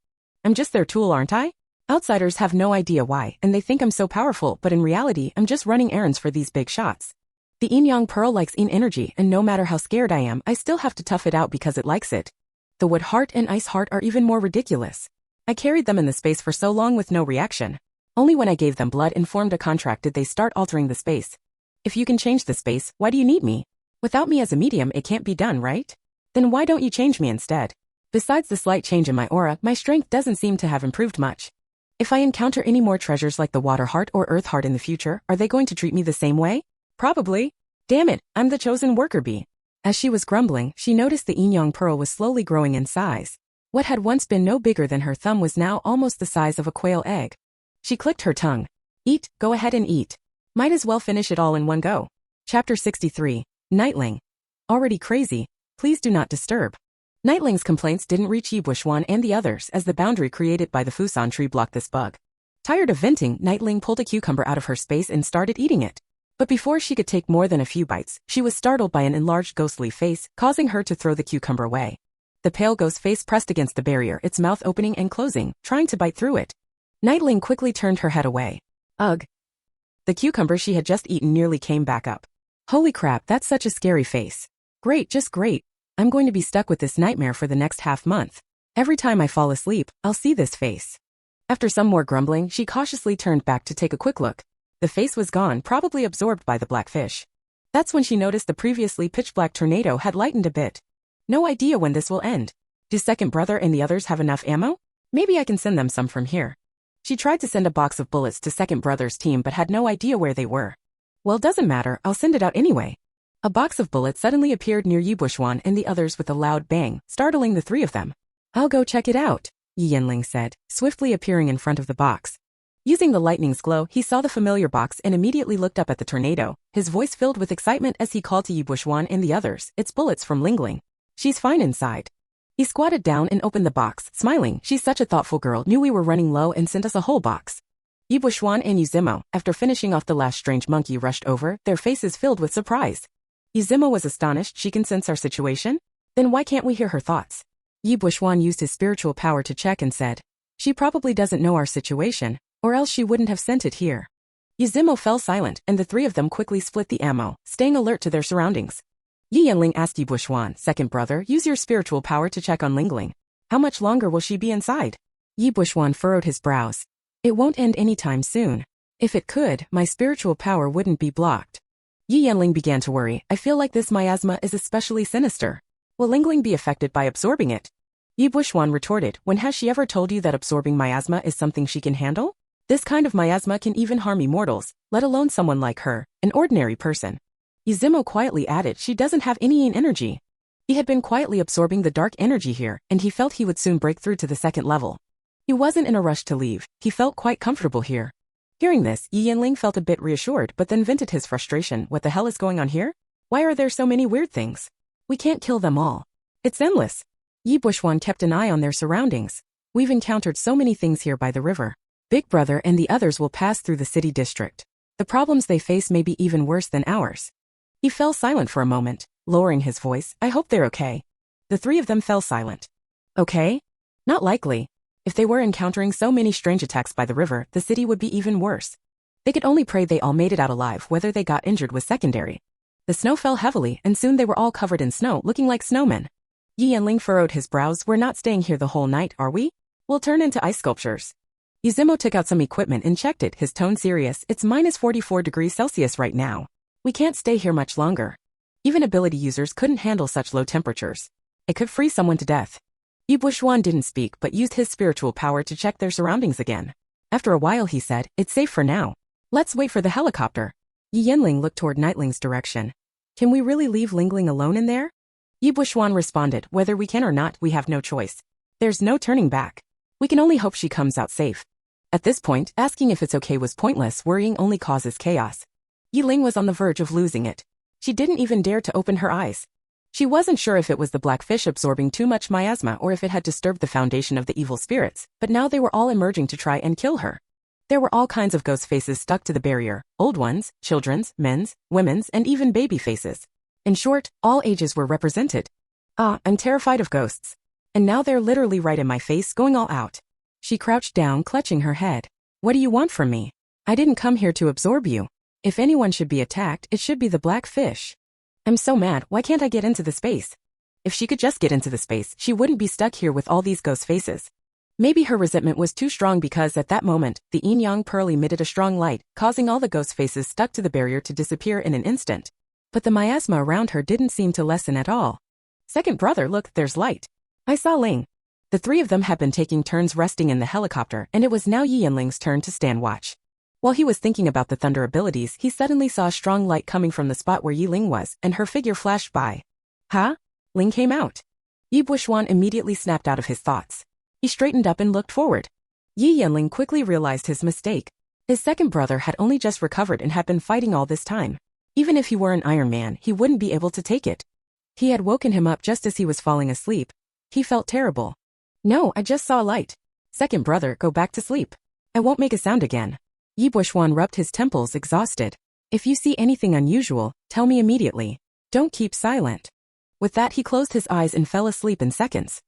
I'm just their tool, aren't I? Outsiders have no idea why, and they think I'm so powerful, but in reality, I'm just running errands for these big shots. The Yin-Yang Pearl likes Yin energy, and no matter how scared I am, I still have to tough it out because it likes it. The Wood Heart and Ice Heart are even more ridiculous. I carried them in the space for so long with no reaction. Only when I gave them blood and formed a contract did they start altering the space. If you can change the space, why do you need me? Without me as a medium, it can't be done, right? Then why don't you change me instead? Besides the slight change in my aura, my strength doesn't seem to have improved much. If I encounter any more treasures like the Water Heart or Earth Heart in the future, are they going to treat me the same way? Probably. Damn it, I'm the chosen worker bee. As she was grumbling, she noticed the Yin-Yang Pearl was slowly growing in size. What had once been no bigger than her thumb was now almost the size of a quail egg. She clicked her tongue. Eat, go ahead and eat. Might as well finish it all in one go. Chapter 63. Nightling. Already crazy. Please do not disturb. Nightling's complaints didn't reach Yi Bushwan and the others as the boundary created by the Fusan tree blocked this bug. Tired of venting, Nightling pulled a cucumber out of her space and started eating it. But before she could take more than a few bites, she was startled by an enlarged ghostly face, causing her to throw the cucumber away. The pale ghost face pressed against the barrier, its mouth opening and closing, trying to bite through it. Nightling quickly turned her head away. Ugh. The cucumber she had just eaten nearly came back up. Holy crap, that's such a scary face. Great, just great. I'm going to be stuck with this nightmare for the next half-month. Every time I fall asleep, I'll see this face. After some more grumbling, she cautiously turned back to take a quick look. The face was gone, probably absorbed by the black fish. That's when she noticed the previously pitch-black tornado had lightened a bit. No idea when this will end. Do second brother and the others have enough ammo? Maybe I can send them some from here. She tried to send a box of bullets to second brother's team but had no idea where they were. Well, doesn't matter, I'll send it out anyway. A box of bullets suddenly appeared near Yi Bushwan and the others with a loud bang, startling the three of them. I'll go check it out, Yi Yanling said, swiftly appearing in front of the box. Using the lightning's glow, he saw the familiar box and immediately looked up at the tornado, his voice filled with excitement as he called to Yi Bushwan and the others, it's bullets from Lingling. She's fine inside. He squatted down and opened the box, smiling. She's such a thoughtful girl, knew we were running low and sent us a whole box. Yi Bushwan and Yuzimo, after finishing off the last strange monkey, rushed over, their faces filled with surprise. Yuzimo was astonished. She can sense our situation? Then why can't we hear her thoughts? Yi Bushwan used his spiritual power to check and said, she probably doesn't know our situation, or else she wouldn't have sent it here. Yuzimo fell silent, and the three of them quickly split the ammo, staying alert to their surroundings. Yi Yanling asked Yi Bushwan, second brother, use your spiritual power to check on Lingling. How much longer will she be inside? Yi Bushwan furrowed his brows. It won't end anytime soon. If it could, my spiritual power wouldn't be blocked. Yi Yanling began to worry. I feel like this miasma is especially sinister. Will Lingling be affected by absorbing it? Yi Bushwan retorted, when has she ever told you that absorbing miasma is something she can handle? This kind of miasma can even harm immortals, let alone someone like her, an ordinary person. Yuzimo quietly added, she doesn't have any yin energy. He had been quietly absorbing the dark energy here, and he felt he would soon break through to the second level. He wasn't in a rush to leave, he felt quite comfortable here. Hearing this, Yi Yanling felt a bit reassured but then vented his frustration. What the hell is going on here? Why are there so many weird things? We can't kill them all. It's endless. Yi Bushwan kept an eye on their surroundings. We've encountered so many things here by the river. Big Brother and the others will pass through the city district. The problems they face may be even worse than ours. He fell silent for a moment, lowering his voice. I hope they're okay. The three of them fell silent. Okay? Not likely. If they were encountering so many strange attacks by the river, the city would be even worse. They could only pray they all made it out alive. Whether they got injured was secondary. The snow fell heavily, and soon they were all covered in snow, looking like snowmen. Yi Yanling furrowed his brows. We're not staying here the whole night, are we? We'll turn into ice sculptures. Yuzimo took out some equipment and checked it, his tone serious. It's minus 44 degrees Celsius right now. We can't stay here much longer. Even ability users couldn't handle such low temperatures. It could freeze someone to death. Yi Buishuan didn't speak but used his spiritual power to check their surroundings again. After a while he said, it's safe for now. Let's wait for the helicopter. Yi Yanling looked toward Nightling's direction. Can we really leave Lingling alone in there? Yi Buishuan responded, whether we can or not, we have no choice. There's no turning back. We can only hope she comes out safe. At this point, asking if it's okay was pointless. Worrying only causes chaos. Yi Ling was on the verge of losing it. She didn't even dare to open her eyes. She wasn't sure if it was the blackfish absorbing too much miasma or if it had disturbed the foundation of the evil spirits, but now they were all emerging to try and kill her. There were all kinds of ghost faces stuck to the barrier, old ones, children's, men's, women's, and even baby faces. In short, all ages were represented. I'm terrified of ghosts. And now they're literally right in my face, going all out. She crouched down, clutching her head. What do you want from me? I didn't come here to absorb you. If anyone should be attacked, it should be the blackfish. I'm so mad, why can't I get into the space? If she could just get into the space, she wouldn't be stuck here with all these ghost faces. Maybe her resentment was too strong because at that moment, the yin-yang pearl emitted a strong light, causing all the ghost faces stuck to the barrier to disappear in an instant. But the miasma around her didn't seem to lessen at all. Second brother, look, there's light. I saw Ling. The three of them had been taking turns resting in the helicopter, and it was now Yi Yanling's turn to stand watch. While he was thinking about the thunder abilities, he suddenly saw a strong light coming from the spot where Yi Ling was, and her figure flashed by. Huh? Ling came out. Yi Buishuan immediately snapped out of his thoughts. He straightened up and looked forward. Yi Yanling quickly realized his mistake. His second brother had only just recovered and had been fighting all this time. Even if he were an Iron Man, he wouldn't be able to take it. He had woken him up just as he was falling asleep. He felt terrible. No, I just saw a light. Second brother, go back to sleep. I won't make a sound again. Yi Buishuan rubbed his temples, exhausted. If you see anything unusual, tell me immediately. Don't keep silent. With that he closed his eyes and fell asleep in seconds.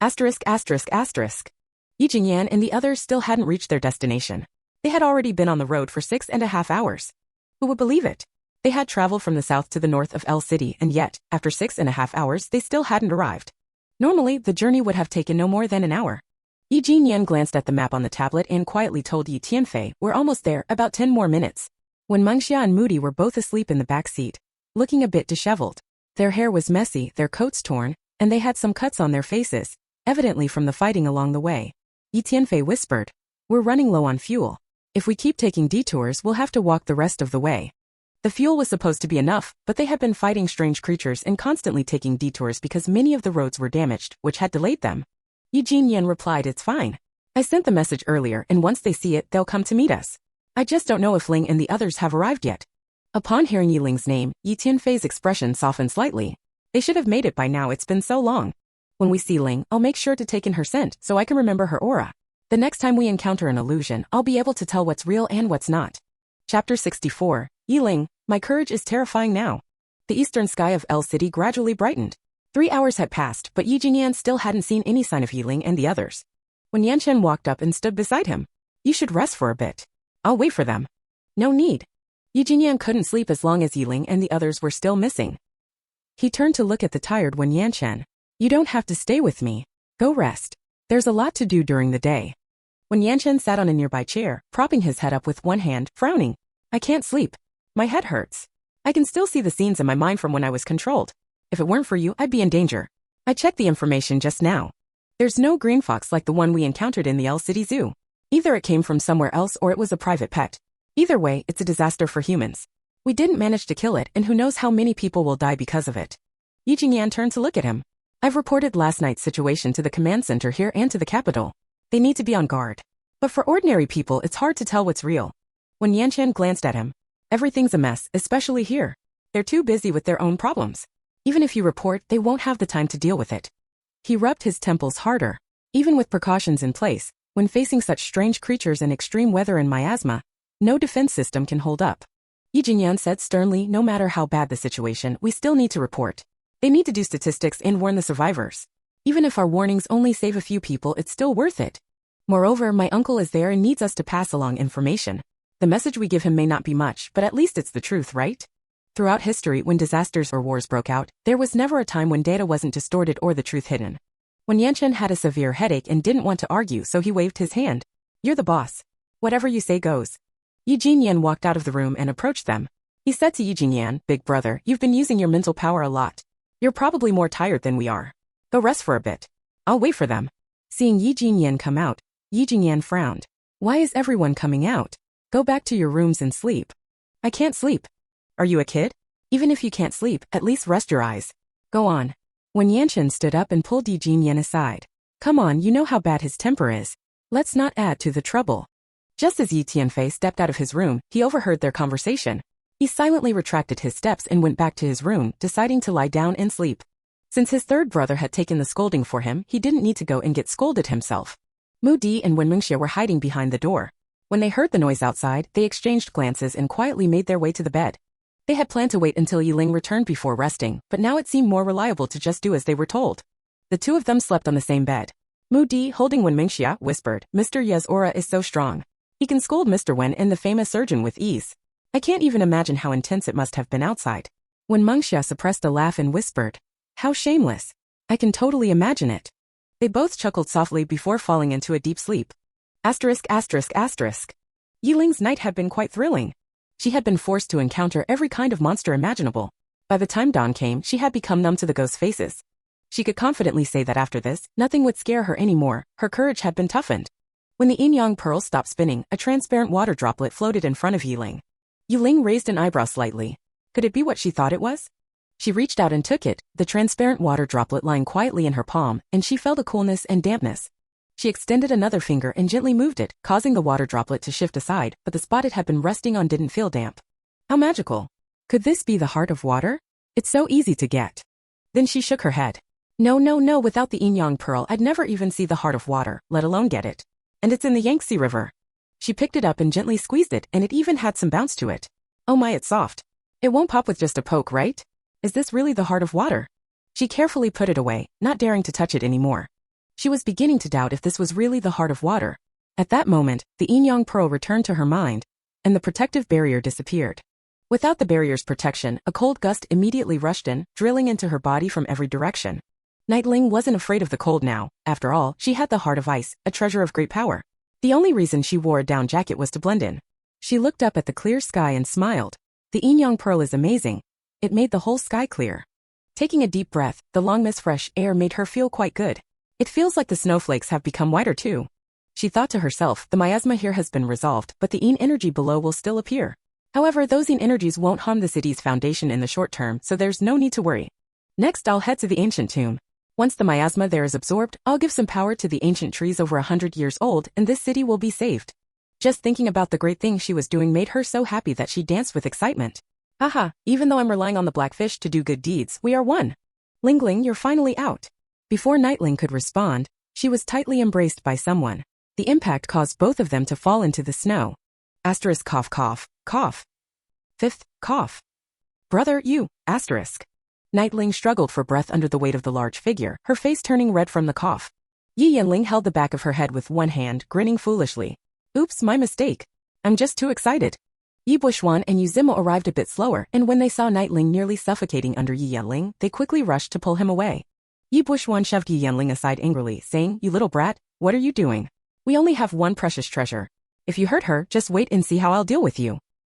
Asterisk, asterisk, asterisk. Yi Jingyan and the others still hadn't reached their destination. They had already been on the road for 6.5 hours. Who would believe it? They had traveled from the south to the north of L City, and yet, after 6.5 hours, they still hadn't arrived. Normally, the journey would have taken no more than an hour. Yi Jingyan glanced at the map on the tablet and quietly told Yi Tianfei, we're almost there, about 10 more minutes. When Mengxia and Moody were both asleep in the back seat, looking a bit disheveled. Their hair was messy, their coats torn, and they had some cuts on their faces, evidently from the fighting along the way. Yi Tianfei whispered, we're running low on fuel. If we keep taking detours, we'll have to walk the rest of the way. The fuel was supposed to be enough, but they had been fighting strange creatures and constantly taking detours because many of the roads were damaged, which had delayed them. Yi Jingyan replied, it's fine. I sent the message earlier, and once they see it, they'll come to meet us. I just don't know if Ling and the others have arrived yet. Upon hearing Yi Ling's name, Yi Tianfei's expression softened slightly. They should have made it by now, it's been so long. When we see Ling, I'll make sure to take in her scent so I can remember her aura. The next time we encounter an illusion, I'll be able to tell what's real and what's not. Chapter 64. Yi Ling, my courage is terrifying now. The eastern sky of L City gradually brightened. 3 hours had passed, but Yi Jingyan still hadn't seen any sign of Yi Ling and the others. When Yanchen walked up and stood beside him, you should rest for a bit. I'll wait for them. No need. Yi Jingyan couldn't sleep as long as Yi Ling and the others were still missing. He turned to look at the tired Wen Yanchen. You don't have to stay with me. Go rest. There's a lot to do during the day. When Yanchen sat on a nearby chair, propping his head up with one hand, frowning. I can't sleep. My head hurts. I can still see the scenes in my mind from when I was controlled. If it weren't for you, I'd be in danger. I checked the information just now. There's no green fox like the one we encountered in the L City Zoo. Either it came from somewhere else or it was a private pet. Either way, it's a disaster for humans. We didn't manage to kill it, and who knows how many people will die because of it. Yi Jingyan turned to look at him. I've reported last night's situation to the command center here and to the capital. They need to be on guard. But for ordinary people, it's hard to tell what's real. When Yanchen glanced at him, everything's a mess, especially here. They're too busy with their own problems. Even if you report, they won't have the time to deal with it. He rubbed his temples harder. Even with precautions in place, when facing such strange creatures and extreme weather and miasma, no defense system can hold up. Yi Jingyan said sternly, no matter how bad the situation, we still need to report. They need to do statistics and warn the survivors. Even if our warnings only save a few people, it's still worth it. Moreover, my uncle is there and needs us to pass along information. The message we give him may not be much, but at least it's the truth, right? Throughout history, when disasters or wars broke out, there was never a time when data wasn't distorted or the truth hidden. When Yanchen had a severe headache and didn't want to argue, so he waved his hand. You're the boss. Whatever you say goes. Yi Jinyan walked out of the room and approached them. He said to Yi Jinyan, big brother, you've been using your mental power a lot. You're probably more tired than we are. Go rest for a bit. I'll wait for them. Seeing Yi Jinyan come out, Yi Jinyan frowned. Why is everyone coming out? Go back to your rooms and sleep. I can't sleep. Are you a kid? Even if you can't sleep, at least rest your eyes. Go on. When Yanchen stood up and pulled Yi Jinyan aside. Come on, you know how bad his temper is. Let's not add to the trouble. Just as Yi Tianfei stepped out of his room, he overheard their conversation. He silently retracted his steps and went back to his room, deciding to lie down and sleep. Since his third brother had taken the scolding for him, he didn't need to go and get scolded himself. Mu Di and Wen Mingxia were hiding behind the door. When they heard the noise outside, they exchanged glances and quietly made their way to the bed. They had planned to wait until Yiling returned before resting, but now it seemed more reliable to just do as they were told. The two of them slept on the same bed. Mu Di, holding Wen Mingxia, whispered, Mr. Ye's aura is so strong. He can scold Mr. Wen and the famous surgeon with ease. I can't even imagine how intense it must have been outside. Wen Mingxia suppressed a laugh and whispered, how shameless. I can totally imagine it. They both chuckled softly before falling into a deep sleep. Asterisk, asterisk, asterisk. Yiling's night had been quite thrilling. She had been forced to encounter every kind of monster imaginable. By the time dawn came, she had become numb to the ghost faces. She could confidently say that after this, nothing would scare her anymore. Her courage had been toughened. When the yin-yang pearl stopped spinning, a transparent water droplet floated in front of Yiling. Yiling raised an eyebrow slightly. Could it be what she thought it was? She reached out and took it, the transparent water droplet lying quietly in her palm, and she felt a coolness and dampness. She extended another finger and gently moved it, causing the water droplet to shift aside, but the spot it had been resting on didn't feel damp. How magical. Could this be the heart of water? It's so easy to get. Then she shook her head. No, without the yin-yang pearl I'd never even see the heart of water, let alone get it. And it's in the Yangtze River. She picked it up and gently squeezed it, and it even had some bounce to it. Oh my, it's soft. It won't pop with just a poke, right? Is this really the heart of water? She carefully put it away, not daring to touch it anymore. She was beginning to doubt if this was really the heart of water. At that moment, the yin-yang pearl returned to her mind, and the protective barrier disappeared. Without the barrier's protection, a cold gust immediately rushed in, drilling into her body from every direction. Nightling wasn't afraid of the cold now. After all, she had the heart of ice, a treasure of great power. The only reason she wore a down jacket was to blend in. She looked up at the clear sky and smiled. The yin-yang pearl is amazing. It made the whole sky clear. Taking a deep breath, the long mist fresh air made her feel quite good. It feels like the snowflakes have become whiter too. She thought to herself, the miasma here has been resolved, but the yin energy below will still appear. However, those yin energies won't harm the city's foundation in the short term, so there's no need to worry. Next, I'll head to the ancient tomb. Once the miasma there is absorbed, I'll give some power to the ancient trees over 100 years old, and this city will be saved. Just thinking about the great thing she was doing made her so happy that she danced with excitement. Haha, even though I'm relying on the blackfish to do good deeds, we are one. Lingling, you're finally out. Before Nightling could respond, she was tightly embraced by someone. The impact caused both of them to fall into the snow. Asterisk cough cough, cough. Fifth, cough. Brother, you, asterisk. Nightling struggled for breath under the weight of the large figure, her face turning red from the cough. Yi Yanling held the back of her head with one hand, grinning foolishly. Oops, my mistake. I'm just too excited. Yi Bushwan and Yu Zimo arrived a bit slower, and when they saw Nightling nearly suffocating under Yi Yanling, they quickly rushed to pull him away. Yi Bushwan shoved Yi Yanling aside angrily, saying, You little brat, what are you doing? We only have one precious treasure. If you hurt her, just wait and see how I'll deal with you.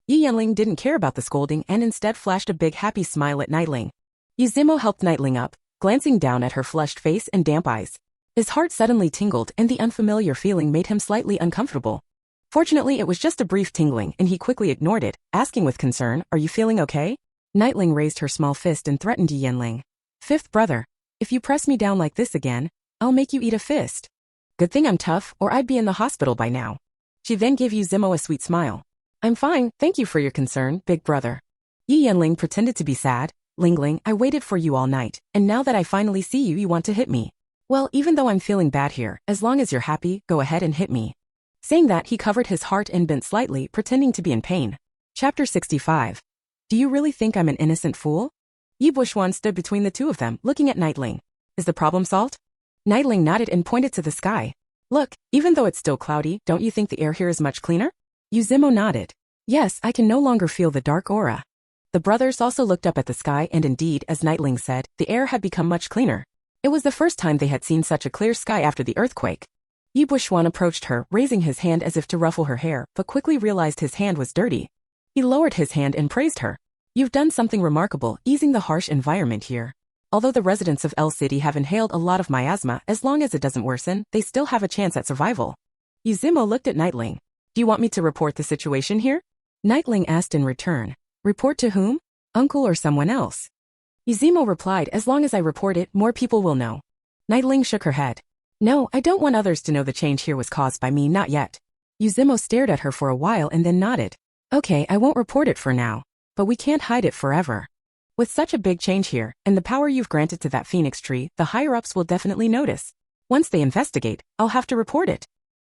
Yi Yanling didn't care about the scolding and instead flashed a big happy smile at Nightling. Yu Zimo helped Nightling up, glancing down at her flushed face and damp eyes. His heart suddenly tingled and the unfamiliar feeling made him slightly uncomfortable. Fortunately, it was just a brief tingling and he quickly ignored it, asking with concern, Are you feeling okay? Nightling raised her small fist and threatened Yi Yanling. Fifth brother. If you press me down like this again, I'll make you eat a fist. Good thing I'm tough, or I'd be in the hospital by now. She then gave Yu Zimo a sweet smile. I'm fine, thank you for your concern, big brother. Yi Yanling pretended to be sad. Lingling, I waited for you all night, and now that I finally see you, you want to hit me. Well, even though I'm feeling bad here, as long as you're happy, go ahead and hit me. Saying that, he covered his heart and bent slightly, pretending to be in pain. Chapter 65. Do you really think I'm an innocent fool? Yi Bushwan stood between the two of them, looking at Nightling. Is the problem solved? Nightling nodded and pointed to the sky. Look, even though it's still cloudy, don't you think the air here is much cleaner? Yuzimo nodded. Yes, I can no longer feel the dark aura. The brothers also looked up at the sky and indeed, as Nightling said, the air had become much cleaner. It was the first time they had seen such a clear sky after the earthquake. Yi Buishuan approached her, raising his hand as if to ruffle her hair, but quickly realized his hand was dirty. He lowered his hand and praised her. You've done something remarkable, easing the harsh environment here. Although the residents of L City have inhaled a lot of miasma, as long as it doesn't worsen, they still have a chance at survival. Yuzimo looked at Nightling. Do you want me to report the situation here? Nightling asked in return. Report to whom? Uncle or someone else? Yuzimo replied, as long as I report it, more people will know. Nightling shook her head. No, I don't want others to know the change here was caused by me, not yet. Yuzimo stared at her for a while and then nodded. Okay, I won't report it for now. But we can't hide it forever. With such a big change here, and the power you've granted to that phoenix tree, the higher-ups will definitely notice. Once they investigate, I'll have to report it.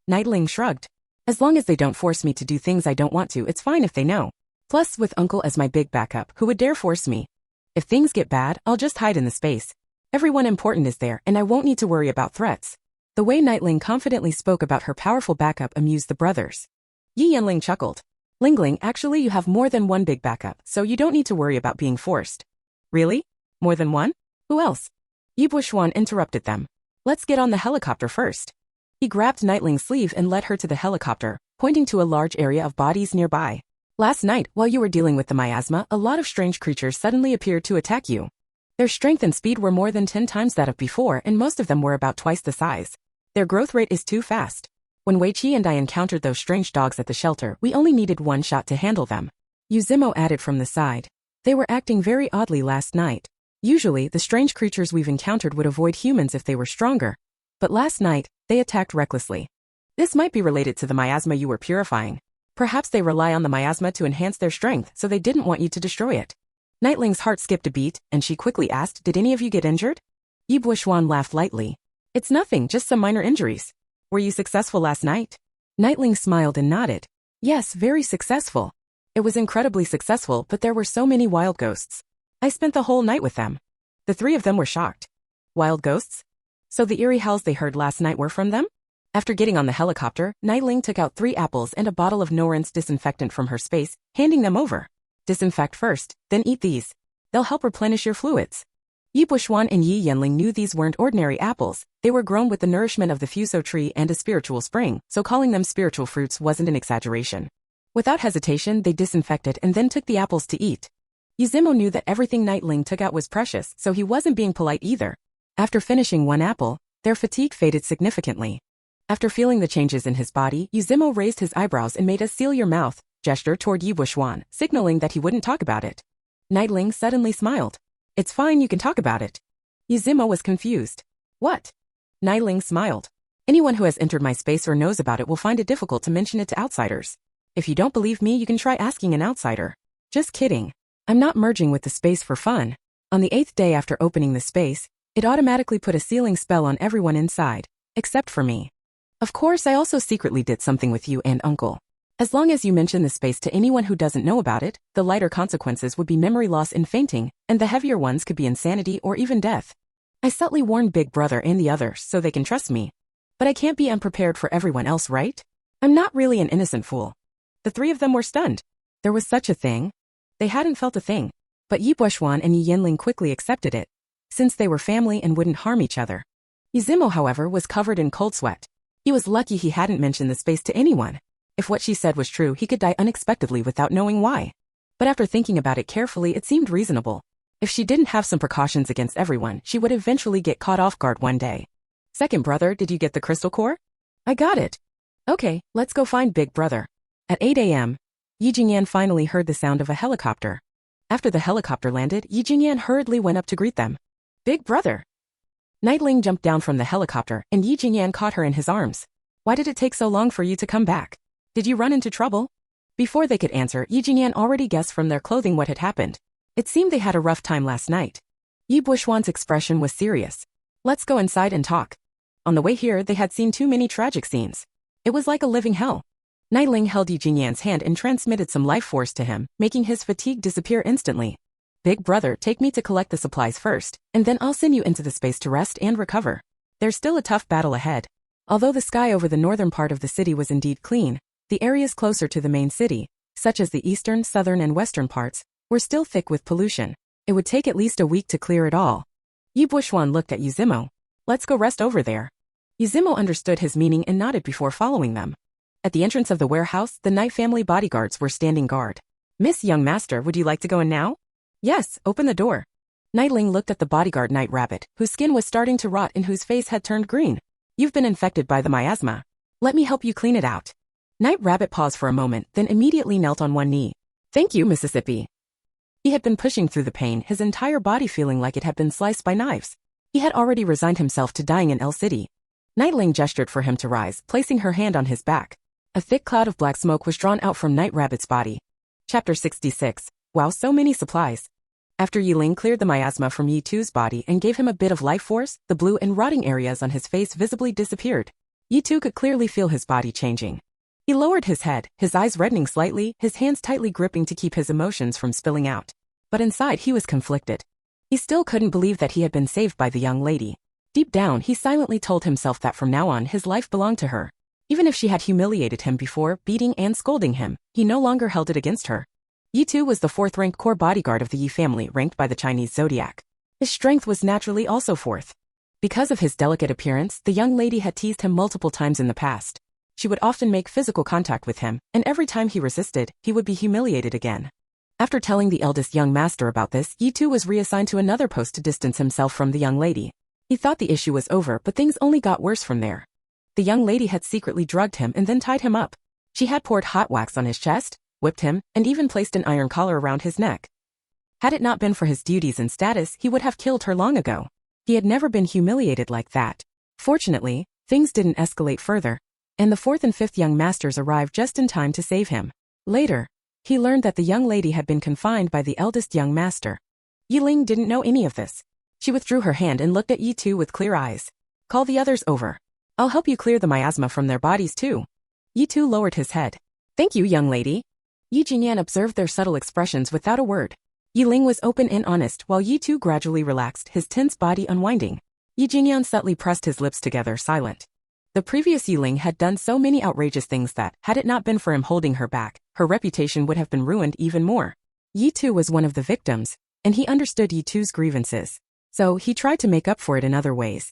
Nightling shrugged. As long as they don't force me to do things I don't want to, it's fine if they know. Plus, with Uncle as my big backup, who would dare force me? If things get bad, I'll just hide in the space. Everyone important is there, and I won't need to worry about threats. The way Nightling confidently spoke about her powerful backup amused the brothers. Yi Yanling chuckled. Lingling, actually you have more than one big backup, so you don't need to worry about being forced. Really? More than one? Who else? Yi Buishuan interrupted them. Let's get on the helicopter first. He grabbed Nightling's sleeve and led her to the helicopter, pointing to a large area of bodies nearby. Last night, while you were dealing with the miasma, a lot of strange creatures suddenly appeared to attack you. Their strength and speed were more than 10 times that of before, and most of them were about twice the size. Their growth rate is too fast. When Weiqi and I encountered those strange dogs at the shelter, we only needed one shot to handle them. Yuzimo added from the side. They were acting very oddly last night. Usually, the strange creatures we've encountered would avoid humans if they were stronger. But last night, they attacked recklessly. This might be related to the miasma you were purifying. Perhaps they rely on the miasma to enhance their strength, so they didn't want you to destroy it. Nightling's heart skipped a beat, and she quickly asked, did any of you get injured? Yi Buishuan laughed lightly. It's nothing, just some minor injuries. Were you successful last night? Nightling smiled and nodded. Yes, very successful. It was incredibly successful, but there were so many wild ghosts. I spent the whole night with them. The three of them were shocked. Wild ghosts? So the eerie howls they heard last night were from them? After getting on the helicopter, Nightling took out 3 apples and a bottle of Norin's disinfectant from her space, handing them over. Disinfect first, then eat these. They'll help replenish your fluids. Yi Buishuan and Yi Yanling knew these weren't ordinary apples. They were grown with the nourishment of the Fuso tree and a spiritual spring, so calling them spiritual fruits wasn't an exaggeration. Without hesitation, they disinfected and then took the apples to eat. Yuzimo knew that everything Nightling took out was precious, so he wasn't being polite either. After finishing one apple, their fatigue faded significantly. After feeling the changes in his body, Yuzimo raised his eyebrows and made a seal your mouth gesture toward Yi Buishuan, signaling that he wouldn't talk about it. Nightling suddenly smiled. It's fine, you can talk about it. Yuzimo was confused. What? Nightling smiled. Anyone who has entered my space or knows about it will find it difficult to mention it to outsiders. If you don't believe me, you can try asking an outsider. Just kidding. I'm not merging with the space for fun. On the 8th day after opening the space, it automatically put a sealing spell on everyone inside, except for me. Of course, I also secretly did something with you and Uncle. As long as you mention the space to anyone who doesn't know about it, the lighter consequences would be memory loss and fainting, and the heavier ones could be insanity or even death. I subtly warned Big Brother and the others so they can trust me. But I can't be unprepared for everyone else, right? I'm not really an innocent fool. The 3 of them were stunned. There was such a thing. They hadn't felt a thing. But Yi Buishuan and Yi Yanling quickly accepted it, since they were family and wouldn't harm each other. Yuzimo, however, was covered in cold sweat. He was lucky he hadn't mentioned the space to anyone. If what she said was true, he could die unexpectedly without knowing why. But after thinking about it carefully, it seemed reasonable. If she didn't have some precautions against everyone, she would eventually get caught off guard one day. Second brother, did you get the crystal core? I got it. Okay, let's go find Big Brother. At 8 a.m., Yi Jingyan finally heard the sound of a helicopter. After the helicopter landed, Yi Jingyan hurriedly went up to greet them. Big Brother! Nightling jumped down from the helicopter, and Yi Jingyan caught her in his arms. Why did it take so long for you to come back? Did you run into trouble? Before they could answer, Yi Jingyan already guessed from their clothing what had happened. It seemed they had a rough time last night. Yi Buishuan's expression was serious. Let's go inside and talk. On the way here, they had seen too many tragic scenes. It was like a living hell. Nightling held Yi Jingyan's hand and transmitted some life force to him, making his fatigue disappear instantly. Big Brother, take me to collect the supplies first, and then I'll send you into the space to rest and recover. There's still a tough battle ahead. Although the sky over the northern part of the city was indeed clean, the areas closer to the main city, such as the eastern, southern and western parts, were still thick with pollution. It would take at least a week to clear it all. Yi Buishuan looked at Yuzimo. Let's go rest over there. Yuzimo understood his meaning and nodded before following them. At the entrance of the warehouse, the Knight family bodyguards were standing guard. Miss Young Master, would you like to go in now? Yes, open the door. Nightling looked at the bodyguard Night Rabbit, whose skin was starting to rot and whose face had turned green. You've been infected by the miasma. Let me help you clean it out. Night Rabbit paused for a moment, then immediately knelt on one knee. Thank you, Mississippi. He had been pushing through the pain, his entire body feeling like it had been sliced by knives. He had already resigned himself to dying in L City. Nightling gestured for him to rise, placing her hand on his back. A thick cloud of black smoke was drawn out from Night Rabbit's body. Chapter 66. Wow, so many supplies. After Yiling cleared the miasma from Yi Tu's body and gave him a bit of life force, the blue and rotting areas on his face visibly disappeared. Yi Tu could clearly feel his body changing. He lowered his head, his eyes reddening slightly, his hands tightly gripping to keep his emotions from spilling out. But inside he was conflicted. He still couldn't believe that he had been saved by the young lady. Deep down, he silently told himself that from now on his life belonged to her. Even if she had humiliated him before, beating and scolding him, he no longer held it against her. Yi Tu was the fourth-ranked core bodyguard of the Yi family, ranked by the Chinese zodiac. His strength was naturally also fourth. Because of his delicate appearance, the young lady had teased him multiple times in the past. She would often make physical contact with him, and every time he resisted, he would be humiliated again. After telling the eldest young master about this, Yi Tu was reassigned to another post to distance himself from the young lady. He thought the issue was over, but things only got worse from there. The young lady had secretly drugged him and then tied him up. She had poured hot wax on his chest, whipped him, and even placed an iron collar around his neck. Had it not been for his duties and status, he would have killed her long ago. He had never been humiliated like that. Fortunately, things didn't escalate further, and the fourth and fifth young masters arrived just in time to save him. Later, he learned that the young lady had been confined by the eldest young master. Yiling didn't know any of this. She withdrew her hand and looked at Yi Tu with clear eyes. Call the others over. I'll help you clear the miasma from their bodies too. Yi Tu lowered his head. Thank you, young lady. Yi Jingyan observed their subtle expressions without a word. Yiling was open and honest while Yi Tu gradually relaxed, his tense body unwinding. Yi Jingyan subtly pressed his lips together, silent. The previous Yiling had done so many outrageous things that, had it not been for him holding her back, her reputation would have been ruined even more. Yi Tu was one of the victims, and he understood Yi Tu's grievances. So he tried to make up for it in other ways.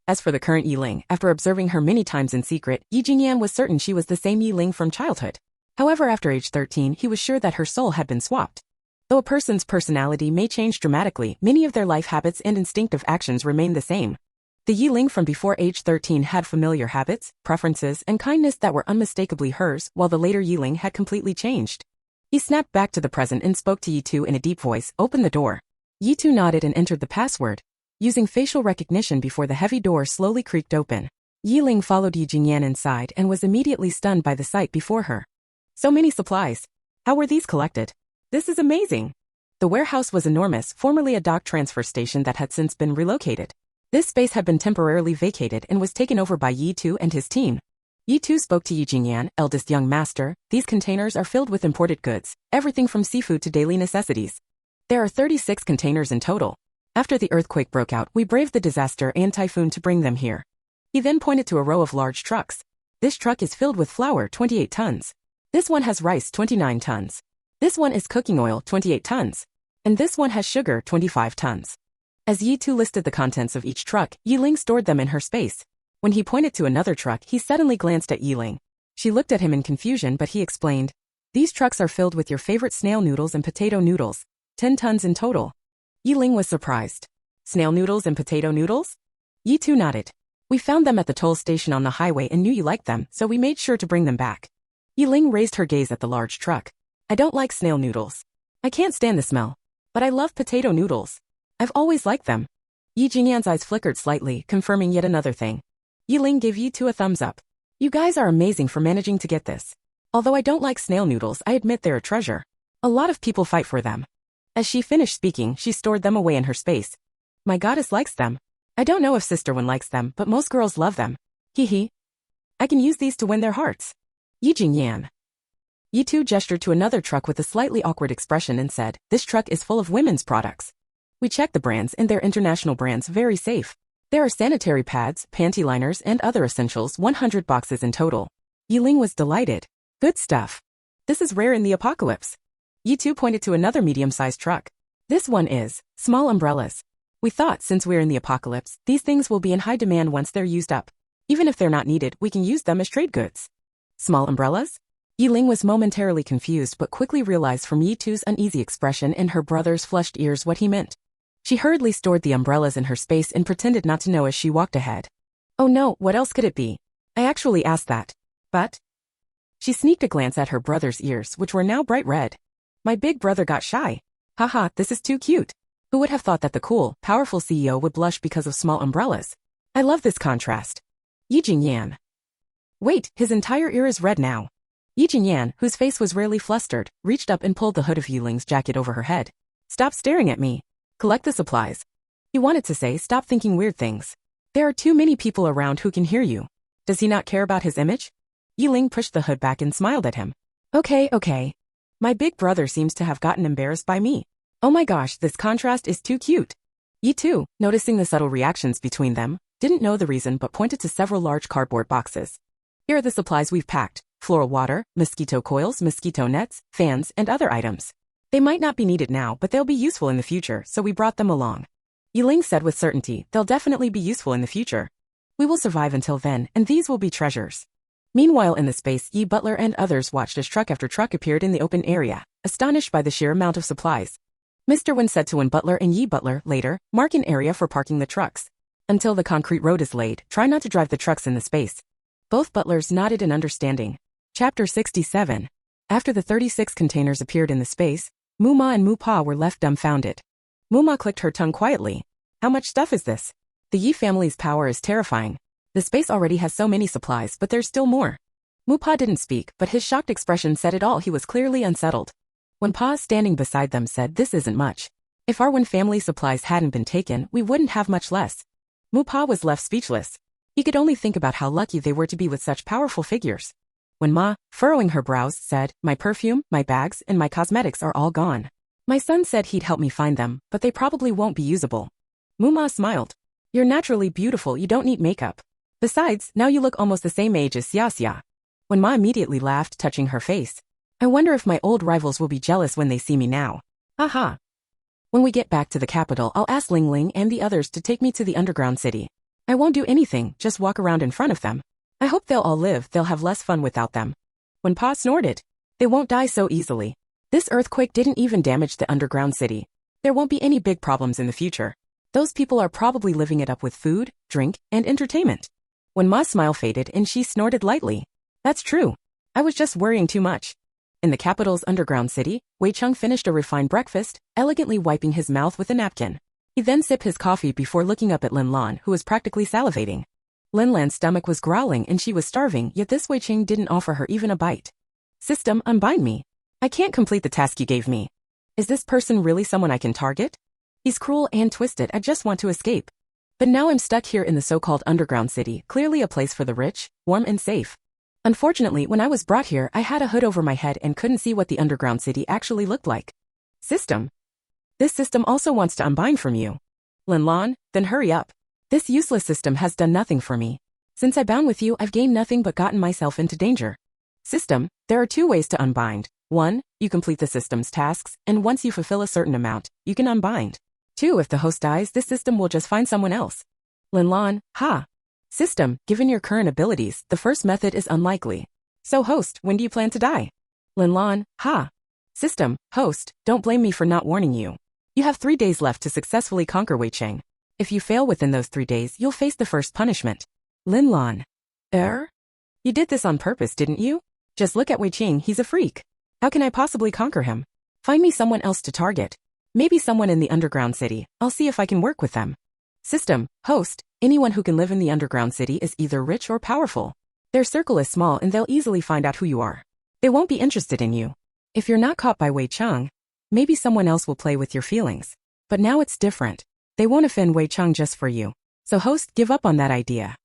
As for the current Yiling, after observing her many times in secret, Yi Jingyan was certain she was the same Yiling from childhood. However, after age 13, he was sure that her soul had been swapped. Though a person's personality may change dramatically, many of their life habits and instinctive actions remain the same. The Yiling from before age 13 had familiar habits, preferences, and kindness that were unmistakably hers, while the later Yiling had completely changed. He snapped back to the present and spoke to Yi Tu in a deep voice, "Open the door." Yi Tu nodded and entered the password, using facial recognition before the heavy door slowly creaked open. Yiling followed Yi Jingyan inside and was immediately stunned by the sight before her. So many supplies. How were these collected? This is amazing. The warehouse was enormous, formerly a dock transfer station that had since been relocated. This space had been temporarily vacated and was taken over by Yi Tu and his team. Yi Tu spoke to Yi Jingyan, eldest young master. These containers are filled with imported goods, everything from seafood to daily necessities. There are 36 containers in total. After the earthquake broke out, we braved the disaster and typhoon to bring them here. He then pointed to a row of large trucks. This truck is filled with flour, 28 tons. This one has rice, 29 tons. This one is cooking oil, 28 tons. And this one has sugar, 25 tons. As Yi Tu listed the contents of each truck, Yiling stored them in her space. When he pointed to another truck, he suddenly glanced at Yiling. She looked at him in confusion, but he explained, "These trucks are filled with your favorite snail noodles and potato noodles. 10 tons in total." Yiling was surprised. Snail noodles and potato noodles? Yi Tu nodded. "We found them at the toll station on the highway and knew you liked them, so we made sure to bring them back." Yiling raised her gaze at the large truck. "I don't like snail noodles. I can't stand the smell. But I love potato noodles. I've always liked them." Yi Jingyan's eyes flickered slightly, confirming yet another thing. Yiling gave Yi Tu a thumbs up. "You guys are amazing for managing to get this. Although I don't like snail noodles, I admit they're a treasure. A lot of people fight for them." As she finished speaking, she stored them away in her space. "My goddess likes them. I don't know if Sister One likes them, but most girls love them. Hee hee. I can use these to win their hearts." Yi Jingyan. Yi Tu gestured to another truck with a slightly awkward expression and said, "This truck is full of women's products. We checked the brands and they're international brands, very safe. There are sanitary pads, panty liners, and other essentials, 100 boxes in total. Yiling was delighted. Good stuff. This is rare in the apocalypse. Yi Tu pointed to another medium-sized truck. This one is small umbrellas. We thought since we're in the apocalypse, these things will be in high demand once they're used up. Even if they're not needed, we can use them as trade goods. Small umbrellas? Yiling was momentarily confused but quickly realized from Yi Tu's uneasy expression and her brother's flushed ears what he meant. She hurriedly stored the umbrellas in her space and pretended not to know as she walked ahead. Oh no, what else could it be? I actually asked that. But? She sneaked a glance at her brother's ears, which were now bright red. My big brother got shy. Haha, this is too cute. Who would have thought that the cool, powerful CEO would blush because of small umbrellas? I love this contrast. Yi Jingyan. Wait, his entire ear is red now. Yi Jingyan, whose face was rarely flustered, reached up and pulled the hood of Yuling's jacket over her head. Stop staring at me. Collect the supplies. He wanted to say stop thinking weird things. There are too many people around who can hear you. Does he not care about his image? Yiling pushed the hood back and smiled at him. Okay. My big brother seems to have gotten embarrassed by me. Oh my gosh, this contrast is too cute. Yi Tu, noticing the subtle reactions between them, didn't know the reason but pointed to several large cardboard boxes. Here are the supplies we've packed: floral water, mosquito coils, mosquito nets, fans, and other items. They might not be needed now, but they'll be useful in the future, so we brought them along. Yiling said with certainty, they'll definitely be useful in the future. We will survive until then, and these will be treasures. Meanwhile in the space, Yi Butler and others watched as truck after truck appeared in the open area, astonished by the sheer amount of supplies. Mr. Wen said to Wen Butler and Yi Butler, later, mark an area for parking the trucks. Until the concrete road is laid, try not to drive the trucks in the space. Both butlers nodded in understanding. Chapter 67. After the 36 containers appeared in the space, Muma and Mupa were left dumbfounded. Muma clicked her tongue quietly. How much stuff is this? The Yi family's power is terrifying. The space already has so many supplies, but there's still more. Mupa didn't speak, but his shocked expression said it all. He was clearly unsettled. When Pa standing beside them said this isn't much. If our Wen family supplies hadn't been taken, we wouldn't have much less. Mupa was left speechless. He could only think about how lucky they were to be with such powerful figures. When Ma, furrowing her brows, said, my perfume, my bags, and my cosmetics are all gone. My son said he'd help me find them, but they probably won't be usable. Muma smiled. You're naturally beautiful, you don't need makeup. Besides, now you look almost the same age as Xia. When Ma immediately laughed, touching her face. I wonder if my old rivals will be jealous when they see me now. Haha. When we get back to the capital, I'll ask Ling Ling and the others to take me to the underground city. I won't do anything, just walk around in front of them. I hope they'll all live, they'll have less fun without them. When Pa snorted. They won't die so easily. This earthquake didn't even damage the underground city. There won't be any big problems in the future. Those people are probably living it up with food, drink, and entertainment. When Ma's smile faded and she snorted lightly. That's true. I was just worrying too much. In the capital's underground city, Wei Cheng finished a refined breakfast, elegantly wiping his mouth with a napkin. He then sipped his coffee before looking up at Lin Lan, who was practically salivating. Lin Lan's stomach was growling and she was starving, yet this Wei Cheng didn't offer her even a bite. System, unbind me. I can't complete the task you gave me. Is this person really someone I can target? He's cruel and twisted, I just want to escape. But now I'm stuck here in the so-called underground city, clearly a place for the rich, warm and safe. Unfortunately, when I was brought here, I had a hood over my head and couldn't see what the underground city actually looked like. System. This system also wants to unbind from you. Lin Lan, then hurry up. This useless system has done nothing for me. Since I bound with you, I've gained nothing but gotten myself into danger. System, there are two ways to unbind. 1, you complete the system's tasks, and once you fulfill a certain amount, you can unbind. 2, if the host dies, this system will just find someone else. Lin Lan, ha. System, given your current abilities, the first method is unlikely. So host, when do you plan to die? Lin Lan, ha. System, host, don't blame me for not warning you. You have 3 days left to successfully conquer Wei Cheng. If you fail within those 3 days, you'll face the first punishment. Lin Lan. You did this on purpose, didn't you? Just look at Wei Cheng, he's a freak. How can I possibly conquer him? Find me someone else to target. Maybe someone in the underground city, I'll see if I can work with them. System, host, anyone who can live in the underground city is either rich or powerful. Their circle is small and they'll easily find out who you are. They won't be interested in you. If you're not caught by Wei Cheng, maybe someone else will play with your feelings. But now it's different. They won't offend Wei Cheng just for you. So host, give up on that idea.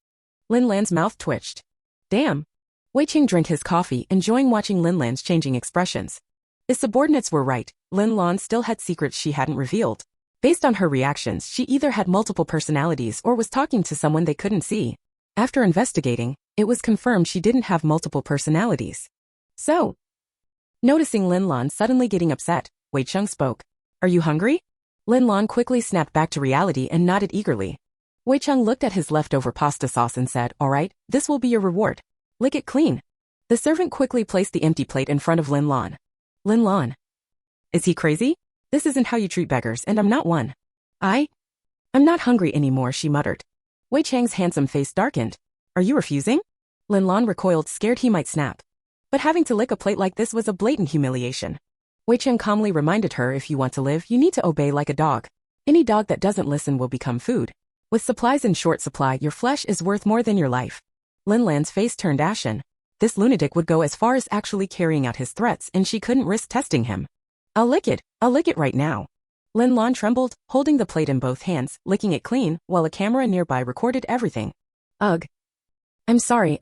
Lin Lan's mouth twitched. Damn. Wei Cheng drank his coffee, enjoying watching Lin Lan's changing expressions. His subordinates were right. Lin Lan still had secrets she hadn't revealed. Based on her reactions, she either had multiple personalities or was talking to someone they couldn't see. After investigating, it was confirmed she didn't have multiple personalities. So, noticing Lin Lan suddenly getting upset, Wei Cheng spoke. Are you hungry? Lin Lan quickly snapped back to reality and nodded eagerly. Wei Cheng looked at his leftover pasta sauce and said, all right, this will be your reward. Lick it clean. The servant quickly placed the empty plate in front of Lin Lan. Lin Lan. Is he crazy? This isn't how you treat beggars, and I'm not one. I'm not hungry anymore, she muttered. Wei Cheng's handsome face darkened. Are you refusing? Lin Lan recoiled, scared he might snap. But having to lick a plate like this was a blatant humiliation. Wei Cheng calmly reminded her, if you want to live, you need to obey like a dog. Any dog that doesn't listen will become food. With supplies in short supply, your flesh is worth more than your life. Lin Lan's face turned ashen. This lunatic would go as far as actually carrying out his threats, and she couldn't risk testing him. I'll lick it right now. Lin Lan trembled, holding the plate in both hands, licking it clean, while a camera nearby recorded everything. Ugh. I'm sorry,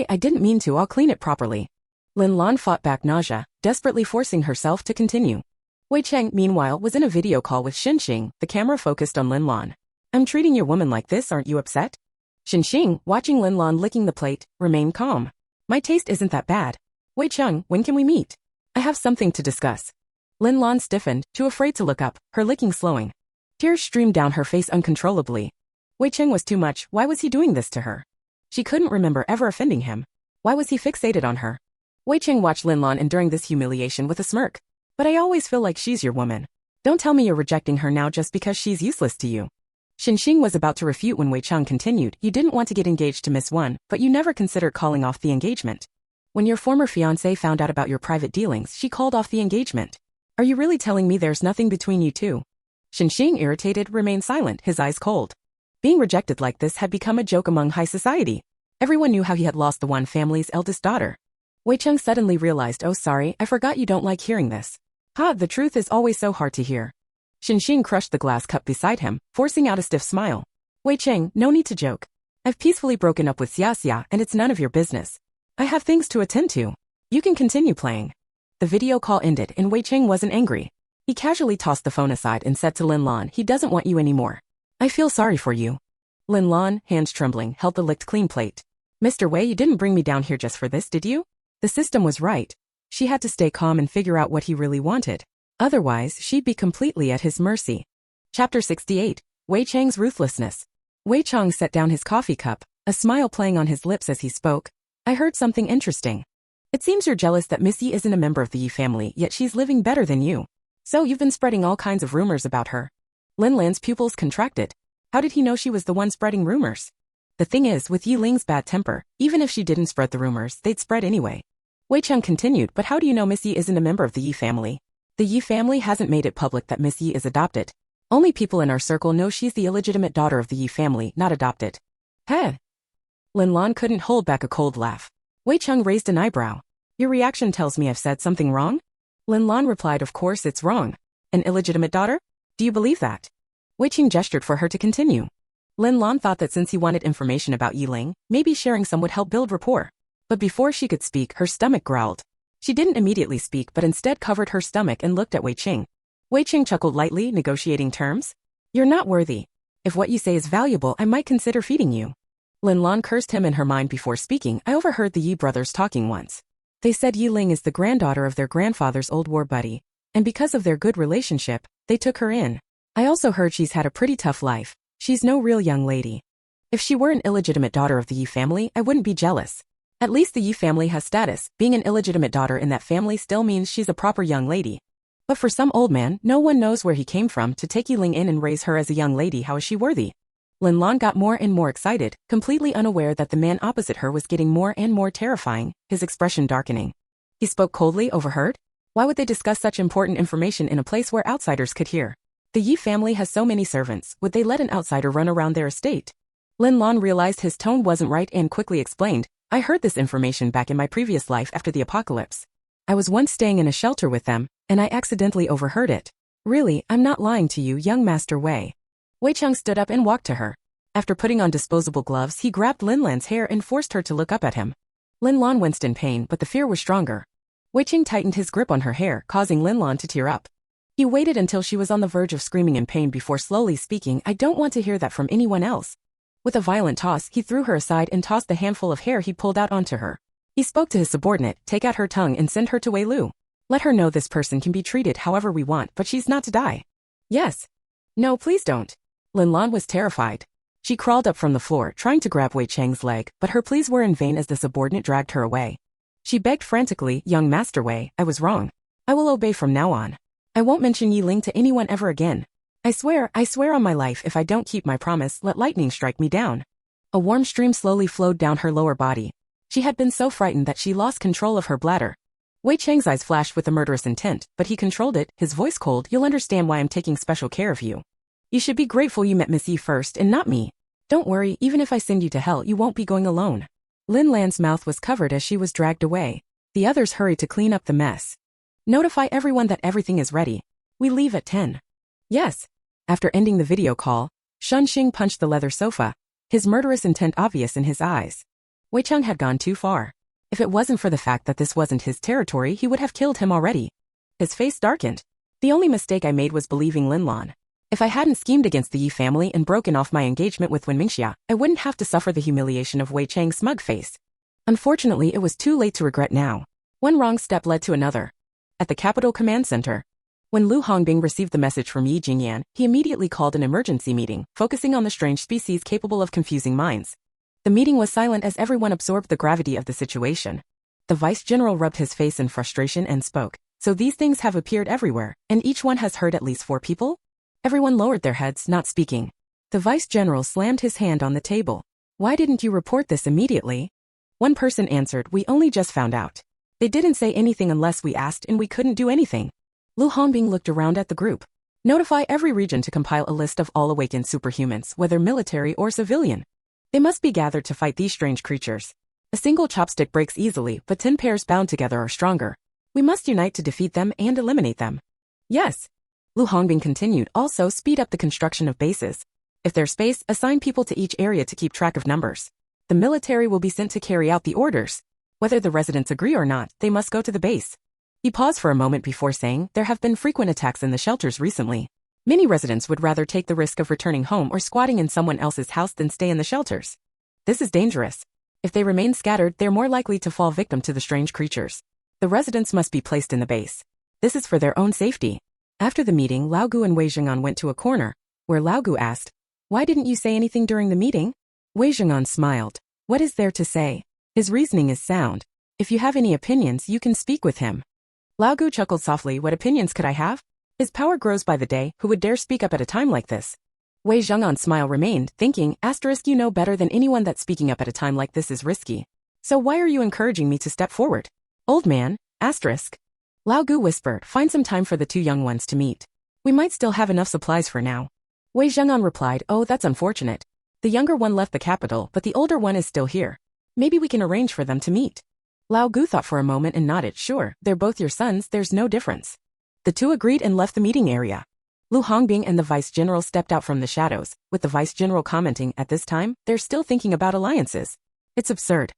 I didn't mean to, I'll clean it properly. Lin Lan fought back nausea, desperately forcing herself to continue. Wei Cheng, meanwhile, was in a video call with Xinxing, the camera focused on Lin Lan. I'm treating your woman like this, aren't you upset? Xinxing, watching Lin Lan licking the plate, remained calm. My taste isn't that bad. Wei Cheng, when can we meet? I have something to discuss. Lin Lan stiffened, too afraid to look up, her licking slowing. Tears streamed down her face uncontrollably. Wei Cheng was too much, why was he doing this to her? She couldn't remember ever offending him. Why was he fixated on her? Wei Cheng watched Lin Lan enduring this humiliation with a smirk. But I always feel like she's your woman. Don't tell me you're rejecting her now just because she's useless to you. Xinxing was about to refute when Wei Cheng continued, you didn't want to get engaged to Miss One, but you never considered calling off the engagement. When your former fiancé found out about your private dealings, she called off the engagement. Are you really telling me there's nothing between you two? Xinxing, irritated, remained silent, his eyes cold. Being rejected like this had become a joke among high society. Everyone knew how he had lost the One family's eldest daughter. Wei Cheng suddenly realized, oh sorry, I forgot you don't like hearing this. The truth is always so hard to hear. Xinxing crushed the glass cup beside him, forcing out a stiff smile. Wei Cheng, no need to joke. I've peacefully broken up with Xia Xia and it's none of your business. I have things to attend to. You can continue playing. The video call ended and Wei Cheng wasn't angry. He casually tossed the phone aside and said to Lin Lan, he doesn't want you anymore. I feel sorry for you. Lin Lan, hands trembling, held the licked clean plate. Mr. Wei, you didn't bring me down here just for this, did you? The system was right. She had to stay calm and figure out what he really wanted. Otherwise, she'd be completely at his mercy. Chapter 68. Wei Cheng's Ruthlessness. Wei Cheng set down his coffee cup, a smile playing on his lips as he spoke. I heard something interesting. It seems you're jealous that Miss Yi isn't a member of the Yi family, yet she's living better than you. So you've been spreading all kinds of rumors about her. Lin Lan's pupils contracted. How did he know she was the one spreading rumors? The thing is, with Yi Ling's bad temper, even if she didn't spread the rumors, they'd spread anyway. Wei Cheng continued, but how do you know Miss Yi isn't a member of the Yi family? The Yi family hasn't made it public that Miss Yi is adopted. Only people in our circle know she's the illegitimate daughter of the Yi family, not adopted. Heh. Lin Lan couldn't hold back a cold laugh. Wei Cheng raised an eyebrow. Your reaction tells me I've said something wrong? Lin Lan replied, of course it's wrong. An illegitimate daughter? Do you believe that? Wei Cheng gestured for her to continue. Lin Lan thought that since he wanted information about Yi Ling, maybe sharing some would help build rapport. But before she could speak, her stomach growled. She didn't immediately speak but instead covered her stomach and looked at Wei Cheng. Wei Cheng chuckled lightly, negotiating terms. You're not worthy. If what you say is valuable, I might consider feeding you. Lin Lan cursed him in her mind before speaking. I overheard the Yi brothers talking once. They said Yi Ling is the granddaughter of their grandfather's old war buddy, and because of their good relationship, they took her in. I also heard she's had a pretty tough life. She's no real young lady. If she were an illegitimate daughter of the Yi family, I wouldn't be jealous. At least the Yi family has status. Being an illegitimate daughter in that family still means she's a proper young lady. But for some old man, no one knows where he came from to take Yi Ling in and raise her as a young lady. How is she worthy? Lin Lan got more and more excited, completely unaware that the man opposite her was getting more and more terrifying, his expression darkening. He spoke coldly, overheard? Why would they discuss such important information in a place where outsiders could hear? The Yi family has so many servants, would they let an outsider run around their estate? Lin Lan realized his tone wasn't right and quickly explained, I heard this information back in my previous life after the apocalypse. I was once staying in a shelter with them, and I accidentally overheard it. Really, I'm not lying to you, young Master Wei. Wei Cheng stood up and walked to her. After putting on disposable gloves, he grabbed Lin Lan's hair and forced her to look up at him. Lin Lan winced in pain, but the fear was stronger. Wei Cheng tightened his grip on her hair, causing Lin Lan to tear up. He waited until she was on the verge of screaming in pain before slowly speaking, "I don't want to hear that from anyone else." With a violent toss, he threw her aside and tossed the handful of hair he pulled out onto her. He spoke to his subordinate, "Take out her tongue and send her to Wei Lu. Let her know this person can be treated however we want, but she's not to die." "Yes." "No, please don't." Lin Lan was terrified. She crawled up from the floor, trying to grab Wei Chang's leg, but her pleas were in vain as the subordinate dragged her away. She begged frantically, "Young Master Wei, I was wrong. I will obey from now on. I won't mention Yi Ling to anyone ever again. I swear on my life if I don't keep my promise, let lightning strike me down." A warm stream slowly flowed down her lower body. She had been so frightened that she lost control of her bladder. Wei Chang's eyes flashed with a murderous intent, but he controlled it, his voice cold. "You'll understand why I'm taking special care of you. You should be grateful you met Miss Yi first and not me. Don't worry, even if I send you to hell, you won't be going alone." Lin Lan's mouth was covered as she was dragged away. The others hurried to clean up the mess. "Notify everyone that everything is ready. We leave at 10. "Yes." After ending the video call, Shun Xing punched the leather sofa, his murderous intent obvious in his eyes. Wei Chang had gone too far. If it wasn't for the fact that this wasn't his territory, he would have killed him already. His face darkened. "The only mistake I made was believing Lin Lan. If I hadn't schemed against the Yi family and broken off my engagement with Wen Mingxia, I wouldn't have to suffer the humiliation of Wei Chang's smug face. Unfortunately, it was too late to regret now. One wrong step led to another." At the capital command center, when Lu Hongbing received the message from Yi Jingyan, he immediately called an emergency meeting, focusing on the strange species capable of confusing minds. The meeting was silent as everyone absorbed the gravity of the situation. The vice general rubbed his face in frustration and spoke. "So these things have appeared everywhere, and each one has hurt at least 4 people? Everyone lowered their heads, not speaking. The vice general slammed his hand on the table. "Why didn't you report this immediately?" One person answered, "We only just found out. They didn't say anything unless we asked and we couldn't do anything." Lu Hongbing looked around at the group. "Notify every region to compile a list of all awakened superhumans, whether military or civilian. They must be gathered to fight these strange creatures. A single chopstick breaks easily, but 10 pairs bound together are stronger. We must unite to defeat them and eliminate them." "Yes." Lu Hongbing continued, "Also speed up the construction of bases. If there's space, assign people to each area to keep track of numbers. The military will be sent to carry out the orders. Whether the residents agree or not, they must go to the base." He paused for a moment before saying, "There have been frequent attacks in the shelters recently. Many residents would rather take the risk of returning home or squatting in someone else's house than stay in the shelters. This is dangerous. If they remain scattered, they're more likely to fall victim to the strange creatures. The residents must be placed in the base. This is for their own safety." After the meeting, Lao Gu and Wei Zheng'an went to a corner, where Lao Gu asked, "Why didn't you say anything during the meeting?" Wei Zheng'an smiled. "What is there to say? His reasoning is sound. If you have any opinions, you can speak with him." Lao Gu chuckled softly. "What opinions could I have? His power grows by the day. Who would dare speak up at a time like this?" Wei Zheng'an's smile remained, thinking, "You know better than anyone that speaking up at a time like this is risky. So why are you encouraging me to step forward?" "Old man, asterisk." Lao Gu whispered, "Find some time for the 2 young ones to meet. We might still have enough supplies for now." Wei Zheng'an replied, "Oh, that's unfortunate. The younger one left the capital, but the older one is still here. Maybe we can arrange for them to meet." Lao Gu thought for a moment and nodded, "Sure, they're both your sons, there's no difference." The 2 agreed and left the meeting area. Lu Hongbing and the vice general stepped out from the shadows, with the vice general commenting, "At this time, they're still thinking about alliances. It's absurd."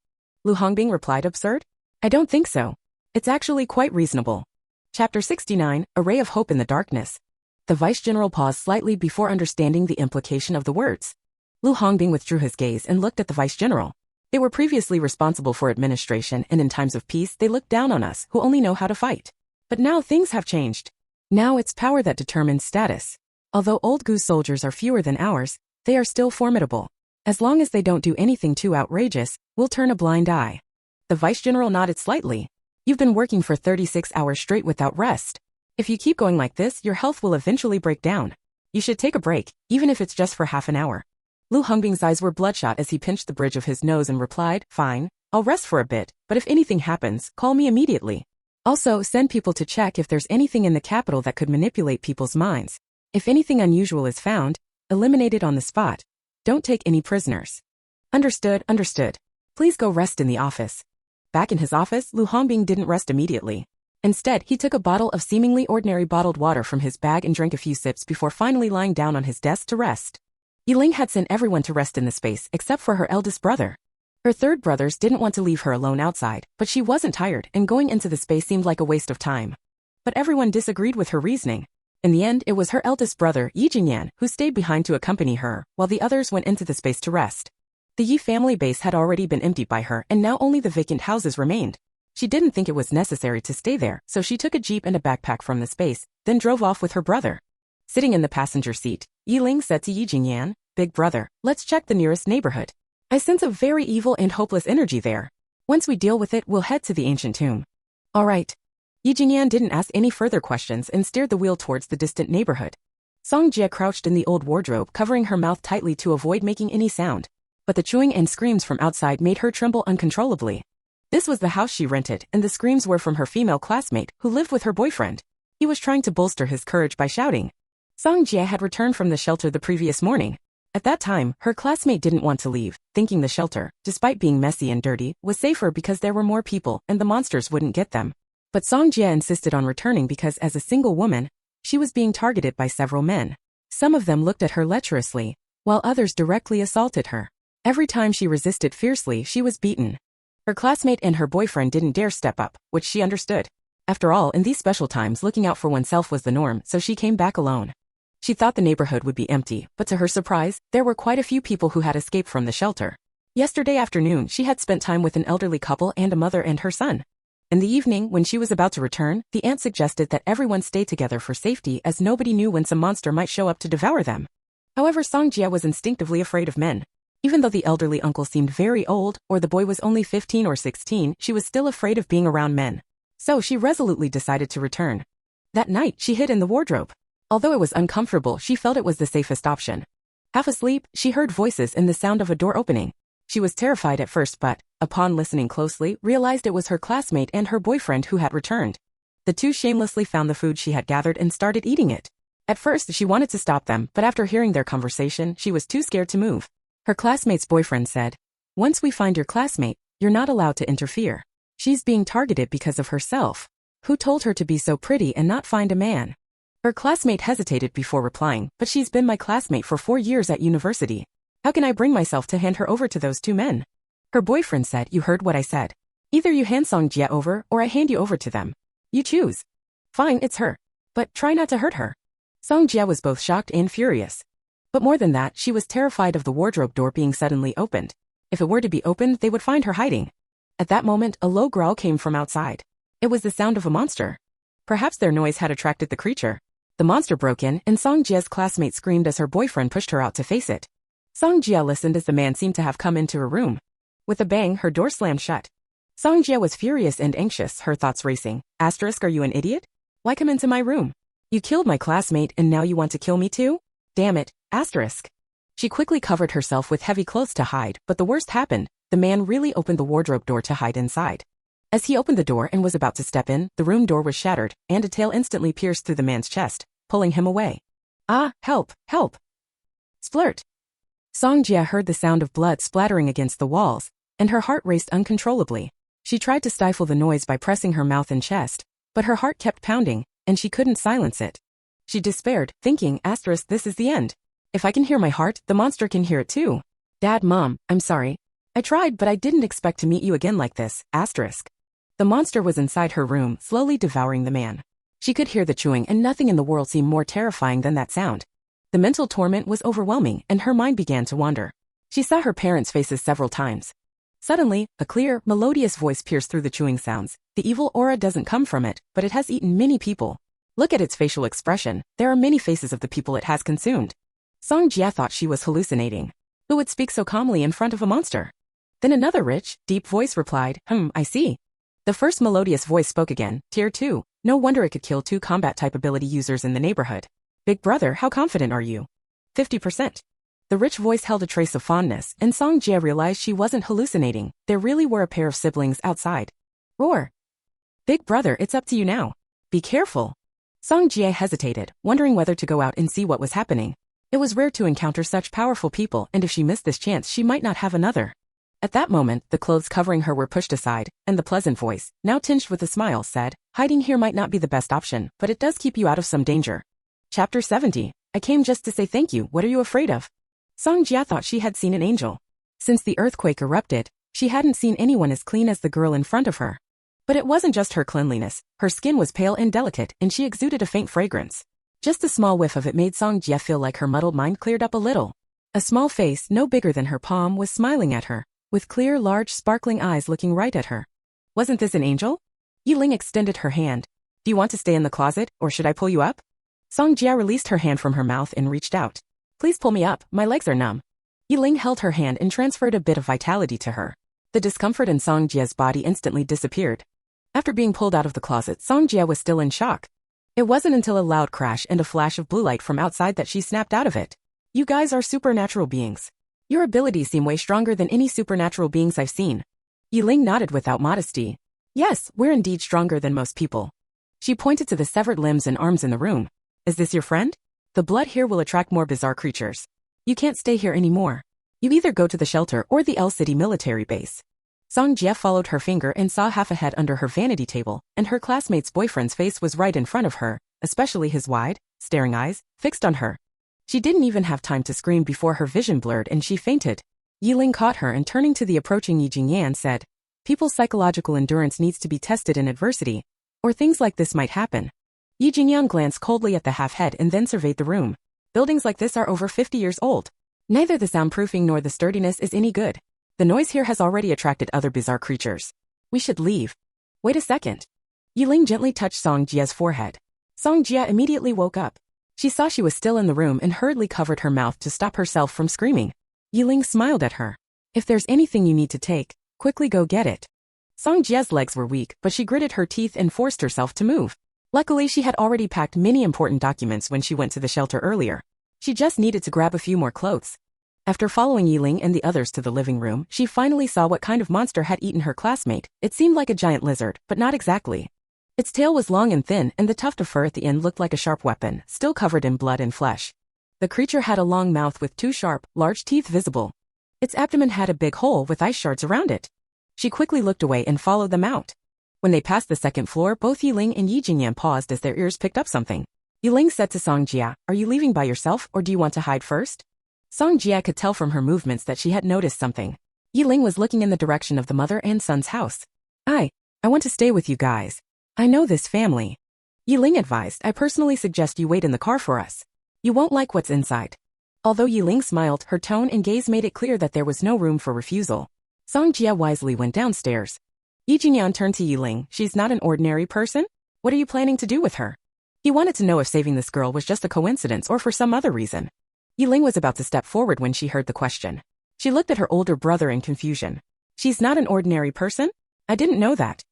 Lu Hongbing replied, "Absurd? I don't think so. It's actually quite reasonable." Chapter 69, A Ray of Hope in the Darkness. The vice general paused slightly before understanding the implication of the words. Lu Hongbing withdrew his gaze and looked at the vice general. "They were previously responsible for administration, and in times of peace they looked down on us who only know how to fight. But now things have changed. Now it's power that determines status. Although Old Gu's soldiers are fewer than ours, they are still formidable. As long as they don't do anything too outrageous, we'll turn a blind eye." The vice general nodded slightly. "You've been working for 36 hours straight without rest. If you keep going like this, your health will eventually break down. You should take a break, even if it's just for half an hour." Lu Hongbing's eyes were bloodshot as he pinched the bridge of his nose and replied, "Fine, I'll rest for a bit, but if anything happens, call me immediately. Also, send people to check if there's anything in the capital that could manipulate people's minds. If anything unusual is found, eliminate it on the spot. Don't take any prisoners." "Understood, understood. Please go rest in the office." Back in his office, Lu Hongbing didn't rest immediately. Instead, he took a bottle of seemingly ordinary bottled water from his bag and drank a few sips before finally lying down on his desk to rest. Yi Ling had sent everyone to rest in the space except for her eldest brother. Her 3rd brothers didn't want to leave her alone outside, but she wasn't tired and going into the space seemed like a waste of time. But everyone disagreed with her reasoning. In the end, it was her eldest brother, Yi Jingyan, who stayed behind to accompany her, while the others went into the space to rest. The Yi family base had already been emptied by her, and now only the vacant houses remained. She didn't think it was necessary to stay there, so she took a jeep and a backpack from the space, then drove off with her brother. Sitting in the passenger seat, Yi Ling said to Yi Jingyan, "Big brother, let's check the nearest neighborhood. I sense a very evil and hopeless energy there. Once we deal with it, we'll head to the ancient tomb." "All right." Yi Jingyan didn't ask any further questions and steered the wheel towards the distant neighborhood. Song Jie crouched in the old wardrobe, covering her mouth tightly to avoid making any sound. But the chewing and screams from outside made her tremble uncontrollably. This was the house she rented, and the screams were from her female classmate, who lived with her boyfriend. He was trying to bolster his courage by shouting. Song Jie had returned from the shelter the previous morning. At that time, her classmate didn't want to leave, thinking the shelter, despite being messy and dirty, was safer because there were more people and the monsters wouldn't get them. But Song Jie insisted on returning because as a single woman, she was being targeted by several men. Some of them looked at her lecherously, while others directly assaulted her. Every time she resisted fiercely, she was beaten. Her classmate and her boyfriend didn't dare step up, which she understood. After all, in these special times, looking out for oneself was the norm, so she came back alone. She thought the neighborhood would be empty, but to her surprise, there were quite a few people who had escaped from the shelter. Yesterday afternoon, she had spent time with an elderly couple and a mother and her son. In the evening, when she was about to return, the aunt suggested that everyone stay together for safety as nobody knew when some monster might show up to devour them. However, Song Jie was instinctively afraid of men. Even though the elderly uncle seemed very old, or the boy was only 15 or 16, she was still afraid of being around men. So she resolutely decided to return. That night, she hid in the wardrobe. Although it was uncomfortable, she felt it was the safest option. Half asleep, she heard voices and the sound of a door opening. She was terrified at first but, upon listening closely, realized it was her classmate and her boyfriend who had returned. The two shamelessly found the food she had gathered and started eating it. At first, she wanted to stop them, but after hearing their conversation, she was too scared to move. Her classmate's boyfriend said, "Once we find your classmate, you're not allowed to interfere. She's being targeted because of herself. Who told her to be so pretty and not find a man?" Her classmate hesitated before replying, "But she's been my classmate for 4 years at university. How can I bring myself to hand her over to those two men?" Her boyfriend said, "You heard what I said. Either you hand Song Jie over or I hand you over to them. You choose." "Fine, it's her. But try not to hurt her." Song Jie was both shocked and furious. But more than that, she was terrified of the wardrobe door being suddenly opened. If it were to be opened, they would find her hiding. At that moment, a low growl came from outside. It was the sound of a monster. Perhaps their noise had attracted the creature. The monster broke in, and Song Jie's classmate screamed as her boyfriend pushed her out to face it. Song Jie listened as the man seemed to have come into her room. With a bang, her door slammed shut. Song Jie was furious and anxious, her thoughts racing. Asterisk, are you an idiot? Why come into my room? You killed my classmate and now you want to kill me too? Damn it, asterisk. She quickly covered herself with heavy clothes to hide, but the worst happened. The man really opened the wardrobe door to hide inside. As he opened the door and was about to step in, the room door was shattered, and a tail instantly pierced through the man's chest, pulling him away. "Ah, help, help!" Splurt. Song Jie heard the sound of blood splattering against the walls, and her heart raced uncontrollably. She tried to stifle the noise by pressing her mouth and chest, but her heart kept pounding, and she couldn't silence it. She despaired, thinking, asterisk, this is the end. If I can hear my heart, the monster can hear it too. Dad, Mom, I'm sorry. I tried, but I didn't expect to meet you again like this, asterisk. The monster was inside her room, slowly devouring the man. She could hear the chewing, and nothing in the world seemed more terrifying than that sound. The mental torment was overwhelming, and her mind began to wander. She saw her parents' faces several times. Suddenly, a clear, melodious voice pierced through the chewing sounds. The evil aura doesn't come from it, but it has eaten many people. Look at its facial expression. There are many faces of the people it has consumed. Song Jie thought she was hallucinating. Who would speak so calmly in front of a monster? Then another rich, deep voice replied, I see. The first melodious voice spoke again, Tier 2. No wonder it could kill 2 combat-type ability users in the neighborhood. Big brother, how confident are you? 50%. The rich voice held a trace of fondness, and Song Jie realized she wasn't hallucinating. There really were a pair of siblings outside. Roar. Big brother, it's up to you now. Be careful. Song Jie hesitated, wondering whether to go out and see what was happening. It was rare to encounter such powerful people, and if she missed this chance, she might not have another. At that moment, the clothes covering her were pushed aside, and the pleasant voice, now tinged with a smile, said, hiding here might not be the best option, but it does keep you out of some danger. Chapter 70. I came just to say thank you, what are you afraid of? Song Jie thought she had seen an angel. Since the earthquake erupted, she hadn't seen anyone as clean as the girl in front of her. But it wasn't just her cleanliness, her skin was pale and delicate, and she exuded a faint fragrance. Just a small whiff of it made Song Jia feel like her muddled mind cleared up a little. A small face, no bigger than her palm, was smiling at her, with clear, large, sparkling eyes looking right at her. Wasn't this an angel? Yiling extended her hand. Do you want to stay in the closet, or should I pull you up? Song Jia released her hand from her mouth and reached out. Please pull me up, my legs are numb. Yiling held her hand and transferred a bit of vitality to her. The discomfort in Song Jia's body instantly disappeared. After being pulled out of the closet, Song Jia was still in shock. It wasn't until a loud crash and a flash of blue light from outside that she snapped out of it. You guys are supernatural beings. Your abilities seem way stronger than any supernatural beings I've seen. Yiling nodded without modesty. Yes, we're indeed stronger than most people. She pointed to the severed limbs and arms in the room. Is this your friend? The blood here will attract more bizarre creatures. You can't stay here anymore. You either go to the shelter or the L City military base. Song Jia followed her finger and saw half a head under her vanity table, and her classmate's boyfriend's face was right in front of her, especially his wide, staring eyes, fixed on her. She didn't even have time to scream before her vision blurred and she fainted. Yiling caught her and turning to the approaching Yi Jingyan said, People's psychological endurance needs to be tested in adversity, or things like this might happen. Yi Jingyan glanced coldly at the half-head and then surveyed the room. Buildings like this are over 50 years old. Neither the soundproofing nor the sturdiness is any good. The noise here has already attracted other bizarre creatures. We should leave. Wait a second. Yiling gently touched Song Jia's forehead. Song Jia immediately woke up. She saw she was still in the room and hurriedly covered her mouth to stop herself from screaming. Yiling smiled at her. If there's anything you need to take, quickly go get it. Song Jia's legs were weak, but she gritted her teeth and forced herself to move. Luckily, she had already packed many important documents when she went to the shelter earlier. She just needed to grab a few more clothes. After following Yiling and the others to the living room, she finally saw what kind of monster had eaten her classmate. It seemed like a giant lizard, but not exactly. Its tail was long and thin, and the tuft of fur at the end looked like a sharp weapon, still covered in blood and flesh. The creature had a long mouth with two sharp, large teeth visible. Its abdomen had a big hole with ice shards around it. She quickly looked away and followed them out. When they passed the second floor, both Yiling and Yi Jingyan paused as their ears picked up something. Yiling said to Song Jia, Are you leaving by yourself, or do you want to hide first? Song Jia could tell from her movements that she had noticed something. Yiling was looking in the direction of the mother and son's house. I want to stay with you guys. I know this family. Yiling advised, I personally suggest you wait in the car for us. You won't like what's inside. Although Yiling smiled, her tone and gaze made it clear that there was no room for refusal. Song Jia wisely went downstairs. Yi Jingyan turned to Yiling. She's not an ordinary person? What are you planning to do with her? He wanted to know if saving this girl was just a coincidence or for some other reason. Yiling was about to step forward when she heard the question. She looked at her older brother in confusion. She's not an ordinary person? I didn't know that.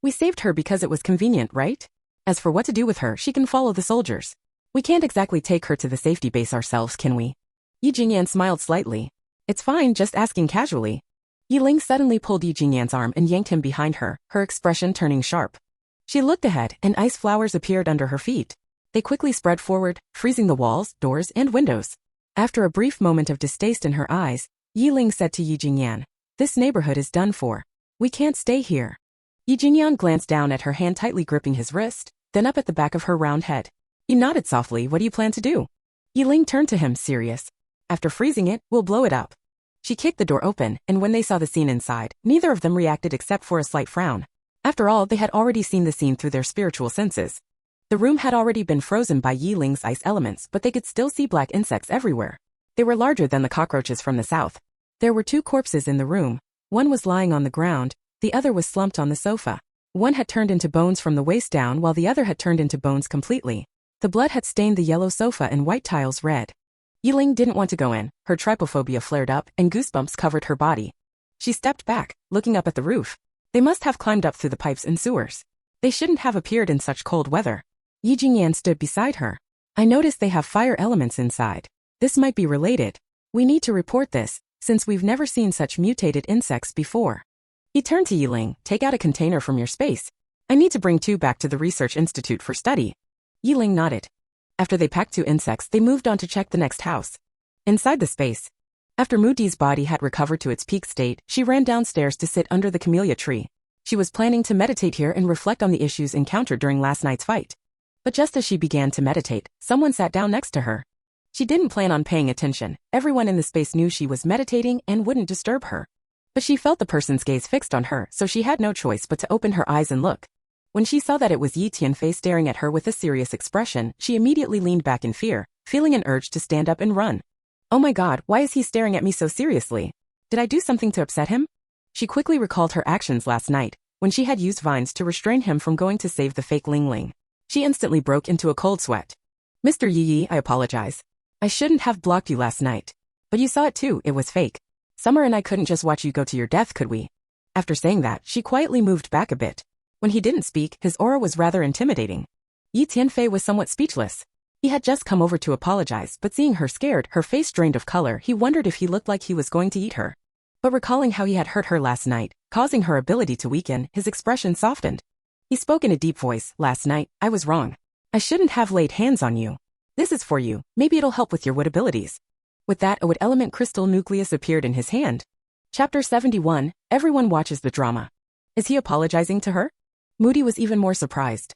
We saved her because it was convenient, right? As for what to do with her, she can follow the soldiers. We can't exactly take her to the safety base ourselves, can we? Yi Jingyan smiled slightly. It's fine, just asking casually. Yiling suddenly pulled Yi Jingyan's arm and yanked him behind her, her expression turning sharp. She looked ahead, and ice flowers appeared under her feet. They quickly spread forward, freezing the walls, doors, and windows. After a brief moment of distaste in her eyes, Yiling said to Yi Jingyan, This neighborhood is done for. We can't stay here. Yi Jingyan glanced down at her hand tightly gripping his wrist, then up at the back of her round head. He nodded softly. What do you plan to do? Yiling turned to him, serious. After freezing it, we'll blow it up. She kicked the door open, and when they saw the scene inside, neither of them reacted except for a slight frown. After all, they had already seen the scene through their spiritual senses. The room had already been frozen by Yiling's ice elements, but they could still see black insects everywhere. They were larger than the cockroaches from the south. There were two corpses in the room. One was lying on the ground, the other was slumped on the sofa. One had turned into bones from the waist down while the other had turned into bones completely. The blood had stained the yellow sofa and white tiles red. Yiling didn't want to go in, her trypophobia flared up and goosebumps covered her body. She stepped back, looking up at the roof. They must have climbed up through the pipes and sewers. They shouldn't have appeared in such cold weather. Yi Jingyan stood beside her. I noticed they have fire elements inside. This might be related. We need to report this, since we've never seen such mutated insects before. He turned to Yiling, take out a container from your space. I need to bring 2 back to the research institute for study. Yiling nodded. After they packed 2 insects, they moved on to check the next house. Inside the space. After Moody's body had recovered to its peak state, she ran downstairs to sit under the camellia tree. She was planning to meditate here and reflect on the issues encountered during last night's fight. But just as she began to meditate, someone sat down next to her. She didn't plan on paying attention. Everyone in the space knew she was meditating and wouldn't disturb her. But she felt the person's gaze fixed on her, so she had no choice but to open her eyes and look. When she saw that it was Yi Tianfei staring at her with a serious expression, she immediately leaned back in fear, feeling an urge to stand up and run. Oh my god, why is he staring at me so seriously? Did I do something to upset him? She quickly recalled her actions last night, when she had used vines to restrain him from going to save the fake Ling Ling. She instantly broke into a cold sweat. Mr. Yi, I apologize. I shouldn't have blocked you last night. But you saw it too, it was fake. Summer and I couldn't just watch you go to your death, could we? After saying that, she quietly moved back a bit. When he didn't speak, his aura was rather intimidating. Yi Tianfei was somewhat speechless. He had just come over to apologize, but seeing her scared, her face drained of color, he wondered if he looked like he was going to eat her. But recalling how he had hurt her last night, causing her ability to weaken, his expression softened. He spoke in a deep voice, last night, I was wrong. I shouldn't have laid hands on you. This is for you, maybe it'll help with your wood abilities. With that, a wood element crystal nucleus appeared in his hand. Chapter 71, Everyone watches the drama. Is he apologizing to her? Moody was even more surprised.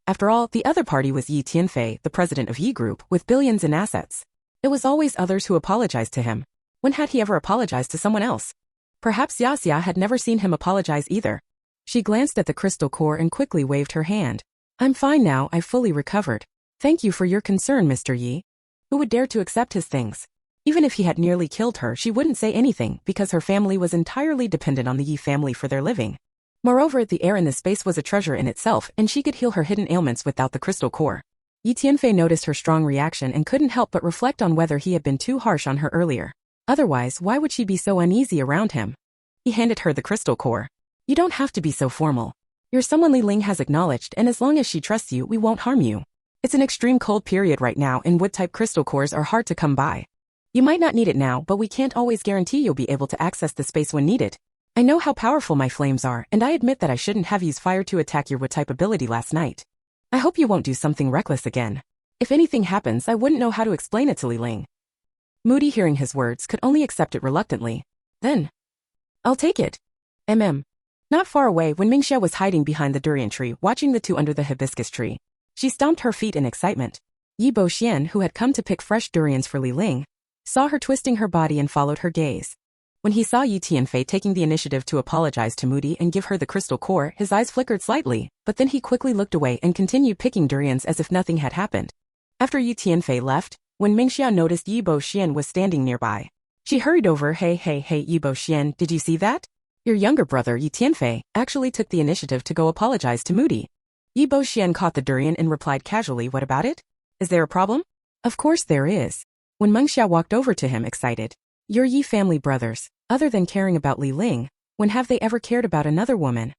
After all, the other party was Yi Tianfei, the president of Yi Group, with billions in assets. It was always others who apologized to him. When had he ever apologized to someone else? Perhaps Yaxia had never seen him apologize either. She glanced at the crystal core and quickly waved her hand. I'm fine now, I've fully recovered. Thank you for your concern, Mr. Yi. Who would dare to accept his things? Even if he had nearly killed her, she wouldn't say anything because her family was entirely dependent on the Yi family for their living. Moreover, the air in this space was a treasure in itself, and she could heal her hidden ailments without the crystal core. Yi Tianfei noticed her strong reaction and couldn't help but reflect on whether he had been too harsh on her earlier. Otherwise, why would she be so uneasy around him? He handed her the crystal core. You don't have to be so formal. You're someone Li Ling has acknowledged, and as long as she trusts you, we won't harm you. It's an extreme cold period right now, and wood-type crystal cores are hard to come by. You might not need it now, but we can't always guarantee you'll be able to access the space when needed. I know how powerful my flames are, and I admit that I shouldn't have used fire to attack your wood-type ability last night. I hope you won't do something reckless again. If anything happens, I wouldn't know how to explain it to Li Ling. Moody, hearing his words, could only accept it reluctantly. Then, I'll take it. Not far away, when Mingxia was hiding behind the durian tree, watching the two under the hibiscus tree, she stomped her feet in excitement. Yi Boxian, who had come to pick fresh durians for Li Ling, saw her twisting her body and followed her gaze. When he saw Yi Tianfei taking the initiative to apologize to Moody and give her the crystal core, his eyes flickered slightly, but then he quickly looked away and continued picking durians as if nothing had happened. After Yi Tianfei left, when Mingxia noticed Yi Boxian was standing nearby, she hurried over. Hey Yi Boxian, did you see that? Your younger brother, Yi Tianfei, actually took the initiative to go apologize to Moody. Yi Boxian caught the durian and replied casually, what about it? Is there a problem? Of course there is. When Mengxia walked over to him excited, your Yi family brothers, other than caring about Li Ling, when have they ever cared about another woman?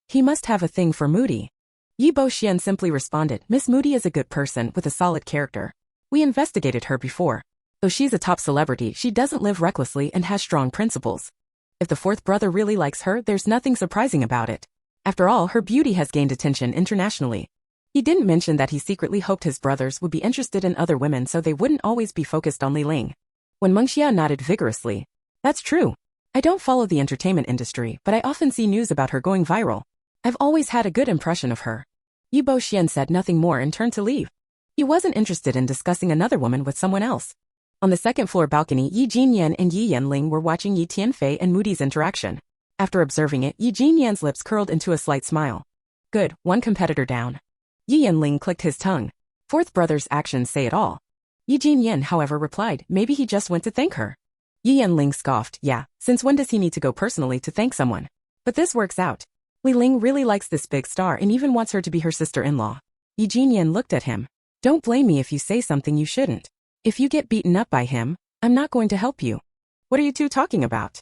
He must have a thing for Moody. Yi Boxian simply responded, Miss Moody is a good person with a solid character. We investigated her before. Though she's a top celebrity, she doesn't live recklessly and has strong principles. If the fourth brother really likes her, there's nothing surprising about it. After all, her beauty has gained attention internationally. He didn't mention that he secretly hoped his brothers would be interested in other women so they wouldn't always be focused on Li Ling. When Mengxia nodded vigorously, that's true. I don't follow the entertainment industry, but I often see news about her going viral. I've always had a good impression of her. Yi Boxian said nothing more and turned to leave. He wasn't interested in discussing another woman with someone else. On the second-floor balcony, Yi Jinyan and Yi Yanling were watching Yi Tianfei and Moody's interaction. After observing it, Yi Jinyan's lips curled into a slight smile. Good, one competitor down. Yi Yanling clicked his tongue. Fourth brother's actions say it all. Yi Jinyan, however, replied, maybe he just went to thank her. Yi Yanling scoffed, yeah, since when does he need to go personally to thank someone? But this works out. Li Ling really likes this big star and even wants her to be her sister-in-law. Yi Jinyan looked at him. Don't blame me if you say something you shouldn't. If you get beaten up by him, I'm not going to help you. What are you two talking about?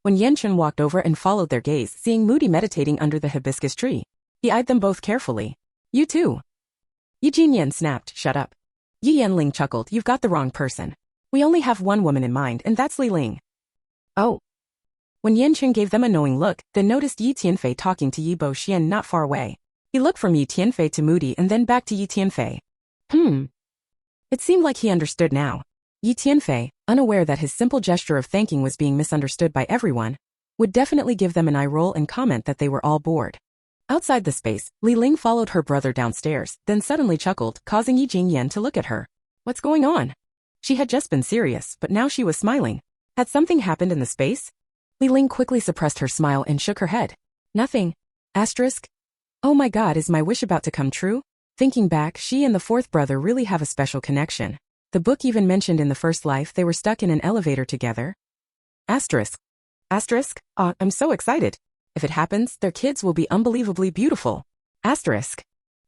When Yan Chun walked over and followed their gaze, seeing Moody meditating under the hibiscus tree, he eyed them both carefully. You too. Yi Jinyan snapped, shut up. Yi Yanling chuckled, you've got the wrong person. We only have one woman in mind, and that's Li Ling. Oh. When Yan Chun gave them a knowing look, then noticed Yi Tianfei talking to Yi Boxian not far away. He looked from Yi Tianfei to Moody and then back to Yi Tianfei. It seemed like he understood now. Yi Tianfei, unaware that his simple gesture of thanking was being misunderstood by everyone, would definitely give them an eye roll and comment that they were all bored. Outside the space, Li Ling followed her brother downstairs, then suddenly chuckled, causing Yi Jingyan to look at her. What's going on? She had just been serious, but now she was smiling. Had something happened in the space? Li Ling quickly suppressed her smile and shook her head. Nothing. Asterisk. Oh my god, is my wish about to come true? Thinking back, she and the fourth brother really have a special connection. The book even mentioned in the first life they were stuck in an elevator together. Asterisk. Asterisk, I'm so excited. If it happens, their kids will be unbelievably beautiful. Asterisk.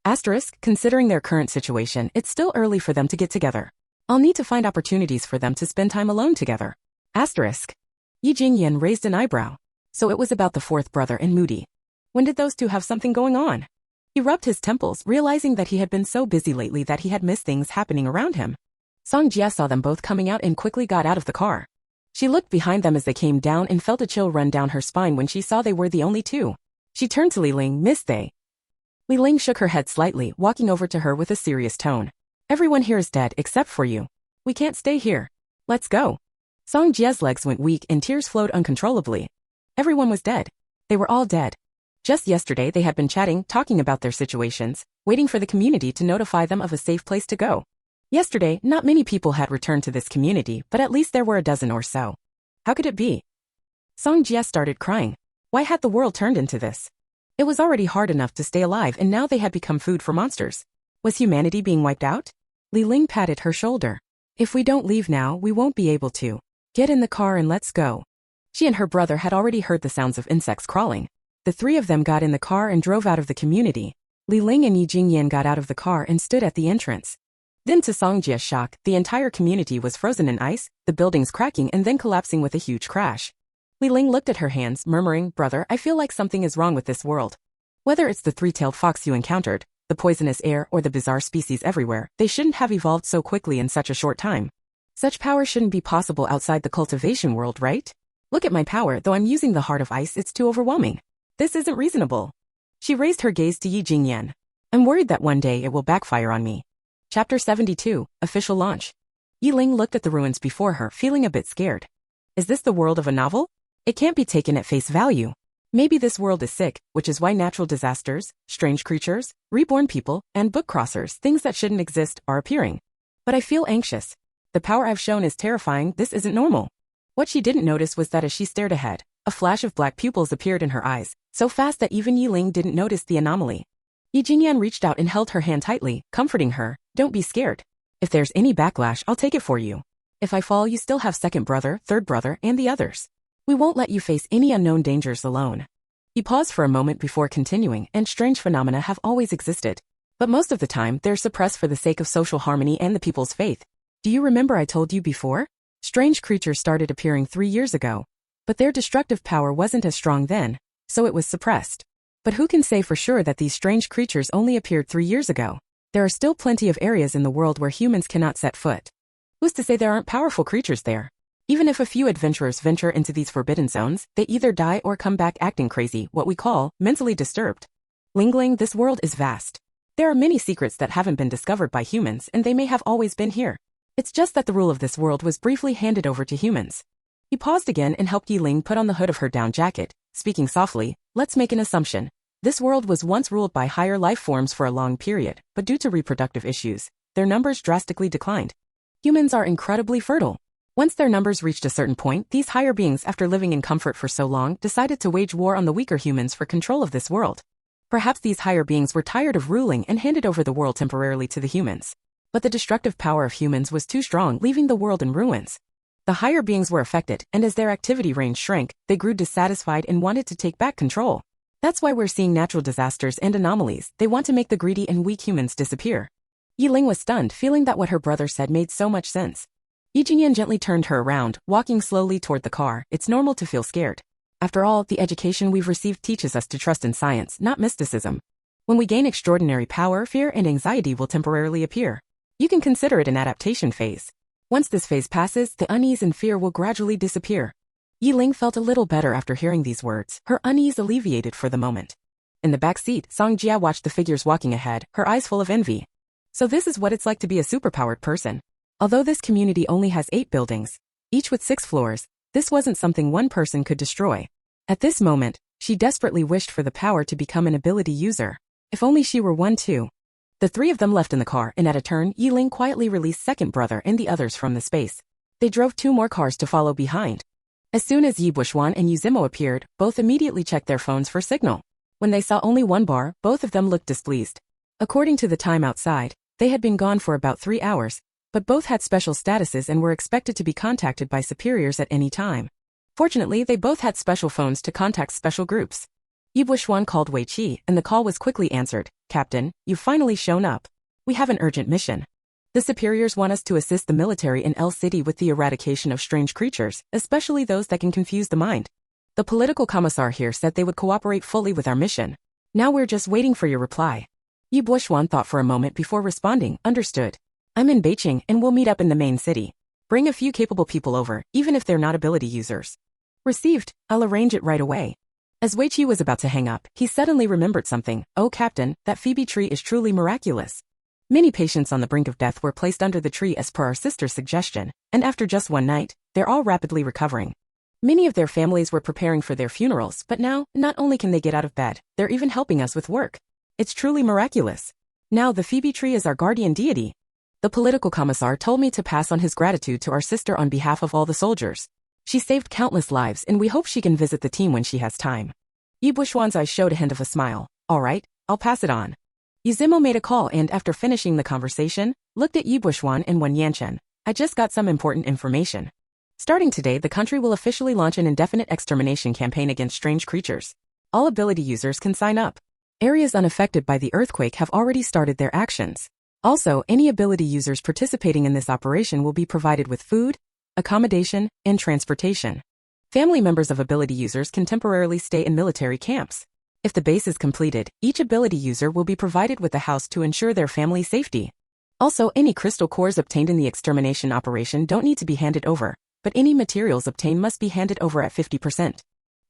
Asterisk, considering their current situation, it's still early for them to get together. I'll need to find opportunities for them to spend time alone together. Asterisk. Yi Jingyan raised an eyebrow. So it was about the fourth brother and Moody. When did those two have something going on? He rubbed his temples, realizing that he had been so busy lately that he had missed things happening around him. Song Jia saw them both coming out and quickly got out of the car. She looked behind them as they came down and felt a chill run down her spine when she saw they were the only two. She turned to Li Ling, "Miss they?" Li Ling shook her head slightly, walking over to her with a serious tone. "Everyone here is dead except for you. We can't stay here. Let's go." Song Jia's legs went weak and tears flowed uncontrollably. Everyone was dead. They were all dead. Just yesterday they had been chatting, talking about their situations, waiting for the community to notify them of a safe place to go. Yesterday, not many people had returned to this community, but at least there were a dozen or so. How could it be? Song Jia started crying. Why had the world turned into this? It was already hard enough to stay alive and now they had become food for monsters. Was humanity being wiped out? Li Ling patted her shoulder. "If we don't leave now, we won't be able to. Get in the car and let's go." She and her brother had already heard the sounds of insects crawling. The three of them got in the car and drove out of the community. Li Ling and Yi Jingyan got out of the car and stood at the entrance. Then to Song Jia's shock, the entire community was frozen in ice, the buildings cracking and then collapsing with a huge crash. Li Ling looked at her hands, murmuring, "Brother, I feel like something is wrong with this world. Whether it's the three-tailed fox you encountered, the poisonous air or the bizarre species everywhere, they shouldn't have evolved so quickly in such a short time. Such power shouldn't be possible outside the cultivation world, right? Look at my power, though I'm using the heart of ice, it's too overwhelming. This isn't reasonable." She raised her gaze to Yi Jingyan. "I'm worried that one day it will backfire on me." Chapter 72, Official Launch. Yi Ling looked at the ruins before her, feeling a bit scared. Is this the world of a novel? It can't be taken at face value. Maybe this world is sick, which is why natural disasters, strange creatures, reborn people, and book crossers, things that shouldn't exist, are appearing. But I feel anxious. The power I've shown is terrifying, this isn't normal. What she didn't notice was that as she stared ahead, a flash of black pupils appeared in her eyes, so fast that even Yi Ling didn't notice the anomaly. Yi Jingyan reached out and held her hand tightly, comforting her. "Don't be scared. If there's any backlash, I'll take it for you. If I fall, you still have second brother, third brother, and the others. We won't let you face any unknown dangers alone." He paused for a moment before continuing, and strange phenomena have always existed. But most of the time, they're suppressed for the sake of social harmony and the people's faith. Do you remember I told you before? Strange creatures started appearing 3 years ago. But their destructive power wasn't as strong then, so it was suppressed. But who can say for sure that these strange creatures only appeared 3 years ago? There are still plenty of areas in the world where humans cannot set foot. Who's to say there aren't powerful creatures there? Even if a few adventurers venture into these forbidden zones, they either die or come back acting crazy, what we call mentally disturbed. Lingling, this world is vast. There are many secrets that haven't been discovered by humans, and they may have always been here. It's just that the rule of this world was briefly handed over to humans. He paused again and helped Yi Ling put on the hood of her down jacket, speaking softly. "Let's make an assumption. This world was once ruled by higher life forms for a long period, but due to reproductive issues, their numbers drastically declined. Humans are incredibly fertile. Once their numbers reached a certain point, these higher beings, after living in comfort for so long, decided to wage war on the weaker humans for control of this world. Perhaps these higher beings were tired of ruling and handed over the world temporarily to the humans. But the destructive power of humans was too strong, leaving the world in ruins. The higher beings were affected, and as their activity range shrank, they grew dissatisfied and wanted to take back control. That's why we're seeing natural disasters and anomalies. They want to make the greedy and weak humans disappear." Yi Ling was stunned, feeling that what her brother said made so much sense. Yi Jingyan gently turned her around, walking slowly toward the car. "It's normal to feel scared. After all, the education we've received teaches us to trust in science, not mysticism. When we gain extraordinary power, fear and anxiety will temporarily appear. You can consider it an adaptation phase. Once this phase passes, the unease and fear will gradually disappear." Yi Ling felt a little better after hearing these words, her unease alleviated for the moment. In the back seat, Song Jia watched the figures walking ahead, her eyes full of envy. So this is what it's like to be a superpowered person. Although this community only has 8 buildings, each with 6 floors, this wasn't something one person could destroy. At this moment, she desperately wished for the power to become an ability user. If only she were one too. The 3 of them left in the car, and at a turn, Yi Ling quietly released second brother and the others from the space. They drove 2 more cars to follow behind. As soon as Yi Bushwan and Yu Zimo appeared, both immediately checked their phones for signal. When they saw only one bar, both of them looked displeased. According to the time outside, they had been gone for about 3 hours, but both had special statuses and were expected to be contacted by superiors at any time. Fortunately, they both had special phones to contact special groups. Yi Buishuan called Wei Qi, and the call was quickly answered. Captain, you've finally shown up. We have an urgent mission. The superiors want us to assist the military in L City with the eradication of strange creatures, especially those that can confuse the mind. The political commissar here said they would cooperate fully with our mission. Now we're just waiting for your reply. Yi Buishuan thought for a moment before responding. Understood. I'm in Beijing and we'll meet up in the main city. Bring a few capable people over, even if they're not ability users. Received. I'll arrange it right away. As Wei Qi was about to hang up, he suddenly remembered something. Oh, Captain, that Phoebe tree is truly miraculous. Many patients on the brink of death were placed under the tree as per our sister's suggestion, and after just one night, they're all rapidly recovering. Many of their families were preparing for their funerals, but now, not only can they get out of bed, they're even helping us with work. It's truly miraculous. Now the Phoebe tree is our guardian deity. The political commissar told me to pass on his gratitude to our sister on behalf of all the soldiers. She saved countless lives and we hope she can visit the team when she has time. Yi Buishuan's eyes showed a hint of a smile. All right, I'll pass it on. Yuzimo made a call and after finishing the conversation, looked at Yi Buishuan and Wen Yanchen. I just got some important information. Starting today, the country will officially launch an indefinite extermination campaign against strange creatures. All ability users can sign up. Areas unaffected by the earthquake have already started their actions. Also, any ability users participating in this operation will be provided with food, accommodation, and transportation. Family members of ability users can temporarily stay in military camps. If the base is completed, each ability user will be provided with a house to ensure their family safety. Also, any crystal cores obtained in the extermination operation don't need to be handed over, but any materials obtained must be handed over at 50%.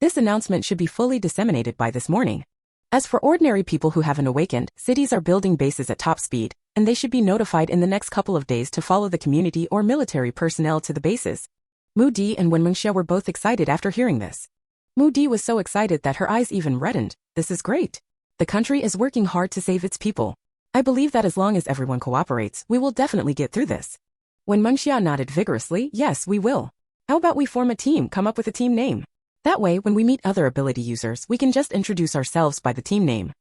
This announcement should be fully disseminated by this morning. As for ordinary people who haven't awakened, cities are building bases at top speed, and they should be notified in the next couple of days to follow the community or military personnel to the bases. Mu Di and Wen Mengxia were both excited after hearing this. Mu Di was so excited that her eyes even reddened. This is great. The country is working hard to save its people. I believe that as long as everyone cooperates, we will definitely get through this. Wen Mengxia nodded vigorously. Yes, we will. How about we form a team, come up with a team name? That way, when we meet other ability users, we can just introduce ourselves by the team name.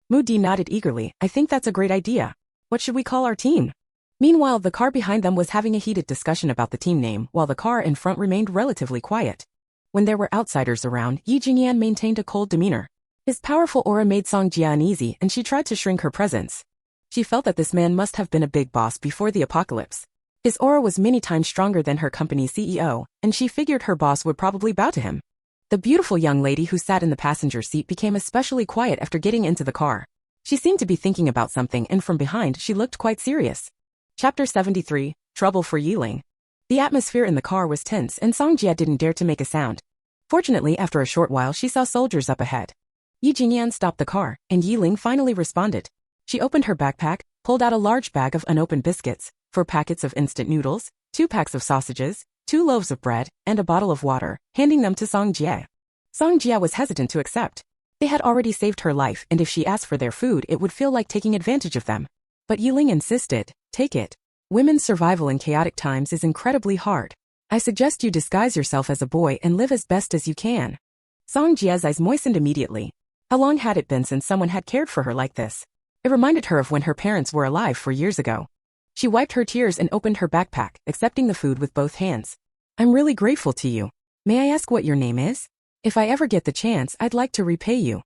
Mu Di nodded eagerly. I think that's a great idea. What should we call our team? Meanwhile, the car behind them was having a heated discussion about the team name, while the car in front remained relatively quiet. When there were outsiders around, Yi Jingyan maintained a cold demeanor. His powerful aura made Song Jia uneasy, and she tried to shrink her presence. She felt that this man must have been a big boss before the apocalypse. His aura was many times stronger than her company's CEO, and she figured her boss would probably bow to him. The beautiful young lady who sat in the passenger seat became especially quiet after getting into the car. She seemed to be thinking about something and from behind she looked quite serious. Chapter 73, Trouble for Yiling. The atmosphere in the car was tense and Song Jia didn't dare to make a sound. Fortunately, after a short while she saw soldiers up ahead. Yi Jingyan stopped the car, and Yiling finally responded. She opened her backpack, pulled out a large bag of unopened biscuits, 4 packets of instant noodles, 2 packs of sausages, 2 loaves of bread, and a bottle of water, handing them to Song Jia. Song Jia was hesitant to accept. They had already saved her life, and if she asked for their food, it would feel like taking advantage of them. But Yiling insisted, take it. Women's survival in chaotic times is incredibly hard. I suggest you disguise yourself as a boy and live as best as you can. Song Jia's eyes moistened immediately. How long had it been since someone had cared for her like this? It reminded her of when her parents were alive 4 years ago. She wiped her tears and opened her backpack, accepting the food with both hands. I'm really grateful to you. May I ask what your name is? If I ever get the chance, I'd like to repay you.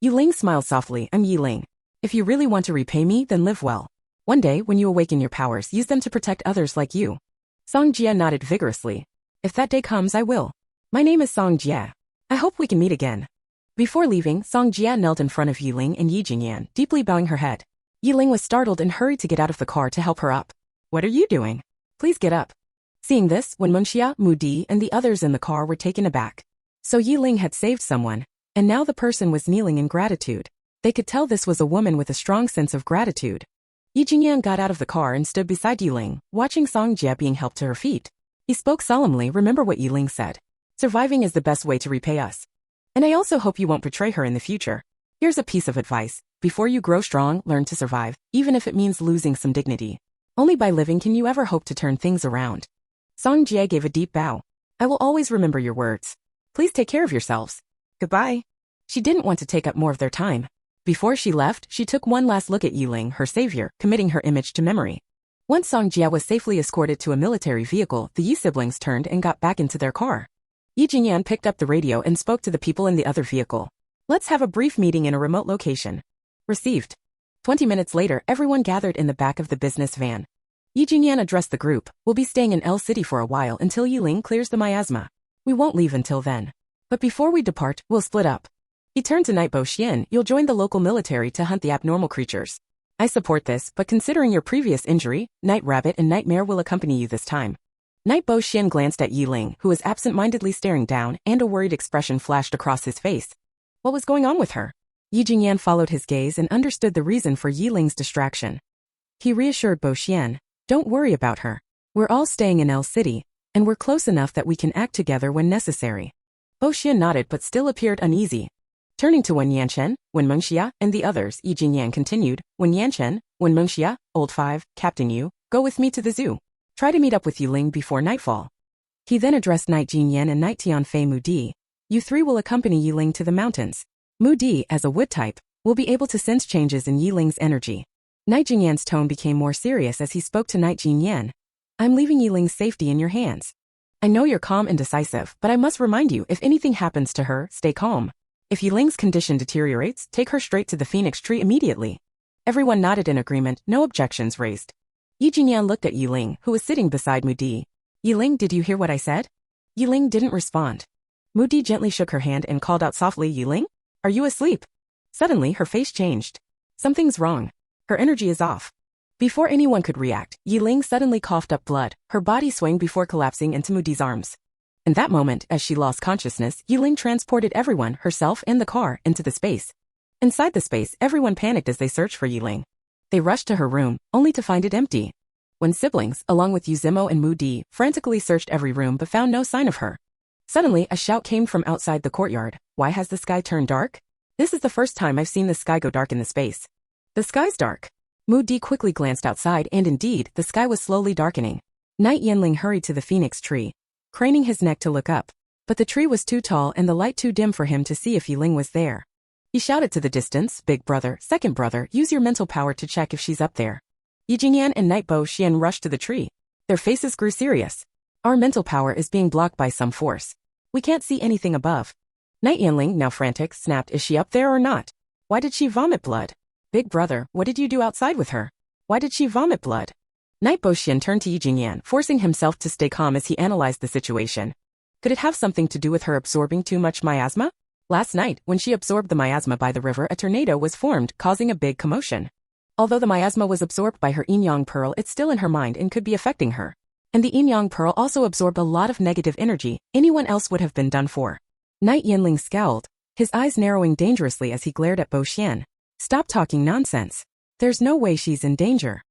Yiling smiled softly. I'm Yiling. If you really want to repay me, then live well. One day, when you awaken your powers, use them to protect others like you. Song Jia nodded vigorously. If that day comes, I will. My name is Song Jia. I hope we can meet again. Before leaving, Song Jia knelt in front of Yiling and Yi Jingyan, deeply bowing her head. Yiling was startled and hurried to get out of the car to help her up. What are you doing? Please get up. Seeing this, Wen Mengxia, Mu Di, and the others in the car were taken aback. So Yiling had saved someone, and now the person was kneeling in gratitude. They could tell this was a woman with a strong sense of gratitude. Yi Jingyan got out of the car and stood beside Yiling, watching Song Jia being helped to her feet. He spoke solemnly. Remember what Yiling said. Surviving is the best way to repay us. And I also hope you won't betray her in the future. Here's a piece of advice. Before you grow strong, learn to survive, even if it means losing some dignity. Only by living can you ever hope to turn things around. Song Jia gave a deep bow. I will always remember your words. Please take care of yourselves. Goodbye. She didn't want to take up more of their time. Before she left, she took one last look at Yiling, her savior, committing her image to memory. Once Song Jia was safely escorted to a military vehicle, the Yi siblings turned and got back into their car. Yi Jingyan picked up the radio and spoke to the people in the other vehicle. Let's have a brief meeting in a remote location. Received. 20 minutes later, everyone gathered in the back of the business van. Yi Jingyan addressed the group. We'll be staying in L City for a while until Yiling clears the miasma. We won't leave until then. But before we depart, we'll split up. He turned to Night Bo Xian. You'll join the local military to hunt the abnormal creatures. I support this, but considering your previous injury, Night Rabbit and Nightmare will accompany you this time. Night Bo Xian glanced at Yiling, who was absent-mindedly staring down, and a worried expression flashed across his face. What was going on with her? Yi Jingyan followed his gaze and understood the reason for Yiling's distraction. He reassured Bo Xian, don't worry about her. We're all staying in L City, and we're close enough that we can act together when necessary. Bo Xian nodded but still appeared uneasy. Turning to Wen Yanchen, Wen Mengxia, and the others, Yi Jingyan continued, Wen Yanchen, Wen Mengxia, Old Five, Captain Yu, go with me to the zoo. Try to meet up with Yiling before nightfall. He then addressed Night Jinyan and Night Tianfei Mudi. You three will accompany Yiling to the mountains. Mudi, as a wood type, will be able to sense changes in Yiling's energy. Night Jinyan's tone became more serious as he spoke to Night Jinyan. I'm leaving Yiling's safety in your hands. I know you're calm and decisive, but I must remind you, if anything happens to her, stay calm. If Yiling's condition deteriorates, take her straight to the phoenix tree immediately. Everyone nodded in agreement, no objections raised. Yi Jingyan looked at Yiling, who was sitting beside Mudi. Yiling, did you hear what I said? Yiling didn't respond. Mudi gently shook her hand and called out softly, Yiling? Are you asleep? Suddenly, her face changed. Something's wrong. Her energy is off. Before anyone could react, Yiling suddenly coughed up blood, her body swaying before collapsing into Mudi's arms. In that moment, as she lost consciousness, Yiling transported everyone, herself and the car, into the space. Inside the space, everyone panicked as they searched for Yiling. They rushed to her room, only to find it empty. When siblings, along with Yuzimo and Mudi, frantically searched every room but found no sign of her. Suddenly, a shout came from outside the courtyard. Why has the sky turned dark? This is the first time I've seen the sky go dark in the space. The sky's dark. Mudi quickly glanced outside and indeed, the sky was slowly darkening. Night Yanling hurried to the phoenix tree, craning his neck to look up. But the tree was too tall and the light too dim for him to see if Yiling was there. He shouted to the distance, Big brother, second brother, use your mental power to check if she's up there. Yi Jingyan and Night Bo Xian rushed to the tree. Their faces grew serious. Our mental power is being blocked by some force. We can't see anything above. Night Yanling, now frantic, snapped, is she up there or not? Why did she vomit blood? Big brother, what did you do outside with her? Why did she vomit blood? Night Bo Xian turned to Yi Jingyan, forcing himself to stay calm as he analyzed the situation. Could it have something to do with her absorbing too much miasma? Last night, when she absorbed the miasma by the river, a tornado was formed, causing a big commotion. Although the miasma was absorbed by her yin-yang pearl, it's still in her mind and could be affecting her. And the yin-yang pearl also absorbed a lot of negative energy, anyone else would have been done for. Night Yanling scowled, his eyes narrowing dangerously as he glared at Bo Xian. Stop talking nonsense. There's no way she's in danger.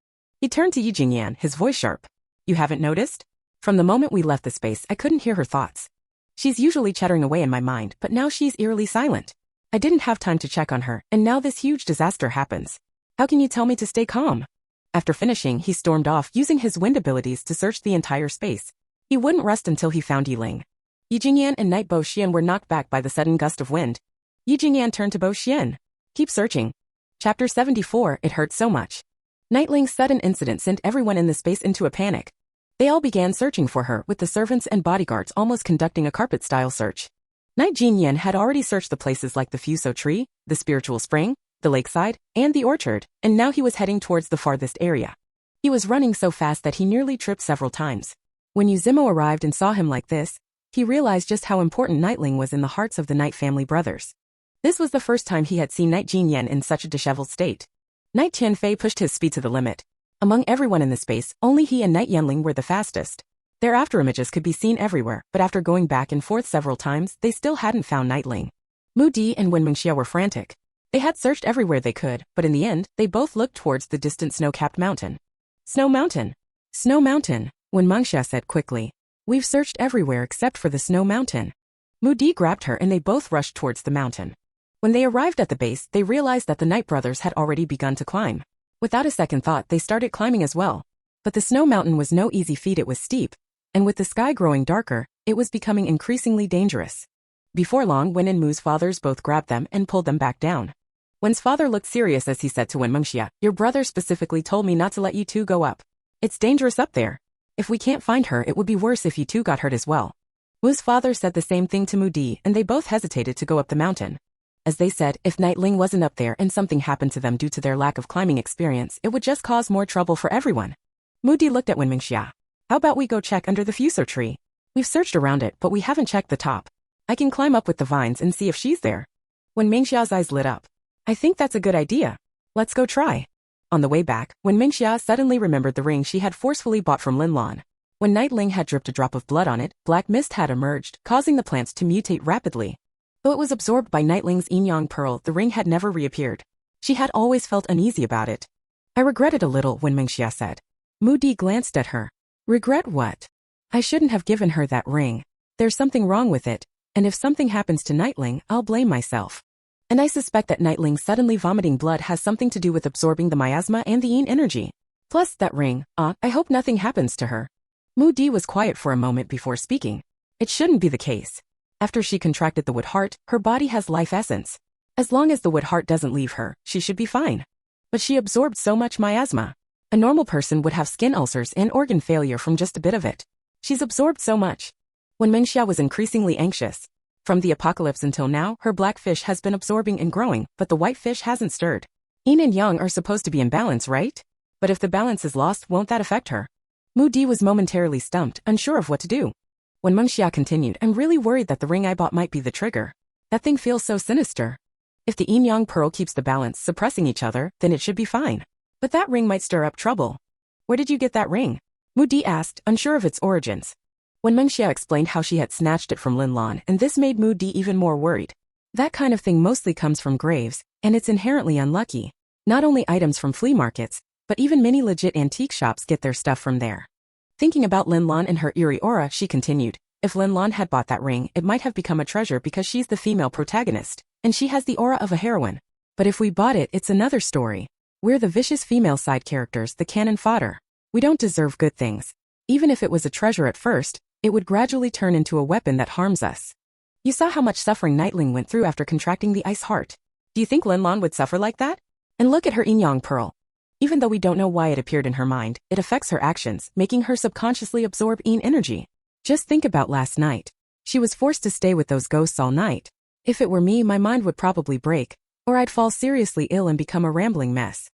He turned to Yi Jingyan, his voice sharp. You haven't noticed? From the moment we left the space, I couldn't hear her thoughts. She's usually chattering away in my mind, but now she's eerily silent. I didn't have time to check on her, and now this huge disaster happens. How can you tell me to stay calm? After finishing, he stormed off, using his wind abilities to search the entire space. He wouldn't rest until he found Yiling. Yi Jingyan and Night Bo Xian were knocked back by the sudden gust of wind. Yi Jingyan turned to Bo Xian. Keep searching. Chapter 74, It Hurt So Much. Nightling's sudden incident sent everyone in the space into a panic. They all began searching for her, with the servants and bodyguards almost conducting a carpet-style search. Night Jinyan had already searched the places like the Fuso tree, the spiritual spring, the lakeside, and the orchard, and now he was heading towards the farthest area. He was running so fast that he nearly tripped several times. When Yuzimo arrived and saw him like this, he realized just how important Nightling was in the hearts of the Night family brothers. This was the first time he had seen Night Jinyan in such a disheveled state. Night Tianfei pushed his speed to the limit. Among everyone in the space, only he and Night Yanling were the fastest. Their afterimages could be seen everywhere, but after going back and forth several times, they still hadn't found Nightling. Mudi and Wen Mengxia were frantic. They had searched everywhere they could, but in the end, they both looked towards the distant snow-capped mountain. Snow Mountain. Snow Mountain, Wen Mengxia said quickly. We've searched everywhere except for the Snow Mountain. Mudi grabbed her and they both rushed towards the mountain. When they arrived at the base, they realized that the Night brothers had already begun to climb. Without a second thought, they started climbing as well. But the Snow Mountain was no easy feat, it was steep. And with the sky growing darker, it was becoming increasingly dangerous. Before long, Wen and Mu's fathers both grabbed them and pulled them back down. Wen's father looked serious as he said to Wen Mengxia, "Your brother specifically told me not to let you two go up. It's dangerous up there. If we can't find her, it would be worse if you two got hurt as well." Mu's father said the same thing to Mu Di, and they both hesitated to go up the mountain. As they said, if Nightling wasn't up there and something happened to them due to their lack of climbing experience, it would just cause more trouble for everyone. Mu Di looked at Wen Mengxia. "How about we go check under the fuso tree? We've searched around it, but we haven't checked the top. I can climb up with the vines and see if she's there." Wen Mengxia's eyes lit up. "I think that's a good idea. Let's go try." On the way back, Wen Mengxia suddenly remembered the ring she had forcefully bought from Lin Lan. When Nightling had dripped a drop of blood on it, black mist had emerged, causing the plants to mutate rapidly. Though it was absorbed by Nightling's yin-yang pearl, the ring had never reappeared. She had always felt uneasy about it. "I regret it a little," Wen Mengxia said. Mu Di glanced at her. "Regret what? I shouldn't have given her that ring. There's something wrong with it, and if something happens to Nightling, I'll blame myself. And I suspect that Nightling suddenly vomiting blood has something to do with absorbing the miasma and the yin energy. Plus, that ring, I hope nothing happens to her." Mu Di was quiet for a moment before speaking. It shouldn't be the case. After she contracted the wood heart, her body has life essence. As long as the wood heart doesn't leave her, she should be fine. But she absorbed so much miasma. A normal person would have skin ulcers and organ failure from just a bit of it. She's absorbed so much. When Mengxia was increasingly anxious. From the apocalypse until now, her black fish has been absorbing and growing, but the white fish hasn't stirred. Yin and yang are supposed to be in balance, right? But if the balance is lost, won't that affect her? Mu Di was momentarily stumped, unsure of what to do. When Mengxia continued, "I'm really worried that the ring I bought might be the trigger. That thing feels so sinister. If the yin-yang pearl keeps the balance suppressing each other, then it should be fine. But that ring might stir up trouble." "Where did you get that ring?" Mu Di asked, unsure of its origins. When Mengxia explained how she had snatched it from Lin Lan, and this made Mu Di even more worried. That kind of thing mostly comes from graves, and it's inherently unlucky. Not only items from flea markets, but even many legit antique shops get their stuff from there. Thinking about Lin Lan and her eerie aura, she continued, "If Lin Lan had bought that ring, it might have become a treasure because she's the female protagonist, and she has the aura of a heroine. But if we bought it, it's another story. We're the vicious female side characters, the cannon fodder. We don't deserve good things. Even if it was a treasure at first, it would gradually turn into a weapon that harms us. You saw how much suffering Nightling went through after contracting the ice heart. Do you think Lin Lan would suffer like that? And look at her yin-yang pearl. Even though we don't know why it appeared in her mind, it affects her actions, making her subconsciously absorb yin energy. Just think about last night. She was forced to stay with those ghosts all night. If it were me, my mind would probably break, or I'd fall seriously ill and become a rambling mess."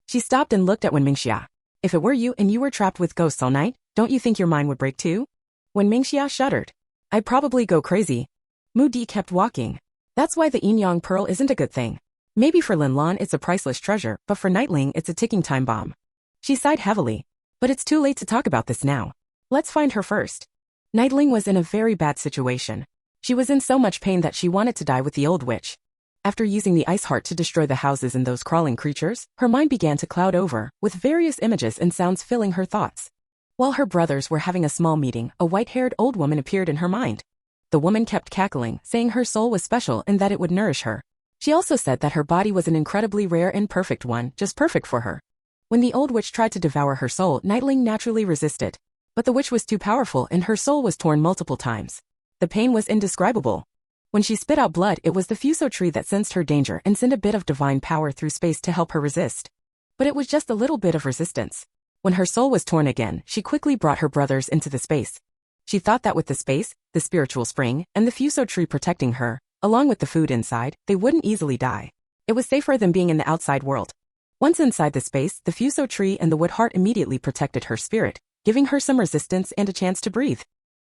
She stopped and looked at Wen Mengxia. "If it were you and you were trapped with ghosts all night, don't you think your mind would break too?" Wen Mengxia shuddered. "I'd probably go crazy." Mu Di kept walking. "That's why the yin-yang pearl isn't a good thing. Maybe for Lin Lan it's a priceless treasure, but for Nightling it's a ticking time bomb." She sighed heavily. "But it's too late to talk about this now. Let's find her first." Nightling was in a very bad situation. She was in so much pain that she wanted to die with the old witch. After using the ice heart to destroy the houses and those crawling creatures, her mind began to cloud over, with various images and sounds filling her thoughts. While her brothers were having a small meeting, a white-haired old woman appeared in her mind. The woman kept cackling, saying her soul was special and that it would nourish her. She also said that her body was an incredibly rare and perfect one, just perfect for her. When the old witch tried to devour her soul, Nightling naturally resisted. But the witch was too powerful and her soul was torn multiple times. The pain was indescribable. When she spit out blood, it was the fuso tree that sensed her danger and sent a bit of divine power through space to help her resist. But it was just a little bit of resistance. When her soul was torn again, she quickly brought her brothers into the space. She thought that with the space, the spiritual spring, and the fuso tree protecting her, along with the food inside, they wouldn't easily die. It was safer than being in the outside world. Once inside the space, the fuso tree and the wood heart immediately protected her spirit, giving her some resistance and a chance to breathe.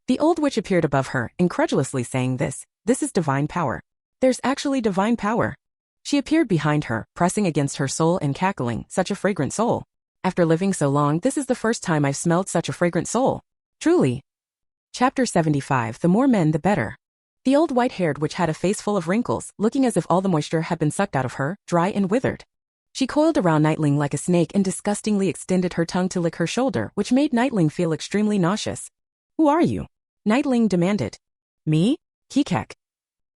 The old witch appeared above her, incredulously saying this is divine power. There's actually divine power. She appeared behind her, pressing against her soul and cackling, such a fragrant soul. After living so long, this is the first time I've smelled such a fragrant soul. Truly. Chapter 75, The more men the better. The old white-haired witch had a face full of wrinkles, looking as if all the moisture had been sucked out of her, dry and withered. She coiled around Nightling like a snake and disgustingly extended her tongue to lick her shoulder, which made Nightling feel extremely nauseous. "Who are you?" Nightling demanded. "Me? Kikek."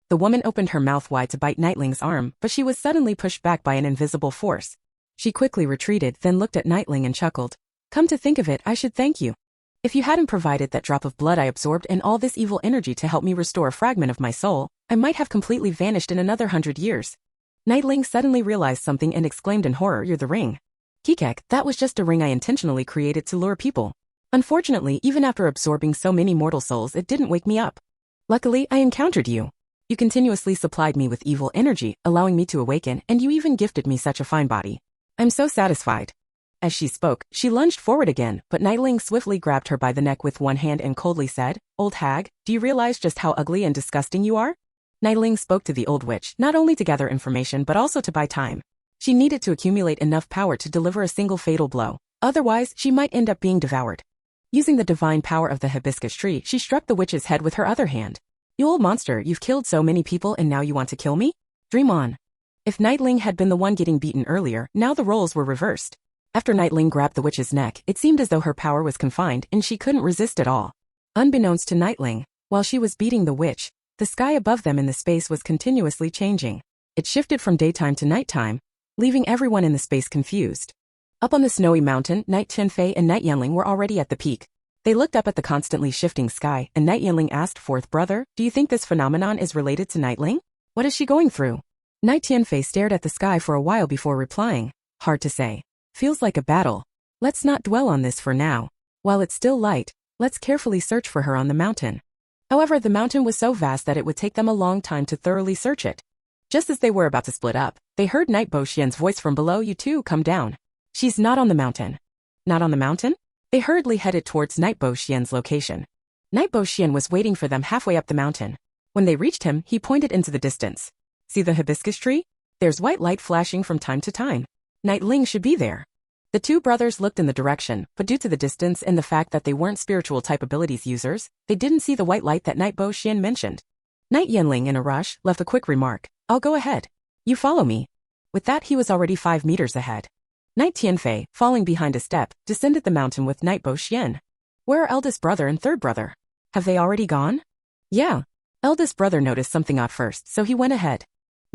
The woman opened her mouth wide to bite Nightling's arm, but she was suddenly pushed back by an invisible force. She quickly retreated, then looked at Nightling and chuckled. "Come to think of it, I should thank you. If you hadn't provided that drop of blood I absorbed and all this evil energy to help me restore a fragment of my soul, I might have completely vanished in another 100 years. Nightling suddenly realized something and exclaimed in horror, "You're the ring." Kikek, that was just a ring I intentionally created to lure people. Unfortunately, even after absorbing so many mortal souls, it didn't wake me up. Luckily, I encountered you. You continuously supplied me with evil energy, allowing me to awaken, and you even gifted me such a fine body. I'm so satisfied. As she spoke, she lunged forward again, but Nightling swiftly grabbed her by the neck with one hand and coldly said, "Old hag, do you realize just how ugly and disgusting you are?" Nightling spoke to the old witch, not only to gather information but also to buy time. She needed to accumulate enough power to deliver a single fatal blow. Otherwise, she might end up being devoured. Using the divine power of the hibiscus tree, she struck the witch's head with her other hand. "You old monster, you've killed so many people and now you want to kill me? Dream on." If Nightling had been the one getting beaten earlier, now the roles were reversed. After Nightling grabbed the witch's neck, it seemed as though her power was confined and she couldn't resist at all. Unbeknownst to Nightling, while she was beating the witch, the sky above them in the space was continuously changing. It shifted from daytime to nighttime, leaving everyone in the space confused. Up on the snowy mountain, Night Tianfei and Night Yanling were already at the peak. They looked up at the constantly shifting sky, and Night Yanling asked, "Fourth brother, do you think this phenomenon is related to Nightling? What is she going through?" Night Tianfei stared at the sky for a while before replying, "Hard to say. Feels like a battle. Let's not dwell on this for now. While it's still light, let's carefully search for her on the mountain." However, the mountain was so vast that it would take them a long time to thoroughly search it. Just as they were about to split up, they heard Night Bo Xian's voice from below. "You two, come down. She's not on the mountain." Not on the mountain? They hurriedly headed towards Night Bo Xian's location. Night Bo Xian was waiting for them halfway up the mountain. When they reached him, he pointed into the distance. "See the hibiscus tree? There's white light flashing from time to time. Nightling should be there." The two brothers looked in the direction, but due to the distance and the fact that they weren't spiritual type abilities users, they didn't see the white light that Night Bo Xian mentioned. Night Yanling, in a rush, left a quick remark, "I'll go ahead. You follow me." With that, he was already 5 meters ahead. Night Tianfei, falling behind a step, descended the mountain with Night Bo Xian. "Where are eldest brother and third brother? Have they already gone?" "Yeah." Eldest brother noticed something odd first, so he went ahead.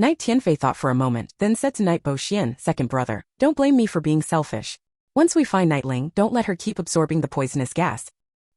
Night Tianfei thought for a moment, then said to Night Bo Xian, "Second brother, don't blame me for being selfish. Once we find Nightling, don't let her keep absorbing the poisonous gas.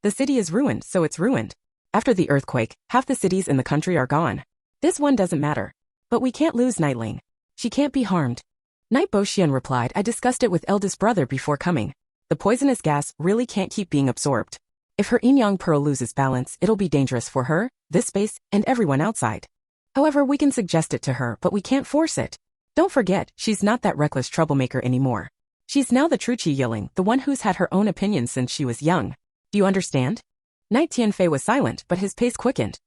The city is ruined, so it's ruined. After the earthquake, half the cities in the country are gone. This one doesn't matter. But we can't lose Nightling. She can't be harmed." Night Bo Xian replied, "I discussed it with eldest brother before coming. The poisonous gas really can't keep being absorbed. If her yin-yang pearl loses balance, it'll be dangerous for her, this space, and everyone outside. However, we can suggest it to her, but we can't force it. Don't forget, she's not that reckless troublemaker anymore. She's now the true Qi Yiling, the one who's had her own opinions since she was young. Do you understand?" Night Tianfei was silent, but his pace quickened.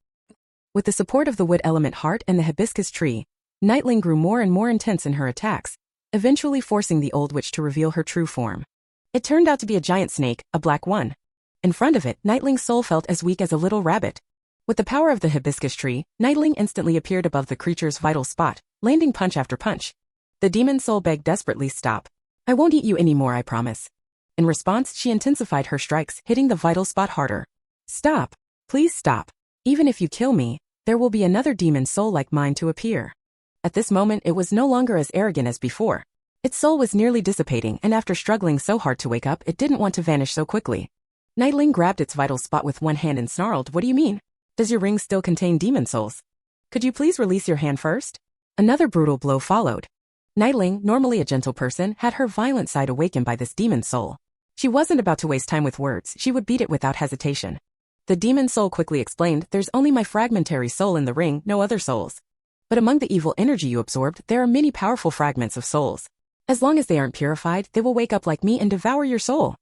With the support of the wood element heart and the hibiscus tree, Nightling grew more and more intense in her attacks, eventually forcing the old witch to reveal her true form. It turned out to be a giant snake, a black one. In front of it, Nightling's soul felt as weak as a little rabbit. With the power of the hibiscus tree, Nightling instantly appeared above the creature's vital spot, landing punch after punch. The demon soul begged desperately, "Stop. I won't eat you anymore, I promise." In response, she intensified her strikes, hitting the vital spot harder. "Stop. Please stop. Even if you kill me, there will be another demon soul like mine to appear." At this moment, it was no longer as arrogant as before. Its soul was nearly dissipating, and after struggling so hard to wake up, it didn't want to vanish so quickly. Nightling grabbed its vital spot with one hand and snarled, "What do you mean? Does your ring still contain demon souls? Could you please release your hand first?" Another brutal blow followed. Nightling, normally a gentle person, had her violent side awakened by this demon soul. She wasn't about to waste time with words, she would beat it without hesitation. The demon soul quickly explained, "There's only my fragmentary soul in the ring, no other souls. But among the evil energy you absorbed, there are many powerful fragments of souls. As long as they aren't purified, they will wake up like me and devour your soul."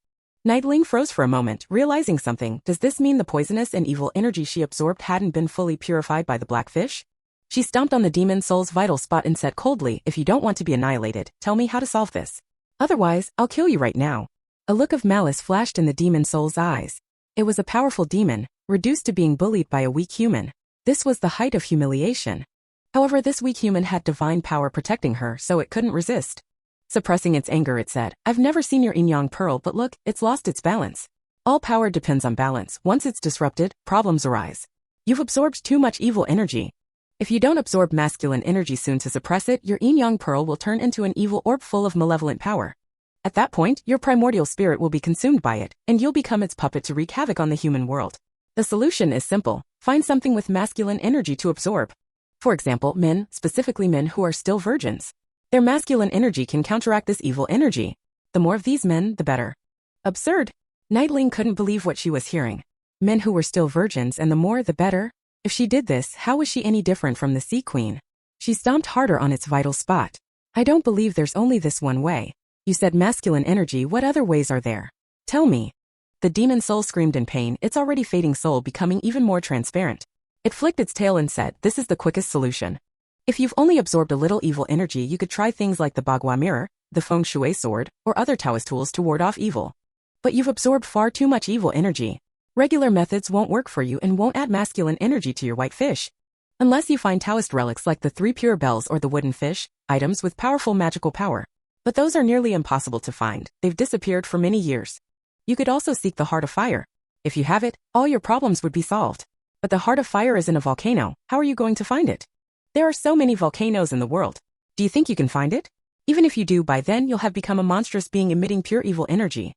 Nightling froze for a moment, realizing something. Does this mean the poisonous and evil energy she absorbed hadn't been fully purified by the blackfish? She stomped on the demon soul's vital spot and said coldly, "If you don't want to be annihilated, tell me how to solve this. Otherwise, I'll kill you right now." A look of malice flashed in the demon soul's eyes. It was a powerful demon, reduced to being bullied by a weak human. This was the height of humiliation. However, this weak human had divine power protecting her, so it couldn't resist. Suppressing its anger, it said, "I've never seen your yin-yang pearl, but look, it's lost its balance. All power depends on balance. Once it's disrupted, problems arise. You've absorbed too much evil energy. If you don't absorb masculine energy soon to suppress it, your yin-yang pearl will turn into an evil orb full of malevolent power. At that point, your primordial spirit will be consumed by it, and you'll become its puppet to wreak havoc on the human world. The solution is simple. Find something with masculine energy to absorb. For example, men, specifically men who are still virgins. Their masculine energy can counteract this evil energy. The more of these men, the better. Absurd. Nightling couldn't believe what she was hearing. Men who were still virgins, and the more, the better? If she did this, how was she any different from the Sea Queen? She stomped harder on its vital spot. I don't believe there's only this one way. You said masculine energy, what other ways are there? Tell me. The demon soul screamed in pain, its already fading soul becoming even more transparent. It flicked its tail and said, this is the quickest solution. If you've only absorbed a little evil energy, you could try things like the Bagua mirror, the Feng Shui sword, or other Taoist tools to ward off evil. But you've absorbed far too much evil energy. Regular methods won't work for you and won't add masculine energy to your white fish. Unless you find Taoist relics like the 3 pure bells or the wooden fish, items with powerful magical power. But those are nearly impossible to find, they've disappeared for many years. You could also seek the Heart of Fire. If you have it, all your problems would be solved. But the Heart of Fire is in a volcano, how are you going to find it? There are so many volcanoes in the world. Do you think you can find it? Even if you do, by then you'll have become a monstrous being emitting pure evil energy.